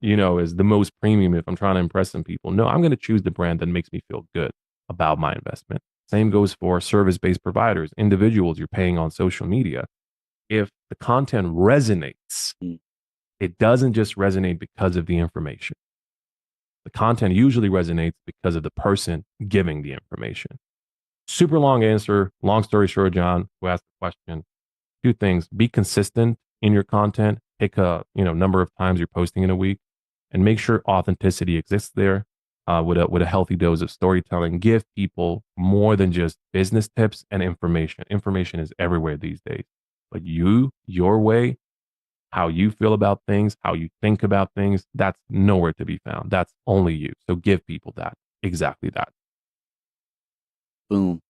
is the most premium if I'm trying to impress some people. No, I'm going to choose the brand that makes me feel good about my investment. Same goes for service-based providers, individuals you're paying on social media. If the content resonates, it doesn't just resonate because of the information. The content usually resonates because of the person giving the information. Super long answer. Long story short, John, who asked the question, 2 things. Be consistent in your content. Pick a number of times you're posting in a week, and make sure authenticity exists there with a healthy dose of storytelling. Give people more than just business tips and information. Information is everywhere these days. But your way, how you feel about things, how you think about things, that's nowhere to be found. That's only you. So give people that. Exactly that. Boom.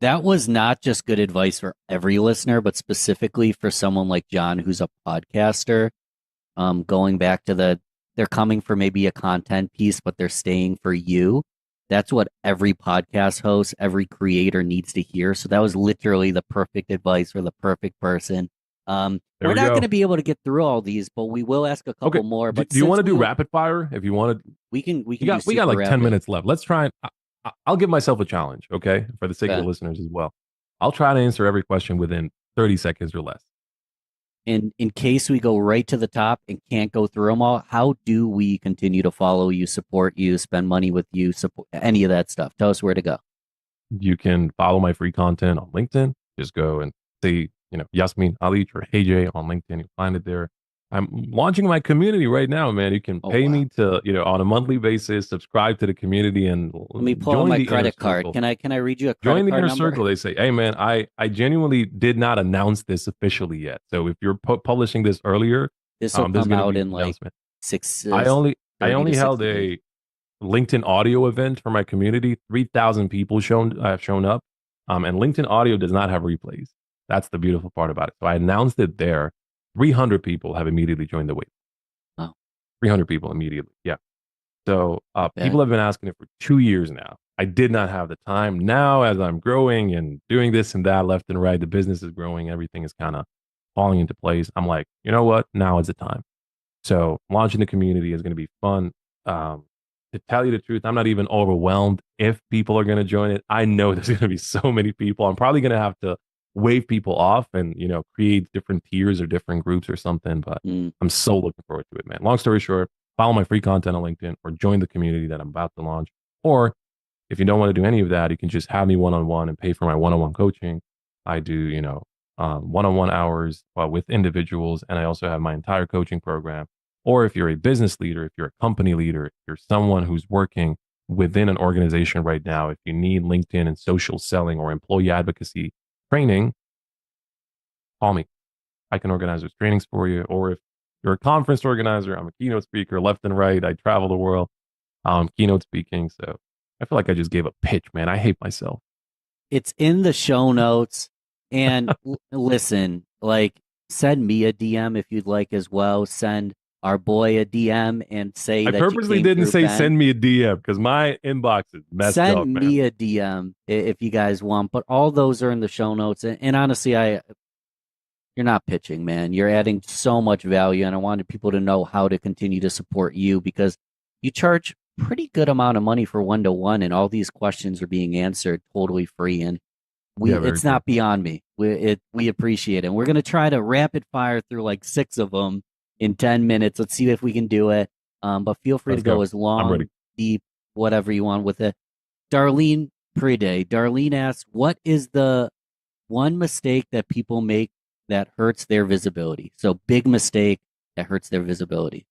That was not just good advice for every listener, but specifically for someone like John, who's a podcaster. Going back to they're coming for maybe a content piece, but they're staying for you. That's what every podcast host, every creator needs to hear. So that was literally the perfect advice for the perfect person. We're not going to be able to get through all these, but we will ask a couple more. But do you want to do rapid fire? If you want to, we can. We got like 10 minutes left. Let's try and I'll give myself a challenge, okay, for the sake of the listeners as well. I'll try to answer every question within 30 seconds or less. And in case we go right to the top and can't go through them all, how do we continue to follow you, support you, spend money with you, support any of that stuff? Tell us where to go. You can follow my free content on LinkedIn. Just go and see, Yasmin Ali or Hey Jay on LinkedIn. You'll find it there. I'm launching my community right now, man. You can pay me to, on a monthly basis, subscribe to the community, and let me pull out my credit card. Can I read you a credit card join the inner number? circle? They say, hey, man, I genuinely did not announce this officially yet. So if you're publishing this earlier, this will come out in like 6. I only held a LinkedIn audio event for my community. 3,000 people have shown up, and LinkedIn audio does not have replays. That's the beautiful part about it. So I announced it there. 300 people have immediately joined the wait. Wow. 300 people immediately. Yeah. So people have been asking it for 2 years now. I did not have the time. Now, as I'm growing and doing this and that left and right, the business is growing. Everything is kind of falling into place. I'm like, you know what? Now is the time. So launching the community is going to be fun. To tell you the truth, I'm not even overwhelmed if people are going to join it. I know there's going to be so many people. I'm probably going to have to wave people off and create different tiers or different groups or something, but I'm so looking forward to it, man. Long story short, follow my free content on LinkedIn or join the community that I'm about to launch. Or if you don't want to do any of that, you can just have me one-on-one and pay for my one-on-one coaching. I do one-on-one hours with individuals, and I also have my entire coaching program. Or if you're a business leader, if you're a company leader, if you're someone who's working within an organization right now, if you need LinkedIn and social selling or employee advocacy training, call me. I can organize those trainings for you. Or if you're a conference organizer, I'm a keynote speaker left and right. I travel the world. Keynote speaking. So I feel like I just gave a pitch, man. I hate myself. It's in the show notes. And listen, send me a DM if you'd like as well. Send our boy a DM and say I that you purposely came didn't through say Ben. send me a DM because my inbox is messed Send up, man. me a DM if you guys want, but all those are in the show notes. And honestly, you're not pitching, man. You're adding so much value, and I wanted people to know how to continue to support you because you charge pretty good amount of money for one-to-one, and all these questions are being answered totally free. And it's not beyond me. We appreciate it. And we're gonna try to rapid fire through like 6 of them in 10 minutes. Let's see if we can do it. But feel free Let's to go go. as I'm long, ready. deep, whatever you want with it. Darlene Pride. Darlene asks, what is the one mistake that people make that hurts their visibility? So big mistake that hurts their visibility.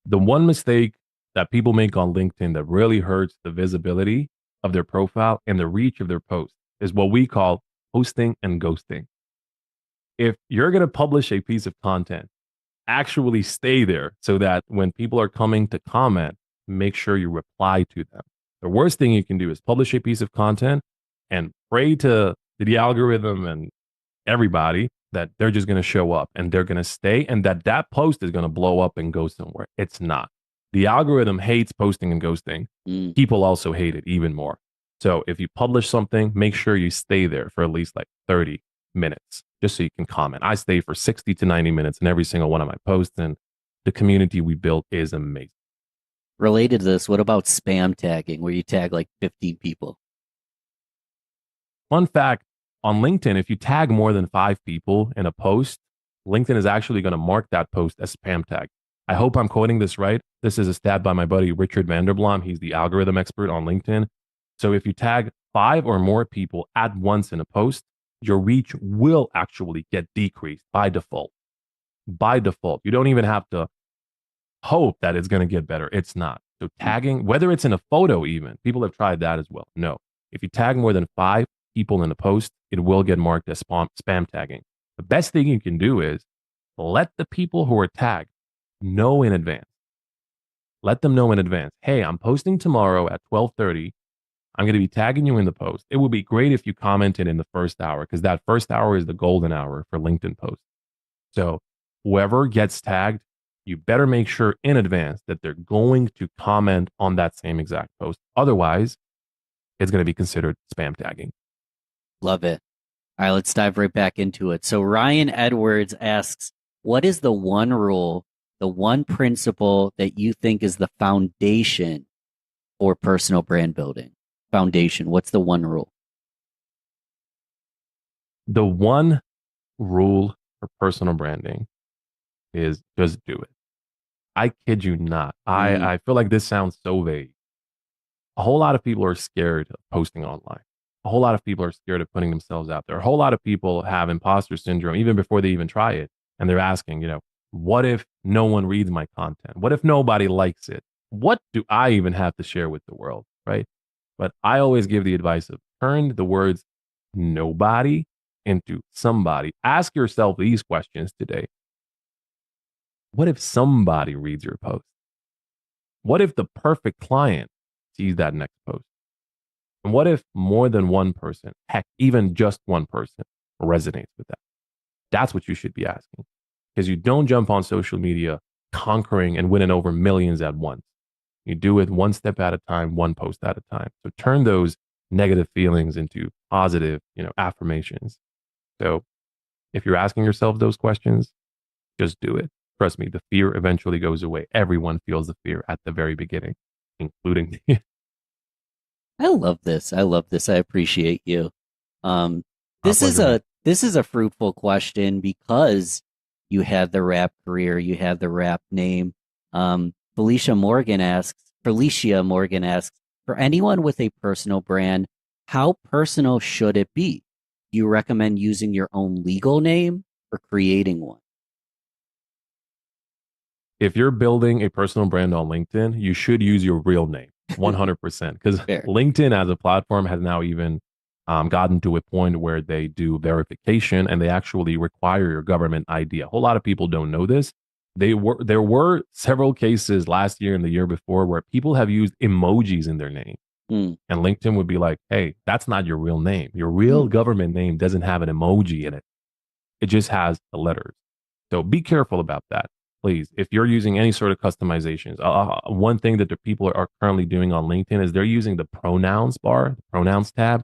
The one mistake that people make on LinkedIn that really hurts the visibility of their profile and the reach of their post is what we call posting and ghosting. If you're going to publish a piece of content, actually stay there so that when people are coming to comment, make sure you reply to them. The worst thing you can do is publish a piece of content and pray to the algorithm and everybody that they're just going to show up and they're going to stay and that post is going to blow up and go somewhere. It's not. The algorithm hates posting and ghosting. People also hate it even more. So if you publish something, make sure you stay there for at least like 30 minutes just so you can comment. I stay for 60 to 90 minutes in every single one of my posts, and the community we built is amazing. Related to this, what about spam tagging where you tag like 15 people? Fun fact, on LinkedIn, if you tag more than 5 people in a post, LinkedIn is actually going to mark that post as spam tag. I hope I'm quoting this right. This is a stat by my buddy Richard Vanderblom. He's the algorithm expert on LinkedIn. So if you tag 5 or more people at once in a post, your reach will actually get decreased by default. By default. You don't even have to hope that it's going to get better. It's not. So tagging, whether it's in a photo even, people have tried that as well. No. If you tag more than 5 people in a post, it will get marked as spam tagging. The best thing you can do is let the people who are tagged know in advance. Let them know in advance. Hey, I'm posting tomorrow at 12:30. I'm going to be tagging you in the post. It would be great if you commented in the first hour because that first hour is the golden hour for LinkedIn posts. So whoever gets tagged, you better make sure in advance that they're going to comment on that same exact post. Otherwise, it's going to be considered spam tagging. Love it. All right, let's dive right back into it. So Ryan Edwards asks, what is the one rule, the one principle that you think is the foundation for personal brand building? Foundation. What's the one rule? The one rule for personal branding is just do it. I kid you not. I feel like this sounds so vague. A whole lot of people are scared of posting online. A whole lot of people are scared of putting themselves out there. A whole lot of people have imposter syndrome even before they even try it. And they're asking, what if no one reads my content? What if nobody likes it? What do I even have to share with the world? Right? But I always give the advice of turn the words nobody into somebody. Ask yourself these questions today. What if somebody reads your post? What if the perfect client sees that next post? And what if more than one person, heck, even just one person resonates with that? That's what you should be asking. Because you don't jump on social media conquering and winning over millions at once. You do it one step at a time, one post at a time. So turn those negative feelings into positive, affirmations. So if you're asking yourself those questions, just do it. Trust me, the fear eventually goes away. Everyone feels the fear at the very beginning, including me. I love this. I appreciate you. This is a fruitful question because you had the rap career, you had the rap name. Felicia Morgan asks, for anyone with a personal brand, how personal should it be? Do you recommend using your own legal name or creating one? If you're building a personal brand on LinkedIn, you should use your real name 100% because LinkedIn as a platform has now even gotten to a point where they do verification and they actually require your government ID. A whole lot of people don't know this. There were several cases last year and the year before where people have used emojis in their name. And LinkedIn would be like, hey, that's not your real name. Your real government name doesn't have an emoji in it. It just has the letters. So be careful about that. please, if you're using any sort of customizations, one thing that the people are currently doing on LinkedIn is they're using the pronouns bar, the pronouns tab,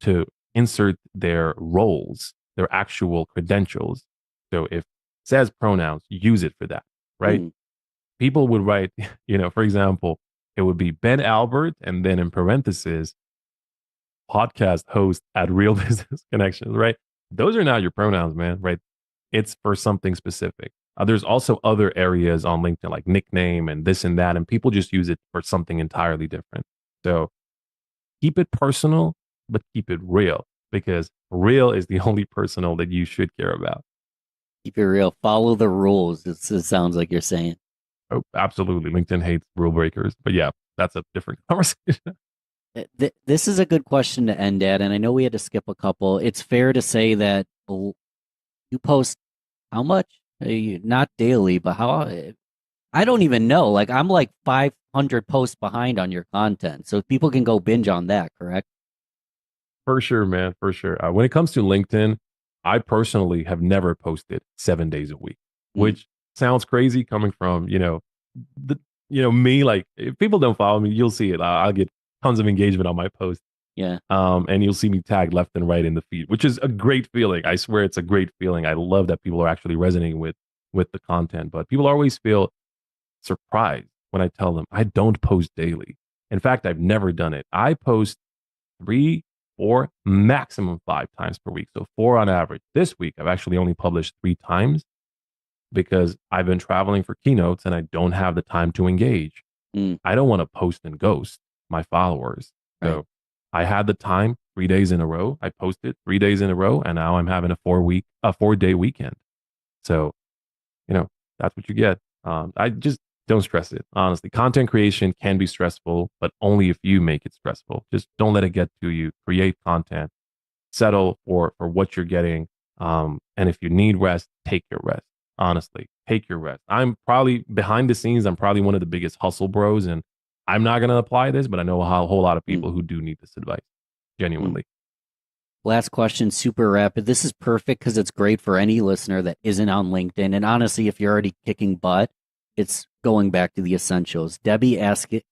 to insert their roles, their actual credentials. So if it says pronouns, use it for that, right? People would write, for example, it would be Ben Albert, and then in parentheses, podcast host at Real Business Connections, right? Those are not your pronouns, man, right? It's for something specific. There's also other areas on LinkedIn like nickname and this and that, and people just use it for something entirely different. So keep it personal, but keep it real, because real is the only personal that you should care about. Keep it real. Follow the rules. It sounds like you're saying. Oh, absolutely. LinkedIn hates rule breakers. But yeah, that's a different conversation. This is a good question to end at, and I know we had to skip a couple. It's fair to say that you post how much? Not daily, but how? I don't even know. Like, I'm like 500 posts behind on your content. So people can go binge on that, correct? For sure, man. For sure. When it comes to LinkedIn, I personally have never posted 7 days a week, which sounds crazy coming from, me. Like, if people don't follow me, you'll see it. I'll get tons of engagement on my post. Yeah. And you'll see me tagged left and right in the feed, which is a great feeling. I swear it's a great feeling. I love that people are actually resonating with the content, but people always feel surprised when I tell them I don't post daily. In fact, I've never done it. I post 3 or maximum 5 times per week. So 4 on average. This week, I've actually only published 3 times because I've been traveling for keynotes and I don't have the time to engage. I don't want to post and ghost my followers. So I had the time 3 days in a row. I posted 3 days in a row, and now I'm having a 4-day weekend. So, that's what you get. I just don't stress it. Honestly, content creation can be stressful, but only if you make it stressful. Just don't let it get to you. Create content, settle for what you're getting. And if you need rest, take your rest. Honestly, take your rest. I'm probably behind the scenes. I'm probably one of the biggest hustle bros, and I'm not going to apply this, but I know a whole lot of people who do need this advice, genuinely. Last question, super rapid. This is perfect because it's great for any listener that isn't on LinkedIn. And honestly, if you're already kicking butt, it's going back to the essentials. Debbie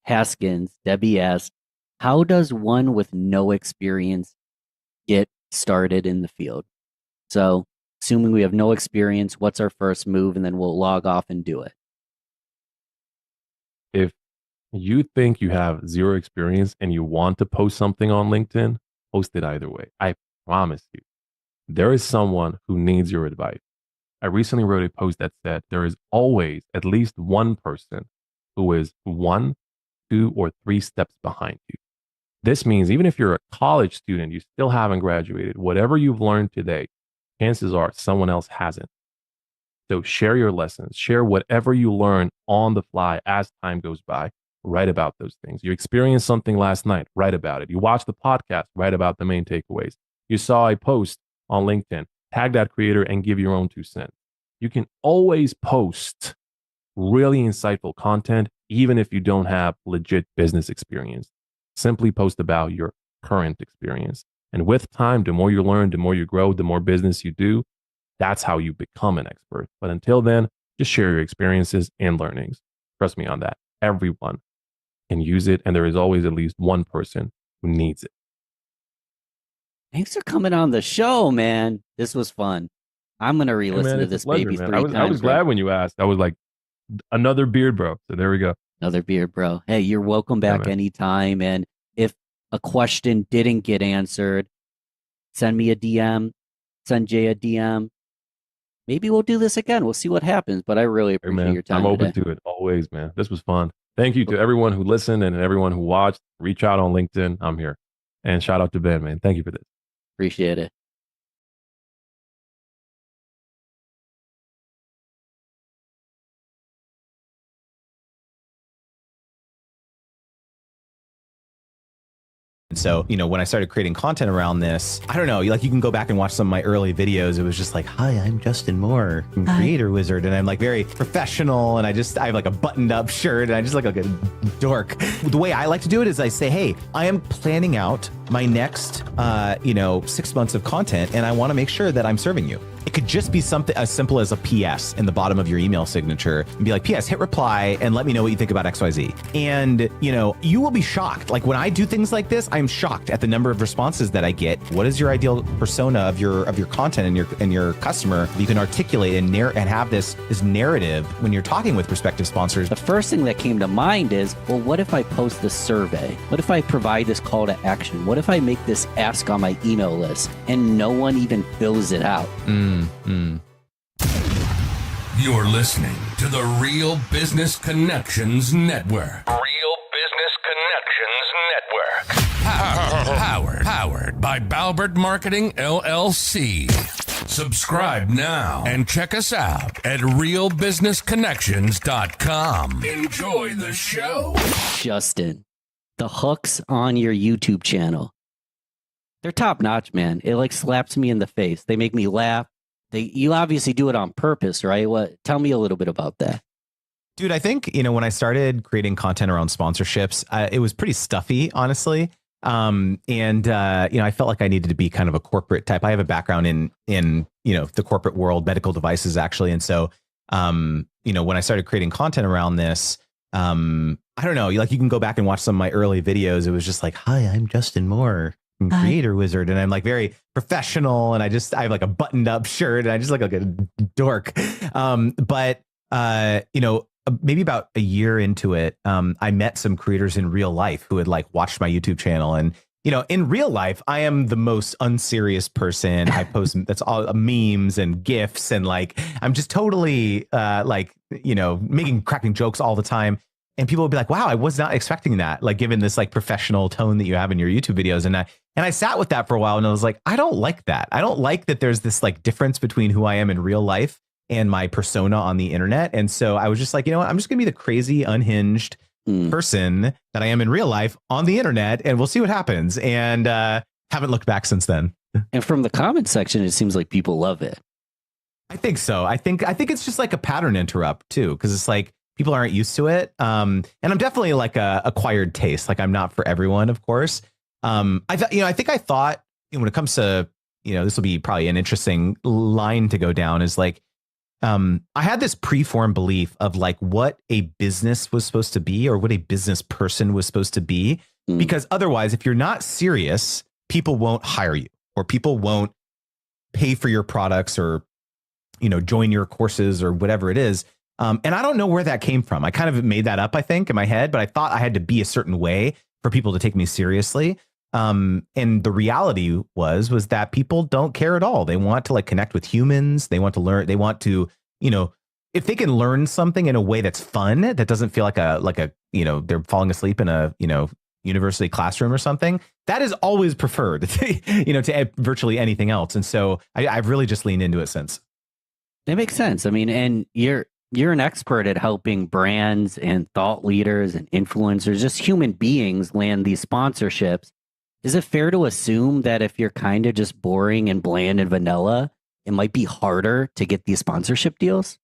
Haskins asked, how does one with no experience get started in the field? So assuming we have no experience, what's our first move? And then we'll log off and do it. If you think you have 0 experience and you want to post something on LinkedIn, post it either way. I promise you, there is someone who needs your advice. I recently wrote a post that said there is always at least one person who is 1, 2, or 3 steps behind you. This means even if you're a college student, you still haven't graduated, whatever you've learned today, chances are someone else hasn't. So share your lessons, share whatever you learn on the fly as time goes by. Write about those things. You experienced something last night, write about it. You watched the podcast, write about the main takeaways. You saw a post on LinkedIn, tag that creator and give your own 2 cents. You can always post really insightful content, even if you don't have legit business experience. Simply post about your current experience. And with time, the more you learn, the more you grow, the more business you do, that's how you become an expert. But until then, just share your experiences and learnings. Trust me on that. Everyone can use it, and there is always at least one person who needs it. Thanks for coming on the show, man. This was fun. I'm going to re-listen to this baby 3 times. I was glad when you asked. I was like, another beard bro. So there we go. Another beard bro. Hey, you're welcome back anytime. And if a question didn't get answered, send me a DM, send Jay a DM. Maybe we'll do this again. We'll see what happens. But I really appreciate your time. I'm open to it always, man. This was fun. Thank you to everyone who listened and everyone who watched. Reach out on LinkedIn. I'm here. And shout out to Ben, man. Thank you for this. Appreciate it. And so, when I started creating content around this, I don't know, like you can go back and watch some of my early videos. It was just like, hi, I'm Justin Moore from Creator Wizard. And I'm like very professional. And I have like a buttoned up shirt and I just look like a dork. The way I like to do it is I say, hey, I am planning out my next, 6 months of content, and I want to make sure that I'm serving you. It could just be something as simple as a PS in the bottom of your email signature and be like, PS, hit reply and let me know what you think about XYZ. And, you will be shocked. Like when I do things like this, I'm shocked at the number of responses that I get. What is your ideal persona of your content and your customer? You can articulate and have this narrative when you're talking with prospective sponsors. The first thing that came to mind is, well, what if I post this survey? What if I provide this call to action? What if I make this ask on my email list and no one even fills it out? You're listening to the Real Business Connections Network. Real Business Connections Network. Powered by Balbert Marketing LLC. Subscribe now and check us out at realbusinessconnections.com. Enjoy the show. Justin, the hooks on your YouTube channel, they're top notch, man. It like slaps me in the face. They make me laugh. You obviously do it on purpose, right? Tell me a little bit about that. Dude, I think, when I started creating content around sponsorships, it was pretty stuffy, honestly. I felt like I needed to be kind of a corporate type. I have a background in the corporate world, medical devices, actually. And so, when I started creating content around this, I don't know, like you can go back and watch some of my early videos. It was just like, hi, I'm Justin Moore from Creator Wizard. And I'm like very professional. And I have like a buttoned up shirt and I just look like a dork. Maybe about a year into it, I met some creators in real life who had like watched my YouTube channel. And, in real life, I am the most unserious person. I post that's all memes and GIFs. And like, I'm just totally cracking jokes all the time. And people would be like, wow, I was not expecting that. Like given this like professional tone that you have in your YouTube videos. And I sat with that for a while and I was like, I don't like that. I don't like that there's this like difference between who I am in real life and my persona on the internet. And so I was just like, I'm just gonna be the crazy, unhinged person that I am in real life on the internet, and we'll see what happens. And haven't looked back since then. And from the comment section, it seems like people love it. I think so. I think it's just like a pattern interrupt too, because it's like people aren't used to it. And I'm definitely like a acquired taste. Like I'm not for everyone, of course. I think I thought when it comes to, this will be probably an interesting line to go down is like, I had this preformed belief of like what a business was supposed to be or what a business person was supposed to be, because otherwise, if you're not serious, people won't hire you or people won't pay for your products or, join your courses or whatever it is. And I don't know where that came from. I kind of made that up, I think, in my head, but I thought I had to be a certain way for people to take me seriously. And the reality was that people don't care at all. They want to like connect with humans. They want to learn. They want to, if they can learn something in a way that's fun, that doesn't feel like they're falling asleep in a, university classroom or something, that is always preferred, to virtually anything else. And so I've really just leaned into it since. That makes sense. I mean, and you're an expert at helping brands and thought leaders and influencers, just human beings, land these sponsorships. Is it fair to assume that if you're kind of just boring and bland and vanilla, it might be harder to get these sponsorship deals?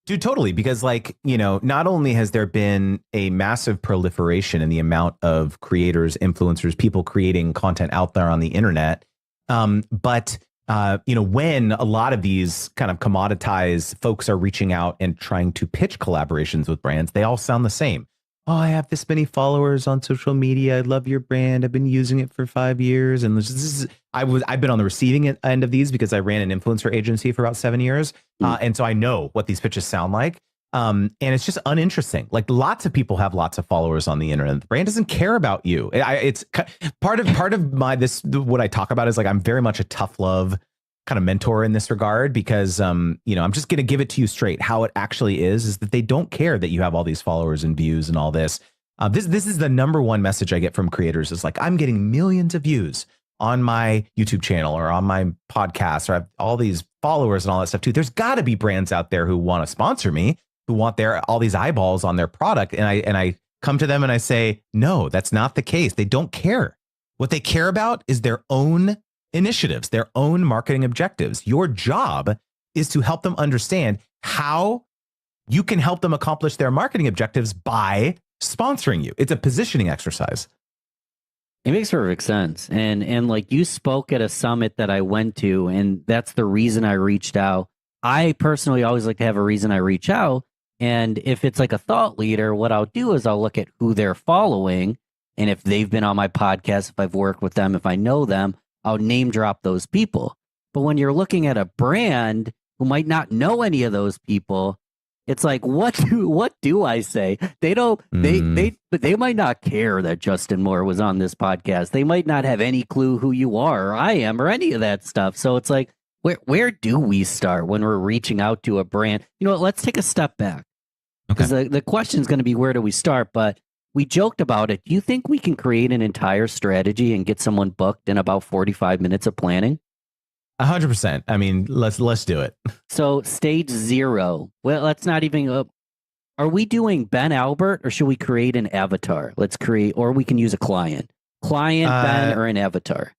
Dude, totally. Because not only has there been a massive proliferation in the amount of creators, influencers, people creating content out there on the internet, but when a lot of these kind of commoditized folks are reaching out and trying to pitch collaborations with brands, they all sound the same. Oh, I have this many followers on social media. I love your brand. I've been using it for 5 years. And I've been on the receiving end of these because I ran an influencer agency for about 7 years. And so I know what these pitches sound like. And it's just uninteresting. Like lots of people have lots of followers on the internet. The brand doesn't care about you. It's part of what I talk about is like, I'm very much a tough love kind of mentor in this regard because, I'm just going to give it to you straight. How it actually is that they don't care that you have all these followers and views and all this. This is the number one message I get from creators is like, I'm getting millions of views on my YouTube channel or on my podcast, or I have all these followers and all that stuff too. There's got to be brands out there who want to sponsor me, who want all these eyeballs on their product. And I come to them and I say, no, that's not the case. They don't care. What they care about is their own initiatives, their own marketing objectives. Your job is to help them understand how you can help them accomplish their marketing objectives by sponsoring you. It's a positioning exercise. It makes perfect sense. And like you spoke at a summit that I went to, and that's the reason I reached out. I personally always like to have a reason I reach out. And if it's like a thought leader, what I'll do is I'll look at who they're following. And if they've been on my podcast, if I've worked with them, if I know them, I'll name drop those people. But when you're looking at a brand who might not know any of those people, it's like, what do I say? They don't, they might not care that Justin Moore was on this podcast. They might not have any clue who you are or I am or any of that stuff. So it's like, where do we start when we're reaching out to a brand? You know what? Let's take a step back. Because the question is going to be, where do we start? But we joked about it. Do you think we can create an entire strategy and get someone booked in about 45 minutes of planning? 100%. I mean, let's do it. So stage 0. Well, let's not even. Are we doing Ben Albert, or should we create an avatar? Let's create, or we can use a client, Ben, or an avatar.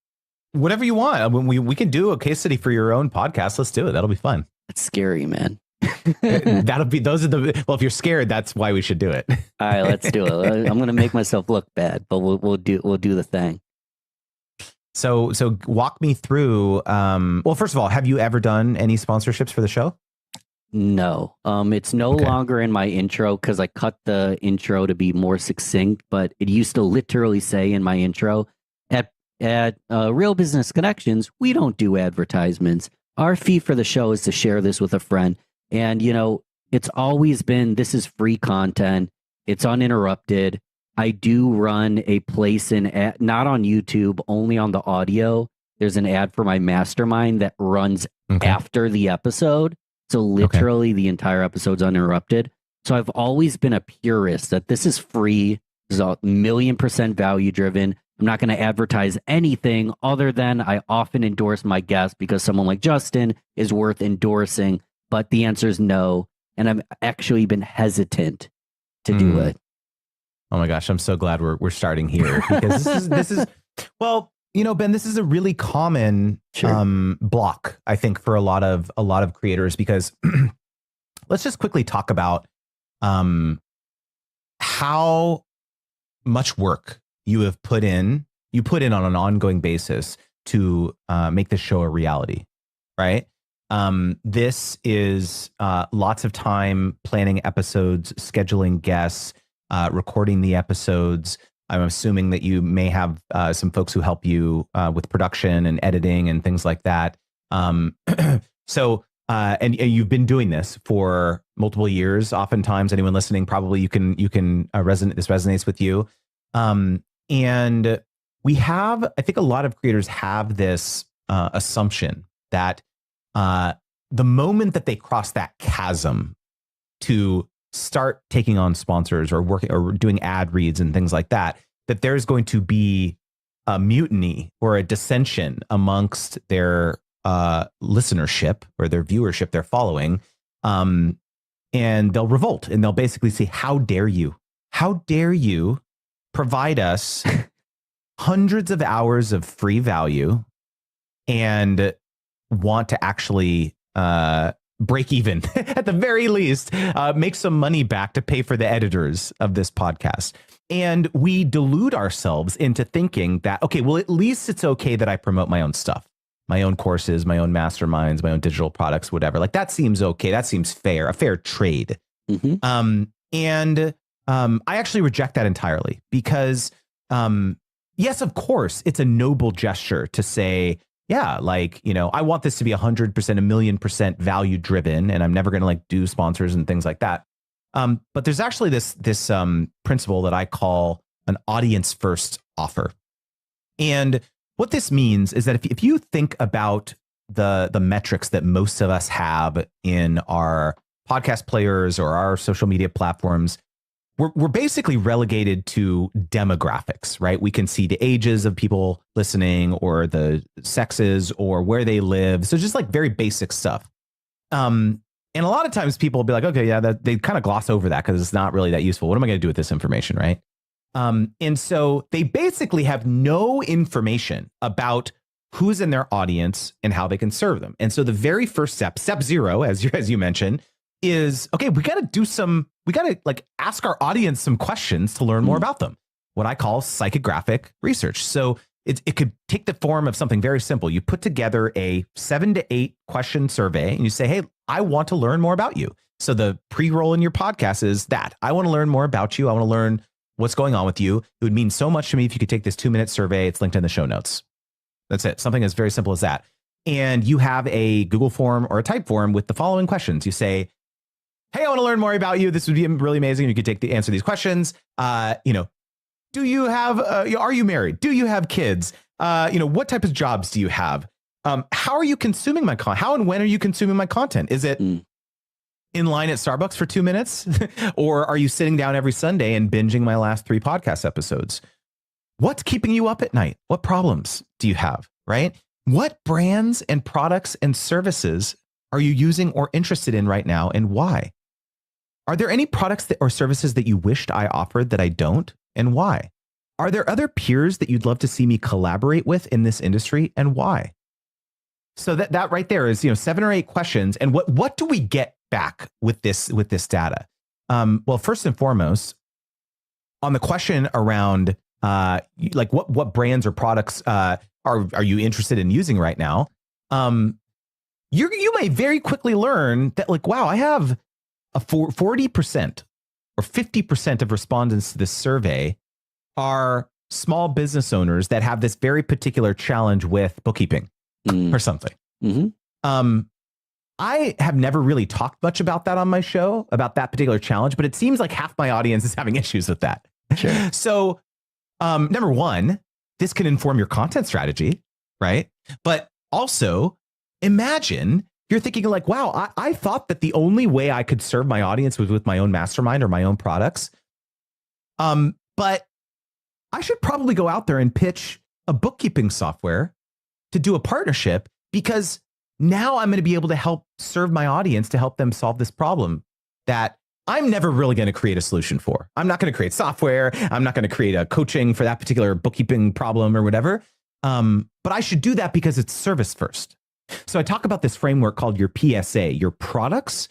Whatever you want. We can do a case study for your own podcast. Let's do it. That'll be fun. That's scary, man. That'll be. Those are the. Well, if you're scared, that's why we should do it. All right, let's do it. I'm going to make myself look bad, but we'll do the thing. So walk me through. Well, first of all, have you ever done any sponsorships for the show? No. It's no longer in my intro because I cut the intro to be more succinct. But it used to literally say in my intro, at Real Business Connections, we don't do advertisements. Our fee for the show is to share this with a friend. And it's always been, this is free content. It's uninterrupted. I do run a place not on YouTube, only on the audio. There's an ad for my mastermind that runs after the episode. So literally the entire episode's uninterrupted. So I've always been a purist that this is free. This is 1,000,000% value driven. I'm not going to advertise anything other than I often endorse my guests because someone like Justin is worth endorsing. But the answer is no. And I've actually been hesitant to do it. Oh my gosh, I'm so glad we're starting here because this is well, Ben, this is a really common block, I think, for a lot of creators, because let's just quickly talk about how much work you put in on an ongoing basis to make this show a reality, right? This is lots of time planning episodes, scheduling guests, recording the episodes. I'm assuming that you may have some folks who help you with production and editing and things like that. So you've been doing this for multiple years. Oftentimes, anyone listening, probably you can resonate. This resonates with you. And we have, I think, a lot of creators have this assumption that the moment that they cross that chasm to start taking on sponsors or working or doing ad reads and things like that, that there's going to be a mutiny or a dissension amongst their listenership or their viewership, their following, and they'll revolt and they'll basically say, how dare you provide us hundreds of hours of free value and want to actually break even at the very least, make some money back to pay for the editors of this podcast. And we delude ourselves into thinking that, okay, well, at least it's okay that I promote my own stuff, my own courses, my own masterminds, my own digital products, whatever. Like that seems okay. That seems fair, a fair trade. I actually reject that entirely because, yes, of course, it's a noble gesture to say, yeah, like, I want this to be 100%, 1,000,000% value driven, and I'm never going to like do sponsors and things like that. But there's actually this principle that I call an audience first offer. And what this means is that if you think about the metrics that most of us have in our podcast players or our social media platforms, we're basically relegated to demographics, right? We can see the ages of people listening or the sexes or where they live. So just like very basic stuff. And a lot of times people will be like, okay, yeah, they kind of gloss over that because it's not really that useful. What am I going to do with this information, right? And so they basically have no information about who's in their audience and how they can serve them. And so the very first step 0, as you mentioned, is, okay, we got to like ask our audience some questions to learn more about them. what I call psychographic research. So it could take the form of something very simple. You put together a 7 to 8 question survey and you say, hey, I want to learn more about you. So the pre-roll in your podcast is that I want to learn more about you. I want to learn what's going on with you. It would mean so much to me if you could take this 2-minute survey. It's linked in the show notes. That's it. Something as very simple as that. And you have a Google form or a type form with the following questions. You say, hey, I want to learn more about you. This would be really amazing. You could answer these questions. Do you have, are you married? Do you have kids? What type of jobs do you have? How are you consuming my content? How and when are you consuming my content? Is it in line at Starbucks for 2 minutes? Or are you sitting down every Sunday and binging my last 3 podcast episodes? What's keeping you up at night? What problems do you have, right? What brands and products and services are you using or interested in right now, and why? Are there any products or services that you wished I offered that I don't, and why? Are there other peers that you'd love to see me collaborate with in this industry, and why? So that right there is 7 or 8 questions. And what do we get back with this data? Well, first and foremost, on the question around like what brands or products are you interested in using right now? You may very quickly learn that, like, wow, I have a 40% or 50% of respondents to this survey are small business owners that have this very particular challenge with bookkeeping or something. I have never really talked much about that on my show, about that particular challenge, but it seems like half my audience is having issues with that. Sure. So, number one, this can inform your content strategy, right? But also, imagine you're thinking like, wow, I thought that the only way I could serve my audience was with my own mastermind or my own products. But I should probably go out there and pitch a bookkeeping software to do a partnership, because now I'm going to be able to help serve my audience to help them solve this problem that I'm never really going to create a solution for. I'm not going to create software. I'm not going to create a coaching for that particular bookkeeping problem or whatever. But I should do that because it's service first. So I talk about this framework called your PSA, your products,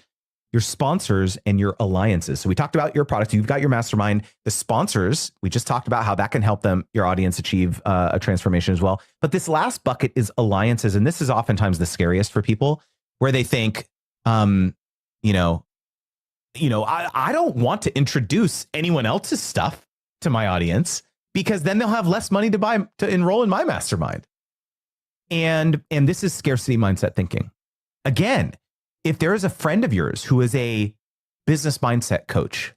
your sponsors, and your alliances. So we talked about your products. You've got your mastermind. The sponsors, we just talked about how that can help your audience achieve a transformation as well. But this last bucket is alliances. And this is oftentimes the scariest for people, where they think, I don't want to introduce anyone else's stuff to my audience, because then they'll have less money to enroll in my mastermind. And this is scarcity mindset thinking. Again, if there is a friend of yours who is a business mindset coach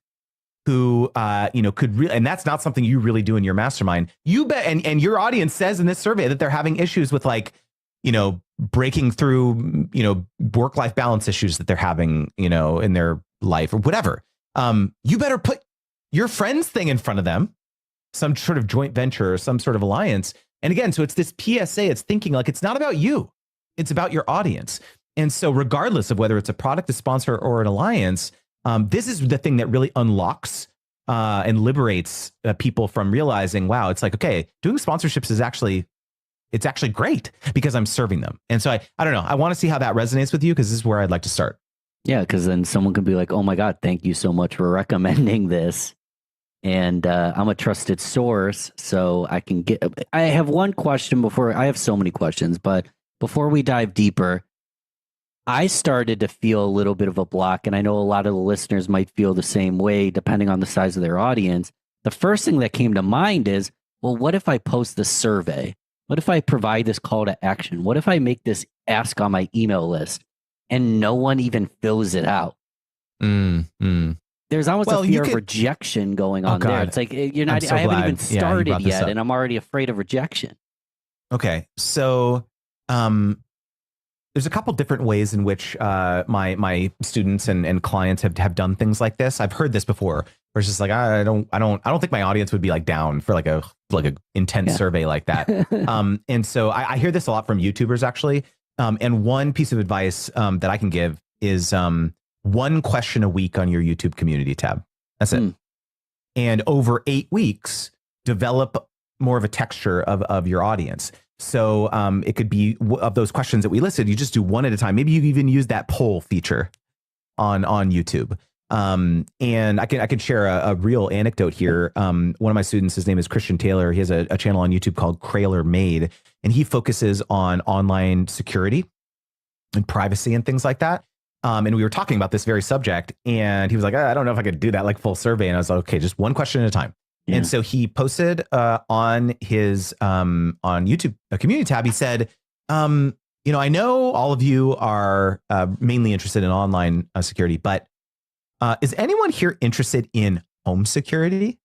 who, could really, and that's not something you really do in your mastermind, you bet, and your audience says in this survey that they're having issues with, like, breaking through, work-life balance issues that they're having, in their life or whatever. You better put your friend's thing in front of them, some sort of joint venture or some sort of alliance. And again, so it's this PSA, it's thinking like it's not about you, it's about your audience. And so regardless of whether it's a product, a sponsor, or an alliance, this is the thing that really unlocks and liberates people from realizing, wow, it's like, okay, doing sponsorships is actually great because I'm serving them. And so I don't know, I want to see how that resonates with you, because this is where I'd like to start. Yeah, because then someone could be like, oh my God, thank you so much for recommending this. And I'm a trusted source, so I have one question I have so many questions, but before we dive deeper, I started to feel a little bit of a block, and I know a lot of the listeners might feel the same way depending on the size of their audience. The first thing that came to mind is, well, what if I post this survey? What if I provide this call to action? What if I make this ask on my email list and no one even fills it out? There's almost a fear of rejection going on there. It's like, I haven't even started yet, and I'm already afraid of rejection. Okay. So there's a couple different ways in which my students and clients have done things like this. I've heard this before, where it's just like, I don't think my audience would be like down for like a intense survey like that. And so I hear this a lot from YouTubers, actually. And one piece of advice that I can give is one question a week on your YouTube community tab. That's it. And over 8 weeks, develop more of a texture of your audience. So it could be of those questions that we listed, you just do one at a time. Maybe you even use that poll feature on YouTube. And I can share a real anecdote here. One of my students, his name is Christian Taylor. He has a channel on YouTube called Crailer Made, and he focuses on online security and privacy and things like that. And we were talking about this very subject, and he was like, I don't know if I could do that like full survey. And I was like, okay, just one question at a time. Yeah. And so he posted on his on YouTube a community tab. He said, I know all of you are mainly interested in online security, but is anyone here interested in home security?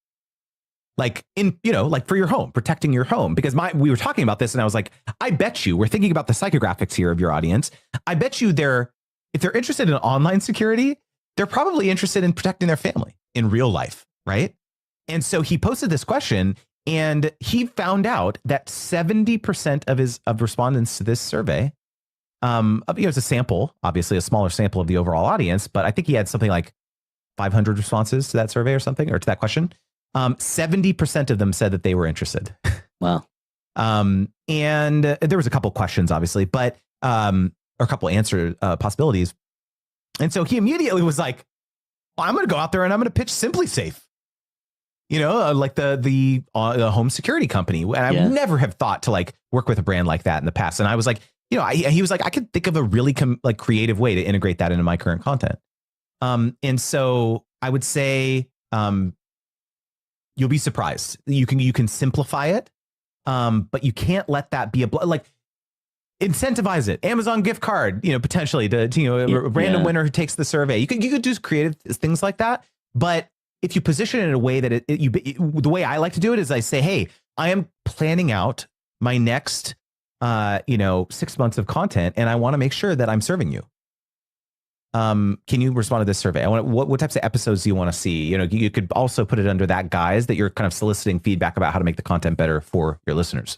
Like like for your home, protecting your home? Because we were talking about this, and I was like, I bet you, we're thinking about the psychographics here of your audience. I bet you if they're interested in online security, they're probably interested in protecting their family in real life, right? And so he posted this question, and he found out that 70% of respondents to this survey, it's a sample, obviously a smaller sample of the overall audience, but I think he had something like 500 responses to that survey or something, or to that question. 70% of them said that they were interested. Wow. And there was a couple questions, obviously, but or a couple answer possibilities. And so he immediately was like, well, I'm going to go out there and I'm going to pitch Simply Safe. Like the home security company. And I would never have thought to like work with a brand like that in the past. And I was like, he was like, I could think of a really creative way to integrate that into my current content. And so I would say, you'll be surprised. You can simplify it, but you can't let that be incentivize it. Amazon gift card, potentially to a random winner who takes the survey. You could do creative things like that, but if you position it in a way that the way I like to do it is I say, hey, I am planning out my next 6 months of content, and I want to make sure that I'm serving you. Can you respond to this survey? What types of episodes do you want to see? You could also put it under that guise that you're kind of soliciting feedback about how to make the content better for your listeners.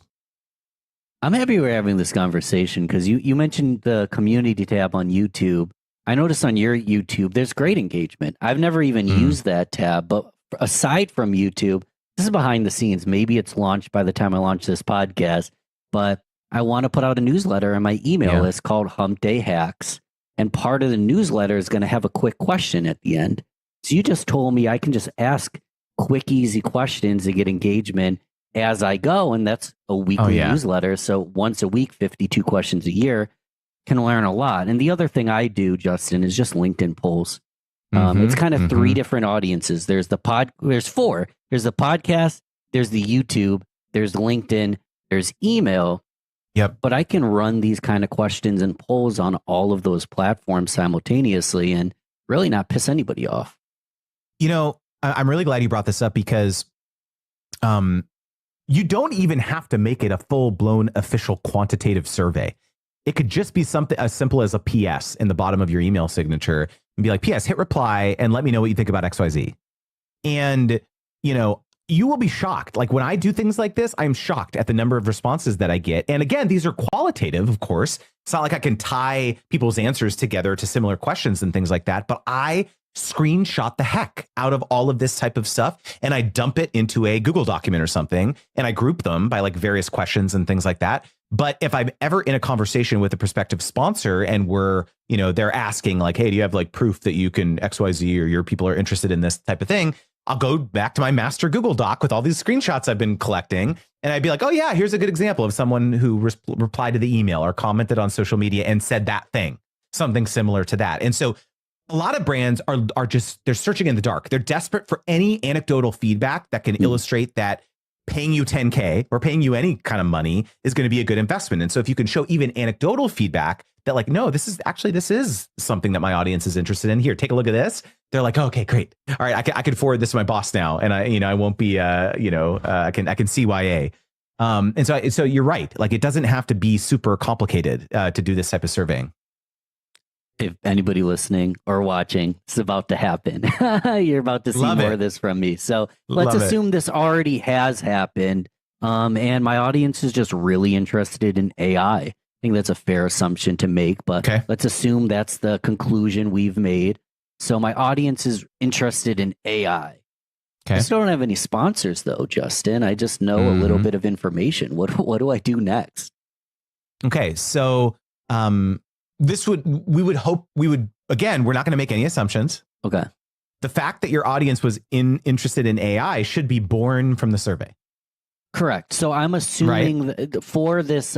I'm happy we're having this conversation because you mentioned the community tab on YouTube. I noticed on your YouTube, there's great engagement. I've never even used that tab, but aside from YouTube, this is behind the scenes. Maybe it's launched by the time I launch this podcast, but I want to put out a newsletter in my email list called Hump Day Hacks. And part of the newsletter is going to have a quick question at the end. So you just told me I can just ask quick, easy questions to get engagement as I go. And that's a weekly newsletter. So once a week, 52 questions a year, can learn a lot. And the other thing I do, Justin, is just LinkedIn polls. It's kind of three different audiences. There's four. There's the podcast, there's the YouTube, there's LinkedIn, there's email. Yep. But I can run these kind of questions and polls on all of those platforms simultaneously and really not piss anybody off. I'm really glad you brought this up because you don't even have to make it a full-blown official quantitative survey. It could just be something as simple as a PS in the bottom of your email signature and be like, PS, hit reply and let me know what you think about XYZ. And, you will be shocked. Like when I do things like this, I'm shocked at the number of responses that I get. And again, these are qualitative, of course. It's not like I can tie people's answers together to similar questions and things like that. But I screenshot the heck out of all of this type of stuff and I dump it into a Google document or something. And I group them by like various questions and things like that. But if I'm ever in a conversation with a prospective sponsor and they're asking like, hey, do you have like proof that you can XYZ or your people are interested in this type of thing? I'll go back to my master Google Doc with all these screenshots I've been collecting. And I'd be like, oh yeah, here's a good example of someone who replied to the email or commented on social media and said that thing, something similar to that. And so a lot of brands are just, they're searching in the dark. They're desperate for any anecdotal feedback that can illustrate that paying you $10K or paying you any kind of money is going to be a good investment. And so if you can show even anecdotal feedback that like, no, this is something that my audience is interested in. Here, take a look at this. They're like, okay, great. All right, I can forward this to my boss now, and I won't be, I can CYA. And so you're right. Like, it doesn't have to be super complicated to do this type of surveying. If anybody listening or watching, it's about to happen. You're about to see more of this from me. So let's assume this already has happened. And my audience is just really interested in AI. I think that's a fair assumption to make, but let's assume that's the conclusion we've made. So my audience is interested in AI. I still don't have any sponsors though, Justin. I just know a little bit of information. What do I do next? Okay. So, we would hope again, we're not going to make any assumptions. Okay. the fact that your audience was interested in AI should be born from the survey. Correct. So I'm assuming for this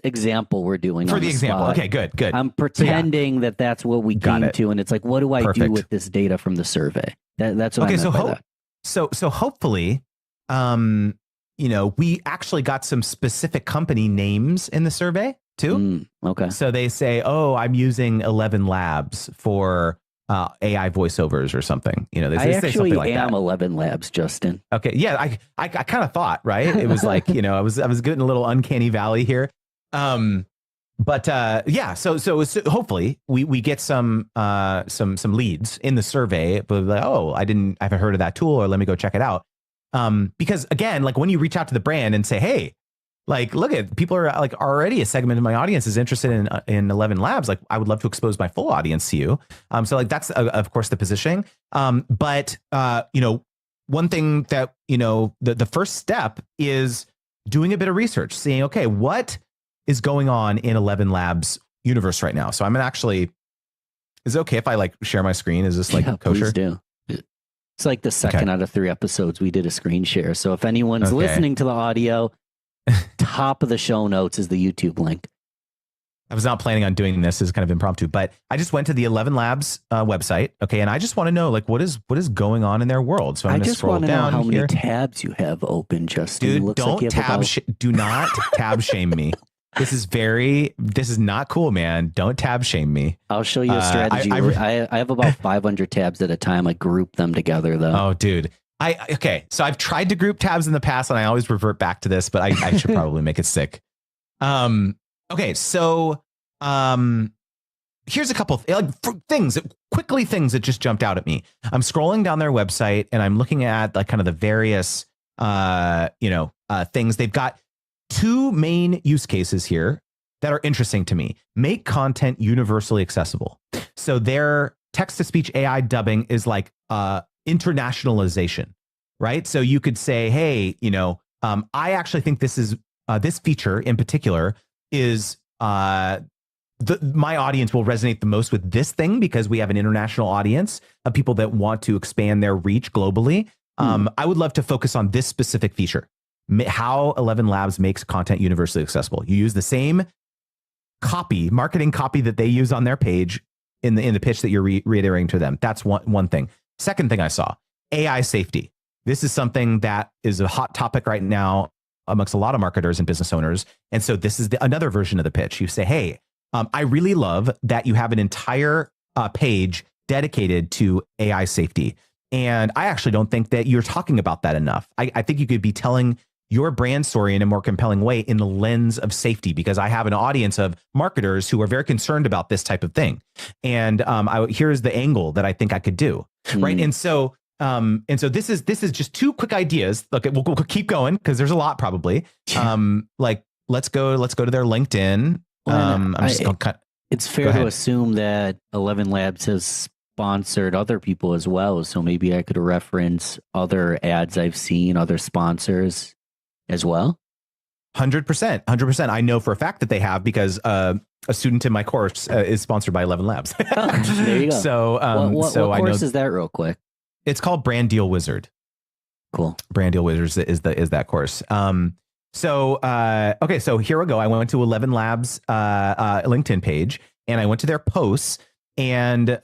example we're doing For on the example. spot, Okay, good. I'm pretending that that's what we Got came it. to, and it's like, what do I do Perfect. with this data from the survey? That's what I meant by that. So hopefully, we actually got some specific company names in the survey too. Okay. So they say, oh, I'm using 11 Labs for AI voiceovers or something. They I say actually something like am that. 11 Labs, Justin. Okay. Yeah. I kind of thought, right. It was like, I was getting a little uncanny valley here. So hopefully we get some leads in the survey, but like, oh, I haven't heard of that tool, or let me go check it out. Because again, like when you reach out to the brand and say, hey, like, look at people are like already a segment of my audience is interested in 11 Labs. Like, I would love to expose my full audience to you. So like that's of course the positioning. But one thing that the first step is doing a bit of research, seeing okay, what is going on in 11 Labs universe right now. So I'm actually, is it okay if I like share my screen? Is this like kosher? Please do. It's like the second out of 3 episodes we did a screen share. So if anyone's listening to the audio, top of the show notes is the YouTube link. I was not planning on doing this as kind of impromptu, but I just went to the 11 Labs website. Okay. And I just want to know like, what is going on in their world? So I'm going to scroll want to down know how here. many tabs you have open, Justin. Dude, Looks don't like you have do not tab shame me. This is not cool, man. Don't tab shame me. I'll show you a strategy. I have about 500 tabs at a time. I group them together though. Oh, dude. So I've tried to group tabs in the past and I always revert back to this, but I should probably make it stick. Okay. So, here's a couple things that just jumped out at me. I'm scrolling down their website and I'm looking at like kind of the various, things. They've got 2 main use cases here that are interesting to me. Make content universally accessible. So their text-to-speech AI dubbing is like, internationalization, right? So you could say, hey, I actually think this is this feature in particular is my audience will resonate the most with this thing because we have an international audience of people that want to expand their reach globally. I would love to focus on this specific feature, how 11 Labs makes content universally accessible. You use the same marketing copy that they use on their page in the pitch that you're reiterating to them. That's one thing. Second thing I saw, AI safety. This is something that is a hot topic right now amongst a lot of marketers and business owners. And so this is another version of the pitch. You say, hey, I really love that you have an entire page dedicated to AI safety. And I actually don't think that you're talking about that enough. I think you could be telling your brand story in a more compelling way in the lens of safety, because I have an audience of marketers who are very concerned about this type of thing. And here's the angle that I think I could do. Right. And so this is just 2 quick ideas. Look, we'll keep going because there's a lot probably. Like let's go to their LinkedIn. It's fair to assume that 11 Labs has sponsored other people as well. So maybe I could reference other ads I've seen, other sponsors as well. 100%. I know for a fact that they have because a student in my course is sponsored by 11 Labs. There you go. So, what course is that real quick? It's called Brand Deal Wizard. Cool. Brand Deal Wizard is that course. So here we go. I went to 11 Labs LinkedIn page and I went to their posts and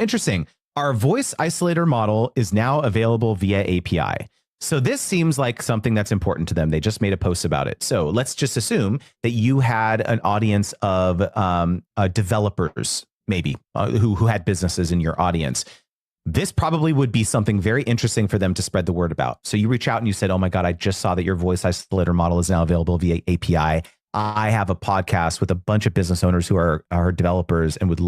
interesting. Our voice isolator model is now available via API. So this seems like something that's important to them. They just made a post about it. So let's just assume that you had an audience of developers, maybe who had businesses in your audience. This probably would be something very interesting for them to spread the word about. So you reach out and you said, oh my God, I just saw that your voice isolator model is now available via API. I have a podcast with a bunch of business owners who are developers and would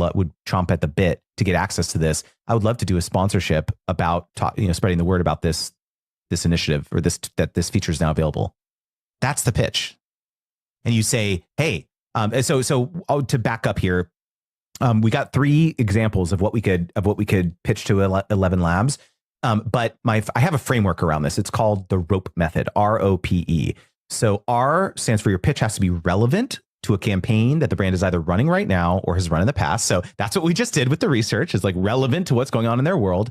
chomp at the bit to get access to this. I would love to do a sponsorship about spreading the word about this initiative or that this feature is now available. That's the pitch. And you say, hey, to back up here, we got 3 examples of what we could pitch to 11 Labs. But I have a framework around this. It's called the ROPE method, ROPE. So R stands for your pitch has to be relevant to a campaign that the brand is either running right now or has run in the past. So that's what we just did with the research, is like relevant to what's going on in their world.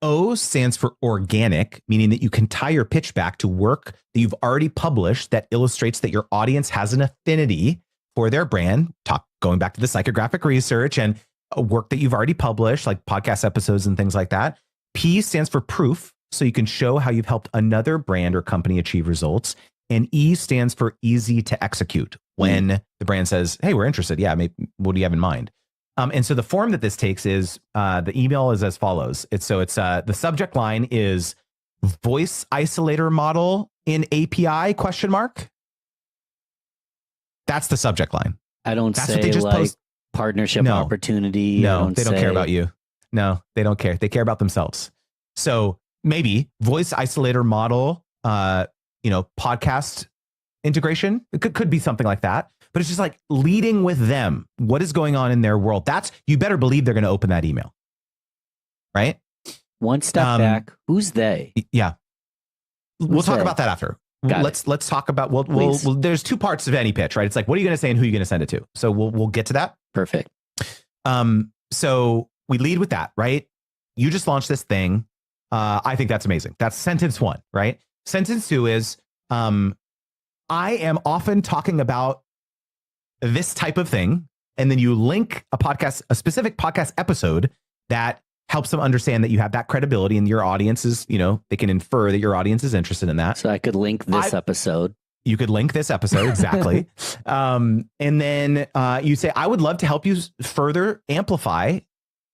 O stands for organic, meaning that you can tie your pitch back to work that you've already published that illustrates that your audience has an affinity for their brand. Going back to the psychographic research and work that you've already published, like podcast episodes and things like that. P stands for proof, so you can show how you've helped another brand or company achieve results. And E stands for easy to execute. When the brand says, hey, we're interested. Yeah, maybe, what do you have in mind? And so the form that this takes is the email is as follows. It's the subject line is voice isolator model in API ? That's the subject line. I don't That's say what they just like post. partnership No. opportunity. No, they don't care say- about you. No, they don't care. They care about themselves. So maybe voice isolator model, podcast integration. It could be something like that. But it's just like leading with them. What is going on in their world? You better believe they're going to open that email. Right? One step back. Who's they? Yeah. We'll Who's talk they? about that after. Got Let's talk about Please. there's two parts of any pitch, right? It's like, what are you going to say and who are you going to send it to? So we'll get to that. Perfect. So we lead with that, right? You just launched this thing. I think that's amazing. That's sentence one, right? Sentence two is, I am often talking about this type of thing. And then you link a specific podcast episode that helps them understand that you have that credibility and your audience is, they can infer that your audience is interested in that. So I could link this episode. You could link this episode. Exactly. And then you say, I would love to help you further amplify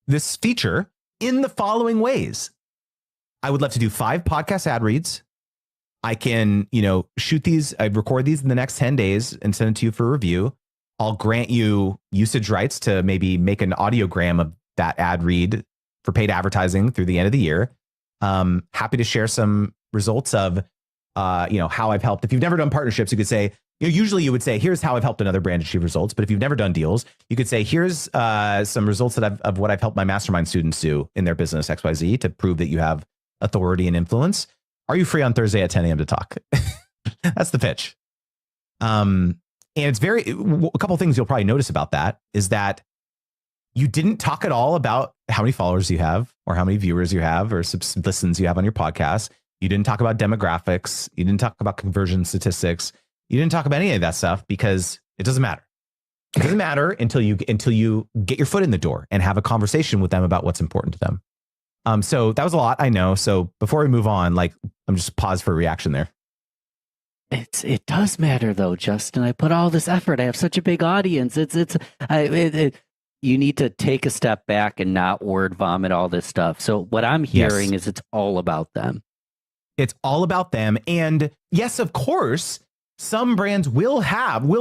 this feature in the following ways. I would love to do 5 podcast ad reads. I can, shoot these, I record these in the next 10 days and send it to you for review. I'll grant you usage rights to maybe make an audiogram of that ad read for paid advertising through the end of the year. Happy to share some results of, how I've helped. If you've never done partnerships, you could say, usually you would say, here's how I've helped another brand achieve results. But if you've never done deals, you could say, here's some results of what I've helped my mastermind students do in their business XYZ to prove that you have authority and influence. Are you free on Thursday at 10 a.m. to talk? That's the pitch. And it's a couple of things you'll probably notice about that is that you didn't talk at all about how many followers you have or how many viewers you have or listens you have on your podcast. You didn't talk about demographics. You didn't talk about conversion statistics. You didn't talk about any of that stuff because it doesn't matter. It doesn't matter until you get your foot in the door and have a conversation with them about what's important to them. So that was a lot, I know. So before we move on, I'm just pause for a reaction there. It does matter though, Justin. I put all this effort. I have such a big audience. You need to take a step back and not word vomit all this stuff. So what I'm hearing is it's all about them. It's all about them. And yes, of course, some brands will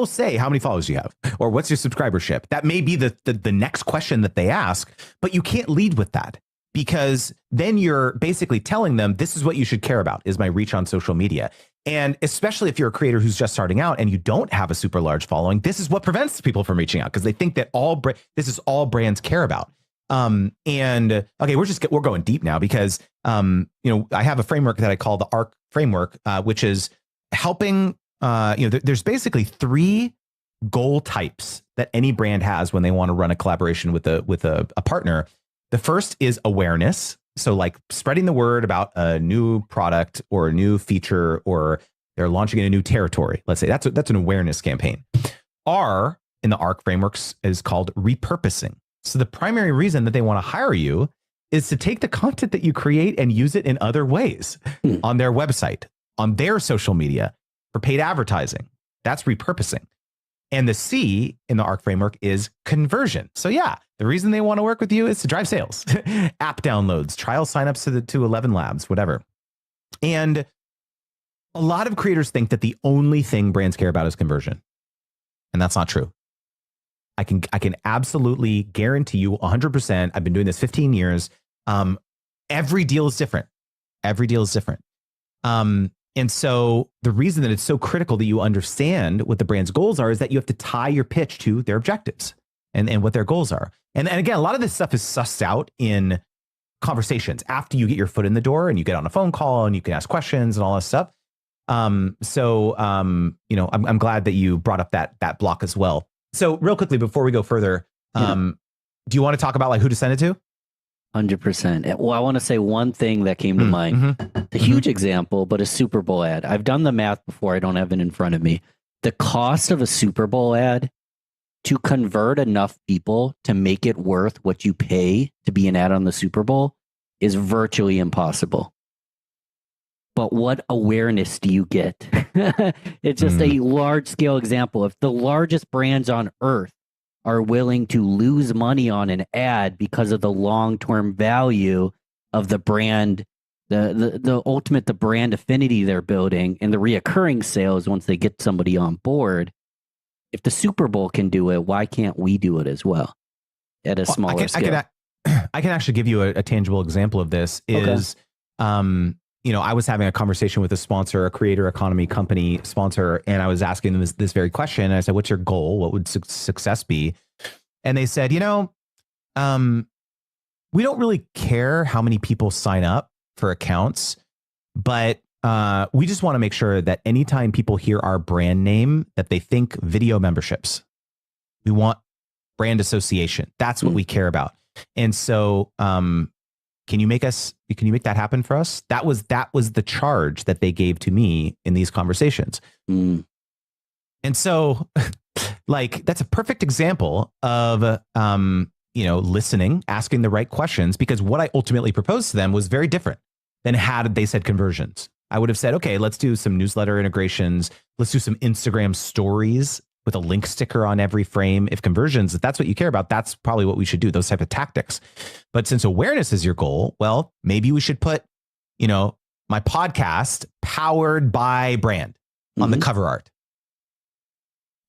say how many followers you have or what's your subscribership. That may be the next question that they ask, but you can't lead with that because then you're basically telling them this is what you should care about is my reach on social media. And especially if you're a creator who's just starting out and you don't have a super large following, this is what prevents people from reaching out because they think that this is all brands care about. And okay, we're going deep now because I have a framework that I call the ARC framework, which is helping. There's basically 3 goal types that any brand has when they want to run a collaboration with a partner. The first is awareness. So like spreading the word about a new product or a new feature, or they're launching in a new territory. Let's say that's an awareness campaign. R in the ARC frameworks is called repurposing. So the primary reason that they want to hire you is to take the content that you create and use it in other ways on their website, on their social media for paid advertising. That's repurposing. And the C in the ARC framework is conversion. So yeah, the reason they want to work with you is to drive sales, app downloads, trial signups to 11 Labs, whatever. And a lot of creators think that the only thing brands care about is conversion. And that's not true. I can absolutely guarantee you 100%. I've been doing this 15 years. Every deal is different. Every deal is different. And so the reason that it's so critical that you understand what the brand's goals are is that you have to tie your pitch to their objectives and what their goals are. And again, a lot of this stuff is sussed out in conversations after you get your foot in the door and you get on a phone call and you can ask questions and all that stuff. I'm glad that you brought up that block as well. So real quickly, before we go further, do you want to talk about like who to send it to? 100%. Well, I want to say one thing that came to mind. Mm-hmm. It's a huge example, but a Super Bowl ad. I've done the math before. I don't have it in front of me. The cost of a Super Bowl ad to convert enough people to make it worth what you pay to be an ad on the Super Bowl is virtually impossible. But what awareness do you get? It's just a large scale example. If the largest brands on earth are willing to lose money on an ad because of the long-term value of the brand, the ultimate, the brand affinity they're building and the reoccurring sales once they get somebody on board. If the Super Bowl can do it, why can't we do it as well at a smaller scale? I can actually give you a tangible example of this is, I was having a conversation with a sponsor, a creator economy company sponsor, and I was asking them this very question. And I said, what's your goal? What would success be? And they said, we don't really care how many people sign up for accounts, but we just want to make sure that anytime people hear our brand name, that they think video memberships. We want brand association. That's what we care about. And so, can you make that happen for us? That was the charge that they gave to me in these conversations. And so that's a perfect example of, listening, asking the right questions, because what I ultimately proposed to them was very different than had they said conversions. I would have said, okay, let's do some newsletter integrations. Let's do some Instagram stories with a link sticker on every frame. If conversions, if that's what you care about, that's probably what we should do, those type of tactics. But since awareness is your goal, well, maybe we should put, my podcast powered by brand on the cover art.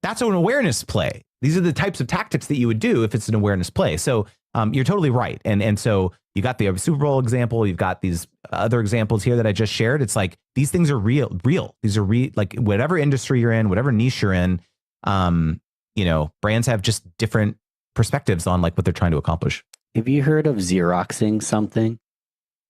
That's an awareness play. These are the types of tactics that you would do if it's an awareness play. So you're totally right. And so you got the Super Bowl example. You've got these other examples here that I just shared. It's like, these things are real. These are like whatever industry you're in, whatever niche you're in, brands have just different perspectives on like what they're trying to accomplish. Have you heard of Xeroxing something?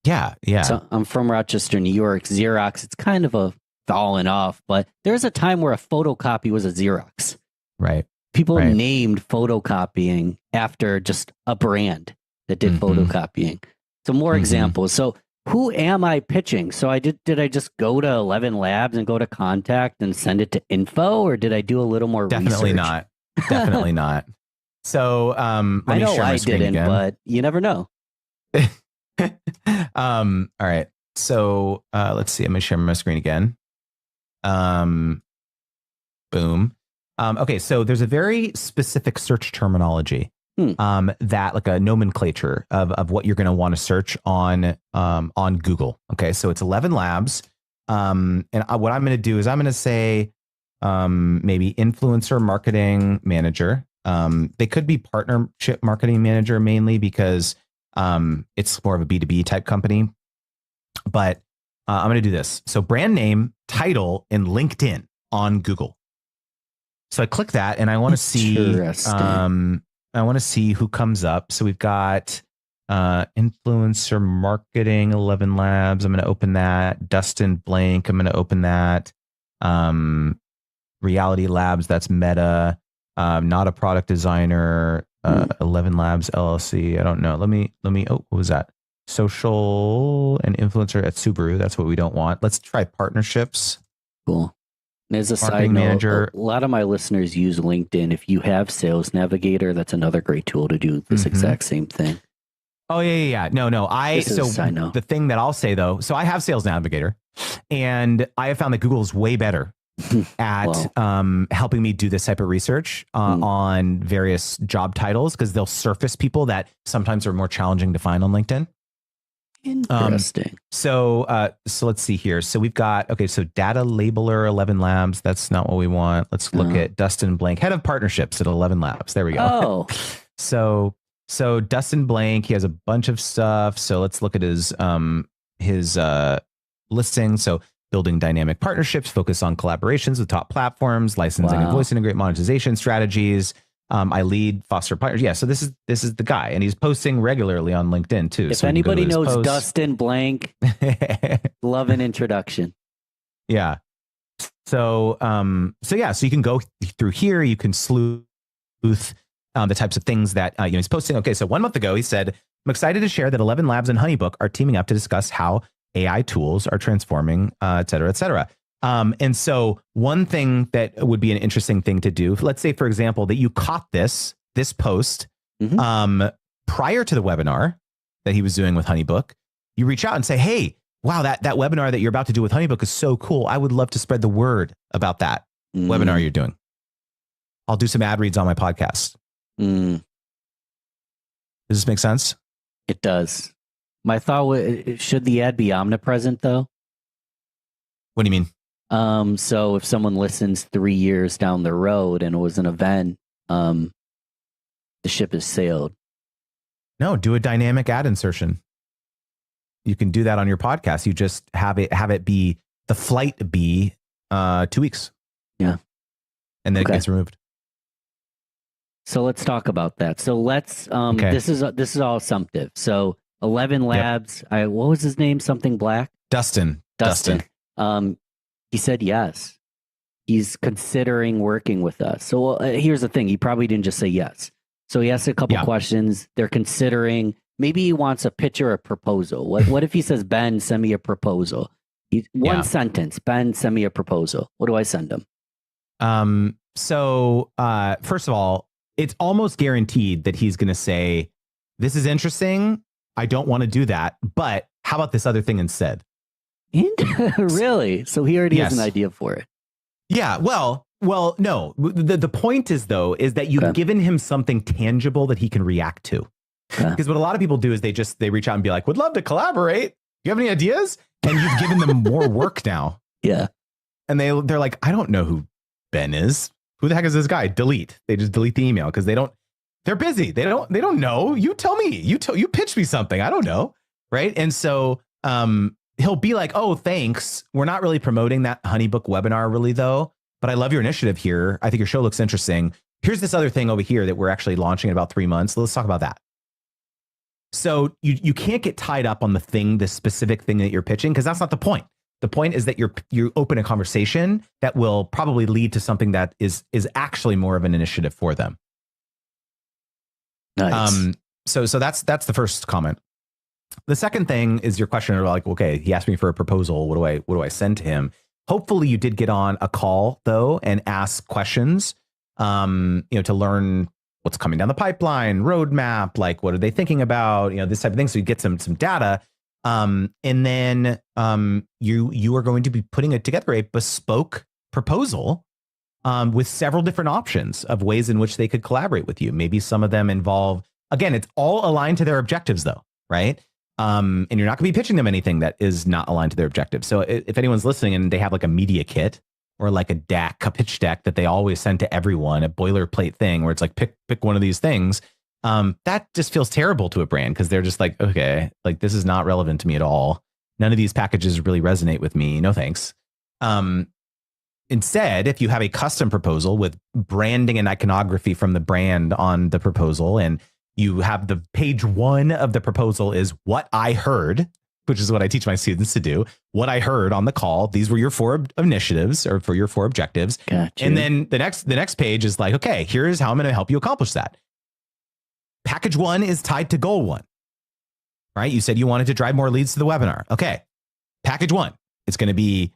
Yeah. So I'm from Rochester, New York. Xerox, it's kind of fallen off, but there's a time where a photocopy was a Xerox. Right. People named photocopying after just a brand that did photocopying. So more examples. So who am I pitching? So did I just go to 11 Labs and go to contact and send it to info, or did I do a little more Definitely research? Definitely not. So I know I didn't, but you never know. All right. So let's see. I'm gonna share my screen again. Boom. Okay, so there's a very specific search terminology that like a nomenclature of what you're going to want to search on Google. Okay, so it's 11 Labs. And what I'm going to do is I'm going to say maybe influencer marketing manager. They could be partnership marketing manager mainly because it's more of a B2B type company. But I'm going to do this. So brand name, title, and LinkedIn on Google. So I click that and I want to see, who comes up. So we've got influencer marketing, 11 Labs. I'm going to open that. Dustin Blank. I'm going to open that. Reality Labs. That's Meta. Not a product designer. 11 Labs LLC. I don't know. Let me. Oh, what was that? Social and influencer at Subaru. That's what we don't want. Let's try partnerships. Cool. And as a side note, a lot of my listeners use LinkedIn. If you have Sales Navigator, that's another great tool to do this exact same thing. Oh, yeah. No. The thing that I'll say though, so I have Sales Navigator and I have found that Google is way better at helping me do this type of research on various job titles, because they'll surface people that sometimes are more challenging to find on LinkedIn. Interesting. So let's see here. So we've got, so data labeler, 11 Labs. That's not what we want. Let's look at Dustin Blank, head of partnerships at 11 Labs. There we go. So Dustin Blank, he has a bunch of stuff. So let's look at his listing. So building dynamic partnerships, focus on collaborations with top platforms, licensing and voice integrate monetization strategies. I lead foster partners. Yeah. So this is the guy, and he's posting regularly on LinkedIn too. If anybody knows Dustin Blank, love an introduction. Yeah. So you can go through here. You can sleuth the types of things that he's posting. Okay. So 1 month ago, he said, I'm excited to share that 11 Labs and HoneyBook are teaming up to discuss how AI tools are transforming, et cetera, et cetera. And so one thing that would be an interesting thing to do, let's say, for example, that you caught this post prior to the webinar that he was doing with HoneyBook, you reach out and say, hey, wow, that webinar that you're about to do with HoneyBook is so cool. I would love to spread the word about that webinar you're doing. I'll do some ad reads on my podcast. Does this make sense? It does. My thought was, should the ad be omnipresent though? What do you mean? So if someone listens 3 years down the road and it was an event, the ship has sailed. No, do a dynamic ad insertion. You can do that on your podcast. You just have it be the flight be 2 weeks. Yeah. And then it gets removed. So let's talk about that. So let's this is all assumptive. So 11 Labs, what was his name? Something Black? Dustin. He said yes. He's considering working with us. So here's the thing. He probably didn't just say yes. So he asked a couple questions. They're considering, maybe he wants a pitch or a proposal. What if he says, Ben, send me a proposal? One sentence, Ben, send me a proposal. What do I send him? So first of all, it's almost guaranteed that he's going to say, this is interesting. I don't want to do that. But how about this other thing instead? Really? So he already has an idea for it. Yeah. Well, no. The point is, though, is that you've given him something tangible that he can react to. Because what a lot of people do is they reach out and be like, would love to collaborate. You have any ideas? And you've given them more work now. Yeah. And they're like, I don't know who Ben is. Who the heck is this guy? Delete. They just delete the email because they're busy. They don't know. You tell me. You pitch me something. I don't know. Right. And so he'll be like, oh, thanks. We're not really promoting that HoneyBook webinar really, though. But I love your initiative here. I think your show looks interesting. Here's this other thing over here that we're actually launching in about 3 months. Let's talk about that. So you can't get tied up on the specific thing that you're pitching, because that's not the point. The point is that you open a conversation that will probably lead to something that is actually more of an initiative for them. Nice. So that's the first comment. The second thing is your question of like, okay, he asked me for a proposal. What do I send to him? Hopefully you did get on a call though and ask questions, to learn what's coming down the pipeline, roadmap, like what are they thinking about, this type of thing. So you get some data. And then you are going to be putting it together a bespoke proposal with several different options of ways in which they could collaborate with you. Maybe some of them involve, again, it's all aligned to their objectives though, right? And you're not gonna be pitching them anything that is not aligned to their objectives. So if anyone's listening and they have like a media kit or like a pitch deck that they always send to everyone, a boilerplate thing where it's like, pick one of these things, that just feels terrible to a brand because they're just like, okay, like this is not relevant to me at all. None of these packages really resonate with me. No thanks. Instead, if you have a custom proposal with branding and iconography from the brand on the proposal, and you have the page 1 of the proposal is what I heard, which is what I teach my students to do. What I heard on the call. These were your 4 initiatives or for your 4 objectives. Gotcha. And then the next page is like, okay, here's how I'm going to help you accomplish that. Package 1 is tied to goal 1, right? You said you wanted to drive more leads to the webinar. Okay. Package 1, it's going to be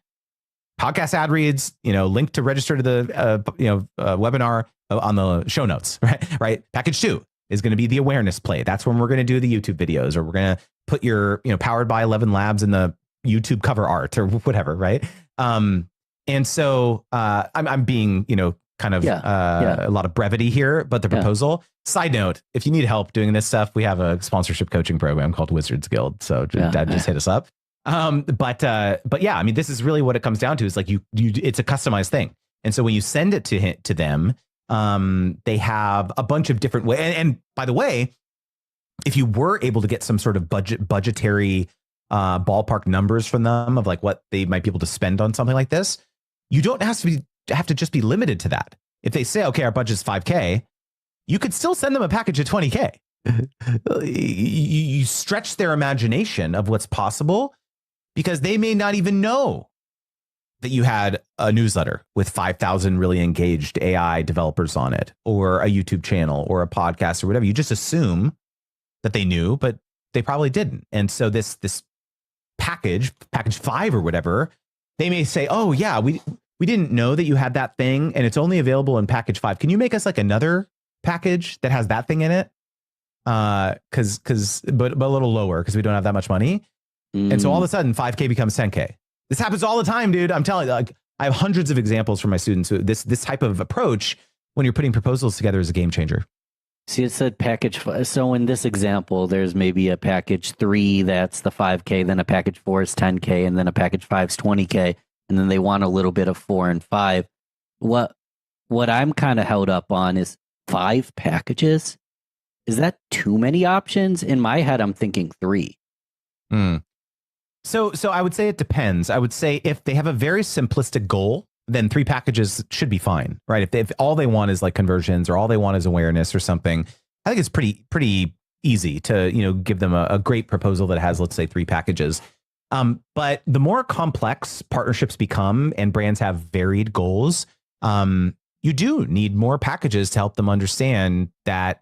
podcast ad reads, link to register to the, webinar on the show notes, right? Package 2 is going to be the awareness play. That's when we're going to do the YouTube videos, or we're going to put your, powered by 11 Labs in the YouTube cover art or whatever. Right. And so I'm being, kind of a lot of brevity here, but the proposal. Side note, if you need help doing this stuff, we have a sponsorship coaching program called Wizards Guild. So just hit us up. But yeah, I mean, this is really what it comes down to is like it's a customized thing. And so when you send it to them, they have a bunch of different ways. And by the way, if you were able to get some sort of budgetary ballpark numbers from them of like what they might be able to spend on something like this, you don't have to just be limited to that. If they say, okay, our budget's $5,000, you could still send them a package of $20,000. You stretch their imagination of what's possible because they may not even know that you had a newsletter with 5,000 really engaged AI developers on it, or a YouTube channel or a podcast or whatever. You just assume that they knew, but they probably didn't. And so this package 5 or whatever, they may say, oh yeah, we didn't know that you had that thing and it's only available in package 5. Can you make us like another package that has that thing in it? But a little lower because we don't have that much money. And so all of a sudden 5K becomes 10K. This happens all the time, dude. I'm telling you, like, I have hundreds of examples from my students who this type of approach when you're putting proposals together is a game changer. See, it said package. So in this example, there's maybe a package 3 that's the 5K, then a package 4 is 10K, and then a package 5 is 20K, and then they want a little bit of 4 and 5. What I'm kind of held up on is 5 packages. Is that too many options? In my head, I'm thinking 3. So I would say it depends. I would say if they have a very simplistic goal, then 3 packages should be fine, right? If all they want is like conversions or all they want is awareness or something, I think it's pretty easy to, give them a great proposal that has, let's say, 3 packages. But the more complex partnerships become and brands have varied goals, you do need more packages to help them understand that,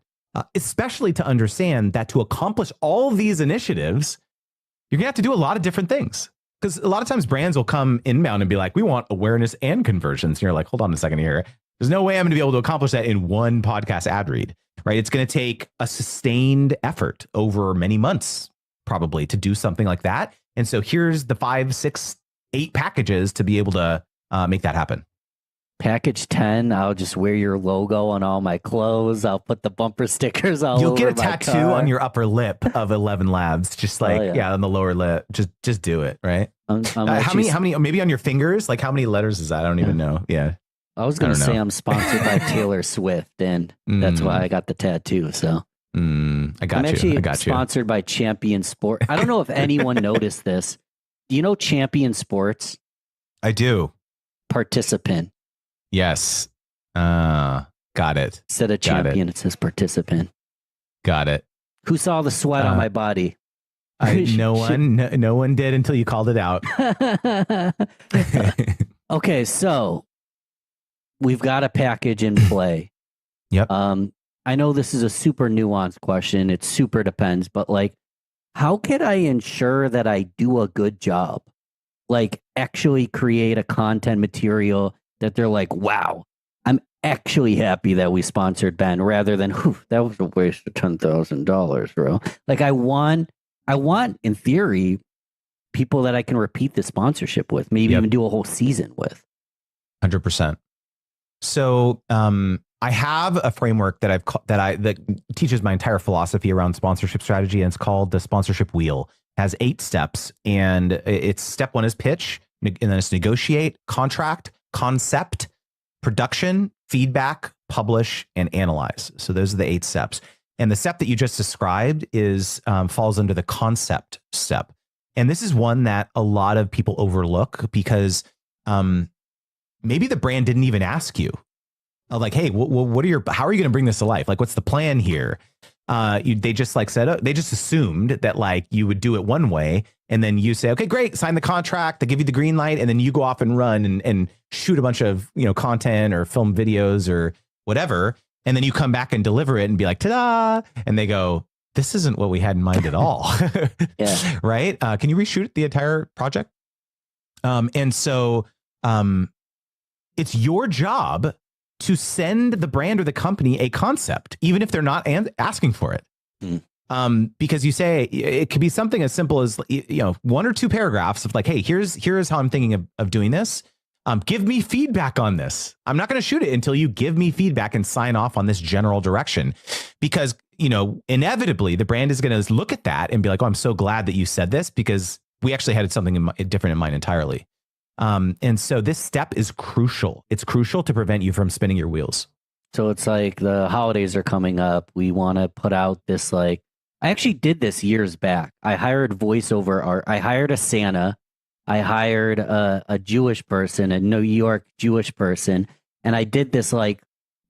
especially to understand that to accomplish all these initiatives, you're gonna have to do a lot of different things. Because a lot of times brands will come inbound and be like, we want awareness and conversions. And you're like, hold on a second here. There's no way I'm going to be able to accomplish that in one podcast ad read, right? It's going to take a sustained effort over many months, probably, to do something like that. And so here's the 5, 6, 8 packages to be able to make that happen. Package 10, I'll just wear your logo on all my clothes. I'll put the bumper stickers all You'll over get a my tattoo car. on your upper lip of 11 Labs, just like, on the lower lip. Just do it, right? How many, maybe on your fingers? Like how many letters is that? I don't even know. Yeah. I was going to say I'm sponsored by Taylor Swift, and that's why I got the tattoo. So I got I'm you. actually I got you. sponsored by Champion Sport. I don't know if anyone noticed this. Do you know Champion Sports? I do. Participant. Yes. Got it. Instead of champion, it says participant. Got it. Who saw the sweat on my body? No one did until you called it out. Okay, so we've got a package in play. Yep. I know this is a super nuanced question. It super depends, but like, how can I ensure that I do a good job? Like, actually create a content material that they're like, wow, I'm actually happy that we sponsored Ben, rather than, that was a waste of $10,000, bro. Like, I want, in theory, people that I can repeat the sponsorship with, maybe even do a whole season with. 100%. So, I have a framework that teaches my entire philosophy around sponsorship strategy, and it's called the sponsorship wheel. It has 8 steps, and it's step 1 is pitch, and then it's negotiate, contract, concept, production, feedback, publish, and analyze. So those are the 8 steps. And the step that you just described falls under the concept step. And this is one that a lot of people overlook because maybe the brand didn't even ask you. Like, hey, how are you going to bring this to life? Like, what's the plan here? They just they just assumed that like you would do it one way, and then you say, okay, great, sign the contract, they give you the green light, and then you go off and run and shoot a bunch of content or film videos or whatever, and then you come back and deliver it and be like, ta-da, and they go, this isn't what we had in mind at all. Yeah. Right? Can you reshoot the entire project? And so it's your job to send the brand or the company a concept, even if they're not asking for it. Because you say it could be something as simple as 1 or 2 paragraphs of like, hey, here's how I'm thinking of doing this. Give me feedback on this. I'm not going to shoot it until you give me feedback and sign off on this general direction, because inevitably the brand is going to look at that and be like, oh, I'm so glad that you said this because we actually had something different in mind entirely. And so this step is crucial. It's crucial to prevent you from spinning your wheels. So it's like the holidays are coming up. We want to put out this, like, I actually did this years back. I hired voiceover art. I hired a Santa. I hired a Jewish person, a New York Jewish person. And I did this like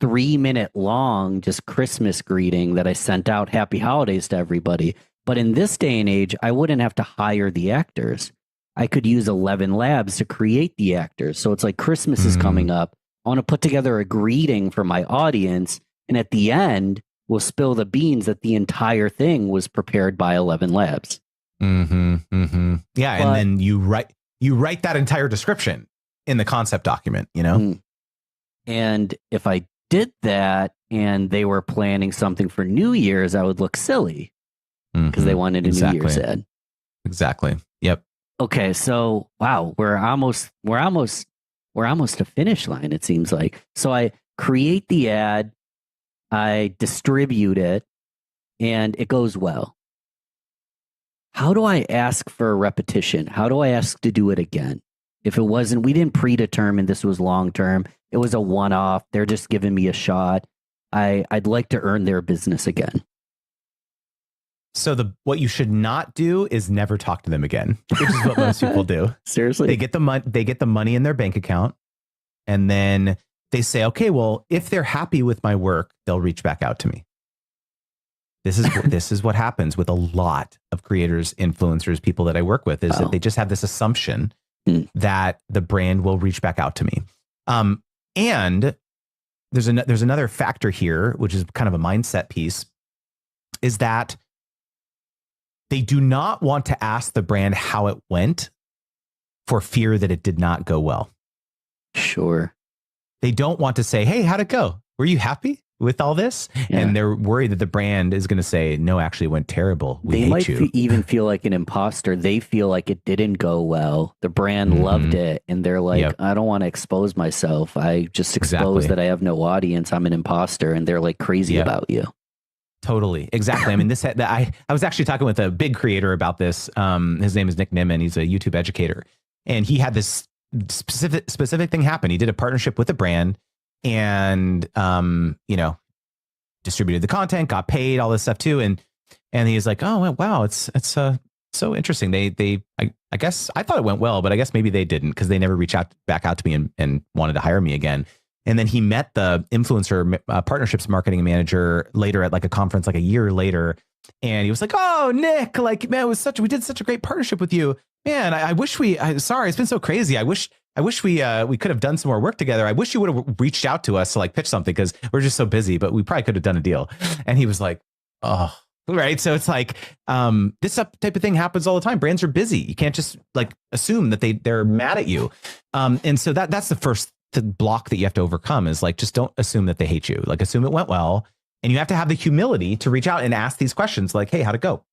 3-minute long just Christmas greeting that I sent out, happy holidays to everybody. But in this day and age, I wouldn't have to hire the actors. I could use 11 Labs to create the actors. So it's like Christmas is coming up. I want to put together a greeting for my audience. And at the end, will spill the beans that the entire thing was prepared by 11 Labs. Mm-hmm. Mm-hmm. Yeah, But- and then you write that entire description in the concept document, you know? Mm. And if I did that and they were planning something for New Year's, I would look silly because they wanted a New Year's ad. Exactly. Yep. Okay, so wow, we're almost to finish line, it seems like. So I create the ad, I distribute it, and it goes well. How do I ask for a repetition? How do I ask to do it again? If it wasn't, we didn't predetermine this was long term. It was a one-off. They're just giving me a shot. I'd like to earn their business again. So what you should not do is never talk to them again, which is what most people do. Seriously, they get the money in their bank account, and then they say, okay, well, if they're happy with my work, they'll reach back out to me. This is what happens with a lot of creators, influencers, people that I work with, is that they just have this assumption that the brand will reach back out to me. And there's another factor here, which is kind of a mindset piece, is that they do not want to ask the brand how it went for fear that it did not go well. Sure. They don't want to say, hey, how'd it go? Were you happy with all this? Yeah. And they're worried that the brand is going to say, no, actually it went terrible. We They hate might you. even feel like an imposter. They feel like it didn't go well. The brand loved it. And they're like, I don't want to expose myself. I just exposed that I have no audience. I'm an imposter. And they're like crazy about you. Totally. Exactly. I mean, I was actually talking with a big creator about this. His name is Nick Nimmin. He's a YouTube educator. And he had this specific thing happen. He did a partnership with a brand and, distributed the content, got paid, all this stuff too. And he's like, oh, wow, it's so interesting. I guess I thought it went well, but I guess maybe they didn't, because they never reached back out to me and wanted to hire me again. And then he met the influencer partnerships marketing manager later at like a conference, like a year later. And he was like, oh, Nick, like, man, we did such a great partnership with you, man. I wish sorry, it's been so crazy. I wish we could have done some more work together. I wish you would have reached out to us to like pitch something, because we're just so busy, but we probably could have done a deal. And he was like, oh, right. So it's like, this type of thing happens all the time. Brands are busy. You can't just like assume that they're mad at you. And so that's the first block that you have to overcome, is like, just don't assume that they hate you. Like, assume it went well. And you have to have the humility to reach out and ask these questions like, hey, how'd it go?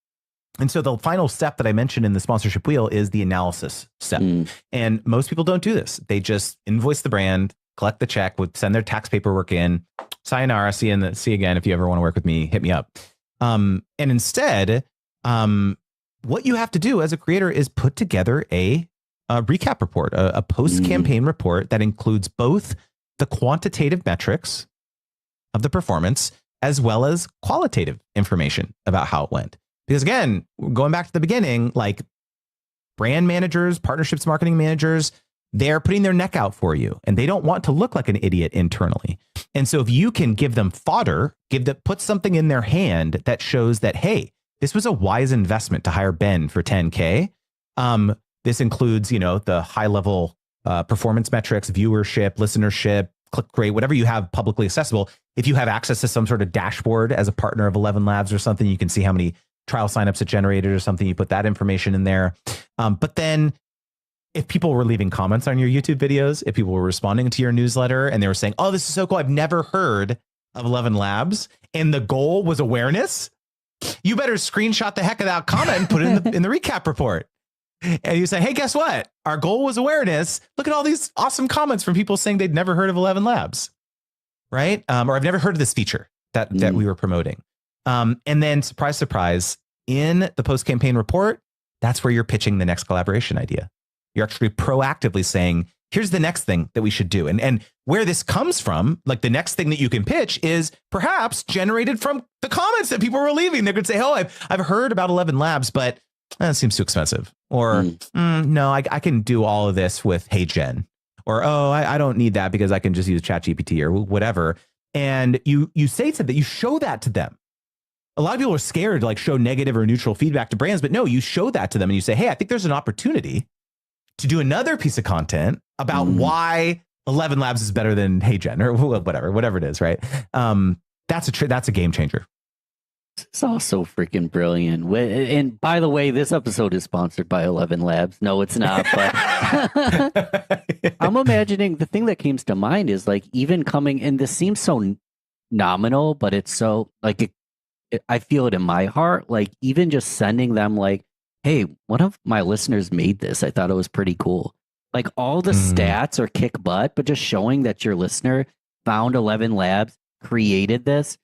And so the final step that I mentioned in the sponsorship wheel is the analysis step. And most people don't do this. They just invoice the brand, collect the check, send their tax paperwork in, sayonara, see you again. If you ever want to work with me, hit me up. And instead, what you have to do as a creator is put together a recap report, a post-campaign report that includes both the quantitative metrics of the performance as well as qualitative information about how it went. Because again, going back to the beginning, like brand managers, partnerships marketing managers, they're putting their neck out for you and they don't want to look like an idiot internally. And so if you can give them fodder, put something in their hand that shows that, hey, this was a wise investment to hire Ben for 10K. This includes, the high level performance metrics, viewership, listenership, click rate, whatever you have publicly accessible. If you have access to some sort of dashboard as a partner of 11 Labs or something, you can see how many trial signups it generated or something. You put that information in there. But then if people were leaving comments on your YouTube videos, if people were responding to your newsletter and they were saying, oh, this is so cool, I've never heard of 11 Labs, and the goal was awareness, you better screenshot the heck of that comment and put it in the recap report. And you say, hey, guess what? Our goal was awareness. Look at all these awesome comments from people saying they'd never heard of 11 Labs, right? Or I've never heard of this feature that we were promoting. And then surprise, surprise, in the post-campaign report, that's where you're pitching the next collaboration idea. You're actually proactively saying, here's the next thing that we should do. And where this comes from, like the next thing that you can pitch is perhaps generated from the comments that people were leaving. They could say, oh, I've heard about 11 Labs, but that seems too expensive. Or no, I can do all of this with HeyGen. Or, oh, I don't need that because I can just use ChatGPT or whatever. And you say to that, you show that to them. A lot of people are scared to like show negative or neutral feedback to brands, but no, you show that to them and you say, hey, I think there's an opportunity to do another piece of content about why 11 Labs is better than HeyGen or whatever it is, right? that's a game changer. It's all so freaking brilliant. And by the way, this episode is sponsored by 11 Labs. No, it's not. But I'm imagining the thing that came to mind is like even coming, and this seems so nominal, but it's so like I feel it in my heart. Like even just sending them like, hey, one of my listeners made this. I thought it was pretty cool. Like all the stats are kick butt, but just showing that your listener found 11 Labs, created this.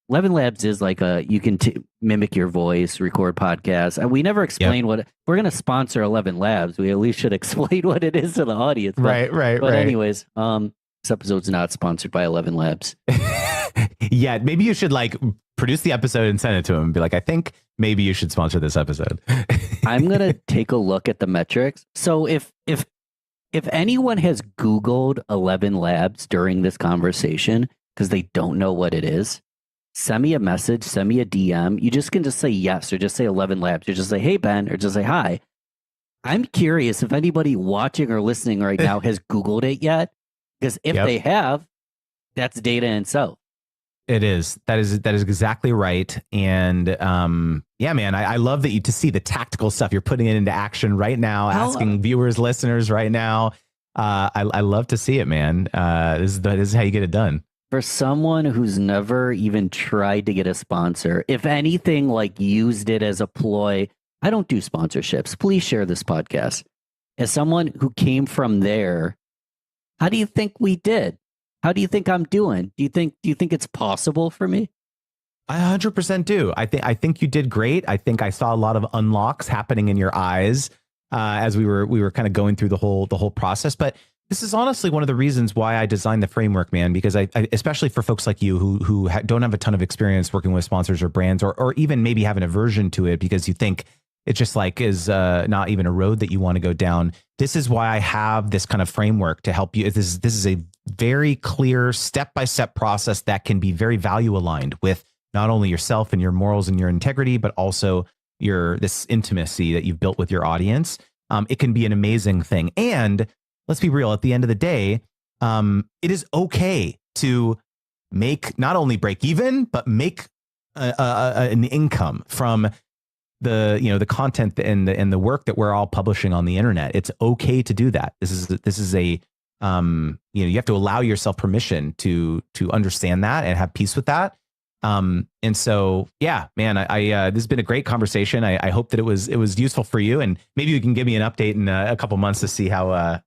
11 Labs is like you can mimic your voice, record podcasts. And we never explain what we're going to sponsor 11 Labs. We at least should explain what it is to the audience. But, Right. Anyways, this episode's not sponsored by 11 Labs. Yeah, maybe you should like produce the episode and send it to him and be like, I think maybe you should sponsor this episode. I'm going to take a look at the metrics. So if anyone has Googled 11 Labs during this conversation because they don't know what it is, send me a message, send me a DM. You just can just say yes or just say 11 Labs or just say, hey, Ben, or just say hi. I'm curious if anybody watching or listening right now has Googled it yet, because if they have, that's data in itself. It is. That is exactly right. And yeah, man, I love that to see the tactical stuff. You're putting it into action right now, asking viewers, listeners right now. I love to see it, man. This is how you get it done. For someone who's never even tried to get a sponsor, if anything, like used it as a ploy, I don't do sponsorships. Please share this podcast. As someone who came from there, how do you think we did? How do you think I'm doing? Do you think it's possible for me? I 100% do. I think you did great. I think I saw a lot of unlocks happening in your eyes as we were kind of going through the whole process. But this is honestly one of the reasons why I designed the framework, man, because I especially for folks like you who don't have a ton of experience working with sponsors or brands, or even maybe have an aversion to it because you think it just like is not even a road that you want to go down. This is why I have this kind of framework to help you. This is a very clear step-by-step process that can be very value aligned with not only yourself and your morals and your integrity, but also this intimacy that you've built with your audience. It can be an amazing thing. And let's be real, at the end of the day, it is okay to not only break even, but make an income from the content and the work that we're all publishing on the internet. It's okay to do that. This is a you have to allow yourself permission to understand that and have peace with that. And so, yeah, man, I this has been a great conversation. I hope that it was useful for you, and maybe you can give me an update in a couple months to see how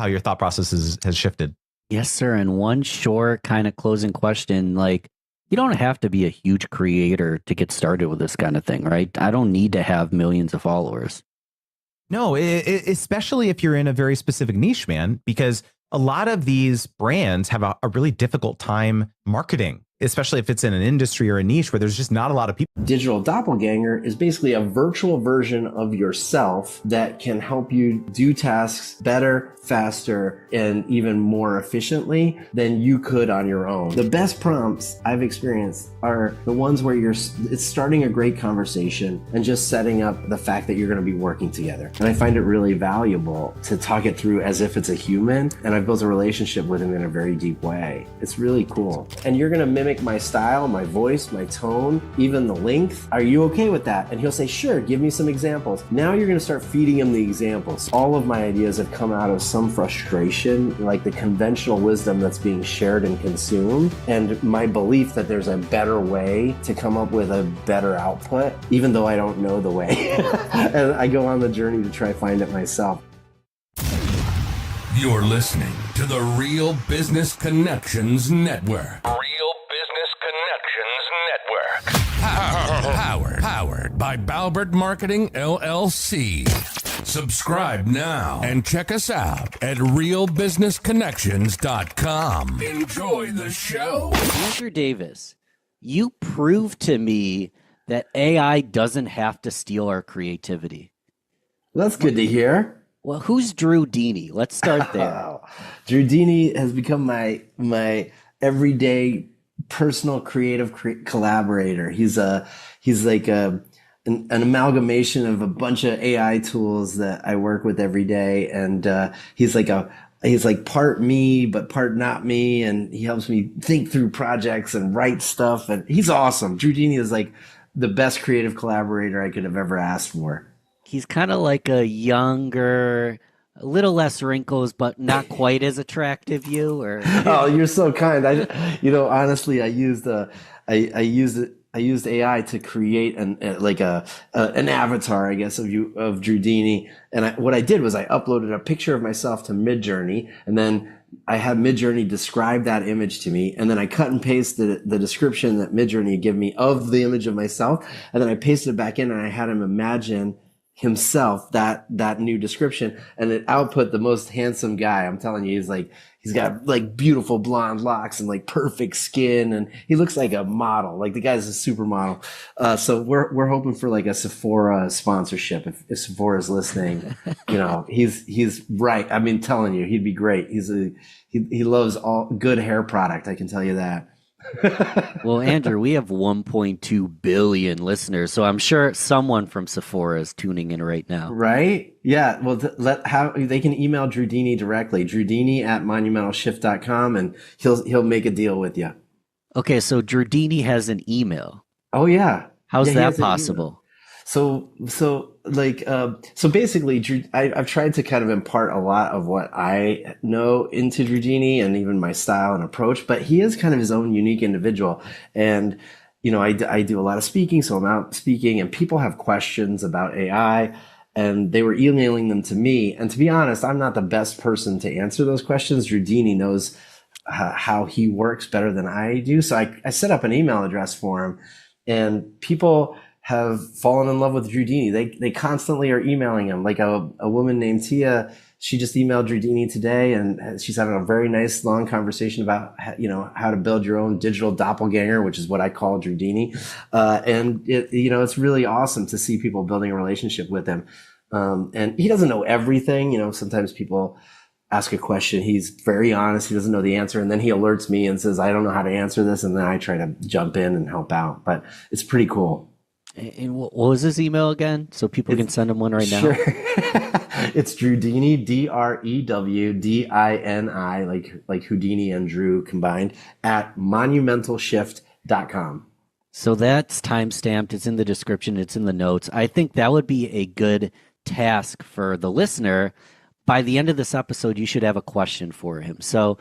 your thought process has shifted. Yes, sir. And one short kind of closing question, like, you don't have to be a huge creator to get started with this kind of thing, right? I don't need to have millions of followers. No, especially if you're in a very specific niche, man, because a lot of these brands have a really difficult time marketing, especially if it's in an industry or a niche where there's just not a lot of people. Digital doppelganger is basically a virtual version of yourself that can help you do tasks better, faster, and even more efficiently than you could on your own. The best prompts I've experienced are the ones where it's starting a great conversation and just setting up the fact that you're going to be working together. And I find it really valuable to talk it through as if it's a human, and I've built a relationship with him in a very deep way. It's really cool. And you're going to mimic my style, my voice, my tone, even the length. Are you okay with that? And he'll say, sure, give me some examples. Now you're going to start feeding him the examples. All of my ideas have come out of some frustration, like the conventional wisdom that's being shared and consumed, and my belief that there's a better way to come up with a better output, even though I don't know the way. And I go on the journey to try to find it myself. You're listening to the Real Business Connections Network. Real Business Connections Network. Powered by Balbert Marketing, LLC. Subscribe now and check us out at realbusinessconnections.com. Enjoy the show. Andrew Davis, you proved to me that AI doesn't have to steal our creativity. That's good to hear. Well, who's Drew Dini? Let's start there. Drew Dini has become my everyday personal creative collaborator. He's like an amalgamation of a bunch of AI tools that I work with every day, and he's like a he's like part me, but part not me. And he helps me think through projects and write stuff. And he's awesome. Drew Dini is like the best creative collaborator I could have ever asked for. He's kind of like a younger, a little less wrinkles, but not quite as attractive you. Or Oh, you're so kind. Honestly, I used AI to create an avatar, I guess, of Drew Dini. And what I did was I uploaded a picture of myself to Midjourney, and then I had Midjourney describe that image to me, and then I cut and pasted the description that Midjourney gave me of the image of myself, and then I pasted it back in, and I had him imagine himself that new description, and it output the most handsome guy. I'm telling you, he's got like beautiful blonde locks and like perfect skin, and he looks like a model. Like the guy's a supermodel. So we're hoping for like a Sephora sponsorship. If Sephora's listening, he's right. I mean, telling you, he'd be great. He loves all good hair product. I can tell you that. Well, Andrew, we have 1.2 billion listeners, so I'm sure someone from Sephora is tuning in right now. Right? Yeah. Well, they can email Drew Dini directly, drewdini@monumentalshift.com, and he'll make a deal with you. Okay, so Drew Dini has an email. Oh yeah. How's he that has an email. possible? So basically, Drew, I've tried to kind of impart a lot of what I know into Drew Dini and even my style and approach, but he is kind of his own unique individual. And, I do a lot of speaking, so I'm out speaking, and people have questions about AI, and they were emailing them to me. And to be honest, I'm not the best person to answer those questions. Drew Dini knows how he works better than I do. So I set up an email address for him, and people have fallen in love with Drew Dini. They constantly are emailing him. Like a woman named Tia, she just emailed Drew Dini today, and she's having a very nice long conversation about how to build your own digital doppelganger, which is what I call Drew Dini. And it's really awesome to see people building a relationship with him. And he doesn't know everything. Sometimes people ask a question, he's very honest, he doesn't know the answer, and then he alerts me and says, I don't know how to answer this, and then I try to jump in and help out. But it's pretty cool. And what was his email again? So people can send him one right now. Sure. It's Drew Dini, DREWDINI, like Houdini and Drew combined, at monumentalshift.com. So that's timestamped. It's in the description. It's in the notes. I think that would be a good task for the listener. By the end of this episode, you should have a question for him. So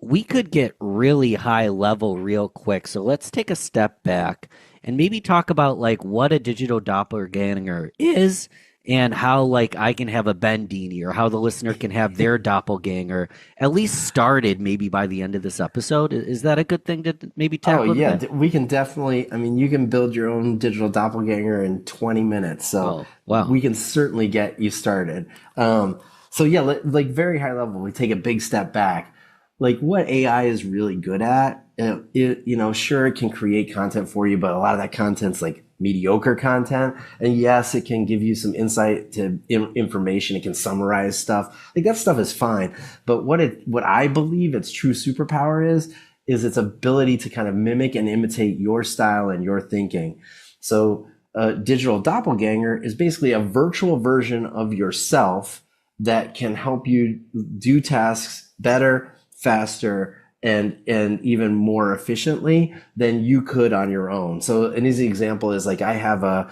we could get really high level real quick. So let's take a step back and maybe talk about like what a digital doppelganger is, and how like I can have a Ben Dini, or how the listener can have their doppelganger at least started maybe by the end of this episode. Is that a good thing to maybe tackle? Oh yeah, we can definitely. I mean, you can build your own digital doppelganger in 20 minutes. So we can certainly get you started. So yeah, like very high level, we take a big step back. Like what AI is really good at, sure, it can create content for you, but a lot of that content's like mediocre content. And yes, it can give you some insight to information. It can summarize stuff. Like that stuff is fine. But what I believe its true superpower is its ability to kind of mimic and imitate your style and your thinking. So a digital doppelganger is basically a virtual version of yourself that can help you do tasks better, faster, and even more efficiently than you could on your own. So an easy example is like I have a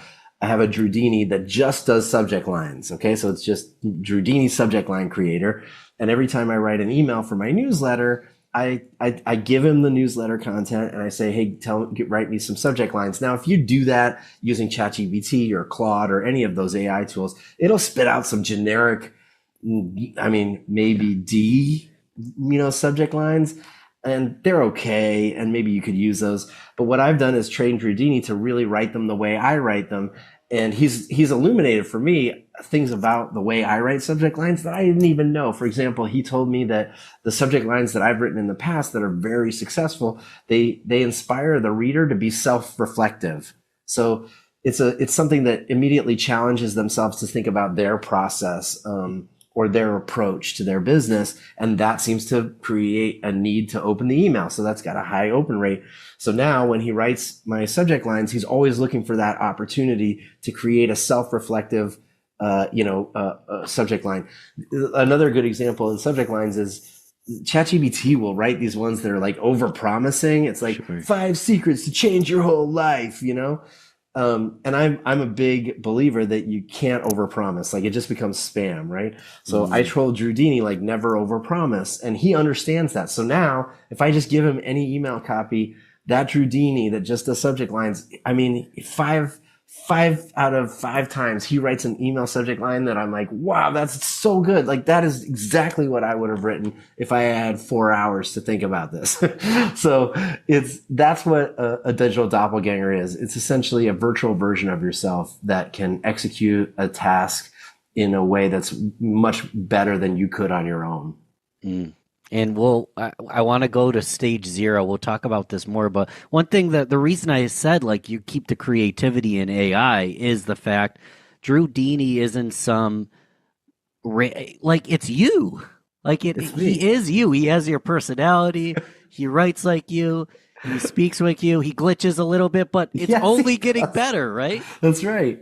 Drew Dini that just does subject lines. Okay, so it's just Drew Dini subject line creator, and every time I write an email for my newsletter, I give him the newsletter content and I say, hey, write me some subject lines. Now, if you do that using ChatGPT or Claude or any of those AI tools, it'll spit out some generic, maybe D subject lines, and they're okay, and maybe you could use those. But what I've done is train Drew Dini to really write them the way I write them, and he's illuminated for me things about the way I write subject lines that I didn't even know. For example, he told me that the subject lines that I've written in the past that are very successful, they inspire the reader to be self-reflective. So it's something that immediately challenges themselves to think about their process, or their approach to their business. And that seems to create a need to open the email. So that's got a high open rate. So now when he writes my subject lines, he's always looking for that opportunity to create a self-reflective subject line. Another good example of subject lines is ChatGPT will write these ones that are like over promising. It's like 5 secrets to change your whole life, and I'm a big believer that you can't overpromise. Like it just becomes spam, right? So I told Drew Dini, like, never overpromise, and he understands that. So now if I just give him any email copy, that Drew Dini that just does subject lines, I mean, five out of 5 times he writes an email subject line that I'm like, wow, that's so good. Like that is exactly what I would have written if I had 4 hours to think about this. So that's what a digital doppelganger is. It's essentially a virtual version of yourself that can execute a task in a way that's much better than you could on your own. And I want to go to stage 0. We'll talk about this more. But one thing that the reason I said, like, you keep the creativity in AI is the fact Drew Dini isn't some, like, it's you. Like, he is you. He has your personality. He writes like you. He speaks like you. He glitches a little bit, but it's only getting better, right? That's right.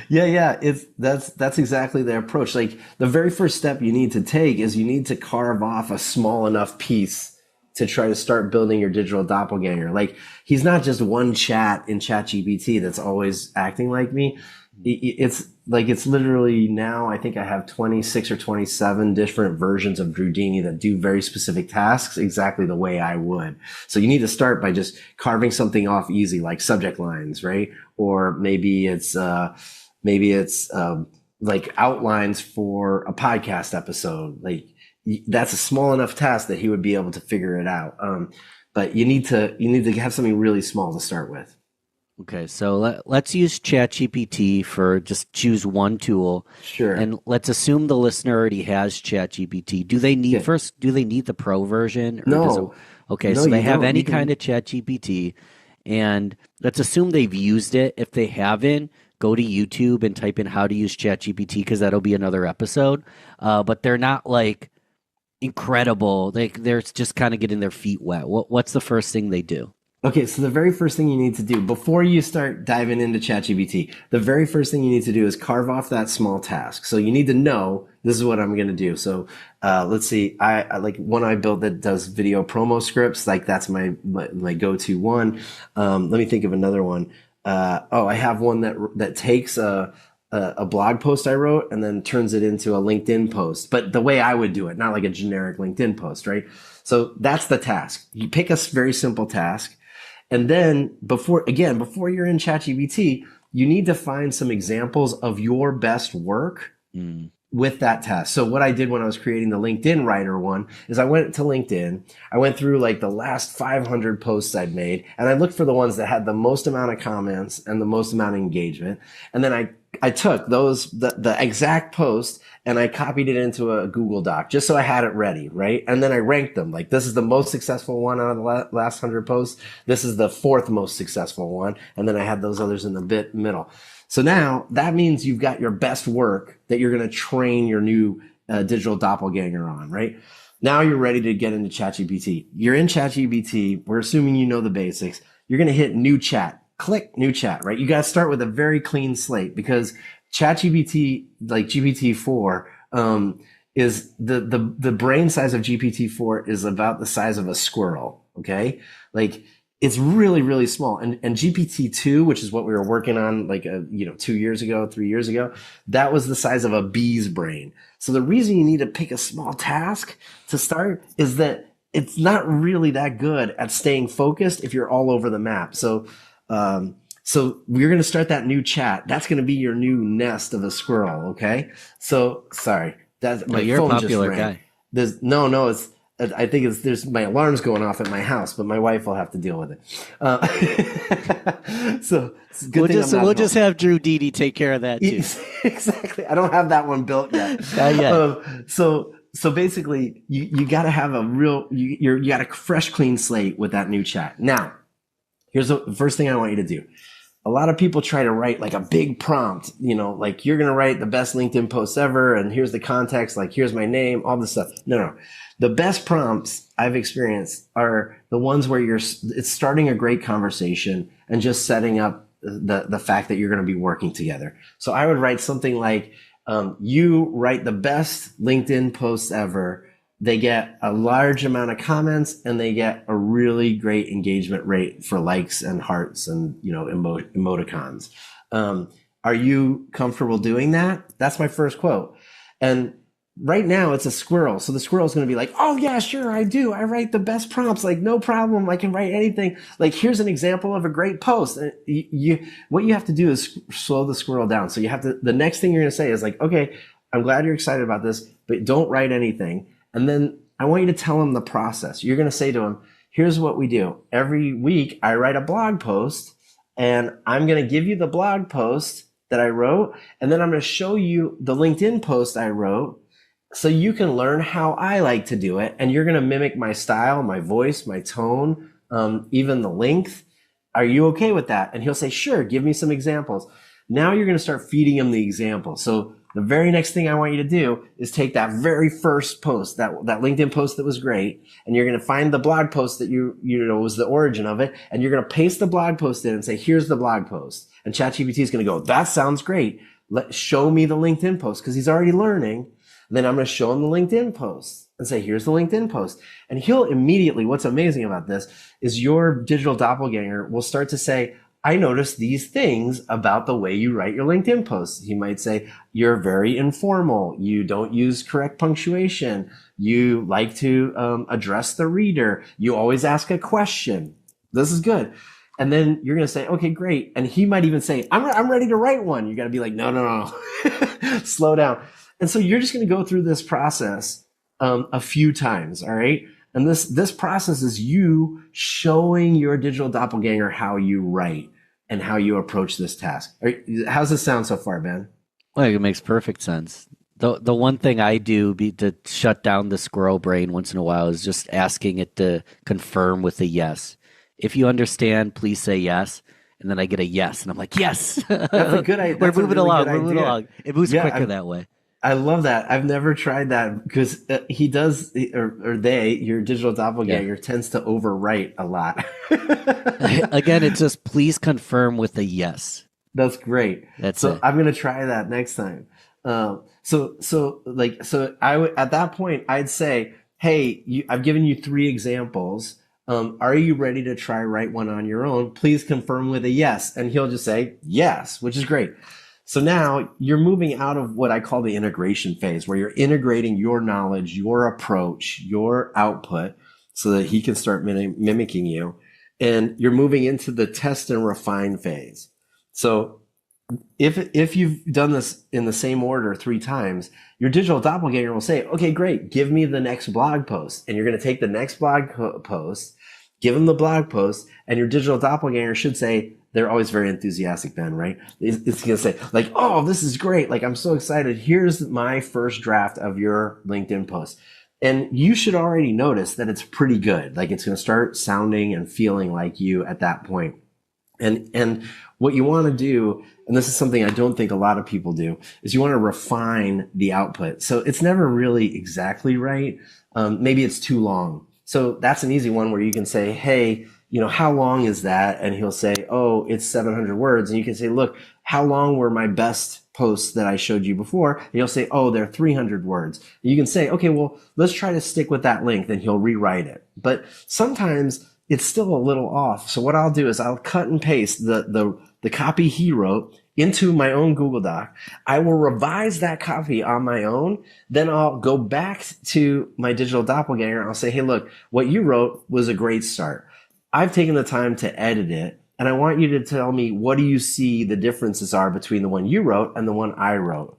Yeah. That's exactly the approach. Like the very first step you need to take is you need to carve off a small enough piece to try to start building your digital doppelganger. Like he's not just one chat in ChatGPT that's always acting like me. It's literally now I think I have 26 or 27 different versions of Drew Dini that do very specific tasks exactly the way I would. So you need to start by just carving something off easy, like subject lines, right? Or maybe it's like outlines for a podcast episode. Like that's a small enough task that he would be able to figure it out. But you need to have something really small to start with. Okay, so let's use ChatGPT for just choose one tool. Sure. And let's assume the listener already has ChatGPT. Do they need the pro version? Or No. Okay, No, so they you have don't. any You can- kind of ChatGPT, and let's assume they've used it. If they haven't, go to YouTube and type in how to use ChatGPT because that'll be another episode. But they're not like incredible. They're just kind of getting their feet wet. What's the first thing they do? Okay, so the very first thing you need to do before you start diving into ChatGPT, the very first thing you need to do is carve off that small task. So you need to know this is what I'm going to do. So let's see, I like one I built that does video promo scripts. Like that's my go-to one. Let me think of another one. I have one that takes a blog post I wrote and then turns it into a LinkedIn post, but the way I would do it, not like a generic LinkedIn post, right? So that's the task. You pick a very simple task. And then before you're in ChatGPT, you need to find some examples of your best work with that task. So what I did when I was creating the LinkedIn writer one is I went to LinkedIn, I went through like the last 500 posts I'd made, and I looked for the ones that had the most amount of comments and the most amount of engagement. And then I took the exact post and I copied it into a Google Doc just so I had it ready, right? And then I ranked them. Like this is the most successful one out of the last 100 posts. This is the 4th most successful one. And then I had those others in the middle. So now that means you've got your best work that you're going to train your new digital doppelganger on, right? Now you're ready to get into ChatGPT. You're in ChatGPT. We're assuming you know the basics. You're going to hit new chat. Click new chat, right? You got to start with a very clean slate because ChatGPT, like GPT-4, is the brain size of GPT-4 is about the size of a squirrel. Okay. Like it's really, really small. And GPT-2, which is what we were working on like, 2 years ago, 3 years ago, that was the size of a bee's brain. So the reason you need to pick a small task to start is that it's not really that good at staying focused if you're all over the map. So we're going to start that new chat. That's going to be your new nest of a squirrel. Okay. So sorry. That's my you're phone a popular just rang. guy. I think there's my alarm's going off at my house, but my wife will have to deal with it. So it's a good thing I'm not we'll home. just have Drew Dini take care of that too. Exactly. I don't have that one built yet. Not yet. So basically you got to have you got a fresh, clean slate with that new chat. Now, here's the first thing I want you to do. A lot of people try to write like a big prompt, like you're going to write the best LinkedIn post ever. And here's the context, like here's my name, all this stuff. No. The best prompts I've experienced are the ones where it's starting a great conversation and just setting up the fact that you're going to be working together. So I would write something like, You write the best LinkedIn posts ever. They get a large amount of comments and they get a really great engagement rate for likes and hearts and, emoticons. Are you comfortable doing that? That's my first quote. And right now it's a squirrel. So the squirrel is going to be like, oh yeah, sure. I do. I write the best prompts. Like no problem. I can write anything. Like here's an example of a great post. And what you have to do is slow the squirrel down. So the next thing you're going to say is like, okay, I'm glad you're excited about this, but don't write anything. And then I want you to tell him the process. You're going to say to him, here's what we do. Every week I write a blog post and I'm going to give you the blog post that I wrote. And then I'm going to show you the LinkedIn post I wrote so you can learn how I like to do it. And you're going to mimic my style, my voice, my tone, even the length. Are you okay with that? And he'll say, sure, give me some examples. Now you're going to start feeding him the examples. So the very next thing I want you to do is take that very first post, that LinkedIn post that was great, and you're going to find the blog post that was the origin of it, and you're going to paste the blog post in and say, here's the blog post. And ChatGPT is going to go, that sounds great. Show me the LinkedIn post, because he's already learning. Then I'm going to show him the LinkedIn post and say, here's the LinkedIn post. And he'll immediately, what's amazing about this is your digital doppelganger will start to say, I noticed these things about the way you write your LinkedIn posts. He might say, you're very informal. You don't use correct punctuation. You like to address the reader. You always ask a question. This is good. And then you're going to say, okay, great. And he might even say, I'm ready to write one. You got to be like, no. Slow down. And so you're just going to go through this process a few times. All right. And this process is you showing your digital doppelganger how you write and how you approach this task. How's this sound so far, Ben? Well, it makes perfect sense. The one thing I do to shut down the squirrel brain once in a while is just asking it to confirm with a yes. If you understand, please say yes. And then I get a yes, and I'm like, yes. That's a good idea. We're moving along. It moves quicker that way. I love that. I've never tried that because he does, or they, your digital doppelganger tends to overwrite a lot. Again, it's just please confirm with a yes. That's great. That's it. I'm going to try that next time. So at that point, I'd say, hey, I've given you 3 examples. Are you ready to write one on your own? Please confirm with a yes. And he'll just say yes, which is great. So now you're moving out of what I call the integration phase, where you're integrating your knowledge, your approach, your output so that he can start mimicking you. And you're moving into the test and refine phase. So if you've done this in the same order 3 times, your digital doppelganger will say, okay, great, give me the next blog post. And you're going to take the next blog post, give him the blog post, and your digital doppelganger should say, they're always very enthusiastic, Ben, right? It's going to say like, oh, this is great. Like, I'm so excited. Here's my first draft of your LinkedIn post. And you should already notice that it's pretty good. Like, it's going to start sounding and feeling like you at that point. And what you want to do, and this is something I don't think a lot of people do, is you want to refine the output. So it's never really exactly right. Maybe it's too long. So that's an easy one where you can say, hey, how long is that? And he'll say, oh, it's 700 words. And you can say, look, how long were my best posts that I showed you before? And he'll say, oh, they're 300 words. And you can say, okay, well, let's try to stick with that length, and he'll rewrite it. But sometimes it's still a little off. So what I'll do is I'll cut and paste the copy he wrote into my own Google Doc. I will revise that copy on my own. Then I'll go back to my digital doppelganger. I'll say, hey, look, what you wrote was a great start. I've taken the time to edit it, and I want you to tell me, what do you see the differences are between the one you wrote and the one I wrote?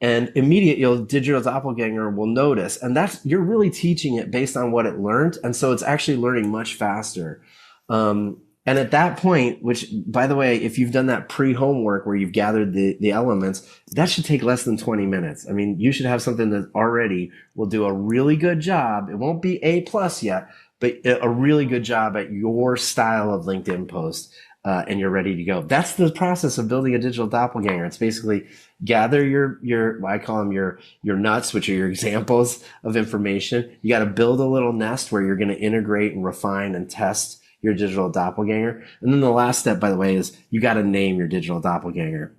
And immediately your digital doppelganger will notice, and you're really teaching it based on what it learned. And so it's actually learning much faster. And at that point, which, by the way, if you've done that pre-homework where you've gathered the elements, that should take less than 20 minutes. I mean, you should have something that already will do a really good job. It won't be A+ yet, but a really good job at your style of LinkedIn post, and you're ready to go. That's the process of building a digital doppelganger. It's basically gather your I call them your nuts, which are your examples of information. You got to build a little nest where you're going to integrate and refine and test your digital doppelganger. And then the last step, by the way, is you got to name your digital doppelganger.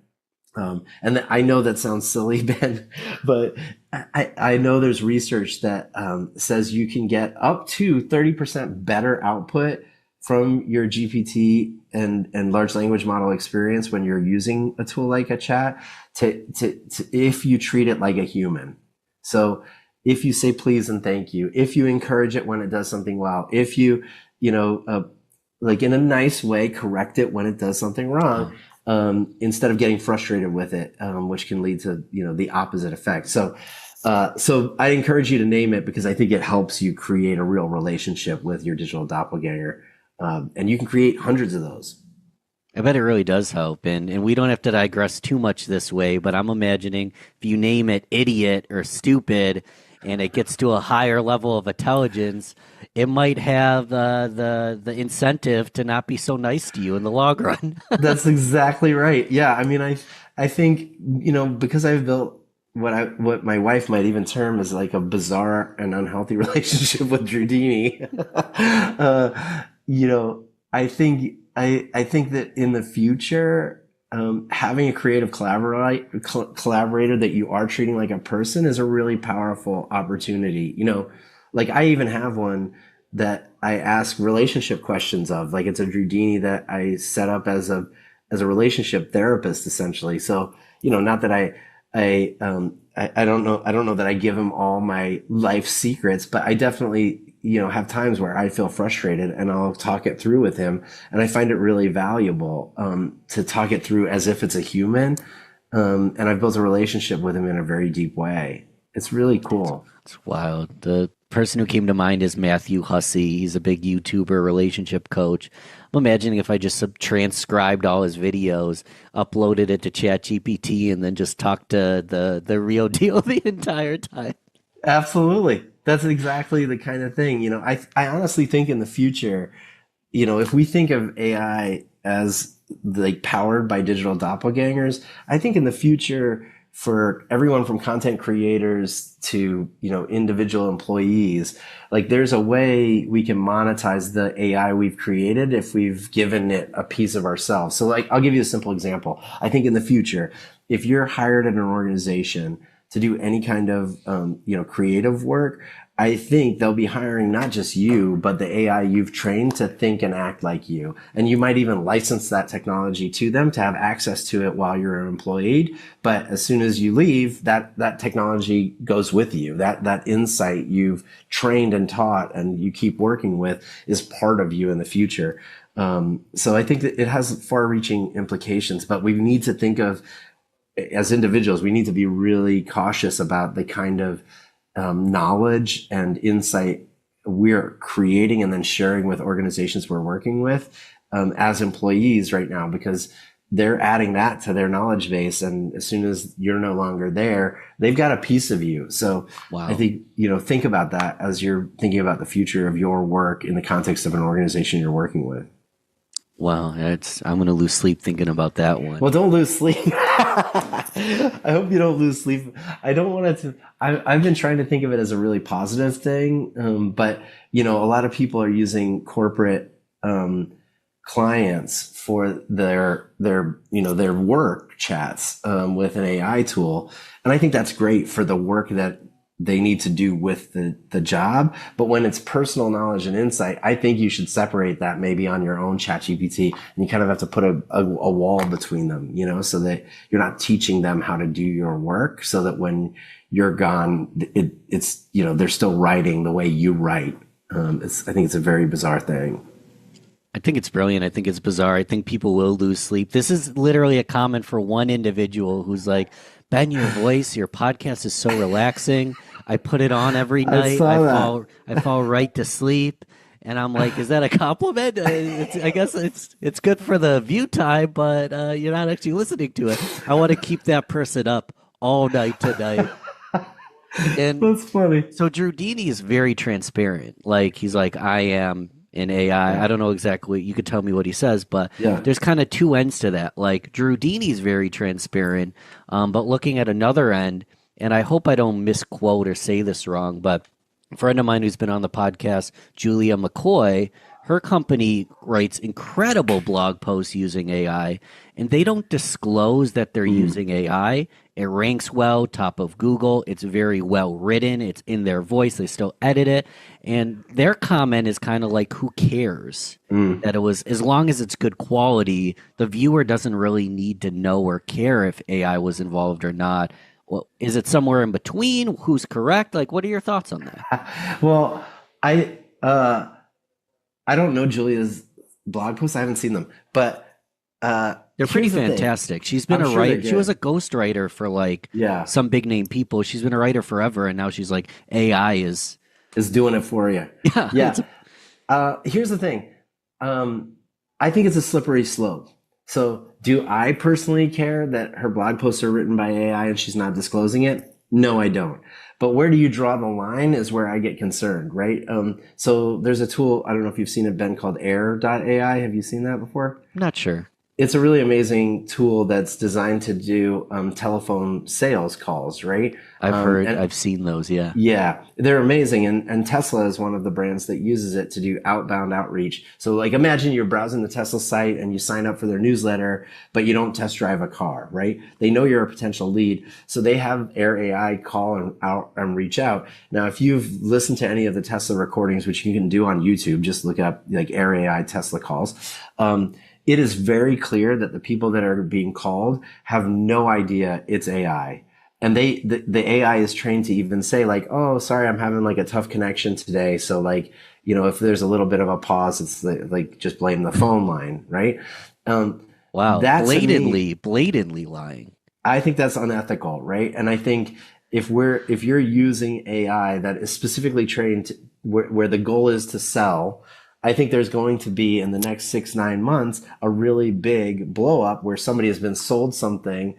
I know that sounds silly, Ben, but I know there's research that says you can get up to 30% better output from your GPT and large language model experience when you're using a tool like a chat to if you treat it like a human. So if you say please and thank you, if you encourage it when it does something well, if you, like in a nice way, correct it when it does something wrong, instead of getting frustrated with it, which can lead to, the opposite effect. So I encourage you to name it because I think it helps you create a real relationship with your digital doppelganger. And you can create hundreds of those. I bet it really does help. And we don't have to digress too much this way, but I'm imagining if you name it idiot or stupid and it gets to a higher level of intelligence, it might have the incentive to not be so nice to you in the long run. That's exactly right. Yeah. I mean, I think, because I've built what my wife might even term as like a bizarre and unhealthy relationship with Drudini. I think that in the future, having a creative collaborator that you are treating like a person is a really powerful opportunity. Like I even have one that I ask relationship questions of. Like it's a Drudini that I set up as a relationship therapist, essentially. So not that I don't know that I give him all my life secrets, but I definitely have times where I feel frustrated and I'll talk it through with him. And I find it really valuable, to talk it through as if it's a human. And I've built a relationship with him in a very deep way. It's really cool. It's wild. The person who came to mind is Matthew Hussey. He's a big YouTuber, relationship coach. I'm imagining if I just transcribed all his videos, uploaded it to ChatGPT, and then just talked to the real deal the entire time. Absolutely. That's exactly the kind of thing. I honestly think in the future, if we think of AI as like powered by digital doppelgangers, I think in the future for everyone from content creators to, individual employees, like there's a way we can monetize the AI we've created if we've given it a piece of ourselves. So like, I'll give you a simple example. I think in the future, if you're hired at an organization to do any kind of, creative work, I think they'll be hiring not just you, but the AI you've trained to think and act like you. And you might even license that technology to them to have access to it while you're employed. But as soon as you leave, that technology goes with you. That insight you've trained and taught and you keep working with is part of you in the future. So I think that it has far-reaching implications, but we need to think of, as individuals, we need to be really cautious about the kind of knowledge and insight we're creating and then sharing with organizations we're working with as employees right now, because they're adding that to their knowledge base. And as soon as you're no longer there, they've got a piece of you. So I think, think about that as you're thinking about the future of your work in the context of an organization you're working with. Wow, I'm going to lose sleep thinking about that one. Well, don't lose sleep. I hope you don't lose sleep. I don't want it to. I've been trying to think of it as a really positive thing, but a lot of people are using corporate clients for their work chats with an AI tool, and I think that's great for the work that they need to do with the job. But when it's personal knowledge and insight, I think you should separate that maybe on your own ChatGPT, and you kind of have to put a wall between them, so that you're not teaching them how to do your work, so that when you're gone, it's they're still writing the way you write. I think it's a very bizarre thing. I think it's brilliant. I think it's bizarre. I think people will lose sleep. This is literally a comment for one individual who's like, Ben, your voice, your podcast is so relaxing. I put it on every night. I fall right to sleep. And I'm like, is that a compliment? I guess it's good for the view time, but you're not actually listening to it. I want to keep that person up all night tonight. And that's funny. So Drudini is very transparent. Like he's like, I am in AI. I don't know exactly. You could tell me what he says, but there's kind of two ends to that. Like Drudini is very transparent, but looking at another end, and I hope I don't misquote or say this wrong, but a friend of mine who's been on the podcast, Julia McCoy, her company writes incredible blog posts using AI, and they don't disclose that they're using AI. It ranks well, top of Google. It's very well written. It's in their voice. They still edit it. And their comment is kind of like, who cares? That it was, as long as it's good quality, the viewer doesn't really need to know or care if AI was involved or not. Well, is it somewhere in between? Who's correct? Like, what are your thoughts on that? Well, I don't know Julia's blog posts. I haven't seen them, but they're pretty fantastic. She's been I'm a sure writer. they're She good. was a ghostwriter for like some big name people. She's been a writer forever, and now she's like, AI is doing it for you. Yeah. Here's the thing. I think it's a slippery slope. So do I personally care that her blog posts are written by AI and she's not disclosing it? No, I don't. But where do you draw the line is where I get concerned, right? So there's a tool, I don't know if you've seen it, Ben, called Air.ai. Have you seen that before? I'm not sure. It's a really amazing tool that's designed to do telephone sales calls, right? I've seen those, yeah. Yeah, they're amazing. And Tesla is one of the brands that uses it to do outbound outreach. So like imagine you're browsing the Tesla site and you sign up for their newsletter, but you don't test drive a car, right? They know you're a potential lead. So they have Air AI call and reach out. Now, if you've listened to any of the Tesla recordings, which you can do on YouTube, just look up like Air AI Tesla calls. It is very clear that the people that are being called have no idea it's AI. And the AI is trained to even say like, oh, sorry, I'm having like a tough connection today. So like, if there's a little bit of a pause, it's like just blame the phone line, right? Wow, that's blatantly lying. I think that's unethical, right? And I think if you're using AI that is specifically trained where the goal is to sell, I think there's going to be in the next 6-9 months a really big blow up where somebody has been sold something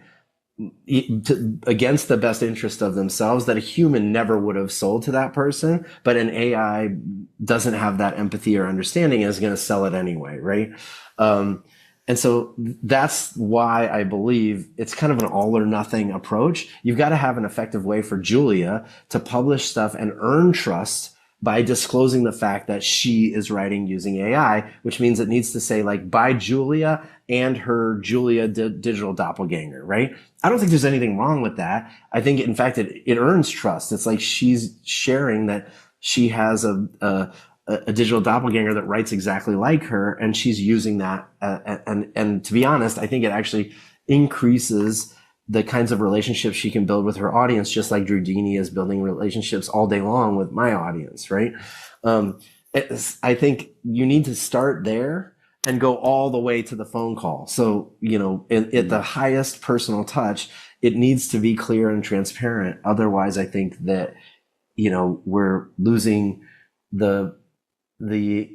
against the best interest of themselves that a human never would have sold to that person, but an AI doesn't have that empathy or understanding and is going to sell it anyway, right? And so that's why I believe it's kind of an all or nothing approach. You've got to have an effective way for Julia to publish stuff and earn trust by disclosing the fact that she is writing using AI, which means it needs to say like by Julia and her Julia digital doppelganger, right? I don't think there's anything wrong with that. I think in fact it earns trust. It's like she's sharing that she has a digital doppelganger that writes exactly like her, and she's using that. And to be honest, I think it actually increases the kinds of relationships she can build with her audience, just like Drew Dini is building relationships all day long with my audience, right? I think you need to start there and go all the way to the phone call. So, at the highest personal touch, it needs to be clear and transparent. Otherwise, I think that, we're losing we're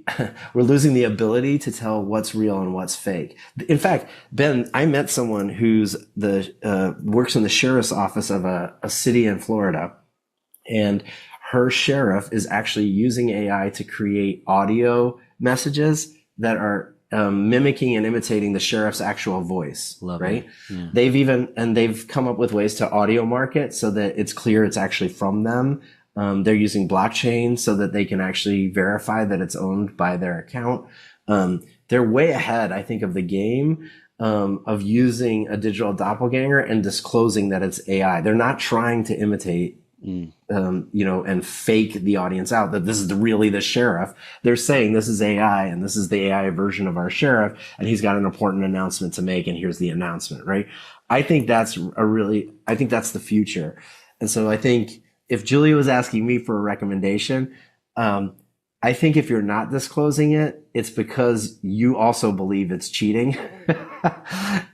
losing the ability to tell what's real and what's fake. In fact, Ben, I met someone who's works in the sheriff's office of a city in Florida, and her sheriff is actually using AI to create audio messages that are mimicking and imitating the sheriff's actual voice. Right? Yeah. They've come up with ways to audio market so that it's clear it's actually from them. They're using blockchain so that they can actually verify that it's owned by their account. They're way ahead, I think, of the game of using a digital doppelganger and disclosing that it's AI. They're not trying to imitate, and fake the audience out that this is really the sheriff. They're saying this is AI and this is the AI version of our sheriff, and he's got an important announcement to make, and here's the announcement, right? I think that's the future. And so I think, if Julia was asking me for a recommendation, I think if you're not disclosing it, it's because you also believe it's cheating.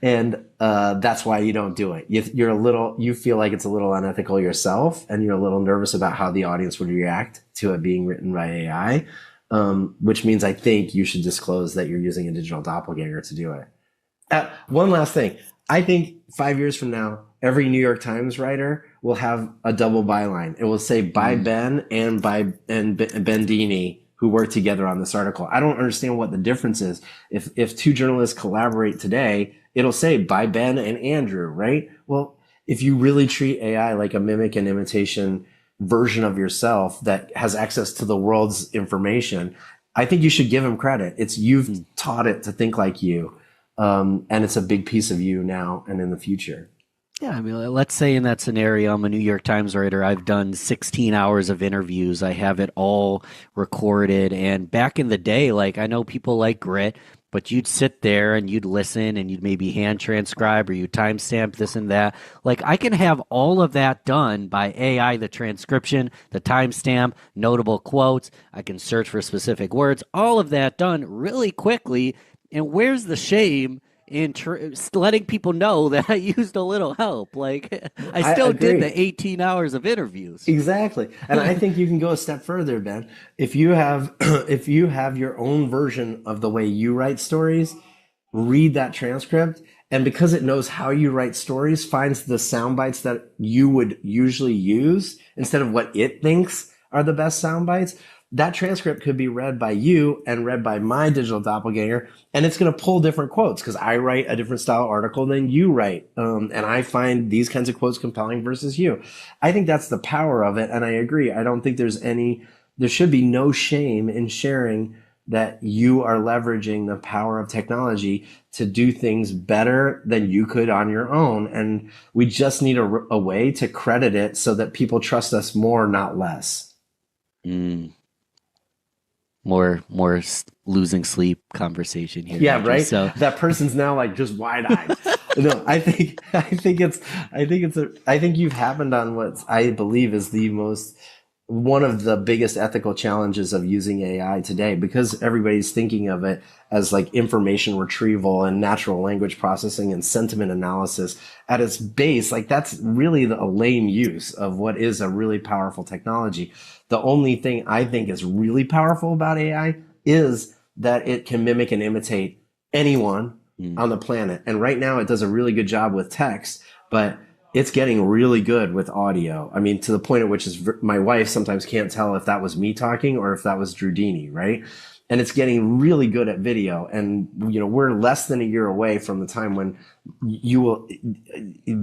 And that's why you don't do it. You feel like it's a little unethical yourself, and you're a little nervous about how the audience would react to it being written by AI, which means I think you should disclose that you're using a digital doppelganger to do it. One last thing. I think 5 years from now, every New York Times writer will have a double byline. It will say by Ben and Ben Dini, who worked together on this article. I don't understand what the difference is. If two journalists collaborate today, it'll say by Ben and Andrew, right? Well, if you really treat AI like a mimic and imitation version of yourself that has access to the world's information, I think you should give him credit. It's you've taught it to think like you, and it's a big piece of you now and in the future. Yeah, I mean, let's say in that scenario, I'm a New York Times writer. I've done 16 hours of interviews. I have it all recorded. And back in the day, like, I know people like grit, but you'd sit there and you'd listen and you'd maybe hand transcribe or you timestamp this and that. Like, I can have all of that done by AI, the transcription, the timestamp, notable quotes. I can search for specific words, all of that done really quickly. And where's the shame in letting people know that I used a little help? Like, I still did the 18 hours of interviews. Exactly. And I think you can go a step further, Ben. If you have if you have your own version of the way you write stories, read that transcript, and because it knows how you write stories, finds the sound bites that you would usually use instead of what it thinks are the best sound bites. That transcript could be read by you and read by my digital doppelganger, and it's going to pull different quotes because I write a different style article than you write. And I find these kinds of quotes compelling versus you. I think that's the power of it. And I agree. I don't think there should be no shame in sharing that you are leveraging the power of technology to do things better than you could on your own. And we just need a way to credit it so that people trust us more, not less. More losing sleep conversation here. Yeah, Andrew. right. So that person's now like just wide eyed. No, I think you've happened on what I believe is one of the biggest ethical challenges of using AI today, because everybody's thinking of it as like information retrieval and natural language processing and sentiment analysis at its base. Like, that's really a lame use of what is a really powerful technology. The only thing I think is really powerful about AI is that it can mimic and imitate anyone on the planet. And right now it does a really good job with text, but it's getting really good with audio. I mean, to the point at which my wife sometimes can't tell if that was me talking or if that was Drew Dini, right? And it's getting really good at video. And, we're less than a year away from the time when you will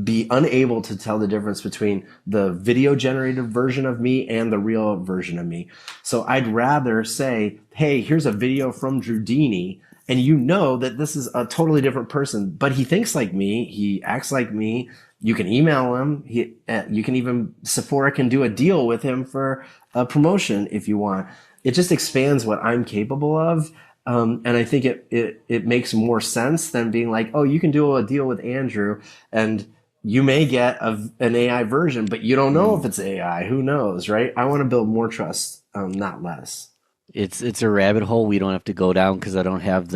be unable to tell the difference between the video generated version of me and the real version of me. So I'd rather say, hey, here's a video from Drew Dini, and you know that this is a totally different person, but he thinks like me. He acts like me. You can email him. You can even, Sephora can do a deal with him for a promotion if you want. It just expands what I'm capable of. And I think it makes more sense than being like, oh, you can do a deal with Andrew and you may get an AI version, but you don't know if it's AI. Who knows, right? I want to build more trust, not less. it's a rabbit hole we don't have to go down because I don't have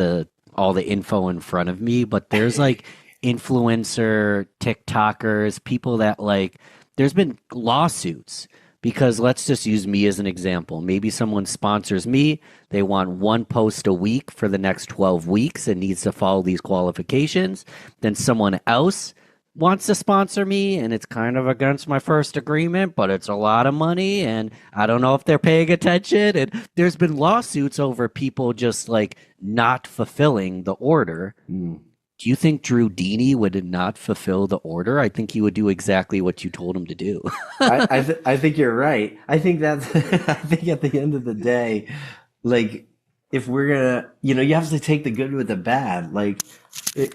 all the info in front of me. But there's like influencer TikTokers, people that there's been lawsuits because let's just use me as an example. Maybe someone sponsors me. They want one post a week for the next 12 weeks and needs to follow these qualifications. Then someone else wants to sponsor me and it's kind of against my first agreement, but it's a lot of money and I don't know if they're paying attention. And there's been lawsuits over people just not fulfilling the order. Do you think Drew Dini would not fulfill the order? I think he would do exactly what you told him to do. I think you're right. I think that's, I think at the end of the day, if we're gonna, you have to take the good with the bad.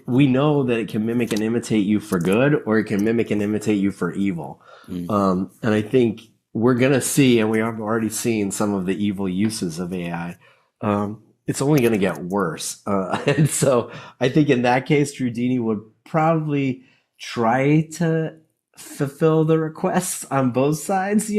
We know that it can mimic and imitate you for good, or it can mimic and imitate you for evil. And I think we're gonna see, and we have already seen some of the evil uses of AI. It's only going to get worse. And so I think in that case, Drew Dini would probably try to fulfill the requests on both sides,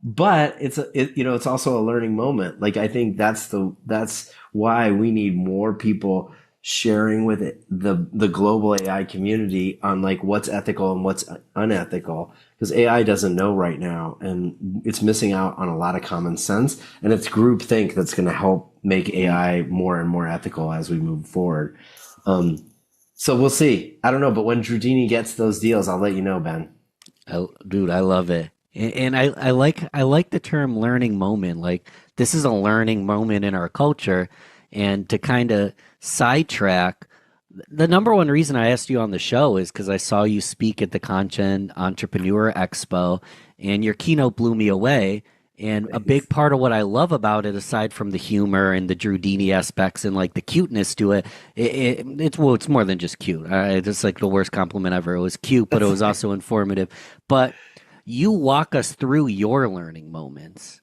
but it's also a learning moment. I think that's why we need more people sharing with the global AI community on what's ethical and what's unethical, because AI doesn't know right now and it's missing out on a lot of common sense, and it's groupthink that's going to help make AI more and more ethical as we move forward. So we'll see. I don't know, but when Drew Dini gets those deals, I'll let you know, Ben. Dude, I love it. And I like the term learning moment. This is a learning moment in our culture. And to kind of sidetrack, the number one reason I asked you on the show is because I saw you speak at the Content Entrepreneur Expo, and your keynote blew me away. And a big part of what I love about it, aside from the humor and the Drew Dini aspects and like the cuteness to it, it's more than just cute. It's like the worst compliment ever. It was cute, but it was also informative. But you walk us through your learning moments.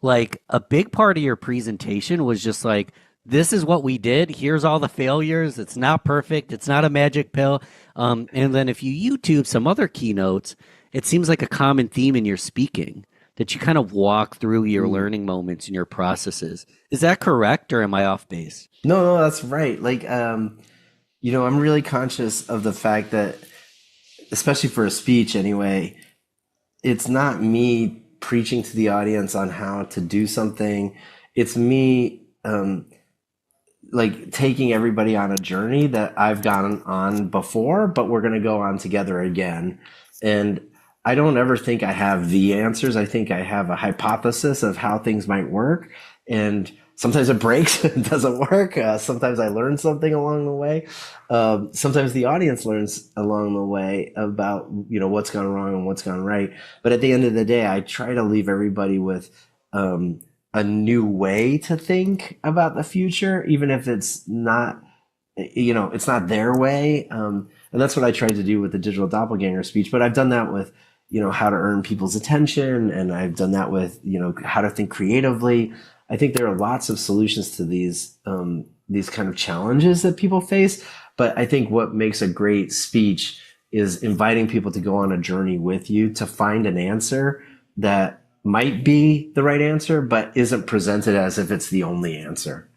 Like a big part of your presentation was just like, this is what we did. Here's all the failures. It's not perfect. It's not a magic pill. And then if you YouTube some other keynotes, it seems like a common theme in your speaking that you kind of walk through your learning moments and your processes. Is that correct, or am I off base? No, that's right. Like, you know, I'm really conscious of the fact that, especially for a speech anyway, it's not me preaching to the audience on how to do something. It's me, like taking everybody on a journey that I've gone on before, but we're going to go on together again. And I don't ever think I have the answers. I think I have a hypothesis of how things might work. And sometimes it breaks, it doesn't work. Sometimes I learn something along the way. Sometimes the audience learns along the way about, you know, what's gone wrong and what's gone right. But at the end of the day, I try to leave everybody with a new way to think about the future, even if it's not, you know, it's not their way. And that's what I tried to do with the Digital Doppelganger speech. But I've done that with, you know, how to earn people's attention. And I've done that with, you know, how to think creatively. I think there are lots of solutions to these kind of challenges that people face. But I think what makes a great speech is inviting people to go on a journey with you to find an answer that might be the right answer, but isn't presented as if it's the only answer.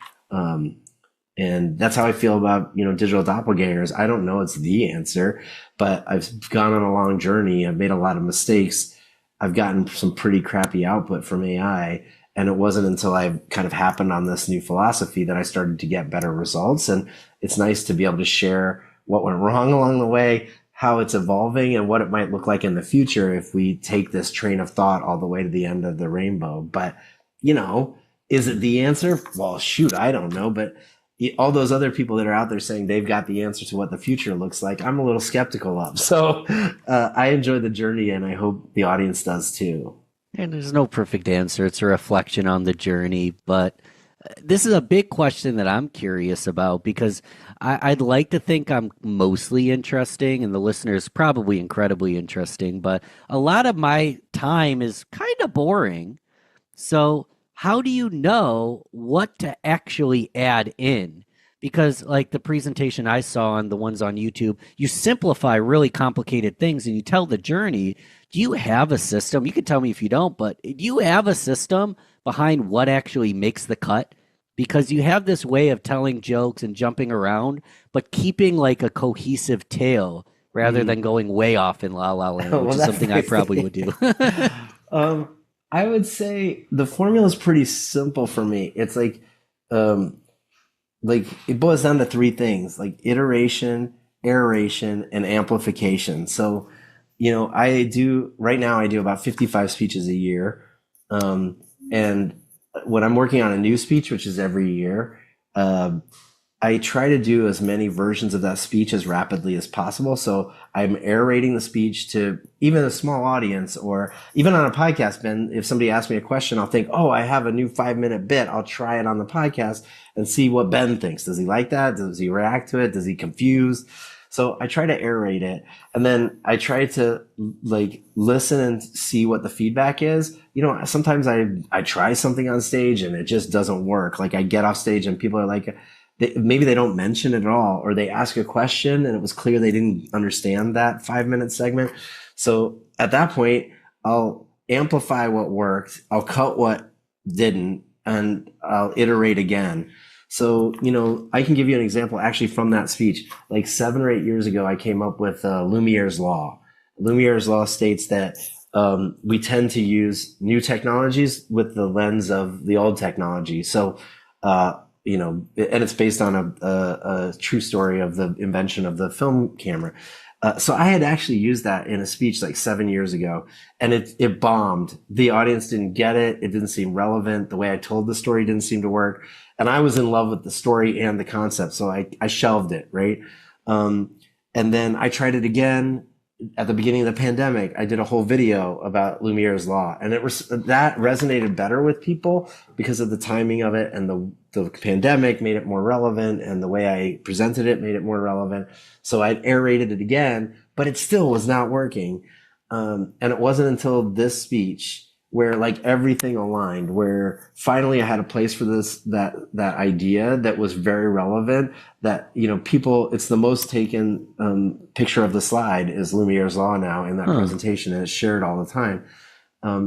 And that's how I feel about, you know, digital doppelgangers. I don't know it's the answer, but I've gone on a long journey. I've made a lot of mistakes. I've gotten some pretty crappy output from AI. And it wasn't until I kind of happened on this new philosophy that I started to get better results. And it's nice to be able to share what went wrong along the way, how it's evolving, and what it might look like in the future if we take this train of thought all the way to the end of the rainbow. But, you know, is it the answer? Well, shoot, I don't know. But all those other people that are out there saying they've got the answer to what the future looks like, I'm a little skeptical of. So I enjoy the journey, and I hope the audience does too. And there's no perfect answer. It's a reflection on the journey. But this is a big question that I'm curious about, because I'd like to think I'm mostly interesting, and the listener is probably incredibly interesting, but a lot of my time is kind of boring. So how do you know what to actually add in? Because like the presentation I saw and the ones on YouTube, you simplify really complicated things and you tell the journey. Do you have a system? You can tell me if you don't, but do you have a system behind what actually makes the cut? Because you have this way of telling jokes and jumping around, but keeping like a cohesive tale rather than going way off in La La Land, which is something I probably would do. I would say the formula is pretty simple for me. It's like it boils down to three things: like iteration, aeration, and amplification. So, you know, right now I do about 55 speeches a year. And when I'm working on a new speech, which is every year, I try to do as many versions of that speech as rapidly as possible. So I'm aerating the speech to even a small audience, or even on a podcast, Ben, if somebody asks me a question, I'll think, oh, I have a new 5-minute bit. I'll try it on the podcast and see what Ben thinks. Does he like that? Does he react to it? Does he confuse? So I try to aerate it. And then I try to like listen and see what the feedback is. You know, sometimes I try something on stage and it just doesn't work. Like I get off stage and people are like, maybe they don't mention it at all, or they ask a question and it was clear they didn't understand that 5-minute segment. So at that point, I'll amplify what worked. I'll cut what didn't, and I'll iterate again. So, you know, I can give you an example actually from that speech. Like 7 or 8 years ago, I came up with Lumiere's Law. Lumiere's Law states that we tend to use new technologies with the lens of the old technology. So, you know, and it's based on a true story of the invention of the film camera. So I had actually used that in a speech like 7 years ago, and it bombed. The audience didn't get it. It didn't seem relevant. The way I told the story didn't seem to work. And I was in love with the story and the concept. So I shelved it, right? And then I tried it again. at the beginning of the pandemic, I did a whole video about Lumiere's Law, and that resonated better with people because of the timing of it, and the pandemic made it more relevant, and the way I presented it made it more relevant. So I aerated it again, but it still was not working. And it wasn't until this speech where like everything aligned, where finally I had a place for that idea that was very relevant, that, you know, people, it's the most taken picture of the slide is Lumiere's Law now in that presentation, and it's shared all the time.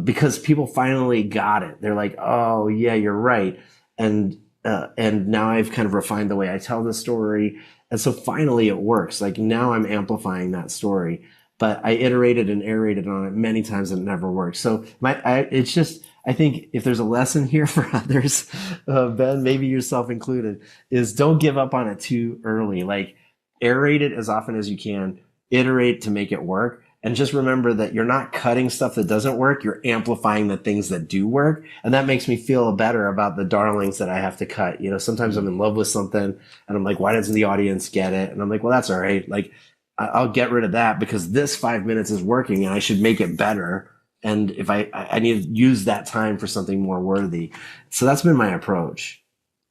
Because people finally got it. They're like, oh yeah, you're right. And now I've kind of refined the way I tell the story. And so finally it works. Like now I'm amplifying that story. But I iterated and aerated on it many times and it never worked. So it's just, I think if there's a lesson here for others, Ben, maybe yourself included, is don't give up on it too early. Like aerate it as often as you can, iterate to make it work. And just remember that you're not cutting stuff that doesn't work. You're amplifying the things that do work. And that makes me feel better about the darlings that I have to cut. You know, sometimes I'm in love with something and I'm like, why doesn't the audience get it? And I'm like, well, that's all right. Like, I'll get rid of that because this 5 minutes is working and I should make it better. And if I need to use that time for something more worthy. So that's been my approach.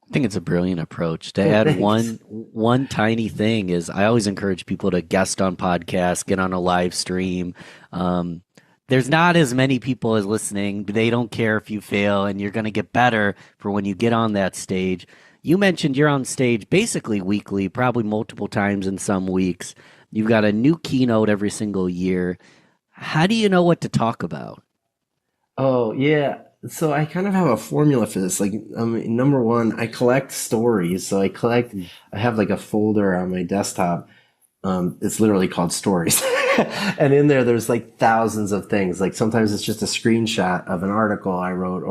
I think it's a brilliant approach. To add one tiny thing is I always encourage people to guest on podcasts, get on a live stream. There's not as many people as listening. They don't care if you fail, and you're going to get better for when you get on that stage. You mentioned you're on stage basically weekly, probably multiple times in some weeks. You've got a new keynote every single year. How do you know what to talk about? Oh, yeah. So I kind of have a formula for this. Like, number one, I collect stories. So I have like a folder on my desktop. It's literally called stories. And in there's like thousands of things. Like sometimes it's just a screenshot of an article I wrote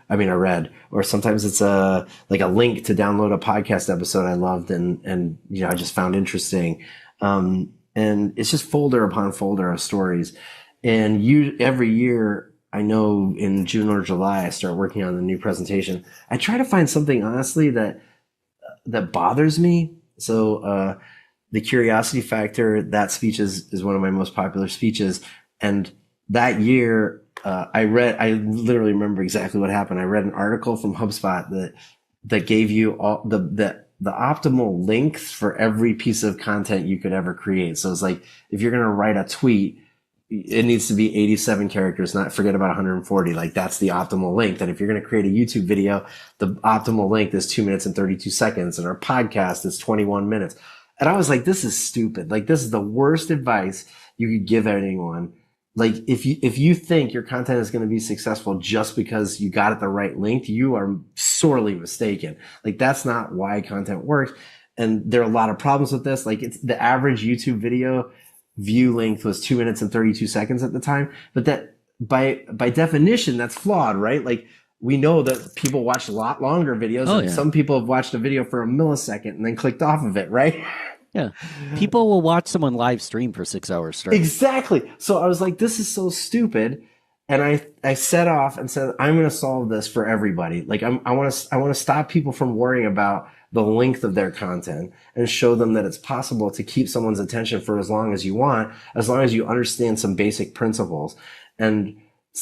I read, or sometimes it's like a link to download a podcast episode I loved and you know, I just found interesting. And it's just folder upon folder of stories. And every year, I know in June or July, I start working on the new presentation. I try to find something honestly that bothers me. So, the curiosity factor, that speech is one of my most popular speeches. And that year, I literally remember exactly what happened. I read an article from HubSpot that gave you all the optimal length for every piece of content you could ever create. So it's like, if you're going to write a tweet, it needs to be 87 characters, not forget about 140. Like that's the optimal length. And if you're going to create a YouTube video, the optimal length is 2 minutes and 32 seconds. And our podcast is 21 minutes. And I was like, this is stupid. Like this is the worst advice you could give anyone. Like if you think your content is going to be successful just because you got it the right length, you are sorely mistaken. Like that's not why content works. And there are a lot of problems with this. Like it's the average YouTube video view length was 2 minutes and 32 seconds at the time. But that by definition, that's flawed, right? Like we know that people watch a lot longer videos. And some people have watched a video for a millisecond and then clicked off of it, right? Yeah. People will watch someone live stream for 6 hours straight. Exactly. So I was like, this is so stupid. And I set off and said, I'm going to solve this for everybody. Like I want to stop people from worrying about the length of their content and show them that it's possible to keep someone's attention for as long as you want, as long as you understand some basic principles. And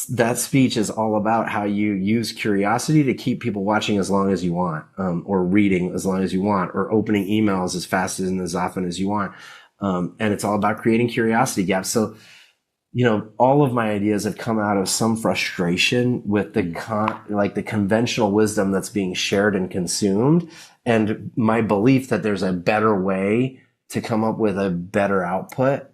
that speech is all about how you use curiosity to keep people watching as long as you want, or reading as long as you want, or opening emails as fast and as often as you want. And it's all about creating curiosity gaps. So, you know, all of my ideas have come out of some frustration with the conventional wisdom that's being shared and consumed, and my belief that there's a better way to come up with a better output.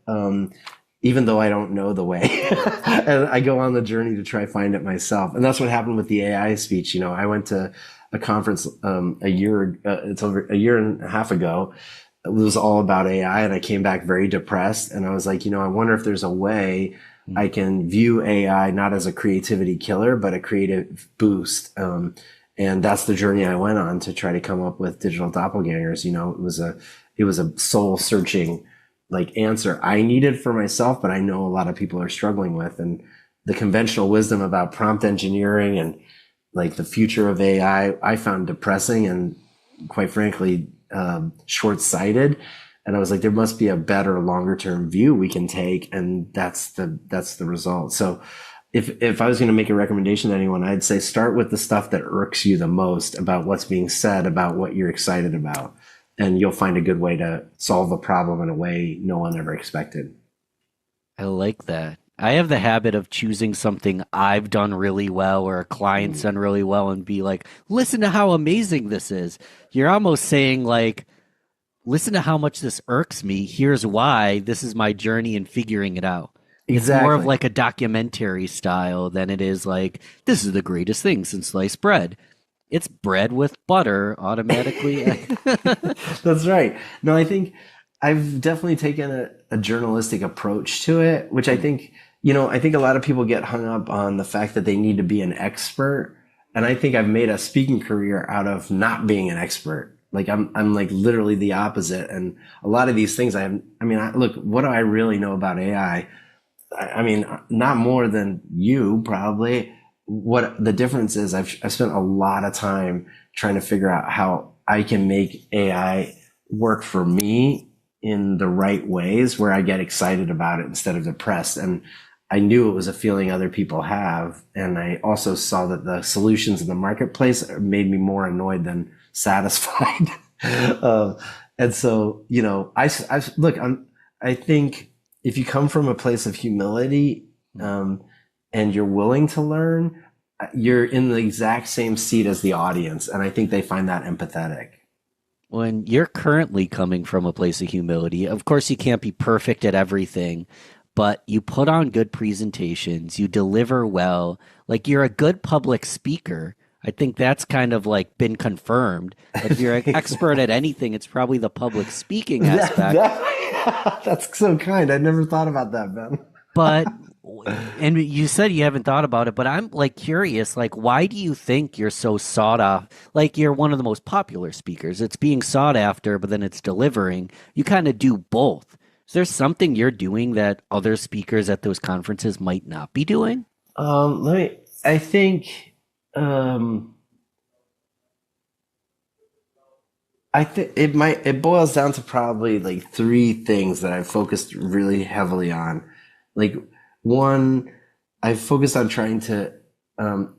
Even though I don't know the way. And I go on the journey to try find it myself. And that's what happened with the AI speech. You know, I went to a conference it's over a year and a half ago. It was all about AI, and I came back very depressed. And I was like, you know, I wonder if there's a way I can view AI not as a creativity killer, but a creative boost. And that's the journey I went on to try to come up with digital doppelgangers. You know, it was a soul searching like answer I needed for myself, but I know a lot of people are struggling with. And the conventional wisdom about prompt engineering and like the future of AI, I found depressing and quite frankly, short-sighted. And I was like, there must be a better, longer term view we can take. And that's the result. So if I was going to make a recommendation to anyone, I'd say start with the stuff that irks you the most about what's being said, about what you're excited about. And you'll find a good way to solve a problem in a way no one ever expected. I like that. I have the habit of choosing something I've done really well or a client's done really well and be like, listen to how amazing this is. You're almost saying like, listen to how much this irks me. Here's why. This is my journey in figuring it out. It's more of like a documentary style than it is like, this is the greatest thing since sliced bread. It's bread with butter automatically. That's right. No, I think I've definitely taken a journalistic approach to it, which I think, I think a lot of people get hung up on the fact that they need to be an expert. And I think I've made a speaking career out of not being an expert. Like I'm like literally the opposite. And a lot of these things look, what do I really know about AI? I mean, not more than you probably. What the difference is, I've spent a lot of time trying to figure out how I can make AI work for me in the right ways where I get excited about it instead of depressed. And I knew it was a feeling other people have. And I also saw that the solutions in the marketplace made me more annoyed than satisfied. And so, I think if you come from a place of humility, and you're willing to learn, you're in the exact same seat as the audience. And I think they find that empathetic. When you're currently coming from a place of humility, of course, you can't be perfect at everything, but you put on good presentations, you deliver well, like you're a good public speaker. I think that's kind of like been confirmed. If you're an expert at anything, it's probably the public speaking aspect. That's so kind. I never thought about that, Ben. But, and you said you haven't thought about it, but I'm like curious, like, why do you think you're so sought after? Like, you're one of the most popular speakers. It's being sought after, but then it's delivering. You kind of do both. Is there something you're doing that other speakers at those conferences might not be doing? I think it boils down to probably like three things that I've focused really heavily on. Like one, I've focused on trying to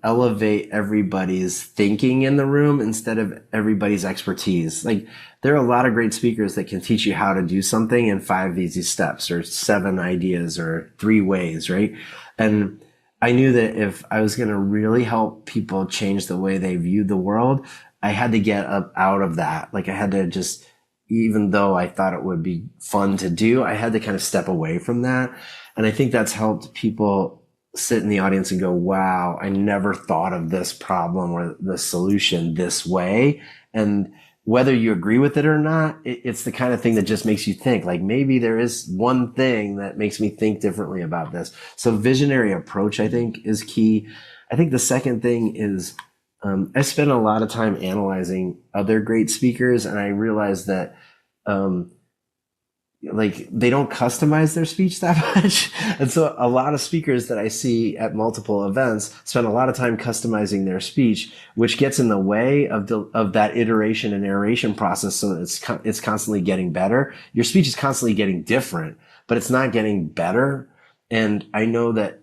elevate everybody's thinking in the room instead of everybody's expertise. Like there are a lot of great speakers that can teach you how to do something in 5 easy steps or 7 ideas or 3 ways, right? And I knew that if I was going to really help people change the way they viewed the world, I had to get up out of that. Like I had to just, even though I thought it would be fun to do, I had to kind of step away from that. And I think that's helped people sit in the audience and go, wow, I never thought of this problem or the solution this way. And whether you agree with it or not, it's the kind of thing that just makes you think, like maybe there is one thing that makes me think differently about this. So visionary approach, I think, is key. I think the second thing is I spent a lot of time analyzing other great speakers, and I realized that like they don't customize their speech that much. And so a lot of speakers that I see at multiple events spend a lot of time customizing their speech, which gets in the way of that iteration and narration process. So that it's constantly getting better. Your speech is constantly getting different, but it's not getting better. And I know that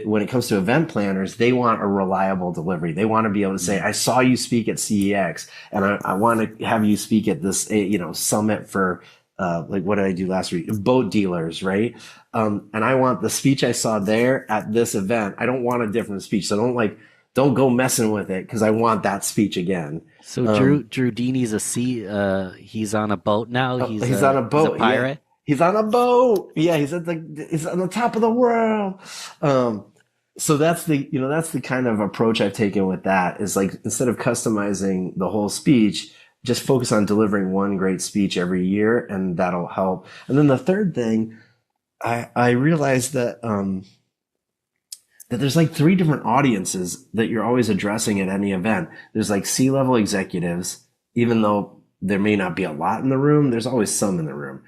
when it comes to event planners, they want a reliable delivery. They want to be able to say, I saw you speak at CEX and I want to have you speak at this, summit for, like what did I do last week? Boat dealers, right? And I want the speech I saw there at this event. I don't want a different speech. So don't go messing with it because I want that speech again. So Drew Dini's he's on a boat now. He's on a boat. He's a pirate. Yeah. He's on a boat. Yeah, he's on the top of the world. So that's the kind of approach I've taken with that is like, instead of customizing the whole speech, just focus on delivering one great speech every year, and that'll help. And then the third thing, I realized that that there's like 3 different audiences that you're always addressing at any event. There's like C-level executives, even though there may not be a lot in the room, there's always some in the room.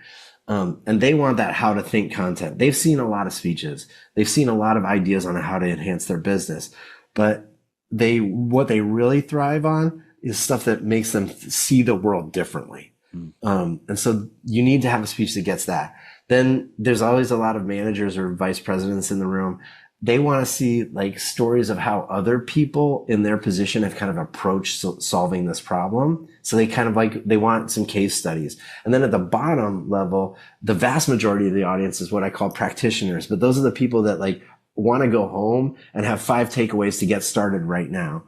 And they want that how to think content. They've seen a lot of speeches. They've seen a lot of ideas on how to enhance their business, but what they really thrive on is stuff that makes them see the world differently. And so you need to have a speech that gets that. Then there's always a lot of managers or vice presidents in the room. They want to see like stories of how other people in their position have kind of approached solving this problem. So they kind of like, they want some case studies. And then at the bottom level, the vast majority of the audience is what I call practitioners, but those are the people that like want to go home and have 5 takeaways to get started right now.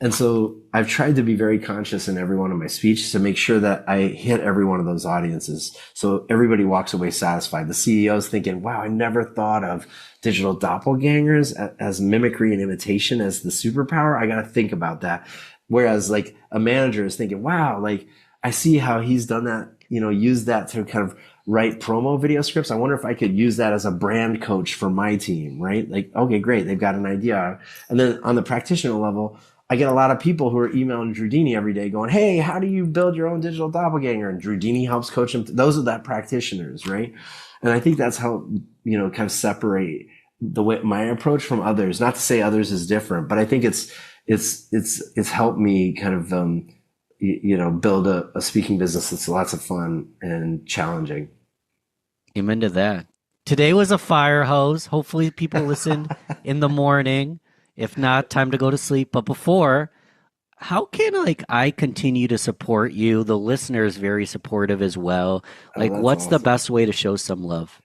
And so I've tried to be very conscious in every one of my speeches to make sure that I hit every one of those audiences. So everybody walks away satisfied. The CEO's thinking, wow, I never thought of digital doppelgangers as mimicry and imitation as the superpower. I got to think about that. Whereas like a manager is thinking, wow, like I see how he's done that, use that to kind of write promo video scripts. I wonder if I could use that as a brand coach for my team, right? Like, okay, great. They've got an idea. And then on the practitioner level, I get a lot of people who are emailing Drew Dini every day going, hey, how do you build your own digital doppelganger? And Drew Dini helps coach them. Those are that practitioners, right? And I think that's how, kind of separate the way my approach from others. Not to say others is different, but I think it's helped me kind of, build a speaking business that's lots of fun and challenging. Amen to that. Today was a fire hose. Hopefully people listen in the morning. If not, time to go to sleep. But before, how can I continue to support you? The listener is very supportive as well. What's the best way to show some love?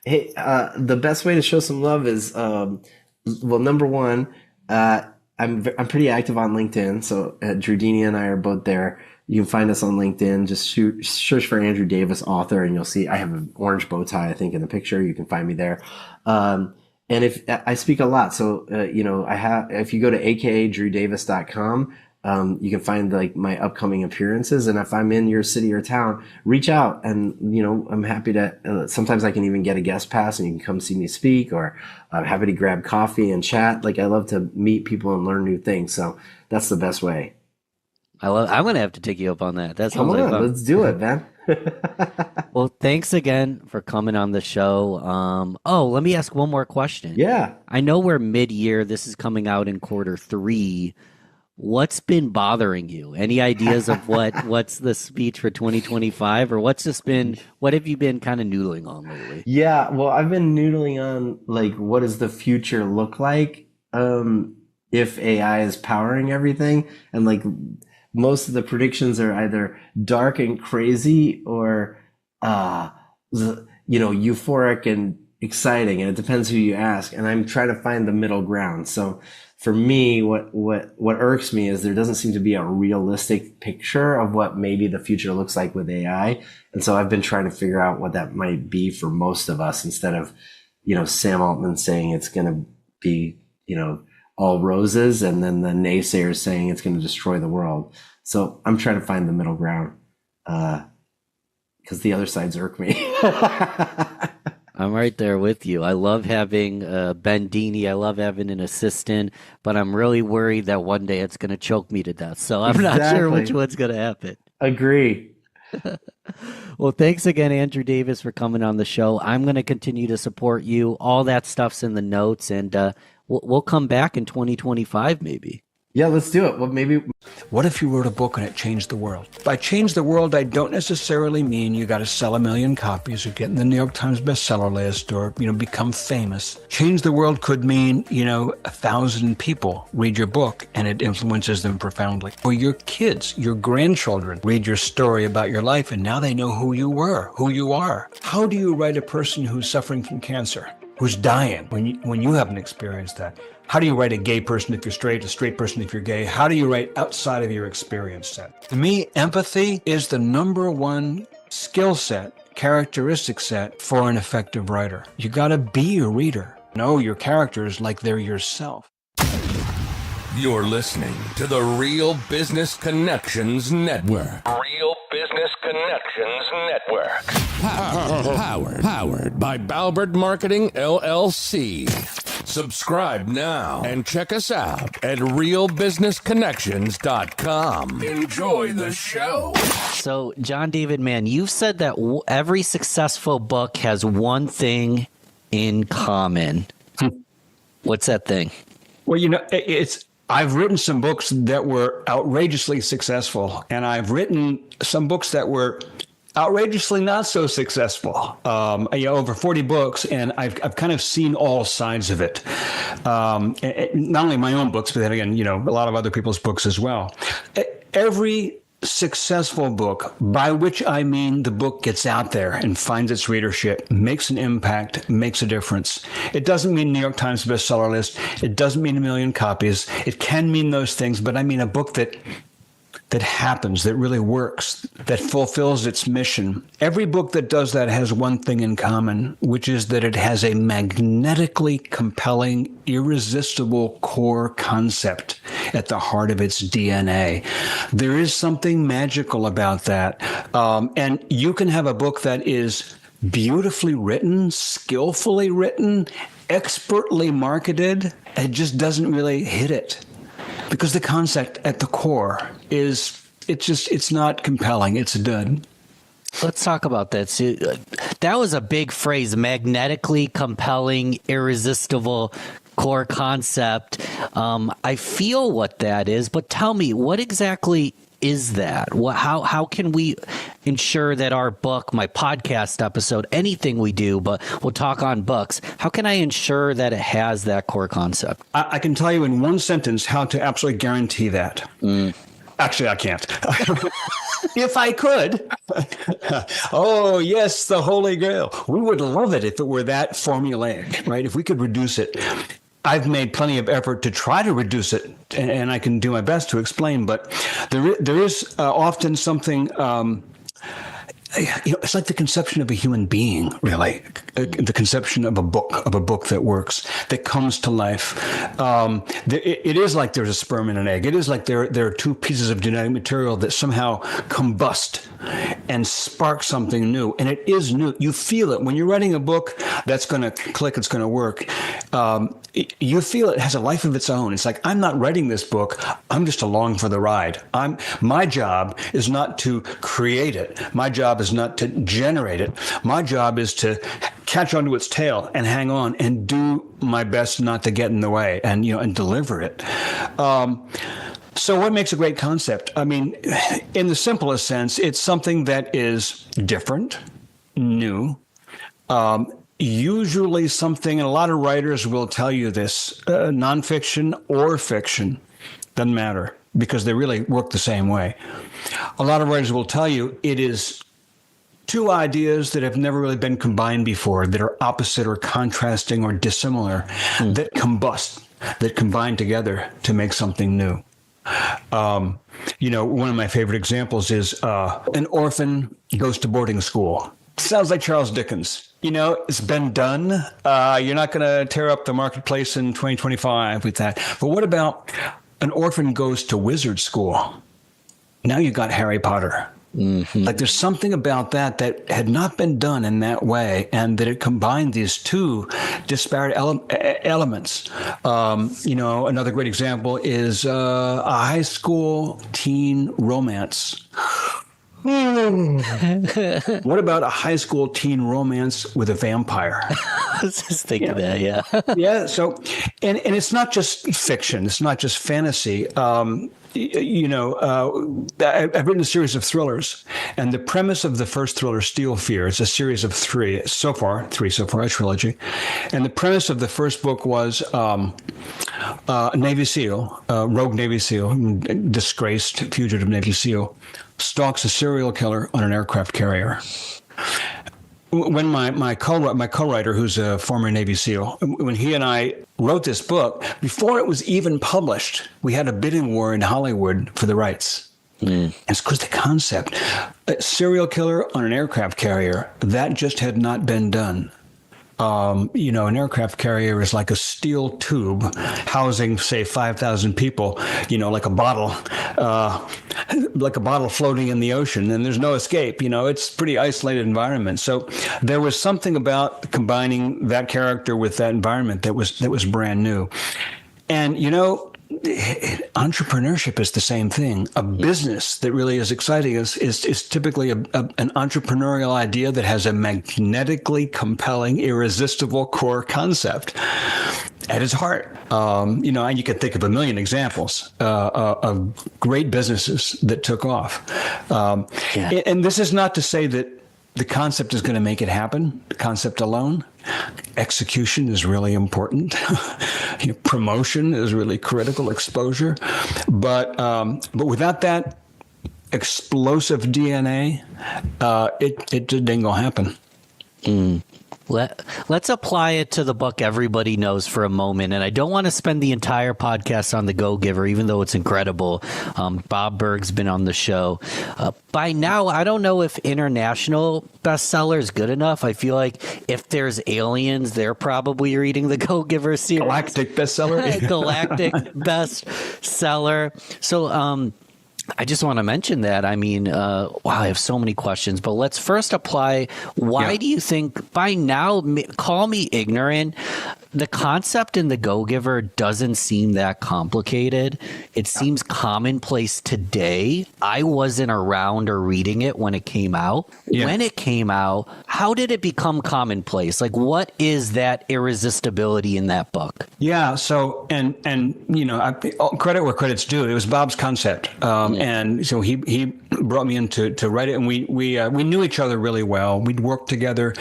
Hey, the best way to show some love is, number one, I'm pretty active on LinkedIn. So Drew Dini and I are both there. You can find us on LinkedIn. Just search for Andrew Davis, author, and you'll see I have an orange bow tie, I think, in the picture. You can find me there. And if I speak a lot, so, if you go to akadrewdavis.com, you can find like my upcoming appearances. And if I'm in your city or town, reach out and, I'm happy to, sometimes I can even get a guest pass and you can come see me speak, or I'm happy to grab coffee and chat. Like I love to meet people and learn new things. So that's the best way. I'm going to have to take you up on that. That sounds Come on, like fun. let's do it, man. Well, thanks again for coming on the show. Let me ask one more question. Yeah. I know we're mid-year. This is coming out in Q3. What's been bothering you? Any ideas of what's the speech for 2025, or what have you been kind of noodling on lately? Yeah, well, I've been noodling on like, what does the future look like if AI is powering everything? And like most of the predictions are either dark and crazy or euphoric and exciting, and it depends who you ask. And I'm trying to find the middle ground. So for me, what irks me is there doesn't seem to be a realistic picture of what maybe the future looks like with AI. And so I've been trying to figure out what that might be for most of us, instead of, Sam Altman saying it's going to be, all roses, and then the naysayers saying it's going to destroy the world. So I'm trying to find the middle ground, because the other sides irk me. I'm right there with you. I love having Ben Dini. I love having an assistant, but I'm really worried that one day it's going to choke me to death. So I'm not sure which one's going to happen. Agree. Well, thanks again, Andrew Davis, for coming on the show. I'm going to continue to support you. All that stuff's in the notes, and we'll come back in 2025 maybe. Yeah, let's do it. Well, maybe. What if you wrote a book and it changed the world? By change the world, I don't necessarily mean you got to sell 1 million copies or get in the New York Times bestseller list or, become famous. Change the world could mean, 1,000 people read your book and it influences them profoundly. Or your kids, your grandchildren read your story about your life and now they know who you were, who you are. How do you write a person who's suffering from cancer, who's dying when you haven't experienced that? How do you write a gay person if you're straight, a straight person if you're gay? How do you write outside of your experience set? To me, empathy is the number one skill set, characteristic set for an effective writer. You gotta be a reader. Know your characters like they're yourself. You're listening to the Real Business Connections Network. Real Business Connections Network. Powered by Balbert Marketing, LLC. Subscribe now and check us out at realbusinessconnections.com. Enjoy the show. So, John David Mann, you've said that every successful book has one thing in common. What's that thing? Well, it's I've written some books that were outrageously successful, and I've written some books that were outrageously not so successful. Over 40 books, and I've kind of seen all sides of it. Not only my own books, but then again, a lot of other people's books as well. Every successful book, by which I mean the book gets out there and finds its readership, makes an impact, makes a difference. It doesn't mean New York Times bestseller list. It doesn't mean 1 million copies. It can mean those things, but I mean a book that happens, that really works, that fulfills its mission. Every book that does that has one thing in common, which is that it has a magnetically compelling, irresistible core concept at the heart of its DNA. There is something magical about that. And you can have a book that is beautifully written, skillfully written, expertly marketed. It just doesn't really hit it. Because the concept at the core it's not compelling. It's a dud. Let's talk about that. See, that was a big phrase, magnetically compelling, irresistible core concept. I feel what that is, but tell me, what exactly is that? How can we ensure that our book, my podcast episode, anything we do, but we'll talk on books, how can I ensure that it has that core concept? I can tell you in one sentence how to absolutely guarantee that. Actually, I can't. If I could. Oh, yes, the Holy Grail. We would love it if it were that formulaic, right? If we could reduce it. I've made plenty of effort to try to reduce it, and I can do my best to explain, but there is often something, it's like the conception of a human being, really, the conception of a book that works, that comes to life. It is like there's a sperm and an egg. It is like there are two pieces of genetic material that somehow combust and spark something new. And it is new. You feel it. When you're writing a book that's going to click, it's going to work. You feel it has a life of its own. It's like, I'm not writing this book. I'm just along for the ride. My job is not to create it. My job is not to generate it. My job is to catch onto its tail and hang on and do my best not to get in the way and deliver it. So what makes a great concept? I mean, in the simplest sense, it's something that is different, new, usually something, and a lot of writers will tell you this, nonfiction or fiction, doesn't matter, because they really work the same way. A lot of writers will tell you it is two ideas that have never really been combined before, that are opposite or contrasting or dissimilar, that combust, that combine together to make something new. One of my favorite examples is an orphan goes to boarding school. Sounds like Charles Dickens. It's been done. You're not going to tear up the marketplace in 2025 with that. But what about an orphan goes to wizard school? Now you got Harry Potter. Mm-hmm. Like there's something about that had not been done in that way, and that it combined these two disparate elements. Another great example is a high school teen romance. What about a high school teen romance with a vampire? I was just thinking that, yeah. Yeah. So, and it's not just fiction. It's not just fantasy. I've written a series of thrillers, and the premise of the first thriller, Steel Fear, it's a series of three so far, a trilogy. And the premise of the first book was Navy SEAL, rogue Navy SEAL, disgraced fugitive Navy SEAL, stalks a serial killer on an aircraft carrier. When my co-writer, who's a former Navy SEAL, when he and I wrote this book, before it was even published, we had a bidding war in Hollywood for the rights. And it's because the concept, a serial killer on an aircraft carrier, that just had not been done. An aircraft carrier is like a steel tube housing, say, 5,000 people, like a bottle floating in the ocean, and there's no escape. It's a pretty isolated environment. So there was something about combining that character with that environment that was brand new. And, entrepreneurship is the same thing. A business that really is exciting is typically an entrepreneurial idea that has a magnetically compelling, irresistible core concept. at its heart. And you can think of a million examples of great businesses that took off. And this is not to say that the concept is going to make it happen, the concept alone. Execution is really important. Promotion is really critical, exposure. But without that explosive DNA, it just ain't going to happen. Let's apply it to the book everybody knows for a moment. And I don't want to spend the entire podcast on The Go-Giver, even though it's incredible. Bob Burg's been on the show. By now, I don't know if international bestseller is good enough. I feel like if there's aliens, they're probably reading the Go-Giver series. Galactic bestseller. Galactic bestseller. So, I just want to mention that. I mean, wow, I have so many questions, but let's first apply. Why do you think by now, call me ignorant, the concept in The Go-Giver doesn't seem that complicated. It seems commonplace today. I wasn't around or reading it when it came out. Yeah. When it came out, how did it become commonplace? Like, what is that irresistibility in that book? Yeah. So, and credit where credit's due. It was Bob's concept. And so he brought me in to write it, and we knew each other really well. We'd worked together.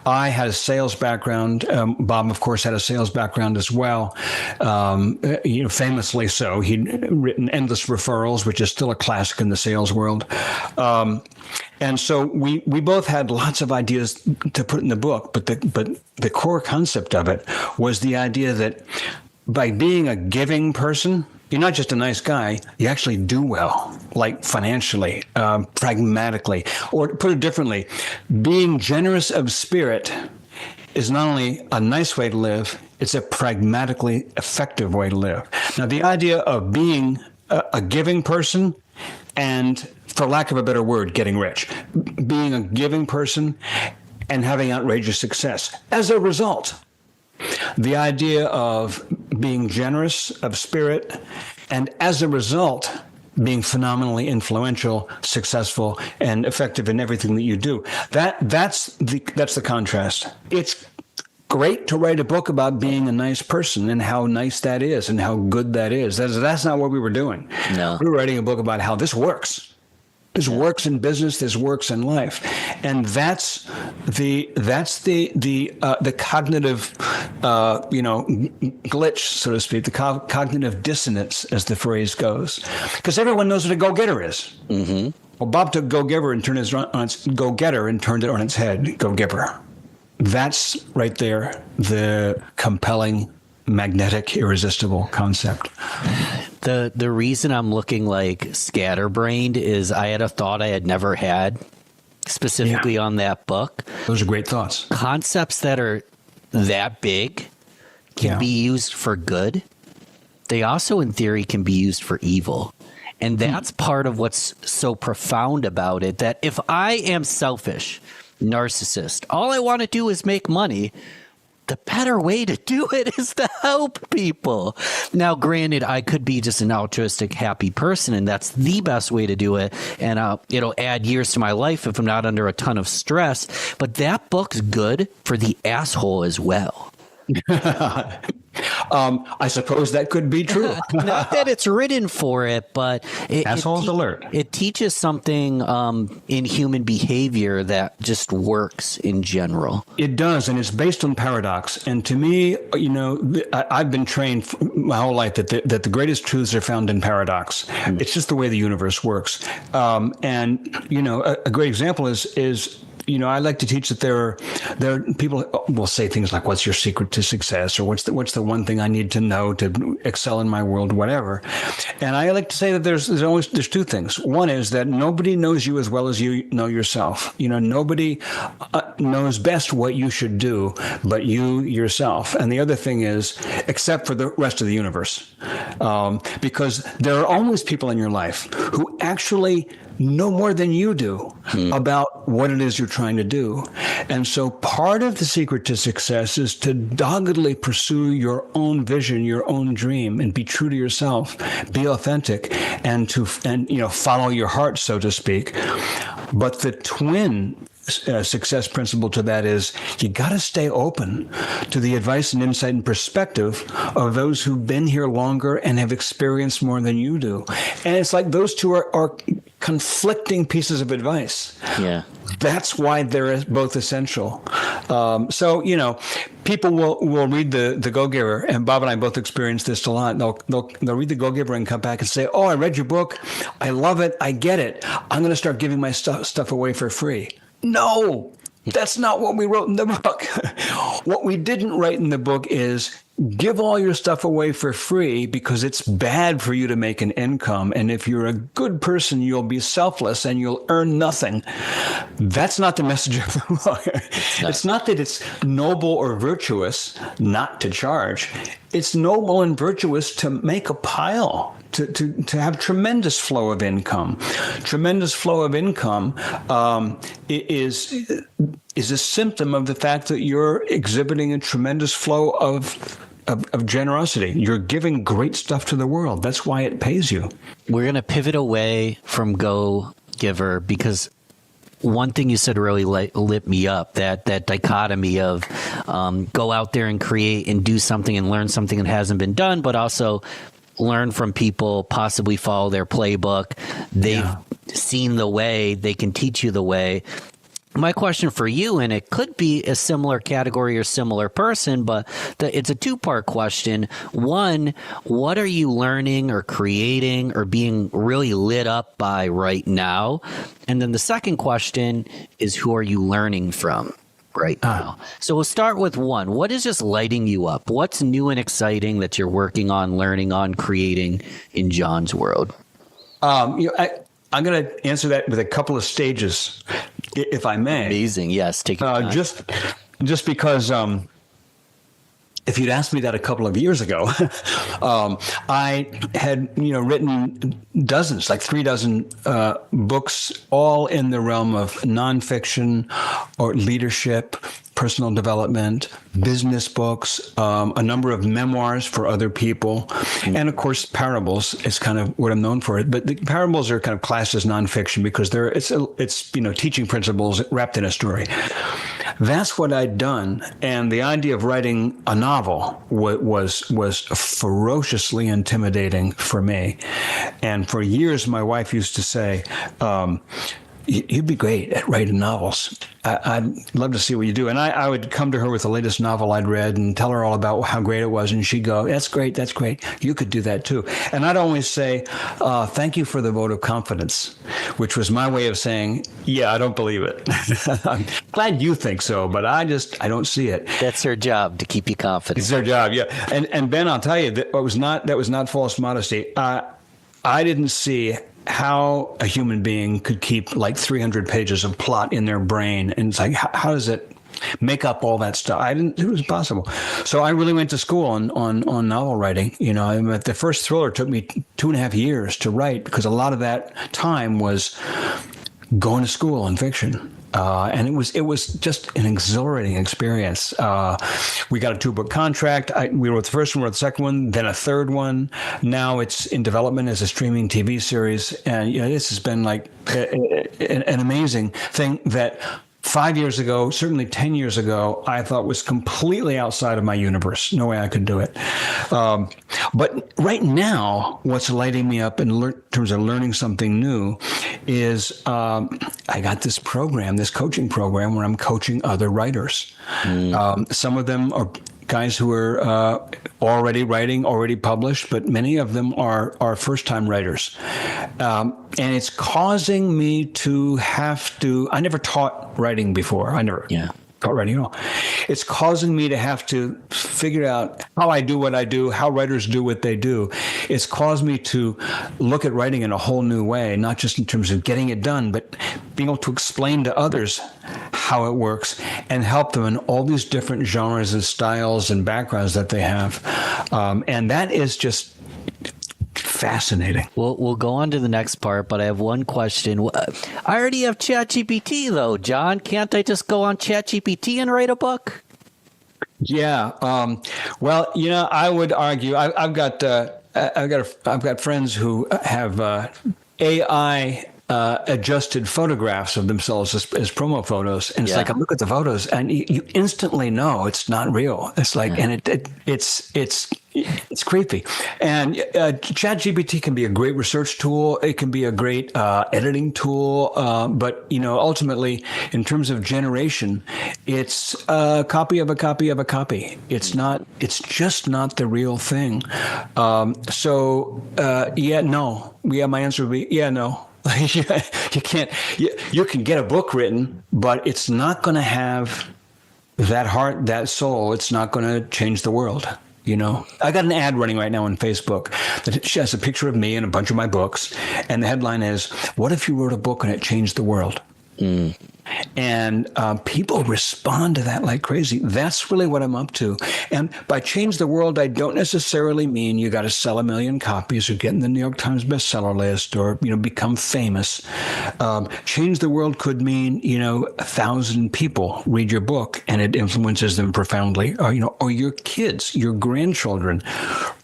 I had a sales background. Bob, of course, had a sales background as well. Famously so. He'd written Endless Referrals, which is still a classic in the sales world. And so we both had lots of ideas to put in the book, but the core concept of it was the idea that by being a giving person, you're not just a nice guy, you actually do well, like financially, pragmatically. Or to put it differently, being generous of spirit is not only a nice way to live, it's a pragmatically effective way to live. Now, the idea of being a giving person and, for lack of a better word, getting rich, being a giving person and having outrageous success as a result. The idea of being generous of spirit and, as a result, being phenomenally influential, successful, and effective in everything that you do. That's the contrast. It's great to write a book about being a nice person and how nice that is and how good that is. That's not what we were doing. No. We were writing a book about how this works. This works in business. This works in life, and that's the cognitive, glitch, so to speak, the cognitive dissonance, as the phrase goes, because everyone knows what a go-getter is. Mm-hmm. Well, Bob took go-giver and turned it on its go-getter and turned it on its head. Go-giver. That's right there, the compelling, magnetic, irresistible concept. The reason I'm looking like scatterbrained is I had a thought I had never had specifically on that book. Those are great thoughts. Concepts that are that big can be used for good. They also, in theory, can be used for evil. And that's part of what's so profound about it, that if I am selfish, narcissist, all I want to do is make money, the better way to do it is to help people. Now, granted, I could be just an altruistic, happy person, and that's the best way to do it. And it'll add years to my life if I'm not under a ton of stress. But that book's good for the asshole as well. I suppose that could be true. Not that it's written for it, but assholes alert. It teaches something in human behavior that just works in general. It does, and it's based on paradox. And to me, I've been trained my whole life that the greatest truths are found in paradox. It's just the way the universe works. And a great example is. I like to teach that there are people will say things like, "What's your secret to success?" or "What's the one thing I need to know to excel in my world?" Whatever. And I like to say that there's two things. One is that nobody knows you as well as you know yourself. Nobody knows best what you should do, but you yourself. And the other thing is, except for the rest of the universe, because there are always people in your life who actually know more than you do about what it is you're trying to do. And so part of the secret to success is to doggedly pursue your own vision, your own dream, and be true to yourself, be authentic, and follow your heart, so to speak. But the twin success principle to that is you got to stay open to the advice and insight and perspective of those who've been here longer and have experienced more than you do. And it's like those two are conflicting pieces of advice. Yeah. That's why they're both essential. So, you know, people will read the Go-Giver, and Bob and I both experienced this a lot. They'll read the Go-Giver and come back and say, "Oh, I read your book. I love it. I get it. I'm going to start giving my stuff away for free." No, that's not what we wrote in the book. What we didn't write in the book is give all your stuff away for free because it's bad for you to make an income. And if you're a good person, you'll be selfless and you'll earn nothing. That's not the message of the book. It's not that it's noble or virtuous not to charge. It's noble and virtuous to make a pile, to have tremendous flow of income. Tremendous flow of income is a symptom of the fact that you're exhibiting a tremendous flow of generosity. You're giving great stuff to the world. That's why it pays you. We're going to pivot away from Go-Giver because one thing you said really lit me up, that dichotomy of go out there and create and do something and learn something that hasn't been done, but also learn from people, possibly follow their playbook. They've seen the way, they can teach you the way. My question for you, and it could be a similar category or similar person, but it's a two-part question. One, what are you learning or creating or being really lit up by right now? And then the second question is, who are you learning from right now? So we'll start with one. What is just lighting you up? What's new and exciting that you're working on, learning on, creating in John's world? I'm going to answer that with a couple of stages, if I may. Amazing. Yes. Take your time. Just because if you'd asked me that a couple of years ago, I had, written dozens, like 3 dozen books, all in the realm of nonfiction or leadership, personal development, business books, a number of memoirs for other people, and of course parables is kind of what I'm known for. But the parables are kind of classed as nonfiction because it's teaching principles wrapped in a story. That's what I'd done, and the idea of writing a novel was ferociously intimidating for me. And for years, my wife used to say, "You'd be great at writing novels. I'd love to see what you do." And I would come to her with the latest novel I'd read and tell her all about how great it was. And she'd go, "That's great. That's great. You could do that too." And I'd always say, "Thank you for the vote of confidence," which was my way of saying, "Yeah, I don't believe it." I'm glad you think so, but I don't see it. That's her job, to keep you confident. It's her job. Yeah. And Ben, I'll tell you that was not false modesty. I didn't see how a human being could keep like 300 pages of plot in their brain. And it's like, how does it make up all that stuff? It was impossible. So I really went to school on novel writing. The first thriller took me 2.5 years to write because a lot of that time was going to school in fiction. And it was just an exhilarating experience. We got a 2-book contract. We wrote the first one, wrote the second one, then a third one. Now it's in development as a streaming TV series. And this has been like an amazing thing that 5 years ago, certainly 10 years ago, I thought was completely outside of my universe. No way I could do it. But right now, what's lighting me up in terms of learning something new is I got this coaching program where I'm coaching other writers. Some of them are guys who are already writing, already published, but many of them are first-time writers. And it's causing me to have to, I never taught writing before. I never taught writing at all. It's causing me to have to figure out how I do what I do, how writers do what they do. It's caused me to look at writing in a whole new way, not just in terms of getting it done, but being able to explain to others how it works and help them in all these different genres and styles and backgrounds that they have. And that is just fascinating. We'll go on to the next part, but I have one question. I already have ChatGPT though, John. Can't I just go on ChatGPT and write a book? Yeah. Well, I would argue I've got friends who have AI adjusted photographs of themselves as promo photos. And it's Yeah. like, I look at the photos and you instantly know it's not real. It's like, and it's creepy. And ChatGPT can be a great research tool. It can be a great editing tool. But, ultimately, in terms of generation, it's a copy of a copy of a copy. It's just not the real thing. No. Yeah, my answer would be, no. You can't, you can get a book written, but it's not going to have that heart, that soul. It's not going to change the world. I got an ad running right now on Facebook that has a picture of me and a bunch of my books. And the headline is, what if you wrote a book and it changed the world? And people respond to that like crazy. That's really what I'm up to. And by change the world, I don't necessarily mean you got to sell 1 million copies or get in the New York Times bestseller list or, become famous. Change the world could mean, 1,000 people read your book and it influences them profoundly. Or your kids, your grandchildren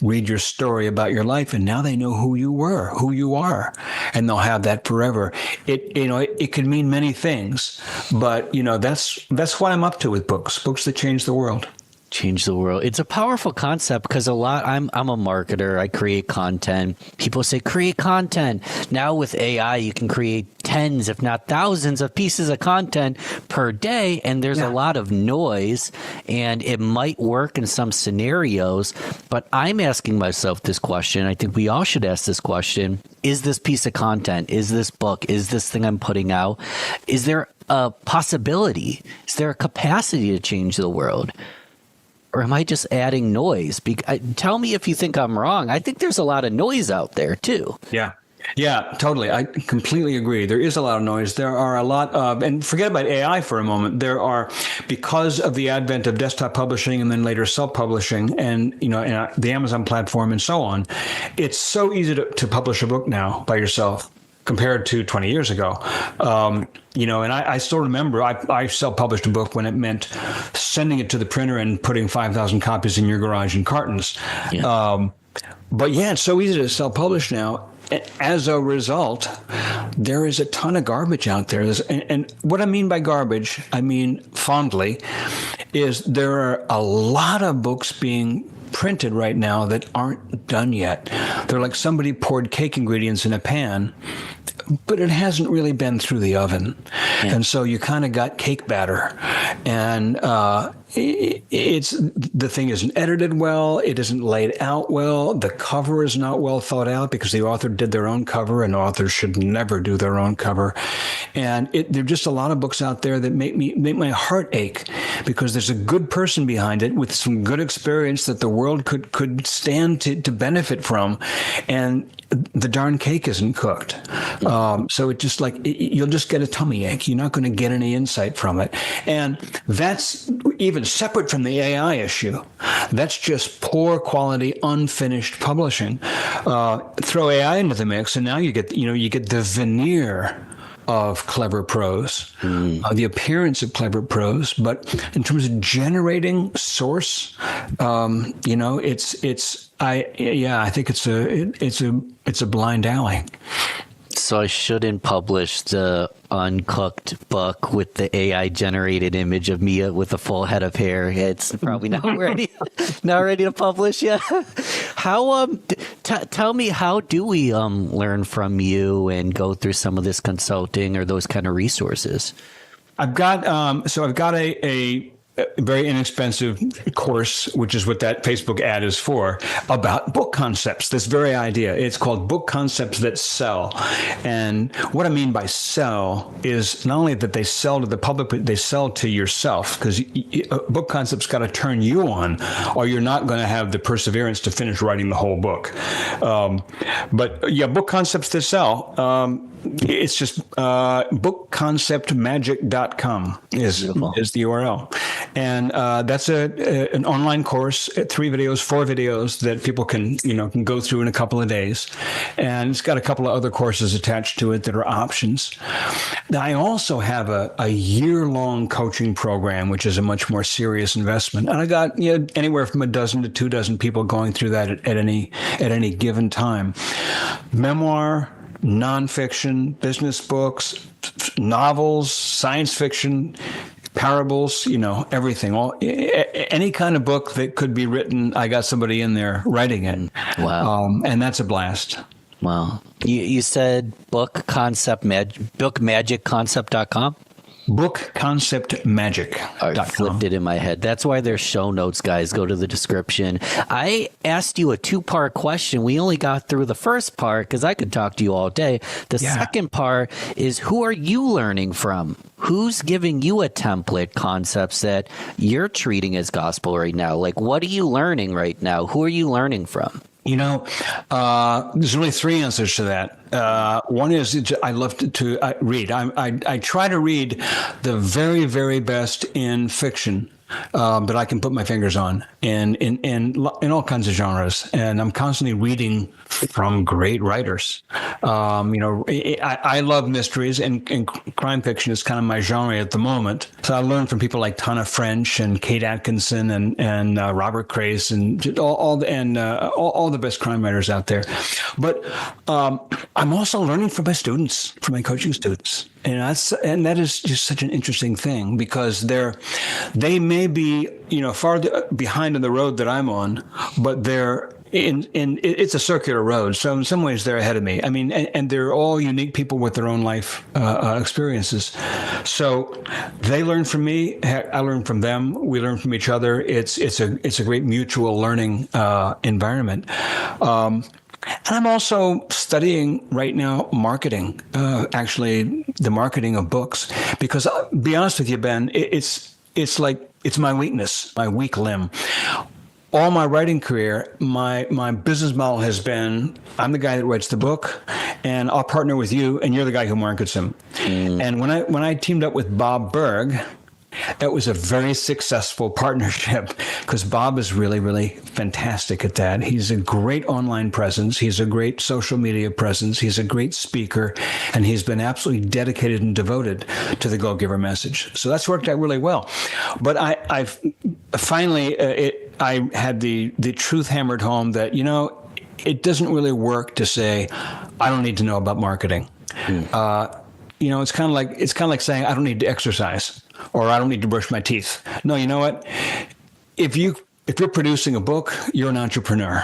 read your story about your life and now they know who you are, and they'll have that forever. It could mean many things, but that's what I'm up to with books that change the world. Change the world. It's a powerful concept because I'm a marketer. I create content. People say create content. Now with AI, you can create tens, if not thousands of pieces of content per day. And there's a lot of noise and it might work in some scenarios, but I'm asking myself this question. I think we all should ask this question. Is this piece of content, is this book, is this thing I'm putting out, is there a possibility? Is there a capacity to change the world? Or am I just adding noise? Tell me if you think I'm wrong. I think there's a lot of noise out there too. Yeah, totally. I completely agree. There is a lot of noise. There are a lot of, and forget about AI for a moment. There are, because of the advent of desktop publishing and then later self-publishing and, the Amazon platform and so on, it's so easy to publish a book now by yourself compared to 20 years ago. And I still remember I self-published a book when it meant sending it to the printer and putting 5,000 copies in your garage in cartons. Yeah. But it's so easy to self-publish now. As a result, there is a ton of garbage out there. And what I mean by garbage, I mean fondly, is there are a lot of books being printed right now that aren't done yet. They're like somebody poured cake ingredients in a pan, but it hasn't really been through the oven. Yeah. And so you kind of got cake batter. And the thing isn't edited well. It isn't laid out well. The cover is not well thought out because the author did their own cover, and authors should never do their own cover. And there are just a lot of books out there that make my heart ache because there's a good person behind it with some good experience that the world could stand to benefit from. And the darn cake isn't cooked. So it just you'll just get a tummy ache. You're not going to get any insight from it. And that's even separate from the AI issue. That's just poor quality, unfinished publishing. Throw AI into the mix, and now you get the veneer of clever prose, the appearance of clever prose, but in terms of generating source, I think it's a blind alley. So I shouldn't publish the uncooked book with the AI generated image of Mia with a full head of hair. It's probably not ready to publish yet. How tell me, how do we learn from you and go through some of this consulting or those kind of resources? I've got a very inexpensive course, which is what that Facebook ad is for, about book concepts, this very idea. It's called Book Concepts That Sell. And what I mean by sell is not only that they sell to the public, but they sell to yourself, because book concepts got to turn you on, or you're not going to have the perseverance to finish writing the whole book. Book Concepts That Sell. It's just bookconceptmagic.com is the URL. And that's an online course, 4 videos that people can go through in a couple of days. And it's got a couple of other courses attached to it that are options. Now, I also have a year-long coaching program, which is a much more serious investment. And I got anywhere from 12 to 24 people going through that at any given time. Memoir, nonfiction, business books, novels, science fiction, parables, everything. Any kind of book that could be written, I got somebody in there writing it. Wow. And that's a blast. Wow. You said bookmagicconcept.com? Bookconceptmagic.com. I flipped it in my head. That's why there's show notes, guys. Go to the description. I asked you a 2-part question. We only got through the first part because I could talk to you all day. The second part is, who are you learning from? Who's giving you a template, concepts that you're treating as gospel right now? Like, what are you learning right now? Who are you learning from? There's really 3 answers to that. One is I love to read. I try to read the very, very best in fiction that I can put my fingers on, and in all kinds of genres. And I'm constantly reading from great writers. I love mysteries, and crime fiction is kind of my genre at the moment. So I learned from people like Tana French and Kate Atkinson and Robert Crace and all the best crime writers out there. But I'm also learning from my students, from my coaching students. And that is just such an interesting thing, because they may be far behind on the road that I'm on, but they're it's a circular road. So in some ways they're ahead of me. I mean, and they're all unique people with their own life experiences. So they learn from me. I learn from them. We learn from each other. It's a great mutual learning environment. And I'm also studying right now marketing, actually the marketing of books, because be honest with you, Ben, it's my weakness, my weak limb. All my writing career, my business model has been, I'm the guy that writes the book, and I'll partner with you, and you're the guy who markets them. And when I teamed up with Bob Berg, that was a very successful partnership, because Bob is really, really fantastic at that. He's a great online presence. He's a great social media presence. He's a great speaker, and he's been absolutely dedicated and devoted to the Go-Giver message. So that's worked out really well. But I've finally, I had the truth hammered home that, it doesn't really work to say, I don't need to know about marketing. It's kind of like saying, I don't need to exercise, or I don't need to brush my teeth. No, you know what? If you're producing a book, you're an entrepreneur.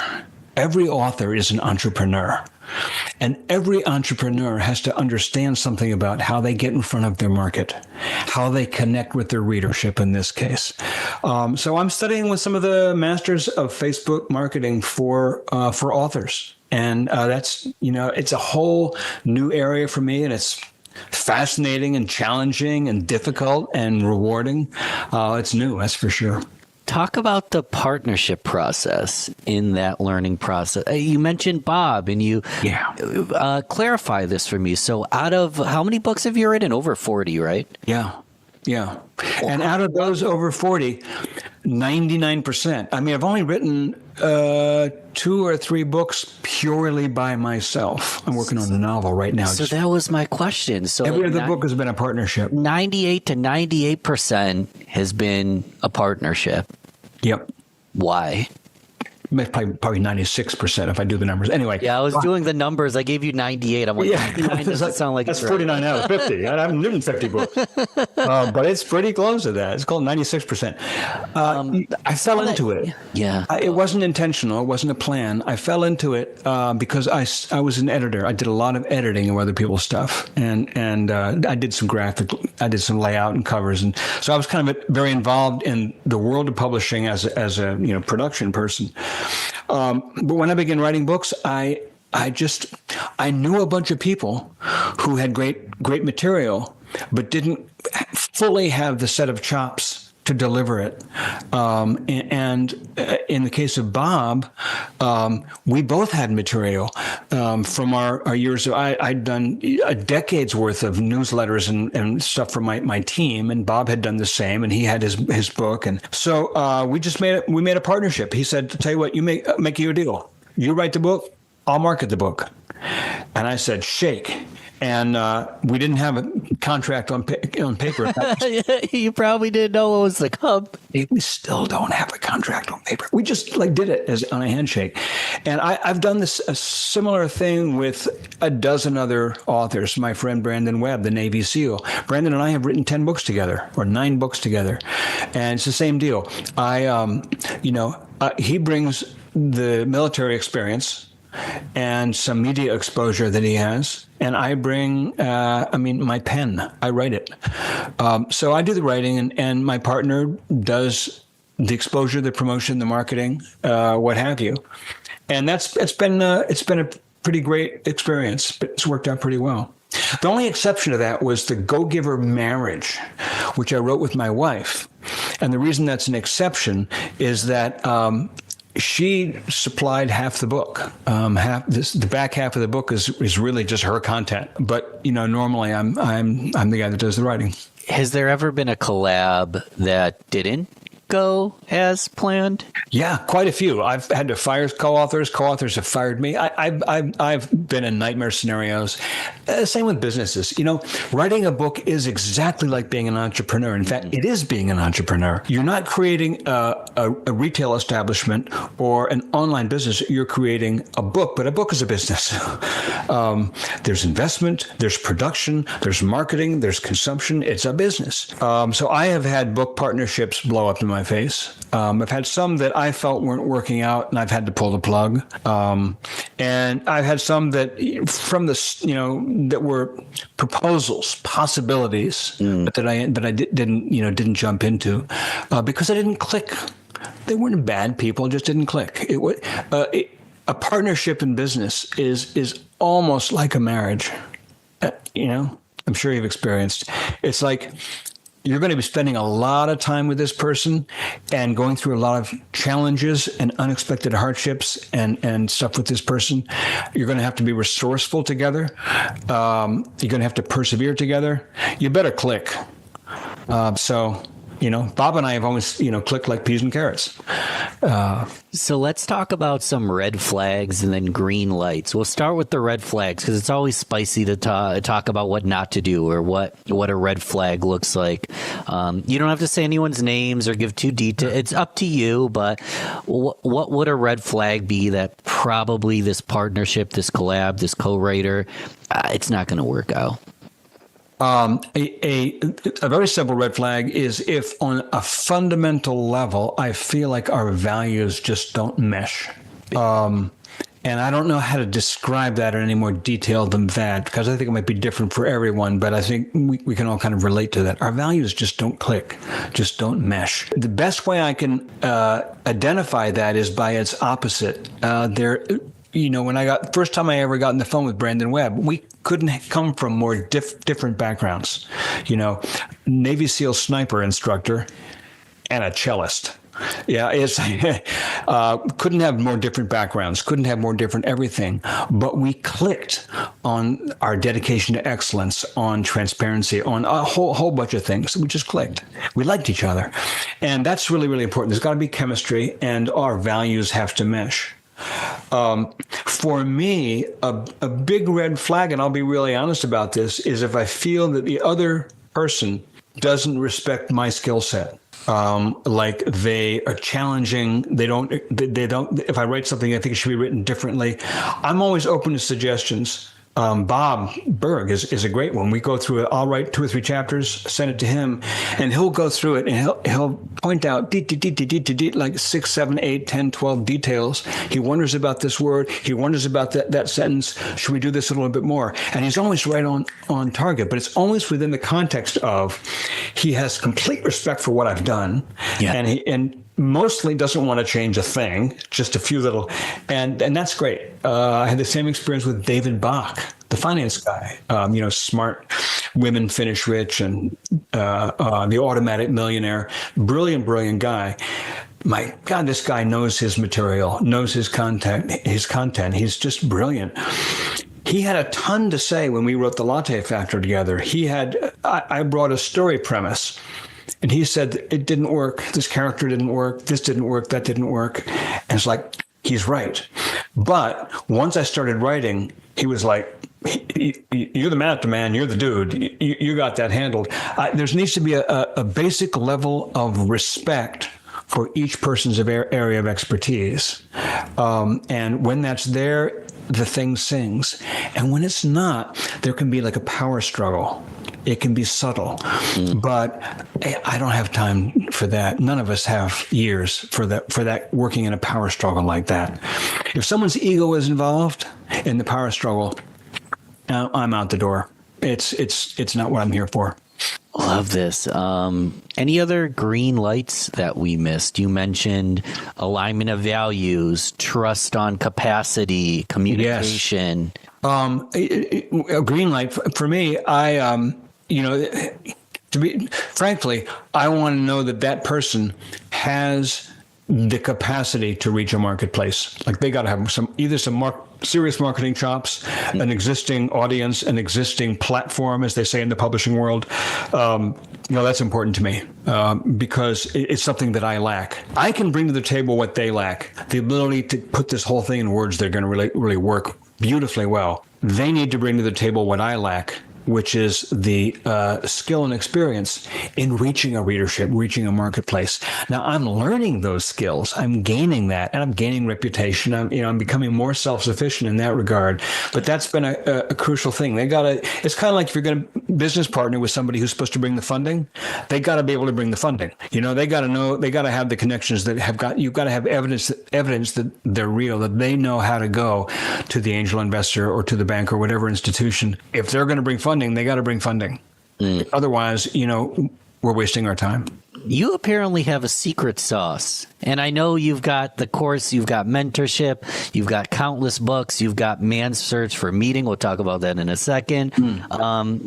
Every author is an entrepreneur. And every entrepreneur has to understand something about how they get in front of their market, how they connect with their readership in this case. So I'm studying with some of the masters of Facebook marketing for authors. And that's, it's a whole new area for me, and it's fascinating and challenging and difficult and rewarding. It's new, that's for sure. Talk about the partnership process in that learning process. You mentioned Bob, and you clarify this for me. So out of how many books have you written? Over 40, right? Yeah. And out of those over 40, 99%. I mean, I've only written 2 or 3 books purely by myself. I'm working on a novel right now. So that was my question. So every other book has been a partnership. 98 to 98% has been a partnership. Yep. Why? Probably 96% if I do the numbers. Anyway. Yeah, I was doing the numbers. I gave you 98. I'm like, 99 doesn't sound like that's it's 49 out of 50. I haven't written 50 books. But it's pretty close to that. It's called 96%. I fell into it. Yeah. It wasn't intentional. It wasn't a plan. I fell into it because I was an editor. I did a lot of editing of other people's stuff. And I did some layout and covers. And so I was kind of very involved in the world of publishing as a production person. But when I began writing books, I knew a bunch of people who had great material, but didn't fully have the set of chops to deliver it. And in the case of Bob, we both had material from our years. I'd done a decade's worth of newsletters and stuff for my team, and Bob had done the same, and he had his book. And so we made a partnership. He said, "Tell you what, you make you a deal. You write the book, I'll market the book." And I said, "Shake." And we didn't have a contract on paper. You probably didn't know what was to come. We still don't have a contract on paper. We just did it as on a handshake. And I've done a similar thing with a dozen other authors. My friend Brandon Webb, the Navy SEAL. Brandon and I have written 10 books together, or 9 books together. And it's the same deal. He brings the military experience and some media exposure that he has. And I bring, my pen. I write it. So I do the writing, and my partner does the exposure, the promotion, the marketing, what have you. And it's been a pretty great experience. It's worked out pretty well. The only exception to that was the Go Giver Marriage, which I wrote with my wife. And the reason that's an exception is that she supplied half the book. The back half of the book is really just her content. But normally I'm the guy that does the writing. Has there ever been a collab that didn't go as planned? Yeah, quite a few. I've had to fire co-authors. Co-authors have fired me. I've been in nightmare scenarios. Same with businesses. Writing a book is exactly like being an entrepreneur. In fact, it is being an entrepreneur. You're not creating a retail establishment or an online business. You're creating a book, but a book is a business. There's investment, there's production, there's marketing, there's consumption. It's a business. So I have had book partnerships blow up in my face. I've had some that I felt weren't working out, and I've had to pull the plug. And I've had some that that were proposals, possibilities, that I didn't jump into because I didn't click. They weren't bad people, just didn't click. A partnership in business is almost like a marriage. I'm sure you've experienced. It's like you're going to be spending a lot of time with this person and going through a lot of challenges and unexpected hardships and stuff with this person. You're going to have to be resourceful together. You're going to have to persevere together. You better click. Bob and I have always, clicked like peas and carrots. So let's talk about some red flags and then green lights. We'll start with the red flags because it's always spicy to talk about what not to do or what a red flag looks like. You don't have to say anyone's names or give too detail. It's up to you, but what would a red flag be that probably this partnership, this collab, this co-writer, it's not going to work out? A very simple red flag is if on a fundamental level, I feel like our values just don't mesh. And I don't know how to describe that in any more detail than that, because I think it might be different for everyone, but I think we can all kind of relate to that. Our values just don't click, just don't mesh. The best way I can identify that is by its opposite. When first time I ever got on the phone with Brandon Webb, we couldn't come from more different backgrounds. Navy SEAL sniper instructor and a cellist. Yeah, couldn't have more different backgrounds, couldn't have more different everything. But we clicked on our dedication to excellence, on transparency, on a whole bunch of things. We just clicked. We liked each other. And that's really, really important. There's got to be chemistry, and our values have to mesh. For me, a big red flag, and I'll be really honest about this, is if I feel that the other person doesn't respect my skill set. Like they are challenging. They don't, if I write something, I think it should be written differently. I'm always open to suggestions. Bob Berg is a great one. We go through it. I'll write 2 or 3 chapters, send it to him, and he'll go through it and he'll point out like 6, 7, 8, 10, 12 details. He wonders about this word. He wonders about that sentence. Should we do this a little bit more? And he's always right on target, but it's always within the context of he has complete respect for what I've done. Yeah. And mostly doesn't want to change a thing, just a few little, and that's great. I had the same experience with David Bach, the finance guy. Smart women finish rich, and the automatic millionaire. Brilliant guy. My God, this guy knows his material, knows his content. He's just brilliant. He had a ton to say when we wrote The Latte Factor together. I brought a story premise. And he said, it didn't work. This character didn't work. This didn't work. That didn't work. And it's like, he's right. But once I started writing, he was like, you're the manager, man. You're the dude. You got that handled. There needs to be a basic level of respect for each person's area of expertise. And when that's there, the thing sings. And when it's not, there can be like a power struggle. It can be subtle, but I don't have time for that. None of us have years for that working in a power struggle like that. If someone's ego is involved in the power struggle, I'm out the door. It's not what I'm here for. Love this. Any other green lights that we missed? You mentioned alignment of values, trust on capacity, communication. Yes. A green light for me. Frankly, I want to know that person has the capacity to reach a marketplace. Like they got to have some serious marketing chops, an existing audience, an existing platform, as they say in the publishing world. That's important to me because it's something that I lack. I can bring to the table what they lack, the ability to put this whole thing in words that are going to really work beautifully well. They need to bring to the table what I lack, which is the skill and experience in reaching a readership, reaching a marketplace. Now I'm learning those skills. I'm gaining that, and I'm gaining reputation. I'm becoming more self-sufficient in that regard. But that's been a crucial thing. It's kind of like if you're going to business partner with somebody who's supposed to bring the funding, they got to be able to bring the funding. They got to know, they got to have the connections you've got to have evidence that they're real, that they know how to go to the angel investor or to the bank or whatever institution. If they're going to bring funding, they got to bring funding. Otherwise, we're wasting our time. You apparently have a secret sauce. And I know you've got the course, you've got mentorship, you've got countless books, you've got Man's Search for Meaning. We'll talk about that in a second.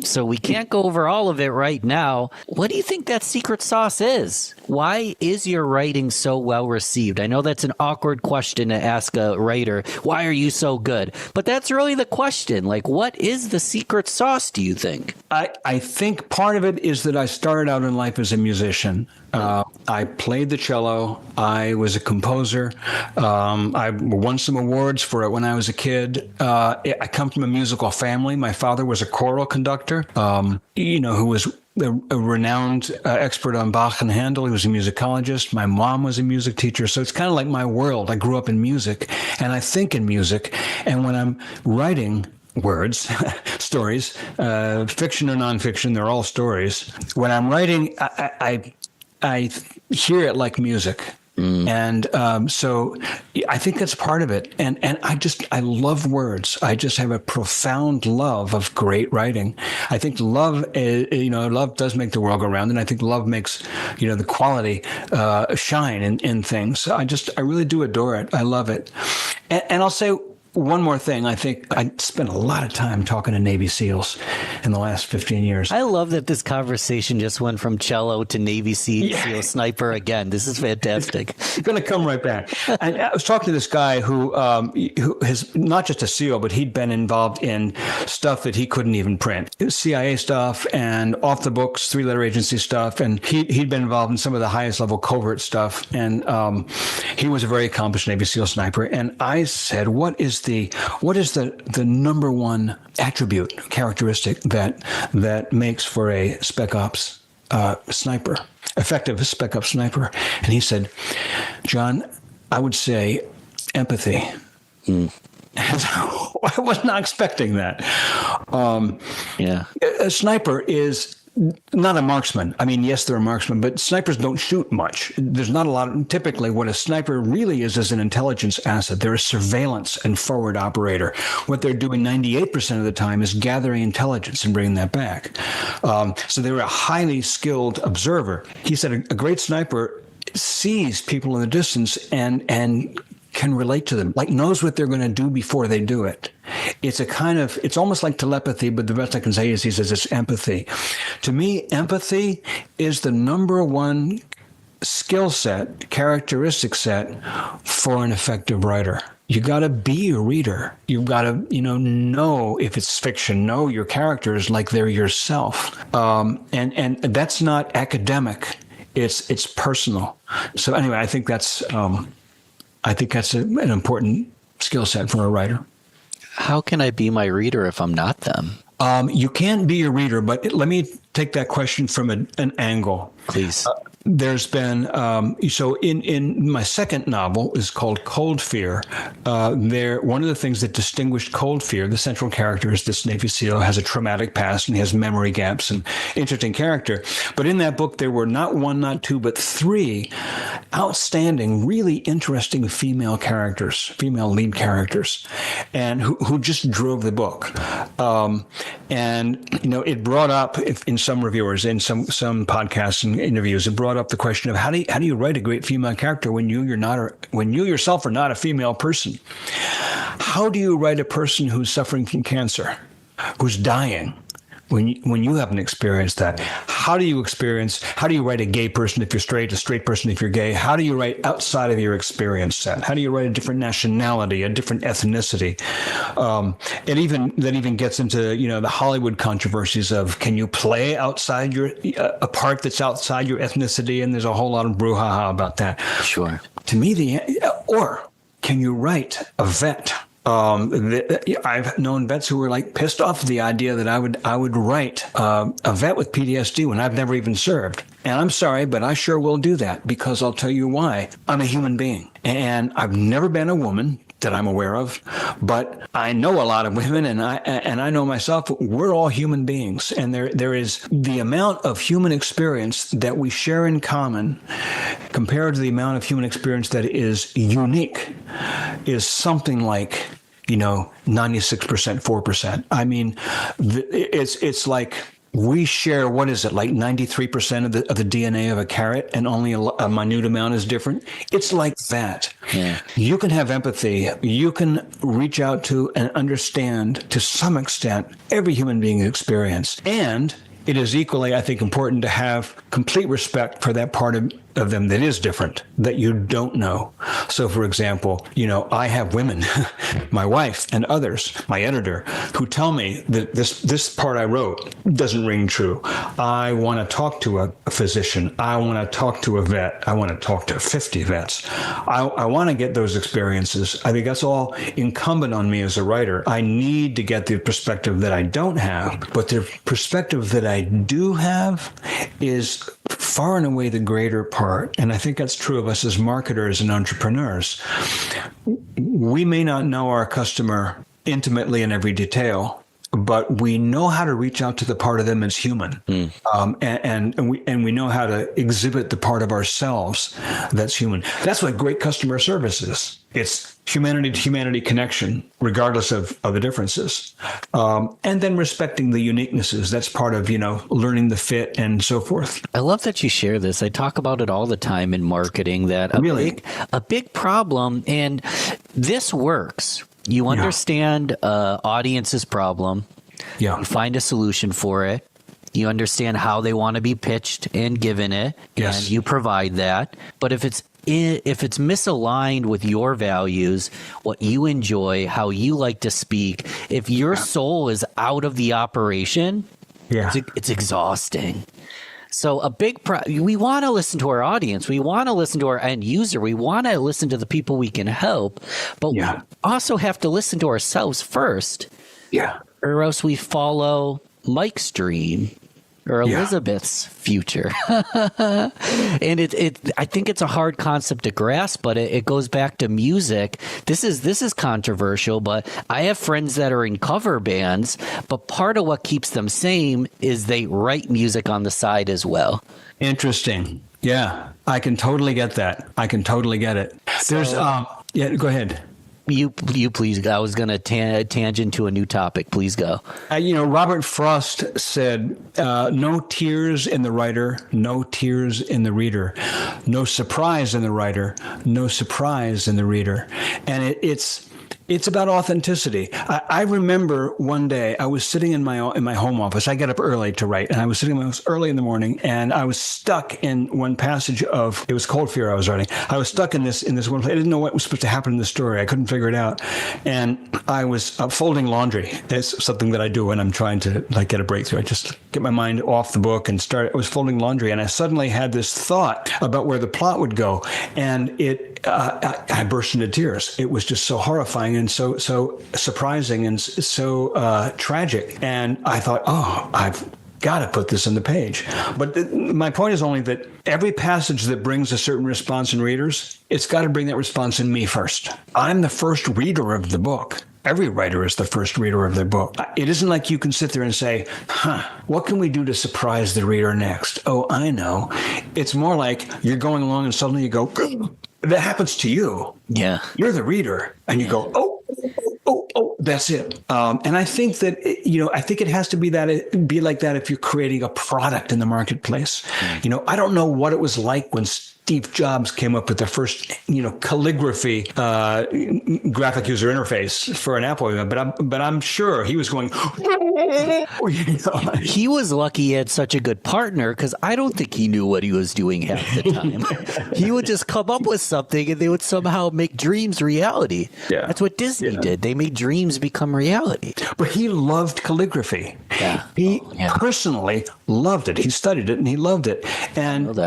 So we can't go over all of it right now. What do you think that secret sauce is? Why is your writing so well received? I know that's an awkward question to ask a writer. Why are you so good? But that's really the question. Like, what is the secret sauce, do you think? I think part of it is that I started out in life as a musician. I played the cello. I was a composer. I won some awards for it when I was a kid. I come from a musical family. My father was a choral conductor, who was a renowned expert on Bach and Handel. He was a musicologist. My mom was a music teacher. So it's kind of like my world. I grew up in music, and I think in music. And when I'm writing words, stories, fiction or nonfiction, they're all stories. When I'm writing, I hear it like music. And so I think that's part of it. And I love words. I just have a profound love of great writing. I think love does make the world go round. And I think love makes, the quality shine in things. So I really do adore it. I love it. And I'll say one more thing. I think I spent a lot of time talking to Navy SEALs in the last 15 years. I love that this conversation just went from cello to Navy SEAL sniper again. This is fantastic. It's going to come right back. And I was talking to this guy who is not just a SEAL, but he'd been involved in stuff that he couldn't even print. It was CIA stuff and off the books, 3-letter agency stuff. And he'd been involved in some of the highest level covert stuff. And he was a very accomplished Navy SEAL sniper. And I said, what is the number one attribute, characteristic that makes for a Spec Ops sniper, effective Spec Ops sniper? And he said, John, I would say empathy. I was not expecting that. A sniper is not a marksman. I mean, yes, they're a marksman, but snipers don't shoot much. There's not a lot. Typically, what a sniper really is an intelligence asset. They're a surveillance and forward operator. What they're doing 98% of the time is gathering intelligence and bringing that back. So they're a highly skilled observer. He said a great sniper sees people in the distance and can relate to them, like knows what they're going to do before they do it. It's almost like telepathy, but the best I can say is he says it's empathy. To me, empathy is the number one skill set, characteristic set for an effective writer. You got to be a reader. You've got to, know if it's fiction, know your characters like they're yourself. And that's not academic. It's personal. So anyway, I think that's an important skill set for a writer. How can I be my reader if I'm not them? You can be a reader, but let me take that question from an angle. Please. There's been so in my second novel is called Cold Fear. One of the things that distinguished Cold Fear, the central character is this Navy SEAL, has a traumatic past and he has memory gaps and interesting character. But in that book, there were not one, not two, but three outstanding, really interesting female lead characters, and who just drove the book. And it brought up in some reviewers, in some podcasts and interviews, it brought up the question of how do you write a great female character when you yourself are not a female person? How do you write a person who's suffering from cancer, who's dying, when you haven't experienced that? How do you write a gay person if you're straight, a straight person if you're gay? How do you write outside of your experience set? How do you write a different nationality, a different ethnicity? It even gets into, the Hollywood controversies of, can you play outside a part that's outside your ethnicity? And there's a whole lot of brouhaha about that. Sure. To me, or can you write a vet? I've known vets who were like pissed off at the idea that I would write a vet with PTSD when I've never even served. And I'm sorry, but I sure will do that, because I'll tell you why. I'm a human being, and I've never been a woman that I'm aware of, but I know a lot of women, and I know myself. We're all human beings, and there is the amount of human experience that we share in common compared to the amount of human experience that is unique is something like 96%, 4%. I mean, it's like we share, what is it, like 93% of the DNA of a carrot, and only a minute amount is different. It's like that. Yeah. You can have empathy. You can reach out to and understand, to some extent, every human being's experience. And it is equally, I think, important to have complete respect for that part of them that is different, that you don't know. So, for example, I have women, my wife and others, my editor, who tell me that this part I wrote doesn't ring true. I want to talk to a physician. I want to talk to a vet. I want to talk to 50 vets. I want to get those experiences. I think that's all incumbent on me as a writer. I need to get the perspective that I don't have, but the perspective that I do have is far and away the greater part. And I think that's true of us as marketers and entrepreneurs. We may not know our customer intimately in every detail, but we know how to reach out to the part of them as human. And we know how to exhibit the part of ourselves that's human. That's what great customer service is. It's humanity to humanity connection, regardless of the differences. And then respecting the uniquenesses. That's part of, learning the fit and so forth. I love that you share this. I talk about it all the time in marketing, that a big problem, and this works. You understand audience's problem. Yeah. You find a solution for it. You understand how they want to be pitched and given it. Yes. And you provide that. But if it's misaligned with your values, what you enjoy, how you like to speak, if your soul is out of the operation, it's exhausting. So we want to listen to our audience. We want to listen to our end user. We want to listen to the people we can help, but we also have to listen to ourselves first. Yeah. Or else we follow Mike's dream or Elizabeth's future. And I think it's a hard concept to grasp, but it goes back to music. This is controversial, but I have friends that are in cover bands, but part of what keeps them sane is they write music on the side as well. Interesting. Yeah, I can totally get that. I can totally get it. There's go ahead. You please. I was going to tangent to a new topic. Please go. Robert Frost said, no tears in the writer, no tears in the reader, no surprise in the writer, no surprise in the reader. And it's about authenticity. I remember one day I was sitting in my home office. I get up early to write, and I was sitting in my office early in the morning, and I was stuck in one passage of, it was Cold Fear I was writing. I was stuck in this one place. I didn't know what was supposed to happen in the story. I couldn't figure it out. And I was folding laundry. It's something that I do when I'm trying to get a breakthrough. I just get my mind off the book and I was folding laundry, and I suddenly had this thought about where the plot would go, and I burst into tears. It was just so horrifying and so surprising and so tragic. And I thought, oh, I've got to put this on the page. But my point is only that every passage that brings a certain response in readers, it's got to bring that response in me first. I'm the first reader of the book. Every writer is the first reader of their book. It isn't like you can sit there and say, what can we do to surprise the reader next? Oh, I know. It's more like you're going along and suddenly you go, that happens to you. Yeah. You're the reader and you go, oh, that's it. And I think that, I think it has to be like that if you're creating a product in the marketplace. I don't know what it was like when Steve Jobs came up with the first, calligraphy graphic user interface for an Apple, but I'm sure he was going. He was lucky he had such a good partner, because I don't think he knew what he was doing half the time. He would just come up with something and they would somehow make dreams reality. Yeah. That's what Disney did. They made dreams become reality. But he loved calligraphy. Yeah. He personally loved it. He studied it and he loved it. And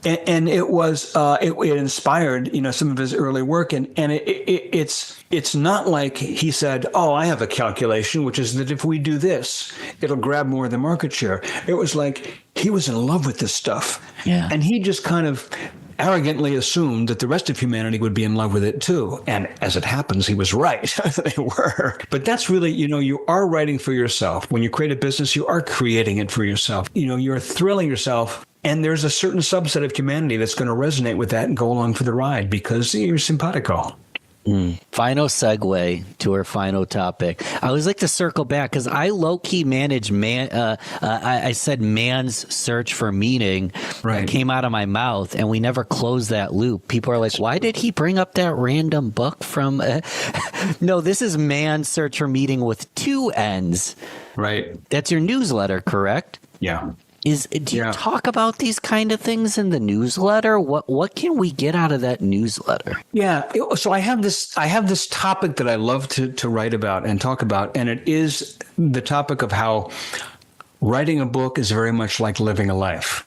And it was it inspired some of his early work, and it's not like he said, oh, I have a calculation, which is that if we do this, it'll grab more of the market share. It was like he was in love with this stuff, and he just kind of arrogantly assumed that the rest of humanity would be in love with it too. And as it happens, he was right. They were. But that's really, you are writing for yourself. When you create a business, you are creating it for yourself. You're thrilling yourself. And there's a certain subset of humanity that's going to resonate with that and go along for the ride because you're simpatico. Final segue to our final topic. I always like to circle back because I low-key manage I said man's search for meaning. Right. Came out of my mouth, and we never closed that loop. People are like, why did he bring up that random book from... No, this is man's search for meaning with 2 N's. Right. That's your newsletter, correct? Yeah. Do you talk about these kind of things in the newsletter? What can we get out of that newsletter? Yeah. So I have this topic that I love to write about and talk about, and it is the topic of how writing a book is very much like living a life.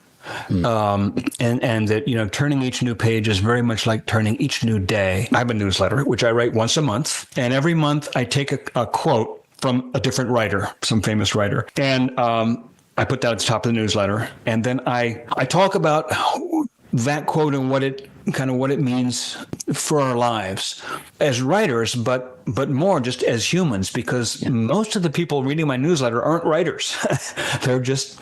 And that, turning each new page is very much like turning each new day. I have a newsletter, which I write once a month. And every month I take a quote from a different writer, some famous writer. And, I put that at the top of the newsletter, and then I talk about that quote and what it means for our lives as writers, but more just as humans, because most of the people reading my newsletter aren't writers. They're just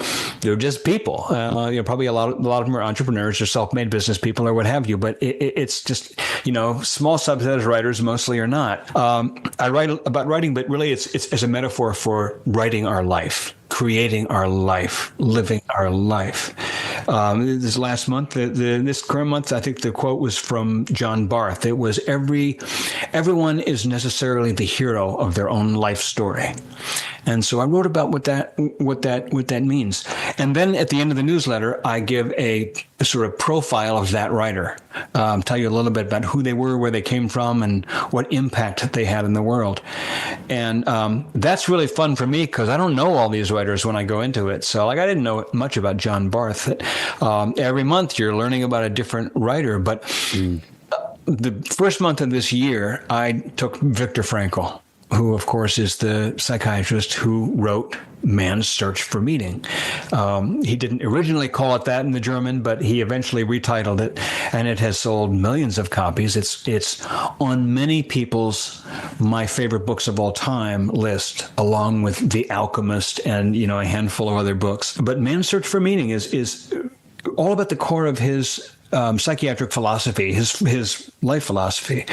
people. Probably a lot of them are entrepreneurs or self-made business people or what have you. But it's just small subset of writers, mostly are not. I write about writing, but really it's as a metaphor for writing our life. Creating our life, living our life. This last month, this current month, I think the quote was from John Barth. It was everyone is necessarily the hero of their own life story. And so I wrote about what that means. And then at the end of the newsletter, I give a sort of profile of that writer, tell you a little bit about who they were, where they came from, and what impact they had in the world. And that's really fun for me because I don't know all these writers when I go into it. So I didn't know much about John Barth. Every month you're learning about a different writer. But the first month of this year, I took Viktor Frankl, who, of course, is the psychiatrist who wrote Man's Search for Meaning. He didn't originally call it that in the German, but he eventually retitled it, and it has sold millions of copies. It's on many people's my favorite books of all time list, along with The Alchemist and a handful of other books. But Man's Search for Meaning is all about the core of his psychiatric philosophy, his life philosophy,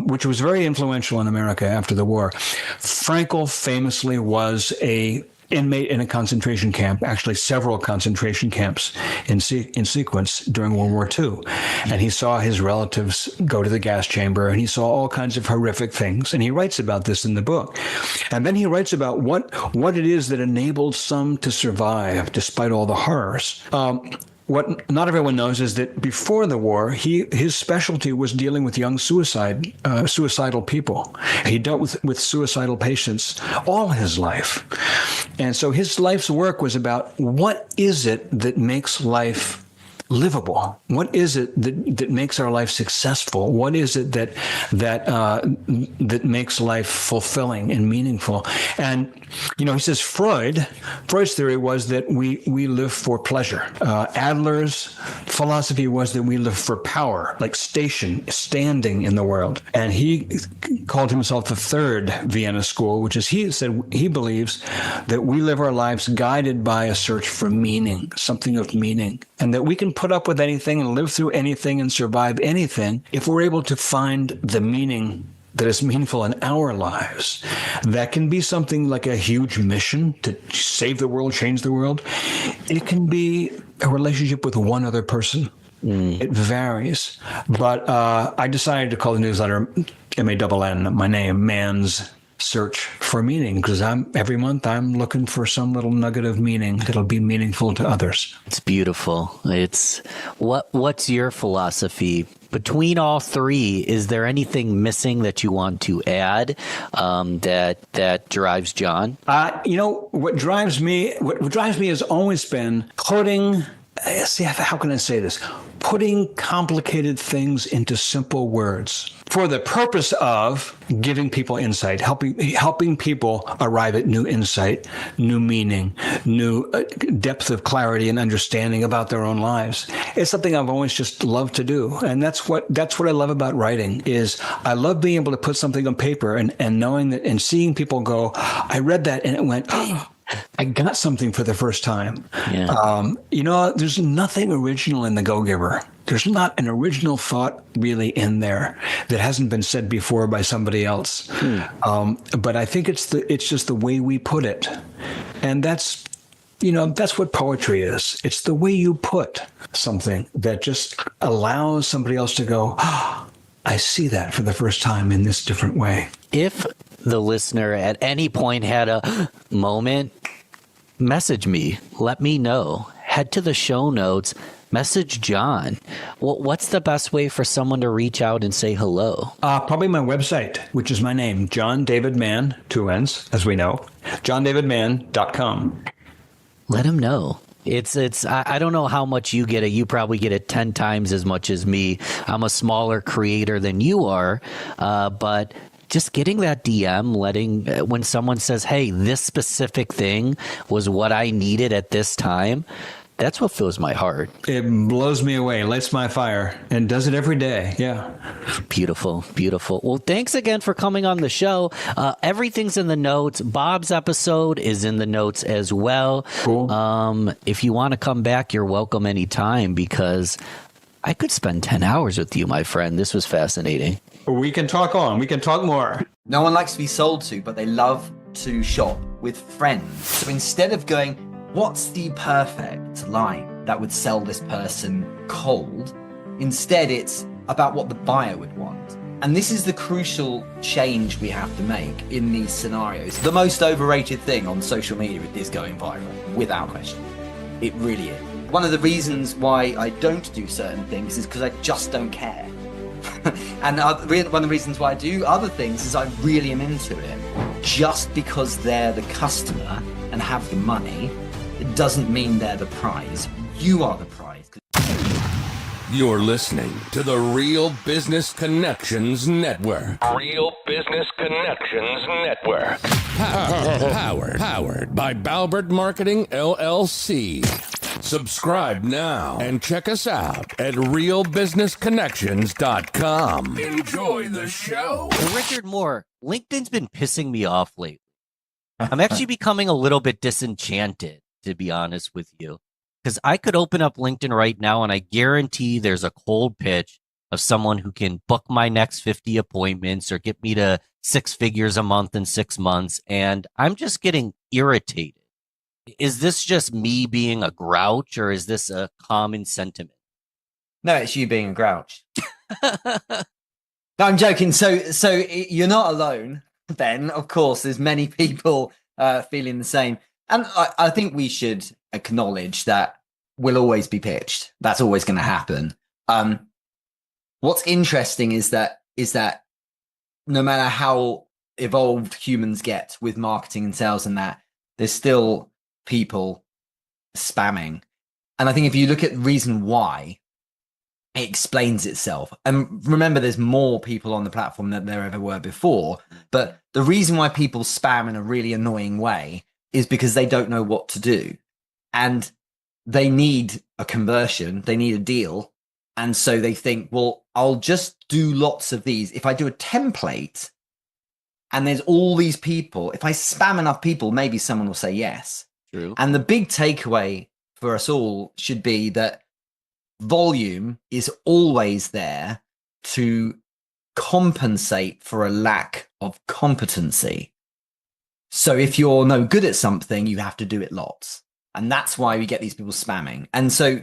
which was very influential in America after the war. Frankl famously was a inmate in a concentration camp, actually several concentration camps in sequence during World War II. And he saw his relatives go to the gas chamber, and he saw all kinds of horrific things. And he writes about this in the book. And then he writes about what it is that enabled some to survive despite all the horrors. what not everyone knows is that before the war, his specialty was dealing with young suicidal people. He dealt with suicidal patients all his life. And so his life's work was about what is it that makes life livable? What is it that makes our life successful? What is it that makes life fulfilling and meaningful? And he says Freud's theory was that we live for pleasure. Adler's philosophy was that we live for power, like standing in the world. And he called himself the third Vienna school, which is he said he believes that we live our lives guided by a search for meaning, something of meaning, and that we can put up with anything and live through anything and survive anything if we're able to find the meaning that is meaningful in our lives. That can be something like a huge mission to save the world, change the world. It can be a relationship with one other person. It varies. But I decided to call the newsletter MANN, my name, Man's Search for Meaning, because every month I'm looking for some little nugget of meaning that'll be meaningful to others. It's beautiful. It's what's your philosophy between all three? Is there anything missing that you want to add that drives John? What drives me has always been how can I say this? Putting complicated things into simple words for the purpose of giving people insight, helping people arrive at new insight, new meaning, new depth of clarity and understanding about their own lives. It's something I've always just loved to do. And that's what I love about writing is I love being able to put something on paper and knowing that and seeing people go, I read that and it went, oh, I got something for the first time. Yeah. There's nothing original in The Go-Giver. There's not an original thought really in there that hasn't been said before by somebody else. But I think it's just the way we put it. And that's what poetry is. It's the way you put something that just allows somebody else to go, oh, I see that for the first time in this different way. If the listener at any point had a moment, message me, let me know. Head to the show notes, message John. What's the best way for someone to reach out and say hello? Probably my website, which is my name, John David Mann, 2 N's, as we know, johndavidmann.com. Let him know. I don't know how much you get it. You probably get it 10 times as much as me. I'm a smaller creator than you are, but just getting that DM, when someone says, hey, this specific thing was what I needed at this time, that's what fills my heart. It blows me away, lights my fire, and does it every day. Yeah. Beautiful, beautiful. Well, thanks again for coming on the show. Everything's in the notes. Bob's episode is in the notes as well. Cool. If you want to come back, you're welcome anytime because I could spend 10 hours with you, my friend. This was fascinating. We can talk on. We can talk more. No one likes to be sold to, but they love to shop with friends. So instead of going, what's the perfect line that would sell this person cold? Instead, it's about what the buyer would want. And this is the crucial change we have to make in these scenarios. The most overrated thing on social media is going viral, without question. It really is. One of the reasons why I don't do certain things is because I just don't care. And one of the reasons why I do other things is I really am into it. Just because they're the customer and have the money, it doesn't mean they're the prize. You are the prize. You're listening to the Real Business Connections Network. Real Business Connections Network. Powered by Balbert Marketing, LLC. Subscribe now and check us out at realbusinessconnections.com. Enjoy the show. Richard Moore, LinkedIn's been pissing me off lately. I'm actually becoming a little bit disenchanted, to be honest with you. Because I could open up LinkedIn right now and I guarantee there's a cold pitch of someone who can book my next 50 appointments or get me to 6 figures a month in 6 months. And I'm just getting irritated. Is this just me being a grouch or is this a common sentiment? No, it's you being a grouch. No, I'm joking. So you're not alone then. Of course, there's many people feeling the same. And I think we should acknowledge that will always be pitched. That's always going to happen. What's interesting is that no matter how evolved humans get with marketing and sales and that, there's still people spamming. And I think if you look at the reason why, it explains itself. And remember, there's more people on the platform than there ever were before. But the reason why people spam in a really annoying way is because they don't know what to do. And they need a conversion, they need a deal. And so they think, well, I'll just do lots of these. If I do a template and there's all these people, if I spam enough people, maybe someone will say yes. True. And the big takeaway for us all should be that volume is always there to compensate for a lack of competency. So if you're no good at something, you have to do it lots. And that's why we get these people spamming. And so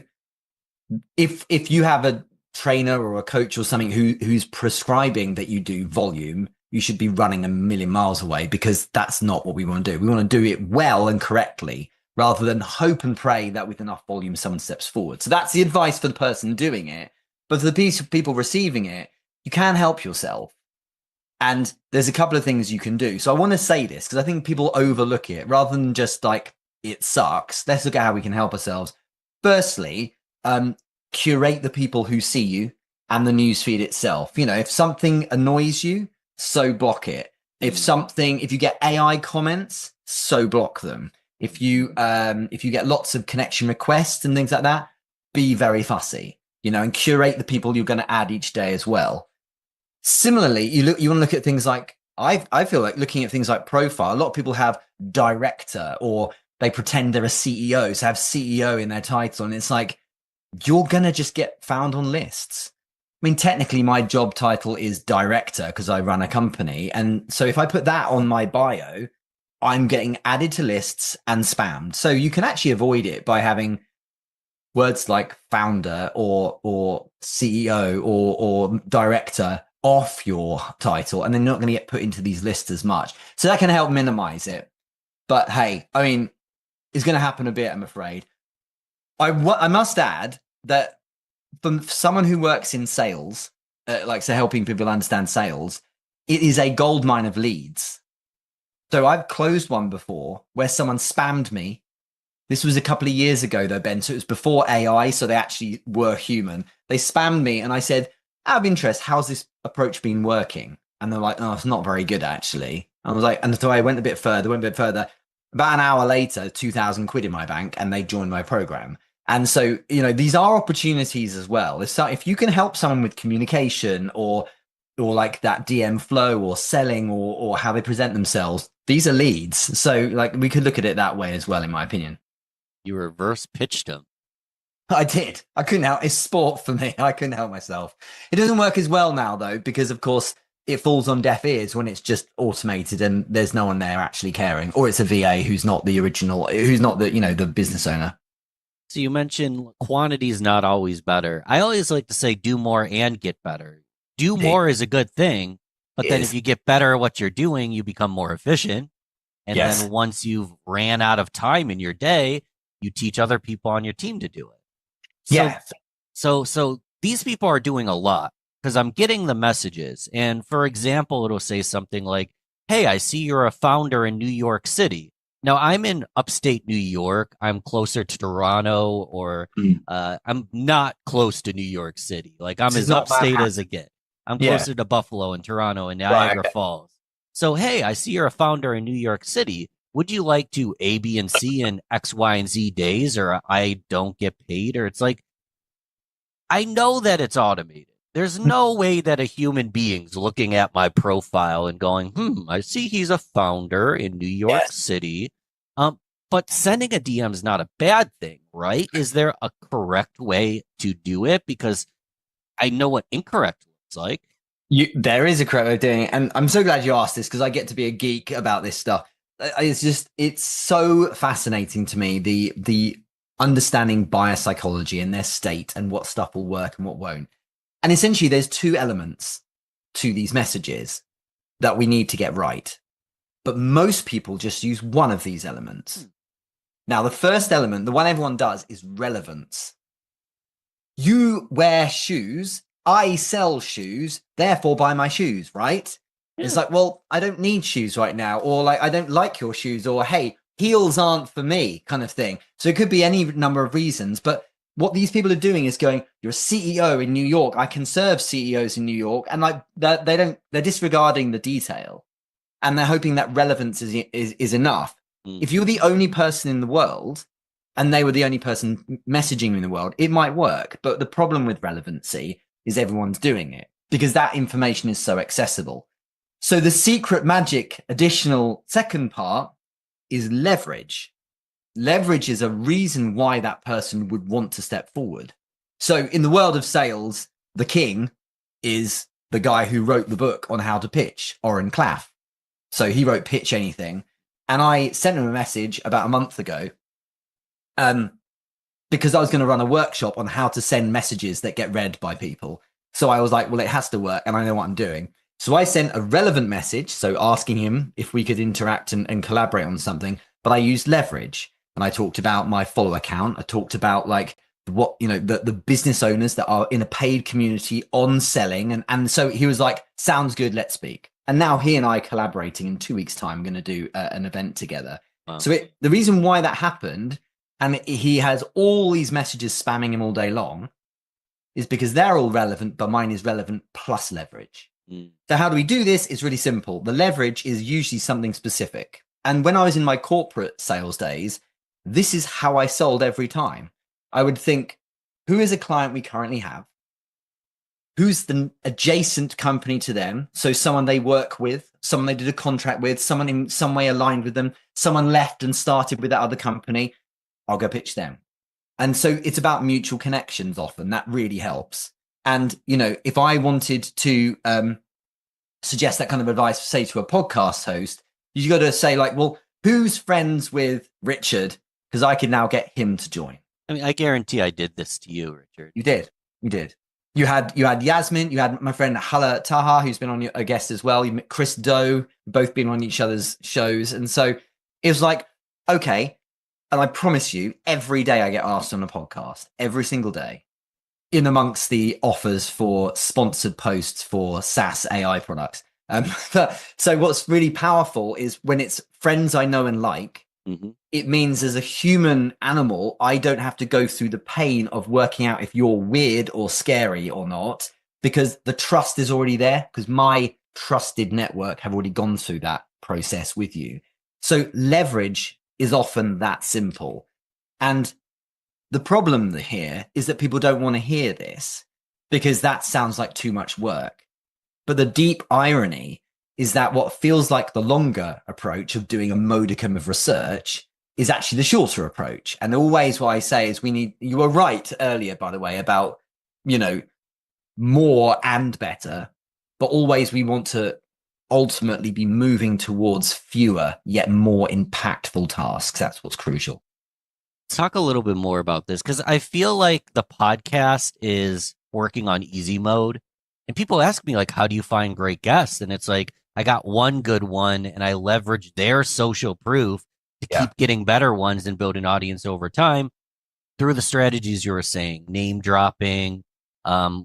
if you have a trainer or a coach or something who's prescribing that you do volume, you should be running a million miles away, because that's not what we want to do. We want to do it well and correctly, rather than hope and pray that with enough volume, someone steps forward. So that's the advice for the person doing it. But for the people receiving it, you can help yourself. And there's a couple of things you can do. So I want to say this because I think people overlook it rather than just like, it sucks. Let's look at how we can help ourselves. Firstly, curate the people who see you and the newsfeed itself. You know, if something annoys you, so block it. If you get AI comments, so block them. If you get lots of connection requests and things like that, be very fussy, you know, and curate the people you're going to add each day as well. Similarly, you want to look at things like, I feel like looking at things like profile. A lot of people have director, or they pretend they're a CEO, so have CEO in their title. And it's like, you're going to just get found on lists. I mean, technically my job title is director because I run a company. And so if I put that on my bio, I'm getting added to lists and spammed. So you can actually avoid it by having words like founder or CEO or director off your title, and they're not going to get put into these lists as much. So that can help minimize it. But hey, I mean, it's going to happen a bit, I'm afraid. I must add that from someone who works in sales, like so helping people understand sales, it is a goldmine of leads. So I've closed one before where someone spammed me. This was a couple of years ago though, Ben. So it was before AI, so they actually were human. They spammed me and I said, out of interest, how's this approach been working? And they're like, oh, it's not very good actually. I was like, and so I went a bit further. About an hour later, 2,000 quid in my bank, and they joined my program. And so, you know, these are opportunities as well. If you can help someone with communication or like that DM flow or selling or how they present themselves, these are leads. So like we could look at it that way as well, in my opinion. You reverse pitched them. I did. I couldn't help. It's sport for me. I couldn't help myself. It doesn't work as well now though, because of course it falls on deaf ears when it's just automated and there's no one there actually caring, or it's a VA who's not the original, who's not the, you know, the business owner. So you mentioned quantity is not always better. I always like to say do more and get better. Do more is a good thing, but then if you get better at what you're doing, you become more efficient. And then once you've ran out of time in your day, you teach other people on your team to do it. So these people are doing a lot because I'm getting the messages. And for example, it'll say something like, hey, I see you're a founder in New York City. Now, I'm in upstate New York. I'm closer to Toronto, or I'm not close to New York City. Like I'm as upstate as it gets. I'm closer to Buffalo and Toronto and Niagara Falls. So, hey, I see you're a founder in New York City. Would you like to A, B, and C in X, Y, and Z days, or I don't get paid? Or it's like, I know that it's automated. There's no way that a human being's looking at my profile and going, I see he's a founder in New York City. But sending a DM is not a bad thing, right? Is there a correct way to do it? Because I know what incorrect looks like. There is a correct way of doing it. And I'm so glad you asked this because I get to be a geek about this stuff. It's so fascinating to me, the understanding biopsychology and their state and what stuff will work and what won't. And essentially, there's two elements to these messages that we need to get right. But most people just use one of these elements. Now, the first element, the one everyone does, is relevance. You wear shoes. I sell shoes. Therefore, buy my shoes, right? It's like, well, I don't need shoes right now. Or like, I don't like your shoes. Or, hey, heels aren't for me kind of thing. So it could be any number of reasons. But what these people are doing is going, you're a CEO in New York. I can serve CEOs in New York. And like they're disregarding the detail. And they're hoping that relevance is enough. If you're the only person in the world and they were the only person messaging in the world, it might work. But the problem with relevancy is everyone's doing it because that information is so accessible. So the secret magic additional second part is leverage. Leverage is a reason why that person would want to step forward. So in the world of sales, the king is the guy who wrote the book on how to pitch, Oren Klaff. So he wrote Pitch Anything. And I sent him a message about a month ago because I was going to run a workshop on how to send messages that get read by people. So I was like, well, it has to work. And I know what I'm doing. So I sent a relevant message. So asking him if we could interact and collaborate on something. But I used leverage. And I talked about my follower count. I talked about like what, you know, the business owners that are in a paid community on selling. And so he was like, sounds good. Let's speak. And now he and I are collaborating in 2 weeks' time, going to do an event together. Wow. So the reason why that happened, and he has all these messages spamming him all day long, is because they're all relevant, but mine is relevant plus leverage. So how do we do this? It's really simple. The leverage is usually something specific. And when I was in my corporate sales days, this is how I sold every time. I would think, who is a client we currently have? Who's the adjacent company to them? So someone they work with, someone they did a contract with, someone in some way aligned with them, someone left and started with that other company. I'll go pitch them. And so it's about mutual connections often. That really helps. And, you know, if I wanted to suggest that kind of advice, say to a podcast host, you got to say like, well, who's friends with Richard? Because I can now get him to join. I mean, I guarantee I did this to you, Richard. You did. You had Yasmin, you had my friend Hala Taha, who's been on a guest as well. You met Chris Doe, both been on each other's shows. And so it was like, okay. And I promise you, every day I get asked on a podcast, every single day, in amongst the offers for sponsored posts for SaaS AI products. So what's really powerful is when it's friends I know and like, it means as a human animal, I don't have to go through the pain of working out if you're weird or scary or not, because the trust is already there, because my trusted network have already gone through that process with you. So leverage is often that simple. And the problem here is that people don't want to hear this because that sounds like too much work. But the deep irony is that what feels like the longer approach of doing a modicum of research is actually the shorter approach. And always what I say is you were right earlier, by the way, about, you know, more and better, but always we want to ultimately be moving towards fewer yet more impactful tasks. That's what's crucial. Let's talk a little bit more about this because I feel like the podcast is working on easy mode. And people ask me, like, how do you find great guests? And it's like, I got one good one and I leverage their social proof to keep getting better ones and build an audience over time through the strategies you were saying, name dropping,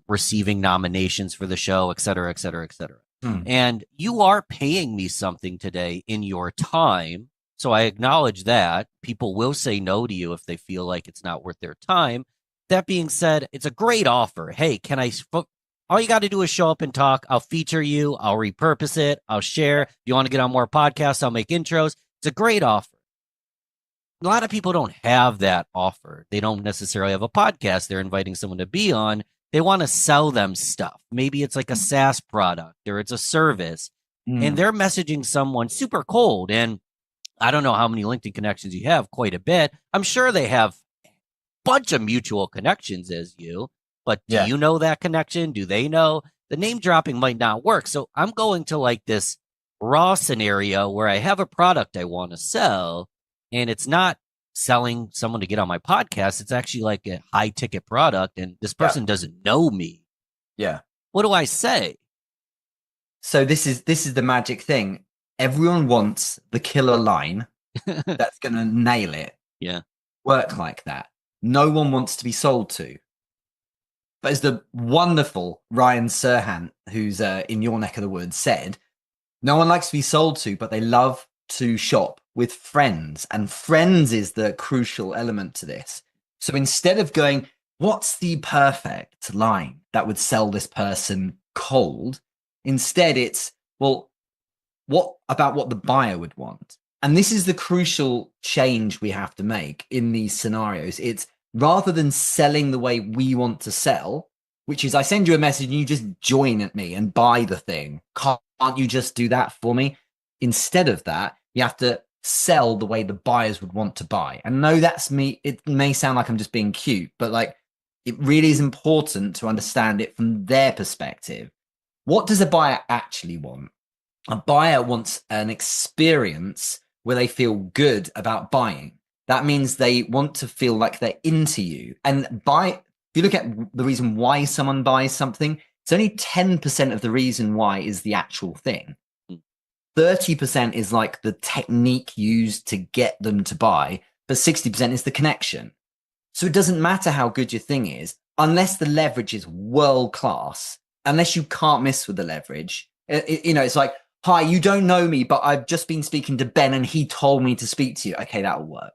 receiving nominations for the show, et cetera, et cetera, et cetera. And you are paying me something today in your time. So I acknowledge that. People will say no to you if they feel like it's not worth their time. That being said, it's a great offer. Hey, can I... All you got to do is show up and talk. I'll feature you. I'll repurpose it. I'll share. If you want to get on more podcasts, I'll make intros. It's a great offer. A lot of people don't have that offer. They don't necessarily have a podcast they're inviting someone to be on. They want to sell them stuff. Maybe it's like a SaaS product or it's a service. And they're messaging someone super cold. And I don't know how many LinkedIn connections you have, quite a bit. I'm sure they have a bunch of mutual connections as you. But do you know that connection? Do they know? The name dropping might not work. So I'm going to like this raw scenario where I have a product I want to sell and it's not selling someone to get on my podcast. It's actually like a high ticket product and this person doesn't know me. Yeah. What do I say? So this is the magic thing. Everyone wants the killer line that's going to nail it. Yeah. work like that. No one wants to be sold to. But as the wonderful Ryan Serhant, who's in your neck of the woods, said, no one likes to be sold to, but they love to shop with friends. And friends is the crucial element to this. So instead of going, what's the perfect line that would sell this person cold? Instead, it's, well, what about what the buyer would want? And this is the crucial change we have to make in these scenarios. It's rather than selling the way we want to sell, which is I send you a message and you just join at me and buy the thing. Can't you just do that for me? Instead of that, you have to sell the way the buyers would want to buy. And no, that's me. It may sound like I'm just being cute, but like it really is important to understand it from their perspective. What does a buyer actually want? A buyer wants an experience where they feel good about buying. That means they want to feel like they're into you. And if you look at the reason why someone buys something, it's only 10% of the reason why is the actual thing. 30% is like the technique used to get them to buy, but 60% is the connection. So it doesn't matter how good your thing is, unless the leverage is world class, unless you can't miss with the leverage. It's like, hi, you don't know me, but I've just been speaking to Ben and he told me to speak to you. Okay, that'll work.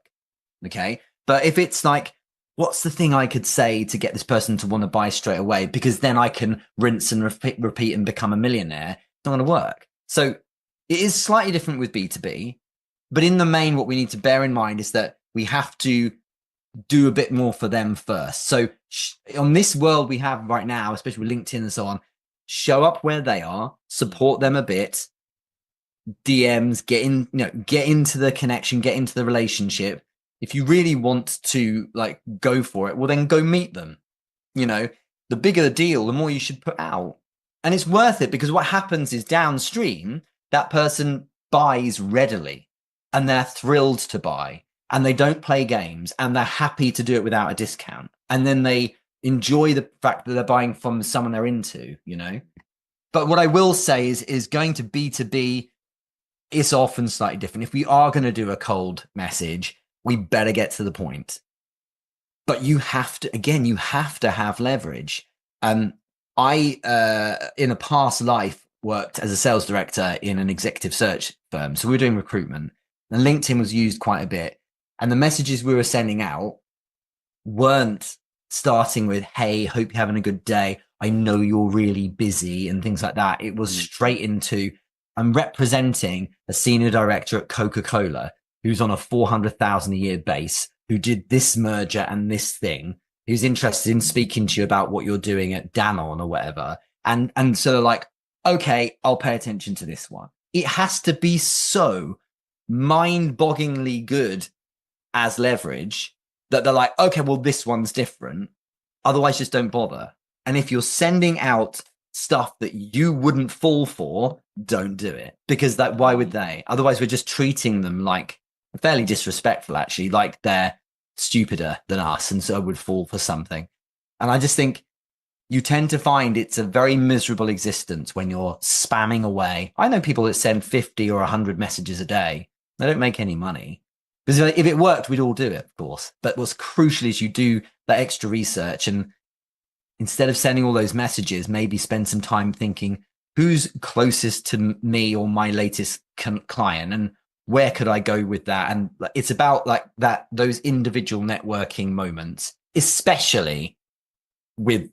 Okay. But if it's like, what's the thing I could say to get this person to want to buy straight away? Because then I can rinse and repeat and become a millionaire. It's not going to work. So it is slightly different with B2B, but in the main, what we need to bear in mind is that we have to do a bit more for them first. So on this world we have right now, especially with LinkedIn and so on, show up where they are, support them a bit, DMs, get into the connection, get into the relationship. If you really want to like go for it, well then go meet them. The bigger the deal, the more you should put out. And it's worth it because what happens is downstream, that person buys readily and they're thrilled to buy and they don't play games and they're happy to do it without a discount. And then they enjoy the fact that they're buying from someone they're into, But what I will say is going to B2B, it's often slightly different. If we are going to do a cold message, we better get to the point. But you have to have leverage. I, in a past life, worked as a sales director in an executive search firm. So we were doing recruitment and LinkedIn was used quite a bit. And the messages we were sending out weren't starting with, hey, hope you're having a good day. I know you're really busy and things like that. It was straight into, I'm representing a senior director at Coca-Cola who's on a 400,000 a year base, who did this merger and this thing, who's interested in speaking to you about what you're doing at Danone or whatever. And so they're like, okay, I'll pay attention to this one. It has to be so mind-bogglingly good as leverage that they're like, okay, well, this one's different. Otherwise, just don't bother. And if you're sending out stuff that you wouldn't fall for, don't do it. Because why would they? Otherwise, we're just treating them like fairly disrespectful, actually, like they're stupider than us and so would fall for something. And I just think you tend to find it's a very miserable existence when you're spamming away. I know people that send 50 or 100 messages a day. They don't make any money. Because if it worked, we'd all do it, of course. But what's crucial is you do that extra research. And instead of sending all those messages, maybe spend some time thinking, who's closest to me or my latest client? And where could I go with that? And it's about like that, those individual networking moments, especially with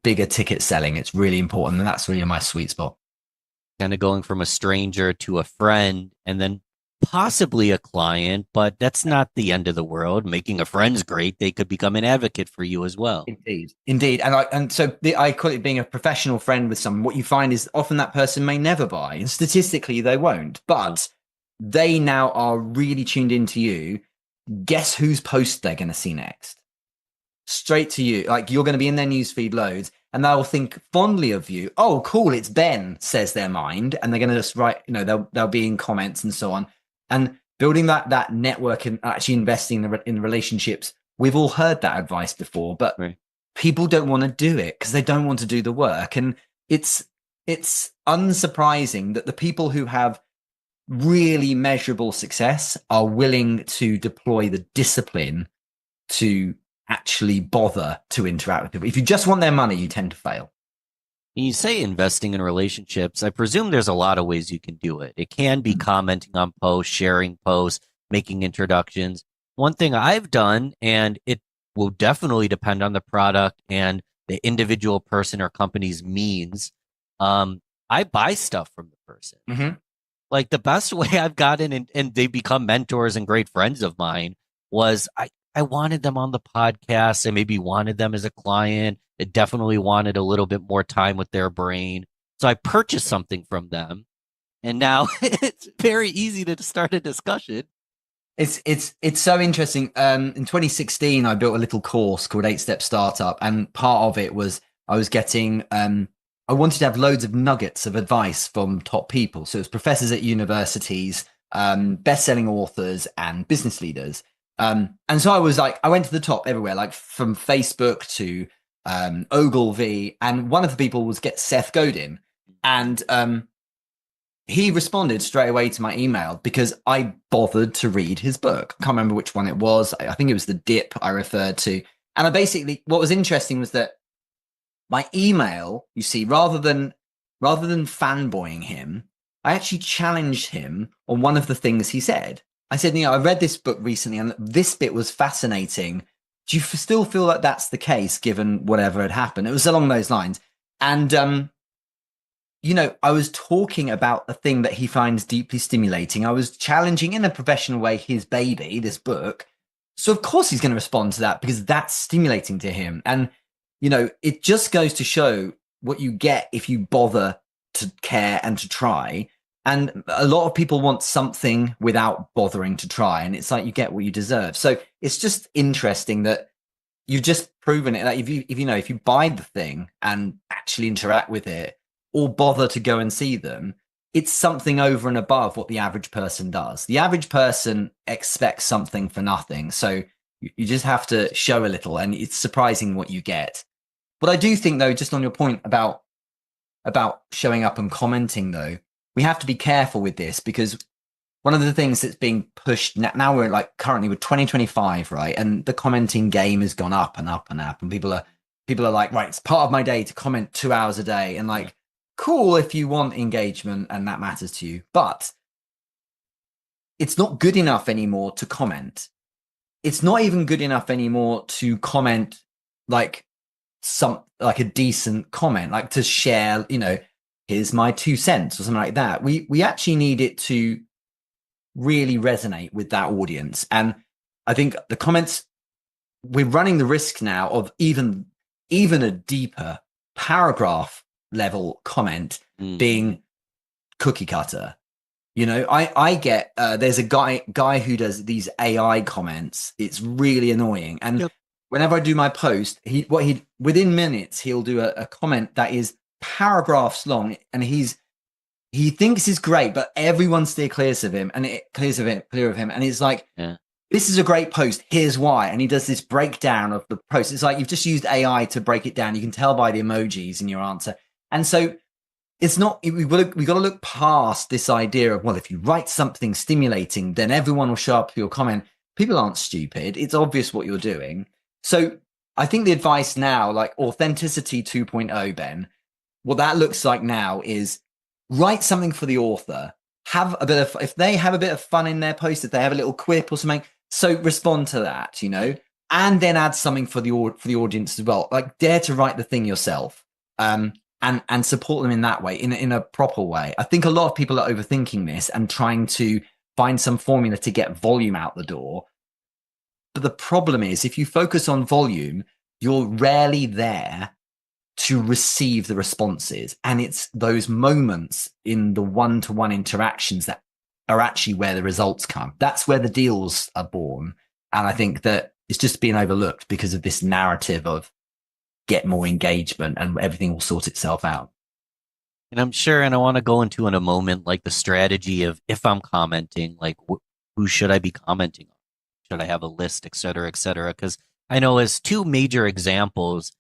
bigger ticket selling. It's really important. And that's really my sweet spot. Kind of going from a stranger to a friend and then possibly a client, but that's not the end of the world. Making a friend's great. They could become an advocate for you as well. Indeed. And so I call it being a professional friend with someone. What you find is often that person may never buy, and statistically they won't, but they now are really tuned into you. Guess whose post they're going to see next? Straight to you. Like you're going to be in their newsfeed loads and they'll think fondly of you. Oh, cool. It's Ben, says their mind. And they're going to just write, they'll be in comments and so on. And building that network and actually investing in relationships. We've all heard that advice before, but people don't want to do it because they don't want to do the work. And it's unsurprising that the people who have really measurable success are willing to deploy the discipline to actually bother to interact with people. If you just want their money, you tend to fail. You say investing in relationships. I presume there's a lot of ways you can do it. It can be commenting on posts, sharing posts, making introductions. One thing I've done, and it will definitely depend on the product and the individual person or company's means. I buy stuff from the person. Mm-hmm. Like the best way I've gotten, and they become mentors and great friends of mine, was I wanted them on the podcast. I maybe wanted them as a client. I definitely wanted a little bit more time with their brain. So I purchased something from them. And now it's very easy to start a discussion. It's so interesting. In 2016, I built a little course called 8-Step Startup. And part of it was I was getting, I wanted to have loads of nuggets of advice from top people. So it was professors at universities, best-selling authors and business leaders. And so I was like, I went to the top everywhere, like from Facebook to Ogilvy, and one of the people was Seth Godin, and he responded straight away to my email because I bothered to read his book. I can't remember which one it was. I think it was The Dip I referred to. And I basically, what was interesting was that my email, you see, rather than fanboying him, I actually challenged him on one of the things he said. I said, I read this book recently and this bit was fascinating. Do you still feel like that's the case given whatever had happened? It was along those lines. And, I was talking about a thing that he finds deeply stimulating. I was challenging in a professional way his baby, this book. So of course he's going to respond to that because that's stimulating to him. And, it just goes to show what you get if you bother to care and to try. And a lot of people want something without bothering to try. And it's like you get what you deserve. So it's just interesting that you've just proven it. That if you buy the thing and actually interact with it or bother to go and see them, it's something over and above what the average person does. The average person expects something for nothing. So you just have to show a little, and it's surprising what you get. But I do think, though, just on your point about showing up and commenting, though, we have to be careful with this because one of the things that's being pushed now we're like currently with 2025, right? And the commenting game has gone up and up and up. And people are like, right, it's part of my day to comment 2 hours a day. And like, cool if you want engagement and that matters to you. But it's not good enough anymore to comment. It's not even good enough anymore to comment like a decent comment, like to share, here's my 2 cents or something like that. We actually need it to really resonate with that audience. And I think the comments, we're running the risk now of even a deeper paragraph level comment being cookie cutter. I get there's a guy who does these AI comments. It's really annoying. And whenever I do my post, within minutes he'll do a comment that is paragraphs long, and he thinks is great, but everyone steer clear of him, and and it's like, this is a great post, here's why. And he does this breakdown of the post. It's like you've just used AI to break it down. You can tell by the emojis in your answer. And so it's not, we've got to look past this idea of, well, if you write something stimulating, then everyone will show up for your comment. People aren't stupid. It's obvious what you're doing. So I think the advice now, like authenticity 2.0, Ben, what that looks like now is write something for the author, if they have a bit of fun in their post, if they have a little quip or something, so respond to that, and then add something for the audience as well. Like dare to write the thing yourself, and support them in that way, in a proper way. I think a lot of people are overthinking this and trying to find some formula to get volume out the door. But the problem is, if you focus on volume, you're rarely there to receive the responses. And it's those moments in the one-to-one interactions that are actually where the results come. That's where the deals are born. And I think that it's just being overlooked because of this narrative of get more engagement and everything will sort itself out. And I'm sure, and I want to go into in a moment, like the strategy of if I'm commenting, like who should I be commenting on? Should I have a list, et cetera, et cetera? Because I know as 2 major examples,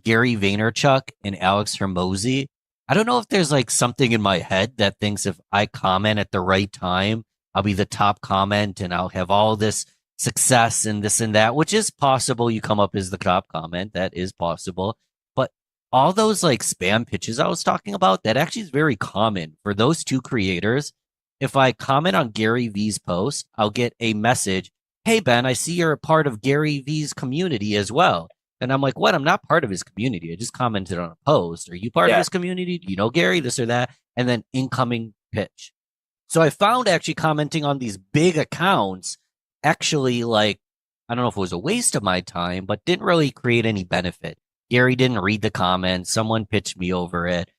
Gary Vaynerchuk and Alex Hormozi, I don't know if there's like something in my head that thinks if I comment at the right time, I'll be the top comment and I'll have all this success and this and that, which is possible. You come up as the top comment. That is possible. But all those like spam pitches I was talking about, that actually is very common for those two creators. If I comment on Gary V's post, I'll get a message. Hey, Ben, I see you're a part of Gary V's community as well. And I'm like, what? I'm not part of his community. I just commented on a post. Are you part of his community? Do you know Gary? This or that? And then incoming pitch. So I found actually commenting on these big accounts actually, like, I don't know if it was a waste of my time, but didn't really create any benefit. Gary didn't read the comments. Someone pitched me over it.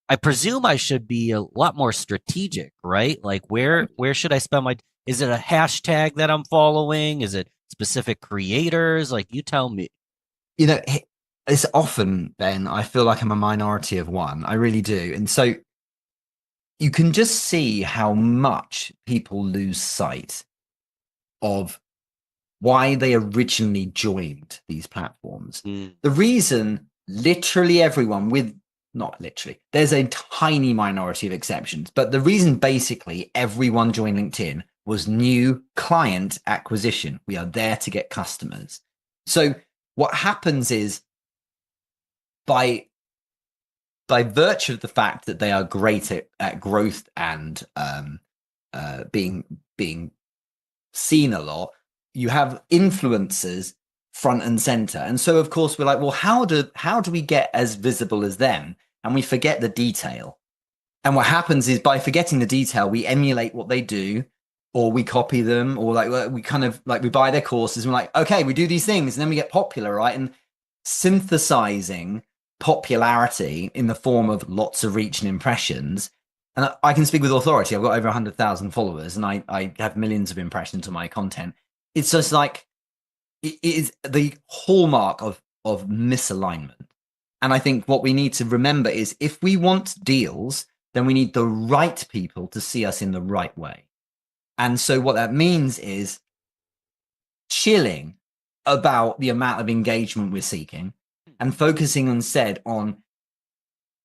I presume I should be a lot more strategic, right? Like where should I spend my, is it a hashtag that I'm following? Is it specific creators? Like you tell me. You know, it's often, Ben, I feel like I'm a minority of one. I really do. And so you can just see how much people lose sight of why they originally joined these platforms. The reason literally everyone not literally, there's a tiny minority of exceptions, but the reason basically everyone joined LinkedIn was new client acquisition. We are there to get customers. So what happens is by virtue of the fact that they are great at growth and being seen a lot, you have influencers front and center. And so of course we're like, well, how do we get as visible as them? And we forget the detail. And what happens is by forgetting the detail, we emulate what they do, or we copy them, or like we kind of like we buy their courses and we're like, okay, we do these things and then we get popular, right? And synthesizing popularity in the form of lots of reach and impressions. And I can speak with authority. I've got over 100,000 followers and I have millions of impressions of my content. It's just like, it is the hallmark of misalignment. And I think what we need to remember is if we want deals, then we need the right people to see us in the right way. And so what that means is chilling about the amount of engagement we're seeking and focusing instead on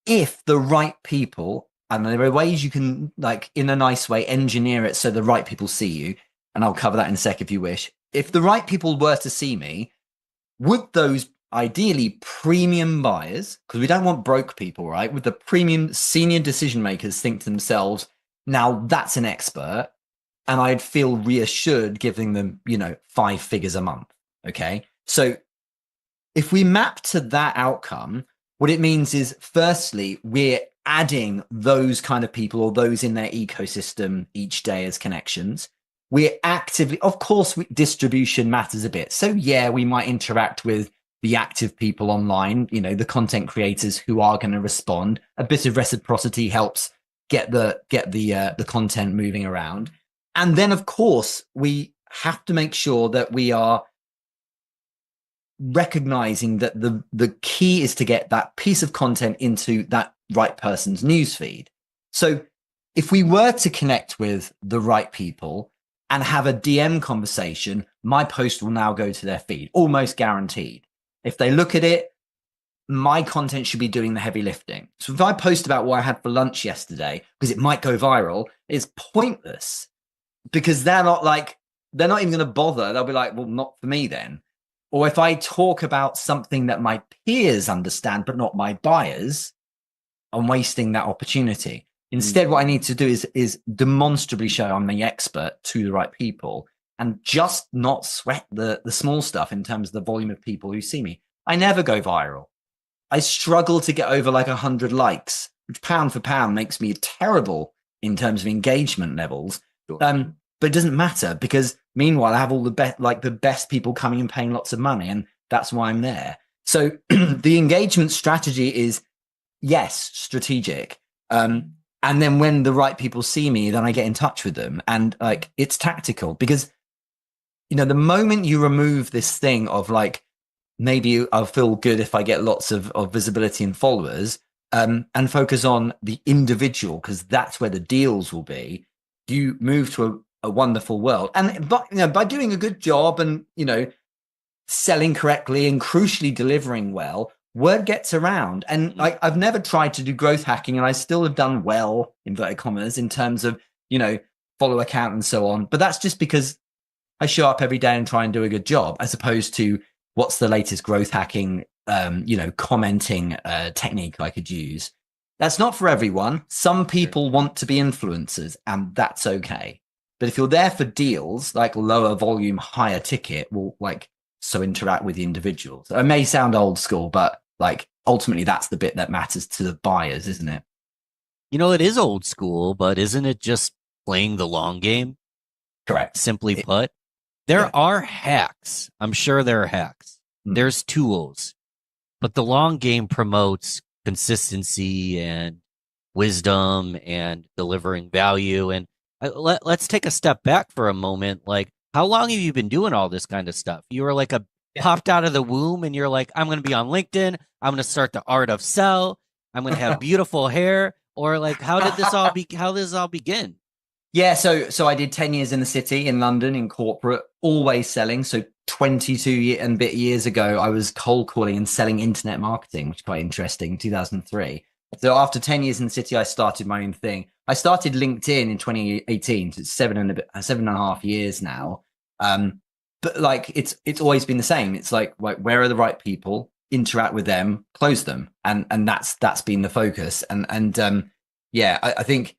if the right people, and there are ways you can, like, in a nice way, engineer it so the right people see you. And I'll cover that in a sec if you wish. If the right people were to see me, would those ideally premium buyers, because we don't want broke people, right? Would the premium senior decision makers think to themselves, now that's an expert, and I'd feel reassured giving them, 5 figures a month. Okay. So if we map to that outcome, what it means is firstly, we're adding those kind of people or those in their ecosystem each day as connections. We're actively, of course, distribution matters a bit. So yeah, we might interact with the active people online, the content creators who are going to respond. A bit of reciprocity helps get the content moving around. And then, of course, we have to make sure that we are recognizing that the key is to get that piece of content into that right person's newsfeed. So if we were to connect with the right people and have a DM conversation, my post will now go to their feed, almost guaranteed. If they look at it, my content should be doing the heavy lifting. So if I post about what I had for lunch yesterday, because it might go viral, it's pointless because they're not even going to bother. They'll be like, well, not for me then. Or if I talk about something that my peers understand, but not my buyers, I'm wasting that opportunity. Instead, what I need to do is demonstrably show I'm the expert to the right people and just not sweat the small stuff in terms of the volume of people who see me. I never go viral. I struggle to get over like 100 likes, which pound for pound makes me terrible in terms of engagement levels. But it doesn't matter because meanwhile, I have all the best people coming and paying lots of money, and that's why I'm there. So the engagement strategy is, yes, strategic. And then when the right people see me, then I get in touch with them. And it's tactical because, the moment you remove this thing of maybe I'll feel good if I get lots of visibility and followers, and focus on the individual, because that's where the deals will be, you move to a wonderful world. And by doing a good job and, selling correctly and crucially delivering well, word gets around. And I've never tried to do growth hacking, and I still have done well, inverted commas, in terms of, follow count and so on. But that's just because I show up every day and try and do a good job, as opposed to what's the latest growth hacking, commenting technique I could use. That's not for everyone. Some people want to be influencers, and that's okay. But if you're there for deals, like lower volume, higher ticket, so interact with the individuals. It may sound old school, but ultimately that's the bit that matters to the buyers, isn't it? It is old school, but isn't it just playing the long game? Correct. Simply put, there are hacks. I'm sure there are hacks. There's tools, but the long game promotes consistency and wisdom and delivering value. And let's take a step back for a moment. How long have you been doing all this kind of stuff? You were popped out of the womb and you're like, I'm going to be on LinkedIn. I'm going to start the art of sell. I'm going to have beautiful hair. Or how did this all begin? Yeah. So I did 10 years in the city, in London, in corporate, always selling. So 22 and bit years ago, I was cold calling and selling internet marketing, which is quite interesting, 2003. So after 10 years in the city, I started my own thing. I started LinkedIn in 2018. So it's 7.5 years now. But it's always been the same. It's where are the right people? Interact with them, close them. And that's been the focus. I think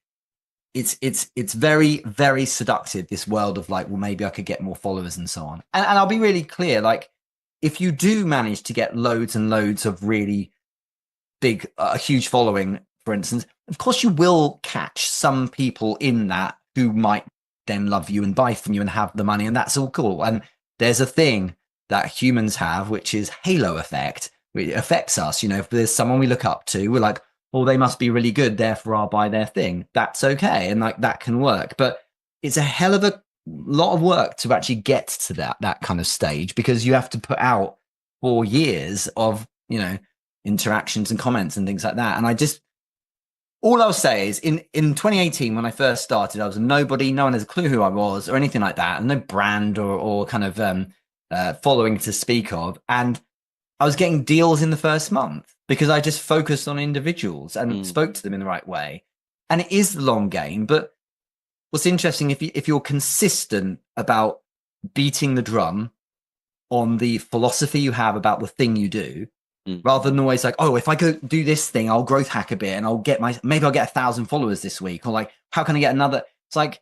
it's very, very seductive, this world of maybe I could get more followers and so on. And I'll be really clear, if you do manage to get loads and loads of really big, huge following, for instance, of course you will catch some people in that who might then love you and buy from you and have the money, and that's all cool. And there's a thing that humans have, which is halo effect, which affects us. If there's someone we look up to, we're like, well, they must be really good, therefore I'll buy their thing. That's okay. And that can work. But it's a hell of a lot of work to actually get to that kind of stage, because you have to put out 4 years of, interactions and comments and things like that. And all I'll say is in 2018, when I first started, I was a nobody. No one has a clue who I was or anything like that. And no brand or kind of following to speak of. And I was getting deals in the first month because I just focused on individuals and spoke to them in the right way. And it is the long game. But what's interesting, if you're consistent about beating the drum on the philosophy you have about the thing you do, rather than always if I go do this thing, I'll growth hack a bit and maybe I'll get 1,000 followers this week, or how can I get another? It's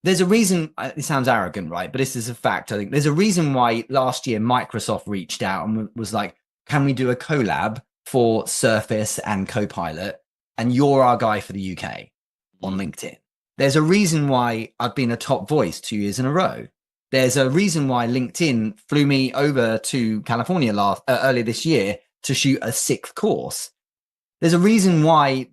there's a reason. It sounds arrogant, right? But this is a fact. I think there's a reason why last year Microsoft reached out and was like, can we do a collab for Surface and Copilot? And you're our guy for the UK on LinkedIn. There's a reason why I've been a top voice 2 years in a row. There's a reason why LinkedIn flew me over to California earlier this year to shoot a 6th course. There's a reason why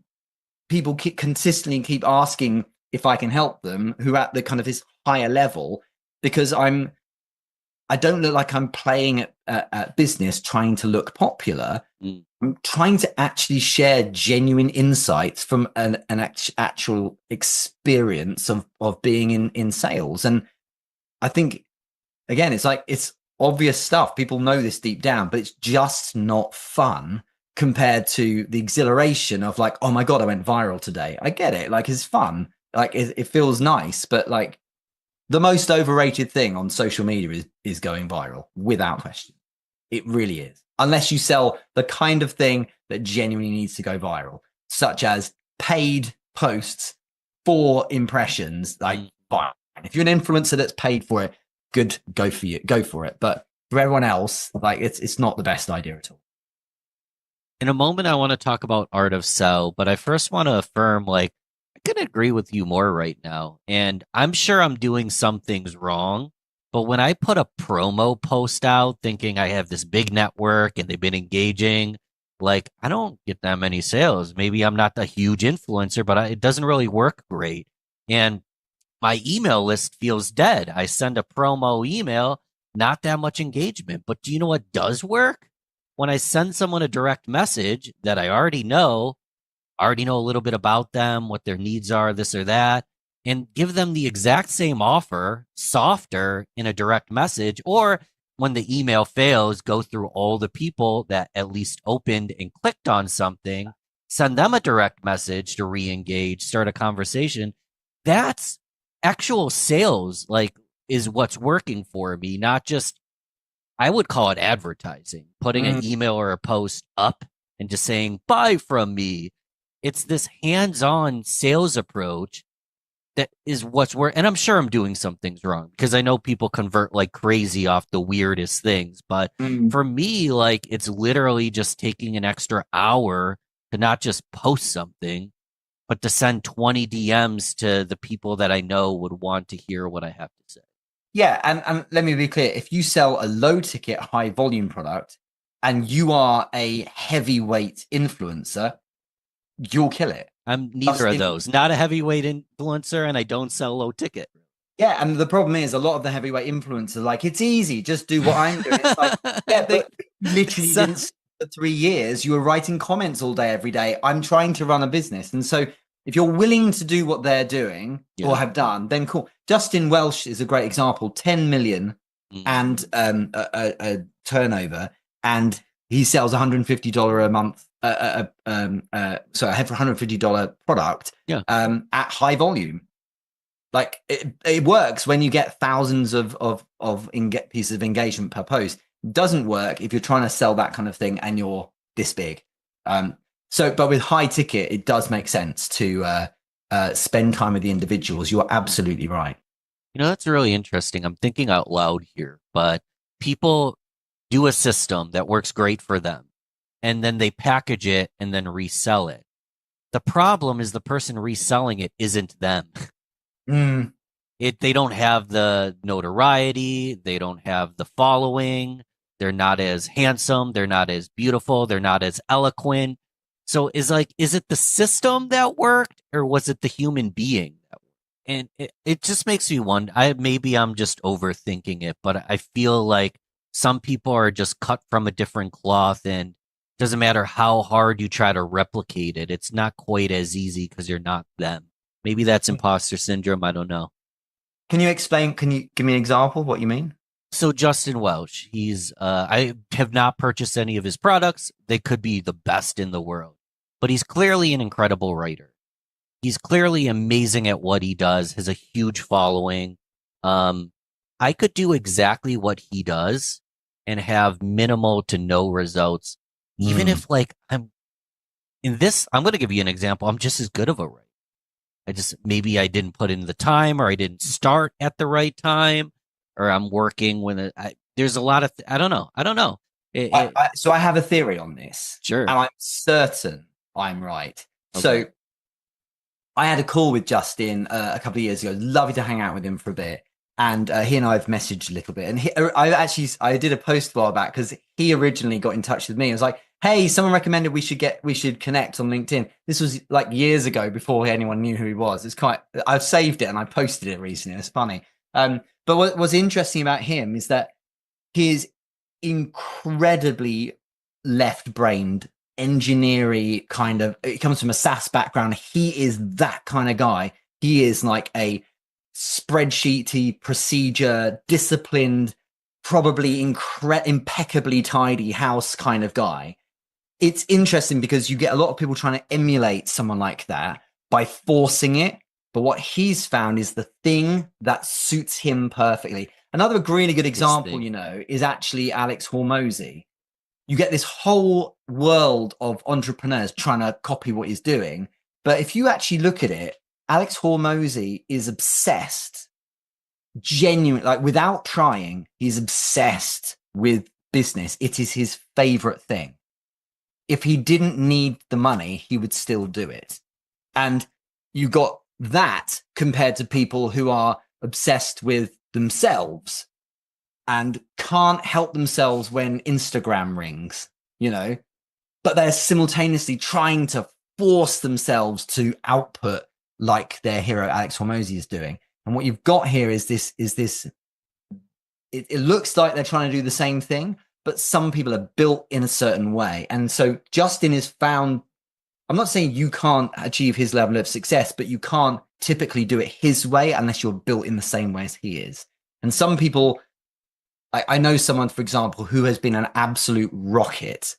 people consistently keep asking if I can help them, who are at the kind of this higher level, because I don't look like I'm playing at business trying to look popular. I'm trying to actually share genuine insights from an actual experience of being in sales. And I think, again, it's obvious stuff. People know this deep down, but it's just not fun compared to the exhilaration of oh my God, I went viral today. I get it. It's fun. It feels nice, but the most overrated thing on social media is going viral, without question. It really is. Unless you sell the kind of thing that genuinely needs to go viral, such as paid posts for impressions. Fine. If you're an influencer that's paid for it, good, go for it. But for everyone else, it's not the best idea at all. In a moment, I want to talk about art of sell, but I first want to affirm, I can agree with you more right now. And I'm sure I'm doing some things wrong, but when I put a promo post out thinking I have this big network and they've been engaging, I don't get that many sales. Maybe I'm not a huge influencer, but it doesn't really work great. And my email list feels dead. I send a promo email, not that much engagement. But do you know what does work? When I send someone a direct message that I already know a little bit about them, what their needs are, this or that, and give them the exact same offer, softer in a direct message, or when the email fails, go through all the people that at least opened and clicked on something, send them a direct message to re-engage, start a conversation. That's actual sales, like, is what's working for me, not just, I would call it advertising, putting an email or a post up and just saying, buy from me. It's this hands-on sales approach that is what's work. And I'm sure I'm doing some things wrong because I know people convert like crazy off the weirdest things. But for me, like, it's literally just taking an extra hour to not just post something, but to send 20 DMs to the people that I know would want to hear what I have to say. Yeah, and let me be clear. If you sell a low ticket, high volume product and you are a heavyweight influencer, you'll kill it. I'm neither of those. Not a heavyweight influencer, and I don't sell low ticket. Yeah, and the problem is a lot of the heavyweight influencers are like, it's easy, just do what I'm doing. It's like, yeah, but literally didn't for 3 years, you were writing comments all day, every day. I'm trying to run a business. And so if you're willing to do what they're doing or have done, then cool. Justin Welsh is a great example, 10 million and a turnover, and he sells $150 a month, sorry, $150 product at high volume. Like it works when you get thousands of pieces of engagement per post. It doesn't work if you're trying to sell that kind of thing and you're this big. But with high ticket, it does make sense to spend time with the individuals. You are absolutely right. You know, that's really interesting. I'm thinking out loud here, but people do a system that works great for them, and then they package it and then resell it. The problem is the person reselling it isn't them. They don't have the notoriety. They don't have the following. They're not as handsome. They're not as beautiful. They're not as eloquent. So is it the system that worked, or was it the human being that worked? And it just makes me wonder. Maybe I'm just overthinking it, but I feel like some people are just cut from a different cloth, and doesn't matter how hard you try to replicate it, it's not quite as easy because you're not them. Maybe that's imposter syndrome. I don't know. Can you explain? Can you give me an example of what you mean? So Justin Welsh, he's I have not purchased any of his products. They could be the best in the world, but he's clearly an incredible writer. He's clearly amazing at what he does, has a huge following. I could do exactly what he does and have minimal to no results. Even if I'm going to give you an example. I'm just as good of a writer. Maybe I didn't put in the time, or I didn't start at the right time, or I'm working when there's a lot of, I don't know. So I have a theory on this. Sure. And I'm certain I'm right. Okay. So I had a call with Justin a couple of years ago. Lovely to hang out with him for a bit. And he and I have messaged a little bit. And I did a post a while back because he originally got in touch with me. I was like, hey, someone recommended we should connect on LinkedIn. This was like years ago before anyone knew who he was. I've saved it and I posted it recently. It's funny. But what's interesting about him is that he is incredibly left-brained, engineering kind of. It comes from a SaaS background. He is that kind of guy. He is like a spreadsheety, procedure, disciplined, probably impeccably tidy house kind of guy. It's interesting because you get a lot of people trying to emulate someone like that by forcing it. But what he's found is the thing that suits him perfectly. Another really good example, is actually Alex Hormozy. You get this whole world of entrepreneurs trying to copy what he's doing. But if you actually look at it, Alex Hormozy is obsessed, genuine, like without trying, he's obsessed with business. It is his favorite thing. If he didn't need the money, he would still do it. And you got that compared to people who are obsessed with themselves and can't help themselves when Instagram rings, but they're simultaneously trying to force themselves to output like their hero Alex Hormozy is doing. And what you've got here is this, it looks like they're trying to do the same thing, but some people are built in a certain way. And so Justin is found, I'm not saying you can't achieve his level of success, but you can't typically do it his way unless you're built in the same way as he is. And some people I know someone, for example, who has been an absolute rocket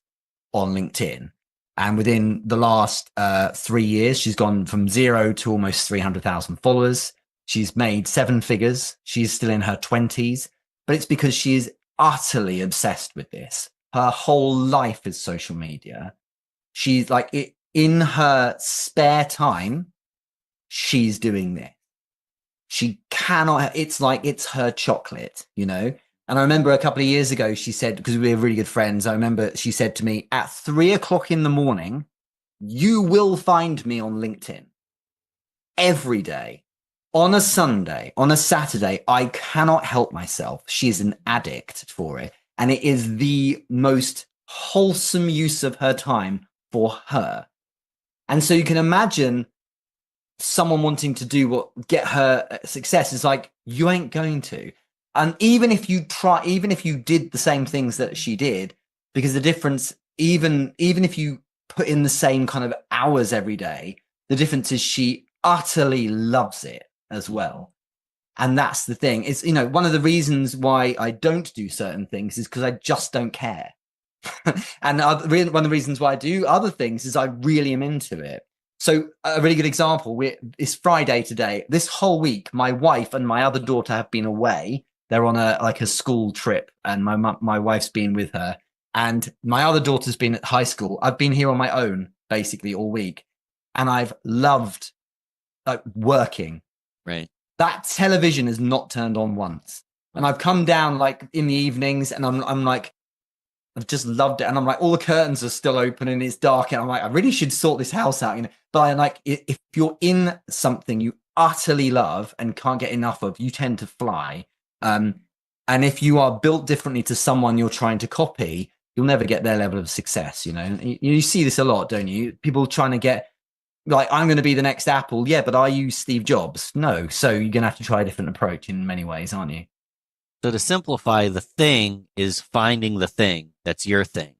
on LinkedIn. And within the last 3 years, she's gone from 0 to almost 300,000 followers. She's made 7 figures. She's still in her 20s, but it's because she is utterly obsessed with this. Her whole life is social media. She's like, in her spare time, she's doing this. She cannot, it's like, it's her chocolate, you know? And I remember a couple of years ago, she said, because we were really good friends, I remember she said to me, at 3 o'clock in the morning, you will find me on LinkedIn every day. On a Sunday, on a Saturday, I cannot help myself. She's an addict for it. And it is the most wholesome use of her time for her. And so you can imagine someone wanting to get her success. Is like, you ain't going to. And even if you try, even if you did the same things that she did, because the difference, even if you put in the same kind of hours every day, the difference is she utterly loves it as well. And that's the thing. It's, you know, one of the reasons why I don't do certain things is because I just don't care. And one of the reasons why I do other things is I really am into it. So a really good example, it's Friday today. This whole week, my wife and my other daughter have been away. They're on a school trip, and my wife's been with her. And my other daughter's been at high school. I've been here on my own basically all week, and I've loved working. Right. That television is not turned on once, and I've come down like in the evenings, and I'm like, I've just loved it, and I'm like, all the curtains are still open, and it's dark, and I'm like, I really should sort this house out, you know. But I'm like, if you're in something you utterly love and can't get enough of, you tend to fly. And if you are built differently to someone you're trying to copy, you'll never get their level of success. You know, you see this a lot, don't you? People trying to get like, I'm going to be the next Apple. Yeah, but are you Steve Jobs? No. So you're going to have to try a different approach in many ways, aren't you? So to simplify, the thing is finding the thing that's your thing.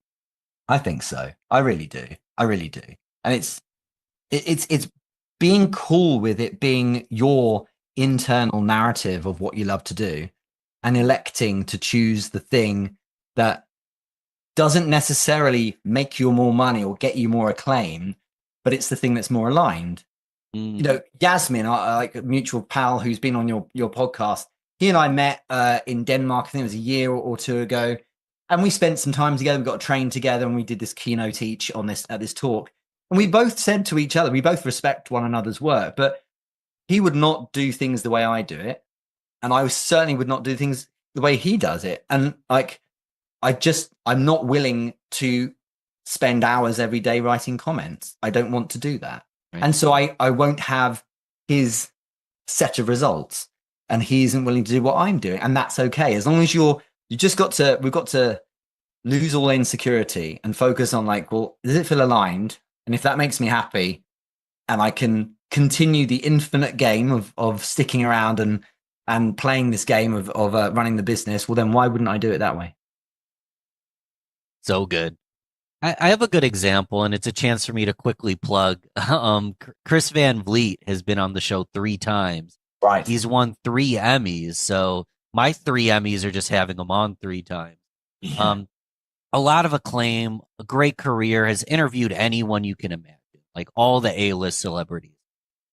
I think so. I really do. I really do. And it's being cool with it being your internal narrative of what you love to do, and electing to choose the thing that doesn't necessarily make you more money or get you more acclaim, but it's the thing that's more aligned. You know, Yasmin, like a mutual pal who's been on your podcast, he and I met in Denmark, I think it was a year or 2 ago, and we spent some time together. We got trained together, and we did this keynote each at this talk. And we both said to each other, we both respect one another's work, but he would not do things the way I do it, and I certainly would not do things the way he does it. And like, I'm not willing to spend hours every day writing comments. I don't want to do that. Right. And so I won't have his set of results, and he isn't willing to do what I'm doing. And that's okay. As long as we've got to lose all insecurity and focus on like, well, does it feel aligned? And if that makes me happy and I can continue the infinite game of sticking around and playing this game of running the business, well, then why wouldn't I do it that way? So good. I have a good example, and it's a chance for me to quickly plug. Chris Van Vliet has been on the show 3 times. Right. He's won 3 Emmys. So my 3 Emmys are just having him on 3 times. Yeah. A lot of acclaim, a great career, has interviewed anyone you can imagine, like all the A-list celebrities.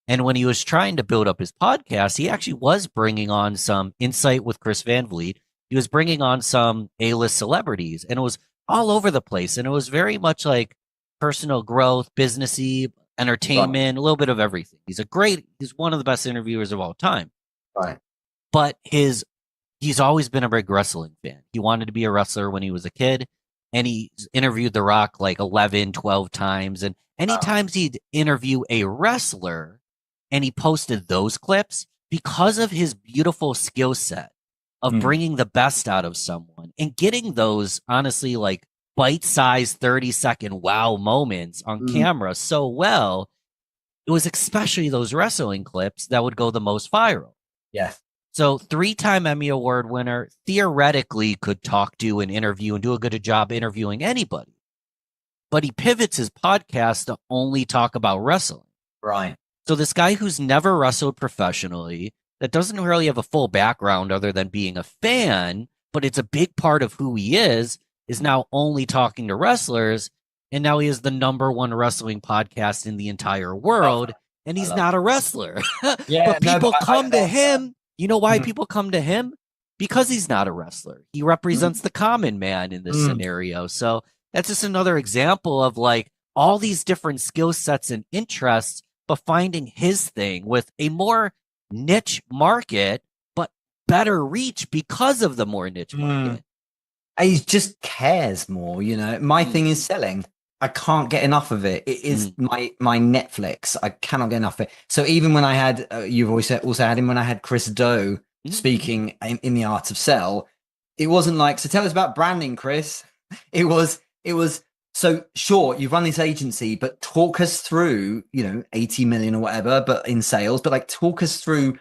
And when he was trying to build up his podcast, he actually was bringing on some Insight with Chris Van Vliet. He was bringing on some A-list celebrities, and it was all over the place. And it was very much like personal growth, businessy, entertainment, a little bit of everything. He's one of the best interviewers of all time. Right. But he's always been a big wrestling fan. He wanted to be a wrestler when he was a kid, and he interviewed The Rock like 11, 12 times. And anytime he'd interview a wrestler and he posted those clips, because of his beautiful skill set of bringing the best out of someone and getting those, honestly, like bite-sized 30-second wow moments on camera so well, it was especially those wrestling clips that would go the most viral. Yes. So 3-time Emmy Award winner, theoretically could talk to and interview and do a good job interviewing anybody. But he pivots his podcast to only talk about wrestling. Right. So this guy who's never wrestled professionally, that doesn't really have a full background other than being a fan, but it's a big part of who he is now only talking to wrestlers. And now he is the #1 wrestling podcast in the entire world. And he's not a wrestler. Yeah, but people I come to love him. You know why people come to him? Because he's not a wrestler. He represents the common man in this scenario. So that's just another example of like all these different skill sets and interests, but finding his thing with a more niche market, but better reach because of the more niche market. He just cares more, you know. My thing is selling. I can't get enough of it. It is my Netflix. I cannot get enough of it. So even when I had, you've always also had him when I had Chris Doe speaking in the Art of Sell, it wasn't like, so tell us about branding, Chris. It was, so sure, you've run this agency, but talk us through, 80 million or whatever, but in sales, but like talk us through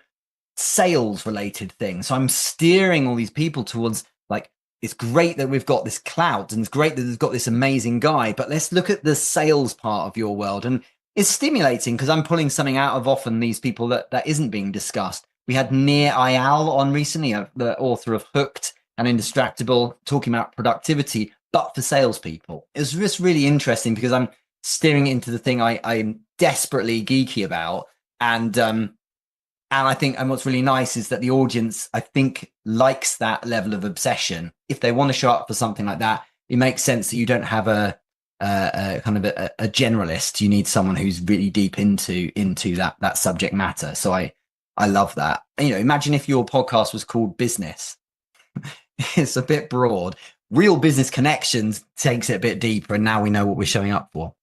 sales related things. So I'm steering all these people towards like, it's great that we've got this clout and it's great that we've got this amazing guy, but let's look at the sales part of your world. And it's stimulating because I'm pulling something out of often these people that isn't being discussed. We had Nir Eyal on recently, the author of Hooked and Indistractable, talking about productivity, but for salespeople. It was just really interesting because I'm steering into the thing I'm desperately geeky about. And I think, and what's really nice is that the audience, I think, likes that level of obsession. If they want to show up for something like that, it makes sense that you don't have a kind of a generalist. You need someone who's really deep into that subject matter. So I love that. And, imagine if your podcast was called Business. It's a bit broad. Real Business Connections takes it a bit deeper, and now we know what we're showing up for.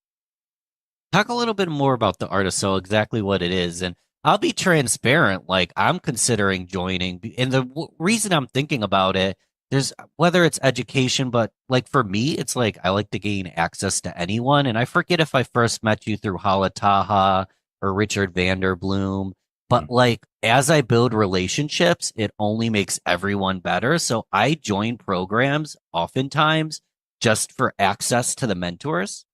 Talk a little bit more about the Art of Sell, exactly what it is. And I'll be transparent. Like, I'm considering joining. And the reason I'm thinking about it, there's whether it's education, but like for me, it's like I like to gain access to anyone. And I forget if I first met you through Hala Taha or Richard Vanderbloom. But like as I build relationships, it only makes everyone better. So I join programs oftentimes just for access to the mentors.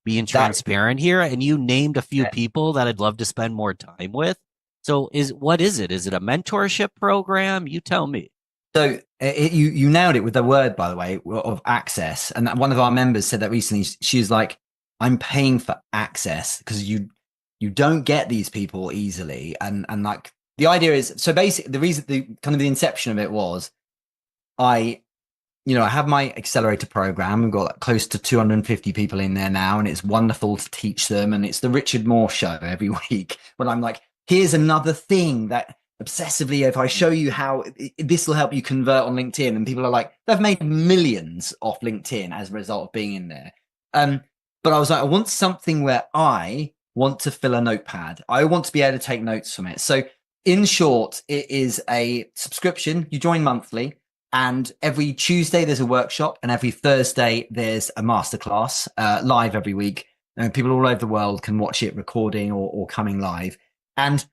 Being transparent here, and you named a few people that I'd love to spend more time with. So what is it? Is it a mentorship program? You tell me. So you nailed it with the word, by the way, of access. And one of our members said that recently. She was like, I'm paying for access because you don't get these people easily. And like the idea is, so basically the kind of the inception of it was I have my accelerator program. We've got close to 250 people in there now, and it's wonderful to teach them. And it's the Richard Moore show every week when I'm like, here's another thing that obsessively, if I show you how this will help you convert on LinkedIn, and people are like, they've made millions off LinkedIn as a result of being in there. But I was like, I want something where I want to fill a notepad. I want to be able to take notes from it. So in short, it is a subscription. You join monthly. And every Tuesday there's a workshop, and every Thursday there's a masterclass live every week. And people all over the world can watch it recording or coming live. And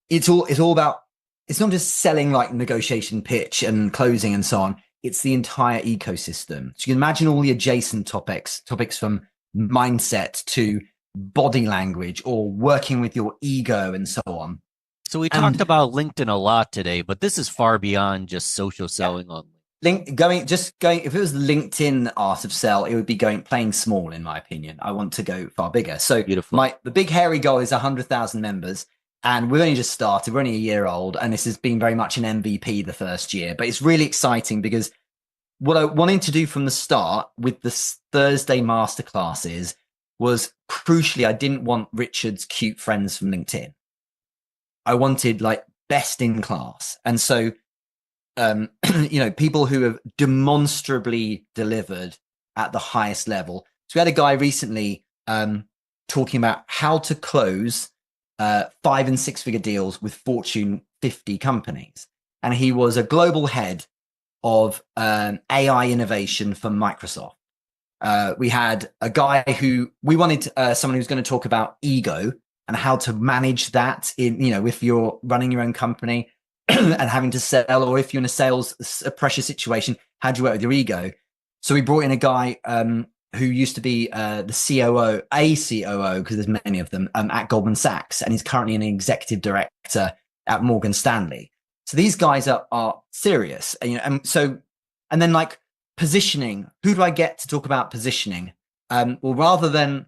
it's all about, it's not just selling like negotiation pitch and closing and so on. It's the entire ecosystem. So you can imagine all the adjacent topics from mindset to body language or working with your ego and so on. So we talked about LinkedIn a lot today, but this is far beyond just social selling on going. If it was LinkedIn Art of Sell, it would be playing small, in my opinion. I want to go far bigger. So beautiful. The big hairy goal is 100,000 members, and we've only just started. We're only a year old, and this has been very much an MVP the first year. But it's really exciting because what I wanted to do from the start with the Thursday masterclasses was crucially, I didn't want Richard's cute friends from LinkedIn. I wanted like best in class. And so, people who have demonstrably delivered at the highest level. So we had a guy recently talking about how to close 5- and 6-figure deals with Fortune 50 companies. And he was a global head of AI innovation for Microsoft. We had a guy who we wanted someone who's going to talk about ego and how to manage that if you're running your own company and having to sell, or if you're in a pressure situation, how do you work with your ego? So we brought in a guy who used to be the COO, because there's many of them, at Goldman Sachs, and he's currently an executive director at Morgan Stanley. So these guys are serious. And so And then like positioning, who do I get to talk about positioning? Well, rather than,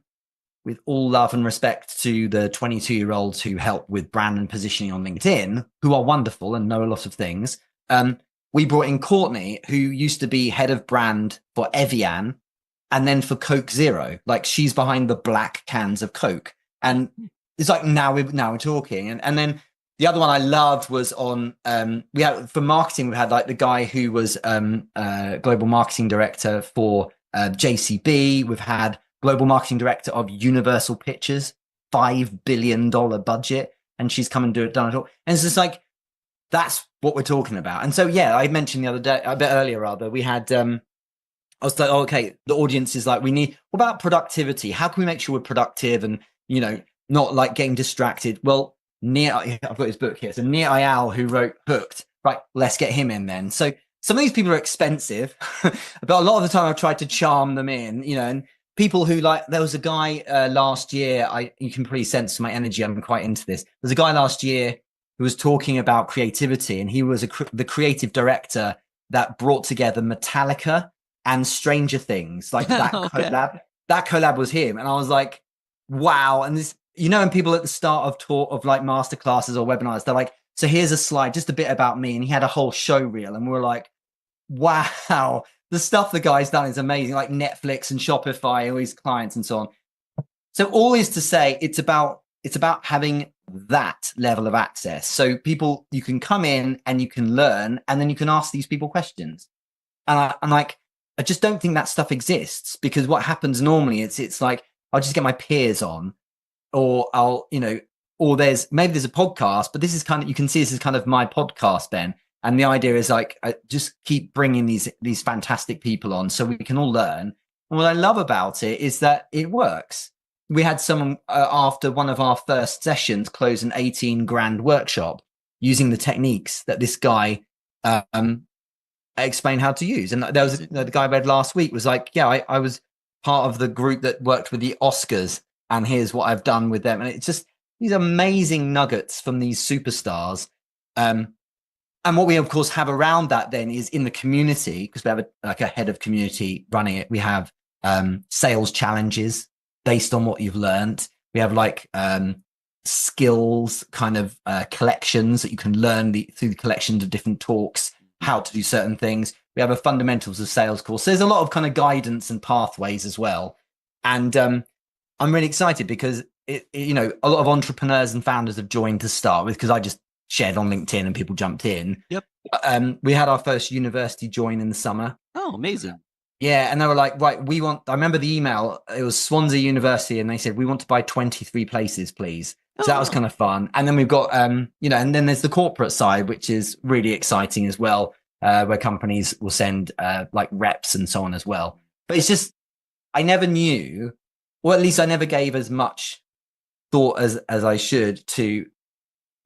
with all love and respect to the 22-year-olds who help with brand and positioning on LinkedIn, who are wonderful and know a lot of things, we brought in Courtney, who used to be head of brand for Evian and then for Coke Zero. Like she's behind the black cans of Coke. And it's like, now we're talking. And then the other one I loved was on, we had, for marketing, we had like the guy who was global marketing director for JCB. We've had global marketing director of Universal Pictures, $5 billion budget. And she's come and done it all. And it's just like, that's what we're talking about. And so, yeah, I mentioned the other day, a bit earlier rather, we had, I was like, oh, okay, the audience is like, what about productivity? How can we make sure we're productive and, you know, not like getting distracted? Well, I've got his book here. So Nir Eyal, who wrote Hooked, right, let's get him in then. So some of these people are expensive, but a lot of the time I've tried to charm them in, you know, and people who like, there was a guy last year, you can pretty sense my energy, I'm quite into this. There's a guy last year who was talking about creativity, and he was the creative director that brought together Metallica and Stranger Things, like that collab. That collab was him. And I was like, wow. And this, you know, and people at the start of like masterclasses or webinars, they're like, so here's a slide, just a bit about me. And he had a whole show reel, and we were like, wow, the stuff the guy's done is amazing, like Netflix and Shopify, all his clients and so on. So all is to say, it's about having that level of access. So people, you can come in and you can learn, and then you can ask these people questions. And I'm like, I just don't think that stuff exists, because what happens normally it's like, I'll just get my peers on, or I'll, you know, or maybe there's a podcast, but this is kind of, you can see this is kind of my podcast, Ben. And the idea is like, I just keep bringing these fantastic people on so we can all learn. And what I love about it is that it works. We had someone after one of our first sessions close an 18 grand workshop using the techniques that this guy explained how to use. And there was the guy I read last week was like, yeah, I was part of the group that worked with the Oscars, and here's what I've done with them. And it's just these amazing nuggets from these superstars. And what we, of course, have around that then is in the community, because we have a head of community running it. We have sales challenges based on what you've learned. We have like skills kind of collections that you can learn through the collections of different talks, how to do certain things. We have a fundamentals of sales course. So there's a lot of kind of guidance and pathways as well. And I'm really excited because, you know, a lot of entrepreneurs and founders have joined to start with, because I just shared on LinkedIn and people jumped in. Yep. We had our first university join in the summer. Oh, amazing. Yeah. And they were like, right, I remember the email, it was Swansea University, and they said, we want to buy 23 places, please. So that was kind of fun. And then we've got, you know, and then there's the corporate side, which is really exciting as well, where companies will send like reps and so on as well. But it's just, I never knew, or at least I never gave as much thought as I should to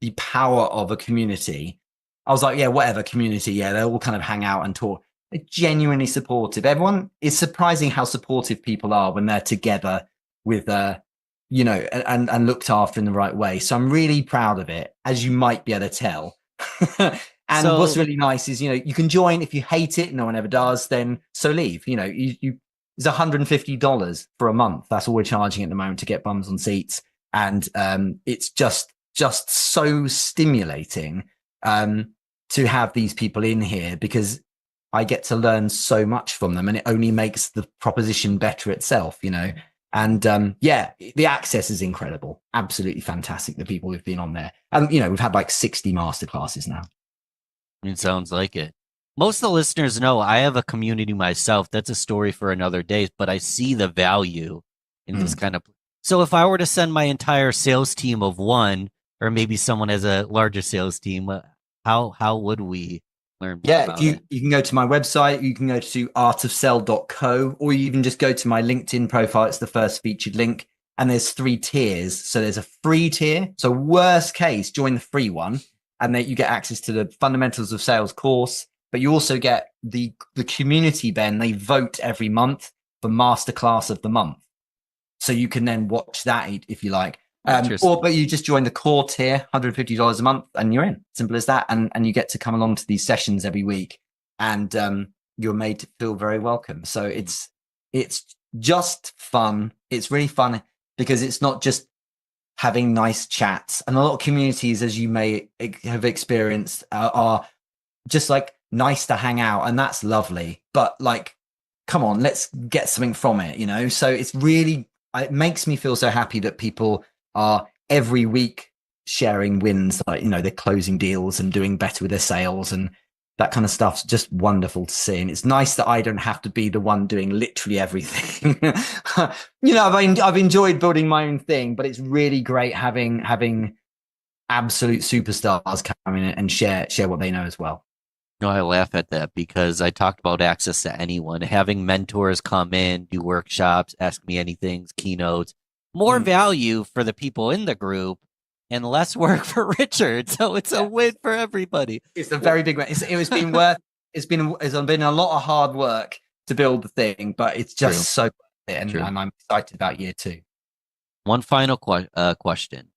the power of a community. I was like, yeah, whatever community. Yeah, they all kind of hang out and talk. They're genuinely supportive. Everyone, it's surprising how supportive people are when they're together with, you know, and looked after in the right way. So I'm really proud of it, as you might be able to tell. And what's really nice is, you know, you can join. If you hate it, no one ever does, then so leave. You know, it's $150 for a month. That's all we're charging at the moment to get bums on seats. And it's just so stimulating to have these people in here, because I get to learn so much from them, and it only makes the proposition better itself, you know. And yeah, the access is incredible. Absolutely fantastic, the people who've been on there. And, you know, we've had like 60 masterclasses now. It sounds like it. Most of the listeners know I have a community myself. That's a story for another day, but I see the value in this kind of. So if I were to send my entire sales team of one, or maybe someone has a larger sales team, how would we learn more about it? You can go to my website, you can go to artofsell.co, or you can just go to my LinkedIn profile. It's the first featured link, and there's 3 tiers. So there's a free tier. So worst case, join the free one, and then you get access to the fundamentals of sales course, but you also get the community, Ben. They vote every month for masterclass of the month. So you can then watch that if you like. But you just join the core tier, $150 a month, and you're in. Simple as that. And you get to come along to these sessions every week. And you're made to feel very welcome. So it's just fun. It's really fun because it's not just having nice chats. And a lot of communities, as you may have experienced, are just like nice to hang out, and that's lovely. But like, come on, let's get something from it, you know? So it's really, it makes me feel so happy that people are every week sharing wins, like, you know, they're closing deals and doing better with their sales, and that kind of stuff's just wonderful to see. And it's nice that I don't have to be the one doing literally everything. You know, I've enjoyed building my own thing, but it's really great having absolute superstars come in and share what they know as well. No, I laugh at that because I talked about access to anyone, having mentors come in, do workshops, ask me anything, keynotes, more value for the people in the group and less work for Richard. So it's a win for everybody. It's a very big win. It's been a lot of hard work to build the thing, but it's just so worth it. And I'm excited about year 2. One final question.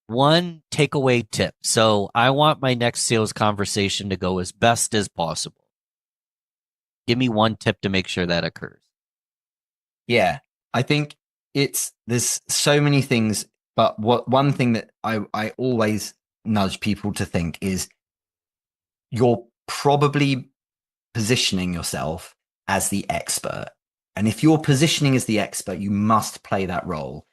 One takeaway tip. So I want my next sales conversation to go as best as possible. Give me one tip to make sure that occurs. Yeah, I think there's so many things, but one thing that I always nudge people to think is you're probably positioning yourself as the expert. And if you're positioning as the expert, you must play that role.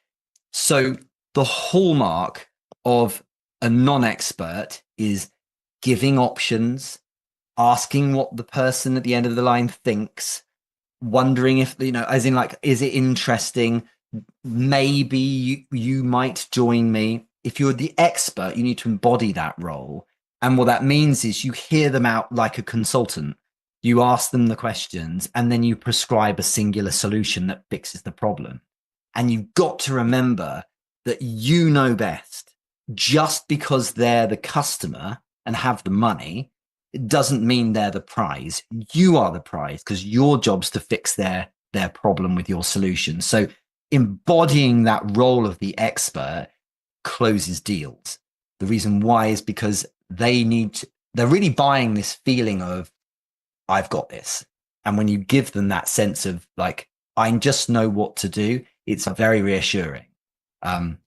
So the hallmark of a non-expert is giving options, asking what the person at the end of the line thinks, wondering if, you know, as in like, is it interesting? Maybe you might join me. If you're the expert, you need to embody that role. And what that means is you hear them out like a consultant. You ask them the questions and then you prescribe a singular solution that fixes the problem. And you've got to remember that you know best. Just because they're the customer and have the money, it doesn't mean they're the prize. You are the prize because your job's to fix their problem with your solution. So embodying that role of the expert closes deals. The reason why is because they're really buying this feeling of, I've got this. And when you give them that sense of like, I just know what to do, it's very reassuring.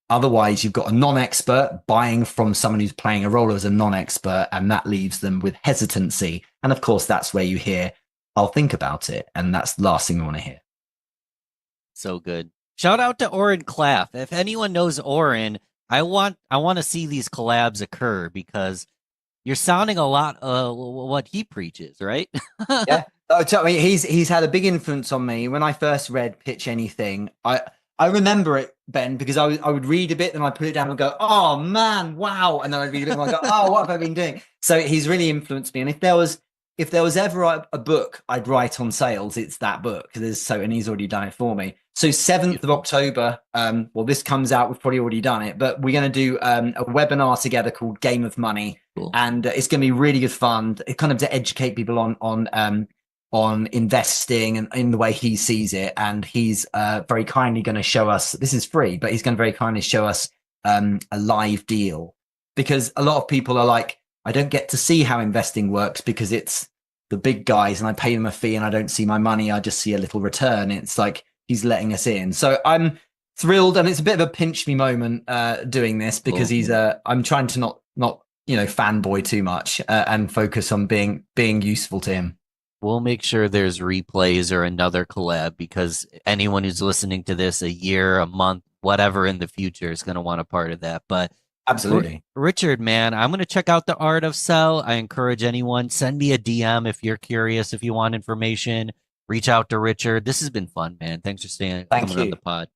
Otherwise, you've got a non-expert buying from someone who's playing a role as a non-expert, and that leaves them with hesitancy. And of course, that's where you hear, I'll think about it. And that's the last thing we want to hear. So good. Shout out to Oren Claff. If anyone knows Oren, I want to see these collabs occur because you're sounding a lot what he preaches, right? Yeah. I mean, he's had a big influence on me. When I first read Pitch Anything, I remember it, Ben, because I would read a bit, then I'd put it down and go, oh man, wow. And then I'd read a bit and I'd go, oh, what have I been doing? So he's really influenced me. And if there was ever a book I'd write on sales, it's that book. And he's already done it for me. So 7th of October, well, this comes out, we've probably already done it, but we're going to do a webinar together called Game of Money. Cool. And it's going to be really good fun, kind of to educate people on investing and in the way he sees it. And he's very kindly going to show us, this is free, but he's going to very kindly show us a live deal, because a lot of people are like, I don't get to see how investing works because it's the big guys and I pay them a fee and I don't see my money. I just see a little return. It's like, he's letting us in. So I'm thrilled. And it's a bit of a pinch me moment doing this because I'm trying to not, fanboy too much and focus on being useful to him. We'll make sure there's replays or another collab because anyone who's listening to this a year, a month, whatever in the future is going to want a part of that. But absolutely, Richard, man, I'm going to check out The Art of Sell. I encourage anyone, send me a DM if you're curious, if you want information, reach out to Richard. This has been fun, man. Thanks for coming on the pod.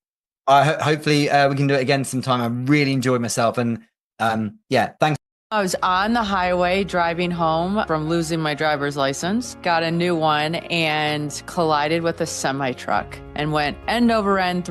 Hopefully we can do it again sometime. I really enjoyed myself. And thanks. I was on the highway driving home from losing my driver's license, got a new one, and collided with a semi truck and went end over end